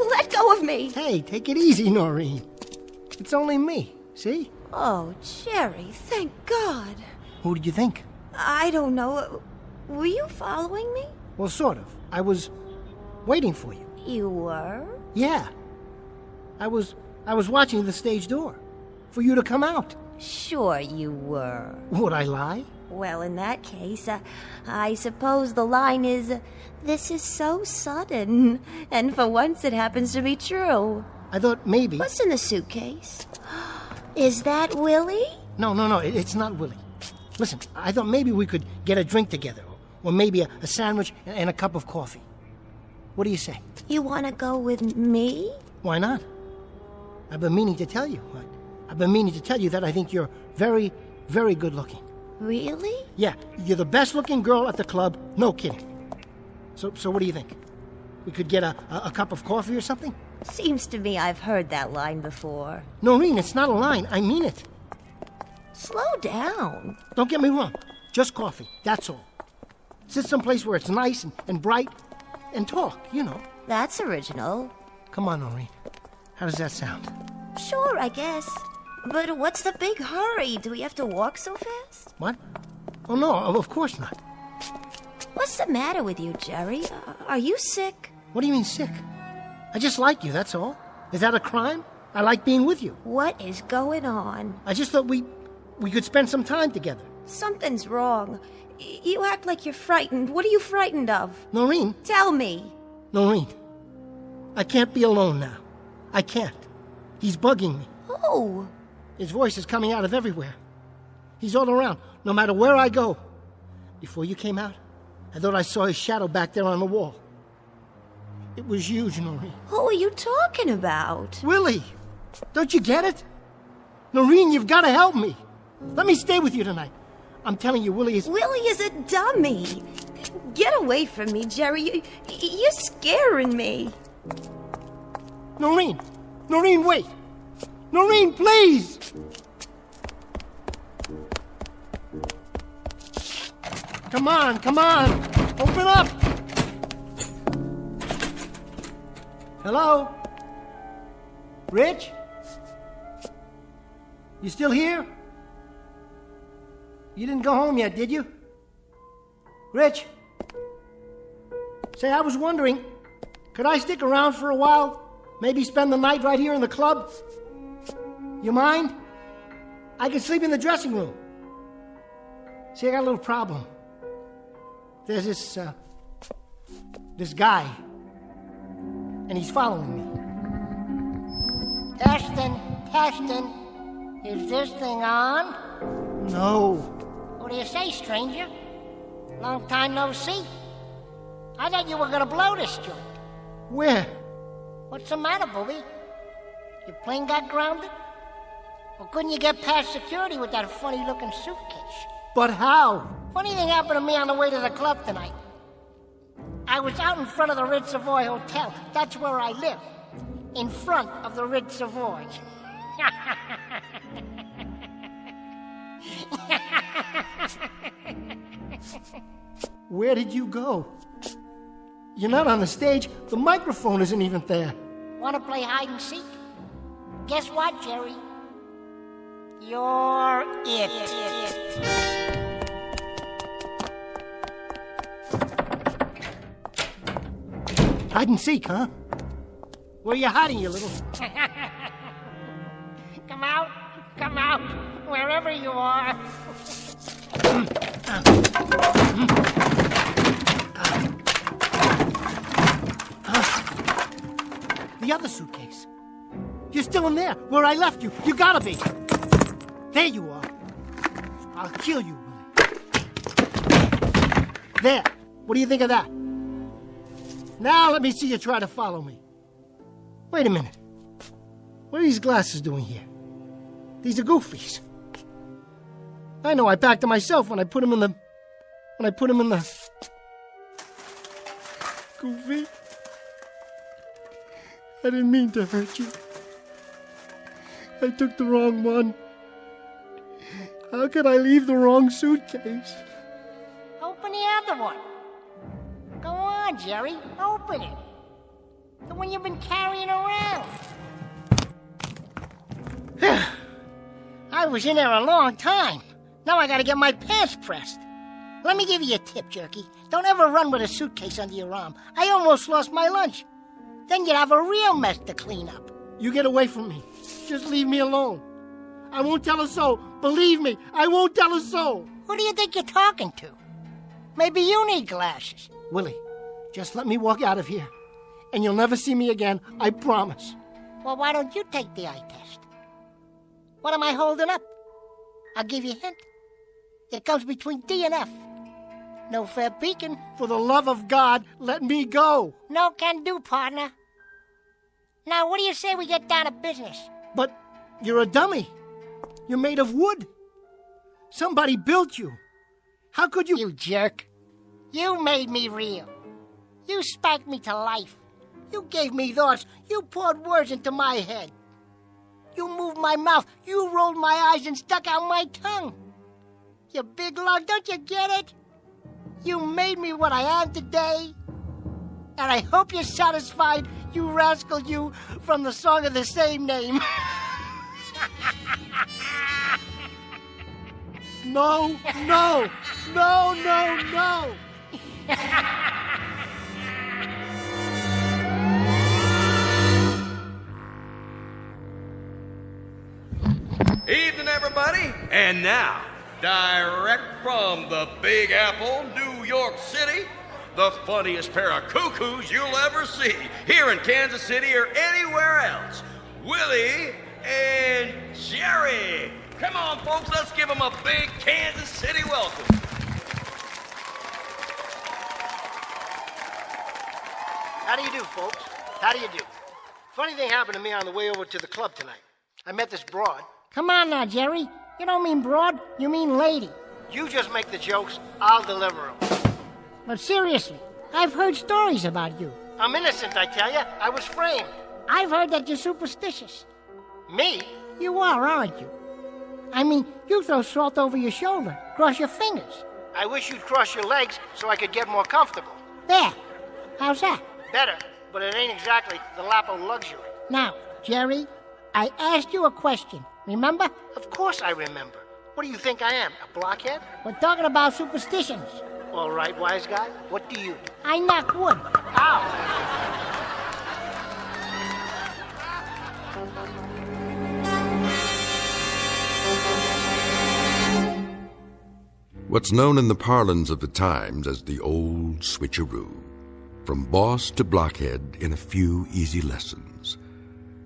Let go of me! Hey, take it easy, Noreen. It's only me, see? Oh, Jerry, thank God. Who did you think? I don't know. Were you following me? Well, sort of. I was waiting for you. You were? Yeah. I was watching the stage door for you to come out. Sure you were. Would I lie? Well, in that case, I suppose the line is, this is so sudden. And for once it happens to be true. I thought maybe... What's in the suitcase? Is that Willie? No, it's not Willie. Listen, I thought maybe we could get a drink together. Or maybe a sandwich and a cup of coffee. What do you say? You want to go with me? Why not? I've been meaning to tell you. I've been meaning to tell you that I think you're very, very good looking. Really? Yeah, you're the best looking girl at the club. No kidding. So what do you think? We could get a cup of coffee or something? Seems to me I've heard that line before. Noreen, it's not a line. I mean it. Slow down. Don't get me wrong. Just coffee. That's all. Sit someplace where it's nice and bright and talk, you know. That's original. Come on, Noreen. How does that sound? Sure, I guess. But what's the big hurry? Do we have to walk so fast? What? Oh, no, of course not. What's the matter with you, Jerry? Are you sick? What do you mean sick? I just like you, that's all. Is that a crime? I like being with you. What is going on? I just thought we could spend some time together. Something's wrong. You act like you're frightened. What are you frightened of? Noreen. Tell me. Noreen. I can't be alone now. I can't. He's bugging me. Who? His voice is coming out of everywhere. He's all around, no matter where I go. Before you came out, I thought I saw his shadow back there on the wall. It was huge, Noreen. Who are you talking about? Willie! Don't you get it? Noreen, you've got to help me. Let me stay with you tonight. I'm telling you, Willie is... Willie is a dummy. Get away from me, Jerry. You're scaring me. Noreen! Noreen, wait! Noreen, please! Come on, come on! Open up! Hello? Rich? You still here? You didn't go home yet, did you? Rich? Say, I was wondering, could I stick around for a while? Maybe spend the night right here in the club? You mind? I could sleep in the dressing room. See, I got a little problem. There's this guy, and he's following me. Testing. Is this thing on? No. What do you say, stranger? Long time no see. I thought you were gonna blow this joint. Where? What's the matter, booby? Your plane got grounded? Or couldn't you get past security with that funny-looking suitcase? But how? Funny thing happened to me on the way to the club tonight. I was out in front of the Ritz Savoy Hotel. That's where I live. In front of the Ritz Savoy. Where did you go? You're not on the stage. The microphone isn't even there. Want to play hide and seek? Guess what, Jerry? You're it. Hide and seek, huh? Where are you hiding, you little... Come out, wherever you are. The other suitcase. You're still in there, where I left you. You gotta be. There you are. I'll kill you, Willie. There. What do you think of that? Now let me see you try to follow me. Wait a minute. What are these glasses doing here? These are goofies. I know, I packed them myself when I put them in the... Goofy. I didn't mean to hurt you. I took the wrong one. How could I leave the wrong suitcase? Open the other one. Go on, Jerry. Open it. The one you've been carrying around. I was in there a long time. Now I gotta get my pants pressed. Let me give you a tip, Jerky. Don't ever run with a suitcase under your arm. I almost lost my lunch. Then you'd have a real mess to clean up. You get away from me. Just leave me alone. I won't tell a soul. Believe me, I won't tell a soul. Who do you think you're talking to? Maybe you need glasses. Willie, just let me walk out of here. And you'll never see me again, I promise. Well, why don't you take the eye test? What am I holding up? I'll give you a hint. It comes between D and F. No fair peeking. For the love of God, let me go. No can do, partner. Now, what do you say we get down to business? But you're a dummy. You're made of wood. Somebody built you. How could you... You jerk. You made me real. You spanked me to life. You gave me thoughts. You poured words into my head. You moved my mouth. You rolled my eyes and stuck out my tongue. You big lug, don't you get it? You made me what I am today. And I hope you're satisfied, you rascal, you, from the song of the same name. No, no, no, no, no. Evening, everybody. And now, direct from the Big Apple, New York City, the funniest pair of cuckoos you'll ever see here in Kansas City or anywhere else, Willie and Jerry. Come on, folks, let's give them a big Kansas City welcome. How do you do, folks? How do you do? Funny thing happened to me on the way over to the club tonight. I met this broad. Come on now, Jerry. You don't mean broad, you mean lady. You just make the jokes, I'll deliver them. But seriously, I've heard stories about you. I'm innocent, I tell you. I was framed. I've heard that you're superstitious. Me? You are, aren't you? I mean, you throw salt over your shoulder, cross your fingers. I wish you'd cross your legs so I could get more comfortable. There. How's that? Better, but it ain't exactly the lap of luxury. Now, Jerry, I asked you a question, remember? Of course I remember. What do you think I am, a blockhead? We're talking about superstitions. All right, wise guy, what do you do? I knock wood. Ow! What's known in the parlance of the times as the old switcheroo. From boss to blockhead in a few easy lessons.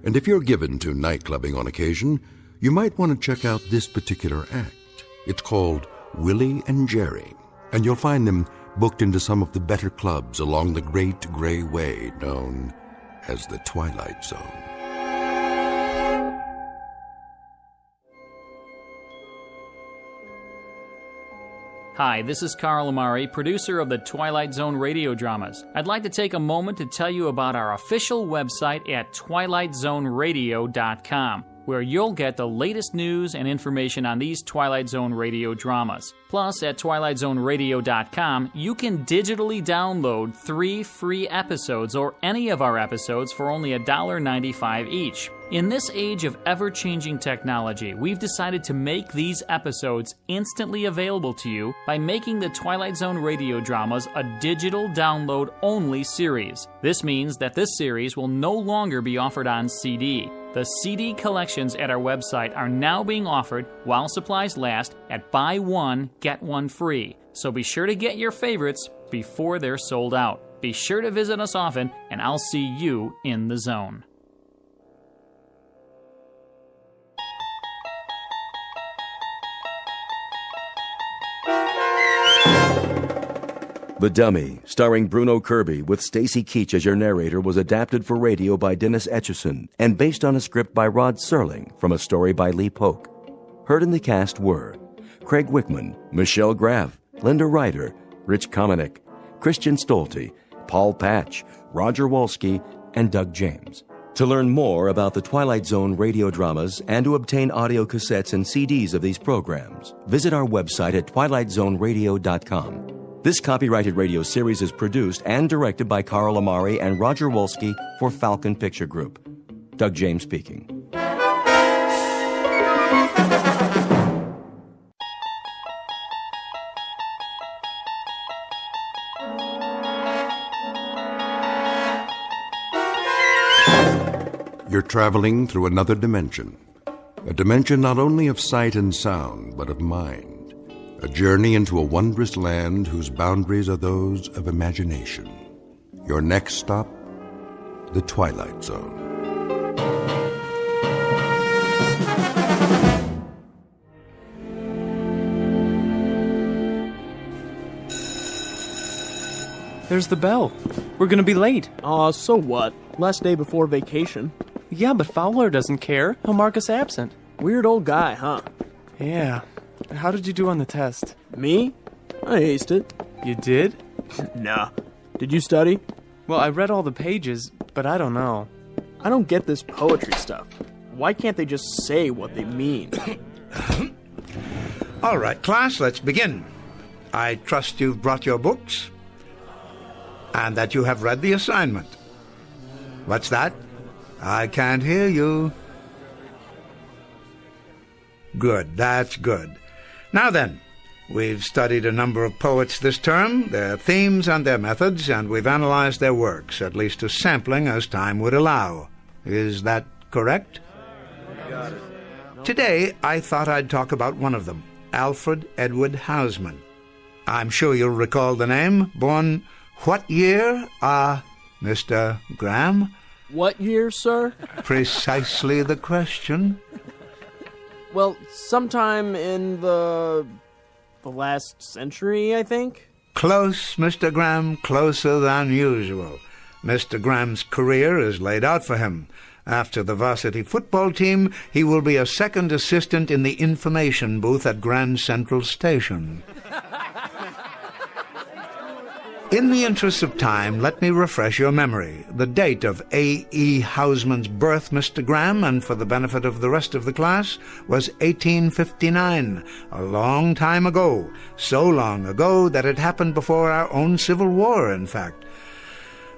And if you're given to nightclubbing on occasion, you might want to check out this particular act. It's called Willie and Jerry, and you'll find them booked into some of the better clubs along the great gray way known as the Twilight Zone. Hi, this is Carl Amari, producer of the Twilight Zone radio dramas. I'd like to take a moment to tell you about our official website at twilightzoneradio.com, where you'll get the latest news and information on these Twilight Zone radio dramas. Plus, at twilightzoneradio.com, you can digitally download 3 free episodes or any of our episodes for only $1.95 each. In this age of ever-changing technology, we've decided to make these episodes instantly available to you by making the Twilight Zone radio dramas a digital download-only series. This means that this series will no longer be offered on CD. The CD collections at our website are now being offered while supplies last at buy one, get one free. So be sure to get your favorites before they're sold out. Be sure to visit us often, and I'll see you in the zone. The Dummy, starring Bruno Kirby with Stacy Keach as your narrator, was adapted for radio by Dennis Etchison and based on a script by Rod Serling from a story by Lee Polk. Heard in the cast were Craig Wickman, Michelle Graff, Linda Ryder, Rich Komanek, Christian Stolte, Paul Patch, Roger Wolski, and Doug James. To learn more about the Twilight Zone radio dramas and to obtain audio cassettes and CDs of these programs, visit our website at twilightzoneradio.com. This copyrighted radio series is produced and directed by Carl Amari and Roger Wolski for Falcon Picture Group. Doug James speaking. You're traveling through another dimension. A dimension not only of sight and sound, but of mind. A journey into a wondrous land whose boundaries are those of imagination. Your next stop, the Twilight Zone. There's the bell. We're gonna be late. So what? Last day before vacation. Yeah, but Fowler doesn't care. He'll mark us absent. Weird old guy, huh? Yeah. How did you do on the test? Me? I aced it. You did? Nah. Did you study? Well, I read all the pages, but I don't know. I don't get this poetry stuff. Why can't they just say what they mean? All right, class, let's begin. I trust you've brought your books and that you have read the assignment. What's that? I can't hear you. Good, that's good. Now then, we've studied a number of poets this term, their themes and their methods, and we've analyzed their works, at least a sampling as time would allow. Is that correct? Got it. Today, I thought I'd talk about one of them, Alfred Edward Housman. I'm sure you'll recall the name. Born what year, Mr. Graham? What year, sir? Precisely the question. Well, sometime in the last century, I think. Close, Mr. Graham, closer than usual. Mr. Graham's career is laid out for him. After the varsity football team, he will be a second assistant in the information booth at Grand Central Station. In the interest of time, let me refresh your memory. The date of A.E. Hausman's birth, Mr. Graham, and for the benefit of the rest of the class, was 1859, a long time ago. So long ago that it happened before our own Civil War, in fact.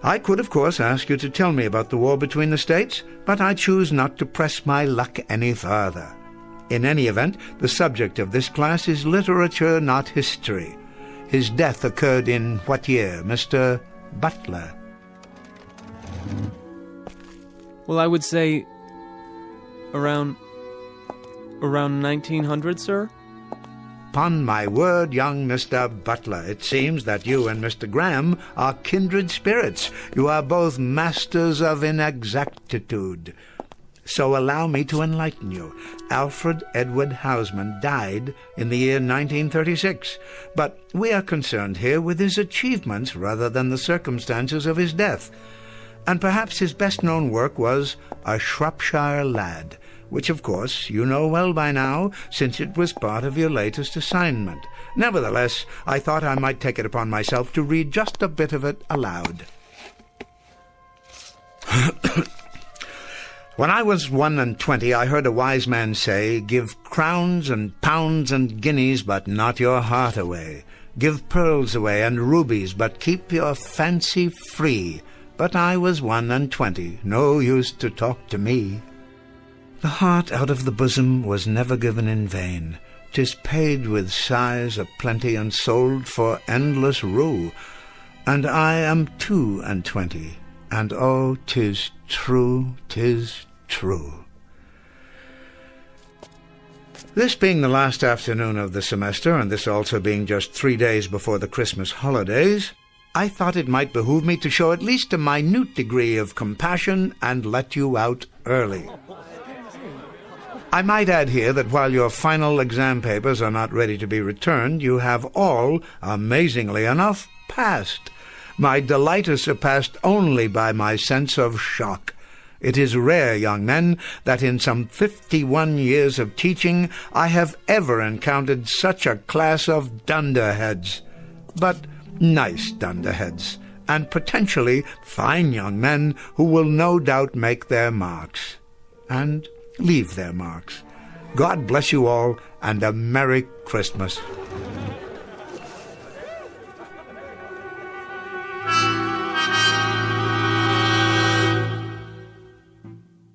I could, of course, ask you to tell me about the war between the states, but I choose not to press my luck any further. In any event, the subject of this class is literature, not history. His death occurred in what year, Mr. Butler? Well, I would say around 1900, sir. Upon my word, young Mr. Butler, it seems that you and Mr. Graham are kindred spirits. You are both masters of inexactitude. So allow me to enlighten you. Alfred Edward Hausman died in the year 1936, but we are concerned here with his achievements rather than the circumstances of his death. And perhaps his best-known work was A Shropshire Lad, which, of course, you know well by now, since it was part of your latest assignment. Nevertheless, I thought I might take it upon myself to read just a bit of it aloud. When I was 21, I heard a wise man say, "Give crowns and pounds and guineas, but not your heart away. Give pearls away and rubies, but keep your fancy free." But I was 21, no use to talk to me. The heart out of the bosom was never given in vain. 'Tis paid with sighs a plenty and sold for endless rue. And I am 22, and oh, 'tis true, 'tis true. This being the last afternoon of the semester, and this also being just 3 days before the Christmas holidays, I thought it might behoove me to show at least a minute degree of compassion and let you out early. I might add here that while your final exam papers are not ready to be returned, you have all, amazingly enough, passed. My delight is surpassed only by my sense of shock. It is rare, young men, that in some 51 years of teaching I have ever encountered such a class of dunderheads. But nice dunderheads, and potentially fine young men who will no doubt make their marks. And leave their marks. God bless you all, and a Merry Christmas.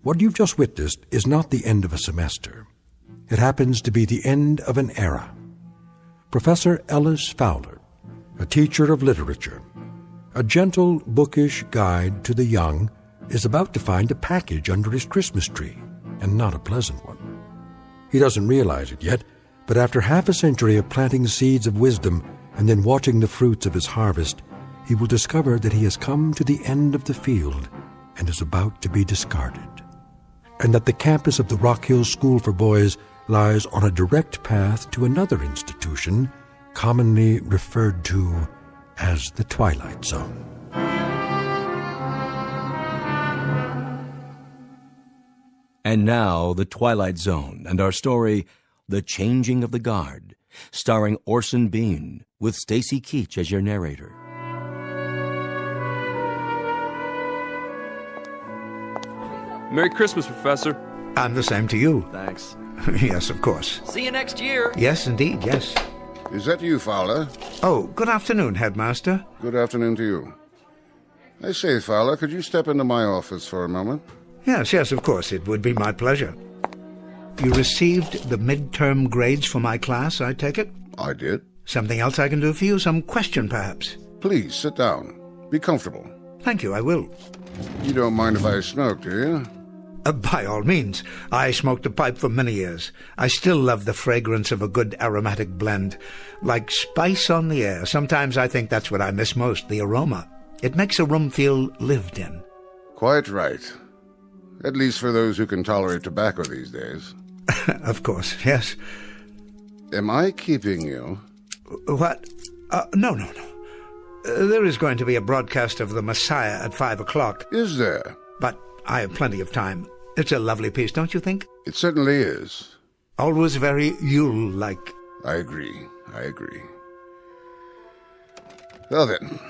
What you've just witnessed is not the end of a semester. It happens to be the end of an era. Professor Ellis Fowler, a teacher of literature, a gentle, bookish guide to the young, is about to find a package under his Christmas tree, and not a pleasant one. He doesn't realize it yet, but after half a century of planting seeds of wisdom and then watching the fruits of his harvest, he will discover that he has come to the end of the field and is about to be discarded, and that the campus of the Rock Hill School for Boys lies on a direct path to another institution commonly referred to as the Twilight Zone. And now, The Twilight Zone, and our story, The Changing of the Guard, starring Orson Bean, with Stacy Keach as your narrator. Merry Christmas, Professor. And the same to you. Thanks. Yes, of course. See you next year. Yes, indeed, yes. Is that you, Fowler? Oh, good afternoon, Headmaster. Good afternoon to you. I say, Fowler, could you step into my office for a moment? Yes, of course, it would be my pleasure. You received the midterm grades for my class, I take it? I did. Something else I can do for you? Some question, perhaps? Please, sit down. Be comfortable. Thank you, I will. You don't mind if I smoke, do you? By all means. I smoked a pipe for many years. I still love the fragrance of a good aromatic blend. Like spice on the air. Sometimes I think that's what I miss most, the aroma. It makes a room feel lived in. Quite right. At least for those who can tolerate tobacco these days. Of course, yes. Am I keeping you? What? No. There is going to be a broadcast of The Messiah at 5 o'clock. Is there? But I have plenty of time. It's a lovely piece, don't you think? It certainly is. Always very Yule-like. I agree. Well then,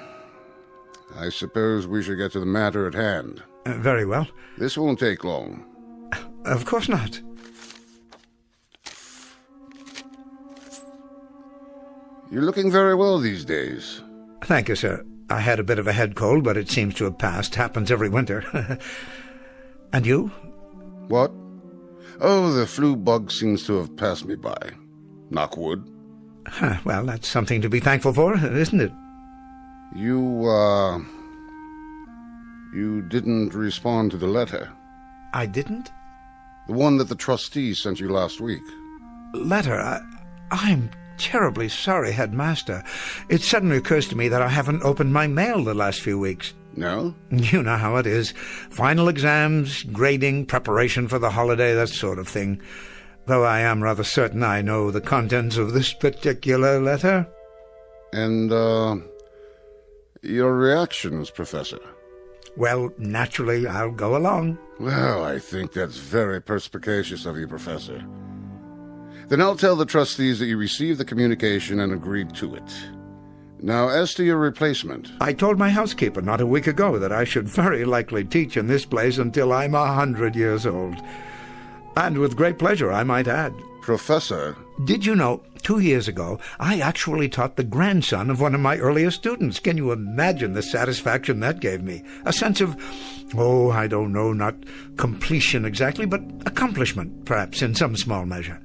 I suppose we should get to the matter at hand. Very well. This won't take long. Of course not. You're looking very well these days. Thank you, sir. I had a bit of a head cold, but it seems to have passed. Happens every winter. And you? What? Oh, the flu bug seems to have passed me by. Knock wood. Well, that's something to be thankful for, isn't it? You didn't respond to the letter. I didn't? The one that the trustees sent you last week. Letter? I'm terribly sorry, Headmaster. It suddenly occurs to me that I haven't opened my mail the last few weeks. No? You know how it is. Final exams, grading, preparation for the holiday, that sort of thing. Though I am rather certain I know the contents of this particular letter. And, your reactions, Professor? Well, naturally, I'll go along. Well, I think that's very perspicacious of you, Professor. Then I'll tell the trustees that you received the communication and agreed to it. Now, as to your replacement... I told my housekeeper not a week ago that I should very likely teach in this place until I'm 100 years old. And with great pleasure, I might add. Professor... Did you know, 2 years ago, I actually taught the grandson of one of my earliest students. Can you imagine the satisfaction that gave me? A sense of, I don't know, not completion exactly, but accomplishment, perhaps, in some small measure.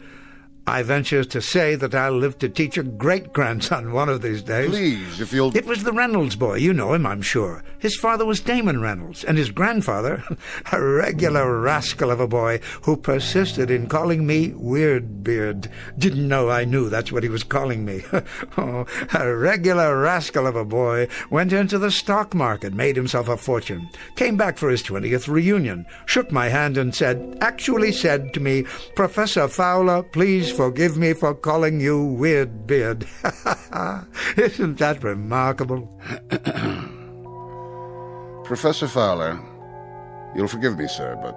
I venture to say that I'll live to teach a great-grandson one of these days. Please, if you'll... It was the Reynolds boy. You know him, I'm sure. His father was Damon Reynolds, and his grandfather, a regular rascal of a boy who persisted in calling me Weirdbeard. Didn't know I knew that's what he was calling me. A regular rascal of a boy went into the stock market, made himself a fortune, came back for his 20th reunion, shook my hand and actually said to me, "Professor Fowler, please forgive me for calling you Weirdbeard." Isn't that remarkable? Professor Fowler, you'll forgive me, sir, but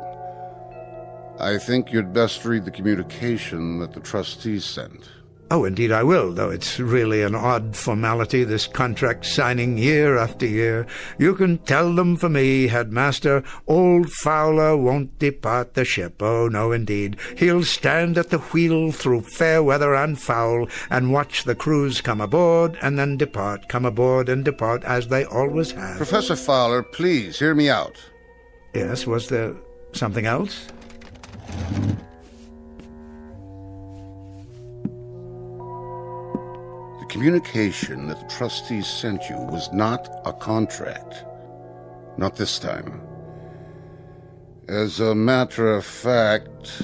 I think you'd best read the communication that the trustees sent. Oh, indeed I will, though it's really an odd formality, this contract signing year after year. You can tell them for me, Headmaster, old Fowler won't depart the ship. Oh, no, indeed. He'll stand at the wheel through fair weather and foul, and watch the crews come aboard and then depart, come aboard and depart, as they always have. Professor Fowler, please, hear me out. Yes, was there something else? The communication that the trustees sent you was not a contract. Not this time. As a matter of fact,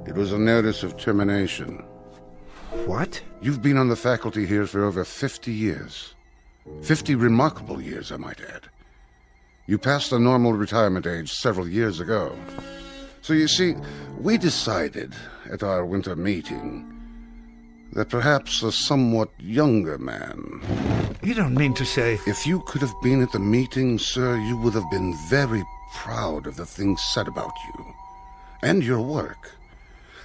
it was a notice of termination. What? You've been on the faculty here for over 50 years. 50 remarkable years, I might add. You passed the normal retirement age several years ago. So you see, we decided at our winter meeting that perhaps a somewhat younger man... You don't mean to say... If you could have been at the meeting, sir, you would have been very proud of the things said about you and your work.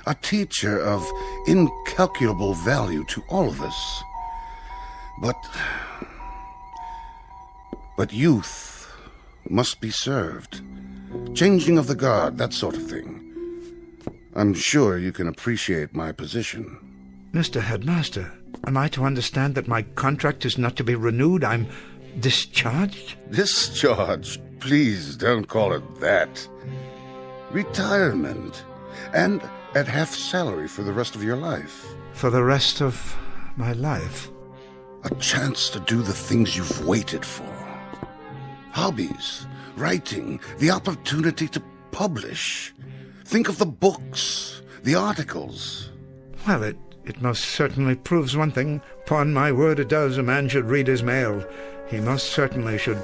A teacher of incalculable value to all of us. But youth must be served. Changing of the guard, that sort of thing. I'm sure you can appreciate my position. Mr. Headmaster, am I to understand that my contract is not to be renewed? I'm discharged? Discharged? Please don't call it that. Retirement. And at half salary for the rest of your life. For the rest of my life? A chance to do the things you've waited for. Hobbies, writing, the opportunity to publish. Think of the books, the articles. Well, it most certainly proves one thing. Upon my word, it does. A man should read his mail. He most certainly should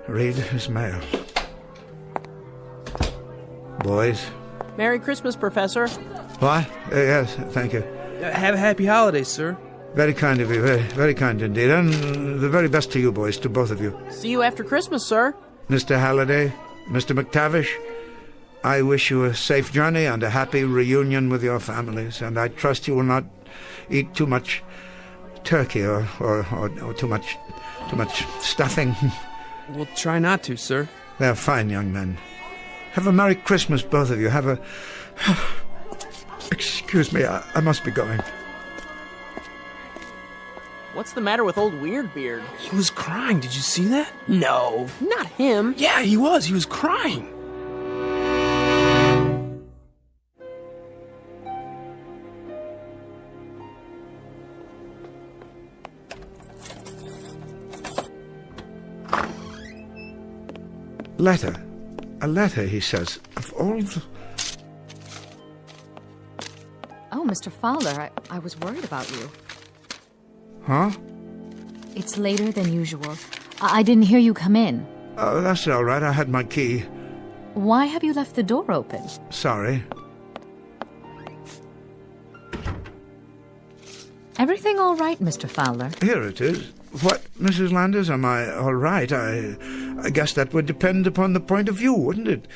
read his mail. Boys. Merry Christmas, Professor. What? Yes, thank you. Have a happy holidays, sir. Very kind of you, very, very kind indeed. And the very best to you, boys, to both of you. See you after Christmas, sir. Mr. Halliday, Mr. McTavish, I wish you a safe journey and a happy reunion with your families, and I trust you will not eat too much turkey or too much Too much stuffing. We'll try not to, sir. They're fine young men. Have a Merry Christmas, both of you. Have a... Excuse me, I must be going. What's the matter with old Weirdbeard? He was crying. Did you see that? No, not him. Yeah, he was. He was crying. Letter. A letter, he says. Of all the... Oh, Mr. Fowler, I was worried about you. Huh? It's later than usual. I didn't hear you come in. Oh, that's all right. I had my key. Why have you left the door open? Sorry. Everything all right, Mr. Fowler? Here it is. What, Mrs. Landers, am I all right? I guess that would depend upon the point of view, wouldn't it?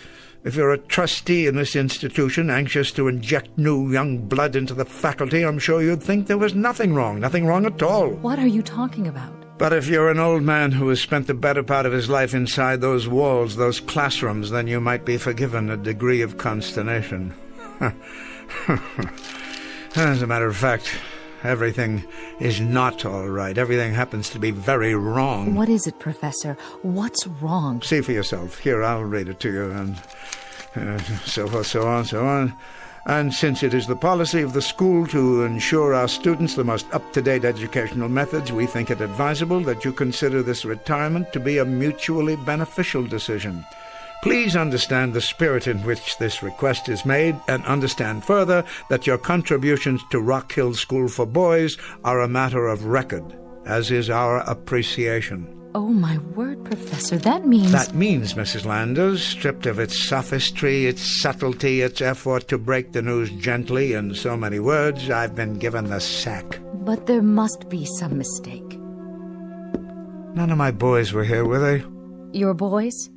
If you're a trustee in this institution, anxious to inject new young blood into the faculty, I'm sure you'd think there was nothing wrong at all. What are you talking about? But if you're an old man who has spent the better part of his life inside those walls, those classrooms, then you might be forgiven a degree of consternation. As a matter of fact, everything is not all right. Everything happens to be very wrong. What is it, Professor? What's wrong? See for yourself. Here, I'll read it to you, and so forth, so on, so on. And since it is the policy of the school to ensure our students the most up-to-date educational methods, we think it advisable that you consider this retirement to be a mutually beneficial decision. Please understand the spirit in which this request is made, and understand further that your contributions to Rock Hill School for Boys are a matter of record, as is our appreciation. Oh, my word, Professor, that means... That means, Mrs. Landers, stripped of its sophistry, its subtlety, its effort to break the news gently, in so many words, I've been given the sack. But there must be some mistake. None of my boys were here, were they? Your boys?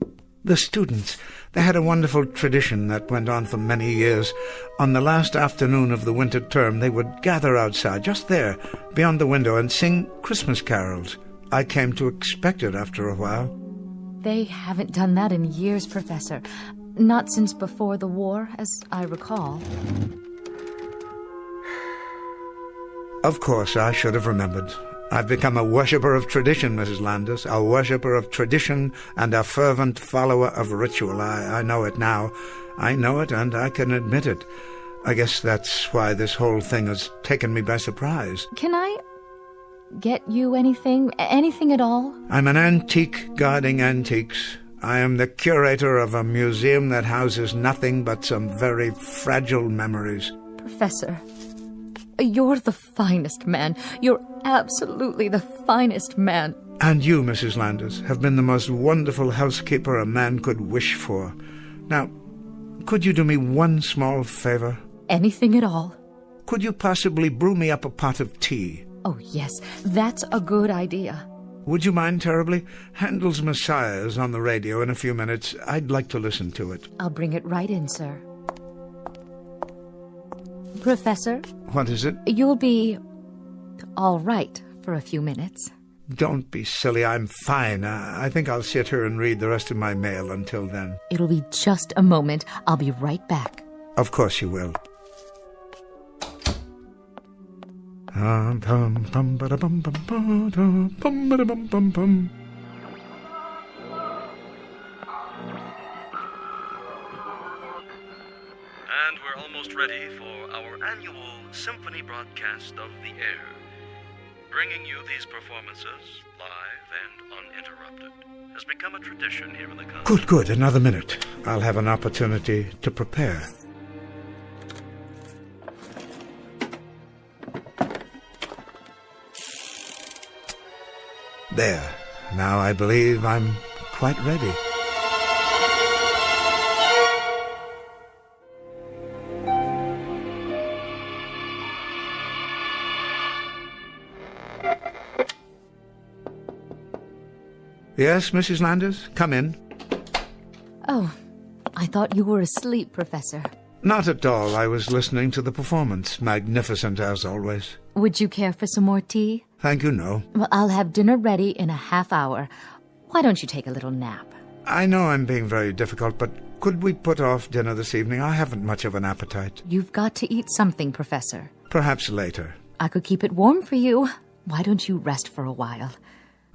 The students. They had a wonderful tradition that went on for many years. On the last afternoon of the winter term, they would gather outside, just there, beyond the window, and sing Christmas carols. I came to expect it after a while. They haven't done that in years, Professor. Not since before the war, as I recall. Of course, I should have remembered. I've become a worshipper of tradition, Mrs. Landers, a worshipper of tradition and a fervent follower of ritual. I know it now. I know it, and I can admit it. I guess that's why this whole thing has taken me by surprise. Can I get you anything? Anything at all? I'm an antique guarding antiques. I am the curator of a museum that houses nothing but some very fragile memories. Professor, you're the finest man. You're absolutely the finest man. And you, Mrs. Landers, have been the most wonderful housekeeper a man could wish for. Now, could you do me one small favor? Anything at all. Could you possibly brew me up a pot of tea? Oh, yes, that's a good idea. Would you mind terribly? Handel's Messiah is on the radio in a few minutes. I'd like to listen to it. I'll bring it right in, sir. Professor? What is it? You'll be all right for a few minutes. Don't be silly. I'm fine. I think I'll sit here and read the rest of my mail until then. It'll be just a moment. I'll be right back. Of course you will. And we're almost ready for our annual symphony broadcast of the air, bringing you these performances live and uninterrupted has become a tradition here in the country. Good. Another minute. I'll have an opportunity to prepare. There. Now I believe I'm quite ready. Yes, Mrs. Landers? Come in. Oh, I thought you were asleep, Professor. Not at all. I was listening to the performance. Magnificent as always. Would you care for some more tea? Thank you, no. Well, I'll have dinner ready in a half hour. Why don't you take a little nap? I know I'm being very difficult, but could we put off dinner this evening? I haven't much of an appetite. You've got to eat something, Professor. Perhaps later. I could keep it warm for you. Why don't you rest for a while?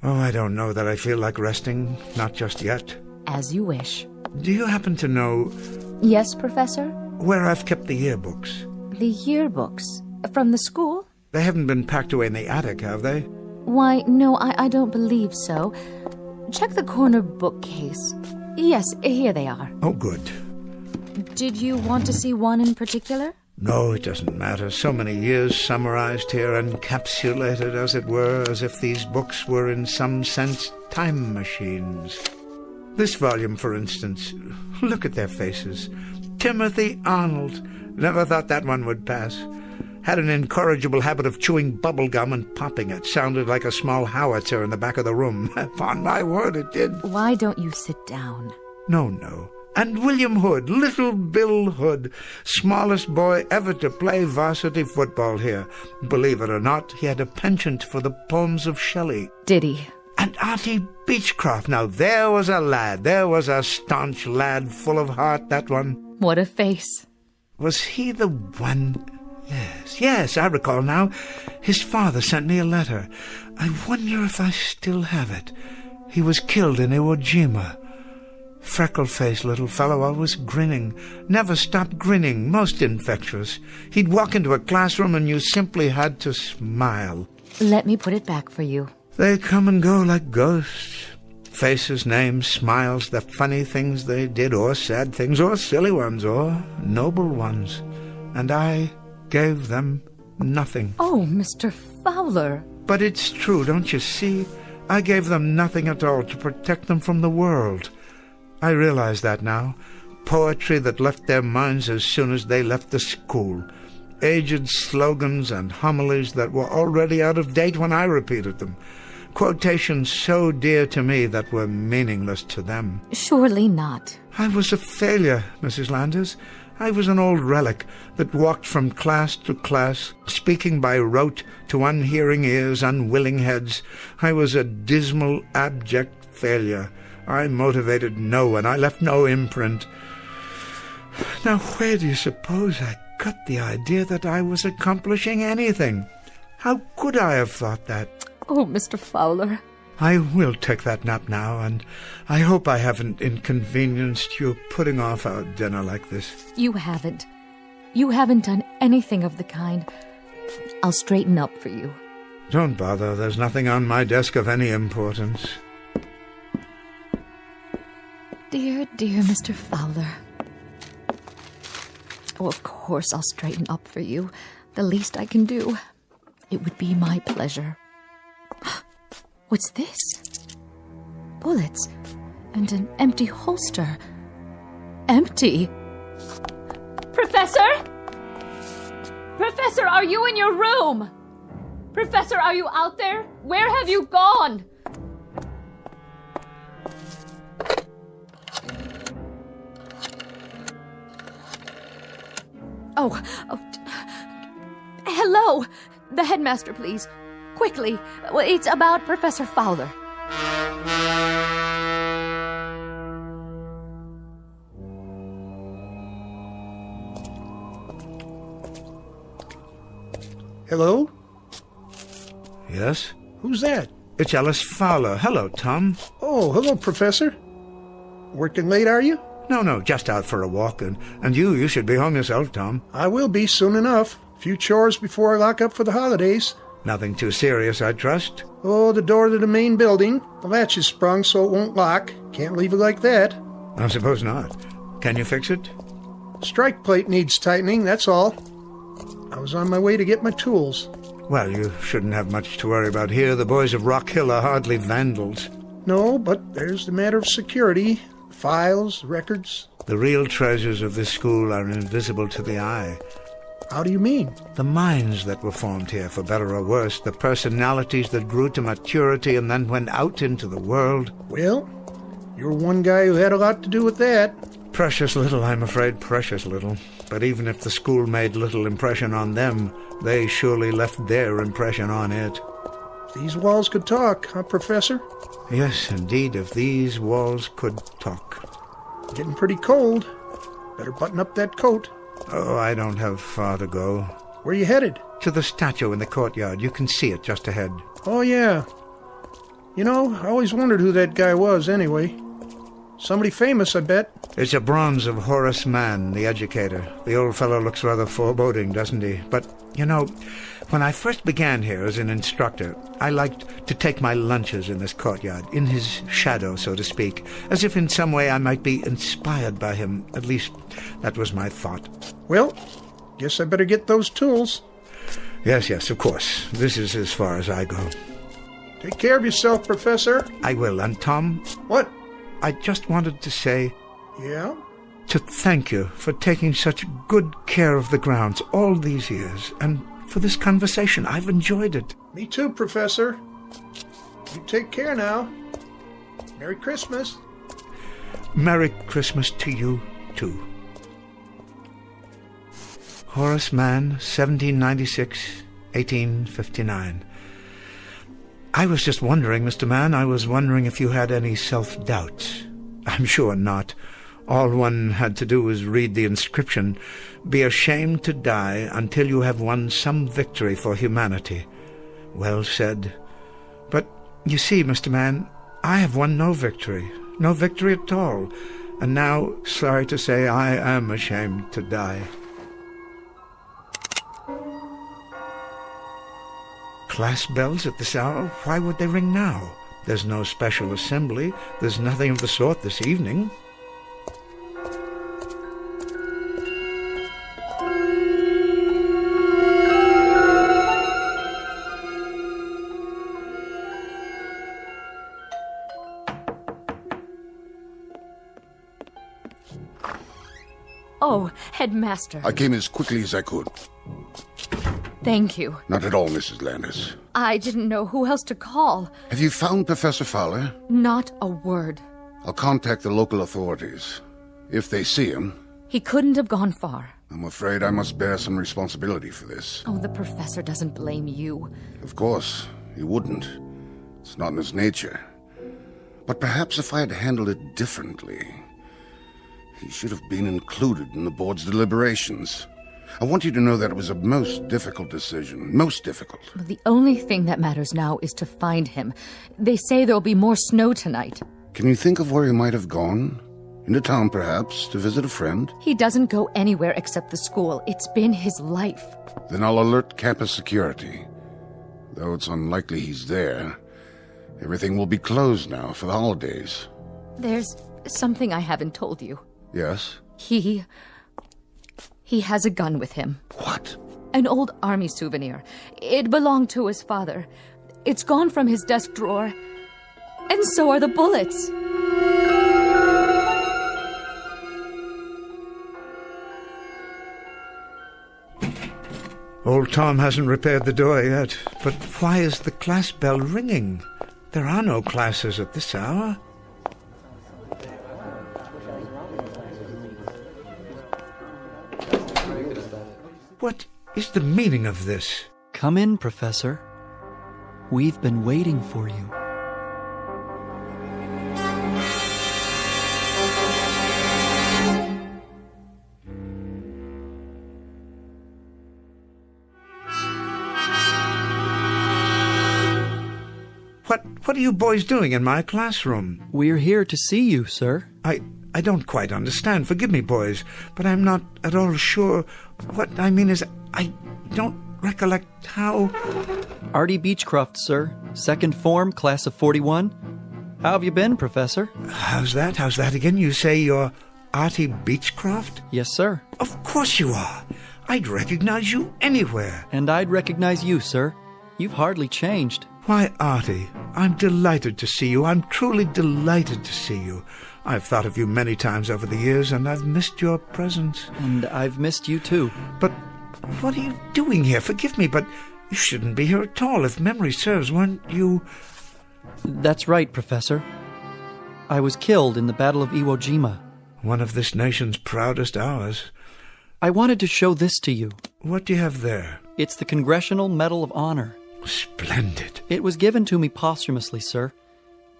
Oh, I don't know that I feel like resting. Not just yet. As you wish. Do you happen to know... Yes, Professor? Where I've kept the yearbooks? The yearbooks? From the school? They haven't been packed away in the attic, have they? Why, no, I don't believe so. Check the corner bookcase. Yes, here they are. Oh, good. Did you want to see one in particular? No, it doesn't matter. So many years summarized here, encapsulated, as it were, as if these books were in some sense time machines. This volume, for instance, look at their faces. Timothy Arnold. Never thought that one would pass. Had an incorrigible habit of chewing bubble gum and popping it. Sounded like a small howitzer in the back of the room. Upon my word, it did. Why don't you sit down? No. And William Hood, little Bill Hood, smallest boy ever to play varsity football here. Believe it or not, he had a penchant for the poems of Shelley. Did he? And Auntie Beechcroft. Now, there was a lad. There was a staunch lad, full of heart, that one. What a face. Was he the one... Yes, I recall now. His father sent me a letter. I wonder if I still have it. He was killed in Iwo Jima. Freckle-faced little fellow, always grinning. Never stopped grinning, most infectious. He'd walk into a classroom and you simply had to smile. Let me put it back for you. They come and go like ghosts. Faces, names, smiles, the funny things they did, or sad things, or silly ones, or noble ones. And I gave them nothing. Oh, Mr. Fowler. But it's true, don't you see? I gave them nothing at all to protect them from the world. I realize that now. Poetry that left their minds as soon as they left the school. Aged slogans and homilies that were already out of date when I repeated them. Quotations so dear to me that were meaningless to them. Surely not. I was a failure, Mrs. Landers. I was an old relic that walked from class to class, speaking by rote to unhearing ears, unwilling heads. I was a dismal, abject failure. I motivated no one. I left no imprint. Now, where do you suppose I got the idea that I was accomplishing anything? How could I have thought that? Oh, Mr. Fowler. I will take that nap now, and I hope I haven't inconvenienced you putting off our dinner like this. You haven't. You haven't done anything of the kind. I'll straighten up for you. Don't bother. There's nothing on my desk of any importance. Dear, dear Mr. Fowler. Oh, of course I'll straighten up for you. The least I can do. It would be my pleasure. What's this? Bullets and an empty holster. Empty? Professor? Professor, are you in your room? Professor, are you out there? Where have you gone? Oh, hello. The headmaster, please. Quickly. It's about Professor Fowler. Hello? Yes? Who's that? It's Alice Fowler. Hello, Tom. Oh, hello, Professor. Working late, are you? No, just out for a walk. And you should be home yourself, Tom. I will be soon enough. A few chores before I lock up for the holidays. Nothing too serious, I trust? Oh, the door to the main building. The latch is sprung so it won't lock. Can't leave it like that. I suppose not. Can you fix it? Strike plate needs tightening, that's all. I was on my way to get my tools. Well, you shouldn't have much to worry about here. The boys of Rock Hill are hardly vandals. No, but there's the matter of security. Files, records. The real treasures of this school are invisible to the eye. How do you mean? The minds that were formed here, for better or worse, the personalities that grew to maturity and then went out into the world. Well, you're one guy who had a lot to do with that. Precious little, I'm afraid, precious little. But even if the school made little impression on them, they surely left their impression on it. These walls could talk, huh, Professor? Yes, indeed, if these walls could talk. Getting pretty cold. Better button up that coat. Oh, I don't have far to go. Where you headed? To the statue in the courtyard. You can see it just ahead. Oh, yeah. You know, I always wondered who that guy was, anyway. Somebody famous, I bet. It's a bronze of Horace Mann, the educator. The old fellow looks rather foreboding, doesn't he? But, you know, when I first began here as an instructor, I liked to take my lunches in this courtyard, in his shadow, so to speak, as if in some way I might be inspired by him. At least, that was my thought. Well, guess I better get those tools. Yes, of course. This is as far as I go. Take care of yourself, Professor. I will. And Tom? What? I just wanted to say... Yeah? To thank you for taking such good care of the grounds all these years, and for this conversation. I've enjoyed it. Me too, Professor. You take care now. Merry Christmas. Merry Christmas to you, too. Horace Mann, 1796, 1859. I was just wondering, Mr. Mann, I was wondering if you had any self-doubts. I'm sure not. All one had to do was read the inscription, "Be ashamed to die until you have won some victory for humanity." Well said. But, you see, Mr. Mann, I have won no victory at all. And now, sorry to say, I am ashamed to die. Class bells at this hour? Why would they ring now? There's no special assembly. There's nothing of the sort this evening. Oh, Headmaster. I came as quickly as I could. Thank you. Not at all, Mrs. Landis. I didn't know who else to call. Have you found Professor Fowler? Not a word. I'll contact the local authorities. If they see him... He couldn't have gone far. I'm afraid I must bear some responsibility for this. Oh, the professor doesn't blame you. Of course, he wouldn't. It's not in his nature. But perhaps if I had handled it differently... He should have been included in the board's deliberations. I want you to know that it was a most difficult decision. Most difficult. Well, the only thing that matters now is to find him. They say there'll be more snow tonight. Can you think of where he might have gone? Into town, perhaps, to visit a friend? He doesn't go anywhere except the school. It's been his life. Then I'll alert campus security. Though it's unlikely he's there. Everything will be closed now for the holidays. There's something I haven't told you. Yes? He has a gun with him. What? An old army souvenir. It belonged to his father. It's gone from his desk drawer. And so are the bullets. Old Tom hasn't repaired the door yet. But why is the class bell ringing? There are no classes at this hour. What is the meaning of this? Come in, Professor. We've been waiting for you. What are you boys doing in my classroom? We're here to see you, sir. I don't quite understand. Forgive me, boys, but I'm not at all sure. What I mean is, I don't recollect how... Artie Beechcroft, sir. Second form, class of 41. How have you been, Professor? How's that again? You say you're Artie Beechcroft? Yes, sir. Of course you are. I'd recognize you anywhere. And I'd recognize you, sir. You've hardly changed. Why, Artie, I'm delighted to see you. I'm truly delighted to see you. I've thought of you many times over the years, and I've missed your presence. And I've missed you, too. But what are you doing here? Forgive me, but you shouldn't be here at all. If memory serves, weren't you... That's right, Professor. I was killed in the Battle of Iwo Jima. One of this nation's proudest hours. I wanted to show this to you. What do you have there? It's the Congressional Medal of Honor. Splendid. It was given to me posthumously, sir.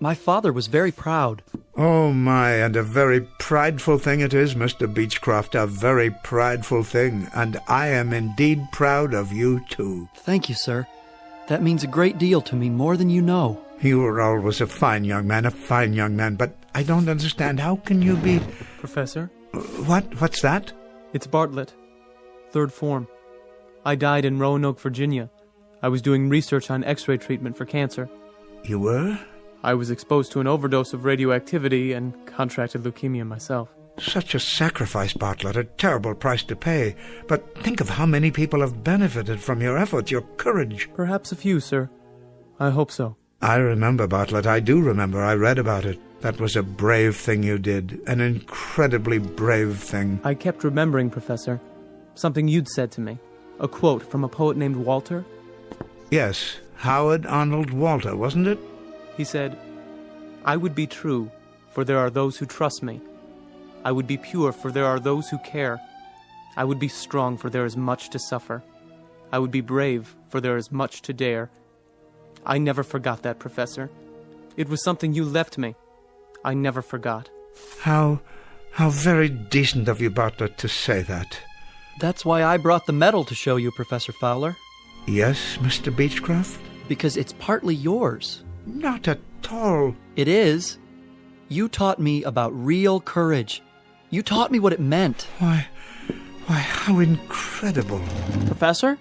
My father was very proud. Oh, my, and a very prideful thing it is, Mr. Beechcroft, a very prideful thing, and I am indeed proud of you, too. Thank you, sir. That means a great deal to me, more than you know. You were always a fine young man, but I don't understand. How can you be... Professor? What's that? It's Bartlett. 3rd form. I died in Roanoke, Virginia. I was doing research on X-ray treatment for cancer. You were? I was exposed to an overdose of radioactivity and contracted leukemia myself. Such a sacrifice, Bartlett, a terrible price to pay. But think of how many people have benefited from your efforts, your courage. Perhaps a few, sir. I hope so. I remember, Bartlett. I do remember. I read about it. That was a brave thing you did. An incredibly brave thing. I kept remembering, Professor. Something you'd said to me. A quote from a poet named Walter. Yes, Howard Arnold Walter, wasn't it? He said, "I would be true, for there are those who trust me. I would be pure, for there are those who care. I would be strong, for there is much to suffer. I would be brave, for there is much to dare." I never forgot that, Professor. It was something you left me. I never forgot. How very decent of you, Bartlett, to say that. That's why I brought the medal to show you, Professor Fowler. Yes, Mr. Beechcroft? Because it's partly yours. Not at all. It is. You taught me about real courage. You taught me what it meant. Why, how incredible. Professor?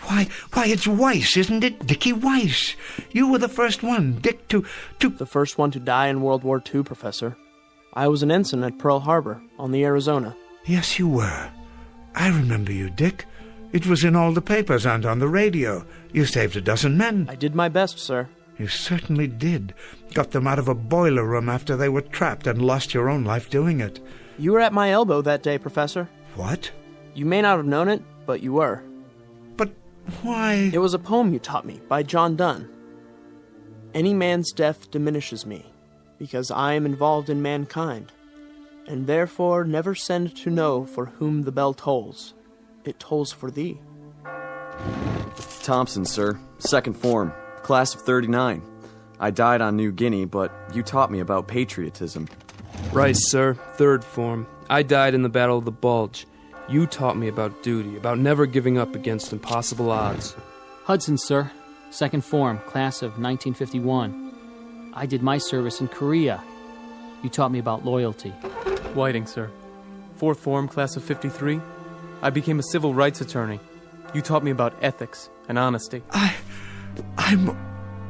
Why, it's Weiss, isn't it? Dickie Weiss. You were the first one, Dick, to... The first one to die in World War II, Professor. I was an ensign at Pearl Harbor, on the Arizona. Yes, you were. I remember you, Dick. It was in all the papers and on the radio. You saved a dozen men. I did my best, sir. You certainly did. Got them out of a boiler room after they were trapped and lost your own life doing it. You were at my elbow that day, Professor. What? You may not have known it, but you were. But why? It was a poem you taught me by John Donne. Any man's death diminishes me, because I am involved in mankind, and therefore never send to know for whom the bell tolls. It tolls for thee. Thompson, sir. 2nd form. Class of 39. I died on New Guinea, but you taught me about patriotism. Rice, sir. 3rd form. I died in the Battle of the Bulge. You taught me about duty, about never giving up against impossible odds. Hudson, sir. 2nd form. Class of 1951. I did my service in Korea. You taught me about loyalty. Whiting, sir. 4th form, class of 53. I became a civil rights attorney. You taught me about ethics and honesty. I'm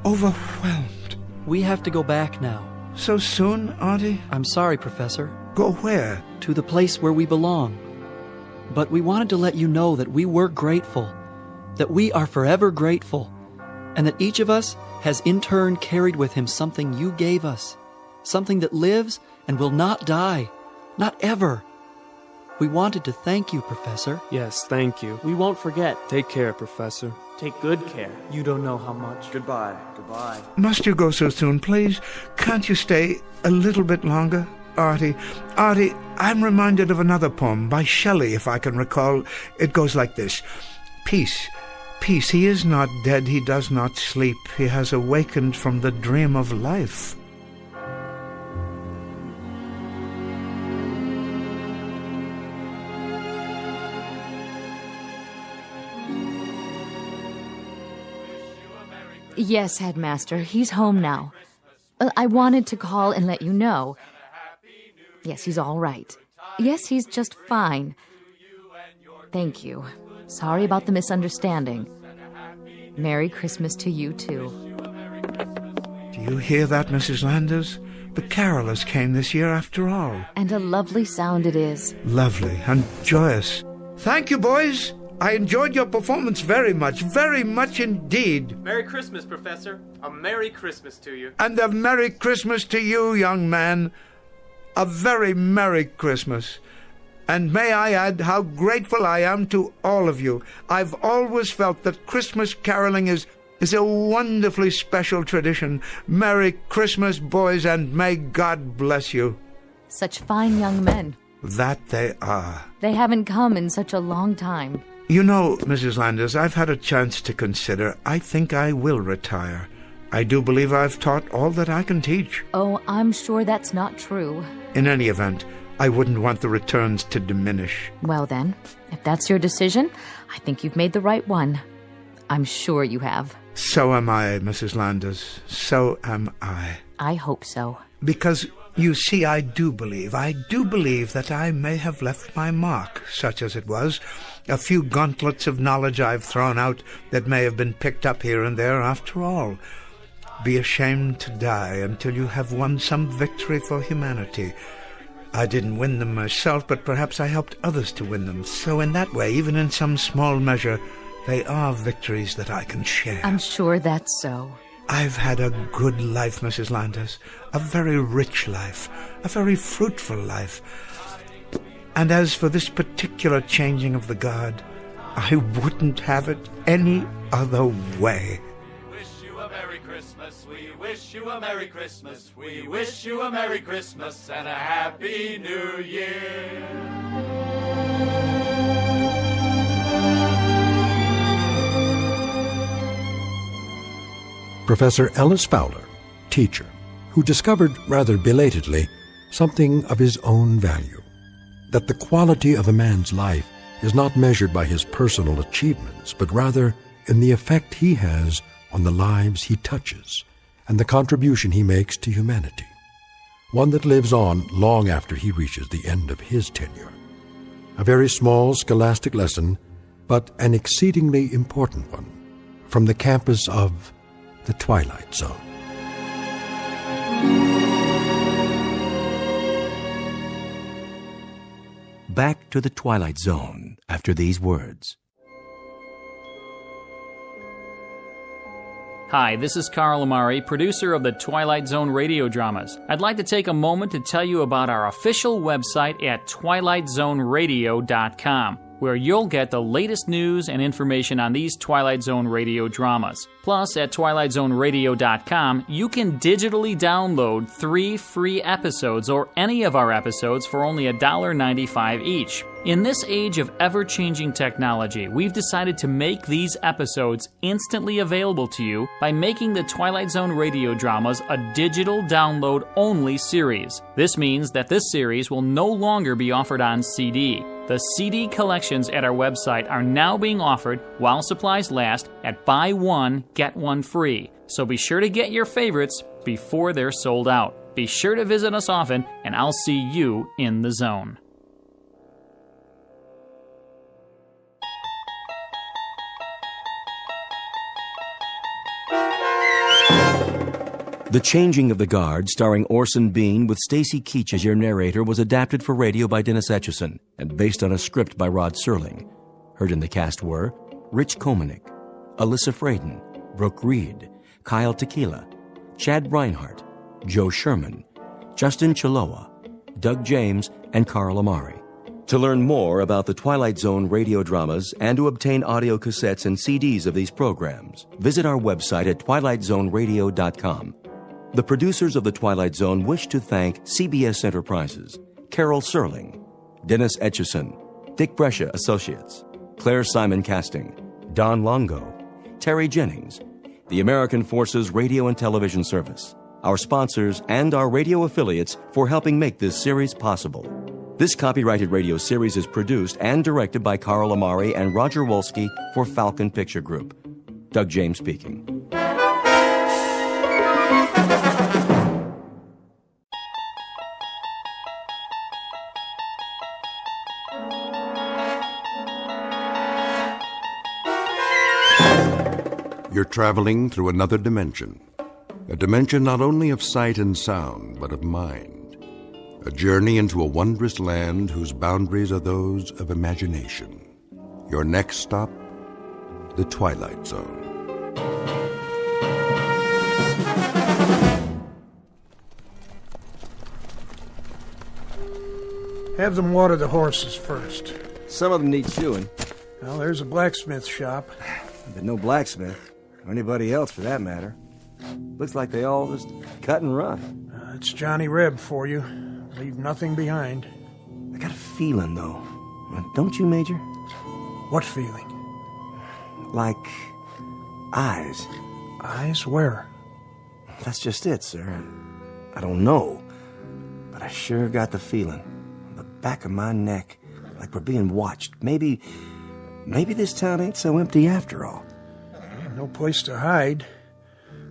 overwhelmed. We have to go back now. So soon, Auntie? I'm sorry, Professor. Go where? To the place where we belong. But we wanted to let you know that we were grateful, that we are forever grateful, and that each of us has in turn carried with him something you gave us, something that lives and will not die, not ever. We wanted to thank you, Professor. Yes, thank you. We won't forget. Take care, Professor. Take good care. You don't know how much. Goodbye. Goodbye. Must you go so soon, please? Can't you stay a little bit longer? Artie, I'm reminded of another poem by Shelley, if I can recall. It goes like this. Peace, peace, he is not dead, he does not sleep. He has awakened from the dream of life. Yes, Headmaster, he's home now. I wanted to call and let you know. Yes, he's all right. Yes, he's just fine. Thank you. Sorry about the misunderstanding. Merry Christmas to you, too. Do you hear that, Mrs. Landers? The carolers came this year after all. And a lovely sound it is. Lovely and joyous. Thank you, boys. I enjoyed your performance very much indeed. Merry Christmas, Professor. A Merry Christmas to you. And a Merry Christmas to you, young man. A very Merry Christmas. And may I add how grateful I am to all of you. I've always felt that Christmas caroling is a wonderfully special tradition. Merry Christmas, boys, and may God bless you. Such fine young men. That they are. They haven't come in such a long time. You know, Mrs. Landers, I've had a chance to consider. I think I will retire. I do believe I've taught all that I can teach. Oh, I'm sure that's not true. In any event, I wouldn't want the returns to diminish. Well then, if that's your decision, I think you've made the right one. I'm sure you have. So am I, Mrs. Landers. So am I. I hope so. Because, you see, I do believe that I may have left my mark, such as it was. A few gauntlets of knowledge I've thrown out that may have been picked up here and there after all. Be ashamed to die until you have won some victory for humanity. I didn't win them myself, but perhaps I helped others to win them. So in that way, even in some small measure, they are victories that I can share. I'm sure that's so. I've had a good life, Mrs. Landers. A very rich life. A very fruitful life. And as for this particular changing of the guard, I wouldn't have it any other way. Wish you a Merry Christmas. We wish you a Merry Christmas. We wish you a Merry Christmas and a Happy New Year. Professor Ellis Fowler, teacher, who discovered rather belatedly something of his own value, that the quality of a man's life is not measured by his personal achievements, but rather in the effect he has on the lives he touches and the contribution he makes to humanity, one that lives on long after he reaches the end of his tenure. A very small scholastic lesson, but an exceedingly important one, from the campus of the Twilight Zone. Back to the Twilight Zone after these words. Hi, this is Carl Amari, producer of the Twilight Zone radio dramas. I'd like to take a moment to tell you about our official website at twilightzoneradio.com, where you'll get the latest news and information on these Twilight Zone radio dramas. Plus, at twilightzoneradio.com, you can digitally download 3 free episodes or any of our episodes for only $1.95 each. In this age of ever-changing technology, we've decided to make these episodes instantly available to you by making the Twilight Zone radio dramas a digital download-only series. This means that this series will no longer be offered on CD. The CD collections at our website are now being offered while supplies last at buy one, get one free. So be sure to get your favorites before they're sold out. Be sure to visit us often, and I'll see you in the zone. The Changing of the Guard, starring Orson Bean with Stacy Keach as your narrator, was adapted for radio by Dennis Etchison and based on a script by Rod Serling. Heard in the cast were Rich Komanek, Alyssa Fraden, Brooke Reed, Kyle Tequila, Chad Reinhardt, Joe Sherman, Justin Chiloa, Doug James, and Carl Amari. To learn more about the Twilight Zone radio dramas and to obtain audio cassettes and CDs of these programs, visit our website at twilightzoneradio.com. The producers of The Twilight Zone wish to thank CBS Enterprises, Carol Serling, Dennis Etchison, Dick Brescia Associates, Claire Simon Casting, Don Longo, Terry Jennings, the American Forces Radio and Television Service, our sponsors, and our radio affiliates for helping make this series possible. This copyrighted radio series is produced and directed by Carl Amari and Roger Wolski for Falcon Picture Group. Doug James speaking. You're traveling through another dimension. A dimension not only of sight and sound, but of mind. A journey into a wondrous land whose boundaries are those of imagination. Your next stop, the Twilight Zone. Have them water the horses first. Some of them need shoeing. Well, there's a blacksmith shop. But no blacksmith, or anybody else for that matter. Looks like they all just cut and run. It's Johnny Reb for you. Leave nothing behind. I got a feeling, though. Don't you, Major? What feeling? Like eyes. Eyes where? That's just it, sir. I don't know. But I sure got the feeling. On the back of my neck. Like we're being watched. Maybe this town ain't so empty after all. No place to hide.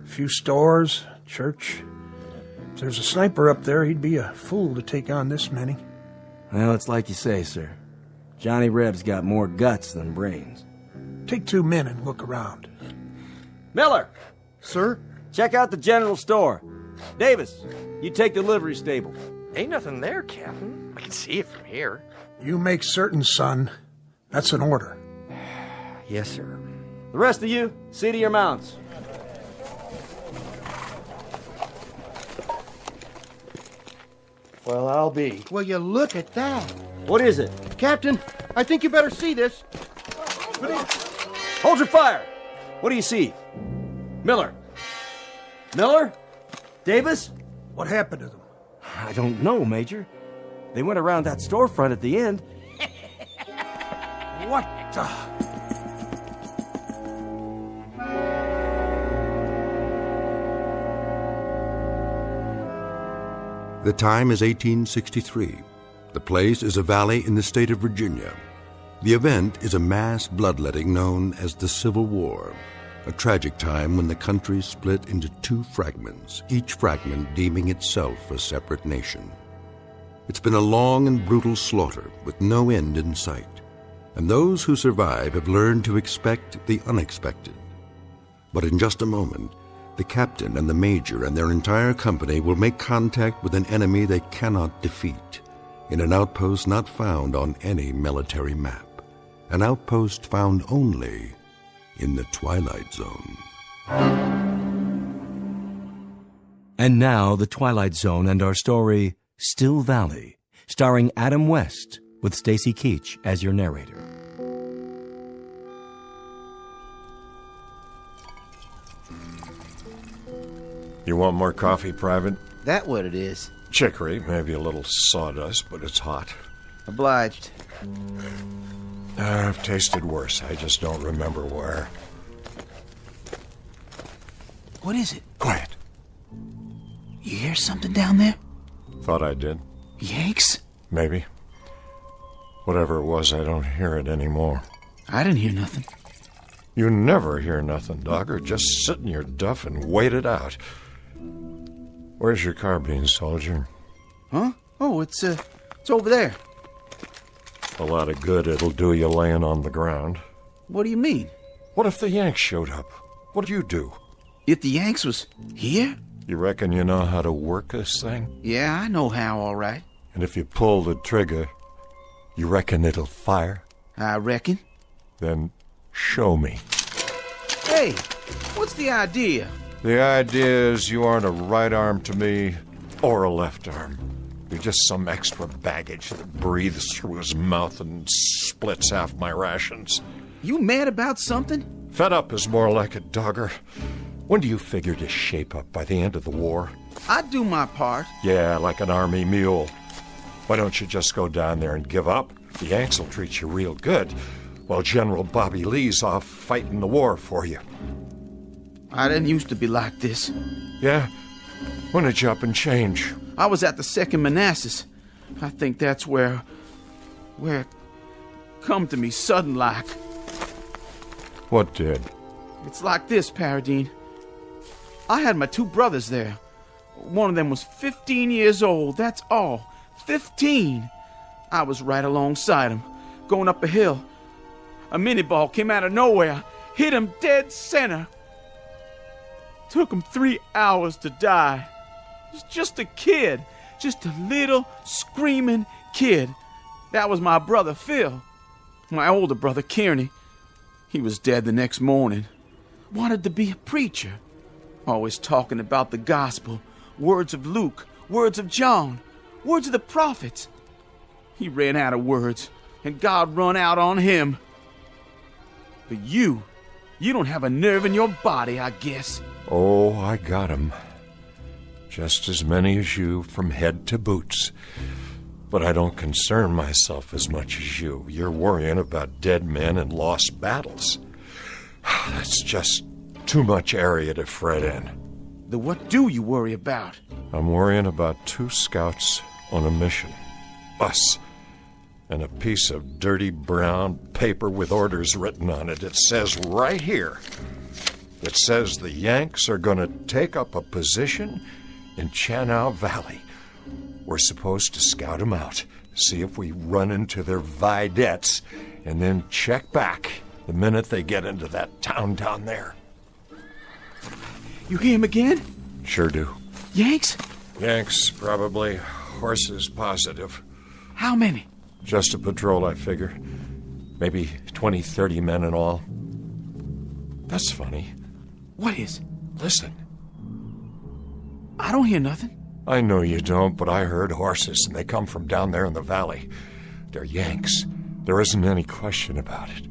A few stores, church. If there's a sniper up there, he'd be a fool to take on this many. Well, it's like you say, sir. Johnny Reb's got more guts than brains. Take 2 men and look around. Miller! Sir? Check out the general store. Davis, you take the livery stable. Ain't nothing there, Captain. I can see it from here. You make certain, son. That's an order. Yes, sir. The rest of you, see to your mounts. Well, I'll be. Will you look at that? What is it? Captain, I think you better see this. Hold your fire! What do you see? Miller? Miller? Davis? What happened to them? I don't know, Major. They went around that storefront at the end. What the... The time is 1863. The place is a valley in the state of Virginia. The event is a mass bloodletting known as the Civil War, a tragic time when the country split into 2 fragments, each fragment deeming itself a separate nation. It's been a long and brutal slaughter with no end in sight, and those who survive have learned to expect the unexpected. But in just a moment, the captain and the major and their entire company will make contact with an enemy they cannot defeat, in an outpost not found on any military map, an outpost found only in the Twilight Zone. And now, the Twilight Zone and our story, Still Valley, starring Adam West, with Stacy Keach as your narrator. You want more coffee, Private? That what it is? Chicory, maybe a little sawdust, but it's hot. Obliged. I've tasted worse. I just don't remember where. What is it? Quiet. You hear something down there? Thought I did. Yanks? Maybe. Whatever it was, I don't hear it anymore. I didn't hear nothing. You never hear nothing, Dogger. Just sit in your duff and wait it out. Where's your carbine, soldier? Huh? Oh, it's over there. A lot of good it'll do you laying on the ground. What do you mean? What if the Yanks showed up? What'd you do? If the Yanks was here? You reckon you know how to work this thing? Yeah, I know how, all right. And if you pull the trigger, you reckon it'll fire? I reckon. Then show me. Hey, what's the idea? The idea is you aren't a right arm to me or a left arm. You're just some extra baggage that breathes through his mouth and splits half my rations. You mad about something? Fed up is more like it, Dogger. When do you figure to shape up? By the end of the war? I'd do my part. Yeah, like an army mule. Why don't you just go down there and give up? The Yanks will treat you real good, while General Bobby Lee's off fighting the war for you. I didn't used to be like this. Yeah? When did you up and change? I was at the 2nd Manassas. I think that's where it come to me sudden like. What did? It's like this, Paradine. I had my 2 brothers there. One of them was 15 years old, that's all. 15! I was right alongside him, going up a hill. A mini-ball came out of nowhere, hit him dead center. Took him 3 hours to die. He was just a kid, just a little screaming kid. That was my brother Phil. My older brother Kearney. He was dead the next morning. Wanted to be a preacher. Always talking about the gospel, words of Luke, words of John, words of the prophets. He ran out of words, and God run out on him. But you don't have a nerve in your body, I guess. Oh, I got 'em. Just as many as you from head to boots. But I don't concern myself as much as you. You're worrying about dead men and lost battles. That's just too much area to fret in. Then what do you worry about? I'm worrying about 2 scouts on a mission. Us. And a piece of dirty brown paper with orders written on it. It says right here. It says the Yanks are going to take up a position in Chanow Valley. We're supposed to scout them out, see if we run into their vedettes, and then check back the minute they get into that town down there. You hear him again? Sure do. Yanks? Yanks, probably. Horses, positive. How many? Just a patrol, I figure. Maybe 20, 30 men in all. That's funny. What is? Listen. I don't hear nothing. I know you don't, but I heard horses, and they come from down there in the valley. They're Yanks. There isn't any question about it.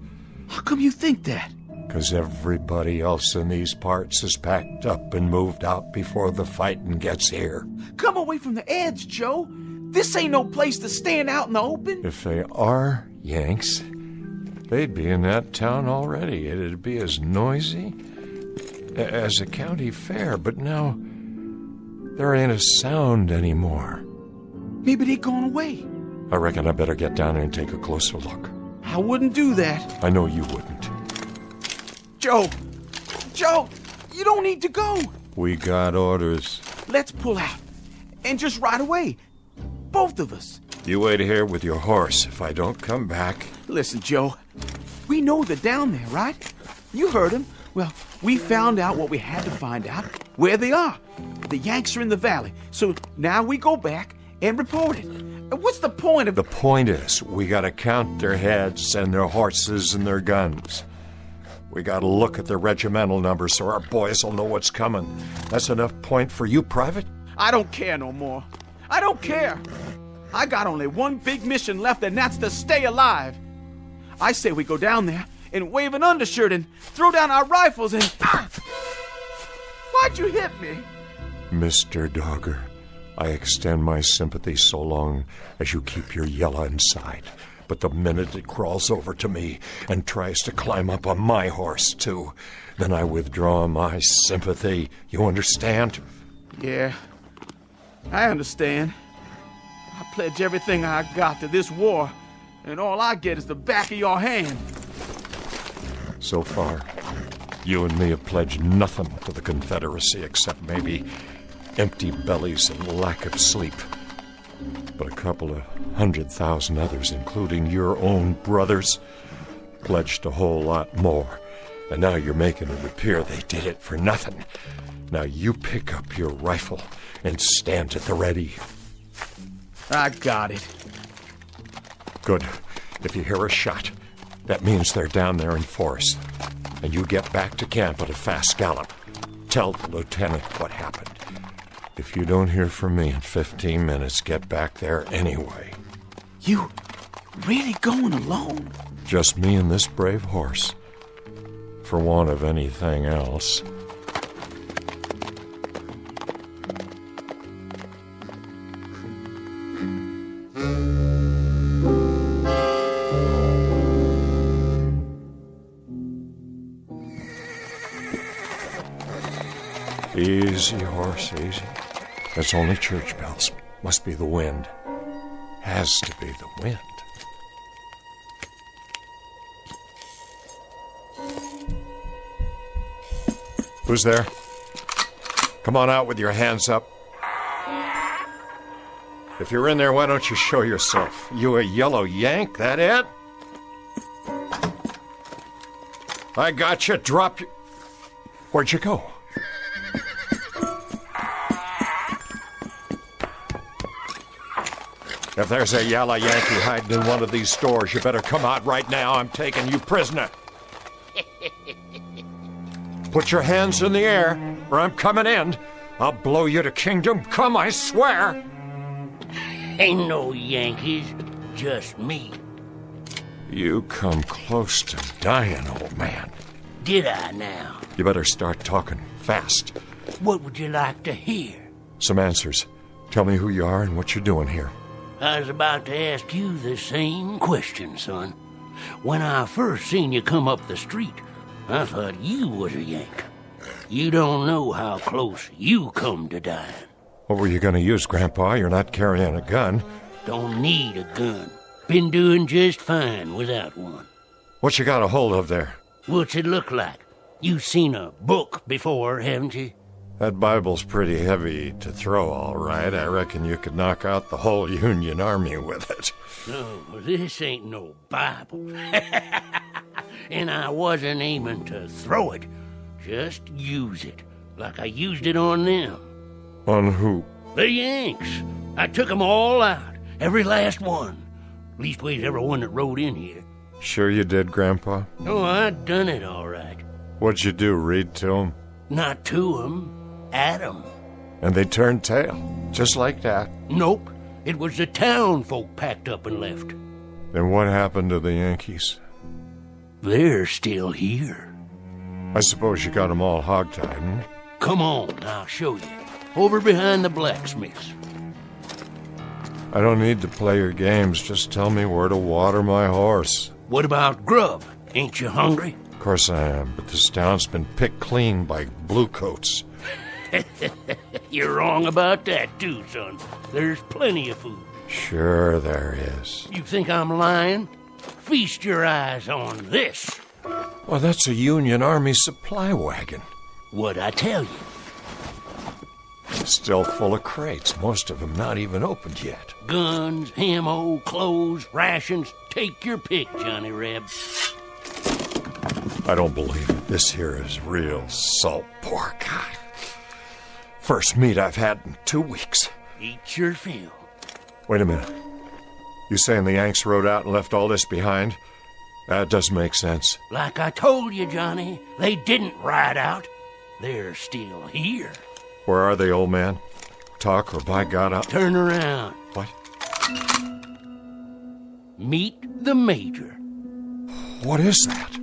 How come you think that? 'Cause everybody else in these parts is packed up and moved out before the fighting gets here. Come away from the edge, Joe. This ain't no place to stand out in the open. If they are Yanks, they'd be in that town already. It'd be as noisy as a county fair, but now there ain't a sound anymore. Maybe they gone away. I reckon I better get down there and take a closer look. I wouldn't do that. I know you wouldn't. Joe, you don't need to go. We got orders. Let's pull out and just ride away. Both of us. You wait here with your horse. If I don't come back... Listen, Joe, we know they're down there, right? You heard him. Well, we found out what we had to find out, where they are. The Yanks are in the valley, so now we go back and report it. What's the point of... The point is, we gotta count their heads and their horses and their guns. We gotta look at their regimental numbers so our boys will know what's coming. That's enough point for you, Private? I don't care no more. I don't care. I got only one big mission left, and that's to stay alive. I say we go down there and wave an undershirt and throw down our rifles and... Why'd you hit me? Mr. Dogger, I extend my sympathy so long as you keep your yella inside. But the minute it crawls over to me and tries to climb up on my horse, too, then I withdraw my sympathy. You understand? Yeah, I understand. I pledge everything I got to this war, and all I get is the back of your hand. So far, you and me have pledged nothing to the Confederacy except maybe empty bellies and lack of sleep. But a couple of 100,000 others, including your own brothers, pledged a whole lot more. And now you're making it appear they did it for nothing. Now you pick up your rifle and stand at the ready. I got it. Good. If you hear a shot, that means they're down there in force. And you get back to camp at a fast gallop. Tell the lieutenant what happened. If you don't hear from me in 15 minutes, get back there anyway. You really going alone? Just me and this brave horse. For want of anything else. Easy, horse, easy. That's only church bells. Must be the wind. Has to be the wind. Who's there? Come on out with your hands up. If you're in there, why don't you show yourself? You a yellow yank, that it? I got you. Drop you. Where'd you go? If there's a yellow Yankee hiding in one of these stores, you better come out right now. I'm taking you prisoner. Put your hands in the air, or I'm coming in. I'll blow you to kingdom come, I swear. Ain't no Yankees, just me. You come close to dying, old man. Did I now? You better start talking fast. What would you like to hear? Some answers. Tell me who you are and what you're doing here. I was about to ask you the same question, son. When I first seen you come up the street, I thought you was a Yank. You don't know how close you come to dying. What were you going to use, Grandpa? You're not carrying a gun. Don't need a gun. Been doing just fine without one. What you got a hold of there? What's it look like? You've seen a book before, haven't you? That Bible's pretty heavy to throw, all right. I reckon you could knock out the whole Union Army with it. No, this ain't no Bible. And I wasn't aiming to throw it. Just use it, like I used it on them. On who? The Yanks. I took 'em all out, every last one. Leastways, every one that rode in here. Sure you did, Grandpa? Oh, I done it all right. What'd you do, read to 'em? Not to 'em, at 'em. And they turned tail, just like that? Nope. It was the town folk packed up and left. Then what happened to the Yankees? They're still here. I suppose you got 'em all hogtied, hmm? Come on, I'll show you. Over behind the blacksmiths. I don't need to play your games. Just tell me where to water my horse. What about grub? Ain't you hungry? Of course I am, but this town's been picked clean by bluecoats. You're wrong about that, too, son. There's plenty of food. Sure there is. You think I'm lying? Feast your eyes on this. Well, that's a Union Army supply wagon. What'd I tell you? Still full of crates, most of them not even opened yet. Guns, ammo, clothes, rations. Take your pick, Johnny Reb. I don't believe it. This here is real salt pork. First meat I've had in 2 weeks. Eat your fill. Wait a minute. You saying the Yanks rode out and left all this behind? That doesn't make sense. Like I told you, Johnny, they didn't ride out. They're still here. Where are they, old man? Talk or by God, I'll... Turn around. What? Meet the Major. What is that?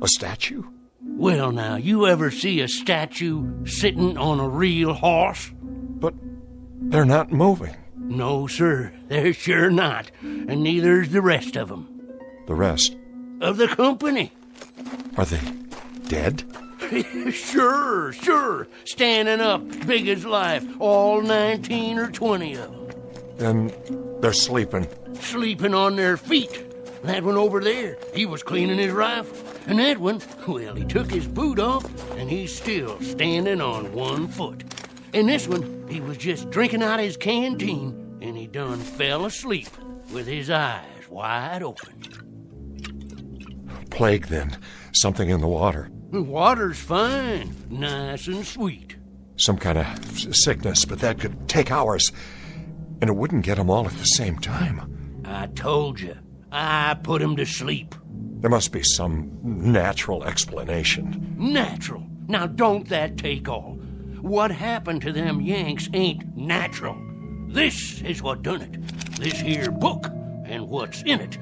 A statue? Well, now, you ever see a statue sitting on a real horse? But they're not moving. No, sir, they're sure not. And neither's the rest of them. The rest? Of the company. Are they dead? Sure. Standing up, big as life. All 19 or 20 of them. Then they're sleeping. Sleeping on their feet. That one over there, he was cleaning his rifle. And that one, well, he took his boot off, and he's still standing on one foot. And this one, he was just drinking out his canteen, and he done fell asleep with his eyes wide open. Plague, then. Something in the water. The water's fine, nice and sweet. Some kind of sickness, but that could take hours. And it wouldn't get them all at the same time. I told you. I put him to sleep. There must be some natural explanation. Natural? Now don't that take all. What happened to them Yanks ain't natural. This is what done it. This here book and what's in it.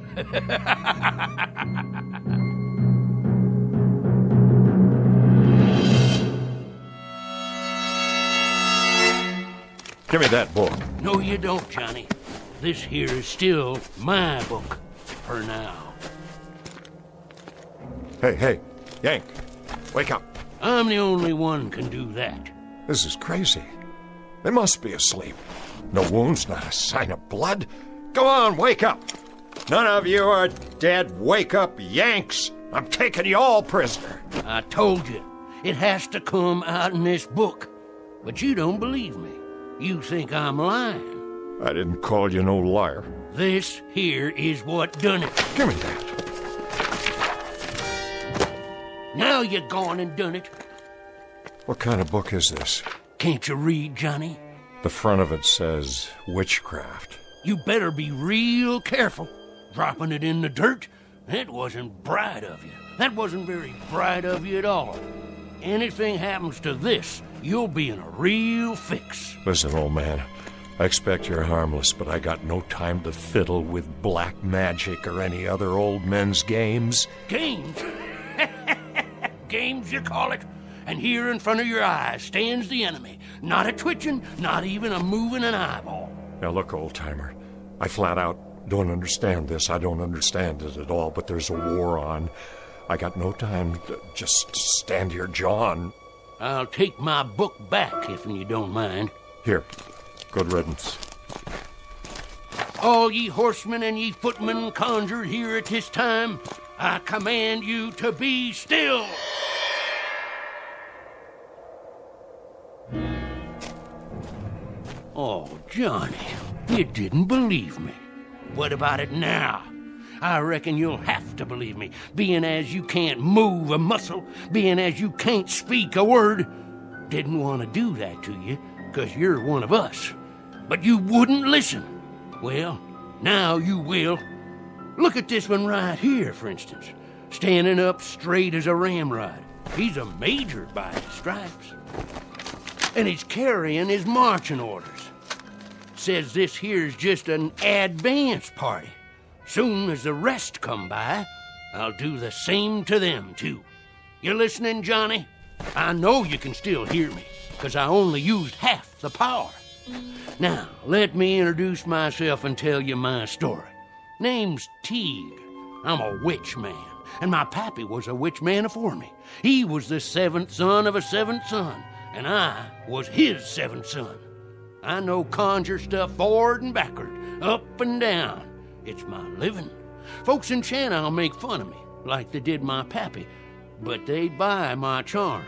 Give me that book. No, you don't, Johnny. This here is still my book. For now. Hey, Yank, wake up. I'm the only one can do that. This is crazy. They must be asleep. No wounds, not a sign of blood. Go on, wake up. None of you are dead. Wake up, Yanks. I'm taking you all prisoner. I told you. It has to come out in this book. But you don't believe me. You think I'm lying. I didn't call you no liar. This here is what done it. Give me that. Now you gone and done it. What kind of book is this? Can't you read, Johnny? The front of it says witchcraft. You better be real careful. Dropping it in the dirt? That wasn't bright of you. That wasn't very bright of you at all. Anything happens to this, you'll be in a real fix. Listen, old man. I expect you're harmless, but I got no time to fiddle with black magic or any other old men's games. Games? Games, you call it? And here in front of your eyes stands the enemy. Not a twitching, not even a moving an eyeball. Now look, old-timer, I flat out don't understand this. I don't understand it at all, but there's a war on. I got no time to just stand here jawing. I'll take my book back, if you don't mind. Here, good riddance. All ye horsemen and ye footmen conjured here at this time, I command you to be still. Oh, Johnny, you didn't believe me. What about it now? I reckon you'll have to believe me, being as you can't move a muscle, being as you can't speak a word. Didn't want to do that to you, 'cause you're one of us. But you wouldn't listen. Well, now you will. Look at this one right here, for instance, standing up straight as a ramrod. He's a major by his stripes. And he's carrying his marching orders. Says this here's just an advance party. Soon as the rest come by, I'll do the same to them, too. You listening, Johnny? I know you can still hear me, 'cause I only used half the power. Now, let me introduce myself and tell you my story. Name's Teague. I'm a witch man, and my pappy was a witch man afore me. He was the seventh son of a seventh son, and I was his seventh son. I know conjure stuff forward and backward, up and down. It's my living. Folks in Channel make fun of me, like they did my pappy, but they buy my charms.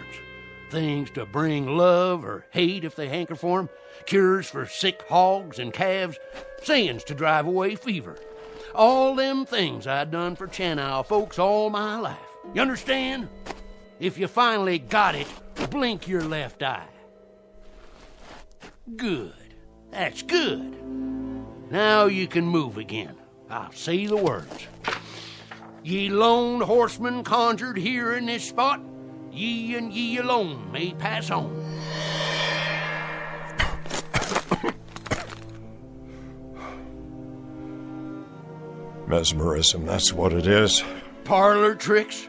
Things to bring love or hate if they hanker for 'em, cures for sick hogs and calves, sayings to drive away fever. All them things I done for Channel folks all my life. You understand? If you finally got it, blink your left eye. Good. That's good. Now you can move again. I'll say the words. Ye lone horsemen conjured here in this spot, ye and ye alone may pass on. Mesmerism, that's what it is. Parlor tricks?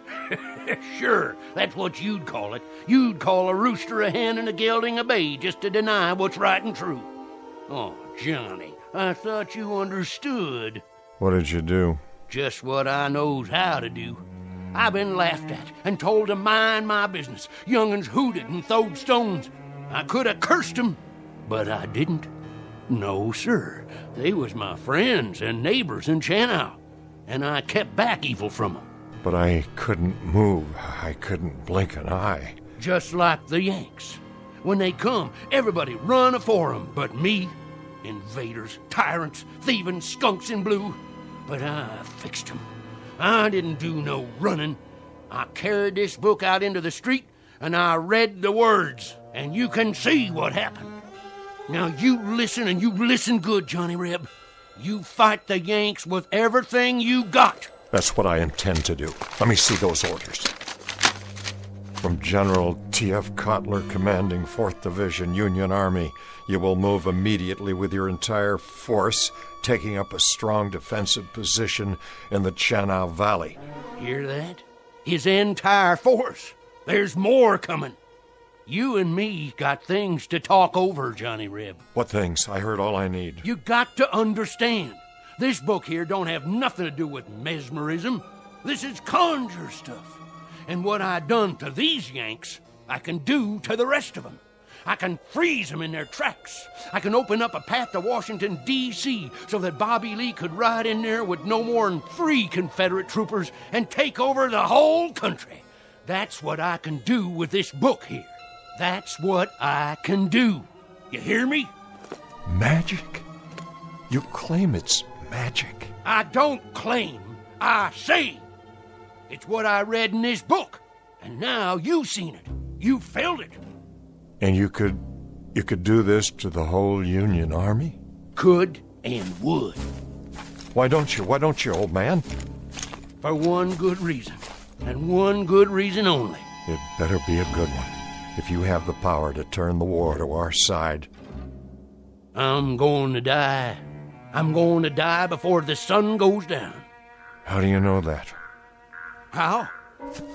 Sure, that's what you'd call it. You'd call a rooster a hen and a gelding a bay just to deny what's right and true. Oh, Johnny, I thought you understood. What did you do? Just what I knows how to do. I've been laughed at and told to mind my business. Young'uns hooted and throwed stones. I could have cursed 'em, but I didn't. No, sir. They was my friends and neighbors in Channel, and I kept back evil from 'em. But I couldn't move. I couldn't blink an eye. Just like the Yanks. When they come, everybody run afore 'em, but me. Invaders, tyrants, thieving skunks in blue. But I fixed 'em. I didn't do no running. I carried this book out into the street, and I read the words, and you can see what happened. Now you listen, and you listen good, Johnny Reb. You fight the Yanks with everything you got. That's what I intend to do. Let me see those orders. From General T.F. Cotler, commanding 4th Division, Union Army, you will move immediately with your entire force, taking up a strong defensive position in the Channel Valley. Hear that? His entire force. There's more coming. You and me got things to talk over, Johnny Reb. What things? I heard all I need. You got to understand. This book here don't have nothing to do with mesmerism. This is conjure stuff. And what I done to these Yanks, I can do to the rest of them. I can freeze them in their tracks. I can open up a path to Washington, D.C., so that Bobby Lee could ride in there with no more than 3 Confederate troopers and take over the whole country. That's what I can do with this book here. That's what I can do. You hear me? Magic? You claim it's magic. I don't claim. I say. It's what I read in this book. And now you've seen it. You felt it. And you could do this to the whole Union Army? Could and would. Why don't you, old man? For one good reason. And one good reason only. It better be a good one. If you have the power to turn the war to our side. I'm going to die. I'm going to die before the sun goes down. How do you know that? How?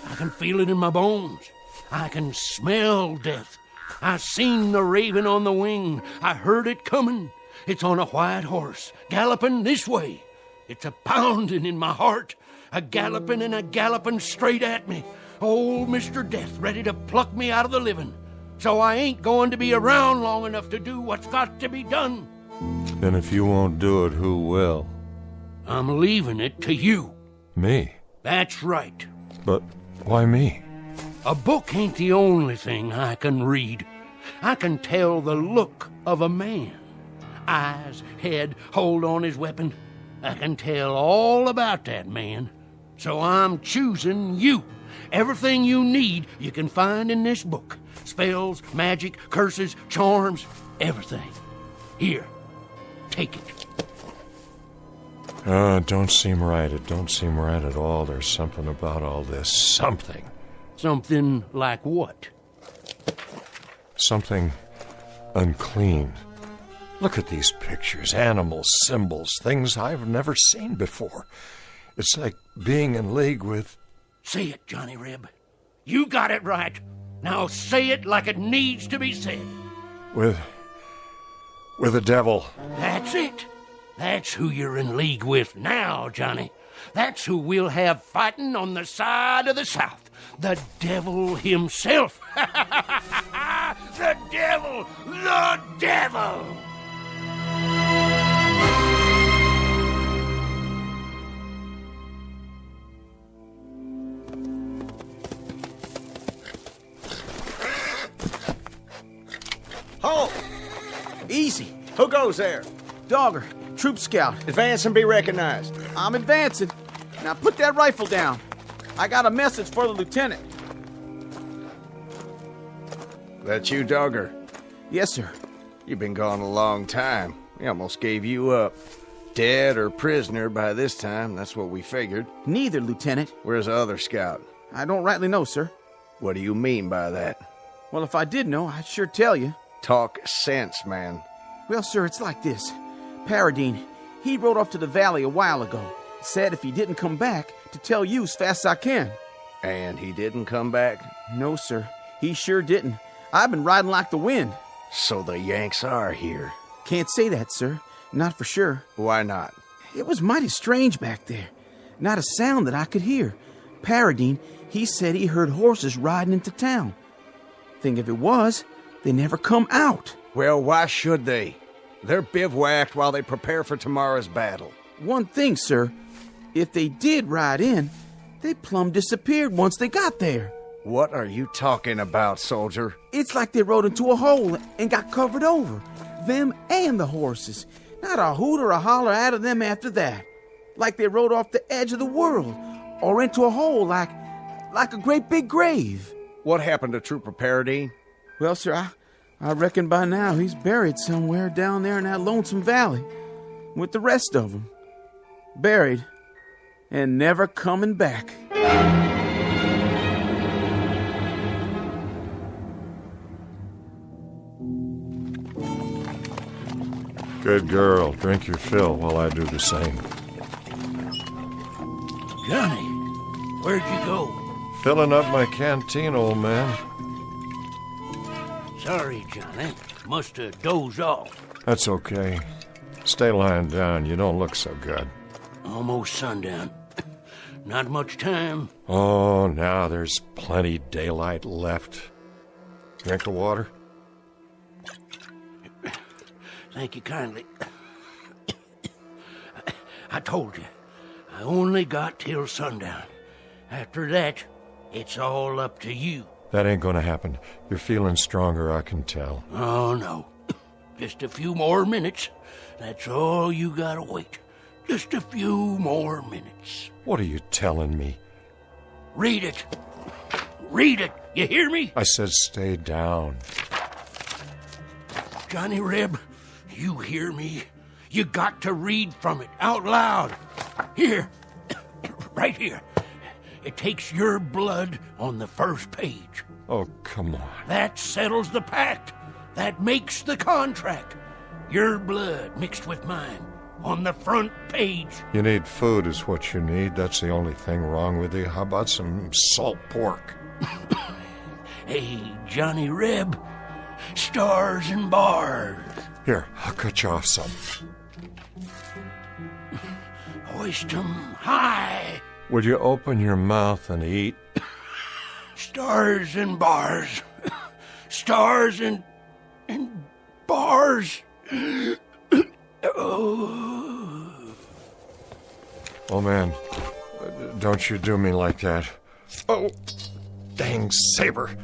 I can feel it in my bones. I can smell death. I seen the raven on the wing. I heard it coming. It's on a white horse, galloping this way. It's a pounding in my heart, a galloping straight at me. Old Mr. Death ready to pluck me out of the living. So I ain't going to be around long enough to do what's got to be done. Then if you won't do it, who will? I'm leaving it to you. Me? That's right. But why me? A book ain't the only thing I can read. I can tell the look of a man. Eyes, head, hold on his weapon. I can tell all about that man. So I'm choosing you. Everything you need you can find in this book. Spells, magic, curses, charms, everything. Here, take it. It don't seem right. It don't seem right at all. There's something about all this. Something. Something like what? Something unclean. Look at these pictures, animals, symbols, things I've never seen before. It's like being in league with... Say it, Johnny Reb. You got it right. Now say it like it needs to be said. With the devil. That's it. That's who you're in league with now, Johnny. That's who we'll have fighting on the side of the South. The devil himself. The devil! The devil! Halt! Easy. Who goes there? Dogger, troop scout. Advance and be recognized. I'm advancing. Now put that rifle down. I got a message for the lieutenant. That you, Dogger? Yes, sir. You've been gone a long time. We almost gave you up. Dead or prisoner by this time, that's what we figured. Neither, Lieutenant. Where's the other scout? I don't rightly know, sir. What do you mean by that? Well, if I did know, I'd sure tell you. Talk sense, man. Well, sir, it's like this. Paradine, he rode off to the valley a while ago. Said if he didn't come back, to tell you as fast as I can. And he didn't come back? No, sir. He sure didn't. I've been riding like the wind. So the Yanks are here? Can't say that, sir. Not for sure. Why not? It was mighty strange back there. Not a sound that I could hear. Paradine, he said he heard horses riding into town. Thing of it was, they never come out. Well, why should they? They're bivouacked while they prepare for tomorrow's battle. One thing, sir. If they did ride in, they plumb disappeared once they got there. What are you talking about, soldier? It's like they rode into a hole and got covered over. Them and the horses. Not a hoot or a holler out of them after that. Like they rode off the edge of the world. Or into a hole like a great big grave. What happened to Trooper Paradine? Well, sir, I reckon by now he's buried somewhere down there in that lonesome valley. With the rest of them. Buried. And never coming back. Good girl. Drink your fill while I do the same. Johnny, where'd you go? Filling up my canteen, old man. Sorry, Johnny. Must have dozed off. That's okay. Stay lying down. You don't look so good. Almost sundown. Not much time. Oh, now there's plenty daylight left. Drink the water? Thank you kindly. I told you, I only got till sundown. After that, it's all up to you. That ain't gonna happen. You're feeling stronger, I can tell. Oh, no. Just a few more minutes. That's all you gotta wait. Just a few more minutes. What are you telling me? Read it. Read it. You hear me? I said stay down. Johnny Reb, you hear me? You got to read from it out loud. Here. Right here. It takes your blood on the first page. Oh, come on. That settles the pact. That makes the contract. Your blood mixed with mine on the front page. You need food is what you need. That's the only thing wrong with you. How about some salt pork? Hey, Johnny Reb. Stars and bars. Here, I'll cut you off some. Hoist 'em high. Would you open your mouth and eat? Stars and bars. Stars and bars. Oh, man, don't you do me like that. Oh, dang saber.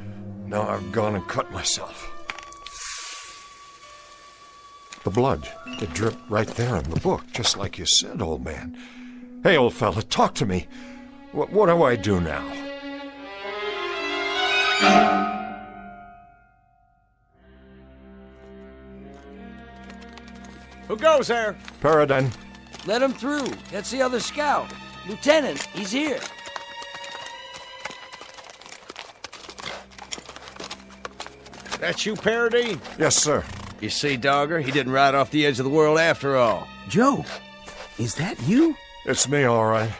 Now I've gone and cut myself. The blood, it dripped right there in the book, just like you said, old man. Hey, old fella, talk to me. What do I do now? Who goes there? Paradine. Let him through. That's the other scout. Lieutenant, he's here. That's you, Paradine? Yes, sir. You see, Dogger, he didn't ride off the edge of the world after all. Joe, is that you? It's me, all right.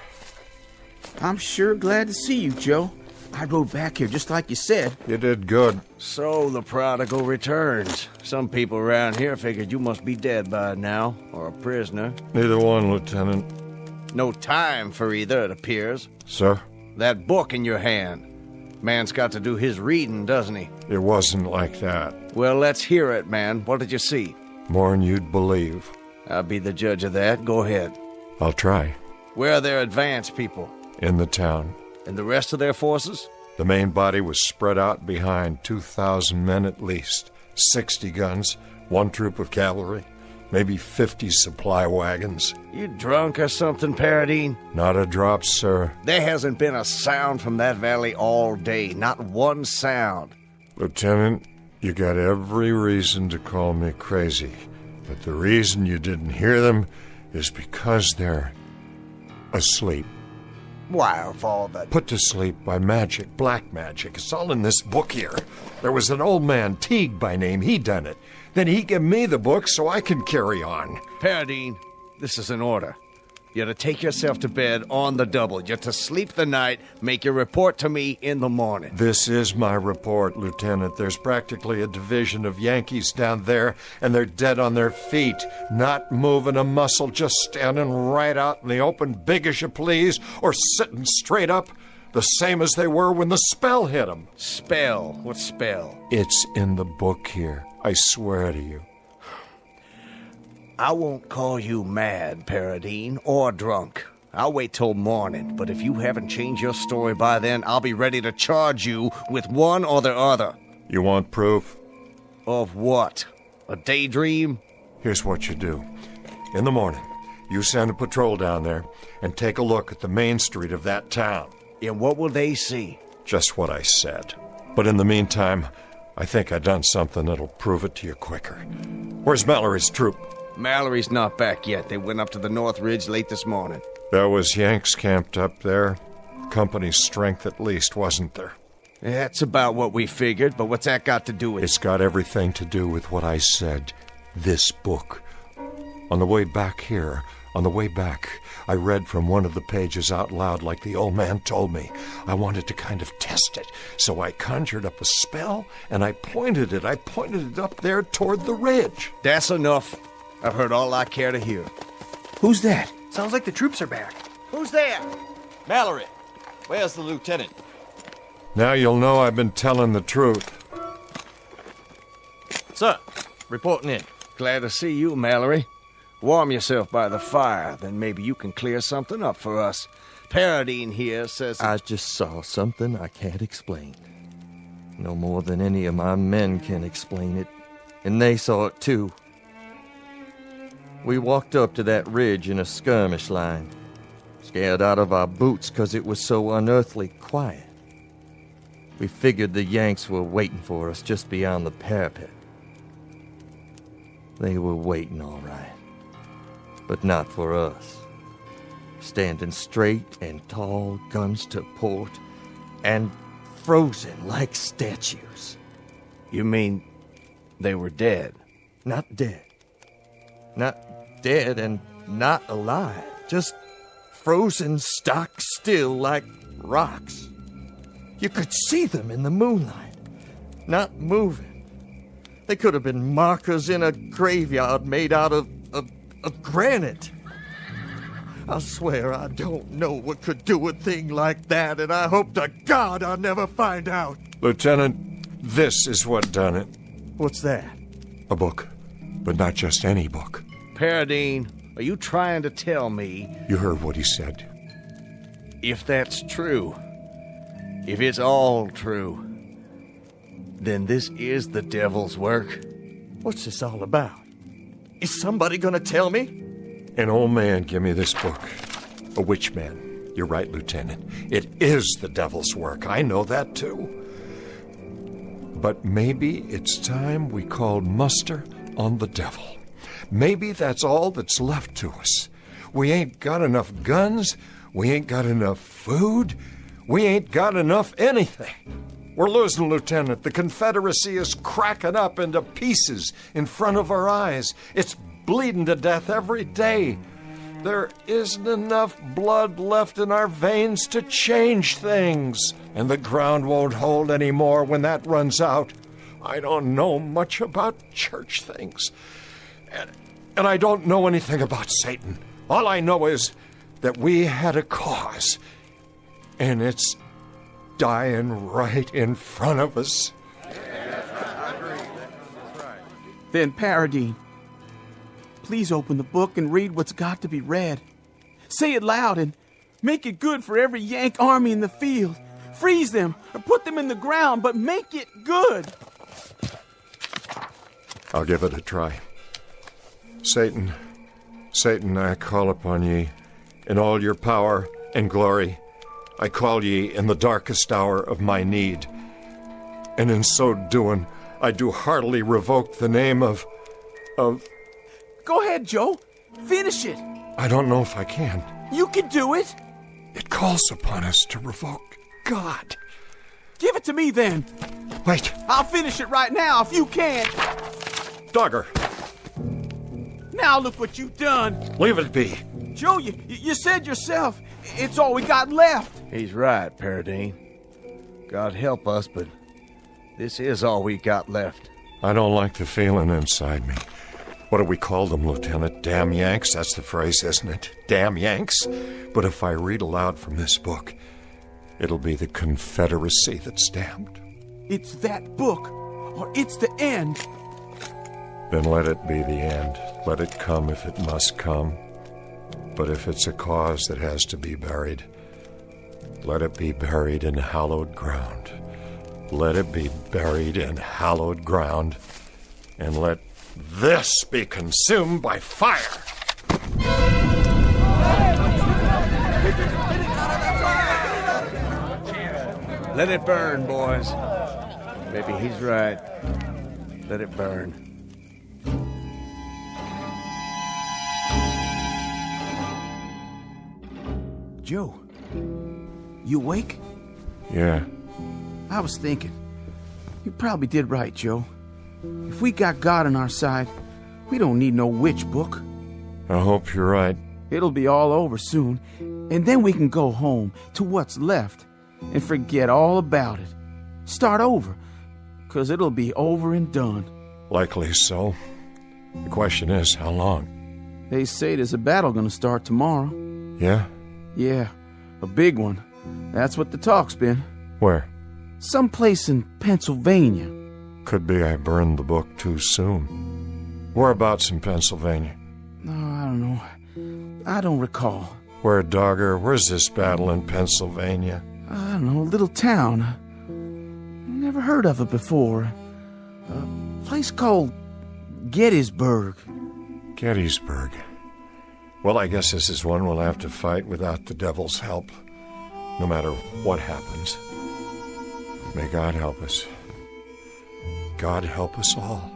I'm sure glad to see you, Joe. I rode back here just like you said. You did good. So the prodigal returns. Some people around here figured you must be dead by now, or a prisoner. Neither one, Lieutenant. No time for either, it appears. Sir? That book in your hand. Man's got to do his reading, doesn't he? It wasn't like that. Well, let's hear it, man. What did you see? More'n you'd believe. I'll be the judge of that. Go ahead. I'll try. Where are their advance people? In the town. And the rest of their forces? The main body was spread out behind 2,000 men at least, 60 guns, 1 troop of cavalry, maybe 50 supply wagons. You drunk or something, Paradine? Not a drop, sir. There hasn't been a sound from that valley all day. Not one sound. Lieutenant, you got every reason to call me crazy. But the reason you didn't hear them is because they're asleep. Why, of all the... Put to sleep by magic, black magic. It's all in this book here. There was an old man, Teague by name. He done it. Then he give me the book so I can carry on. Paradine, this is an order. You're to take yourself to bed on the double. You're to sleep the night, make your report to me in the morning. This is my report, Lieutenant. There's practically a division of Yankees down there, and they're dead on their feet, not moving a muscle, just standing right out in the open, big as you please, or sitting straight up, the same as they were when the spell hit them. Spell? What spell? It's in the book here. I swear to you. I won't call you mad, Paradine, or drunk. I'll wait till morning, but if you haven't changed your story by then, I'll be ready to charge you with one or the other. You want proof? Of what? A daydream? Here's what you do. In the morning, you send a patrol down there and take a look at the main street of that town. And what will they see? Just what I said. But in the meantime, I think I done something that'll prove it to you quicker. Where's Mallory's troop? Mallory's not back yet. They went up to the North Ridge late this morning. There was Yanks camped up there. Company's strength at least, wasn't there? That's about what we figured, but what's that got to do with it? It's got everything to do with what I said. This book. On the way back here, I read from one of the pages out loud like the old man told me. I wanted to kind of test it, so I conjured up a spell, and I pointed it up there toward the ridge. That's enough. I've heard all I care to hear. Who's that? Sounds like the troops are back. Who's there? Mallory, where's the lieutenant? Now you'll know I've been telling the truth. Sir, reporting in. Glad to see you, Mallory. Warm yourself by the fire, then maybe you can clear something up for us. Paradine here says... I just saw something I can't explain. No more than any of my men can explain it. And they saw it too. We walked up to that ridge in a skirmish line, scared out of our boots because it was so unearthly quiet. We figured the Yanks were waiting for us just beyond the parapet. They were waiting all right, but not for us. Standing straight and tall, guns to port, and frozen like statues. You mean they were dead? Not dead. Not dead and not alive. Just frozen stock still like rocks. You could see them in the moonlight, not moving. They could have been markers in a graveyard made out of granite. I swear I don't know what could do a thing like that, and I hope to God I'll never find out. Lieutenant, this is what done it. What's that? A book. But not just any book. Paradine, are you trying to tell me... You heard what he said. If that's true, if it's all true, then this is the devil's work. What's this all about? Is somebody gonna tell me? An old man gave me this book. A witch man. You're right, Lieutenant. It is the devil's work. I know that, too. But maybe it's time we called muster on the devil. Maybe that's all that's left to us. We ain't got enough guns. We ain't got enough food. We ain't got enough anything. We're losing, Lieutenant. The Confederacy is cracking up into pieces in front of our eyes. It's bleeding to death every day. There isn't enough blood left in our veins to change things. And the ground won't hold anymore when that runs out. I don't know much about church things. And I don't know anything about Satan. All I know is that we had a cause. And it's dying right in front of us. Then, Paradine, please open the book and read what's got to be read. Say it loud and make it good for every Yank army in the field. Freeze them or put them in the ground, but make it good. I'll give it a try. Satan, I call upon ye in all your power and glory. I call ye in the darkest hour of my need. And in so doing, I do heartily revoke the name of... Go ahead, Joe. Finish it. I don't know if I can. You can do it. It calls upon us to revoke God. Give it to me, then. Wait. I'll finish it right now if you can't. Dogger. Now look what you've done. Leave it be. Joe, you said yourself, it's all we got left. He's right, Paradine. God help us, but this is all we got left. I don't like the feeling inside me. What do we call them, Lieutenant? Damn Yanks? That's the phrase, isn't it? Damn Yanks? But if I read aloud from this book, it'll be the Confederacy that's damned. It's that book, or it's the end. Then let it be the end. Let it come if it must come. But if it's a cause that has to be buried, let it be buried in hallowed ground. Let it be buried in hallowed ground, and let this be consumed by fire. Let it burn, boys. Maybe he's right. Let it burn. Joe, you awake? Yeah. I was thinking. You probably did right, Joe. If we got God on our side, we don't need no witch book. I hope you're right. It'll be all over soon, and then we can go home to what's left and forget all about it. Start over, 'cause it'll be over and done. Likely so. The question is, how long? They say there's a battle gonna start tomorrow. Yeah? Yeah, a big one. That's what the talk's been. Where? Someplace in Pennsylvania. Could be I burned the book too soon. Whereabouts in Pennsylvania? No, I don't know. I don't recall. Where, Dogger? Where's this battle in Pennsylvania? I don't know, a little town. Never heard of it before. A place called Gettysburg. Gettysburg. Well, I guess this is one we'll have to fight without the devil's help, no matter what happens. May God help us. God help us all.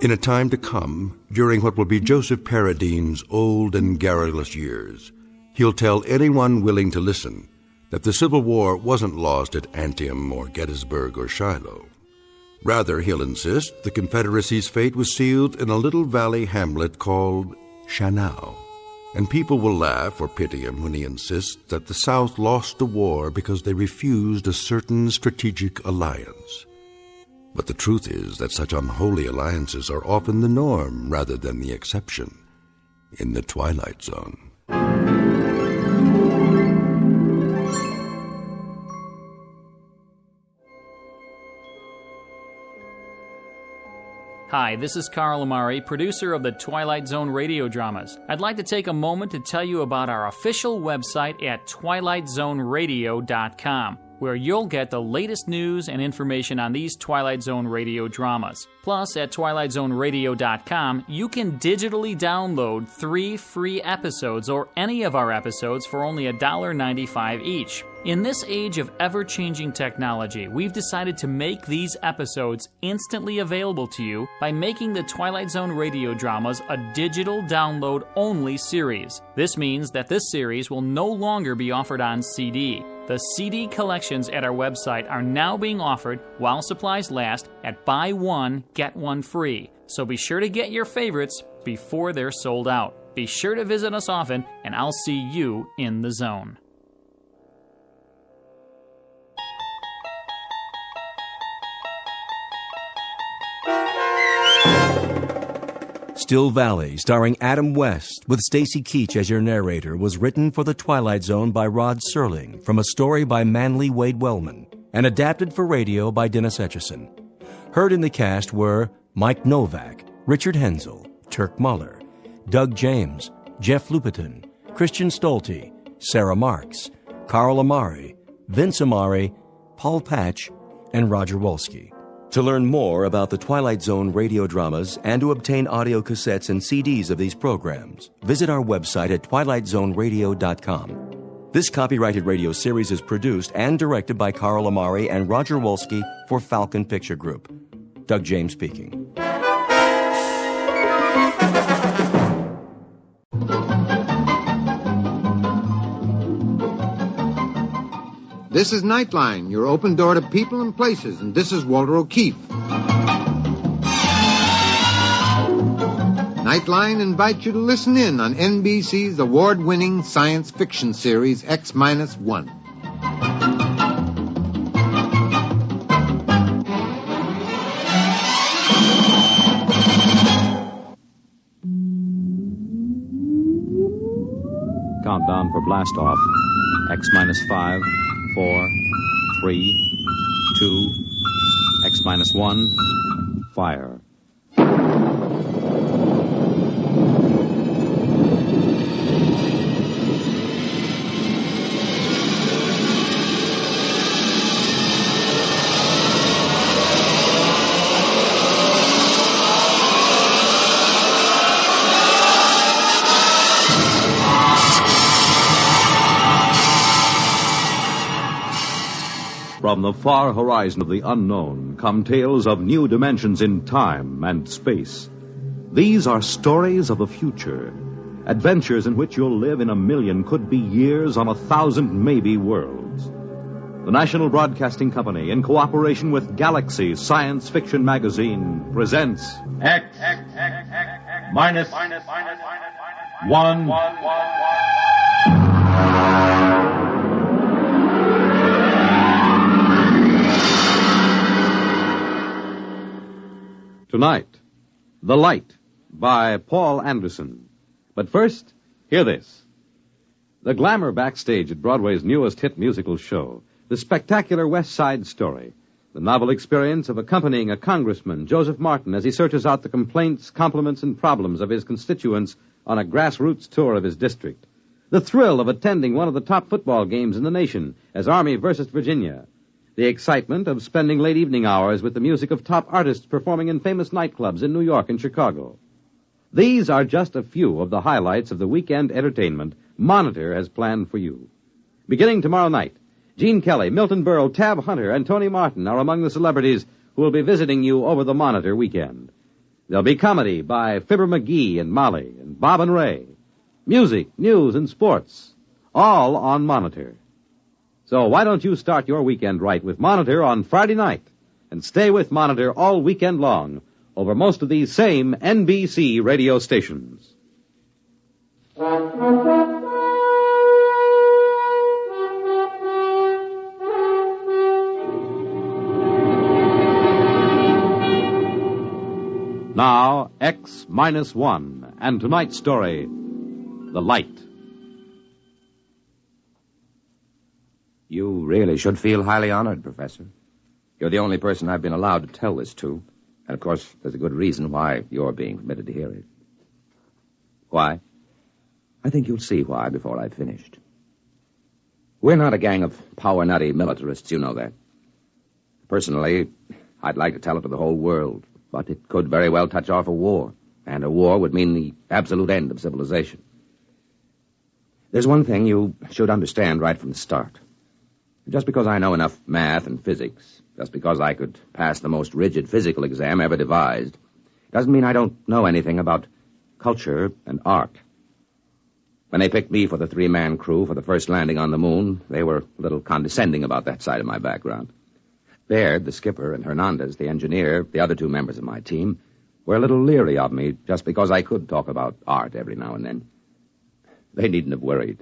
In a time to come, during what will be Joseph Paradine's old and garrulous years, he'll tell anyone willing to listen that the Civil War wasn't lost at Antietam or Gettysburg or Shiloh. Rather, he'll insist the Confederacy's fate was sealed in a little valley hamlet called Shannou. And people will laugh or pity him when he insists that the South lost the war because they refused a certain strategic alliance. But the truth is that such unholy alliances are often the norm rather than the exception in the Twilight Zone. Hi, this is Carl Amari, producer of the Twilight Zone radio dramas. I'd like to take a moment to tell you about our official website at twilightzoneradio.com, where you'll get the latest news and information on these Twilight Zone radio dramas. Plus, at twilightzoneradio.com, you can digitally download 3 free episodes or any of our episodes for only $1.95 each. In this age of ever-changing technology, we've decided to make these episodes instantly available to you by making the Twilight Zone radio dramas a digital download-only series. This means that this series will no longer be offered on CD. The CD collections at our website are now being offered while supplies last at buy one, get one free. So be sure to get your favorites before they're sold out. Be sure to visit us often, and I'll see you in the zone. Still Valley, starring Adam West, with Stacy Keach as your narrator, was written for The Twilight Zone by Rod Serling from a story by Manly Wade Wellman and adapted for radio by Dennis Etchison. Heard in the cast were Mike Novak, Richard Hensel, Turk Muller, Doug James, Jeff Lupiton, Christian Stolte, Sarah Marks, Carl Amari, Vince Amari, Paul Patch, and Roger Wolski. To learn more about the Twilight Zone radio dramas and to obtain audio cassettes and CDs of these programs, visit our website at twilightzoneradio.com. This copyrighted radio series is produced and directed by Carl Amari and Roger Wolski for Falcon Picture Group. Doug James speaking. This is Nightline, your open door to people and places, and this is Walter O'Keefe. Nightline invites you to listen in on NBC's award-winning science fiction series X-1. Countdown for blast off. X-5, 4, 3, 2, X-1, fire. From the far horizon of the unknown come tales of new dimensions in time and space. These are stories of the future, adventures in which you'll live in 1,000,000 could-be years on 1,000 maybe worlds. The National Broadcasting Company, in cooperation with Galaxy Science Fiction Magazine, presents X-1. Tonight, The Light by Paul Anderson. But first, hear this. The glamour backstage at Broadway's newest hit musical show, the spectacular West Side Story, the novel experience of accompanying a congressman, Joseph Martin, as he searches out the complaints, compliments, and problems of his constituents on a grassroots tour of his district. The thrill of attending one of the top football games in the nation as Army versus Virginia. The excitement of spending late evening hours with the music of top artists performing in famous nightclubs in New York and Chicago. These are just a few of the highlights of the weekend entertainment Monitor has planned for you. Beginning tomorrow night, Gene Kelly, Milton Berle, Tab Hunter, and Tony Martin are among the celebrities who will be visiting you over the Monitor weekend. There'll be comedy by Fibber McGee and Molly and Bob and Ray. Music, news, and sports, all on Monitor. So why don't you start your weekend right with Monitor on Friday night and stay with Monitor all weekend long over most of these same NBC radio stations. Now, X-1, and tonight's story, The Light. You really should feel highly honored, Professor. You're the only person I've been allowed to tell this to. And, of course, there's a good reason why you're being permitted to hear it. Why? I think you'll see why before I've finished. We're not a gang of power-nutty militarists, you know that. Personally, I'd like to tell it to the whole world, but it could very well touch off a war, and a war would mean the absolute end of civilization. There's one thing you should understand right from the start. Just because I know enough math and physics, just because I could pass the most rigid physical exam ever devised, doesn't mean I don't know anything about culture and art. When they picked me for the three-man crew for the first landing on the moon, they were a little condescending about that side of my background. Baird, the skipper, and Hernandez, the engineer, the other two members of my team, were a little leery of me just because I could talk about art every now and then. They needn't have worried.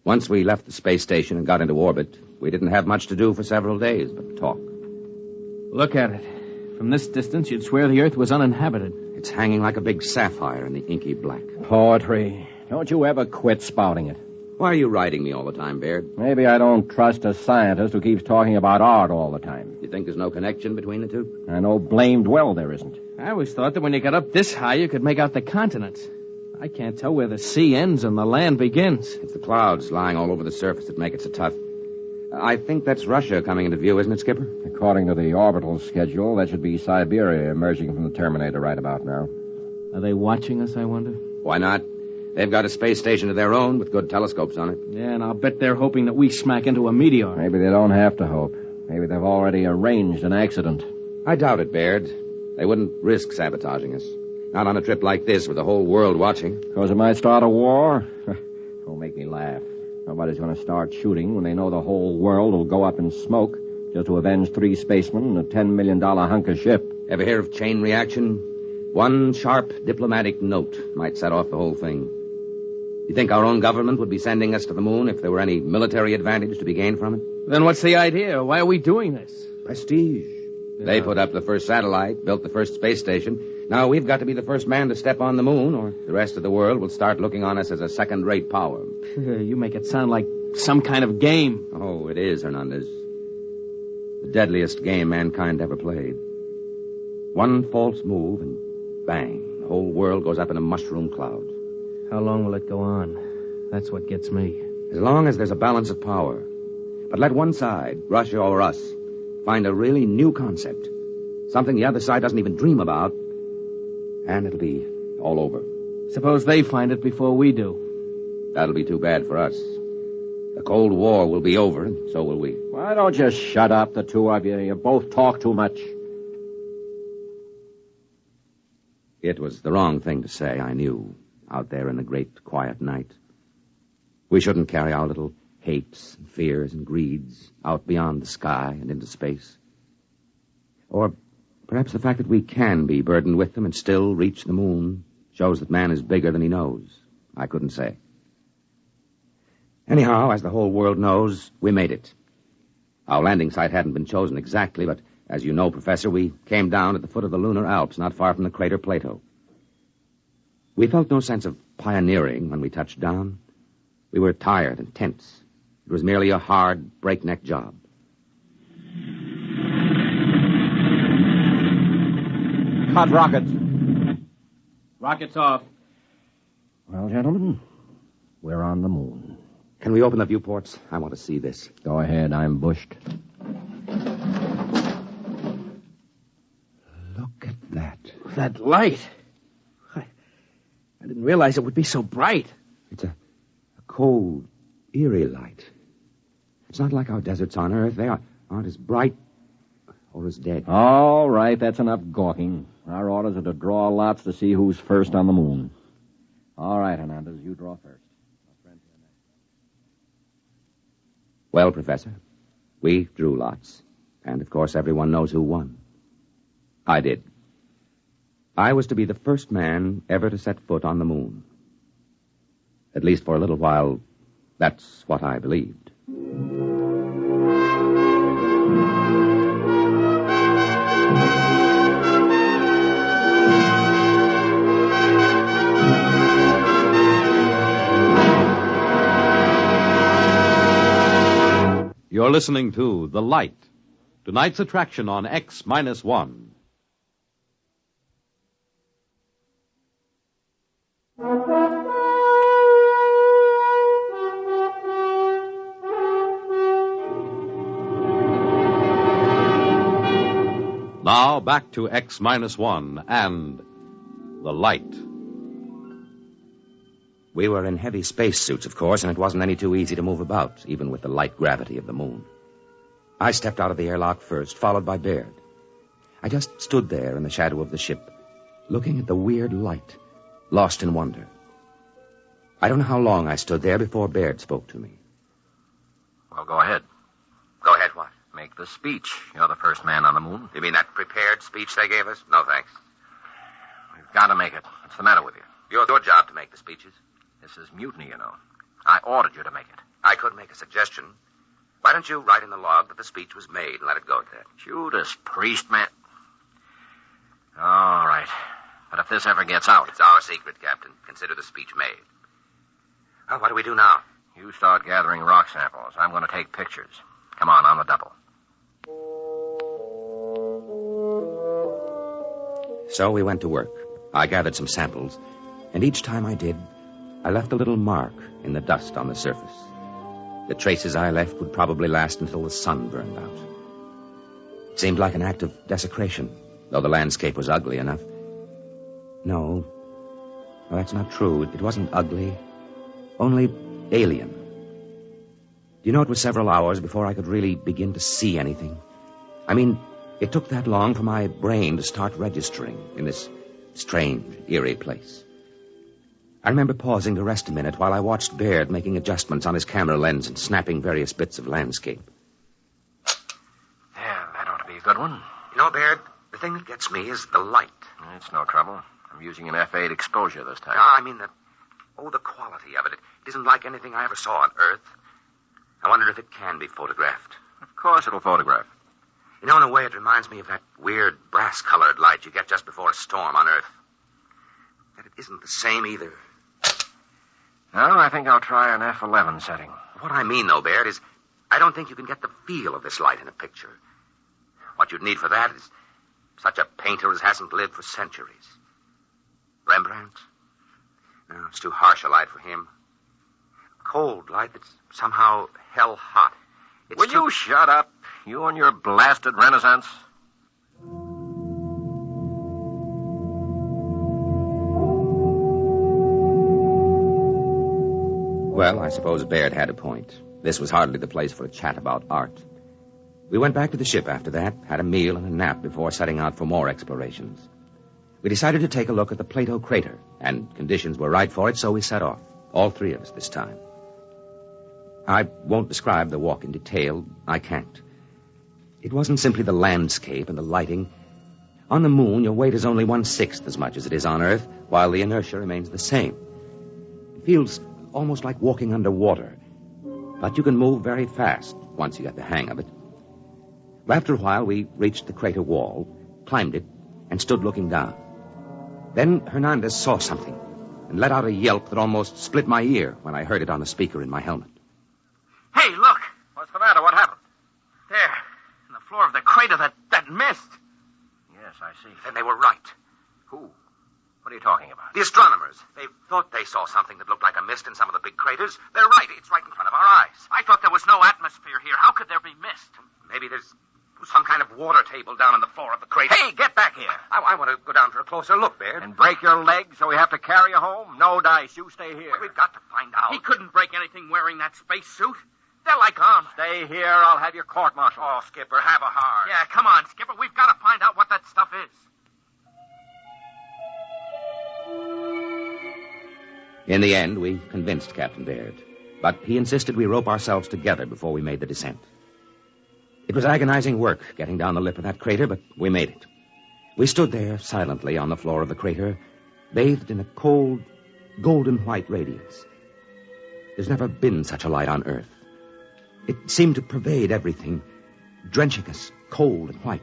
Once we left the space station and got into orbit, we didn't have much to do for several days but talk. Look at it. From this distance, you'd swear the Earth was uninhabited. It's hanging like a big sapphire in the inky black. Poetry. Don't you ever quit spouting it. Why are you writing me all the time, Baird? Maybe I don't trust a scientist who keeps talking about art all the time. You think there's no connection between the two? I know blamed well there isn't. I always thought that when you got up this high, you could make out the continents. I can't tell where the sea ends and the land begins. It's the clouds lying all over the surface that make it so tough. I think that's Russia coming into view, isn't it, Skipper? According to the orbital schedule, that should be Siberia emerging from the Terminator right about now. Are they watching us, I wonder? Why not? They've got a space station of their own with good telescopes on it. Yeah, and I'll bet they're hoping that we smack into a meteor. Maybe they don't have to hope. Maybe they've already arranged an accident. I doubt it, Baird. They wouldn't risk sabotaging us. Not on a trip like this with the whole world watching. Because it might start a war? Don't make me laugh. Nobody's going to start shooting when they know the whole world will go up in smoke just to avenge 3 spacemen and a $10 million hunk of ship. Ever hear of chain reaction? One sharp diplomatic note might set off the whole thing. You think our own government would be sending us to the moon if there were any military advantage to be gained from it? Then what's the idea? Why are we doing this? Prestige. Yeah. They put up the first satellite, built the first space station. Now we've got to be the first man to step on the moon, or the rest of the world will start looking on us as a second-rate power. You make it sound like some kind of game. Oh, it is, Hernandez. The deadliest game mankind ever played. One false move, and bang, the whole world goes up in a mushroom cloud. How long will it go on? That's what gets me. As long as there's a balance of power. But let one side, Russia or us, find a really new concept. Something the other side doesn't even dream about. And it'll be all over. Suppose they find it before we do. That'll be too bad for us. The Cold War will be over, and so will we. Why don't you shut up, the two of you? You both talk too much. It was the wrong thing to say, I knew, out there in the great quiet night. We shouldn't carry our little hates and fears and greeds out beyond the sky and into space. Or perhaps the fact that we can be burdened with them and still reach the moon shows that man is bigger than he knows. I couldn't say. Anyhow, as the whole world knows, we made it. Our landing site hadn't been chosen exactly, but as you know, Professor, we came down at the foot of the lunar Alps, not far from the crater Plato. We felt no sense of pioneering when we touched down. We were tired and tense. It was merely a hard, breakneck job. Hot rockets. Rockets off. Well, gentlemen, we're on the moon. Can we open the viewports? I want to see this. Go ahead, I'm bushed. Look at that. That light. I didn't realize it would be so bright. It's a cold, eerie light. It's not like our deserts on Earth. They aren't as bright or as dead. All right, that's enough gawking. Our orders are to draw lots to see who's first on the moon. All right, Hernandez, you draw first. Well, Professor, we drew lots. And, of course, everyone knows who won. I did. I was to be the first man ever to set foot on the moon. At least for a little while, that's what I believed. You're listening to The Light, tonight's attraction on X-1. Now back to X-1 and The Light. We were in heavy spacesuits, of course, and it wasn't any too easy to move about, even with the light gravity of the moon. I stepped out of the airlock first, followed by Baird. I just stood there in the shadow of the ship, looking at the weird light, lost in wonder. I don't know how long I stood there before Baird spoke to me. Well, go ahead. Go ahead, what? Make the speech. You're the first man on the moon. You mean that prepared speech they gave us? No, thanks. We've got to make it. What's the matter with you? Your job to make the speeches. This is mutiny, you know. I ordered you to make it. I could make a suggestion. Why don't you write in the log that the speech was made and let it go at that? Judas Priest, man. All right. But if this ever gets out... It's our secret, Captain. Consider the speech made. Well, what do we do now? You start gathering rock samples. I'm going to take pictures. Come on the double. So we went to work. I gathered some samples, and each time I did, I left a little mark in the dust on the surface. The traces I left would probably last until the sun burned out. It seemed like an act of desecration, though the landscape was ugly enough. No, that's not true. It wasn't ugly, only alien. Do you know, it was several hours before I could really begin to see anything. I mean, it took that long for my brain to start registering in this strange, eerie place. I remember pausing to rest a minute while I watched Baird making adjustments on his camera lens and snapping various bits of landscape. Yeah, that ought to be a good one. You know, Baird, the thing that gets me is the light. It's no trouble. I'm using an F8 exposure this time. No, I mean the quality of it. It isn't like anything I ever saw on Earth. I wonder if it can be photographed. Of course it'll photograph. You know, in a way, it reminds me of that weird brass-colored light you get just before a storm on Earth. But it isn't the same either. No, I think I'll try an F11 setting. What I mean, though, Baird, is I don't think you can get the feel of this light in a picture. What you'd need for that is such a painter as hasn't lived for centuries. Rembrandt? No, it's too harsh a light for him. Cold light that's somehow hell-hot. Will you shut up? You and your blasted Renaissance? Well, I suppose Baird had a point. This was hardly the place for a chat about art. We went back to the ship after that, had a meal and a nap before setting out for more explorations. We decided to take a look at the Plato crater, and conditions were right for it, so we set off, all three of us this time. I won't describe the walk in detail. I can't. It wasn't simply the landscape and the lighting. On the moon, your weight is only 1/6 as much as it is on Earth, while the inertia remains the same. It feels almost like walking underwater, but you can move very fast once you get the hang of it. After a while, we reached the crater wall, climbed it, and stood looking down. Then Hernandez saw something and let out a yelp that almost split my ear when I heard it on the speaker in my helmet. Hey, look! What's the matter? What happened? There, in the floor of the crater, that mist. Yes, I see. Then they were right. Who? What are you talking about? The astronomers. They thought they saw something that looked like a mist in some of the big craters. They're right. It's right in front of our eyes. I thought there was no atmosphere here. How could there be mist? Maybe there's some kind of water table down on the floor of the crater. Hey, get back here. I want to go down for a closer look, Baird. And break your leg so we have to carry you home? No dice. You stay here. We've got to find out. He couldn't break anything wearing that space suit. They're like arms. Stay here. I'll have your court-martial. Oh, Skipper, have a heart. Yeah, come on, Skipper. We've got to find out what that stuff is. In the end, we convinced Captain Baird, but he insisted we rope ourselves together before we made the descent. It was agonizing work getting down the lip of that crater, but we made it. We stood there silently on the floor of the crater, bathed in a cold, golden-white radiance, There's never been such a light on Earth. It seemed to pervade everything, drenching us cold and white,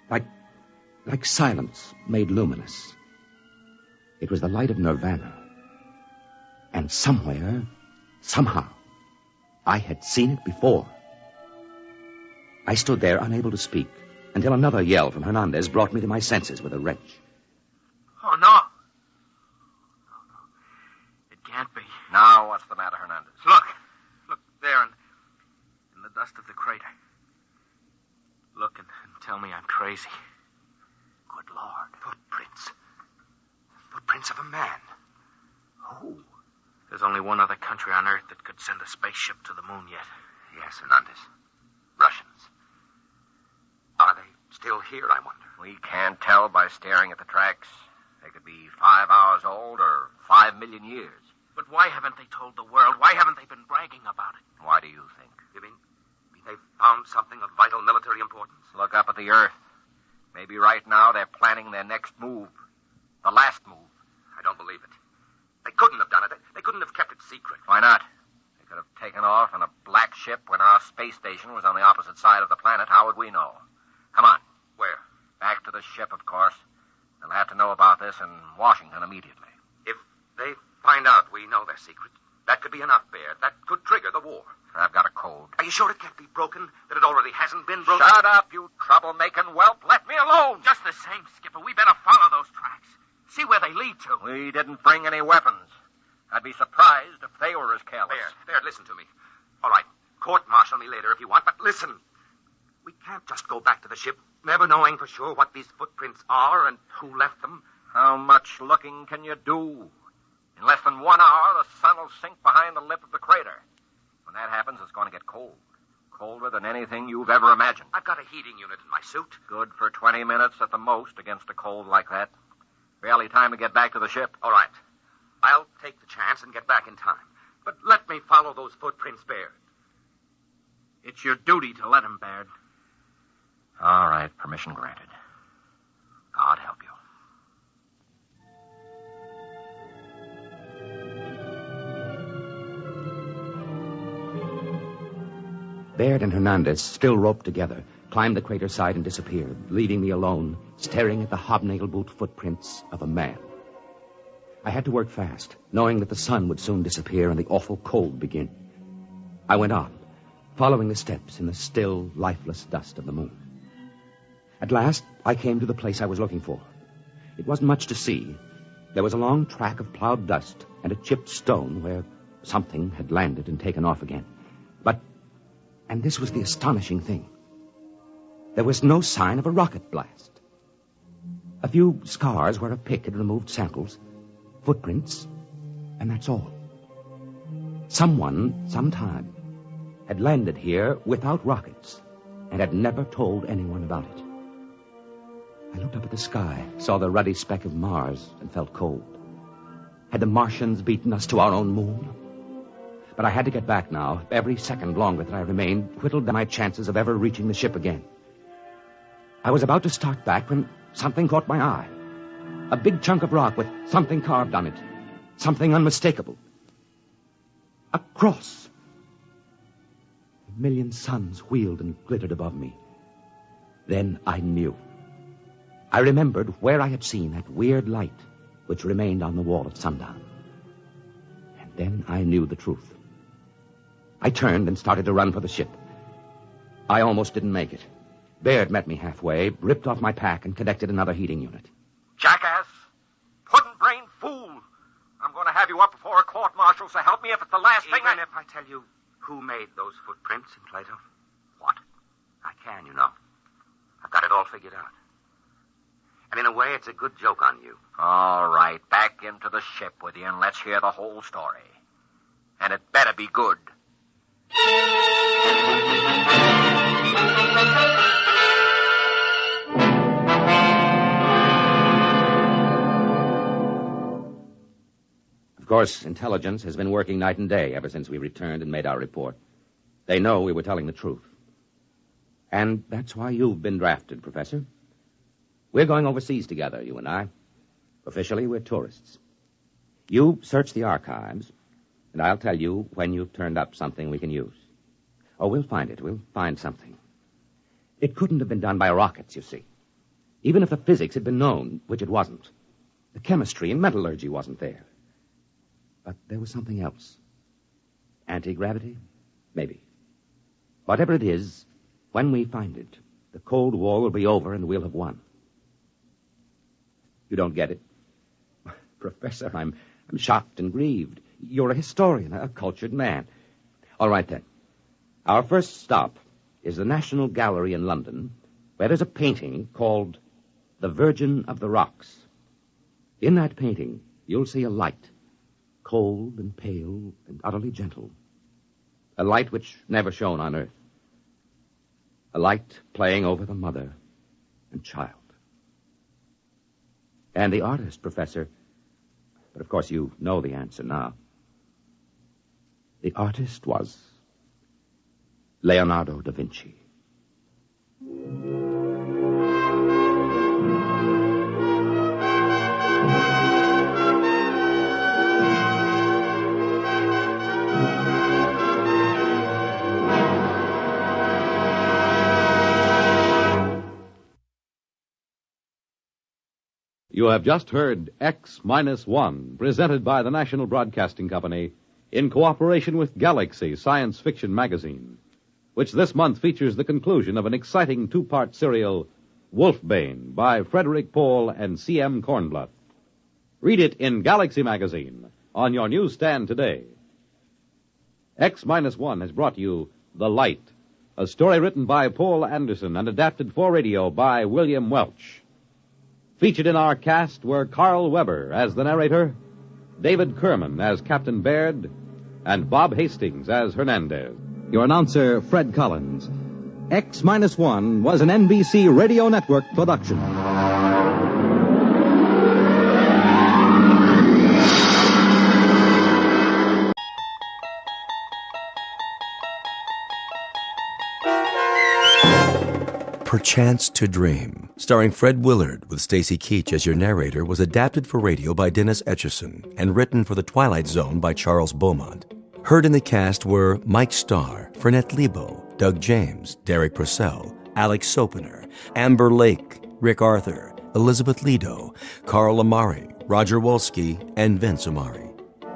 like silence made luminous. It was the light of nirvana. And somewhere, somehow, I had seen it before. I stood there unable to speak until another yell from Hernandez brought me to my senses with a wrench. Oh, no. It can't be. Now, what's the matter, Hernandez? Look there in the dust of the crater. Look and tell me I'm crazy. Good Lord. Footprints. Footprints of a man. Who? There's only one other country on Earth that could send a spaceship to the moon yet. Yes, Hernandez. Russians. Are they still here, I wonder? We can't tell by staring at the tracks. They could be 5 hours old or 5 million years. But why haven't they told the world? Why haven't they been bragging about it? Why do you think? You mean they've found something of vital military importance? Look up at the Earth. Maybe right now they're planning their next move. The last move. I don't believe it. They couldn't have done it. They couldn't have kept it secret. Why not? They could have taken off in a black ship when our space station was on the opposite side of the planet. How would we know? Come on. Where? Back to the ship, of course. They'll have to know about this in Washington immediately. If they find out we know their secret, that could be enough, Baird. That could trigger the war. I've got a code. Are you sure it can't be broken? That it already hasn't been broken? Shut up, you troublemaking whelp. Let me alone. Just the same, Skipper, we better follow those tracks. See where they lead to. We didn't bring any weapons. I'd be surprised if they were as careless. Baird, listen to me. All right, court-martial me later if you want, but listen. We can't just go back to the ship, never knowing for sure what these footprints are and who left them. How much looking can you do? In less than 1 hour, the sun will sink behind the lip of the crater. When that happens, it's going to get cold. Colder than anything you've ever imagined. I've got a heating unit in my suit. Good for 20 minutes at the most against a cold like that. Barely time to get back to the ship. All right. I'll take the chance and get back in time. But let me follow those footprints, Baird. It's your duty to let him, Baird. All right, permission granted. God help you. Baird and Hernandez, still roped together, climbed the crater side and disappeared, leaving me alone, staring at the hobnail boot footprints of a man. I had to work fast, knowing that the sun would soon disappear and the awful cold begin. I went on, following the steps in the still, lifeless dust of the moon. At last, I came to the place I was looking for. It wasn't much to see. There was a long track of plowed dust and a chipped stone where something had landed and taken off again. And this was the astonishing thing. There was no sign of a rocket blast. A few scars where a pick had removed samples, footprints, and that's all. Someone, sometime, had landed here without rockets and had never told anyone about it. I looked up at the sky, saw the ruddy speck of Mars, and felt cold. Had the Martians beaten us to our own moon? But I had to get back now. Every second longer that I remained whittled down my chances of ever reaching the ship again. I was about to start back when something caught my eye. A big chunk of rock with something carved on it. Something unmistakable. A cross. A million suns wheeled and glittered above me. Then I knew. I remembered where I had seen that weird light which remained on the wall at sundown. And then I knew the truth. I turned and started to run for the ship. I almost didn't make it. Baird met me halfway, ripped off my pack, and connected another heating unit. Jackass! Puddin'-brained fool! I'm going to have you up before a court-martial, so help me if it's the last thing Even if I tell you who made those footprints in Plato? What? I can, you know. I've got it all figured out. And in a way, it's a good joke on you. All right, back into the ship with you, and let's hear the whole story. And it better be good. Of course, intelligence has been working night and day ever since we returned and made our report. They know we were telling the truth. And that's why you've been drafted, Professor. We're going overseas together, you and I. Officially, we're tourists. You search the archives, And I'll tell you when you've turned up something we can use. Oh, we'll find it. We'll find something. It couldn't have been done by rockets, you see. Even if the physics had been known, which it wasn't. The chemistry and metallurgy wasn't there. But there was something else. Anti-gravity? Maybe. Whatever it is, when we find it, the Cold War will be over and we'll have won. You don't get it? Professor, I'm shocked and grieved. You're a historian, a cultured man. All right, then. Our first stop is the National Gallery in London, where there's a painting called The Virgin of the Rocks. In that painting, you'll see a light, cold and pale and utterly gentle. A light which never shone on Earth. A light playing over the mother and child. And the artist, Professor, but of course you know the answer now. The artist was Leonardo da Vinci. You have just heard X-1, presented by the National Broadcasting Company in cooperation with Galaxy Science Fiction Magazine, which this month features the conclusion of an exciting two-part serial, Wolfbane, by Frederick Pohl and C.M. Kornbluth. Read it in Galaxy Magazine on your newsstand today. X-1 has brought you The Light, a story written by Paul Anderson and adapted for radio by William Welch. Featured in our cast were Carl Weber as the narrator, David Kerman as Captain Baird, and Bob Hastings as Hernandez. Your announcer, Fred Collins. X-1 was an NBC Radio Network production. Perchance to Dream, starring Fred Willard with Stacy Keach as your narrator, was adapted for radio by Dennis Etchison and written for The Twilight Zone by Charles Beaumont. Heard in the cast were Mike Starr, Fernette Lebo, Doug James, Derek Purcell, Alex Sopener, Amber Lake, Rick Arthur, Elizabeth Lido, Carl Amari, Roger Wolski, and Vince Amari.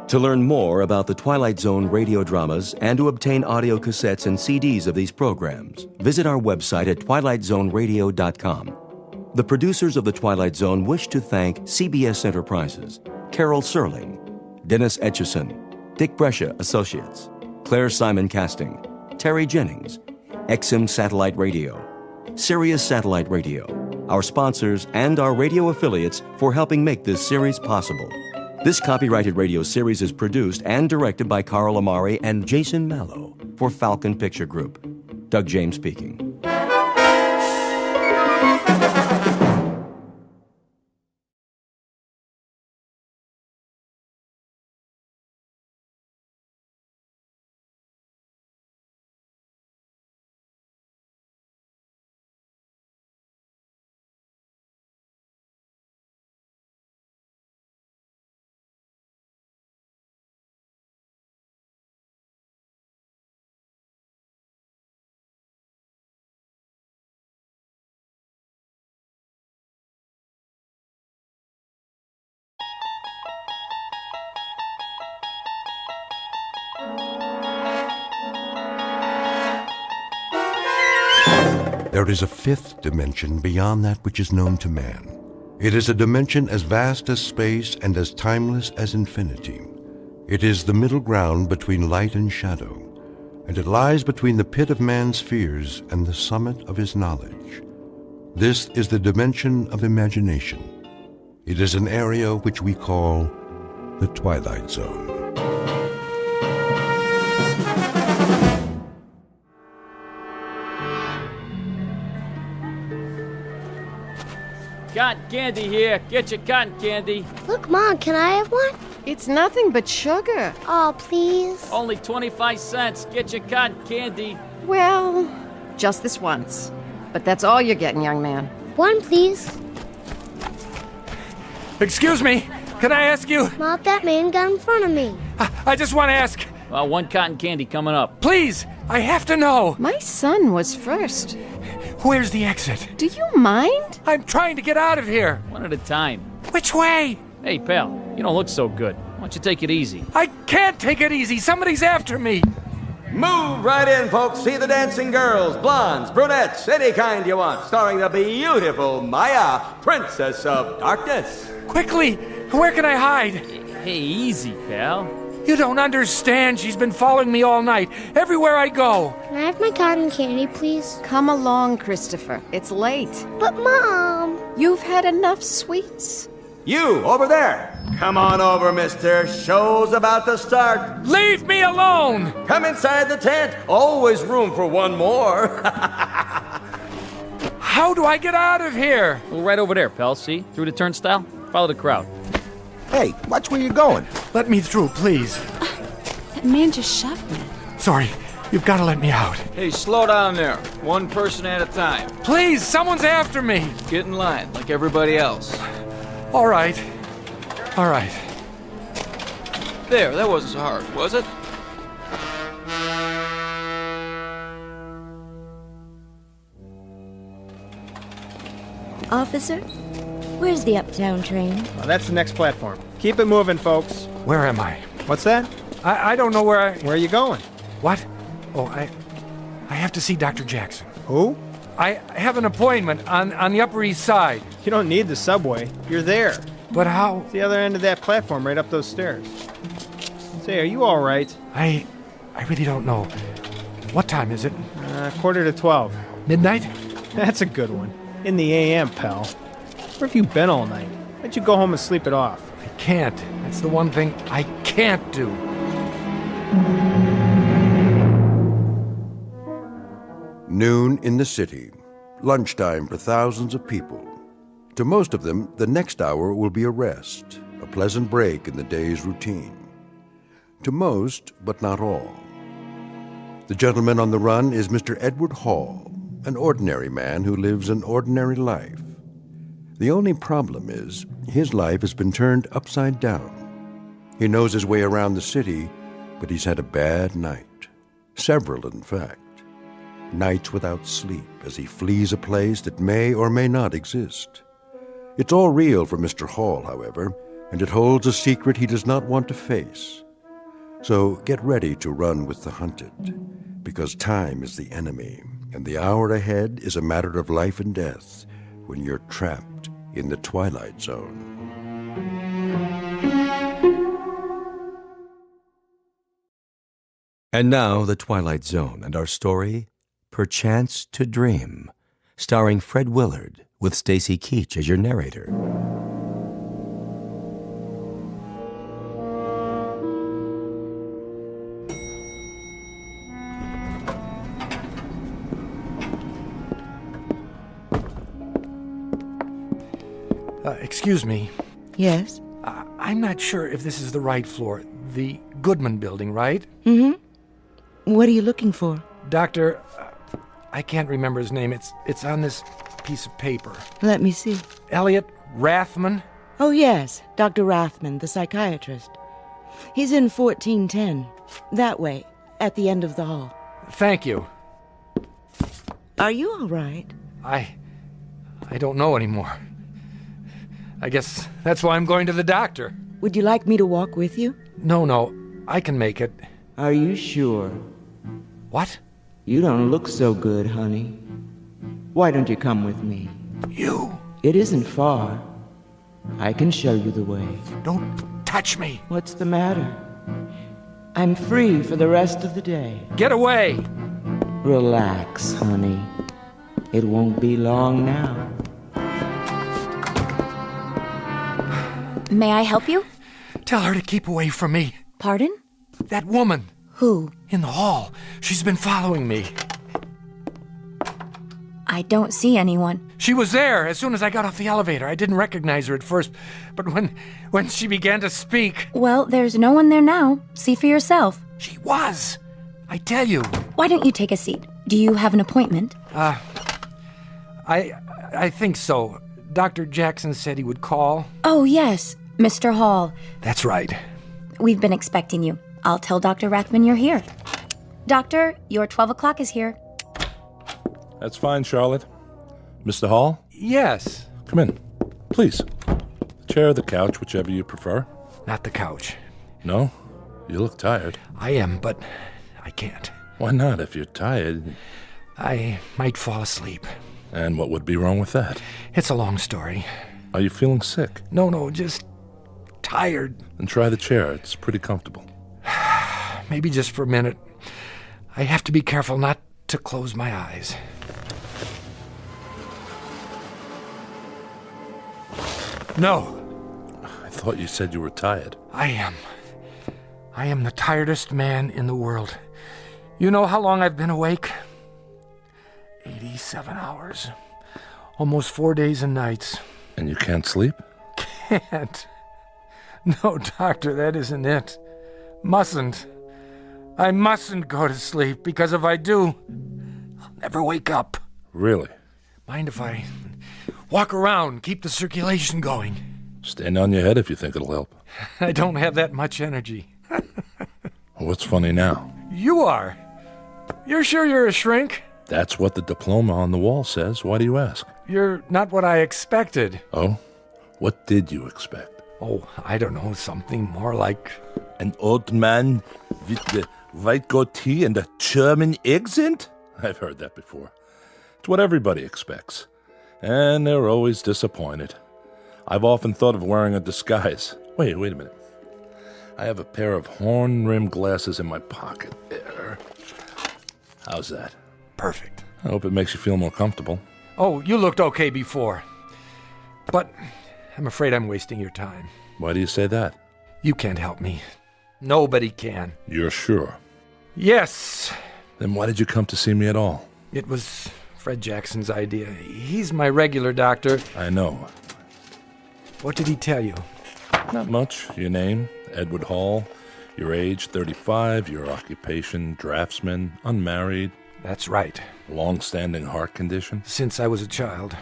To learn more about the Twilight Zone radio dramas and to obtain audio cassettes and CDs of these programs, visit our website at twilightzoneradio.com. The producers of The Twilight Zone wish to thank CBS Enterprises, Carol Serling, Dennis Etchison, Dick Brescia Associates, Claire Simon Casting, Terry Jennings, XM Satellite Radio, Sirius Satellite Radio, our sponsors and our radio affiliates for helping make this series possible. This copyrighted radio series is produced and directed by Carl Amari and Jason Mallow for Falcon Picture Group. Doug James speaking. There is a fifth dimension beyond that which is known to man. It is a dimension as vast as space and as timeless as infinity. It is the middle ground between light and shadow, and it lies between the pit of man's fears and the summit of his knowledge. This is the dimension of imagination. It is an area which we call the Twilight Zone. Cotton candy here. Get your cotton candy. Look, Mom, can I have one? It's nothing but sugar. Oh, please. Only 25 cents. Get your cotton candy. Well, just this once. But that's all you're getting, young man. One, please. Excuse me, can I ask you? Not that man got in front of me. I just want to ask. Well, one cotton candy coming up. Please, I have to know. My son was first. Where's the exit? Do you mind? I'm trying to get out of here. One at a time. Which way? Hey, pal, you don't look so good. Why don't you take it easy? I can't take it easy. Somebody's after me. Move right in, folks. See the dancing girls, blondes, brunettes, any kind you want. Starring the beautiful Maya, Princess of Darkness. Quickly, where can I hide? Hey, easy, pal. You don't understand. She's been following me all night, everywhere I go. Can I have my cotton candy, please? Come along, Christopher. It's late. But, Mom... You've had enough sweets. You, over there. Come on over, mister. Show's about to start. Leave me alone! Come inside the tent. Always room for one more. How do I get out of here? Well, right over there, pal. See? Through the turnstile. Follow the crowd. Hey, watch where you're going. Let me through, please. That man just shoved me. Sorry, you've got to let me out. Hey, slow down there. One person at a time. Please, someone's after me. Get in line, like everybody else. All right. All right. There, that wasn't so hard, was it? Officer, where's the uptown train? That's the next platform. Keep it moving, folks. Where am I? What's that? I don't know where I... Where are you going? What? Oh, I have to see Dr. Jackson. Who? I have an appointment on the Upper East Side. You don't need the subway. You're there. But how? It's the other end of that platform, right up those stairs. Say, are you all right? I really don't know. What time is it? 11:45. Midnight? That's a good one. In the AM, pal. Where have you been all night? Why don't you go home and sleep it off? I can't. That's the one thing I can't do. Noon in the city. Lunchtime for thousands of people. To most of them, the next hour will be a rest, a pleasant break in the day's routine. To most, but not all. The gentleman on the run is Mr. Edward Hall, an ordinary man who lives an ordinary life. The only problem is, his life has been turned upside down. He knows his way around the city, but he's had a bad night. Several, in fact. Nights without sleep as he flees a place that may or may not exist. It's all real for Mr. Hall, however, and it holds a secret he does not want to face. So get ready to run with the hunted, because time is the enemy, and the hour ahead is a matter of life and death when you're trapped in the Twilight Zone. And now, The Twilight Zone and our story, Perchance to Dream, starring Fred Willard, with Stacy Keach as your narrator. Excuse me. Yes? I'm not sure if this is the right floor. The Goodman building, right? Mm-hmm. What are you looking for? Doctor, I can't remember his name. It's on this piece of paper. Let me see. Elliot Rathman? Oh, yes. Dr. Rathman, the psychiatrist. He's in 1410. That way, at the end of the hall. Thank you. Are you all right? I don't know anymore. I guess that's why I'm going to the doctor. Would you like me to walk with you? No. I can make it. Are you sure? What? You don't look so good, honey. Why don't you come with me? You? It isn't far. I can show you the way. Don't touch me. What's the matter? I'm free for the rest of the day. Get away! Relax, honey. It won't be long now. May I help you? Tell her to keep away from me. Pardon? That woman. Who? In the hall. She's been following me. I don't see anyone. She was there as soon as I got off the elevator. I didn't recognize her at first, but when she began to speak... Well, there's no one there now. See for yourself. She was. I tell you. Why don't you take a seat? Do you have an appointment? I think so. Dr. Jackson said he would call. Oh, yes. Mr. Hall. That's right. We've been expecting you. I'll tell Dr. Rathman you're here. Doctor, your 12 o'clock is here. That's fine, Charlotte. Mr. Hall? Yes. Come in. Please. The chair or the couch, whichever you prefer. Not the couch. No? You look tired. I am, but I can't. Why not? If you're tired... I might fall asleep. And what would be wrong with that? It's a long story. Are you feeling sick? No, just tired. Then try the chair. It's pretty comfortable. Maybe just for a minute. I have to be careful not to close my eyes. No. I thought you said you were tired. I am the tiredest man in the world. You know how long I've been awake? 87 hours. Almost 4 days and nights. And you can't sleep? Can't. No, doctor, that isn't it. Mustn't. I mustn't go to sleep, because if I do, I'll never wake up. Really? Mind if I walk around, keep the circulation going? Stand on your head if you think it'll help. I don't have that much energy. What's funny now? You are. You're sure you're a shrink? That's what the diploma on the wall says. Why do you ask? You're not what I expected. Oh? What did you expect? Oh, I don't know, something more like... An old man with the white goatee and a German accent? I've heard that before. It's what everybody expects. And they're always disappointed. I've often thought of wearing a disguise. Wait a minute. I have a pair of horn-rimmed glasses in my pocket there. How's that? Perfect. I hope it makes you feel more comfortable. Oh, you looked okay before. But I'm afraid I'm wasting your time. Why do you say that? You can't help me. Nobody can. You're sure? Yes. Then why did you come to see me at all? It was Fred Jackson's idea. He's my regular doctor. I know. What did he tell you? Not much. Your name, Edward Hall. Your age, 35. Your occupation, draftsman. Unmarried. That's right. Long-standing heart condition? Since I was a child.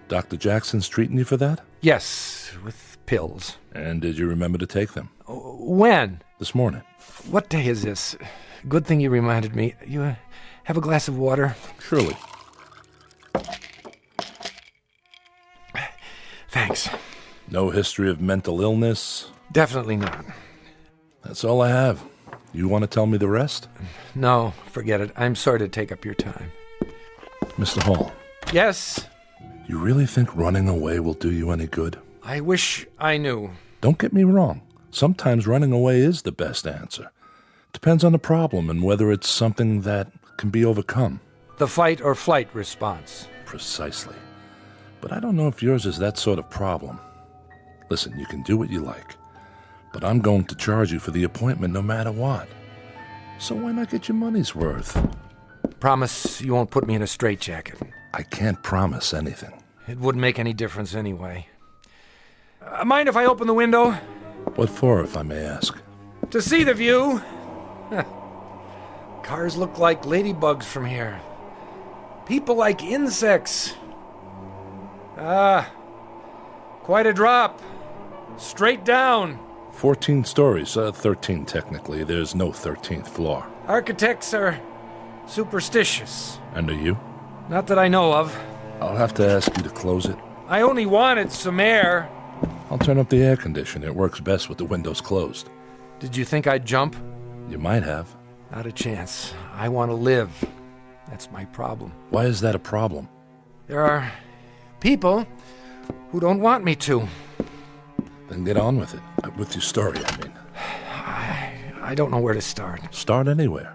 Dr. Jackson's treating you for that? Yes, with pills. And did you remember to take them? When? This morning. What day is this? Good thing you reminded me. You have a glass of water? Surely. Thanks. No history of mental illness? Definitely not. That's all I have. You want to tell me the rest? No, forget it. I'm sorry to take up your time. Mr. Hall. Yes? You really think running away will do you any good? I wish I knew. Don't get me wrong. Sometimes running away is the best answer. Depends on the problem and whether it's something that can be overcome. The fight or flight response. Precisely. But I don't know if yours is that sort of problem. Listen, you can do what you like. But I'm going to charge you for the appointment no matter what. So why not get your money's worth? Promise you won't put me in a straitjacket. I can't promise anything. It wouldn't make any difference anyway. Mind if I open the window? What for, if I may ask? To see the view. Cars look like ladybugs from here. People like insects. Quite a drop. Straight down. 14 stories, 13 technically. There's no 13th floor. Architects are superstitious. And are you? Not that I know of. I'll have to ask you to close it. I only wanted some air. I'll turn up the air conditioner. It works best with the windows closed. Did you think I'd jump? You might have. Not a chance. I want to live. That's my problem. Why is that a problem? There are people who don't want me to. Then get on with it. With your story, I mean. I don't know where to start. Start anywhere.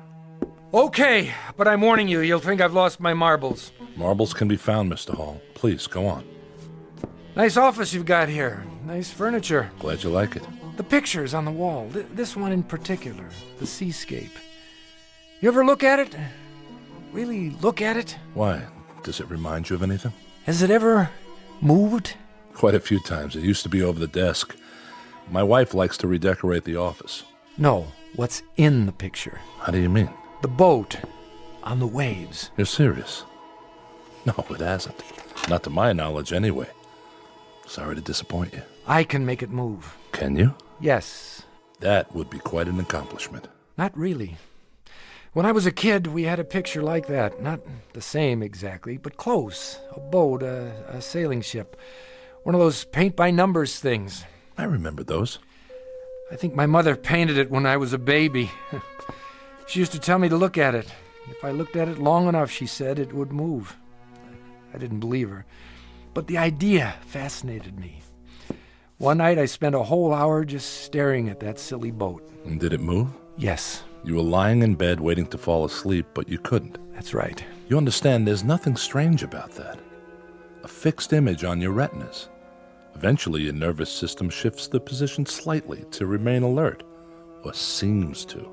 Okay, but I'm warning you, you'll think I've lost my marbles. Marbles can be found, Mr. Hall. Please, go on. Nice office you've got here. Nice furniture. Glad you like it. The pictures on the wall. This one in particular. The seascape. You ever look at it? Really look at it? Why? Does it remind you of anything? Has it ever moved? Quite a few times. It used to be over the desk. My wife likes to redecorate the office. No, what's in the picture? How do you mean? The boat on the waves. You're serious? No, it hasn't. Not to my knowledge, anyway. Sorry to disappoint you. I can make it move. Can you? Yes. That would be quite an accomplishment. Not really. When I was a kid, we had a picture like that. Not the same exactly, but close. A boat, a sailing ship. One of those paint-by-numbers things. I remember those. I think my mother painted it when I was a baby. She used to tell me to look at it. If I looked at it long enough, she said, it would move. I didn't believe her. But the idea fascinated me. One night I spent a whole hour just staring at that silly boat. And did it move? Yes. You were lying in bed waiting to fall asleep, but you couldn't. That's right. You understand there's nothing strange about that. A fixed image on your retinas. Eventually your nervous system shifts the position slightly to remain alert, or seems to.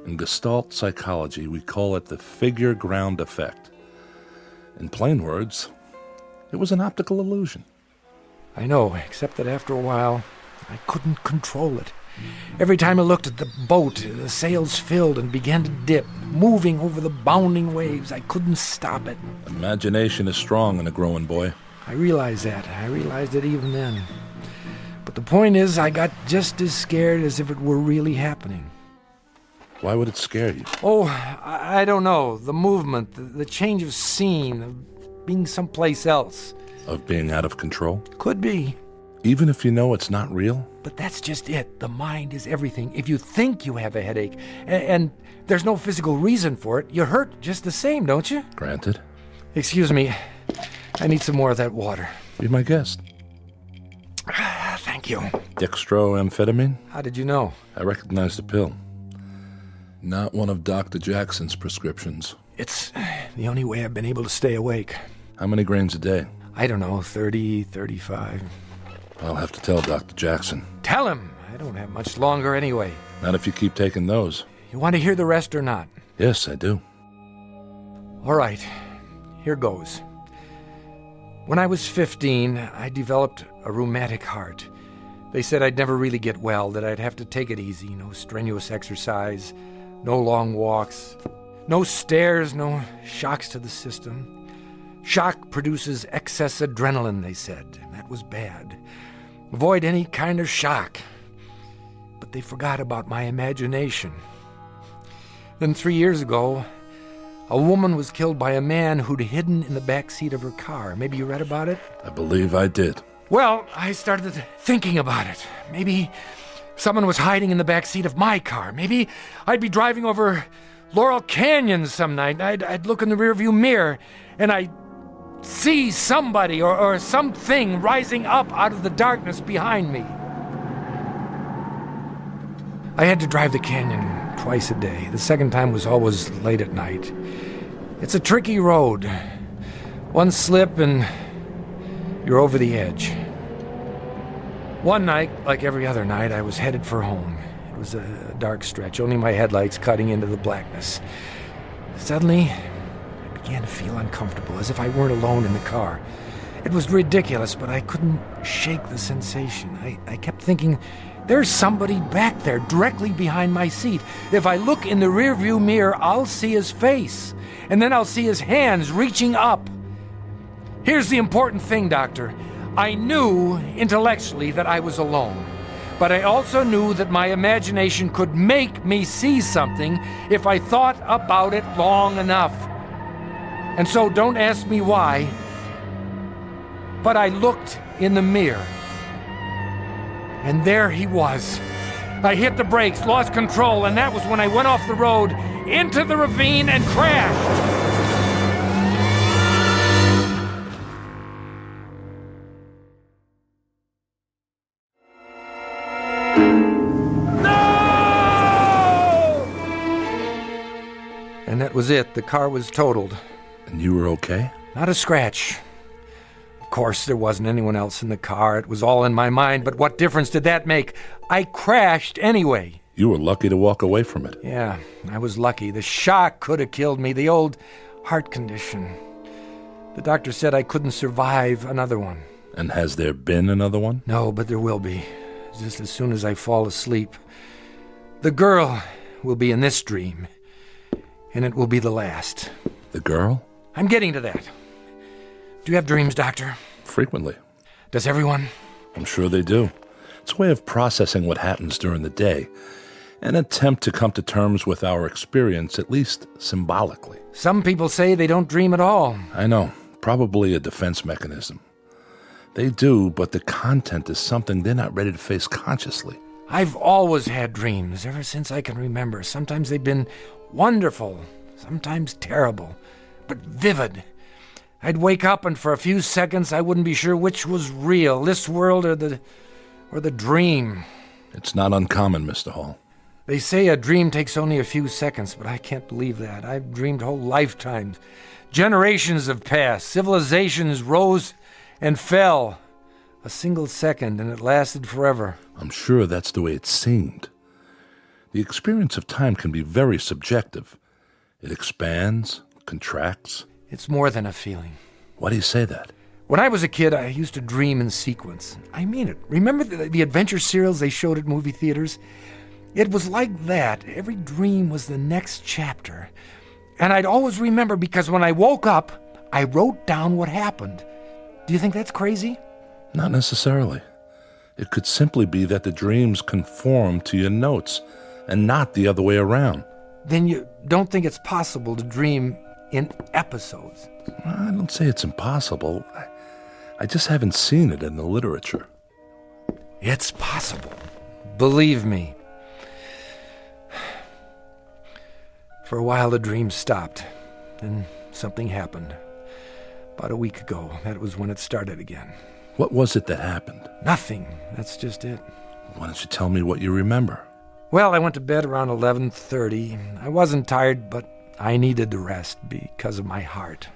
In Gestalt psychology, we call it the figure ground effect. In plain words, it was an optical illusion. I know, except that after a while, I couldn't control it. Every time I looked at the boat, the sails filled and began to dip, moving over the bounding waves. I couldn't stop it. Imagination is strong in a growing boy. I realized that. I realized it even then. But the point is, I got just as scared as if it were really happening. Why would it scare you? Oh, I don't know. The movement, the change of scene, of being someplace else. Of being out of control? Could be. Even if you know it's not real? But that's just it. The mind is everything. If you think you have a headache, and there's no physical reason for it, you hurt just the same, don't you? Granted. Excuse me. I need some more of that water. Be my guest. Thank you. Dextroamphetamine? How did you know? I recognize the pill. Not one of Dr. Jackson's prescriptions. It's the only way I've been able to stay awake. How many grains a day? I don't know, 30, 35. I'll have to tell Dr. Jackson. Tell him! I don't have much longer anyway. Not if you keep taking those. You want to hear the rest or not? Yes, I do. All right, here goes. When I was 15, I developed a rheumatic heart. They said I'd never really get well, that I'd have to take it easy. No strenuous exercise, no long walks, no stairs, no shocks to the system. Shock produces excess adrenaline, they said. That was bad. Avoid any kind of shock. But they forgot about my imagination. Then 3 years ago, a woman was killed by a man who'd hidden in the back seat of her car. Maybe you read about it? I believe I did. Well, I started thinking about it. Maybe someone was hiding in the back seat of my car. Maybe I'd be driving over Laurel Canyon some night. I'd look in the rearview mirror, and I'd see somebody or something rising up out of the darkness behind me. I had to drive the canyon twice a day. The second time was always late at night. It's a tricky road. One slip and you're over the edge. One night, like every other night, I was headed for home. It was a dark stretch, only my headlights cutting into the blackness. Suddenly, I began to feel uncomfortable, as if I weren't alone in the car. It was ridiculous, but I couldn't shake the sensation. I kept thinking, there's somebody back there, directly behind my seat. If I look in the rearview mirror, I'll see his face, and then I'll see his hands reaching up. Here's the important thing, Doctor. I knew intellectually that I was alone, but I also knew that my imagination could make me see something if I thought about it long enough. And so don't ask me why, but I looked in the mirror. And there he was. I hit the brakes, lost control, and that was when I went off the road into the ravine and crashed. And that was it. The car was totaled. And you were okay? Not a scratch. Of course, there wasn't anyone else in the car. It was all in my mind, but what difference did that make? I crashed anyway. You were lucky to walk away from it. Yeah, I was lucky. The shock could have killed me, the old heart condition. The doctor said I couldn't survive another one. And has there been another one? No, but there will be. Just as soon as I fall asleep. The girl will be in this dream, and it will be the last. The girl? I'm getting to that. Do you have dreams, Doctor? Frequently. Does everyone? I'm sure they do. It's a way of processing what happens during the day, an attempt to come to terms with our experience, at least symbolically. Some people say they don't dream at all. I know, probably a defense mechanism. They do, but the content is something they're not ready to face consciously. I've always had dreams, ever since I can remember. Sometimes they've been wonderful, sometimes terrible, but vivid. I'd wake up and for a few seconds I wouldn't be sure which was real, this world or the dream. It's not uncommon, Mr. Hall. They say a dream takes only a few seconds, but I can't believe that. I've dreamed whole lifetimes. Generations have passed. Civilizations rose and fell. A single second, and it lasted forever. I'm sure that's the way it seemed. The experience of time can be very subjective. It expands, contracts. It's more than a feeling. Why do you say that? When I was a kid, I used to dream in sequence. I mean it. Remember the adventure serials they showed at movie theaters? It was like that. Every dream was the next chapter. And I'd always remember because when I woke up, I wrote down what happened. Do you think that's crazy? Not necessarily. It could simply be that the dreams conform to your notes and not the other way around. Then you don't think it's possible to dream in episodes? I don't say it's impossible. I just haven't seen it in the literature. It's possible. Believe me. For a while, the dream stopped. Then something happened. About a week ago, that was when it started again. What was it that happened? Nothing. That's just it. Why don't you tell me what you remember? Well, I went to bed around 11:30. I wasn't tired, but I needed the rest because of my heart.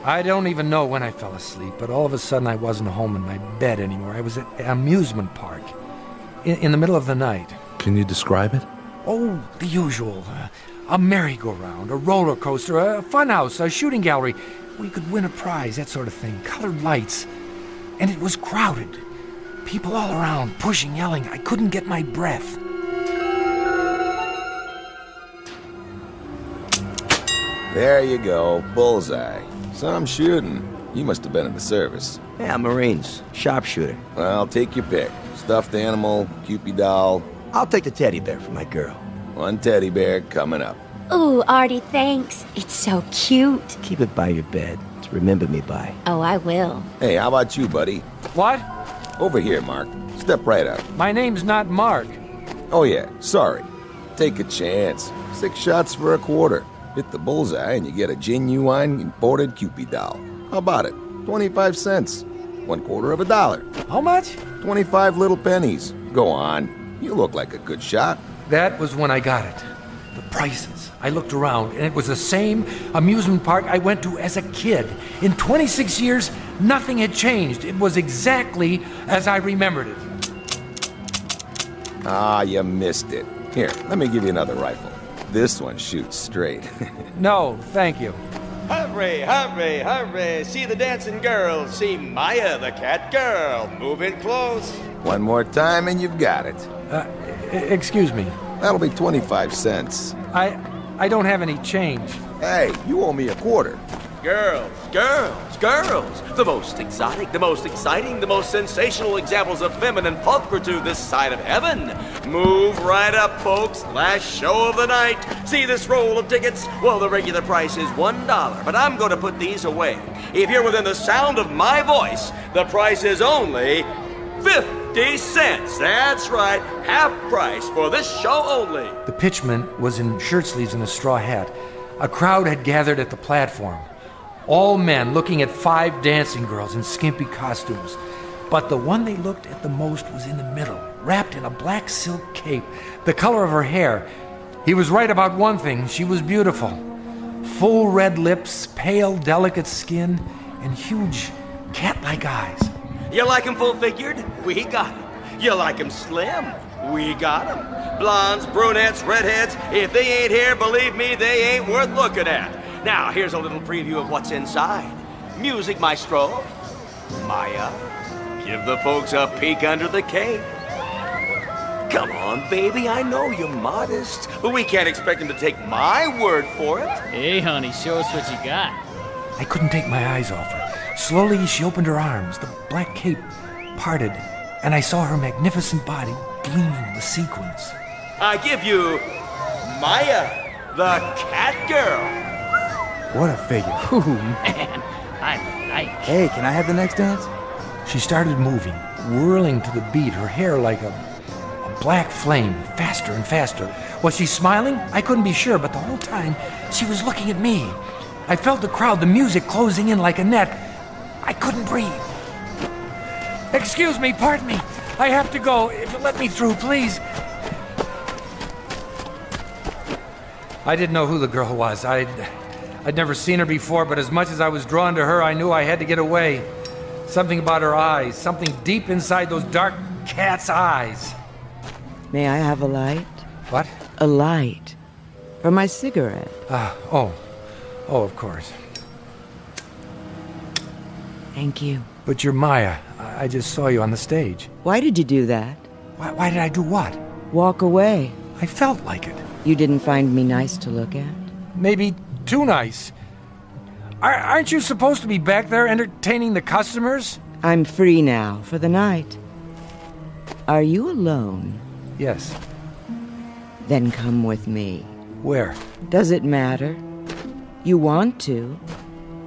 I don't even know when I fell asleep, but all of a sudden I wasn't home in my bed anymore. I was at an amusement park in the middle of the night. Can you describe it? Oh, the usual. A merry-go-round, a roller coaster, a funhouse, a shooting gallery. We could win a prize, that sort of thing. Colored lights. And it was crowded. People all around, pushing, yelling. I couldn't get my breath. There you go, bullseye. Some shooting. You must have been in the service. Yeah, Marines. Sharpshooter. Well, take your pick. Stuffed animal, Cupid doll. I'll take the teddy bear for my girl. One teddy bear coming up. Ooh, Artie, thanks. It's so cute. Keep it by your bed to remember me by. Oh, I will. Hey, how about you, buddy? What? Over here, Mark. Step right up. My name's not Mark. Oh, yeah, sorry. Take a chance. 6 shots for a quarter. Hit the bullseye and you get a genuine imported Cupid doll. How about it? 25 cents. 1/4 of a dollar. How much? 25 little pennies. Go on. You look like a good shot. That was when I got it. The prices. I looked around, and it was the same amusement park I went to as a kid. In 26 years, nothing had changed. It was exactly as I remembered it. Ah, you missed it. Here, let me give you another rifle. This one shoots straight. No, thank you. Hurry, hurry, hurry. See the dancing girls. See Maya, the cat girl. Move in close. One more time and you've got it. Excuse me. That'll be 25 cents. I don't have any change. Hey, you owe me a quarter. Girls, girls, girls. The most exotic, the most exciting, the most sensational examples of feminine pulchritude this side of heaven. Move right up, folks. Last show of the night. See this roll of tickets? Well, the regular price is $1, but I'm going to put these away. If you're within the sound of my voice, the price is only 50 cents. That's right. Half price for this show only. The pitchman was in shirt sleeves and a straw hat. A crowd had gathered at the platform. All men looking at 5 dancing girls in skimpy costumes. But the one they looked at the most was in the middle, wrapped in a black silk cape, the color of her hair. He was right about one thing. She was beautiful. Full red lips, pale, delicate skin, and huge, cat-like eyes. You like 'em full-figured? We got 'em. You like 'em slim? We got 'em. Blondes, brunettes, redheads, if they ain't here, believe me, they ain't worth looking at. Now, here's a little preview of what's inside. Music maestro, Maya, give the folks a peek under the cape. Come on, baby, I know you're modest, but we can't expect them to take my word for it. Hey, honey, show us what you got. I couldn't take my eyes off her. Slowly, she opened her arms. The black cape parted, and I saw her magnificent body gleaming with sequins. I give you Maya, the cat girl. What a figure. Ooh, man, I like. Hey, can I have the next dance? She started moving, whirling to the beat, her hair like a black flame, faster and faster. Was she smiling? I couldn't be sure, but the whole time she was looking at me. I felt the crowd, the music closing in like a net. I couldn't breathe. Excuse me, pardon me. I have to go. If you'll let me through, please. I didn't know who the girl was. I'd never seen her before, but as much as I was drawn to her, I knew I had to get away. Something about her eyes, something deep inside those dark cat's eyes. May I have a light? What? A light. For my cigarette. Oh, of course. Thank you. But you're Maya. I just saw you on the stage. Why did you do that? Why did I do what? Walk away. I felt like it. You didn't find me nice to look at? Maybe too nice. Aren't you supposed to be back there entertaining the customers? I'm free now for the night. Are you alone? Yes. Then come with me. Where? Does it matter? You want to,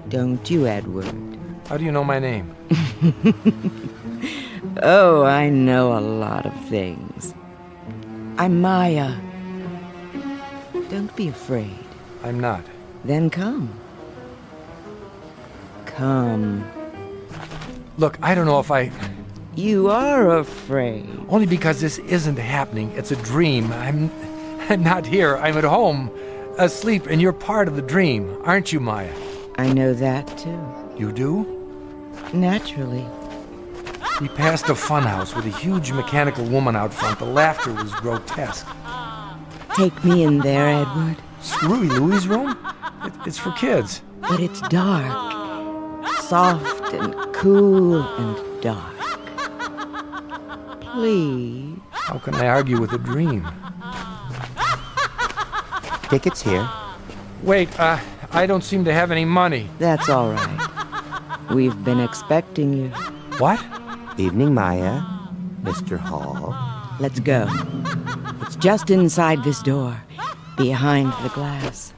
don't you, Edward? How do you know my name? Oh, I know a lot of things. I'm Maya. Don't be afraid. I'm not. Then come. Come. Look, I don't know if I... You are afraid. Only because this isn't happening. It's a dream. I'm not here. I'm at home, asleep, and you're part of the dream, aren't you, Maya? I know that, too. You do? Naturally. We passed a funhouse with a huge mechanical woman out front. The laughter was grotesque. Take me in there, Edward. Screwy Louie's room? It's for kids. But it's dark. Soft and cool and dark. Please. How can I argue with a dream? Tickets here. Wait, I don't seem to have any money. That's all right. We've been expecting you. What? Evening, Maya. Mr. Hall. Let's go. It's just inside this door, behind the glass.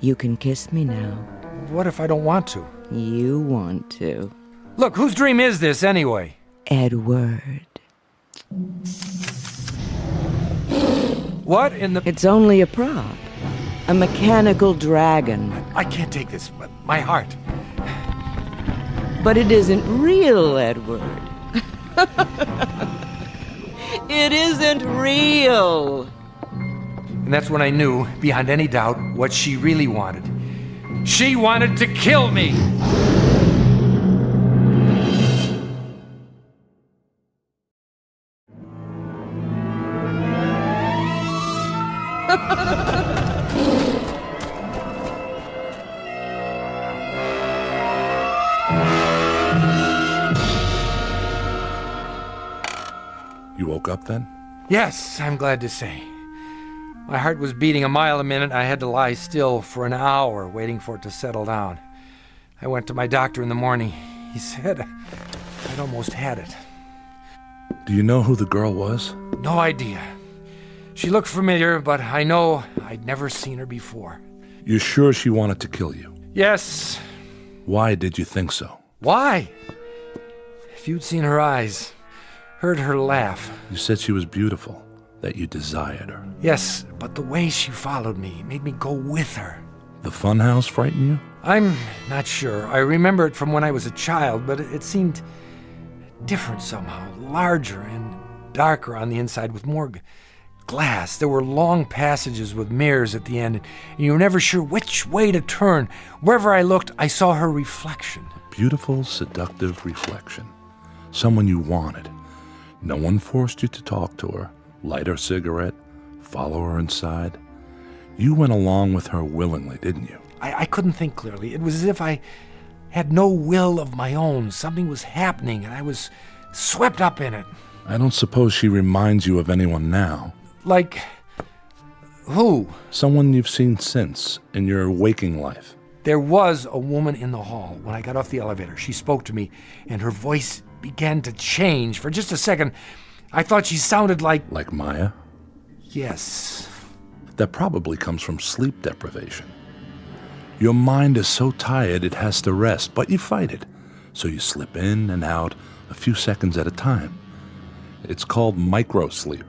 You can kiss me now. What if I don't want to? You want to. Look, whose dream is this, anyway? Edward. What in the... It's only a prop. A mechanical dragon. I can't take this. My heart. But it isn't real, Edward. It isn't real. And that's when I knew, beyond any doubt, what she really wanted. She wanted to kill me! You woke up then? Yes, I'm glad to say. My heart was beating a mile a minute. I had to lie still for an hour, waiting for it to settle down. I went to my doctor in the morning. He said I'd almost had it. Do you know who the girl was? No idea. She looked familiar, but I know I'd never seen her before. You're sure she wanted to kill you? Yes. Why did you think so? Why? If you'd seen her eyes, heard her laugh. You said she was beautiful, that you desired her. Yes, but the way she followed me made me go with her. The funhouse frightened you? I'm not sure. I remember it from when I was a child, but it seemed different somehow, larger and darker on the inside with more glass. There were long passages with mirrors at the end, and you were never sure which way to turn. Wherever I looked, I saw her reflection. A beautiful, seductive reflection. Someone you wanted. No one forced you to talk to her, light her cigarette, follow her inside. You went along with her willingly, didn't you? I couldn't think clearly. It was as if I had no will of my own. Something was happening, and I was swept up in it. I don't suppose she reminds you of anyone now. Like Who? Someone you've seen since in your waking life. There was a woman in the hall when I got off the elevator. She spoke to me, and her voice began to change. For just a second, I thought she sounded like... Like Maya? Yes. That probably comes from sleep deprivation. Your mind is so tired it has to rest, but you fight it. So you slip in and out a few seconds at a time. It's called microsleep.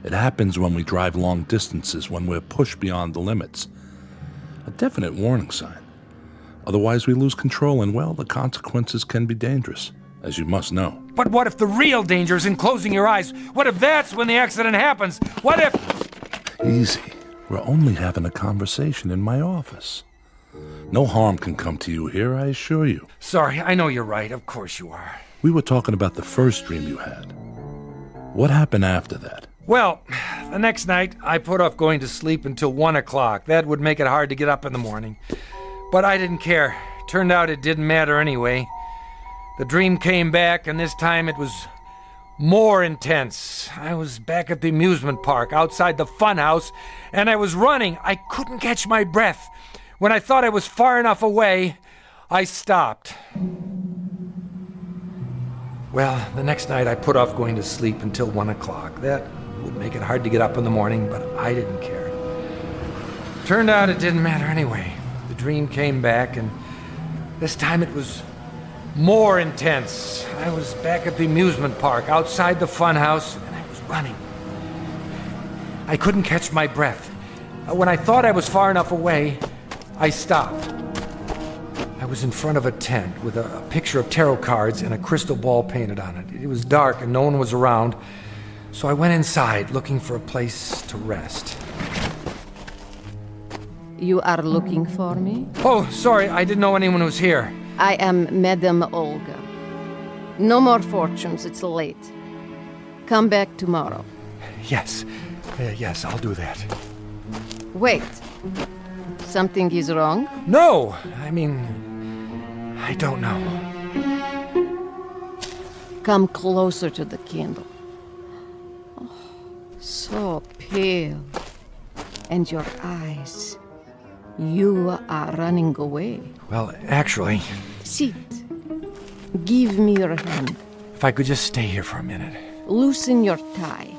It happens when we drive long distances, when we're pushed beyond the limits. A definite warning sign. Otherwise we lose control, and, well, the consequences can be dangerous, as you must know. But what if the real danger is in closing your eyes? What if that's when the accident happens? What if... Easy. We're only having a conversation in my office. No harm can come to you here, I assure you. Sorry, I know you're right. Of course you are. We were talking about the first dream you had. What happened after that? Well, the next night, I put off going to sleep until 1 o'clock. That would make it hard to get up in the morning. But I didn't care. Turned out it didn't matter anyway. The dream came back, and this time it was more intense. I was back at the amusement park outside the fun house, and I was running. I couldn't catch my breath. When I thought I was far enough away, I stopped. Well, the next night I put off going to sleep until 1 o'clock. That would make it hard to get up in the morning, but I didn't care. Turned out it didn't matter anyway. The dream came back, and this time it was more intense. I was back at the amusement park outside the fun house, and I was running. I couldn't catch my breath. When I thought I was far enough away, I stopped. I was in front of a tent with a picture of tarot cards and a crystal ball painted on it. It was dark and no one was around, so I went inside looking for a place to rest. You are looking for me? Oh, sorry, I didn't know anyone was here. I am Madame Olga. No more fortunes, it's late. Come back tomorrow. Yes, yes, I'll do that. Wait. Something is wrong? No, I mean, I don't know. Come closer to the candle. Oh, so pale. And your eyes. You are running away. Well, actually... Sit. Give me your hand. If I could just stay here for a minute. Loosen your tie.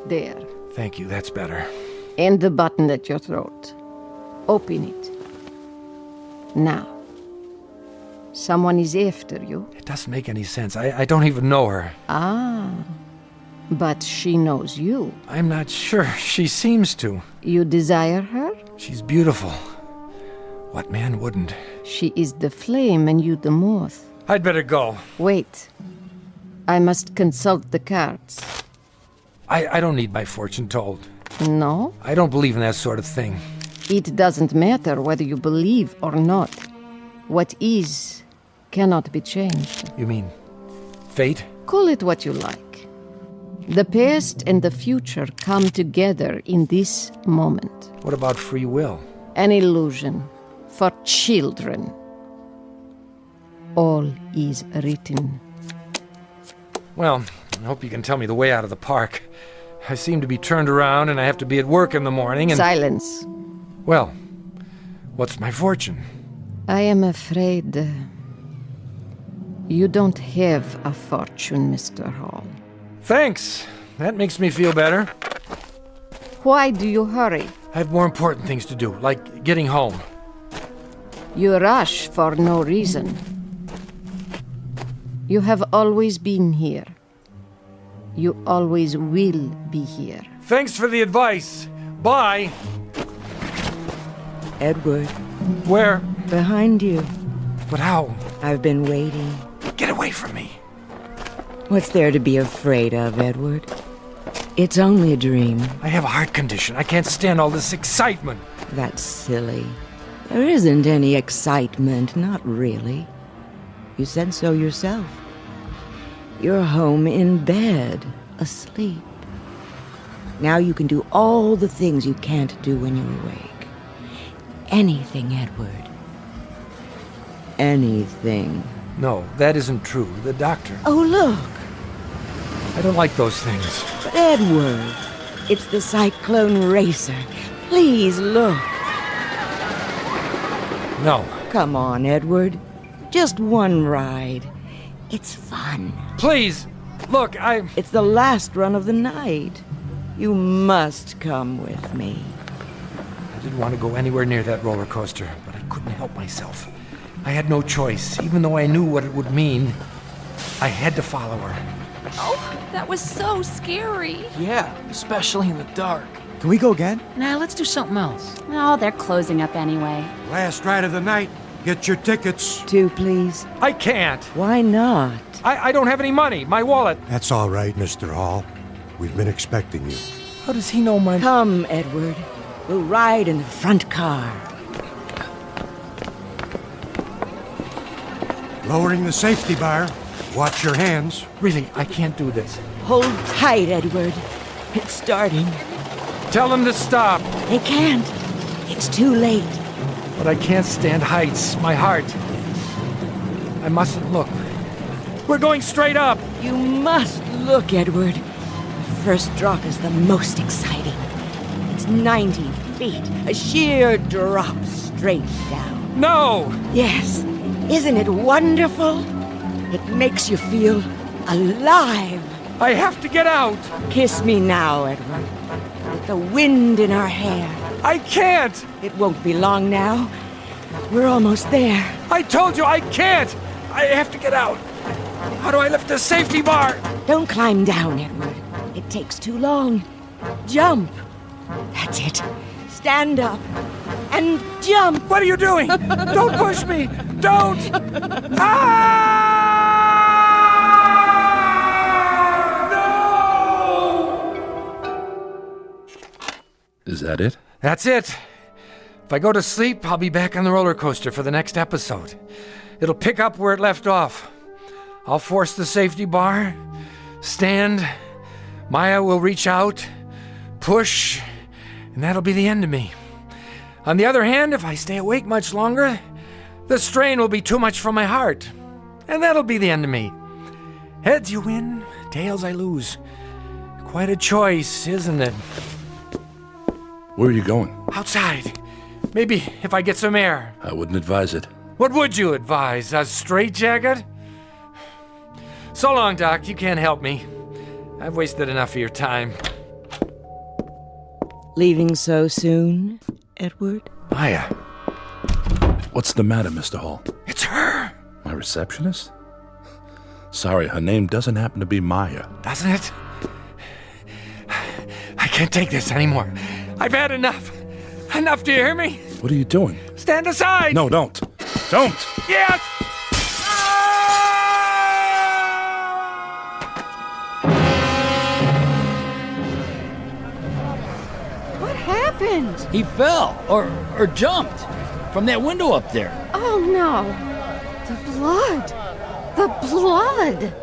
There. Thank you, that's better. And the button at your throat. Open it. Now. Someone is after you. It doesn't make any sense. I don't even know her. Ah. But she knows you. I'm not sure. She seems to. You desire her? She's beautiful. What man wouldn't? She is the flame and you the moth. I'd better go. Wait. I must consult the cards. I don't need my fortune told. No? I don't believe in that sort of thing. It doesn't matter whether you believe or not. What is cannot be changed. You mean fate? Call it what you like. The past and the future come together in this moment. What about free will? An illusion for children. All is written. Well, I hope you can tell me the way out of the park. I seem to be turned around and I have to be at work in the morning and... Silence. Well, what's my fortune? I am afraid you don't have a fortune, Mr. Hall. Thanks. That makes me feel better. Why do you hurry? I have more important things to do, like getting home. You rush for no reason. You have always been here. You always will be here. Thanks for the advice. Bye. Edward. Where? Behind you. But how? I've been waiting. Get away from me. What's there to be afraid of, Edward? It's only a dream. I have a heart condition. I can't stand all this excitement. That's silly. There isn't any excitement, not really. You said so yourself. You're home in bed, asleep. Now you can do all the things you can't do when you're awake. Anything, Edward. Anything. No, that isn't true. The doctor... Oh, look. I don't like those things. But Edward, It's the Cyclone Racer. Please look. No. Come on, Edward. Just one ride. It's fun. Please! Look, It's the last run of the night. You must come with me. I didn't want to go anywhere near that roller coaster, but I couldn't help myself. I had no choice, even though I knew what it would mean. I had to follow her. Oh, that was so scary. Yeah, especially in the dark. Can we go again? Nah, let's do something else. Oh, they're closing up anyway. Last ride of the night. Get your tickets. 2, please. I can't. Why not? I don't have any money. My wallet. That's all right, Mr. Hall. We've been expecting you. How does he know my... Come, Edward. We'll ride in the front car. Lowering the safety bar. Watch your hands. Really, I can't do this. Hold tight, Edward. It's starting. Tell them to stop. They can't. It's too late. But I can't stand heights. My heart. I mustn't look. We're going straight up. You must look, Edward. The first drop is the most exciting. It's 90 feet. A sheer drop straight down. No! Yes. Isn't it wonderful? It makes you feel alive. I have to get out. Kiss me now, Edward. With the wind in our hair. I can't. It won't be long now. We're almost there. I told you I can't. I have to get out. How do I lift the safety bar? Don't climb down, Edward. It takes too long. Jump. That's it. Stand up and jump. What are you doing? Don't push me. Don't. Is that it? That's it. If I go to sleep, I'll be back on the roller coaster for the next episode. It'll pick up where it left off. I'll force the safety bar, stand, Maya will reach out, push, and that'll be the end of me. On the other hand, if I stay awake much longer, the strain will be too much for my heart, and that'll be the end of me. Heads you win, tails I lose. Quite a choice, isn't it? Where are you going? Outside. Maybe if I get some air. I wouldn't advise it. What would you advise? A straitjacket? So long, Doc. You can't help me. I've wasted enough of your time. Leaving so soon, Edward? Maya. What's the matter, Mr. Hall? It's her. My receptionist? Sorry, her name doesn't happen to be Maya. Doesn't it? I can't take this anymore. I've had enough. Enough, do you hear me? What are you doing? Stand aside! No, don't. Don't! Yes! What happened? He fell, or jumped, from that window up there. Oh no! The blood! The blood!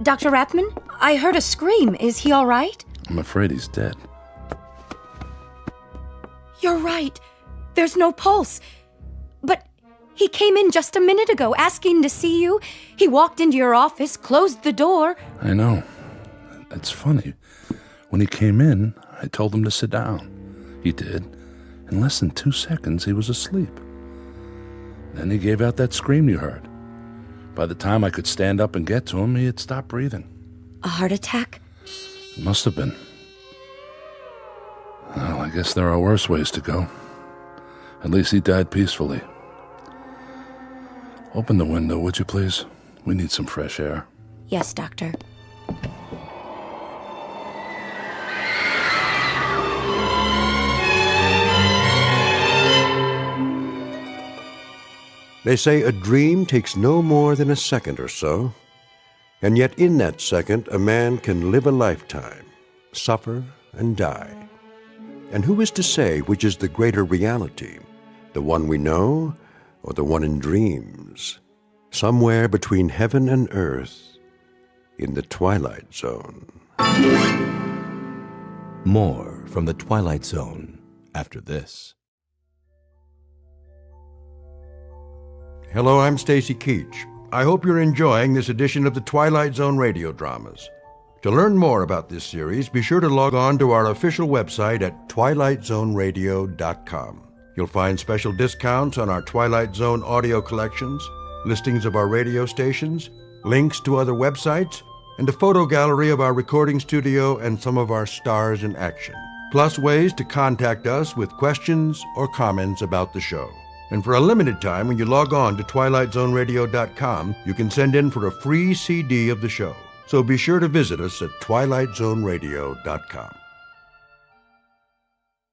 Dr. Rathman, I heard a scream. Is he all right? I'm afraid he's dead. You're right. There's no pulse. But he came in just a minute ago asking to see you. He walked into your office, closed the door. I know. It's funny. When he came in, I told him to sit down. He did. In less than 2 seconds, he was asleep. Then he gave out that scream you heard. By the time I could stand up and get to him, he had stopped breathing. A heart attack? It must have been. Well, I guess there are worse ways to go. At least he died peacefully. Open the window, would you please? We need some fresh air. Yes, Doctor. They say a dream takes no more than a second or so, and yet in that second a man can live a lifetime, suffer and die. And who is to say which is the greater reality, the one we know or the one in dreams, somewhere between heaven and earth, in the Twilight Zone? More from the Twilight Zone after this. Hello, I'm Stacy Keach. I hope you're enjoying this edition of the Twilight Zone radio dramas. To learn more about this series, be sure to log on to our official website at twilightzoneradio.com. You'll find special discounts on our Twilight Zone audio collections, listings of our radio stations, links to other websites, and a photo gallery of our recording studio and some of our stars in action. Plus ways to contact us with questions or comments about the show. And for a limited time, when you log on to twilightzoneradio.com, you can send in for a free CD of the show. So be sure to visit us at twilightzoneradio.com.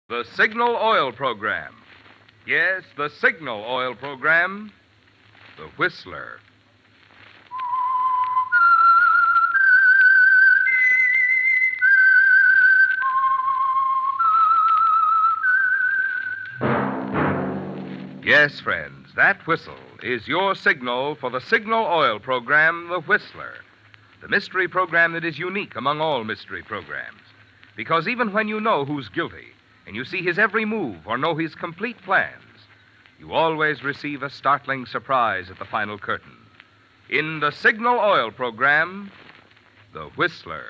The Signal Oil Program. Yes, the Signal Oil Program. The Whistler. Yes, friends, that whistle is your signal for the Signal Oil Program, The Whistler, the mystery program that is unique among all mystery programs. Because even when you know who's guilty, and you see his every move or know his complete plans, you always receive a startling surprise at the final curtain. In the Signal Oil Program, The Whistler.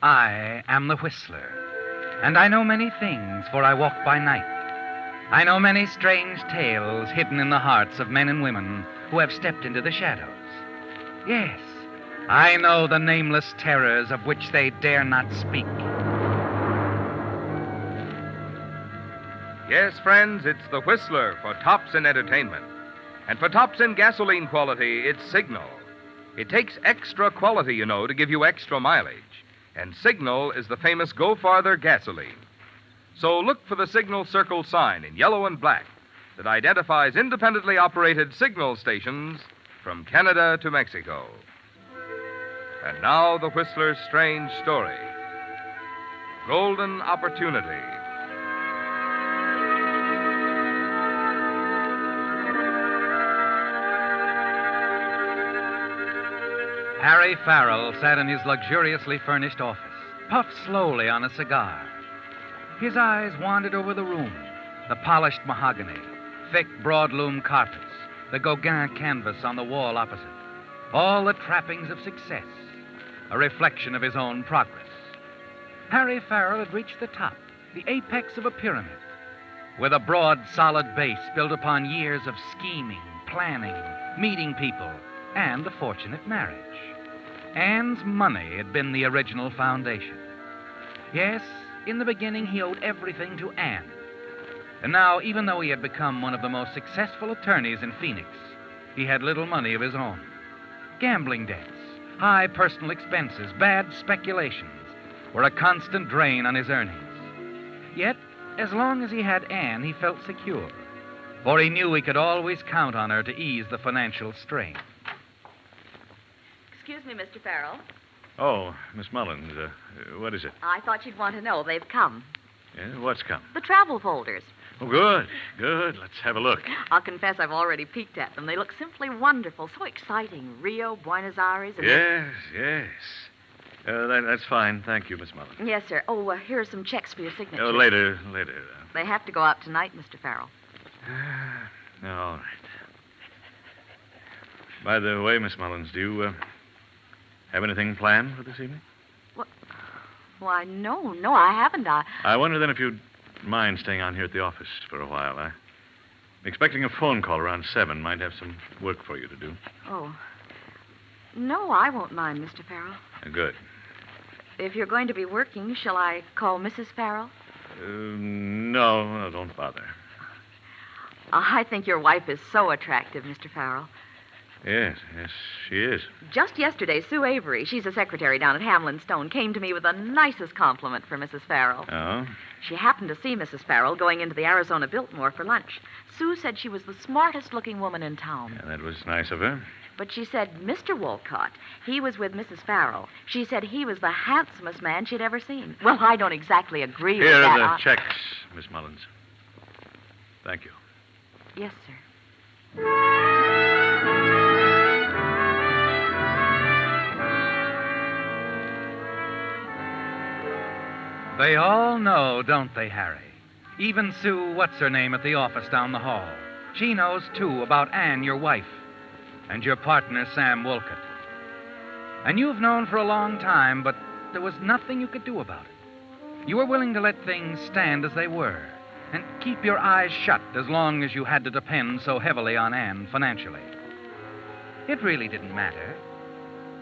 I am the Whistler, and I know many things, for I walk by night. I know many strange tales hidden in the hearts of men and women who have stepped into the shadows. Yes, I know the nameless terrors of which they dare not speak. Yes, friends, it's the Whistler for tops in entertainment. And for tops in gasoline quality, it's Signal. It takes extra quality, you know, to give you extra mileage. And Signal is the famous Go Farther gasoline. So look for the Signal Circle sign in yellow and black that identifies independently operated signal stations from Canada to Mexico. And now the Whistler's strange story. Golden Opportunity. Harry Farrell sat in his luxuriously furnished office, puffed slowly on a cigar. His eyes wandered over the room, the polished mahogany, thick broadloom carpets, the Gauguin canvas on the wall opposite. All the trappings of success, a reflection of his own progress. Harry Farrell had reached the top, the apex of a pyramid, with a broad, solid base built upon years of scheming, planning, meeting people, and a fortunate marriage. Anne's money had been the original foundation. Yes, in the beginning he owed everything to Anne. And now, even though he had become one of the most successful attorneys in Phoenix, he had little money of his own. Gambling debts, high personal expenses, bad speculations were a constant drain on his earnings. Yet, as long as he had Anne, he felt secure, for he knew he could always count on her to ease the financial strain. Excuse me, Mr. Farrell. Oh, Miss Mullins, what is it? I thought you'd want to know. They've come. Yeah, what's come? The travel folders. Oh, good, good. Let's have a look. I'll confess I've already peeked at them. They look simply wonderful, so exciting. Rio, Buenos Aires, and... Yes. That's fine. Thank you, Miss Mullins. Yes, sir. Oh, here are some checks for your signature. Oh, later. They have to go out tonight, Mr. Farrell. All right. By the way, Miss Mullins, do you have anything planned for this evening? Why, no, I haven't. I wonder then if you'd mind staying on here at the office for a while. I'm expecting a phone call around 7. Might have some work for you to do. Oh. No, I won't mind, Mr. Farrell. Good. If you're going to be working, shall I call Mrs. Farrell? No, don't bother. I think your wife is so attractive, Mr. Farrell. Yes, she is. Just yesterday, Sue Avery, she's a secretary down at Hamlin Stone, came to me with the nicest compliment for Mrs. Farrell. Oh? She happened to see Mrs. Farrell going into the Arizona Biltmore for lunch. Sue said she was the smartest-looking woman in town. Yeah, that was nice of her. But she said Mr. Wolcott, he was with Mrs. Farrell. She said he was the handsomest man she'd ever seen. Well, I don't exactly agree with that. Here are the checks, Miss Mullins. Thank you. Yes, sir. They all know, don't they, Harry? Even Sue, what's-her-name at the office down the hall. She knows, too, about Anne, your wife, and your partner, Sam Wolcott. And you've known for a long time, but there was nothing you could do about it. You were willing to let things stand as they were and keep your eyes shut as long as you had to depend so heavily on Anne financially. It really didn't matter.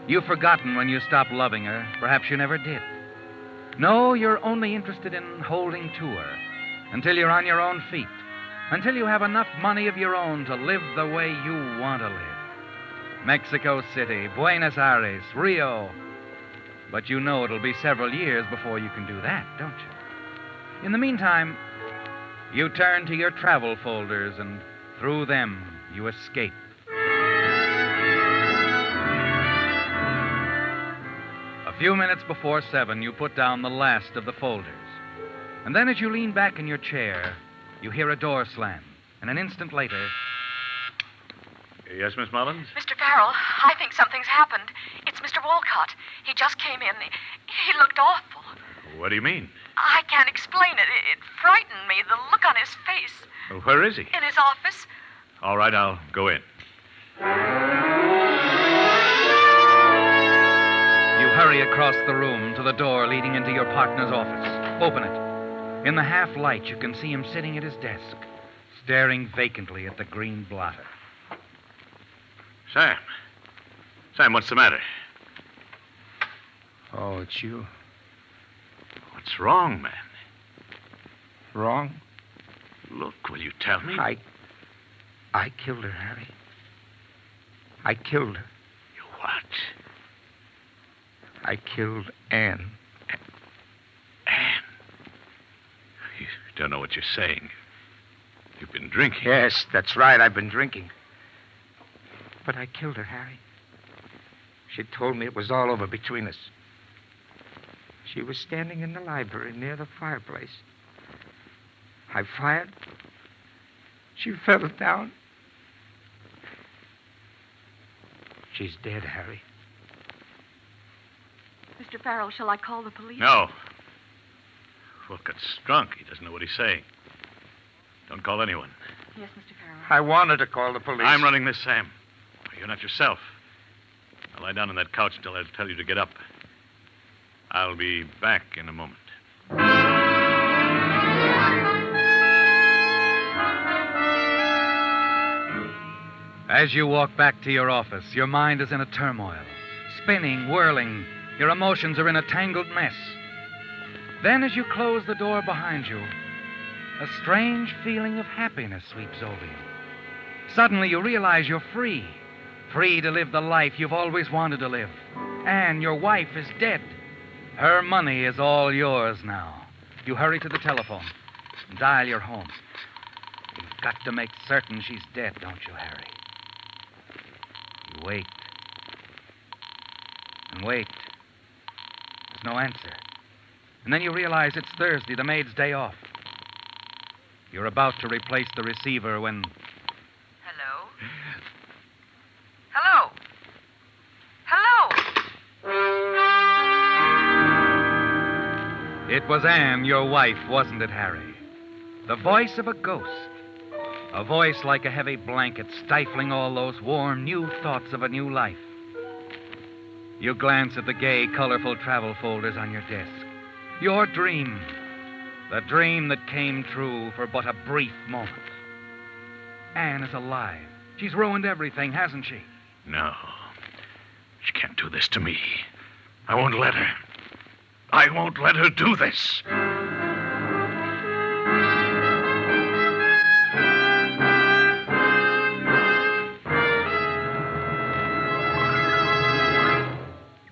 You've forgotten when you stopped loving her. Perhaps you never did. No, you're only interested in holding to her until you're on your own feet, until you have enough money of your own to live the way you want to live. Mexico City, Buenos Aires, Rio. But you know it'll be several years before you can do that, don't you? In the meantime, you turn to your travel folders, and through them you escape. A few minutes before 7, you put down the last of the folders. And then as you lean back in your chair, you hear a door slam. And an instant later... Yes, Miss Mullins? Mr. Farrell, I think something's happened. It's Mr. Wolcott. He just came in. He looked awful. What do you mean? I can't explain it. It frightened me, the look on his face. Well, where is he? In his office. All right, I'll go in. You hurry across the room to the door leading into your partner's office. Open it. In the half light, you can see him sitting at his desk, staring vacantly at the green blotter. Sam. Sam, what's the matter? Oh, it's you. What's wrong, man? Wrong? Look, will you tell me? I killed her, Harry. I killed her. You what? I killed Anne. Anne? You don't know what you're saying. You've been drinking. Yes, that's right. I've been drinking. But I killed her, Harry. She told me it was all over between us. She was standing in the library near the fireplace. I fired. She fell down. She's dead, Harry. Mr. Farrell, shall I call the police? No. Wolcott's drunk. He doesn't know what he's saying. Don't call anyone. Yes, Mr. Farrell. I wanted to call the police. I'm running this, Sam. You're not yourself. Now lie down on that couch until I tell you to get up. I'll be back in a moment. As you walk back to your office, your mind is in a turmoil, spinning, whirling. Your emotions are in a tangled mess. Then, as you close the door behind you, a strange feeling of happiness sweeps over you. Suddenly, you realize you're free. Free to live the life you've always wanted to live. Anne, your wife, is dead. Her money is all yours now. You hurry to the telephone and dial your home. You've got to make certain she's dead, don't you, Harry? You wait. And wait. There's no answer. And then you realize it's Thursday, the maid's day off. You're about to replace the receiver when... Hello? Hello? Hello? It was Anne, your wife, wasn't it, Harry? The voice of a ghost. A voice like a heavy blanket stifling all those warm, new thoughts of a new life. You glance at the gay, colorful travel folders on your desk. Your dream. The dream that came true for but a brief moment. Anne is alive. She's ruined everything, hasn't she? No. She can't do this to me. I won't let her. I won't let her do this.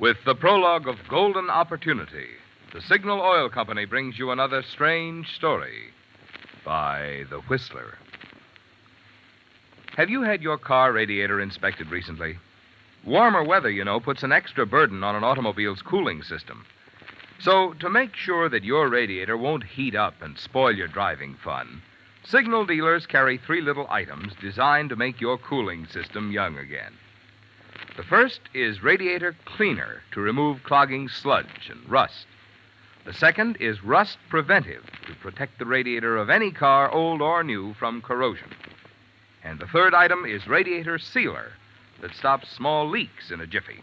With the prologue of Golden Opportunity, the Signal Oil Company brings you another strange story by The Whistler. Have you had your car radiator inspected recently? Warmer weather, you know, puts an extra burden on an automobile's cooling system. So, to make sure that your radiator won't heat up and spoil your driving fun, Signal dealers carry 3 little items designed to make your cooling system young again. The first is radiator cleaner to remove clogging sludge and rust. The second is rust preventive to protect the radiator of any car, old or new, from corrosion. And the third item is radiator sealer that stops small leaks in a jiffy.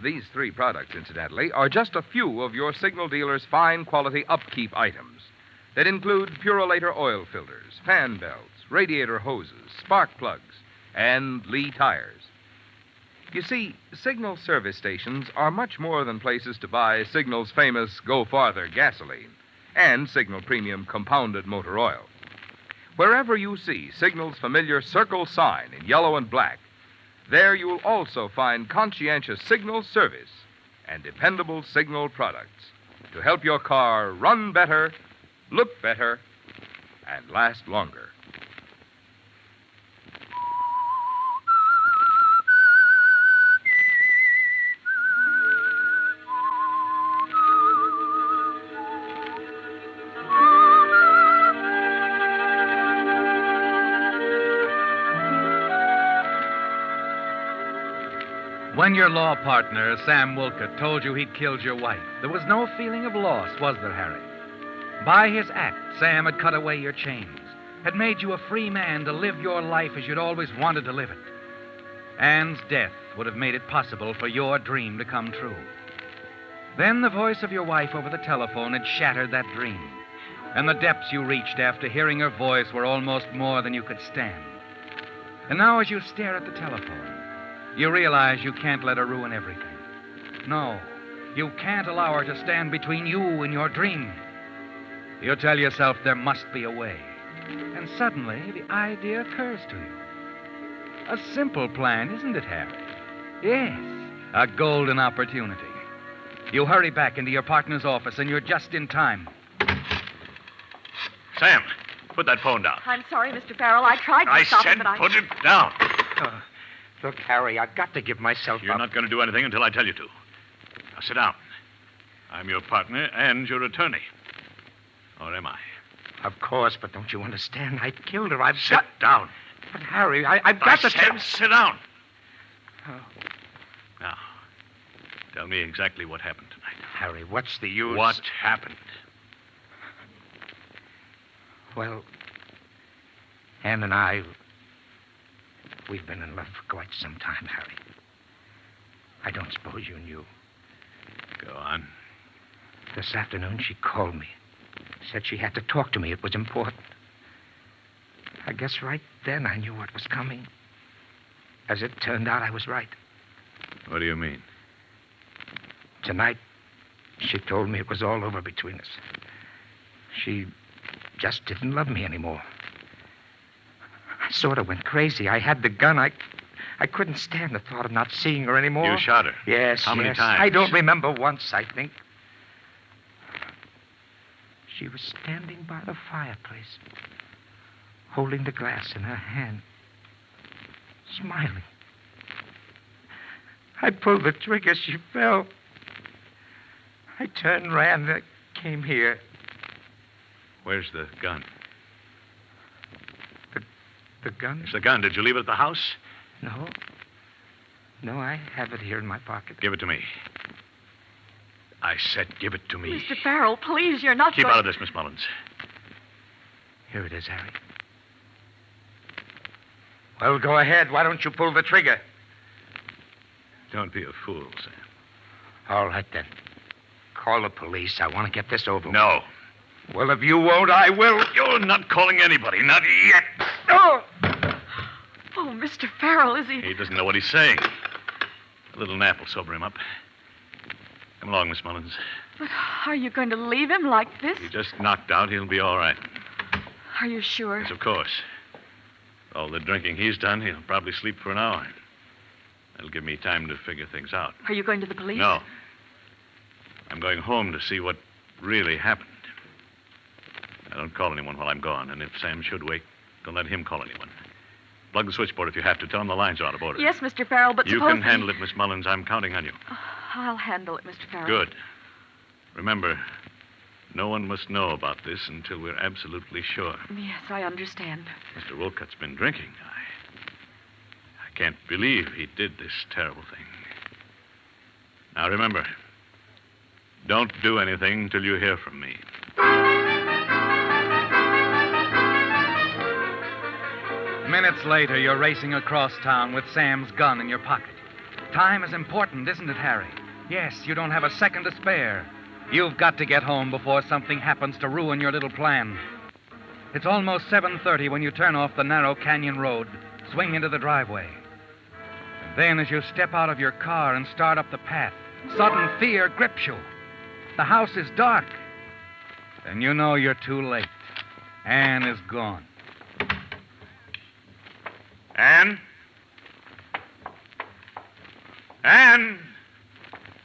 These 3 products, incidentally, are just a few of your signal dealer's fine quality upkeep items that include Purolator oil filters, fan belts, radiator hoses, spark plugs, and Lee tires. You see, Signal service stations are much more than places to buy Signal's famous Go Farther gasoline and Signal Premium compounded motor oil. Wherever you see Signal's familiar circle sign in yellow and black, there you'll also find conscientious Signal service and dependable Signal products to help your car run better, look better, and last longer. When your law partner, Sam Wolcott, told you he'd killed your wife, there was no feeling of loss, was there, Harry? By his act, Sam had cut away your chains, had made you a free man to live your life as you'd always wanted to live it. Anne's death would have made it possible for your dream to come true. Then the voice of your wife over the telephone had shattered that dream, and the depths you reached after hearing her voice were almost more than you could stand. And now as you stare at the telephone, you realize you can't let her ruin everything. No, you can't allow her to stand between you and your dream. You tell yourself there must be a way. And suddenly, the idea occurs to you. A simple plan, isn't it, Harry? Yes, a golden opportunity. You hurry back into your partner's office, and you're just in time. Sam, put that phone down. I'm sorry, Mr. Farrell. I tried to stop him, but I... put it down. Look, Harry, I've got to give myself You're up. not going to do anything until I tell you to. Now, sit down. I'm your partner and your attorney. Or am I? Of course, but don't you understand? I killed her. Sit down. But, Harry, I've got to... Sit down. Oh. Now, tell me exactly what happened tonight. Harry, what's the use? What happened? Well, Anne and I, we've been in love for quite some time, Harry. I don't suppose you knew. Go on. This afternoon, she called me. Said she had to talk to me. It was important. I guess right then I knew what was coming. As it turned out, I was right. What do you mean? Tonight, she told me it was all over between us. She just didn't love me anymore. I sort of went crazy. I had the gun. I couldn't stand the thought of not seeing her anymore. You shot her? Yes, How many yes. times? I don't remember once, I think. She was standing by the fireplace, holding the glass in her hand, smiling. I pulled the trigger. She fell. I turned, ran, came here. Where's the gun? The gun? It's the gun. Did you leave it at the house? No. No, I have it here in my pocket. Give it to me. I said give it to me. Mr. Farrell, please, you're not Keep going... out of this, Miss Mullins. Here it is, Harry. Well, go ahead. Why don't you pull the trigger? Don't be a fool, Sam. All right, then. Call the police. I want to get this over with. No. Well, if you won't, I will. You're not calling anybody, not yet. Oh! Oh, Mr. Farrell, is he... He doesn't know what he's saying. A little nap will sober him up. Come along, Miss Mullins. But are you going to leave him like this? He just knocked out. He'll be all right. Are you sure? Yes, of course. All the drinking he's done, he'll probably sleep for an hour. That'll give me time to figure things out. Are you going to the police? No. I'm going home to see what really happened. I don't call anyone while I'm gone, and if Sam should wake, don't let him call anyone. Plug the switchboard if you have to. Tell him the line's are out of order. Yes, Mr. Farrell, but You suppose can handle it, Miss Mullins. I'm counting on you. I'll handle it, Mr. Farrell. Good. Remember, No one must know about this until we're absolutely sure. Yes, I understand. Mr. Wolcott's been drinking. I can't believe he did this terrible thing. Now remember, don't do anything till you hear from me. Minutes later, you're racing across town with Sam's gun in your pocket. Time is important, isn't it, Harry? Yes, you don't have a second to spare. You've got to get home before something happens to ruin your little plan. It's almost 7:30 when you turn off the narrow canyon road, swing into the driveway. And then as you step out of your car and start up the path, sudden fear grips you. The house is dark. Then you know you're too late. Anne is gone. Anne? Anne?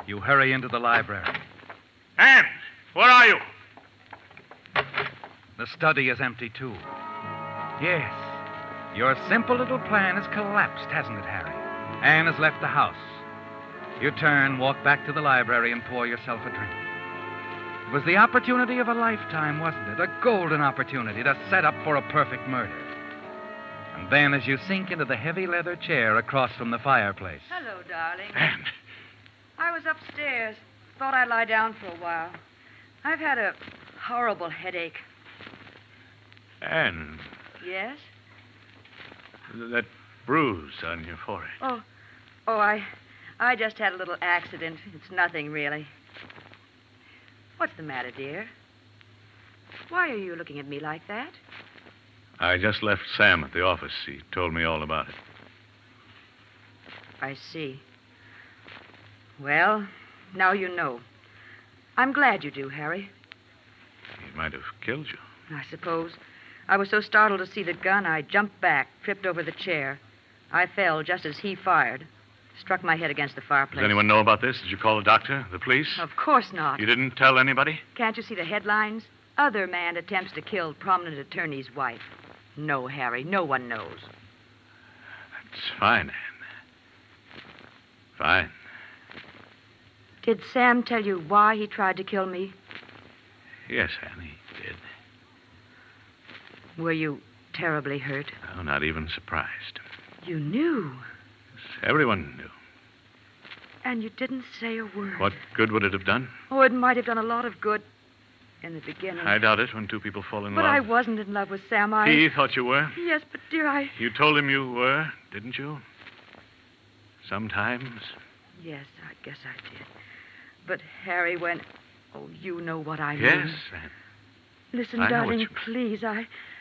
You hurry into the library. Anne, where are you? The study is empty, too. Yes, your simple little plan has collapsed, hasn't it, Harry? Anne has left the house. You turn, walk back to the library, and pour yourself a drink. It was the opportunity of a lifetime, wasn't it? A golden opportunity to set up for a perfect murder. And then, as you sink into the heavy leather chair across from the fireplace. Hello, darling. Anne. I was upstairs. Thought I'd lie down for a while. I've had a horrible headache. Anne, Yes? that bruise on your forehead. I just had a little accident. It's nothing, really. What's the matter, dear? Why are you looking at me like that? I just left Sam at the office. He told me all about it. I see. Well, now you know. I'm glad you do, Harry. He might have killed you. I suppose. I was so startled to see the gun, I jumped back, tripped over the chair. I fell just as he fired. Struck my head against the fireplace. Does anyone know about this? Did you call the doctor, the police? Of course not. You didn't tell anybody? Can't you see the headlines? Other man attempts to kill prominent attorney's wife. No, Harry, no one knows. That's fine, Anne. Fine. Did Sam tell you why he tried to kill me? Yes, Anne, he did. Were you terribly hurt? No, not even surprised. You knew. Everyone knew. And you didn't say a word. What good would it have done? Oh, it might have done a lot of good in the beginning. I doubt it when two people fall in But love. I wasn't in love with Sam. He thought you were. Yes, but dear, You told him you were, didn't you? Sometimes. Yes, I guess I did. But Harry, when... Oh, you know what I mean. Yes, Anne. Listen, I know what darling, you mean. please,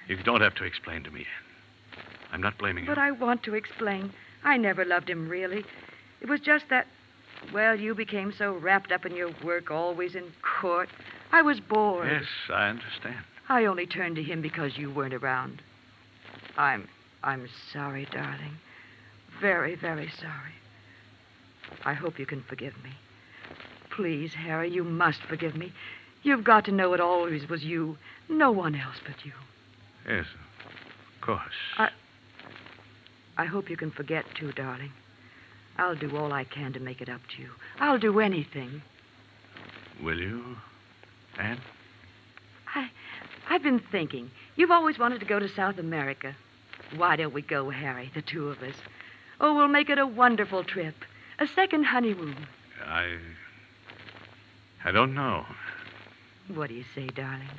You don't have to explain to me, Anne. I'm not blaming you. But I want to explain. I never loved him, really. It was just that, well, you became so wrapped up in your work, always in court. I was bored. Yes, I understand. I only turned to him because you weren't around. I'm sorry, darling. Very, very sorry. I hope you can forgive me. Please, Harry, you must forgive me. You've got to know it always was you. No one else but you. Yes, of course. I hope you can forget, too, darling. I'll do all I can to make it up to you. I'll do anything. Will you, Anne? I've been thinking. You've always wanted to go to South America. Why don't we go, Harry, the two of us? Oh, we'll make it a wonderful trip. A second honeymoon. I don't know. What do you say, darling?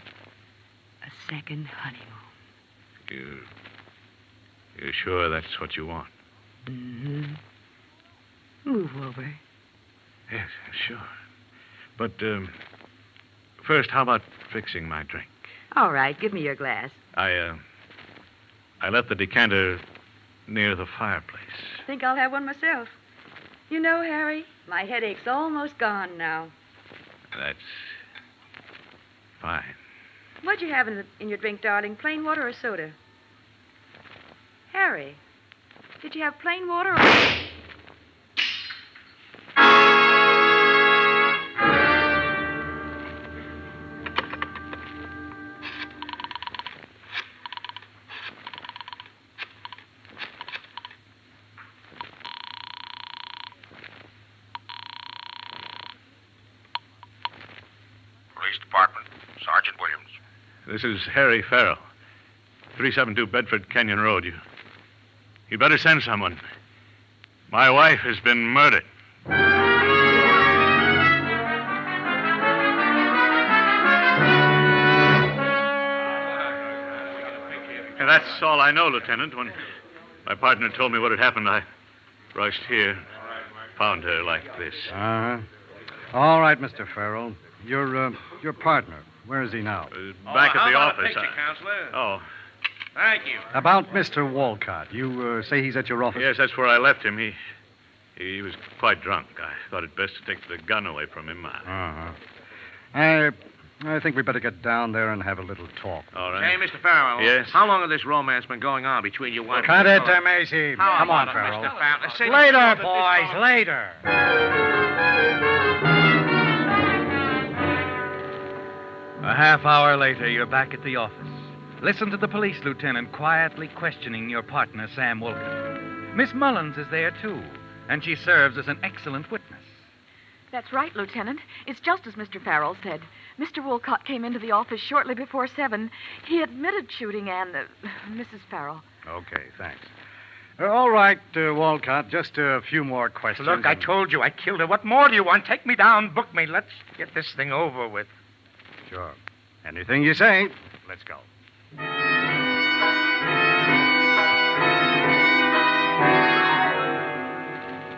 A second honeymoon. You're sure that's what you want? Mm-hmm. Move over. Yes, sure. But, first, how about fixing my drink? All right, give me your glass. I left the decanter near the fireplace. Think I'll have one myself. You know, Harry, my headache's almost gone now. That's fine. What'd you have in your drink, darling? Plain water or soda? Harry, did you have plain water or... Police department, This is Harry Farrell, 372 Bedford Canyon Road. You better send someone. My wife has been murdered. And that's all I know, Lieutenant. When my partner told me what had happened, I rushed here, found her like this. Uh-huh. All right, Mr. Farrell. Your partner, where is he now? Back at the office. Picture, Counselor? Oh. Thank you. About Mr. Walcott. You say he's at your office? Yes, that's where I left him. He was quite drunk. I thought it best to take the gun away from him. Uh-huh. I think we better get down there and have a little talk. All right. Hey, Mr. Farrell. Yes? How long has this romance been going on between you and... Cut it, Macy. How Come on, about it, Farrell. Mr. Farrell? Say Later, boys, later. A half hour later, you're back at the office. Listen to the police lieutenant quietly questioning your partner, Sam Wolcott. Miss Mullins is there, too, and she serves as an excellent witness. That's right, Lieutenant. It's just as Mr. Farrell said. Mr. Wolcott came into the office shortly before 7. He admitted shooting Mrs. Farrell. Okay, thanks. All right, Walcott, just a few more questions. Look, I told you I killed her. What more do you want? Take me down, book me. Let's get this thing over with. Sure. Anything you say. Let's go.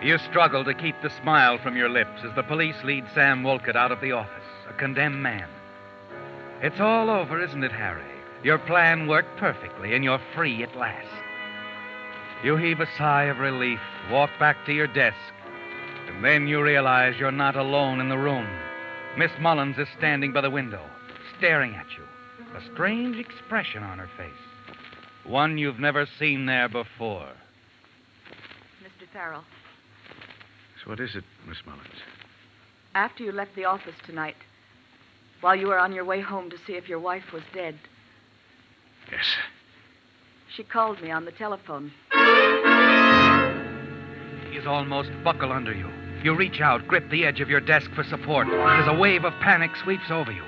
You struggle to keep the smile from your lips as the police lead Sam Wolcott out of the office, a condemned man. It's all over, isn't it, Harry? Your plan worked perfectly, and you're free at last. You heave a sigh of relief, walk back to your desk, and then you realize you're not alone in the room. Miss Mullins is standing by the window, staring at you, a strange expression on her face, one you've never seen there before. Mr. Farrell, So what is it, Miss Mullins? after you left the office tonight, while you were on your way home to see if your wife was dead, Yes. she called me on the telephone. He's almost buckle under you. You reach out, grip the edge of your desk for support, as a wave of panic sweeps over you.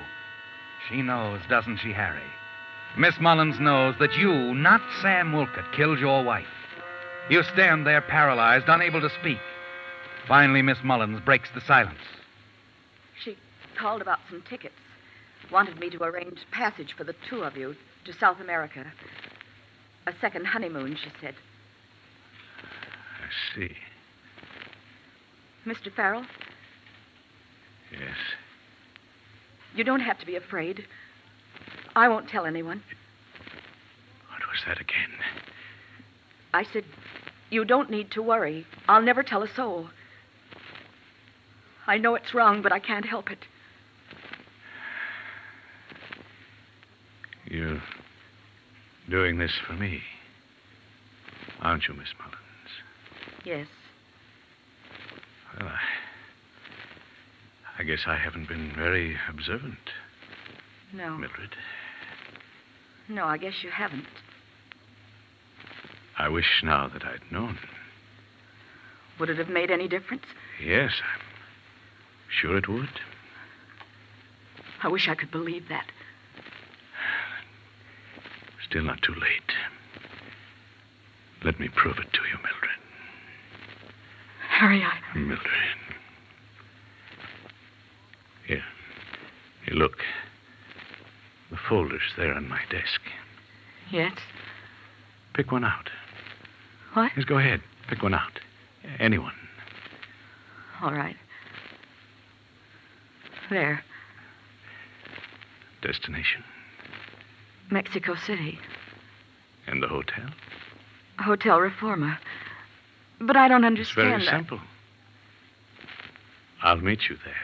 She knows, doesn't she, Harry? Miss Mullins knows that you, not Sam Wolcott, killed your wife. You stand there paralyzed, unable to speak. Finally, Miss Mullins breaks the silence. She called about some tickets. Wanted me to arrange passage for the two of you to South America. A second honeymoon, she said. I see. Mr. Farrell, Yes. you don't have to be afraid. I won't tell anyone. What was that again? I said, you don't need to worry. I'll never tell a soul. I know it's wrong, but I can't help it. You're doing this for me, aren't you, Miss Mullins? Yes. Well, I guess I haven't been very observant, No. Mildred. No, I guess you haven't. I wish now that I'd known. Would it have made any difference? Yes, I'm sure it would. I wish I could believe that. Still not too late. Let me prove it to you, Mildred. Harry, Mildred. Here. Here, look. The folder's there on my desk. Yes? Pick one out. What? Just go ahead. Pick one out. Anyone. All right. There. Destination. Mexico City. And the hotel? Hotel Reforma. But I don't It's understand very that. simple. I'll meet you there.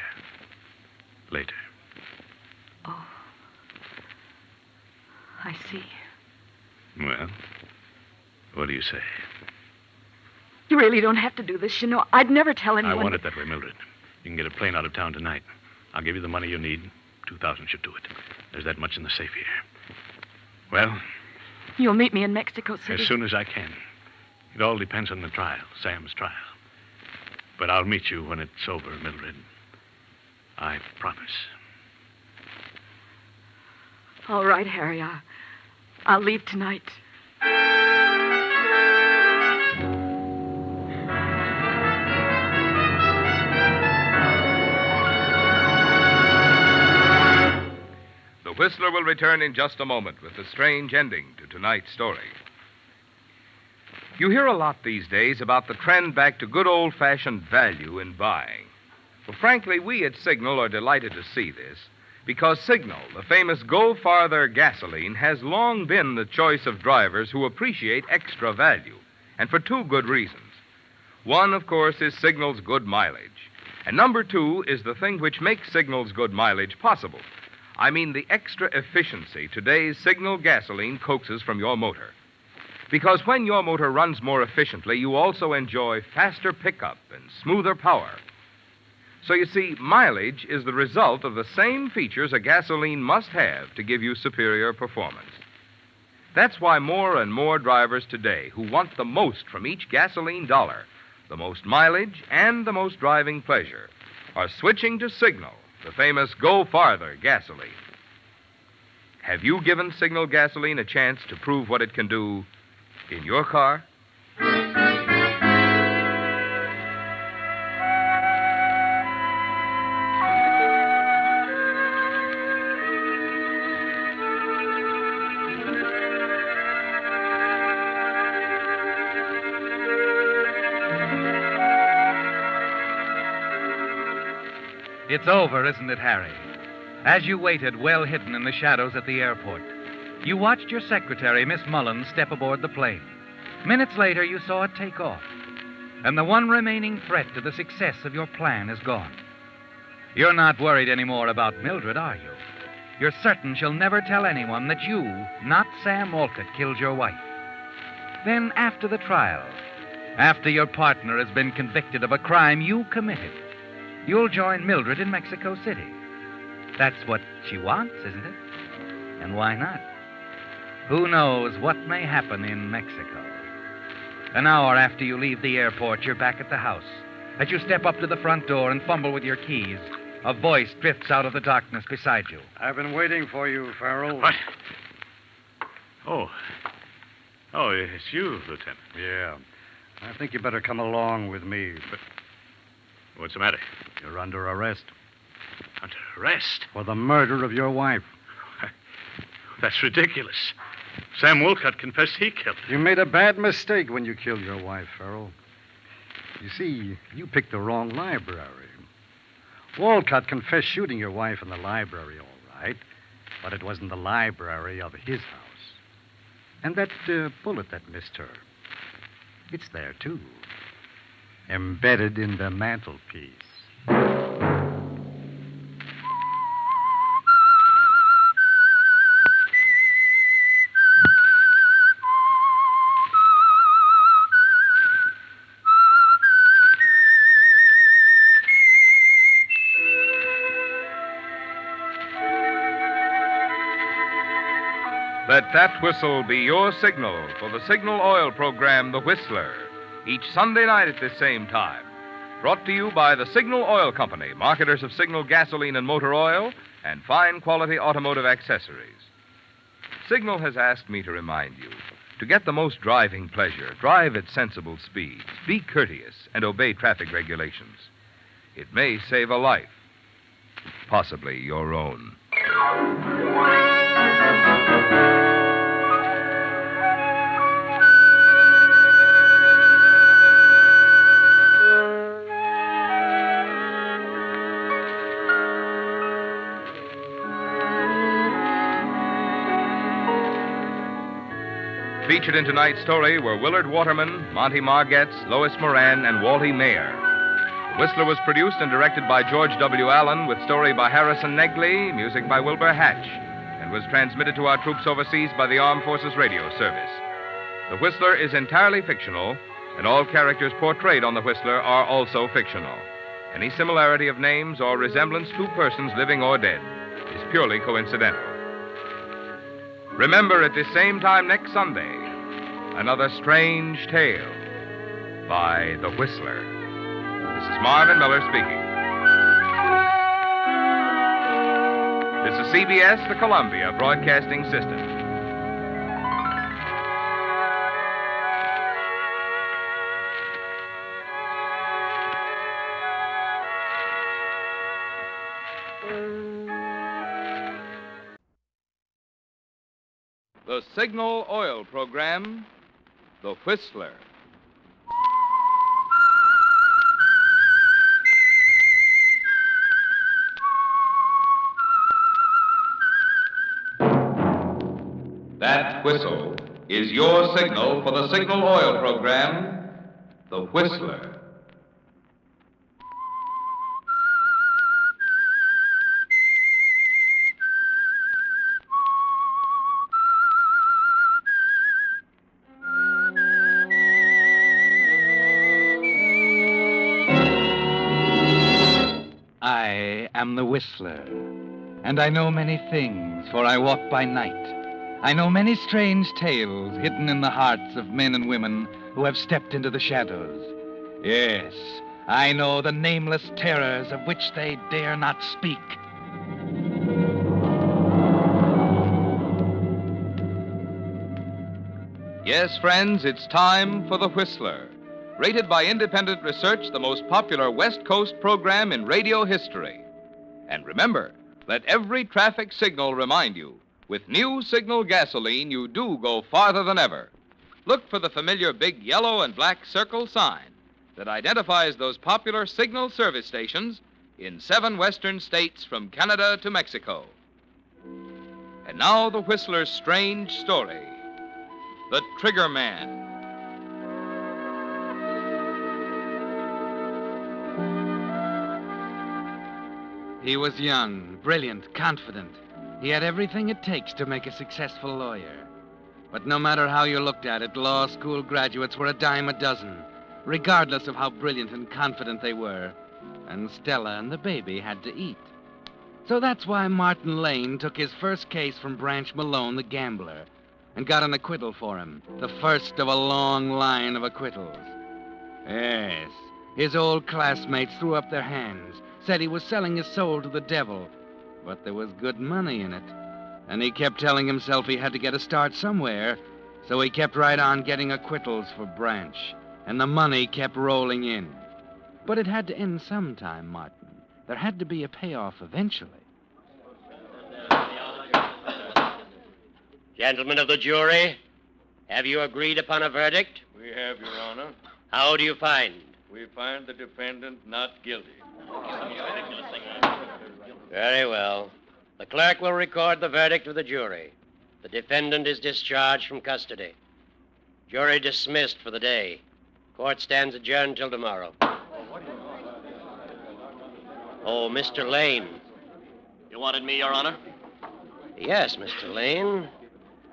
Later. Oh. I see. Well, what do you say? You really don't have to do this, you know. I'd never tell anyone. I want it that way, Mildred. You can get a plane out of town tonight. I'll give you the money you need. 2,000 should do it. There's that much in the safe here. Well, You'll meet me in Mexico City. as soon as I can. It all depends on the trial, Sam's trial. But I'll meet you when it's over, Mildred. I promise. All right, Harry. I'll leave tonight. The Whistler will return in just a moment with the strange ending to tonight's story. You hear a lot these days about the trend back to good old-fashioned value in buying. Well, frankly, we at Signal are delighted to see this because Signal, the famous Go Farther gasoline, has long been the choice of drivers who appreciate extra value, and for two good reasons. One, of course, is Signal's good mileage, and number two is the thing which makes Signal's good mileage possible. I mean the extra efficiency today's Signal gasoline coaxes from your motor. Because when your motor runs more efficiently, you also enjoy faster pickup and smoother power. So you see, mileage is the result of the same features a gasoline must have to give you superior performance. That's why more and more drivers today who want the most from each gasoline dollar, the most mileage and the most driving pleasure, are switching to Signal, the famous Go Farther gasoline. Have you given Signal gasoline a chance to prove what it can do in your car? It's over, isn't it, Harry? As you waited, well hidden in the shadows at the airport, you watched your secretary, Miss Mullins, step aboard the plane. Minutes later, you saw it take off. And the one remaining threat to the success of your plan is gone. You're not worried anymore about Mildred, are you? You're certain she'll never tell anyone that you, not Sam Walcott, killed your wife. Then, after the trial, after your partner has been convicted of a crime you committed, you'll join Mildred in Mexico City. That's what she wants, isn't it? And why not? Who knows what may happen in Mexico? An hour after you leave the airport, you're back at the house. As you step up to the front door and fumble with your keys, a voice drifts out of the darkness beside you. I've been waiting for you, Farrell. What? Oh, it's you, Lieutenant. Yeah. I think you better come along with me. But what's the matter? You're under arrest. Under arrest? For the murder of your wife. That's ridiculous. Sam Wolcott confessed he killed her. You made a bad mistake when you killed your wife, Farrell. You see, you picked the wrong library. Walcott confessed shooting your wife in the library, all right, but it wasn't the library of his house. And that bullet that missed her, it's there, too. Embedded in the mantelpiece. Let that whistle be your signal for the Signal Oil program, The Whistler, each Sunday night at this same time. Brought to you by the Signal Oil Company, marketers of Signal gasoline and motor oil and fine quality automotive accessories. Signal has asked me to remind you, to get the most driving pleasure, drive at sensible speeds, be courteous, and obey traffic regulations. It may save a life, possibly your own. Featured in tonight's story were Willard Waterman, Monty Margetts, Lois Moran, and Walty Mayer. The Whistler was produced and directed by George W. Allen, with story by Harrison Negley, music by Wilbur Hatch, and was transmitted to our troops overseas by the Armed Forces Radio Service. The Whistler is entirely fictional, and all characters portrayed on The Whistler are also fictional. Any similarity of names or resemblance to persons living or dead is purely coincidental. Remember, at this same time next Sunday, another strange tale by The Whistler. This is Marvin Miller speaking. This is CBS, the Columbia Broadcasting System. The Signal Oil Program, The Whistler. That whistle is your signal for the Signal Oil Program, The Whistler. I am the Whistler, and I know many things, for I walk by night. I know many strange tales hidden in the hearts of men and women who have stepped into the shadows. Yes, I know the nameless terrors of which they dare not speak. Yes, friends, it's time for The Whistler. Rated by independent research, the most popular West Coast program in radio history. And remember, let every traffic signal remind you, with new Signal gasoline, you do go farther than ever. Look for the familiar big yellow and black circle sign that identifies those popular Signal service stations in 7 western states from Canada to Mexico. And now the Whistler's strange story, The Trigger Man. He was young, brilliant, confident. He had everything it takes to make a successful lawyer. But no matter how you looked at it, law school graduates were a dime a dozen, regardless of how brilliant and confident they were. And Stella and the baby had to eat. So that's why Martin Lane took his first case from Branch Malone, the gambler, and got an acquittal for him, the first of a long line of acquittals. Yes, his old classmates threw up their hands, said he was selling his soul to the devil, but there was good money in it. And he kept telling himself he had to get a start somewhere, so he kept right on getting acquittals for Branch, and the money kept rolling in. But it had to end sometime, Martin. There had to be a payoff eventually. Gentlemen of the jury, have you agreed upon a verdict? We have, Your Honor. How do you find? We find the defendant not guilty. Very well. The clerk will record the verdict of the jury. The defendant is discharged from custody. Jury dismissed for the day. Court stands adjourned till tomorrow. Oh, Mr. Lane. You wanted me, Your Honor? Yes, Mr. Lane.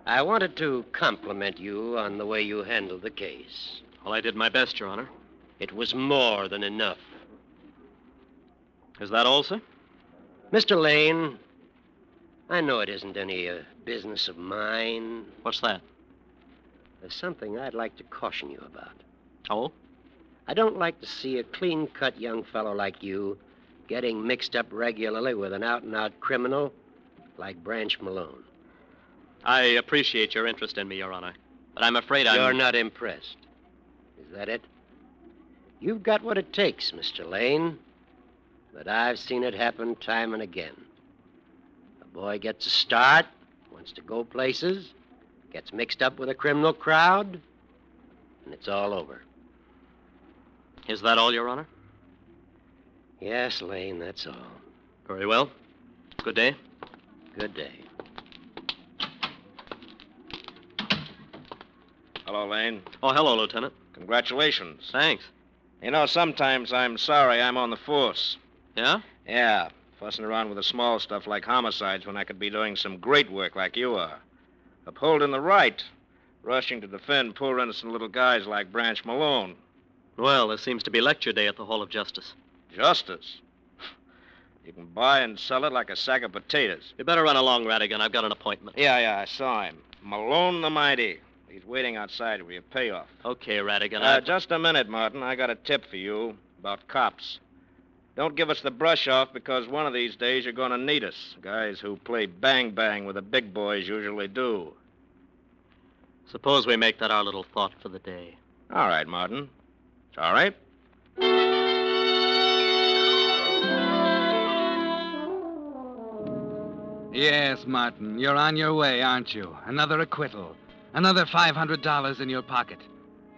I wanted to compliment you on the way you handled the case. Well, I did my best, Your Honor. It was more than enough. Is that all, sir? Mr. Lane, I know it isn't any business of mine. What's that? There's something I'd like to caution you about. Oh? I don't like to see a clean-cut young fellow like you getting mixed up regularly with an out-and-out criminal like Branch Malone. I appreciate your interest in me, Your Honor, but I'm afraid You're not impressed. Is that it? You've got what it takes, Mr. Lane. But I've seen it happen time and again. A boy gets a start, wants to go places, gets mixed up with a criminal crowd, and it's all over. Is that all, Your Honor? Yes, Lane, that's all. Very well. Good day. Good day. Hello, Lane. Oh, hello, Lieutenant. Congratulations. Thanks. You know, sometimes I'm sorry I'm on the force. Yeah? Yeah, fussing around with the small stuff like homicides when I could be doing some great work like you are. Upholding the right, rushing to defend poor innocent little guys like Branch Malone. Well, there seems to be lecture day at the Hall of Justice. Justice? You can buy and sell it like a sack of potatoes. You better run along, Radigan. I've got an appointment. Yeah, I saw him. Malone the Mighty. He's waiting outside for your payoff. Okay, Radigan. Just a minute, Martin. I got a tip for you about cops. Don't give us the brush off, because one of these days you're going to need us. Guys who play bang-bang with the big boys usually do. Suppose we make that our little thought for the day. All right, Martin. It's all right. Yes, Martin, you're on your way, aren't you? Another acquittal. Another $500 in your pocket.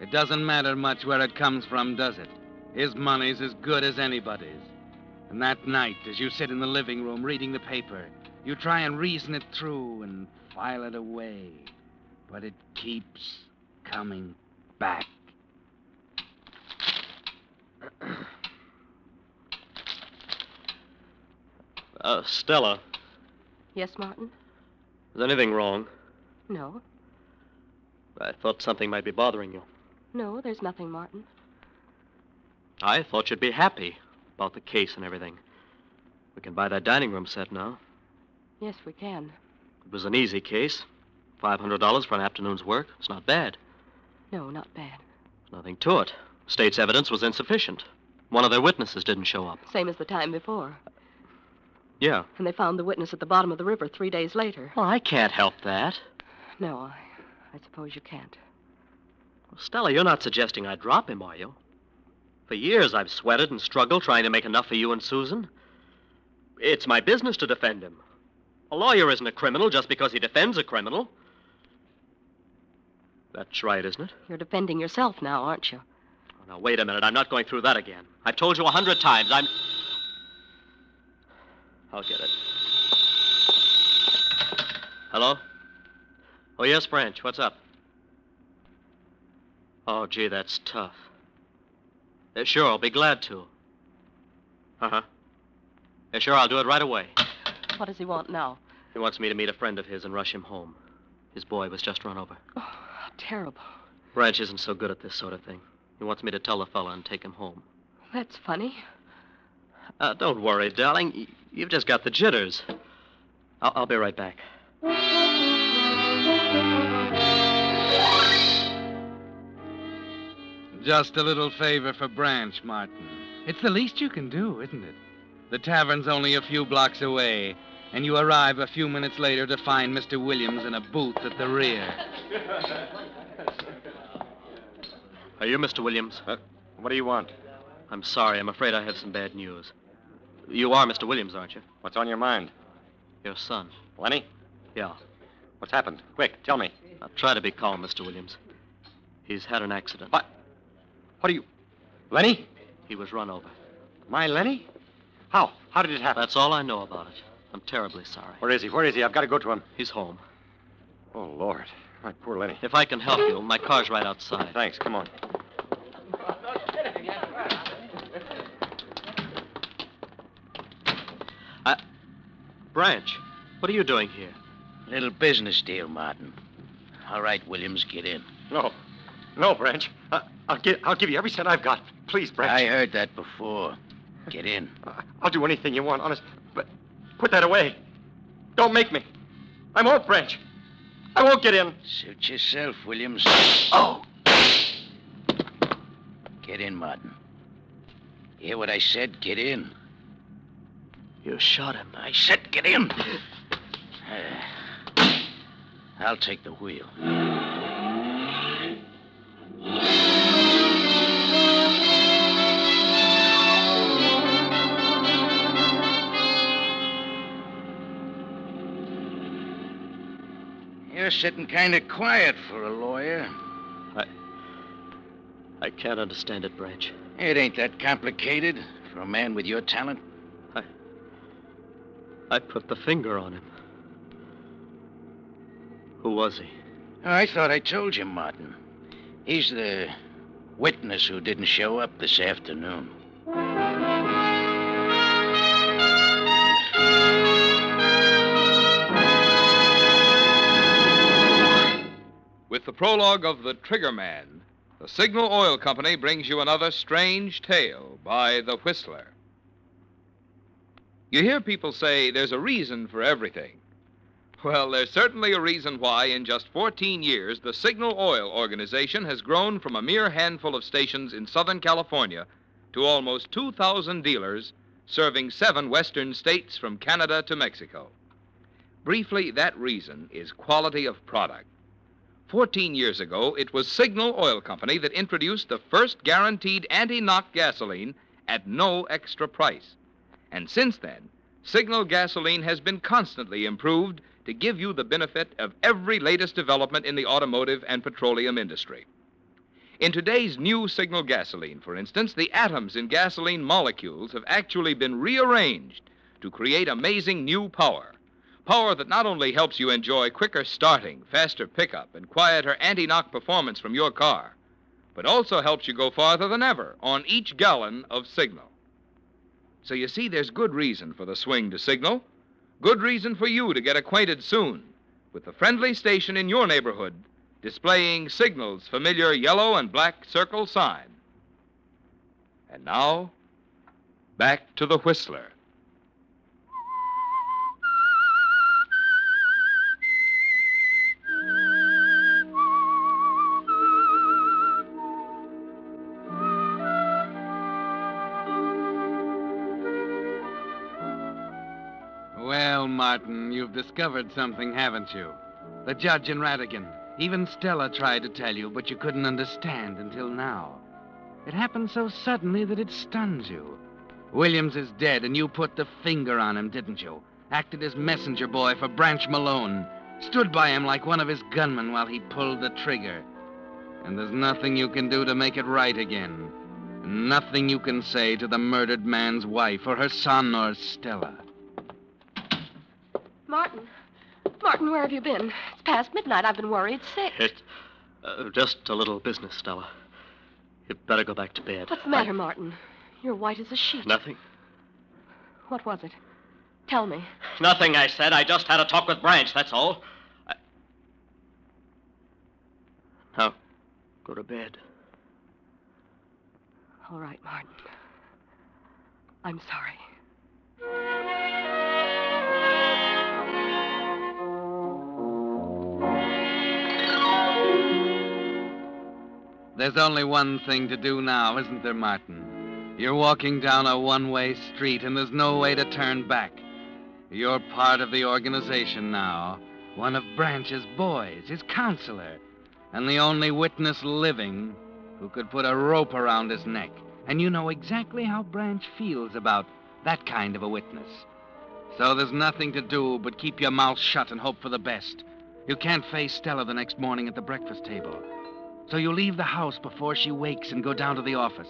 It doesn't matter much where it comes from, does it? His money's as good as anybody's. And that night, as you sit in the living room reading the paper, you try and reason it through and file it away. But it keeps coming back. Stella, Yes, Martin? is anything wrong? No. I thought something might be bothering you. No, there's nothing, Martin. I thought you'd be happy about the case and everything. We can buy that dining room set now. Yes, we can. It was an easy case. $500 for an afternoon's work. It's not bad. No, not bad. There's nothing to it. State's evidence was insufficient. One of their witnesses didn't show up. Same as the time before. Yeah. And they found the witness at the bottom of the river 3 days later. Well, I can't help that. No, I suppose you can't. Well, Stella, you're not suggesting I drop him, are you? For years I've sweated and struggled trying to make enough for you and Susan. It's my business to defend him. A lawyer isn't a criminal just because he defends a criminal. That's right, isn't it? You're defending yourself now, aren't you? Oh, now, wait a minute. I'm not going through that again. I've told you 100 times. I'll get it. Hello? Oh, yes, Branch. What's up? Oh, gee, that's tough. Sure, I'll be glad to. Uh-huh. Yeah, sure, I'll do it right away. What does he want now? He wants me to meet a friend of his and rush him home. His boy was just run over. Oh, how terrible. Branch isn't so good at this sort of thing. He wants me to tell the fella and take him home. That's funny. Don't worry, darling. You've just got the jitters. I'll be right back. Just a little favor for Branch, Martin. It's the least you can do, isn't it? The tavern's only a few blocks away, and you arrive a few minutes later to find Mr. Williams in a booth at the rear. Are you Mr. Williams? What do you want? I'm sorry. I'm afraid I have some bad news. You are Mr. Williams, aren't you? What's on your mind? Your son. Lenny? Yeah. What's happened? Quick, tell me. Now, try to be calm, Mr. Williams. He's had an accident. What? What are you... Lenny? He was run over. My Lenny? How? How did it happen? That's all I know about it. I'm terribly sorry. Where is he? Where is he? I've got to go to him. He's home. Oh, Lord. My poor Lenny. If I can help you, my car's right outside. Thanks. Come on. Branch, what are you doing here? Little business deal, Martin. All right, Williams, get in. No. No, Branch. I'll give you every cent I've got. Please, Branch. I heard that before. Get in. I'll do anything you want, honest. But put that away. Don't make me. I won't, Branch. I won't get in. Suit yourself, Williams. Oh! Get in, Martin. Hear what I said? Get in. You shot him. I said get in. I'll take the wheel. You're sitting kind of quiet for a lawyer. I can't understand it, Branch. It ain't that complicated for a man with your talent. I put the finger on him. Who was he? Oh, I thought I told you, Martin. He's the witness who didn't show up this afternoon. With the prologue of The Trigger Man, the Signal Oil Company brings you another strange tale by The Whistler. You hear people say there's a reason for everything. Well, there's certainly a reason why in just 14 years the Signal Oil Organization has grown from a mere handful of stations in Southern California to almost 2,000 dealers serving 7 western states from Canada to Mexico. Briefly, that reason is quality of product. 14 years ago, it was Signal Oil Company that introduced the first guaranteed anti-knock gasoline at no extra price. And since then, Signal gasoline has been constantly improved to give you the benefit of every latest development in the automotive and petroleum industry. In today's new Signal gasoline, for instance, the atoms in gasoline molecules have actually been rearranged to create amazing new power. Power that not only helps you enjoy quicker starting, faster pickup, and quieter anti-knock performance from your car, but also helps you go farther than ever on each gallon of Signal. So you see, there's good reason for the swing to Signal. Good reason for you to get acquainted soon with the friendly station in your neighborhood displaying Signal's familiar yellow and black circle sign. And now, back to the Whistler. Well, Martin, you've discovered something, haven't you? The judge and Radigan. Even Stella tried to tell you, but you couldn't understand until now. It happened so suddenly that it stuns you. Williams is dead, and you put the finger on him, didn't you? Acted as messenger boy for Branch Malone. Stood by him like one of his gunmen while he pulled the trigger. And there's nothing you can do to make it right again. Nothing you can say to the murdered man's wife or her son or Stella. Martin. Martin, where have you been? It's past midnight. I've been worried sick. It's just a little business, Stella. You'd better go back to bed. What's the matter, Martin? You're white as a sheet. Nothing. What was it? Tell me. Nothing, I said. I just had a talk with Branch, that's all. Now, go to bed. All right, Martin. I'm sorry. There's only one thing to do now, isn't there, Martin? You're walking down a one-way street, and there's no way to turn back. You're part of the organization now, one of Branch's boys, his counselor, and the only witness living who could put a rope around his neck. And you know exactly how Branch feels about that kind of a witness. So there's nothing to do but keep your mouth shut and hope for the best. You can't face Stella the next morning at the breakfast table. So you leave the house before she wakes and go down to the office.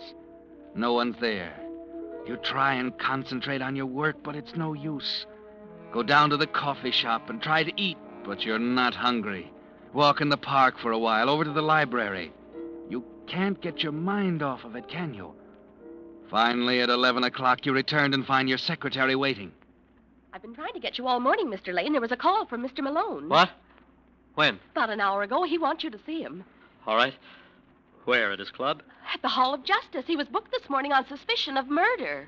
No one's there. You try and concentrate on your work, but it's no use. Go down to the coffee shop and try to eat, but you're not hungry. Walk in the park for a while, over to the library. You can't get your mind off of it, can you? Finally, at 11 o'clock, you returned and find your secretary waiting. I've been trying to get you all morning, Mr. Lane. There was a call from Mr. Malone. What? When? About an hour ago. He wants you to see him. All right. Where, at his club? At the Hall of Justice. He was booked this morning on suspicion of murder.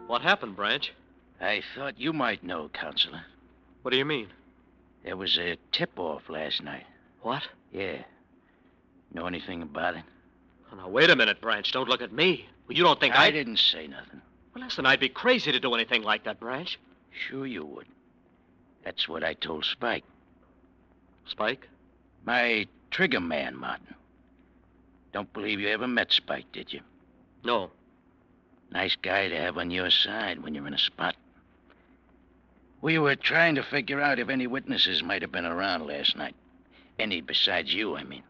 What happened, Branch? I thought you might know, Counselor. What do you mean? There was a tip-off last night. What? Yeah. Know anything about it? Oh, now, wait a minute, Branch. Don't look at me. Well, you don't think I didn't say nothing. Well, listen, I'd be crazy to do anything like that, Branch. Sure you would. That's what I told Spike. Spike? My trigger man, Martin. Don't believe you ever met Spike, did you? No. Nice guy to have on your side when you're in a spot. We were trying to figure out if any witnesses might have been around last night. Any besides you, I mean.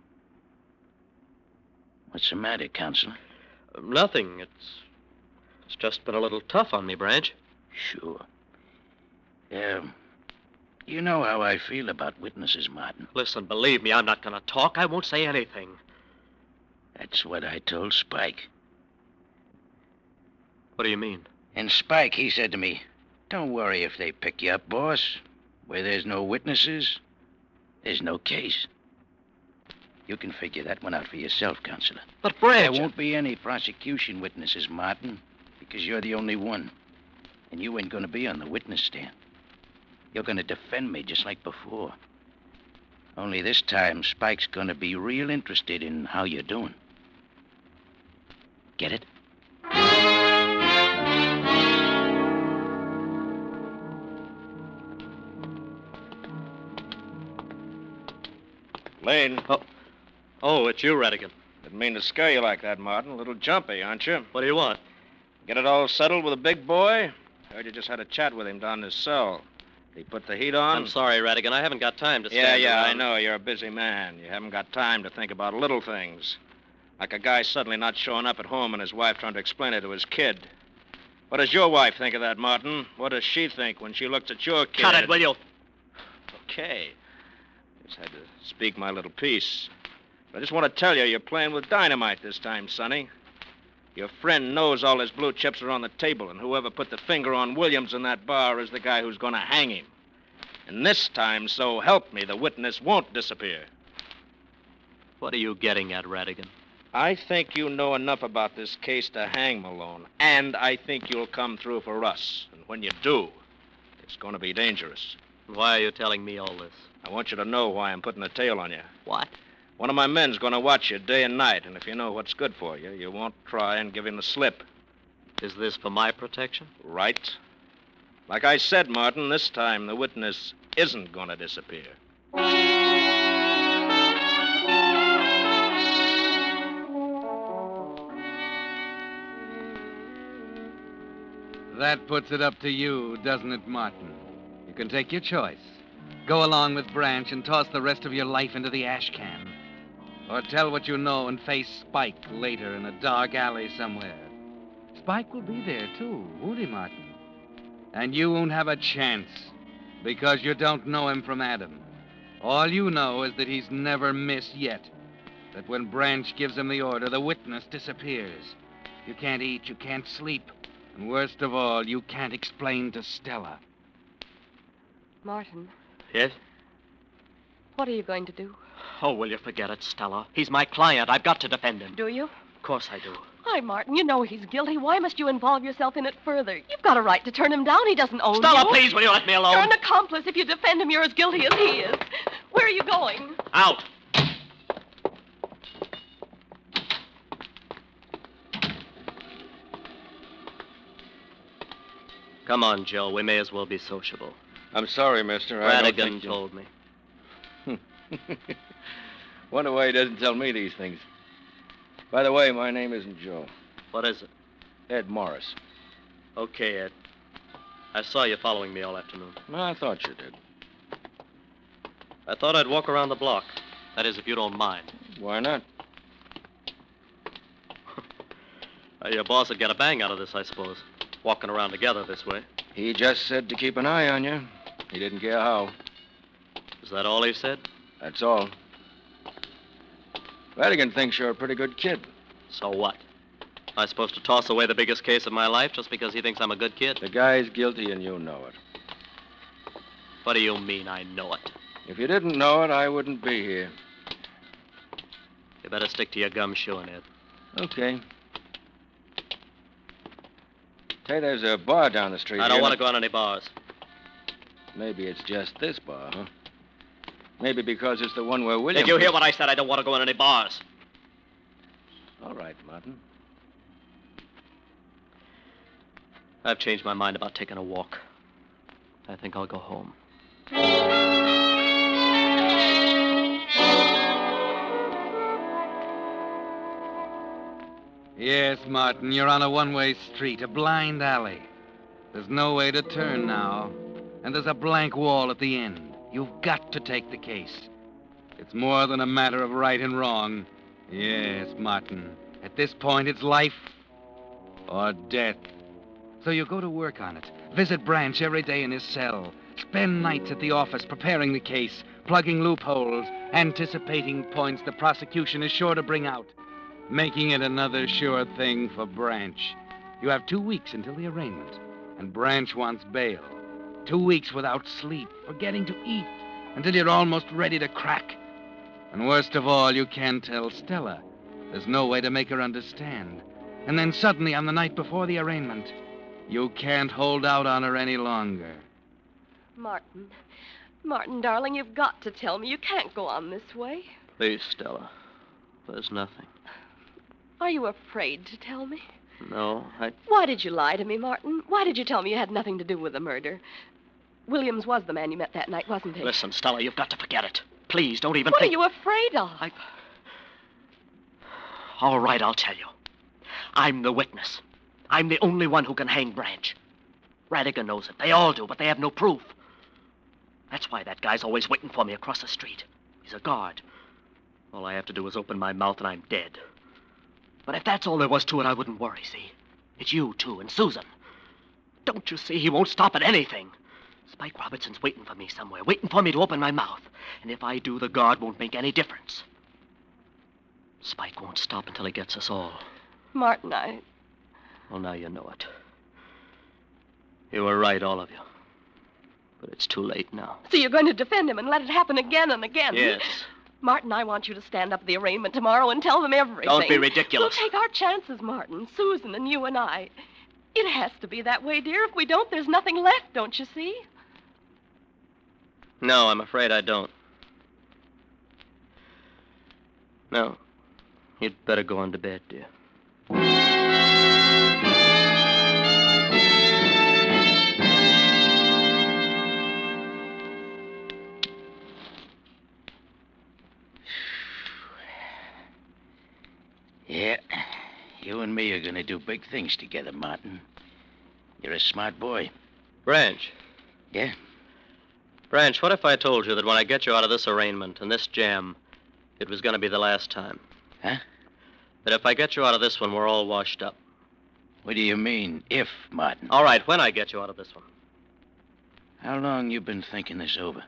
What's the matter, Counselor? Nothing. It's just been a little tough on me, Branch. Sure. You know how I feel about witnesses, Martin. Listen, believe me, I'm not going to talk. I won't say anything. That's what I told Spike. What do you mean? And Spike, he said to me, don't worry if they pick you up, boss. Where there's no witnesses, there's no case. You can figure that one out for yourself, Counselor. But, Branch... There won't be any prosecution witnesses, Martin, because you're the only one. And you ain't going to be on the witness stand. You're going to defend me just like before. Only this time, Spike's gonna be real interested in how you're doing. Get it? Lane. Oh, it's you, Redigan. Didn't mean to scare you like that, Martin. A little jumpy, aren't you? What do you want? Get it all settled with a big boy? Heard you just had a chat with him down in his cell. Did he put the heat on? I'm sorry, Redigan. I haven't got time to stand Yeah, around. I know. You're a busy man. You haven't got time to think about little things. Like a guy suddenly not showing up at home and his wife trying to explain it to his kid. What does your wife think of that, Martin? What does she think when she looks at your kid? Cut it, will you? Okay. Just had to speak my little piece. But I just want to tell you, you're playing with dynamite this time, Sonny. Your friend knows all his blue chips are on the table, and whoever put the finger on Williams in that bar is the guy who's going to hang him. And this time, so help me, the witness won't disappear. What are you getting at, Redigan? I think you know enough about this case to hang Malone, and I think you'll come through for us. And when you do, it's going to be dangerous. Why are you telling me all this? I want you to know why I'm putting a tail on you. What? One of my men's going to watch you day and night, and if you know what's good for you, you won't try and give him the slip. Is this for my protection? Right. Like I said, Martin, this time the witness isn't going to disappear. That puts it up to you, doesn't it, Martin? You can take your choice. Go along with Branch and toss the rest of your life into the ash can. Or tell what you know and face Spike later in a dark alley somewhere. Spike will be there, too, won't he, Martin? And you won't have a chance, because you don't know him from Adam. All you know is that he's never missed yet. That when Branch gives him the order, the witness disappears. You can't eat, you can't sleep. And worst of all, you can't explain to Stella. Martin, Yes? what are you going to do? Oh, will you forget it, Stella? He's my client. I've got to defend him. Do you? Of course I do. Why, Martin, you know he's guilty. Why must you involve yourself in it further? You've got a right to turn him down. He doesn't own Stella, you. please, will you let me alone? You're an accomplice. If you defend him, you're as guilty as he is. Where are you going? Out. Come on, Joe. We may as well be sociable. I'm sorry, mister. I don't Radigan think you- told me. Wonder why he doesn't tell me these things. By the way, my name isn't Joe. What is it? Ed Morris. Okay, Ed. I saw you following me all afternoon. I thought you did. I thought I'd walk around the block. That is, if you don't mind. Why not? Your boss would get a bang out of this, I suppose. Walking around together this way. He just said to keep an eye on you. He didn't care how. Is that all he said? That's all. Radigan thinks you're a pretty good kid. So what? Am I supposed to toss away the biggest case of my life just because he thinks I'm a good kid? The guy's guilty and you know it. What do you mean I know it? If you didn't know it, I wouldn't be here. You better stick to your gumshoeing, Ed. Okay. Hey, there's a bar down the street. I don't want to go on any bars. Maybe it's just this bar, huh? Maybe because it's the one where William... Did you hear what I said? I don't want to go on any bars. All right, Martin. I've changed my mind about taking a walk. I think I'll go home. Yes, Martin, you're on a one-way street, a blind alley. There's no way to turn now, and there's a blank wall at the end. You've got to take the case. It's more than a matter of right and wrong. Yes, Martin. At this point, it's life or death. So you go to work on it. Visit Branch every day in his cell. Spend nights at the office preparing the case, plugging loopholes, anticipating points the prosecution is sure to bring out, making it another sure thing for Branch. You have 2 weeks until the arraignment, and Branch wants bail. 2 weeks without sleep, forgetting to eat, until you're almost ready to crack. And worst of all, you can't tell Stella. There's no way to make her understand. And then suddenly, on the night before the arraignment, you can't hold out on her any longer. Martin, Martin, darling, you've got to tell me. You can't go on this way. Please, Stella. There's nothing. Are you afraid to tell me? No, Why did you lie to me, Martin? Why did you tell me you had nothing to do with the murder? Williams was the man you met that night, wasn't he? Listen, Stella, you've got to forget it. Please, don't even What think... are you afraid of? All right, I'll tell you. I'm the witness. I'm the only one who can hang Branch. Radigan knows it. They all do, but they have no proof. That's why that guy's always waiting for me across the street. He's a guard. All I have to do is open my mouth and I'm dead. But if that's all there was to it, I wouldn't worry, see? It's you, too, and Susan. Don't you see? He won't stop at anything. Spike Robertson's waiting for me somewhere, waiting for me to open my mouth. And if I do, the guard won't make any difference. Spike won't stop until he gets us all. Martin, Well, now you know it. You were right, all of you. But it's too late now. So you're going to defend him and let it happen again and again? Yes. Martin, I want you to stand up at the arraignment tomorrow and tell them everything. Don't be ridiculous. We'll take our chances, Martin. Susan and you and I. It has to be that way, dear. If we don't, there's nothing left, don't you see? No, I'm afraid I don't. No. You'd better go on to bed, dear. Yeah, you and me are going to do big things together, Martin. You're a smart boy. Branch. Yeah? Branch, what if I told you that when I get you out of this arraignment and this jam, it was going to be the last time? Huh? That if I get you out of this one, we're all washed up. What do you mean, if, Martin? All right, when I get you out of this one. How long you been thinking this over?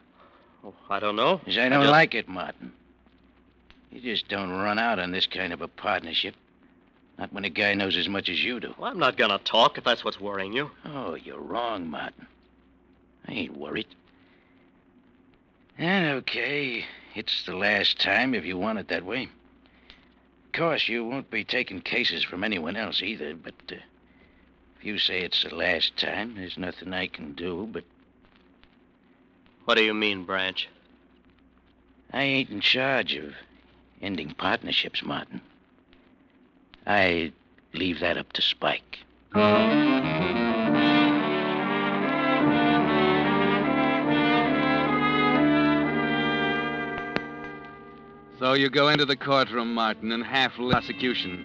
Oh, I don't know. 'Cause I don't like it, Martin. You just don't run out on this kind of a partnership. Not when a guy knows as much as you do. Well, I'm not going to talk if that's what's worrying you. Oh, you're wrong, Martin. I ain't worried. And okay, it's the last time if you want it that way. Of course, you won't be taking cases from anyone else either, but if you say it's the last time, there's nothing I can do but... What do you mean, Branch? I ain't in charge of ending partnerships, Martin. I leave that up to Spike. So you go into the courtroom, Martin, in half-prosecution,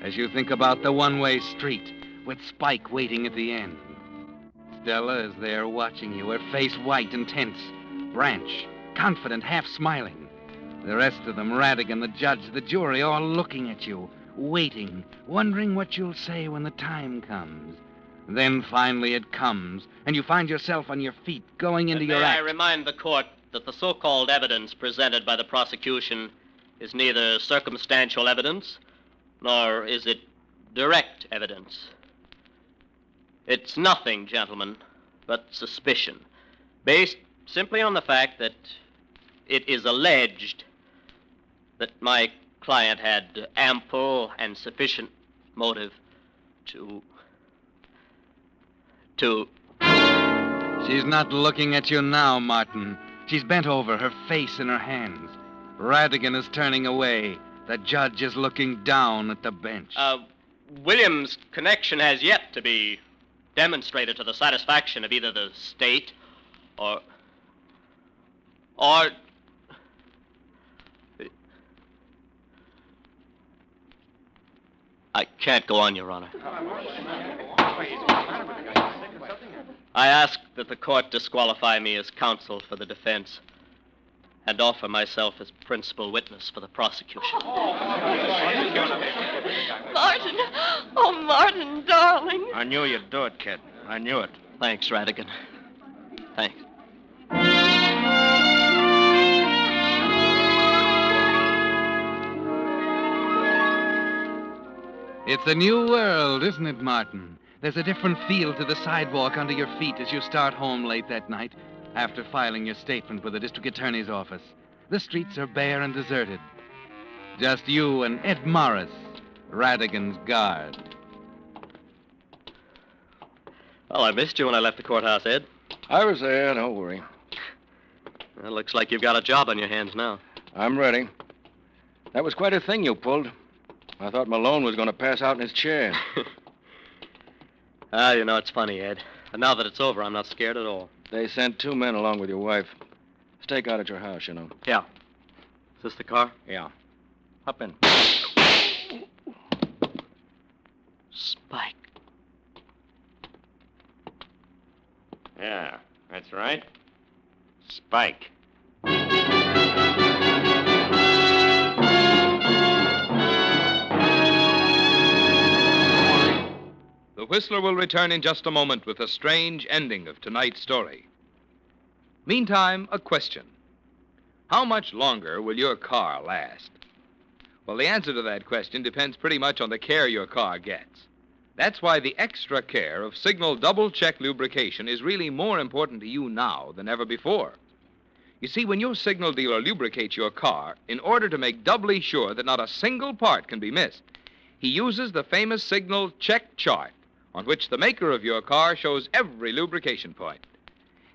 as you think about the one-way street with Spike waiting at the end. Stella is there watching you, her face white and tense. Branch, confident, half-smiling. The rest of them, Radigan, the judge, the jury, all looking at you, waiting, wondering what you'll say when the time comes. Then finally it comes, and you find yourself on your feet, going into your May I act. remind the court that the so-called evidence presented by the prosecution is neither circumstantial evidence, nor is it direct evidence. It's nothing, gentlemen, but suspicion, based simply on the fact that it is alleged that my client had ample and sufficient motive to... She's not looking at you now, Martin. She's bent over, her face in her hands. Radigan is turning away. The judge is looking down at the bench. Williams' connection has yet to be demonstrated to the satisfaction of either the state or... I can't go on, Your Honor. I ask that the court disqualify me as counsel for the defense and offer myself as principal witness for the prosecution. Martin! Oh, Martin, darling. I knew you'd do it, kid. I knew it. Thanks, Radigan. Thanks. It's a new world, isn't it, Martin? There's a different feel to the sidewalk under your feet as you start home late that night after filing your statement with the district attorney's office. The streets are bare and deserted. Just you and Ed Morris, Radigan's guard. Well, I missed you when I left the courthouse, Ed. I was there, don't worry. It looks like you've got a job on your hands now. I'm ready. That was quite a thing you pulled. I thought Malone was going to pass out in his chair. You know, it's funny, Ed. And now that it's over, I'm not scared at all. They sent 2 men along with your wife. Stake out at your house, you know. Yeah. Is this the car? Yeah. Hop in. Spike. Yeah, that's right. Spike. The Whistler will return in just a moment with a strange ending of tonight's story. Meantime, a question. How much longer will your car last? Well, the answer to that question depends pretty much on the care your car gets. That's why the extra care of Signal double-check lubrication is really more important to you now than ever before. You see, when your Signal dealer lubricates your car, in order to make doubly sure that not a single part can be missed, he uses the famous Signal check chart, on which the maker of your car shows every lubrication point.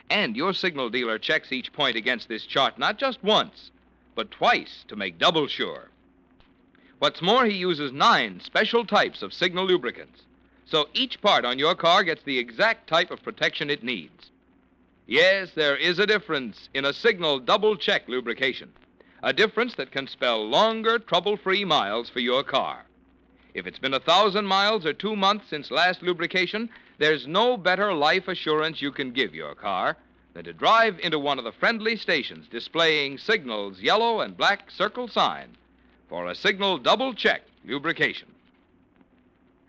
And your Signal dealer checks each point against this chart not just once, but twice to make double sure. What's more, he uses 9 special types of Signal lubricants, so each part on your car gets the exact type of protection it needs. Yes, there is a difference in a Signal double-check lubrication, a difference that can spell longer, trouble-free miles for your car. If it's been 1,000 miles or 2 months since last lubrication, there's no better life assurance you can give your car than to drive into one of the friendly stations displaying Signal's yellow and black circle sign for a Signal double-check lubrication.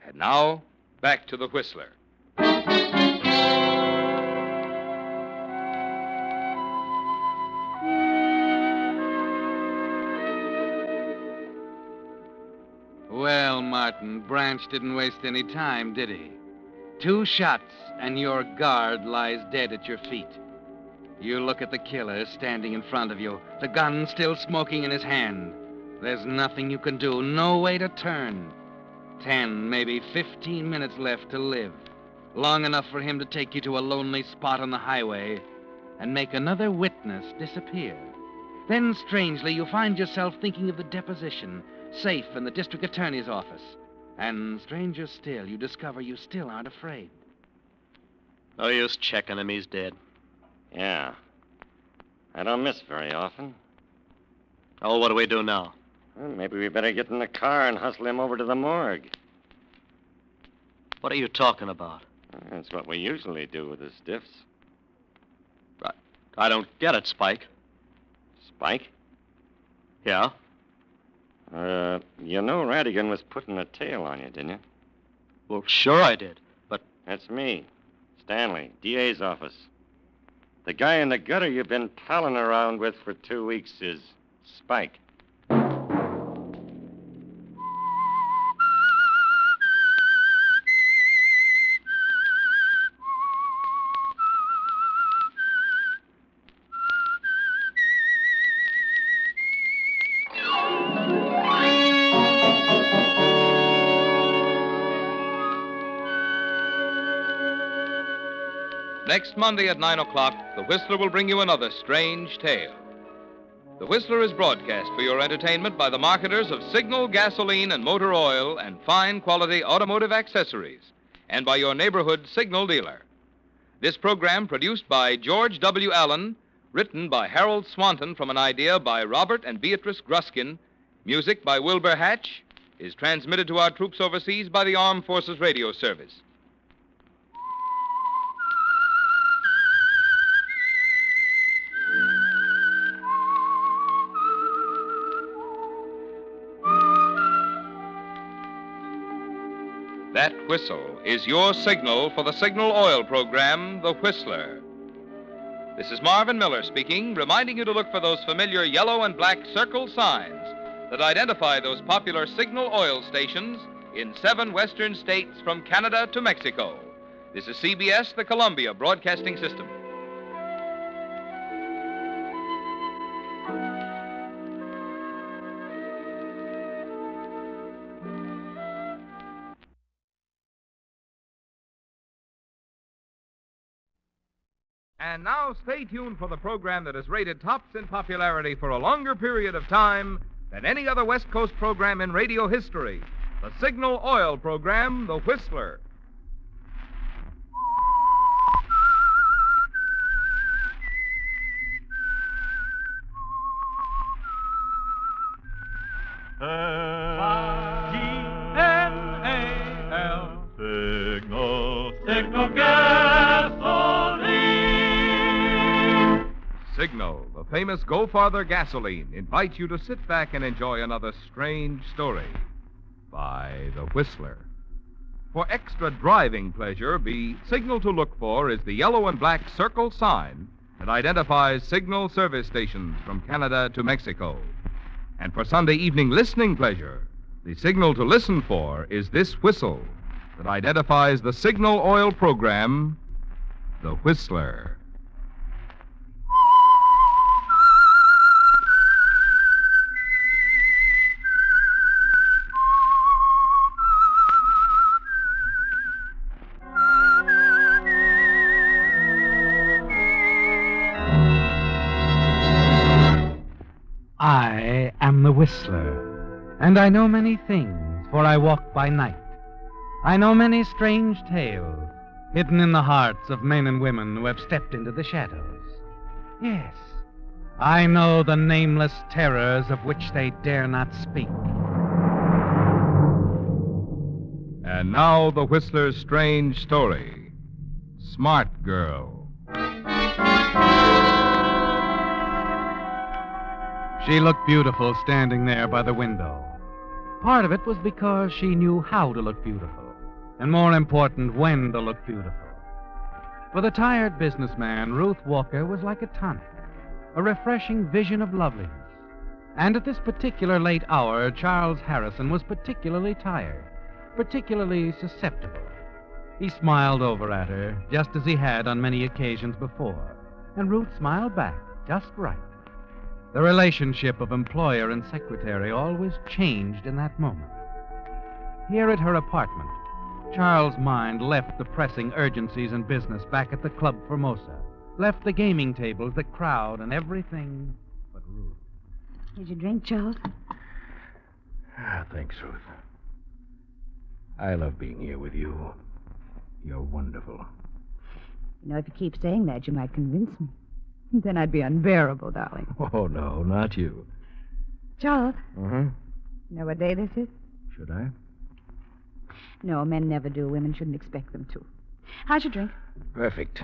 And now, back to the Whistler. Well, Martin, Branch didn't waste any time, did he? 2 shots, and your guard lies dead at your feet. You look at the killer standing in front of you, the gun still smoking in his hand. There's nothing you can do, no way to turn. 10, maybe 15 minutes left to live. Long enough for him to take you to a lonely spot on the highway and make another witness disappear. Then, strangely, you find yourself thinking of the deposition, safe in the district attorney's office. And, stranger still, you discover you still aren't afraid. No use checking him, he's dead. Yeah. I don't miss very often. Oh, what do we do now? Well, maybe we better get in the car and hustle him over to the morgue. What are you talking about? That's what we usually do with the stiffs. I don't get it, Spike. Spike? Yeah? You know Radigan was putting a tail on you, didn't you? Well, sure I did, but... That's me, Stanley, DA's office. The guy in the gutter you've been palling around with for 2 weeks is Spike. Next Monday at 9 o'clock, The Whistler will bring you another strange tale. The Whistler is broadcast for your entertainment by the marketers of Signal gasoline and motor oil and fine quality automotive accessories, and by your neighborhood Signal dealer. This program, produced by George W. Allen, written by Harold Swanton from an idea by Robert and Beatrice Gruskin, music by Wilbur Hatch, is transmitted to our troops overseas by the Armed Forces Radio Service. That whistle is your signal for the Signal Oil program, The Whistler. This is Marvin Miller speaking, reminding you to look for those familiar yellow and black circle signs that identify those popular Signal oil stations in 7 western states from Canada to Mexico. This is CBS, the Columbia Broadcasting System. And now stay tuned for the program that is rated tops in popularity for a longer period of time than any other West Coast program in radio history. The Signal Oil program, The Whistler. Signal, Signal gasoline. Signal, the famous Go Farther gasoline, invites you to sit back and enjoy another strange story by The Whistler. For extra driving pleasure, the signal to look for is the yellow and black circle sign that identifies Signal service stations from Canada to Mexico. And for Sunday evening listening pleasure, the signal to listen for is this whistle that identifies the Signal Oil program, The Whistler. I am the Whistler, and I know many things, for I walk by night. I know many strange tales, hidden in the hearts of men and women who have stepped into the shadows. Yes, I know the nameless terrors of which they dare not speak. And now the Whistler's strange story, Smart Girl. She looked beautiful standing there by the window. Part of it was because she knew how to look beautiful, and more important, when to look beautiful. For the tired businessman, Ruth Walker was like a tonic, a refreshing vision of loveliness. And at this particular late hour, Charles Harrison was particularly tired, particularly susceptible. He smiled over at her, just as he had on many occasions before, and Ruth smiled back just right. The relationship of employer and secretary always changed in that moment. Here at her apartment, Charles' mind left the pressing urgencies in business back at the Club Formosa, left the gaming tables, the crowd, and everything but Ruth. Did you drink, Charles? Thanks, Ruth. I love being here with you. You're wonderful. You know, if you keep saying that, you might convince me. Then I'd be unbearable, darling. Oh, no, not you. Charles, Uh-huh. you know what day this is? Should I? No, men never do. Women shouldn't expect them to. How's your drink? Perfect.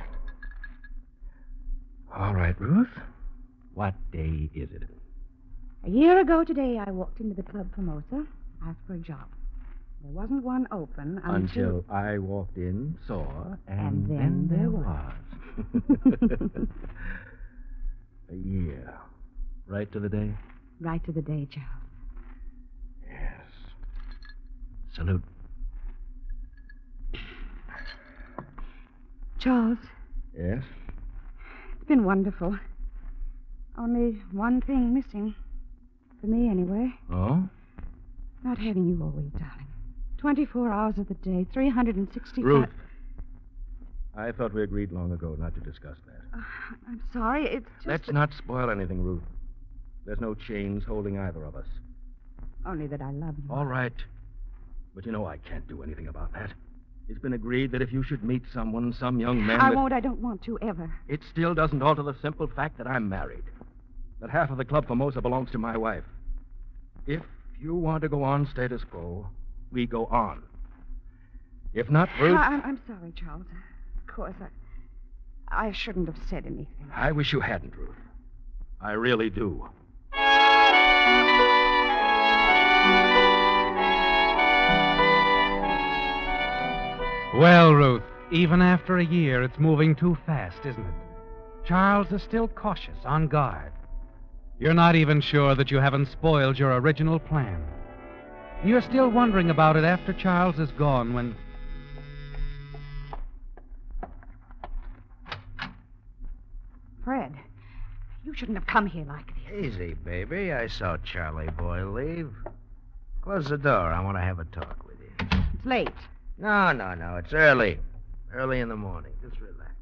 All right, Ruth. What day is it? A year ago today, I walked into the Club Formosa, asked for a job. There wasn't one open Until I walked in, saw, And then there was. A year. Right to the day? Right to the day, Charles. Yes. Salute. Charles, Yes? it's been wonderful. Only one thing missing. For me, anyway. Oh? Not having you always, darling. 24 hours of the day, 365... Ruth. I thought we agreed long ago not to discuss that. I'm sorry, it's just... Let's not spoil anything, Ruth. There's no chains holding either of us. Only that I love you. All right. But you know I can't do anything about that. It's been agreed that if you should meet someone, some young man... I won't, I don't want to, ever. It still doesn't alter the simple fact that I'm married. That half of the Club Formosa belongs to my wife. If you want to go on status quo, we go on. If not, Ruth... I'm sorry, Charles. Of course, I shouldn't have said anything. I wish you hadn't, Ruth. I really do. Well, Ruth, even after a year, it's moving too fast, isn't it? Charles is still cautious, on guard. You're not even sure that you haven't spoiled your original plan. You're still wondering about it after Charles is gone when... Fred, you shouldn't have come here like this. Easy, baby. I saw Charlie boy leave. Close the door. I want to have a talk with you. It's late. No. It's early. Early in the morning. Just relax.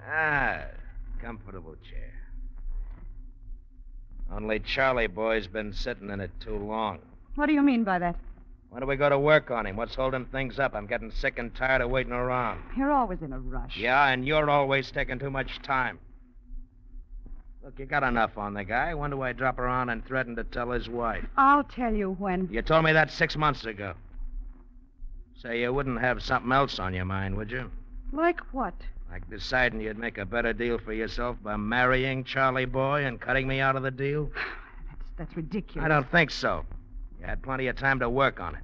Ah, comfortable chair. Only Charlie boy's been sitting in it too long. What do you mean by that? When do we go to work on him? What's holding things up? I'm getting sick and tired of waiting around. You're always in a rush. Yeah, and you're always taking too much time. Look, you got enough on the guy. When do I drop around and threaten to tell his wife? I'll tell you when. You told me that 6 months ago. Say, you wouldn't have something else on your mind, would you? Like what? Like deciding you'd make a better deal for yourself by marrying Charlie Boy and cutting me out of the deal? That's ridiculous. I don't think so. You had plenty of time to work on it.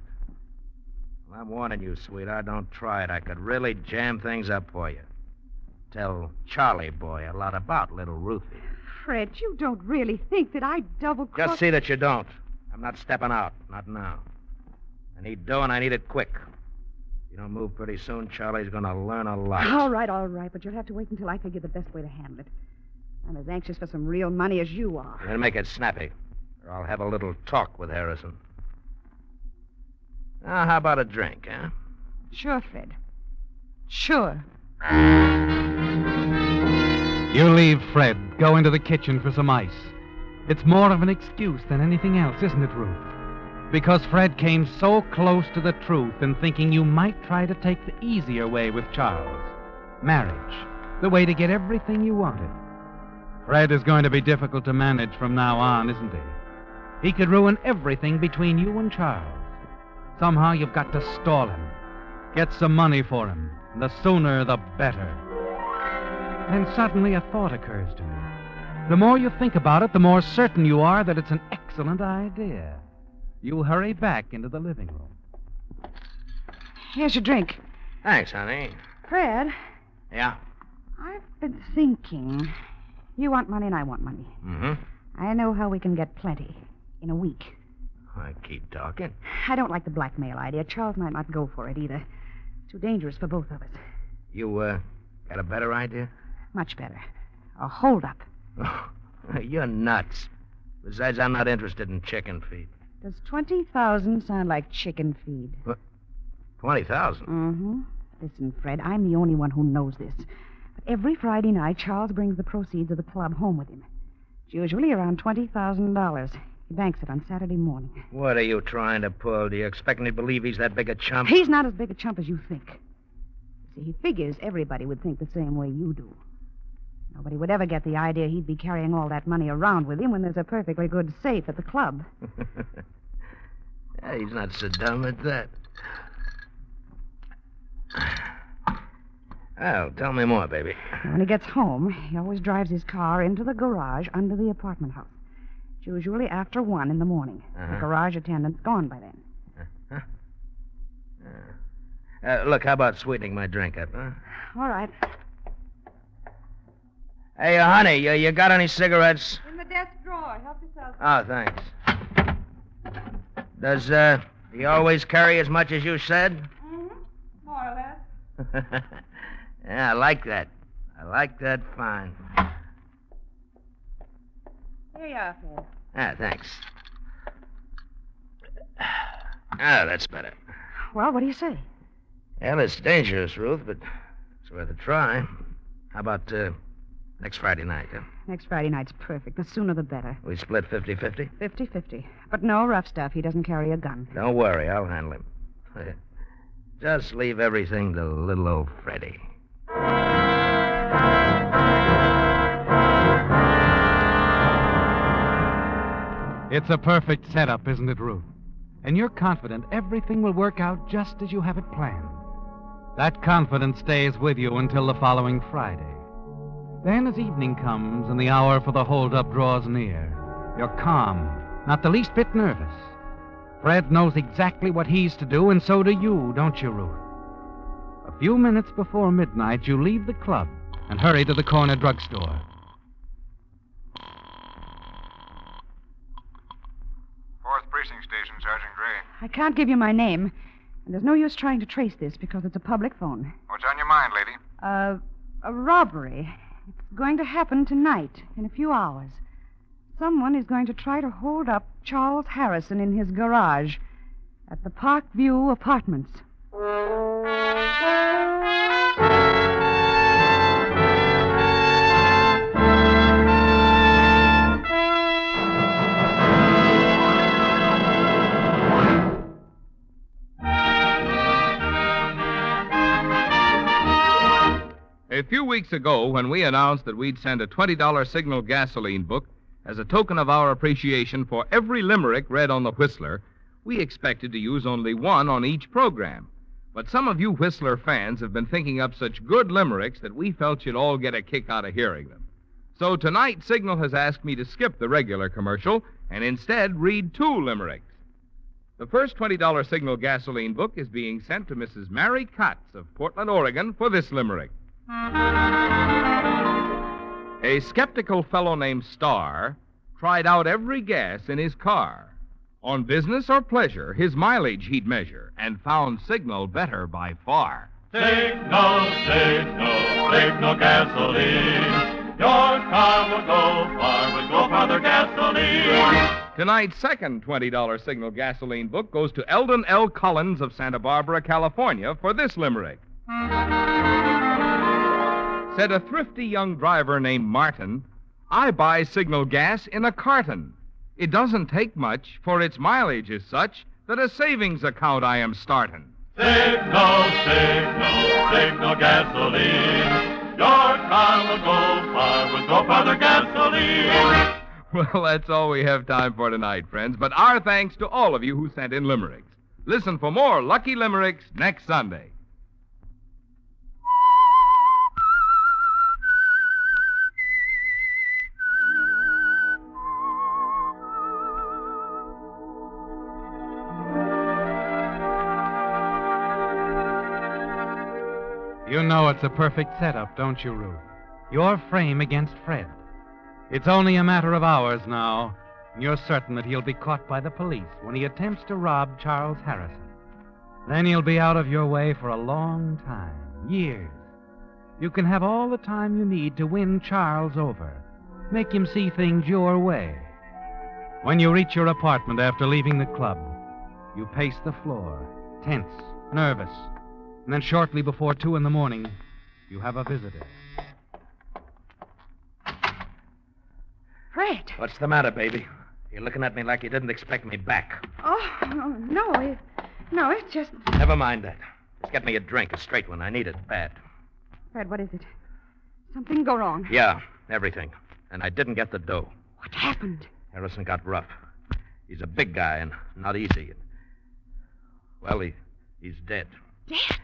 Well, I'm warning you, sweetheart. Don't try it. I could really jam things up for you. Tell Charlie Boy a lot about little Ruthie. Fred, you don't really think that I double-crossed... Just see that you don't. I'm not stepping out. Not now. I need dough, and I need it quick. If you don't move pretty soon, Charlie's going to learn a lot. All right, but you'll have to wait until I figure the best way to handle it. I'm as anxious for some real money as you are. Then make it snappy, or I'll have a little talk with Harrison. Now, how about a drink, huh? Sure, Fred. Sure. You leave Fred, go into the kitchen for some ice. It's more of an excuse than anything else, isn't it, Ruth? Because Fred came so close to the truth in thinking you might try to take the easier way with Charles. Marriage. The way to get everything you wanted. Fred is going to be difficult to manage from now on, isn't he? He could ruin everything between you and Charles. Somehow you've got to stall him. Get some money for him. And the sooner, the better. Then suddenly a thought occurs to you. The more you think about it, the more certain you are that it's an excellent idea. You hurry back into the living room. Here's your drink. Thanks, honey. Fred, Yeah? I've been thinking. You want money and I want money. Mm-hmm. I know how we can get plenty. In a week. I keep talking. I don't like the blackmail idea. Charles might not go for it either. Too dangerous for both of us. You, got a better idea? Much better. A holdup. You're nuts. Besides, I'm not interested in chicken feed. Does 20,000 sound like chicken feed? What? 20,000? Mm-hmm. Listen, Fred, I'm the only one who knows this. But every Friday night, Charles brings the proceeds of the club home with him. It's usually around $20,000. He banks it on Saturday morning. What are you trying to pull? Do you expect me to believe he's that big a chump? He's not as big a chump as you think. See, he figures everybody would think the same way you do. Nobody would ever get the idea he'd be carrying all that money around with him when there's a perfectly good safe at the club. Yeah, he's not so dumb at that. Well, tell me more, baby. When he gets home, he always drives his car into the garage under the apartment house. It's usually after 1 in the morning. Uh-huh. The garage attendant's gone by then. Look, how about sweetening my drink up, huh? All right. Hey, honey, you got any cigarettes? In the desk drawer. Help yourself. Oh, thanks. Does, he always carry as much as you said? Mm-hmm. More or less. Yeah, I like that. I like that fine. Here you are, Fred. Ah, thanks. Ah, that's better. Well, what do you say? Well, it's dangerous, Ruth, but it's worth a try. How about, next Friday night, huh? Next Friday night's perfect. The sooner the better. We split 50-50? 50-50. But no rough stuff. He doesn't carry a gun. Don't worry, I'll handle him. Just leave everything to little old Freddie. It's a perfect setup, isn't it, Ruth? And you're confident everything will work out just as you have it planned. That confidence stays with you until the following Friday. Then, as evening comes and the hour for the holdup draws near, you're calm, not the least bit nervous. Fred knows exactly what he's to do, and so do you, don't you, Ruth? A few minutes before midnight, you leave the club and hurry to the corner drugstore. Fourth Precinct Station, Sergeant Gray. I can't give you my name. And there's no use trying to trace this because it's a public phone. What's on your mind, lady? A robbery. It's going to happen tonight, in a few hours. Someone is going to try to hold up Charles Harrison in his garage at the Park View Apartments. few weeks ago, when we announced that we'd send a $20 Signal gasoline book as a token of our appreciation for every limerick read on the Whistler, we expected to use only one on each program. But some of you Whistler fans have been thinking up such good limericks that we felt you'd all get a kick out of hearing them. So tonight, Signal has asked me to skip the regular commercial and instead read 2 limericks. The first $20 Signal gasoline book is being sent to Mrs. Mary Cotts of Portland, Oregon, for this limerick. A skeptical fellow named Starr tried out every gas in his car. On business or pleasure, his mileage he'd measure, and found Signal better by far. Signal, signal, signal gasoline. Your car will go far, will go farther gasoline. Tonight's second $20 Signal gasoline book goes to Eldon L. Collins of Santa Barbara, California, for this limerick. Said a thrifty young driver named Martin, I buy Signal gas in a carton. It doesn't take much, for its mileage is such that a savings account I am starting. Signal, signal, signal gasoline. Your car will go far, will go farther gasoline. Well, that's all we have time for tonight, friends. But our thanks to all of you who sent in limericks. Listen for more Lucky Limericks next Sunday. You know it's a perfect setup, don't you, Ruth? Your frame against Fred. It's only a matter of hours now, and you're certain that he'll be caught by the police when he attempts to rob Charles Harrison. Then he'll be out of your way for a long time, years. You can have all the time you need to win Charles over, make him see things your way. When you reach your apartment after leaving the club, you pace the floor, tense, nervous, and then shortly before 2 a.m, you have a visitor. Fred. What's the matter, baby? You're looking at me like you didn't expect me back. Oh, no, it's just... Never mind that. Just get me a drink, a straight one. I need it bad. Fred, what is it? Something go wrong? Yeah, everything. And I didn't get the dough. What happened? Harrison got rough. He's a big guy and not easy. Well, he's dead. Dead?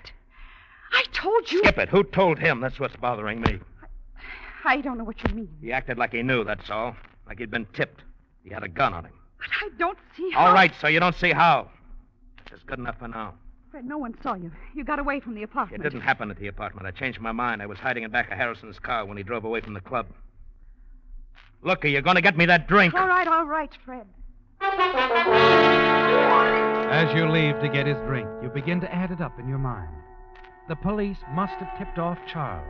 I told you... Skip it. Who told him? That's what's bothering me. I don't know what you mean. He acted like he knew, that's all. Like he'd been tipped. He had a gun on him. But I don't see how... All right, so you don't see how. That's good enough for now. Fred, no one saw you. You got away from the apartment. It didn't happen at the apartment. I changed my mind. I was hiding in back of Harrison's car when he drove away from the club. Look, are you going to get me that drink? All right, Fred. As you leave to get his drink, you begin to add it up in your mind. The police must have tipped off Charles,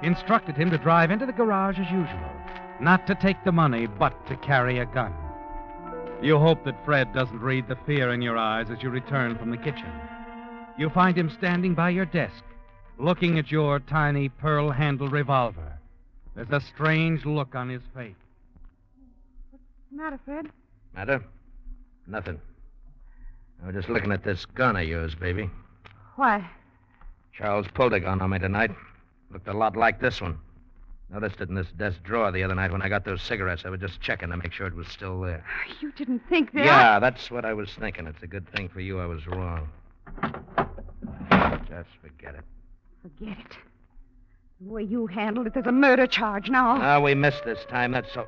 instructed him to drive into the garage as usual, not to take the money, but to carry a gun. You hope that Fred doesn't read the fear in your eyes as you return from the kitchen. You find him standing by your desk, looking at your tiny pearl-handled revolver. There's a strange look on his face. What's the matter, Fred? Matter? Nothing. I was just looking at this gun of yours, baby. Why? Charles pulled a gun on me tonight. Looked a lot like this one. Noticed it in this desk drawer the other night when I got those cigarettes. I was just checking to make sure it was still there. You didn't think that... Yeah, that's what I was thinking. It's a good thing for you I was wrong. Just forget it. Forget it. The way you handled it, there's a murder charge now. Ah, we missed this time, that's so...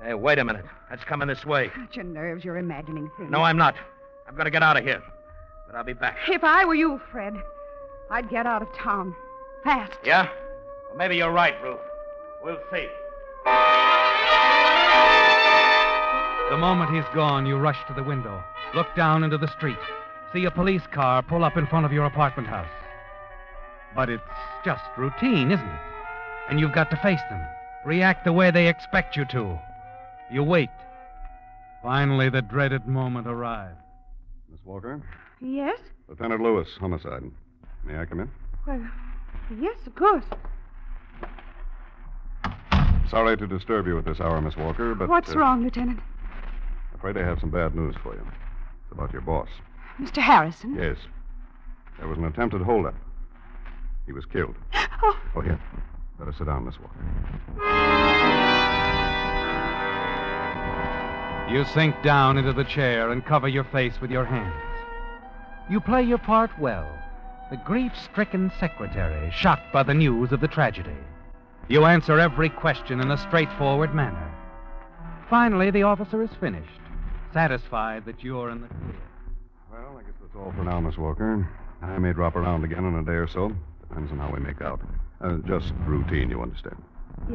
Hey, wait a minute. That's coming this way. Not your nerves, you're imagining things. No, I'm not. I'm going to get out of here. But I'll be back. If I were you, Fred, I'd get out of town. Fast. Yeah? Well, maybe you're right, Ruth. We'll see. The moment he's gone, you rush to the window, look down into the street, see a police car pull up in front of your apartment house. But it's just routine, isn't it? And you've got to face them, react the way they expect you to. You wait. Finally, the dreaded moment arrives. Miss Walker? Yes? Lieutenant Lewis, homicide. May I come in? Well, yes, of course. Sorry to disturb you at this hour, Miss Walker, but... What's wrong, Lieutenant? Afraid I have some bad news for you. It's about your boss. Mr. Harrison? Yes. There was an attempted holdup. He was killed. Oh, here. Better sit down, Miss Walker. You sink down into the chair and cover your face with your hands. You play your part well. The grief-stricken secretary, shocked by the news of the tragedy. You answer every question in a straightforward manner. Finally, the officer is finished, satisfied that you're in the clear. Well, I guess that's all for now, Miss Walker. I may drop around again in a day or so. Depends on how we make out. Just routine, you understand.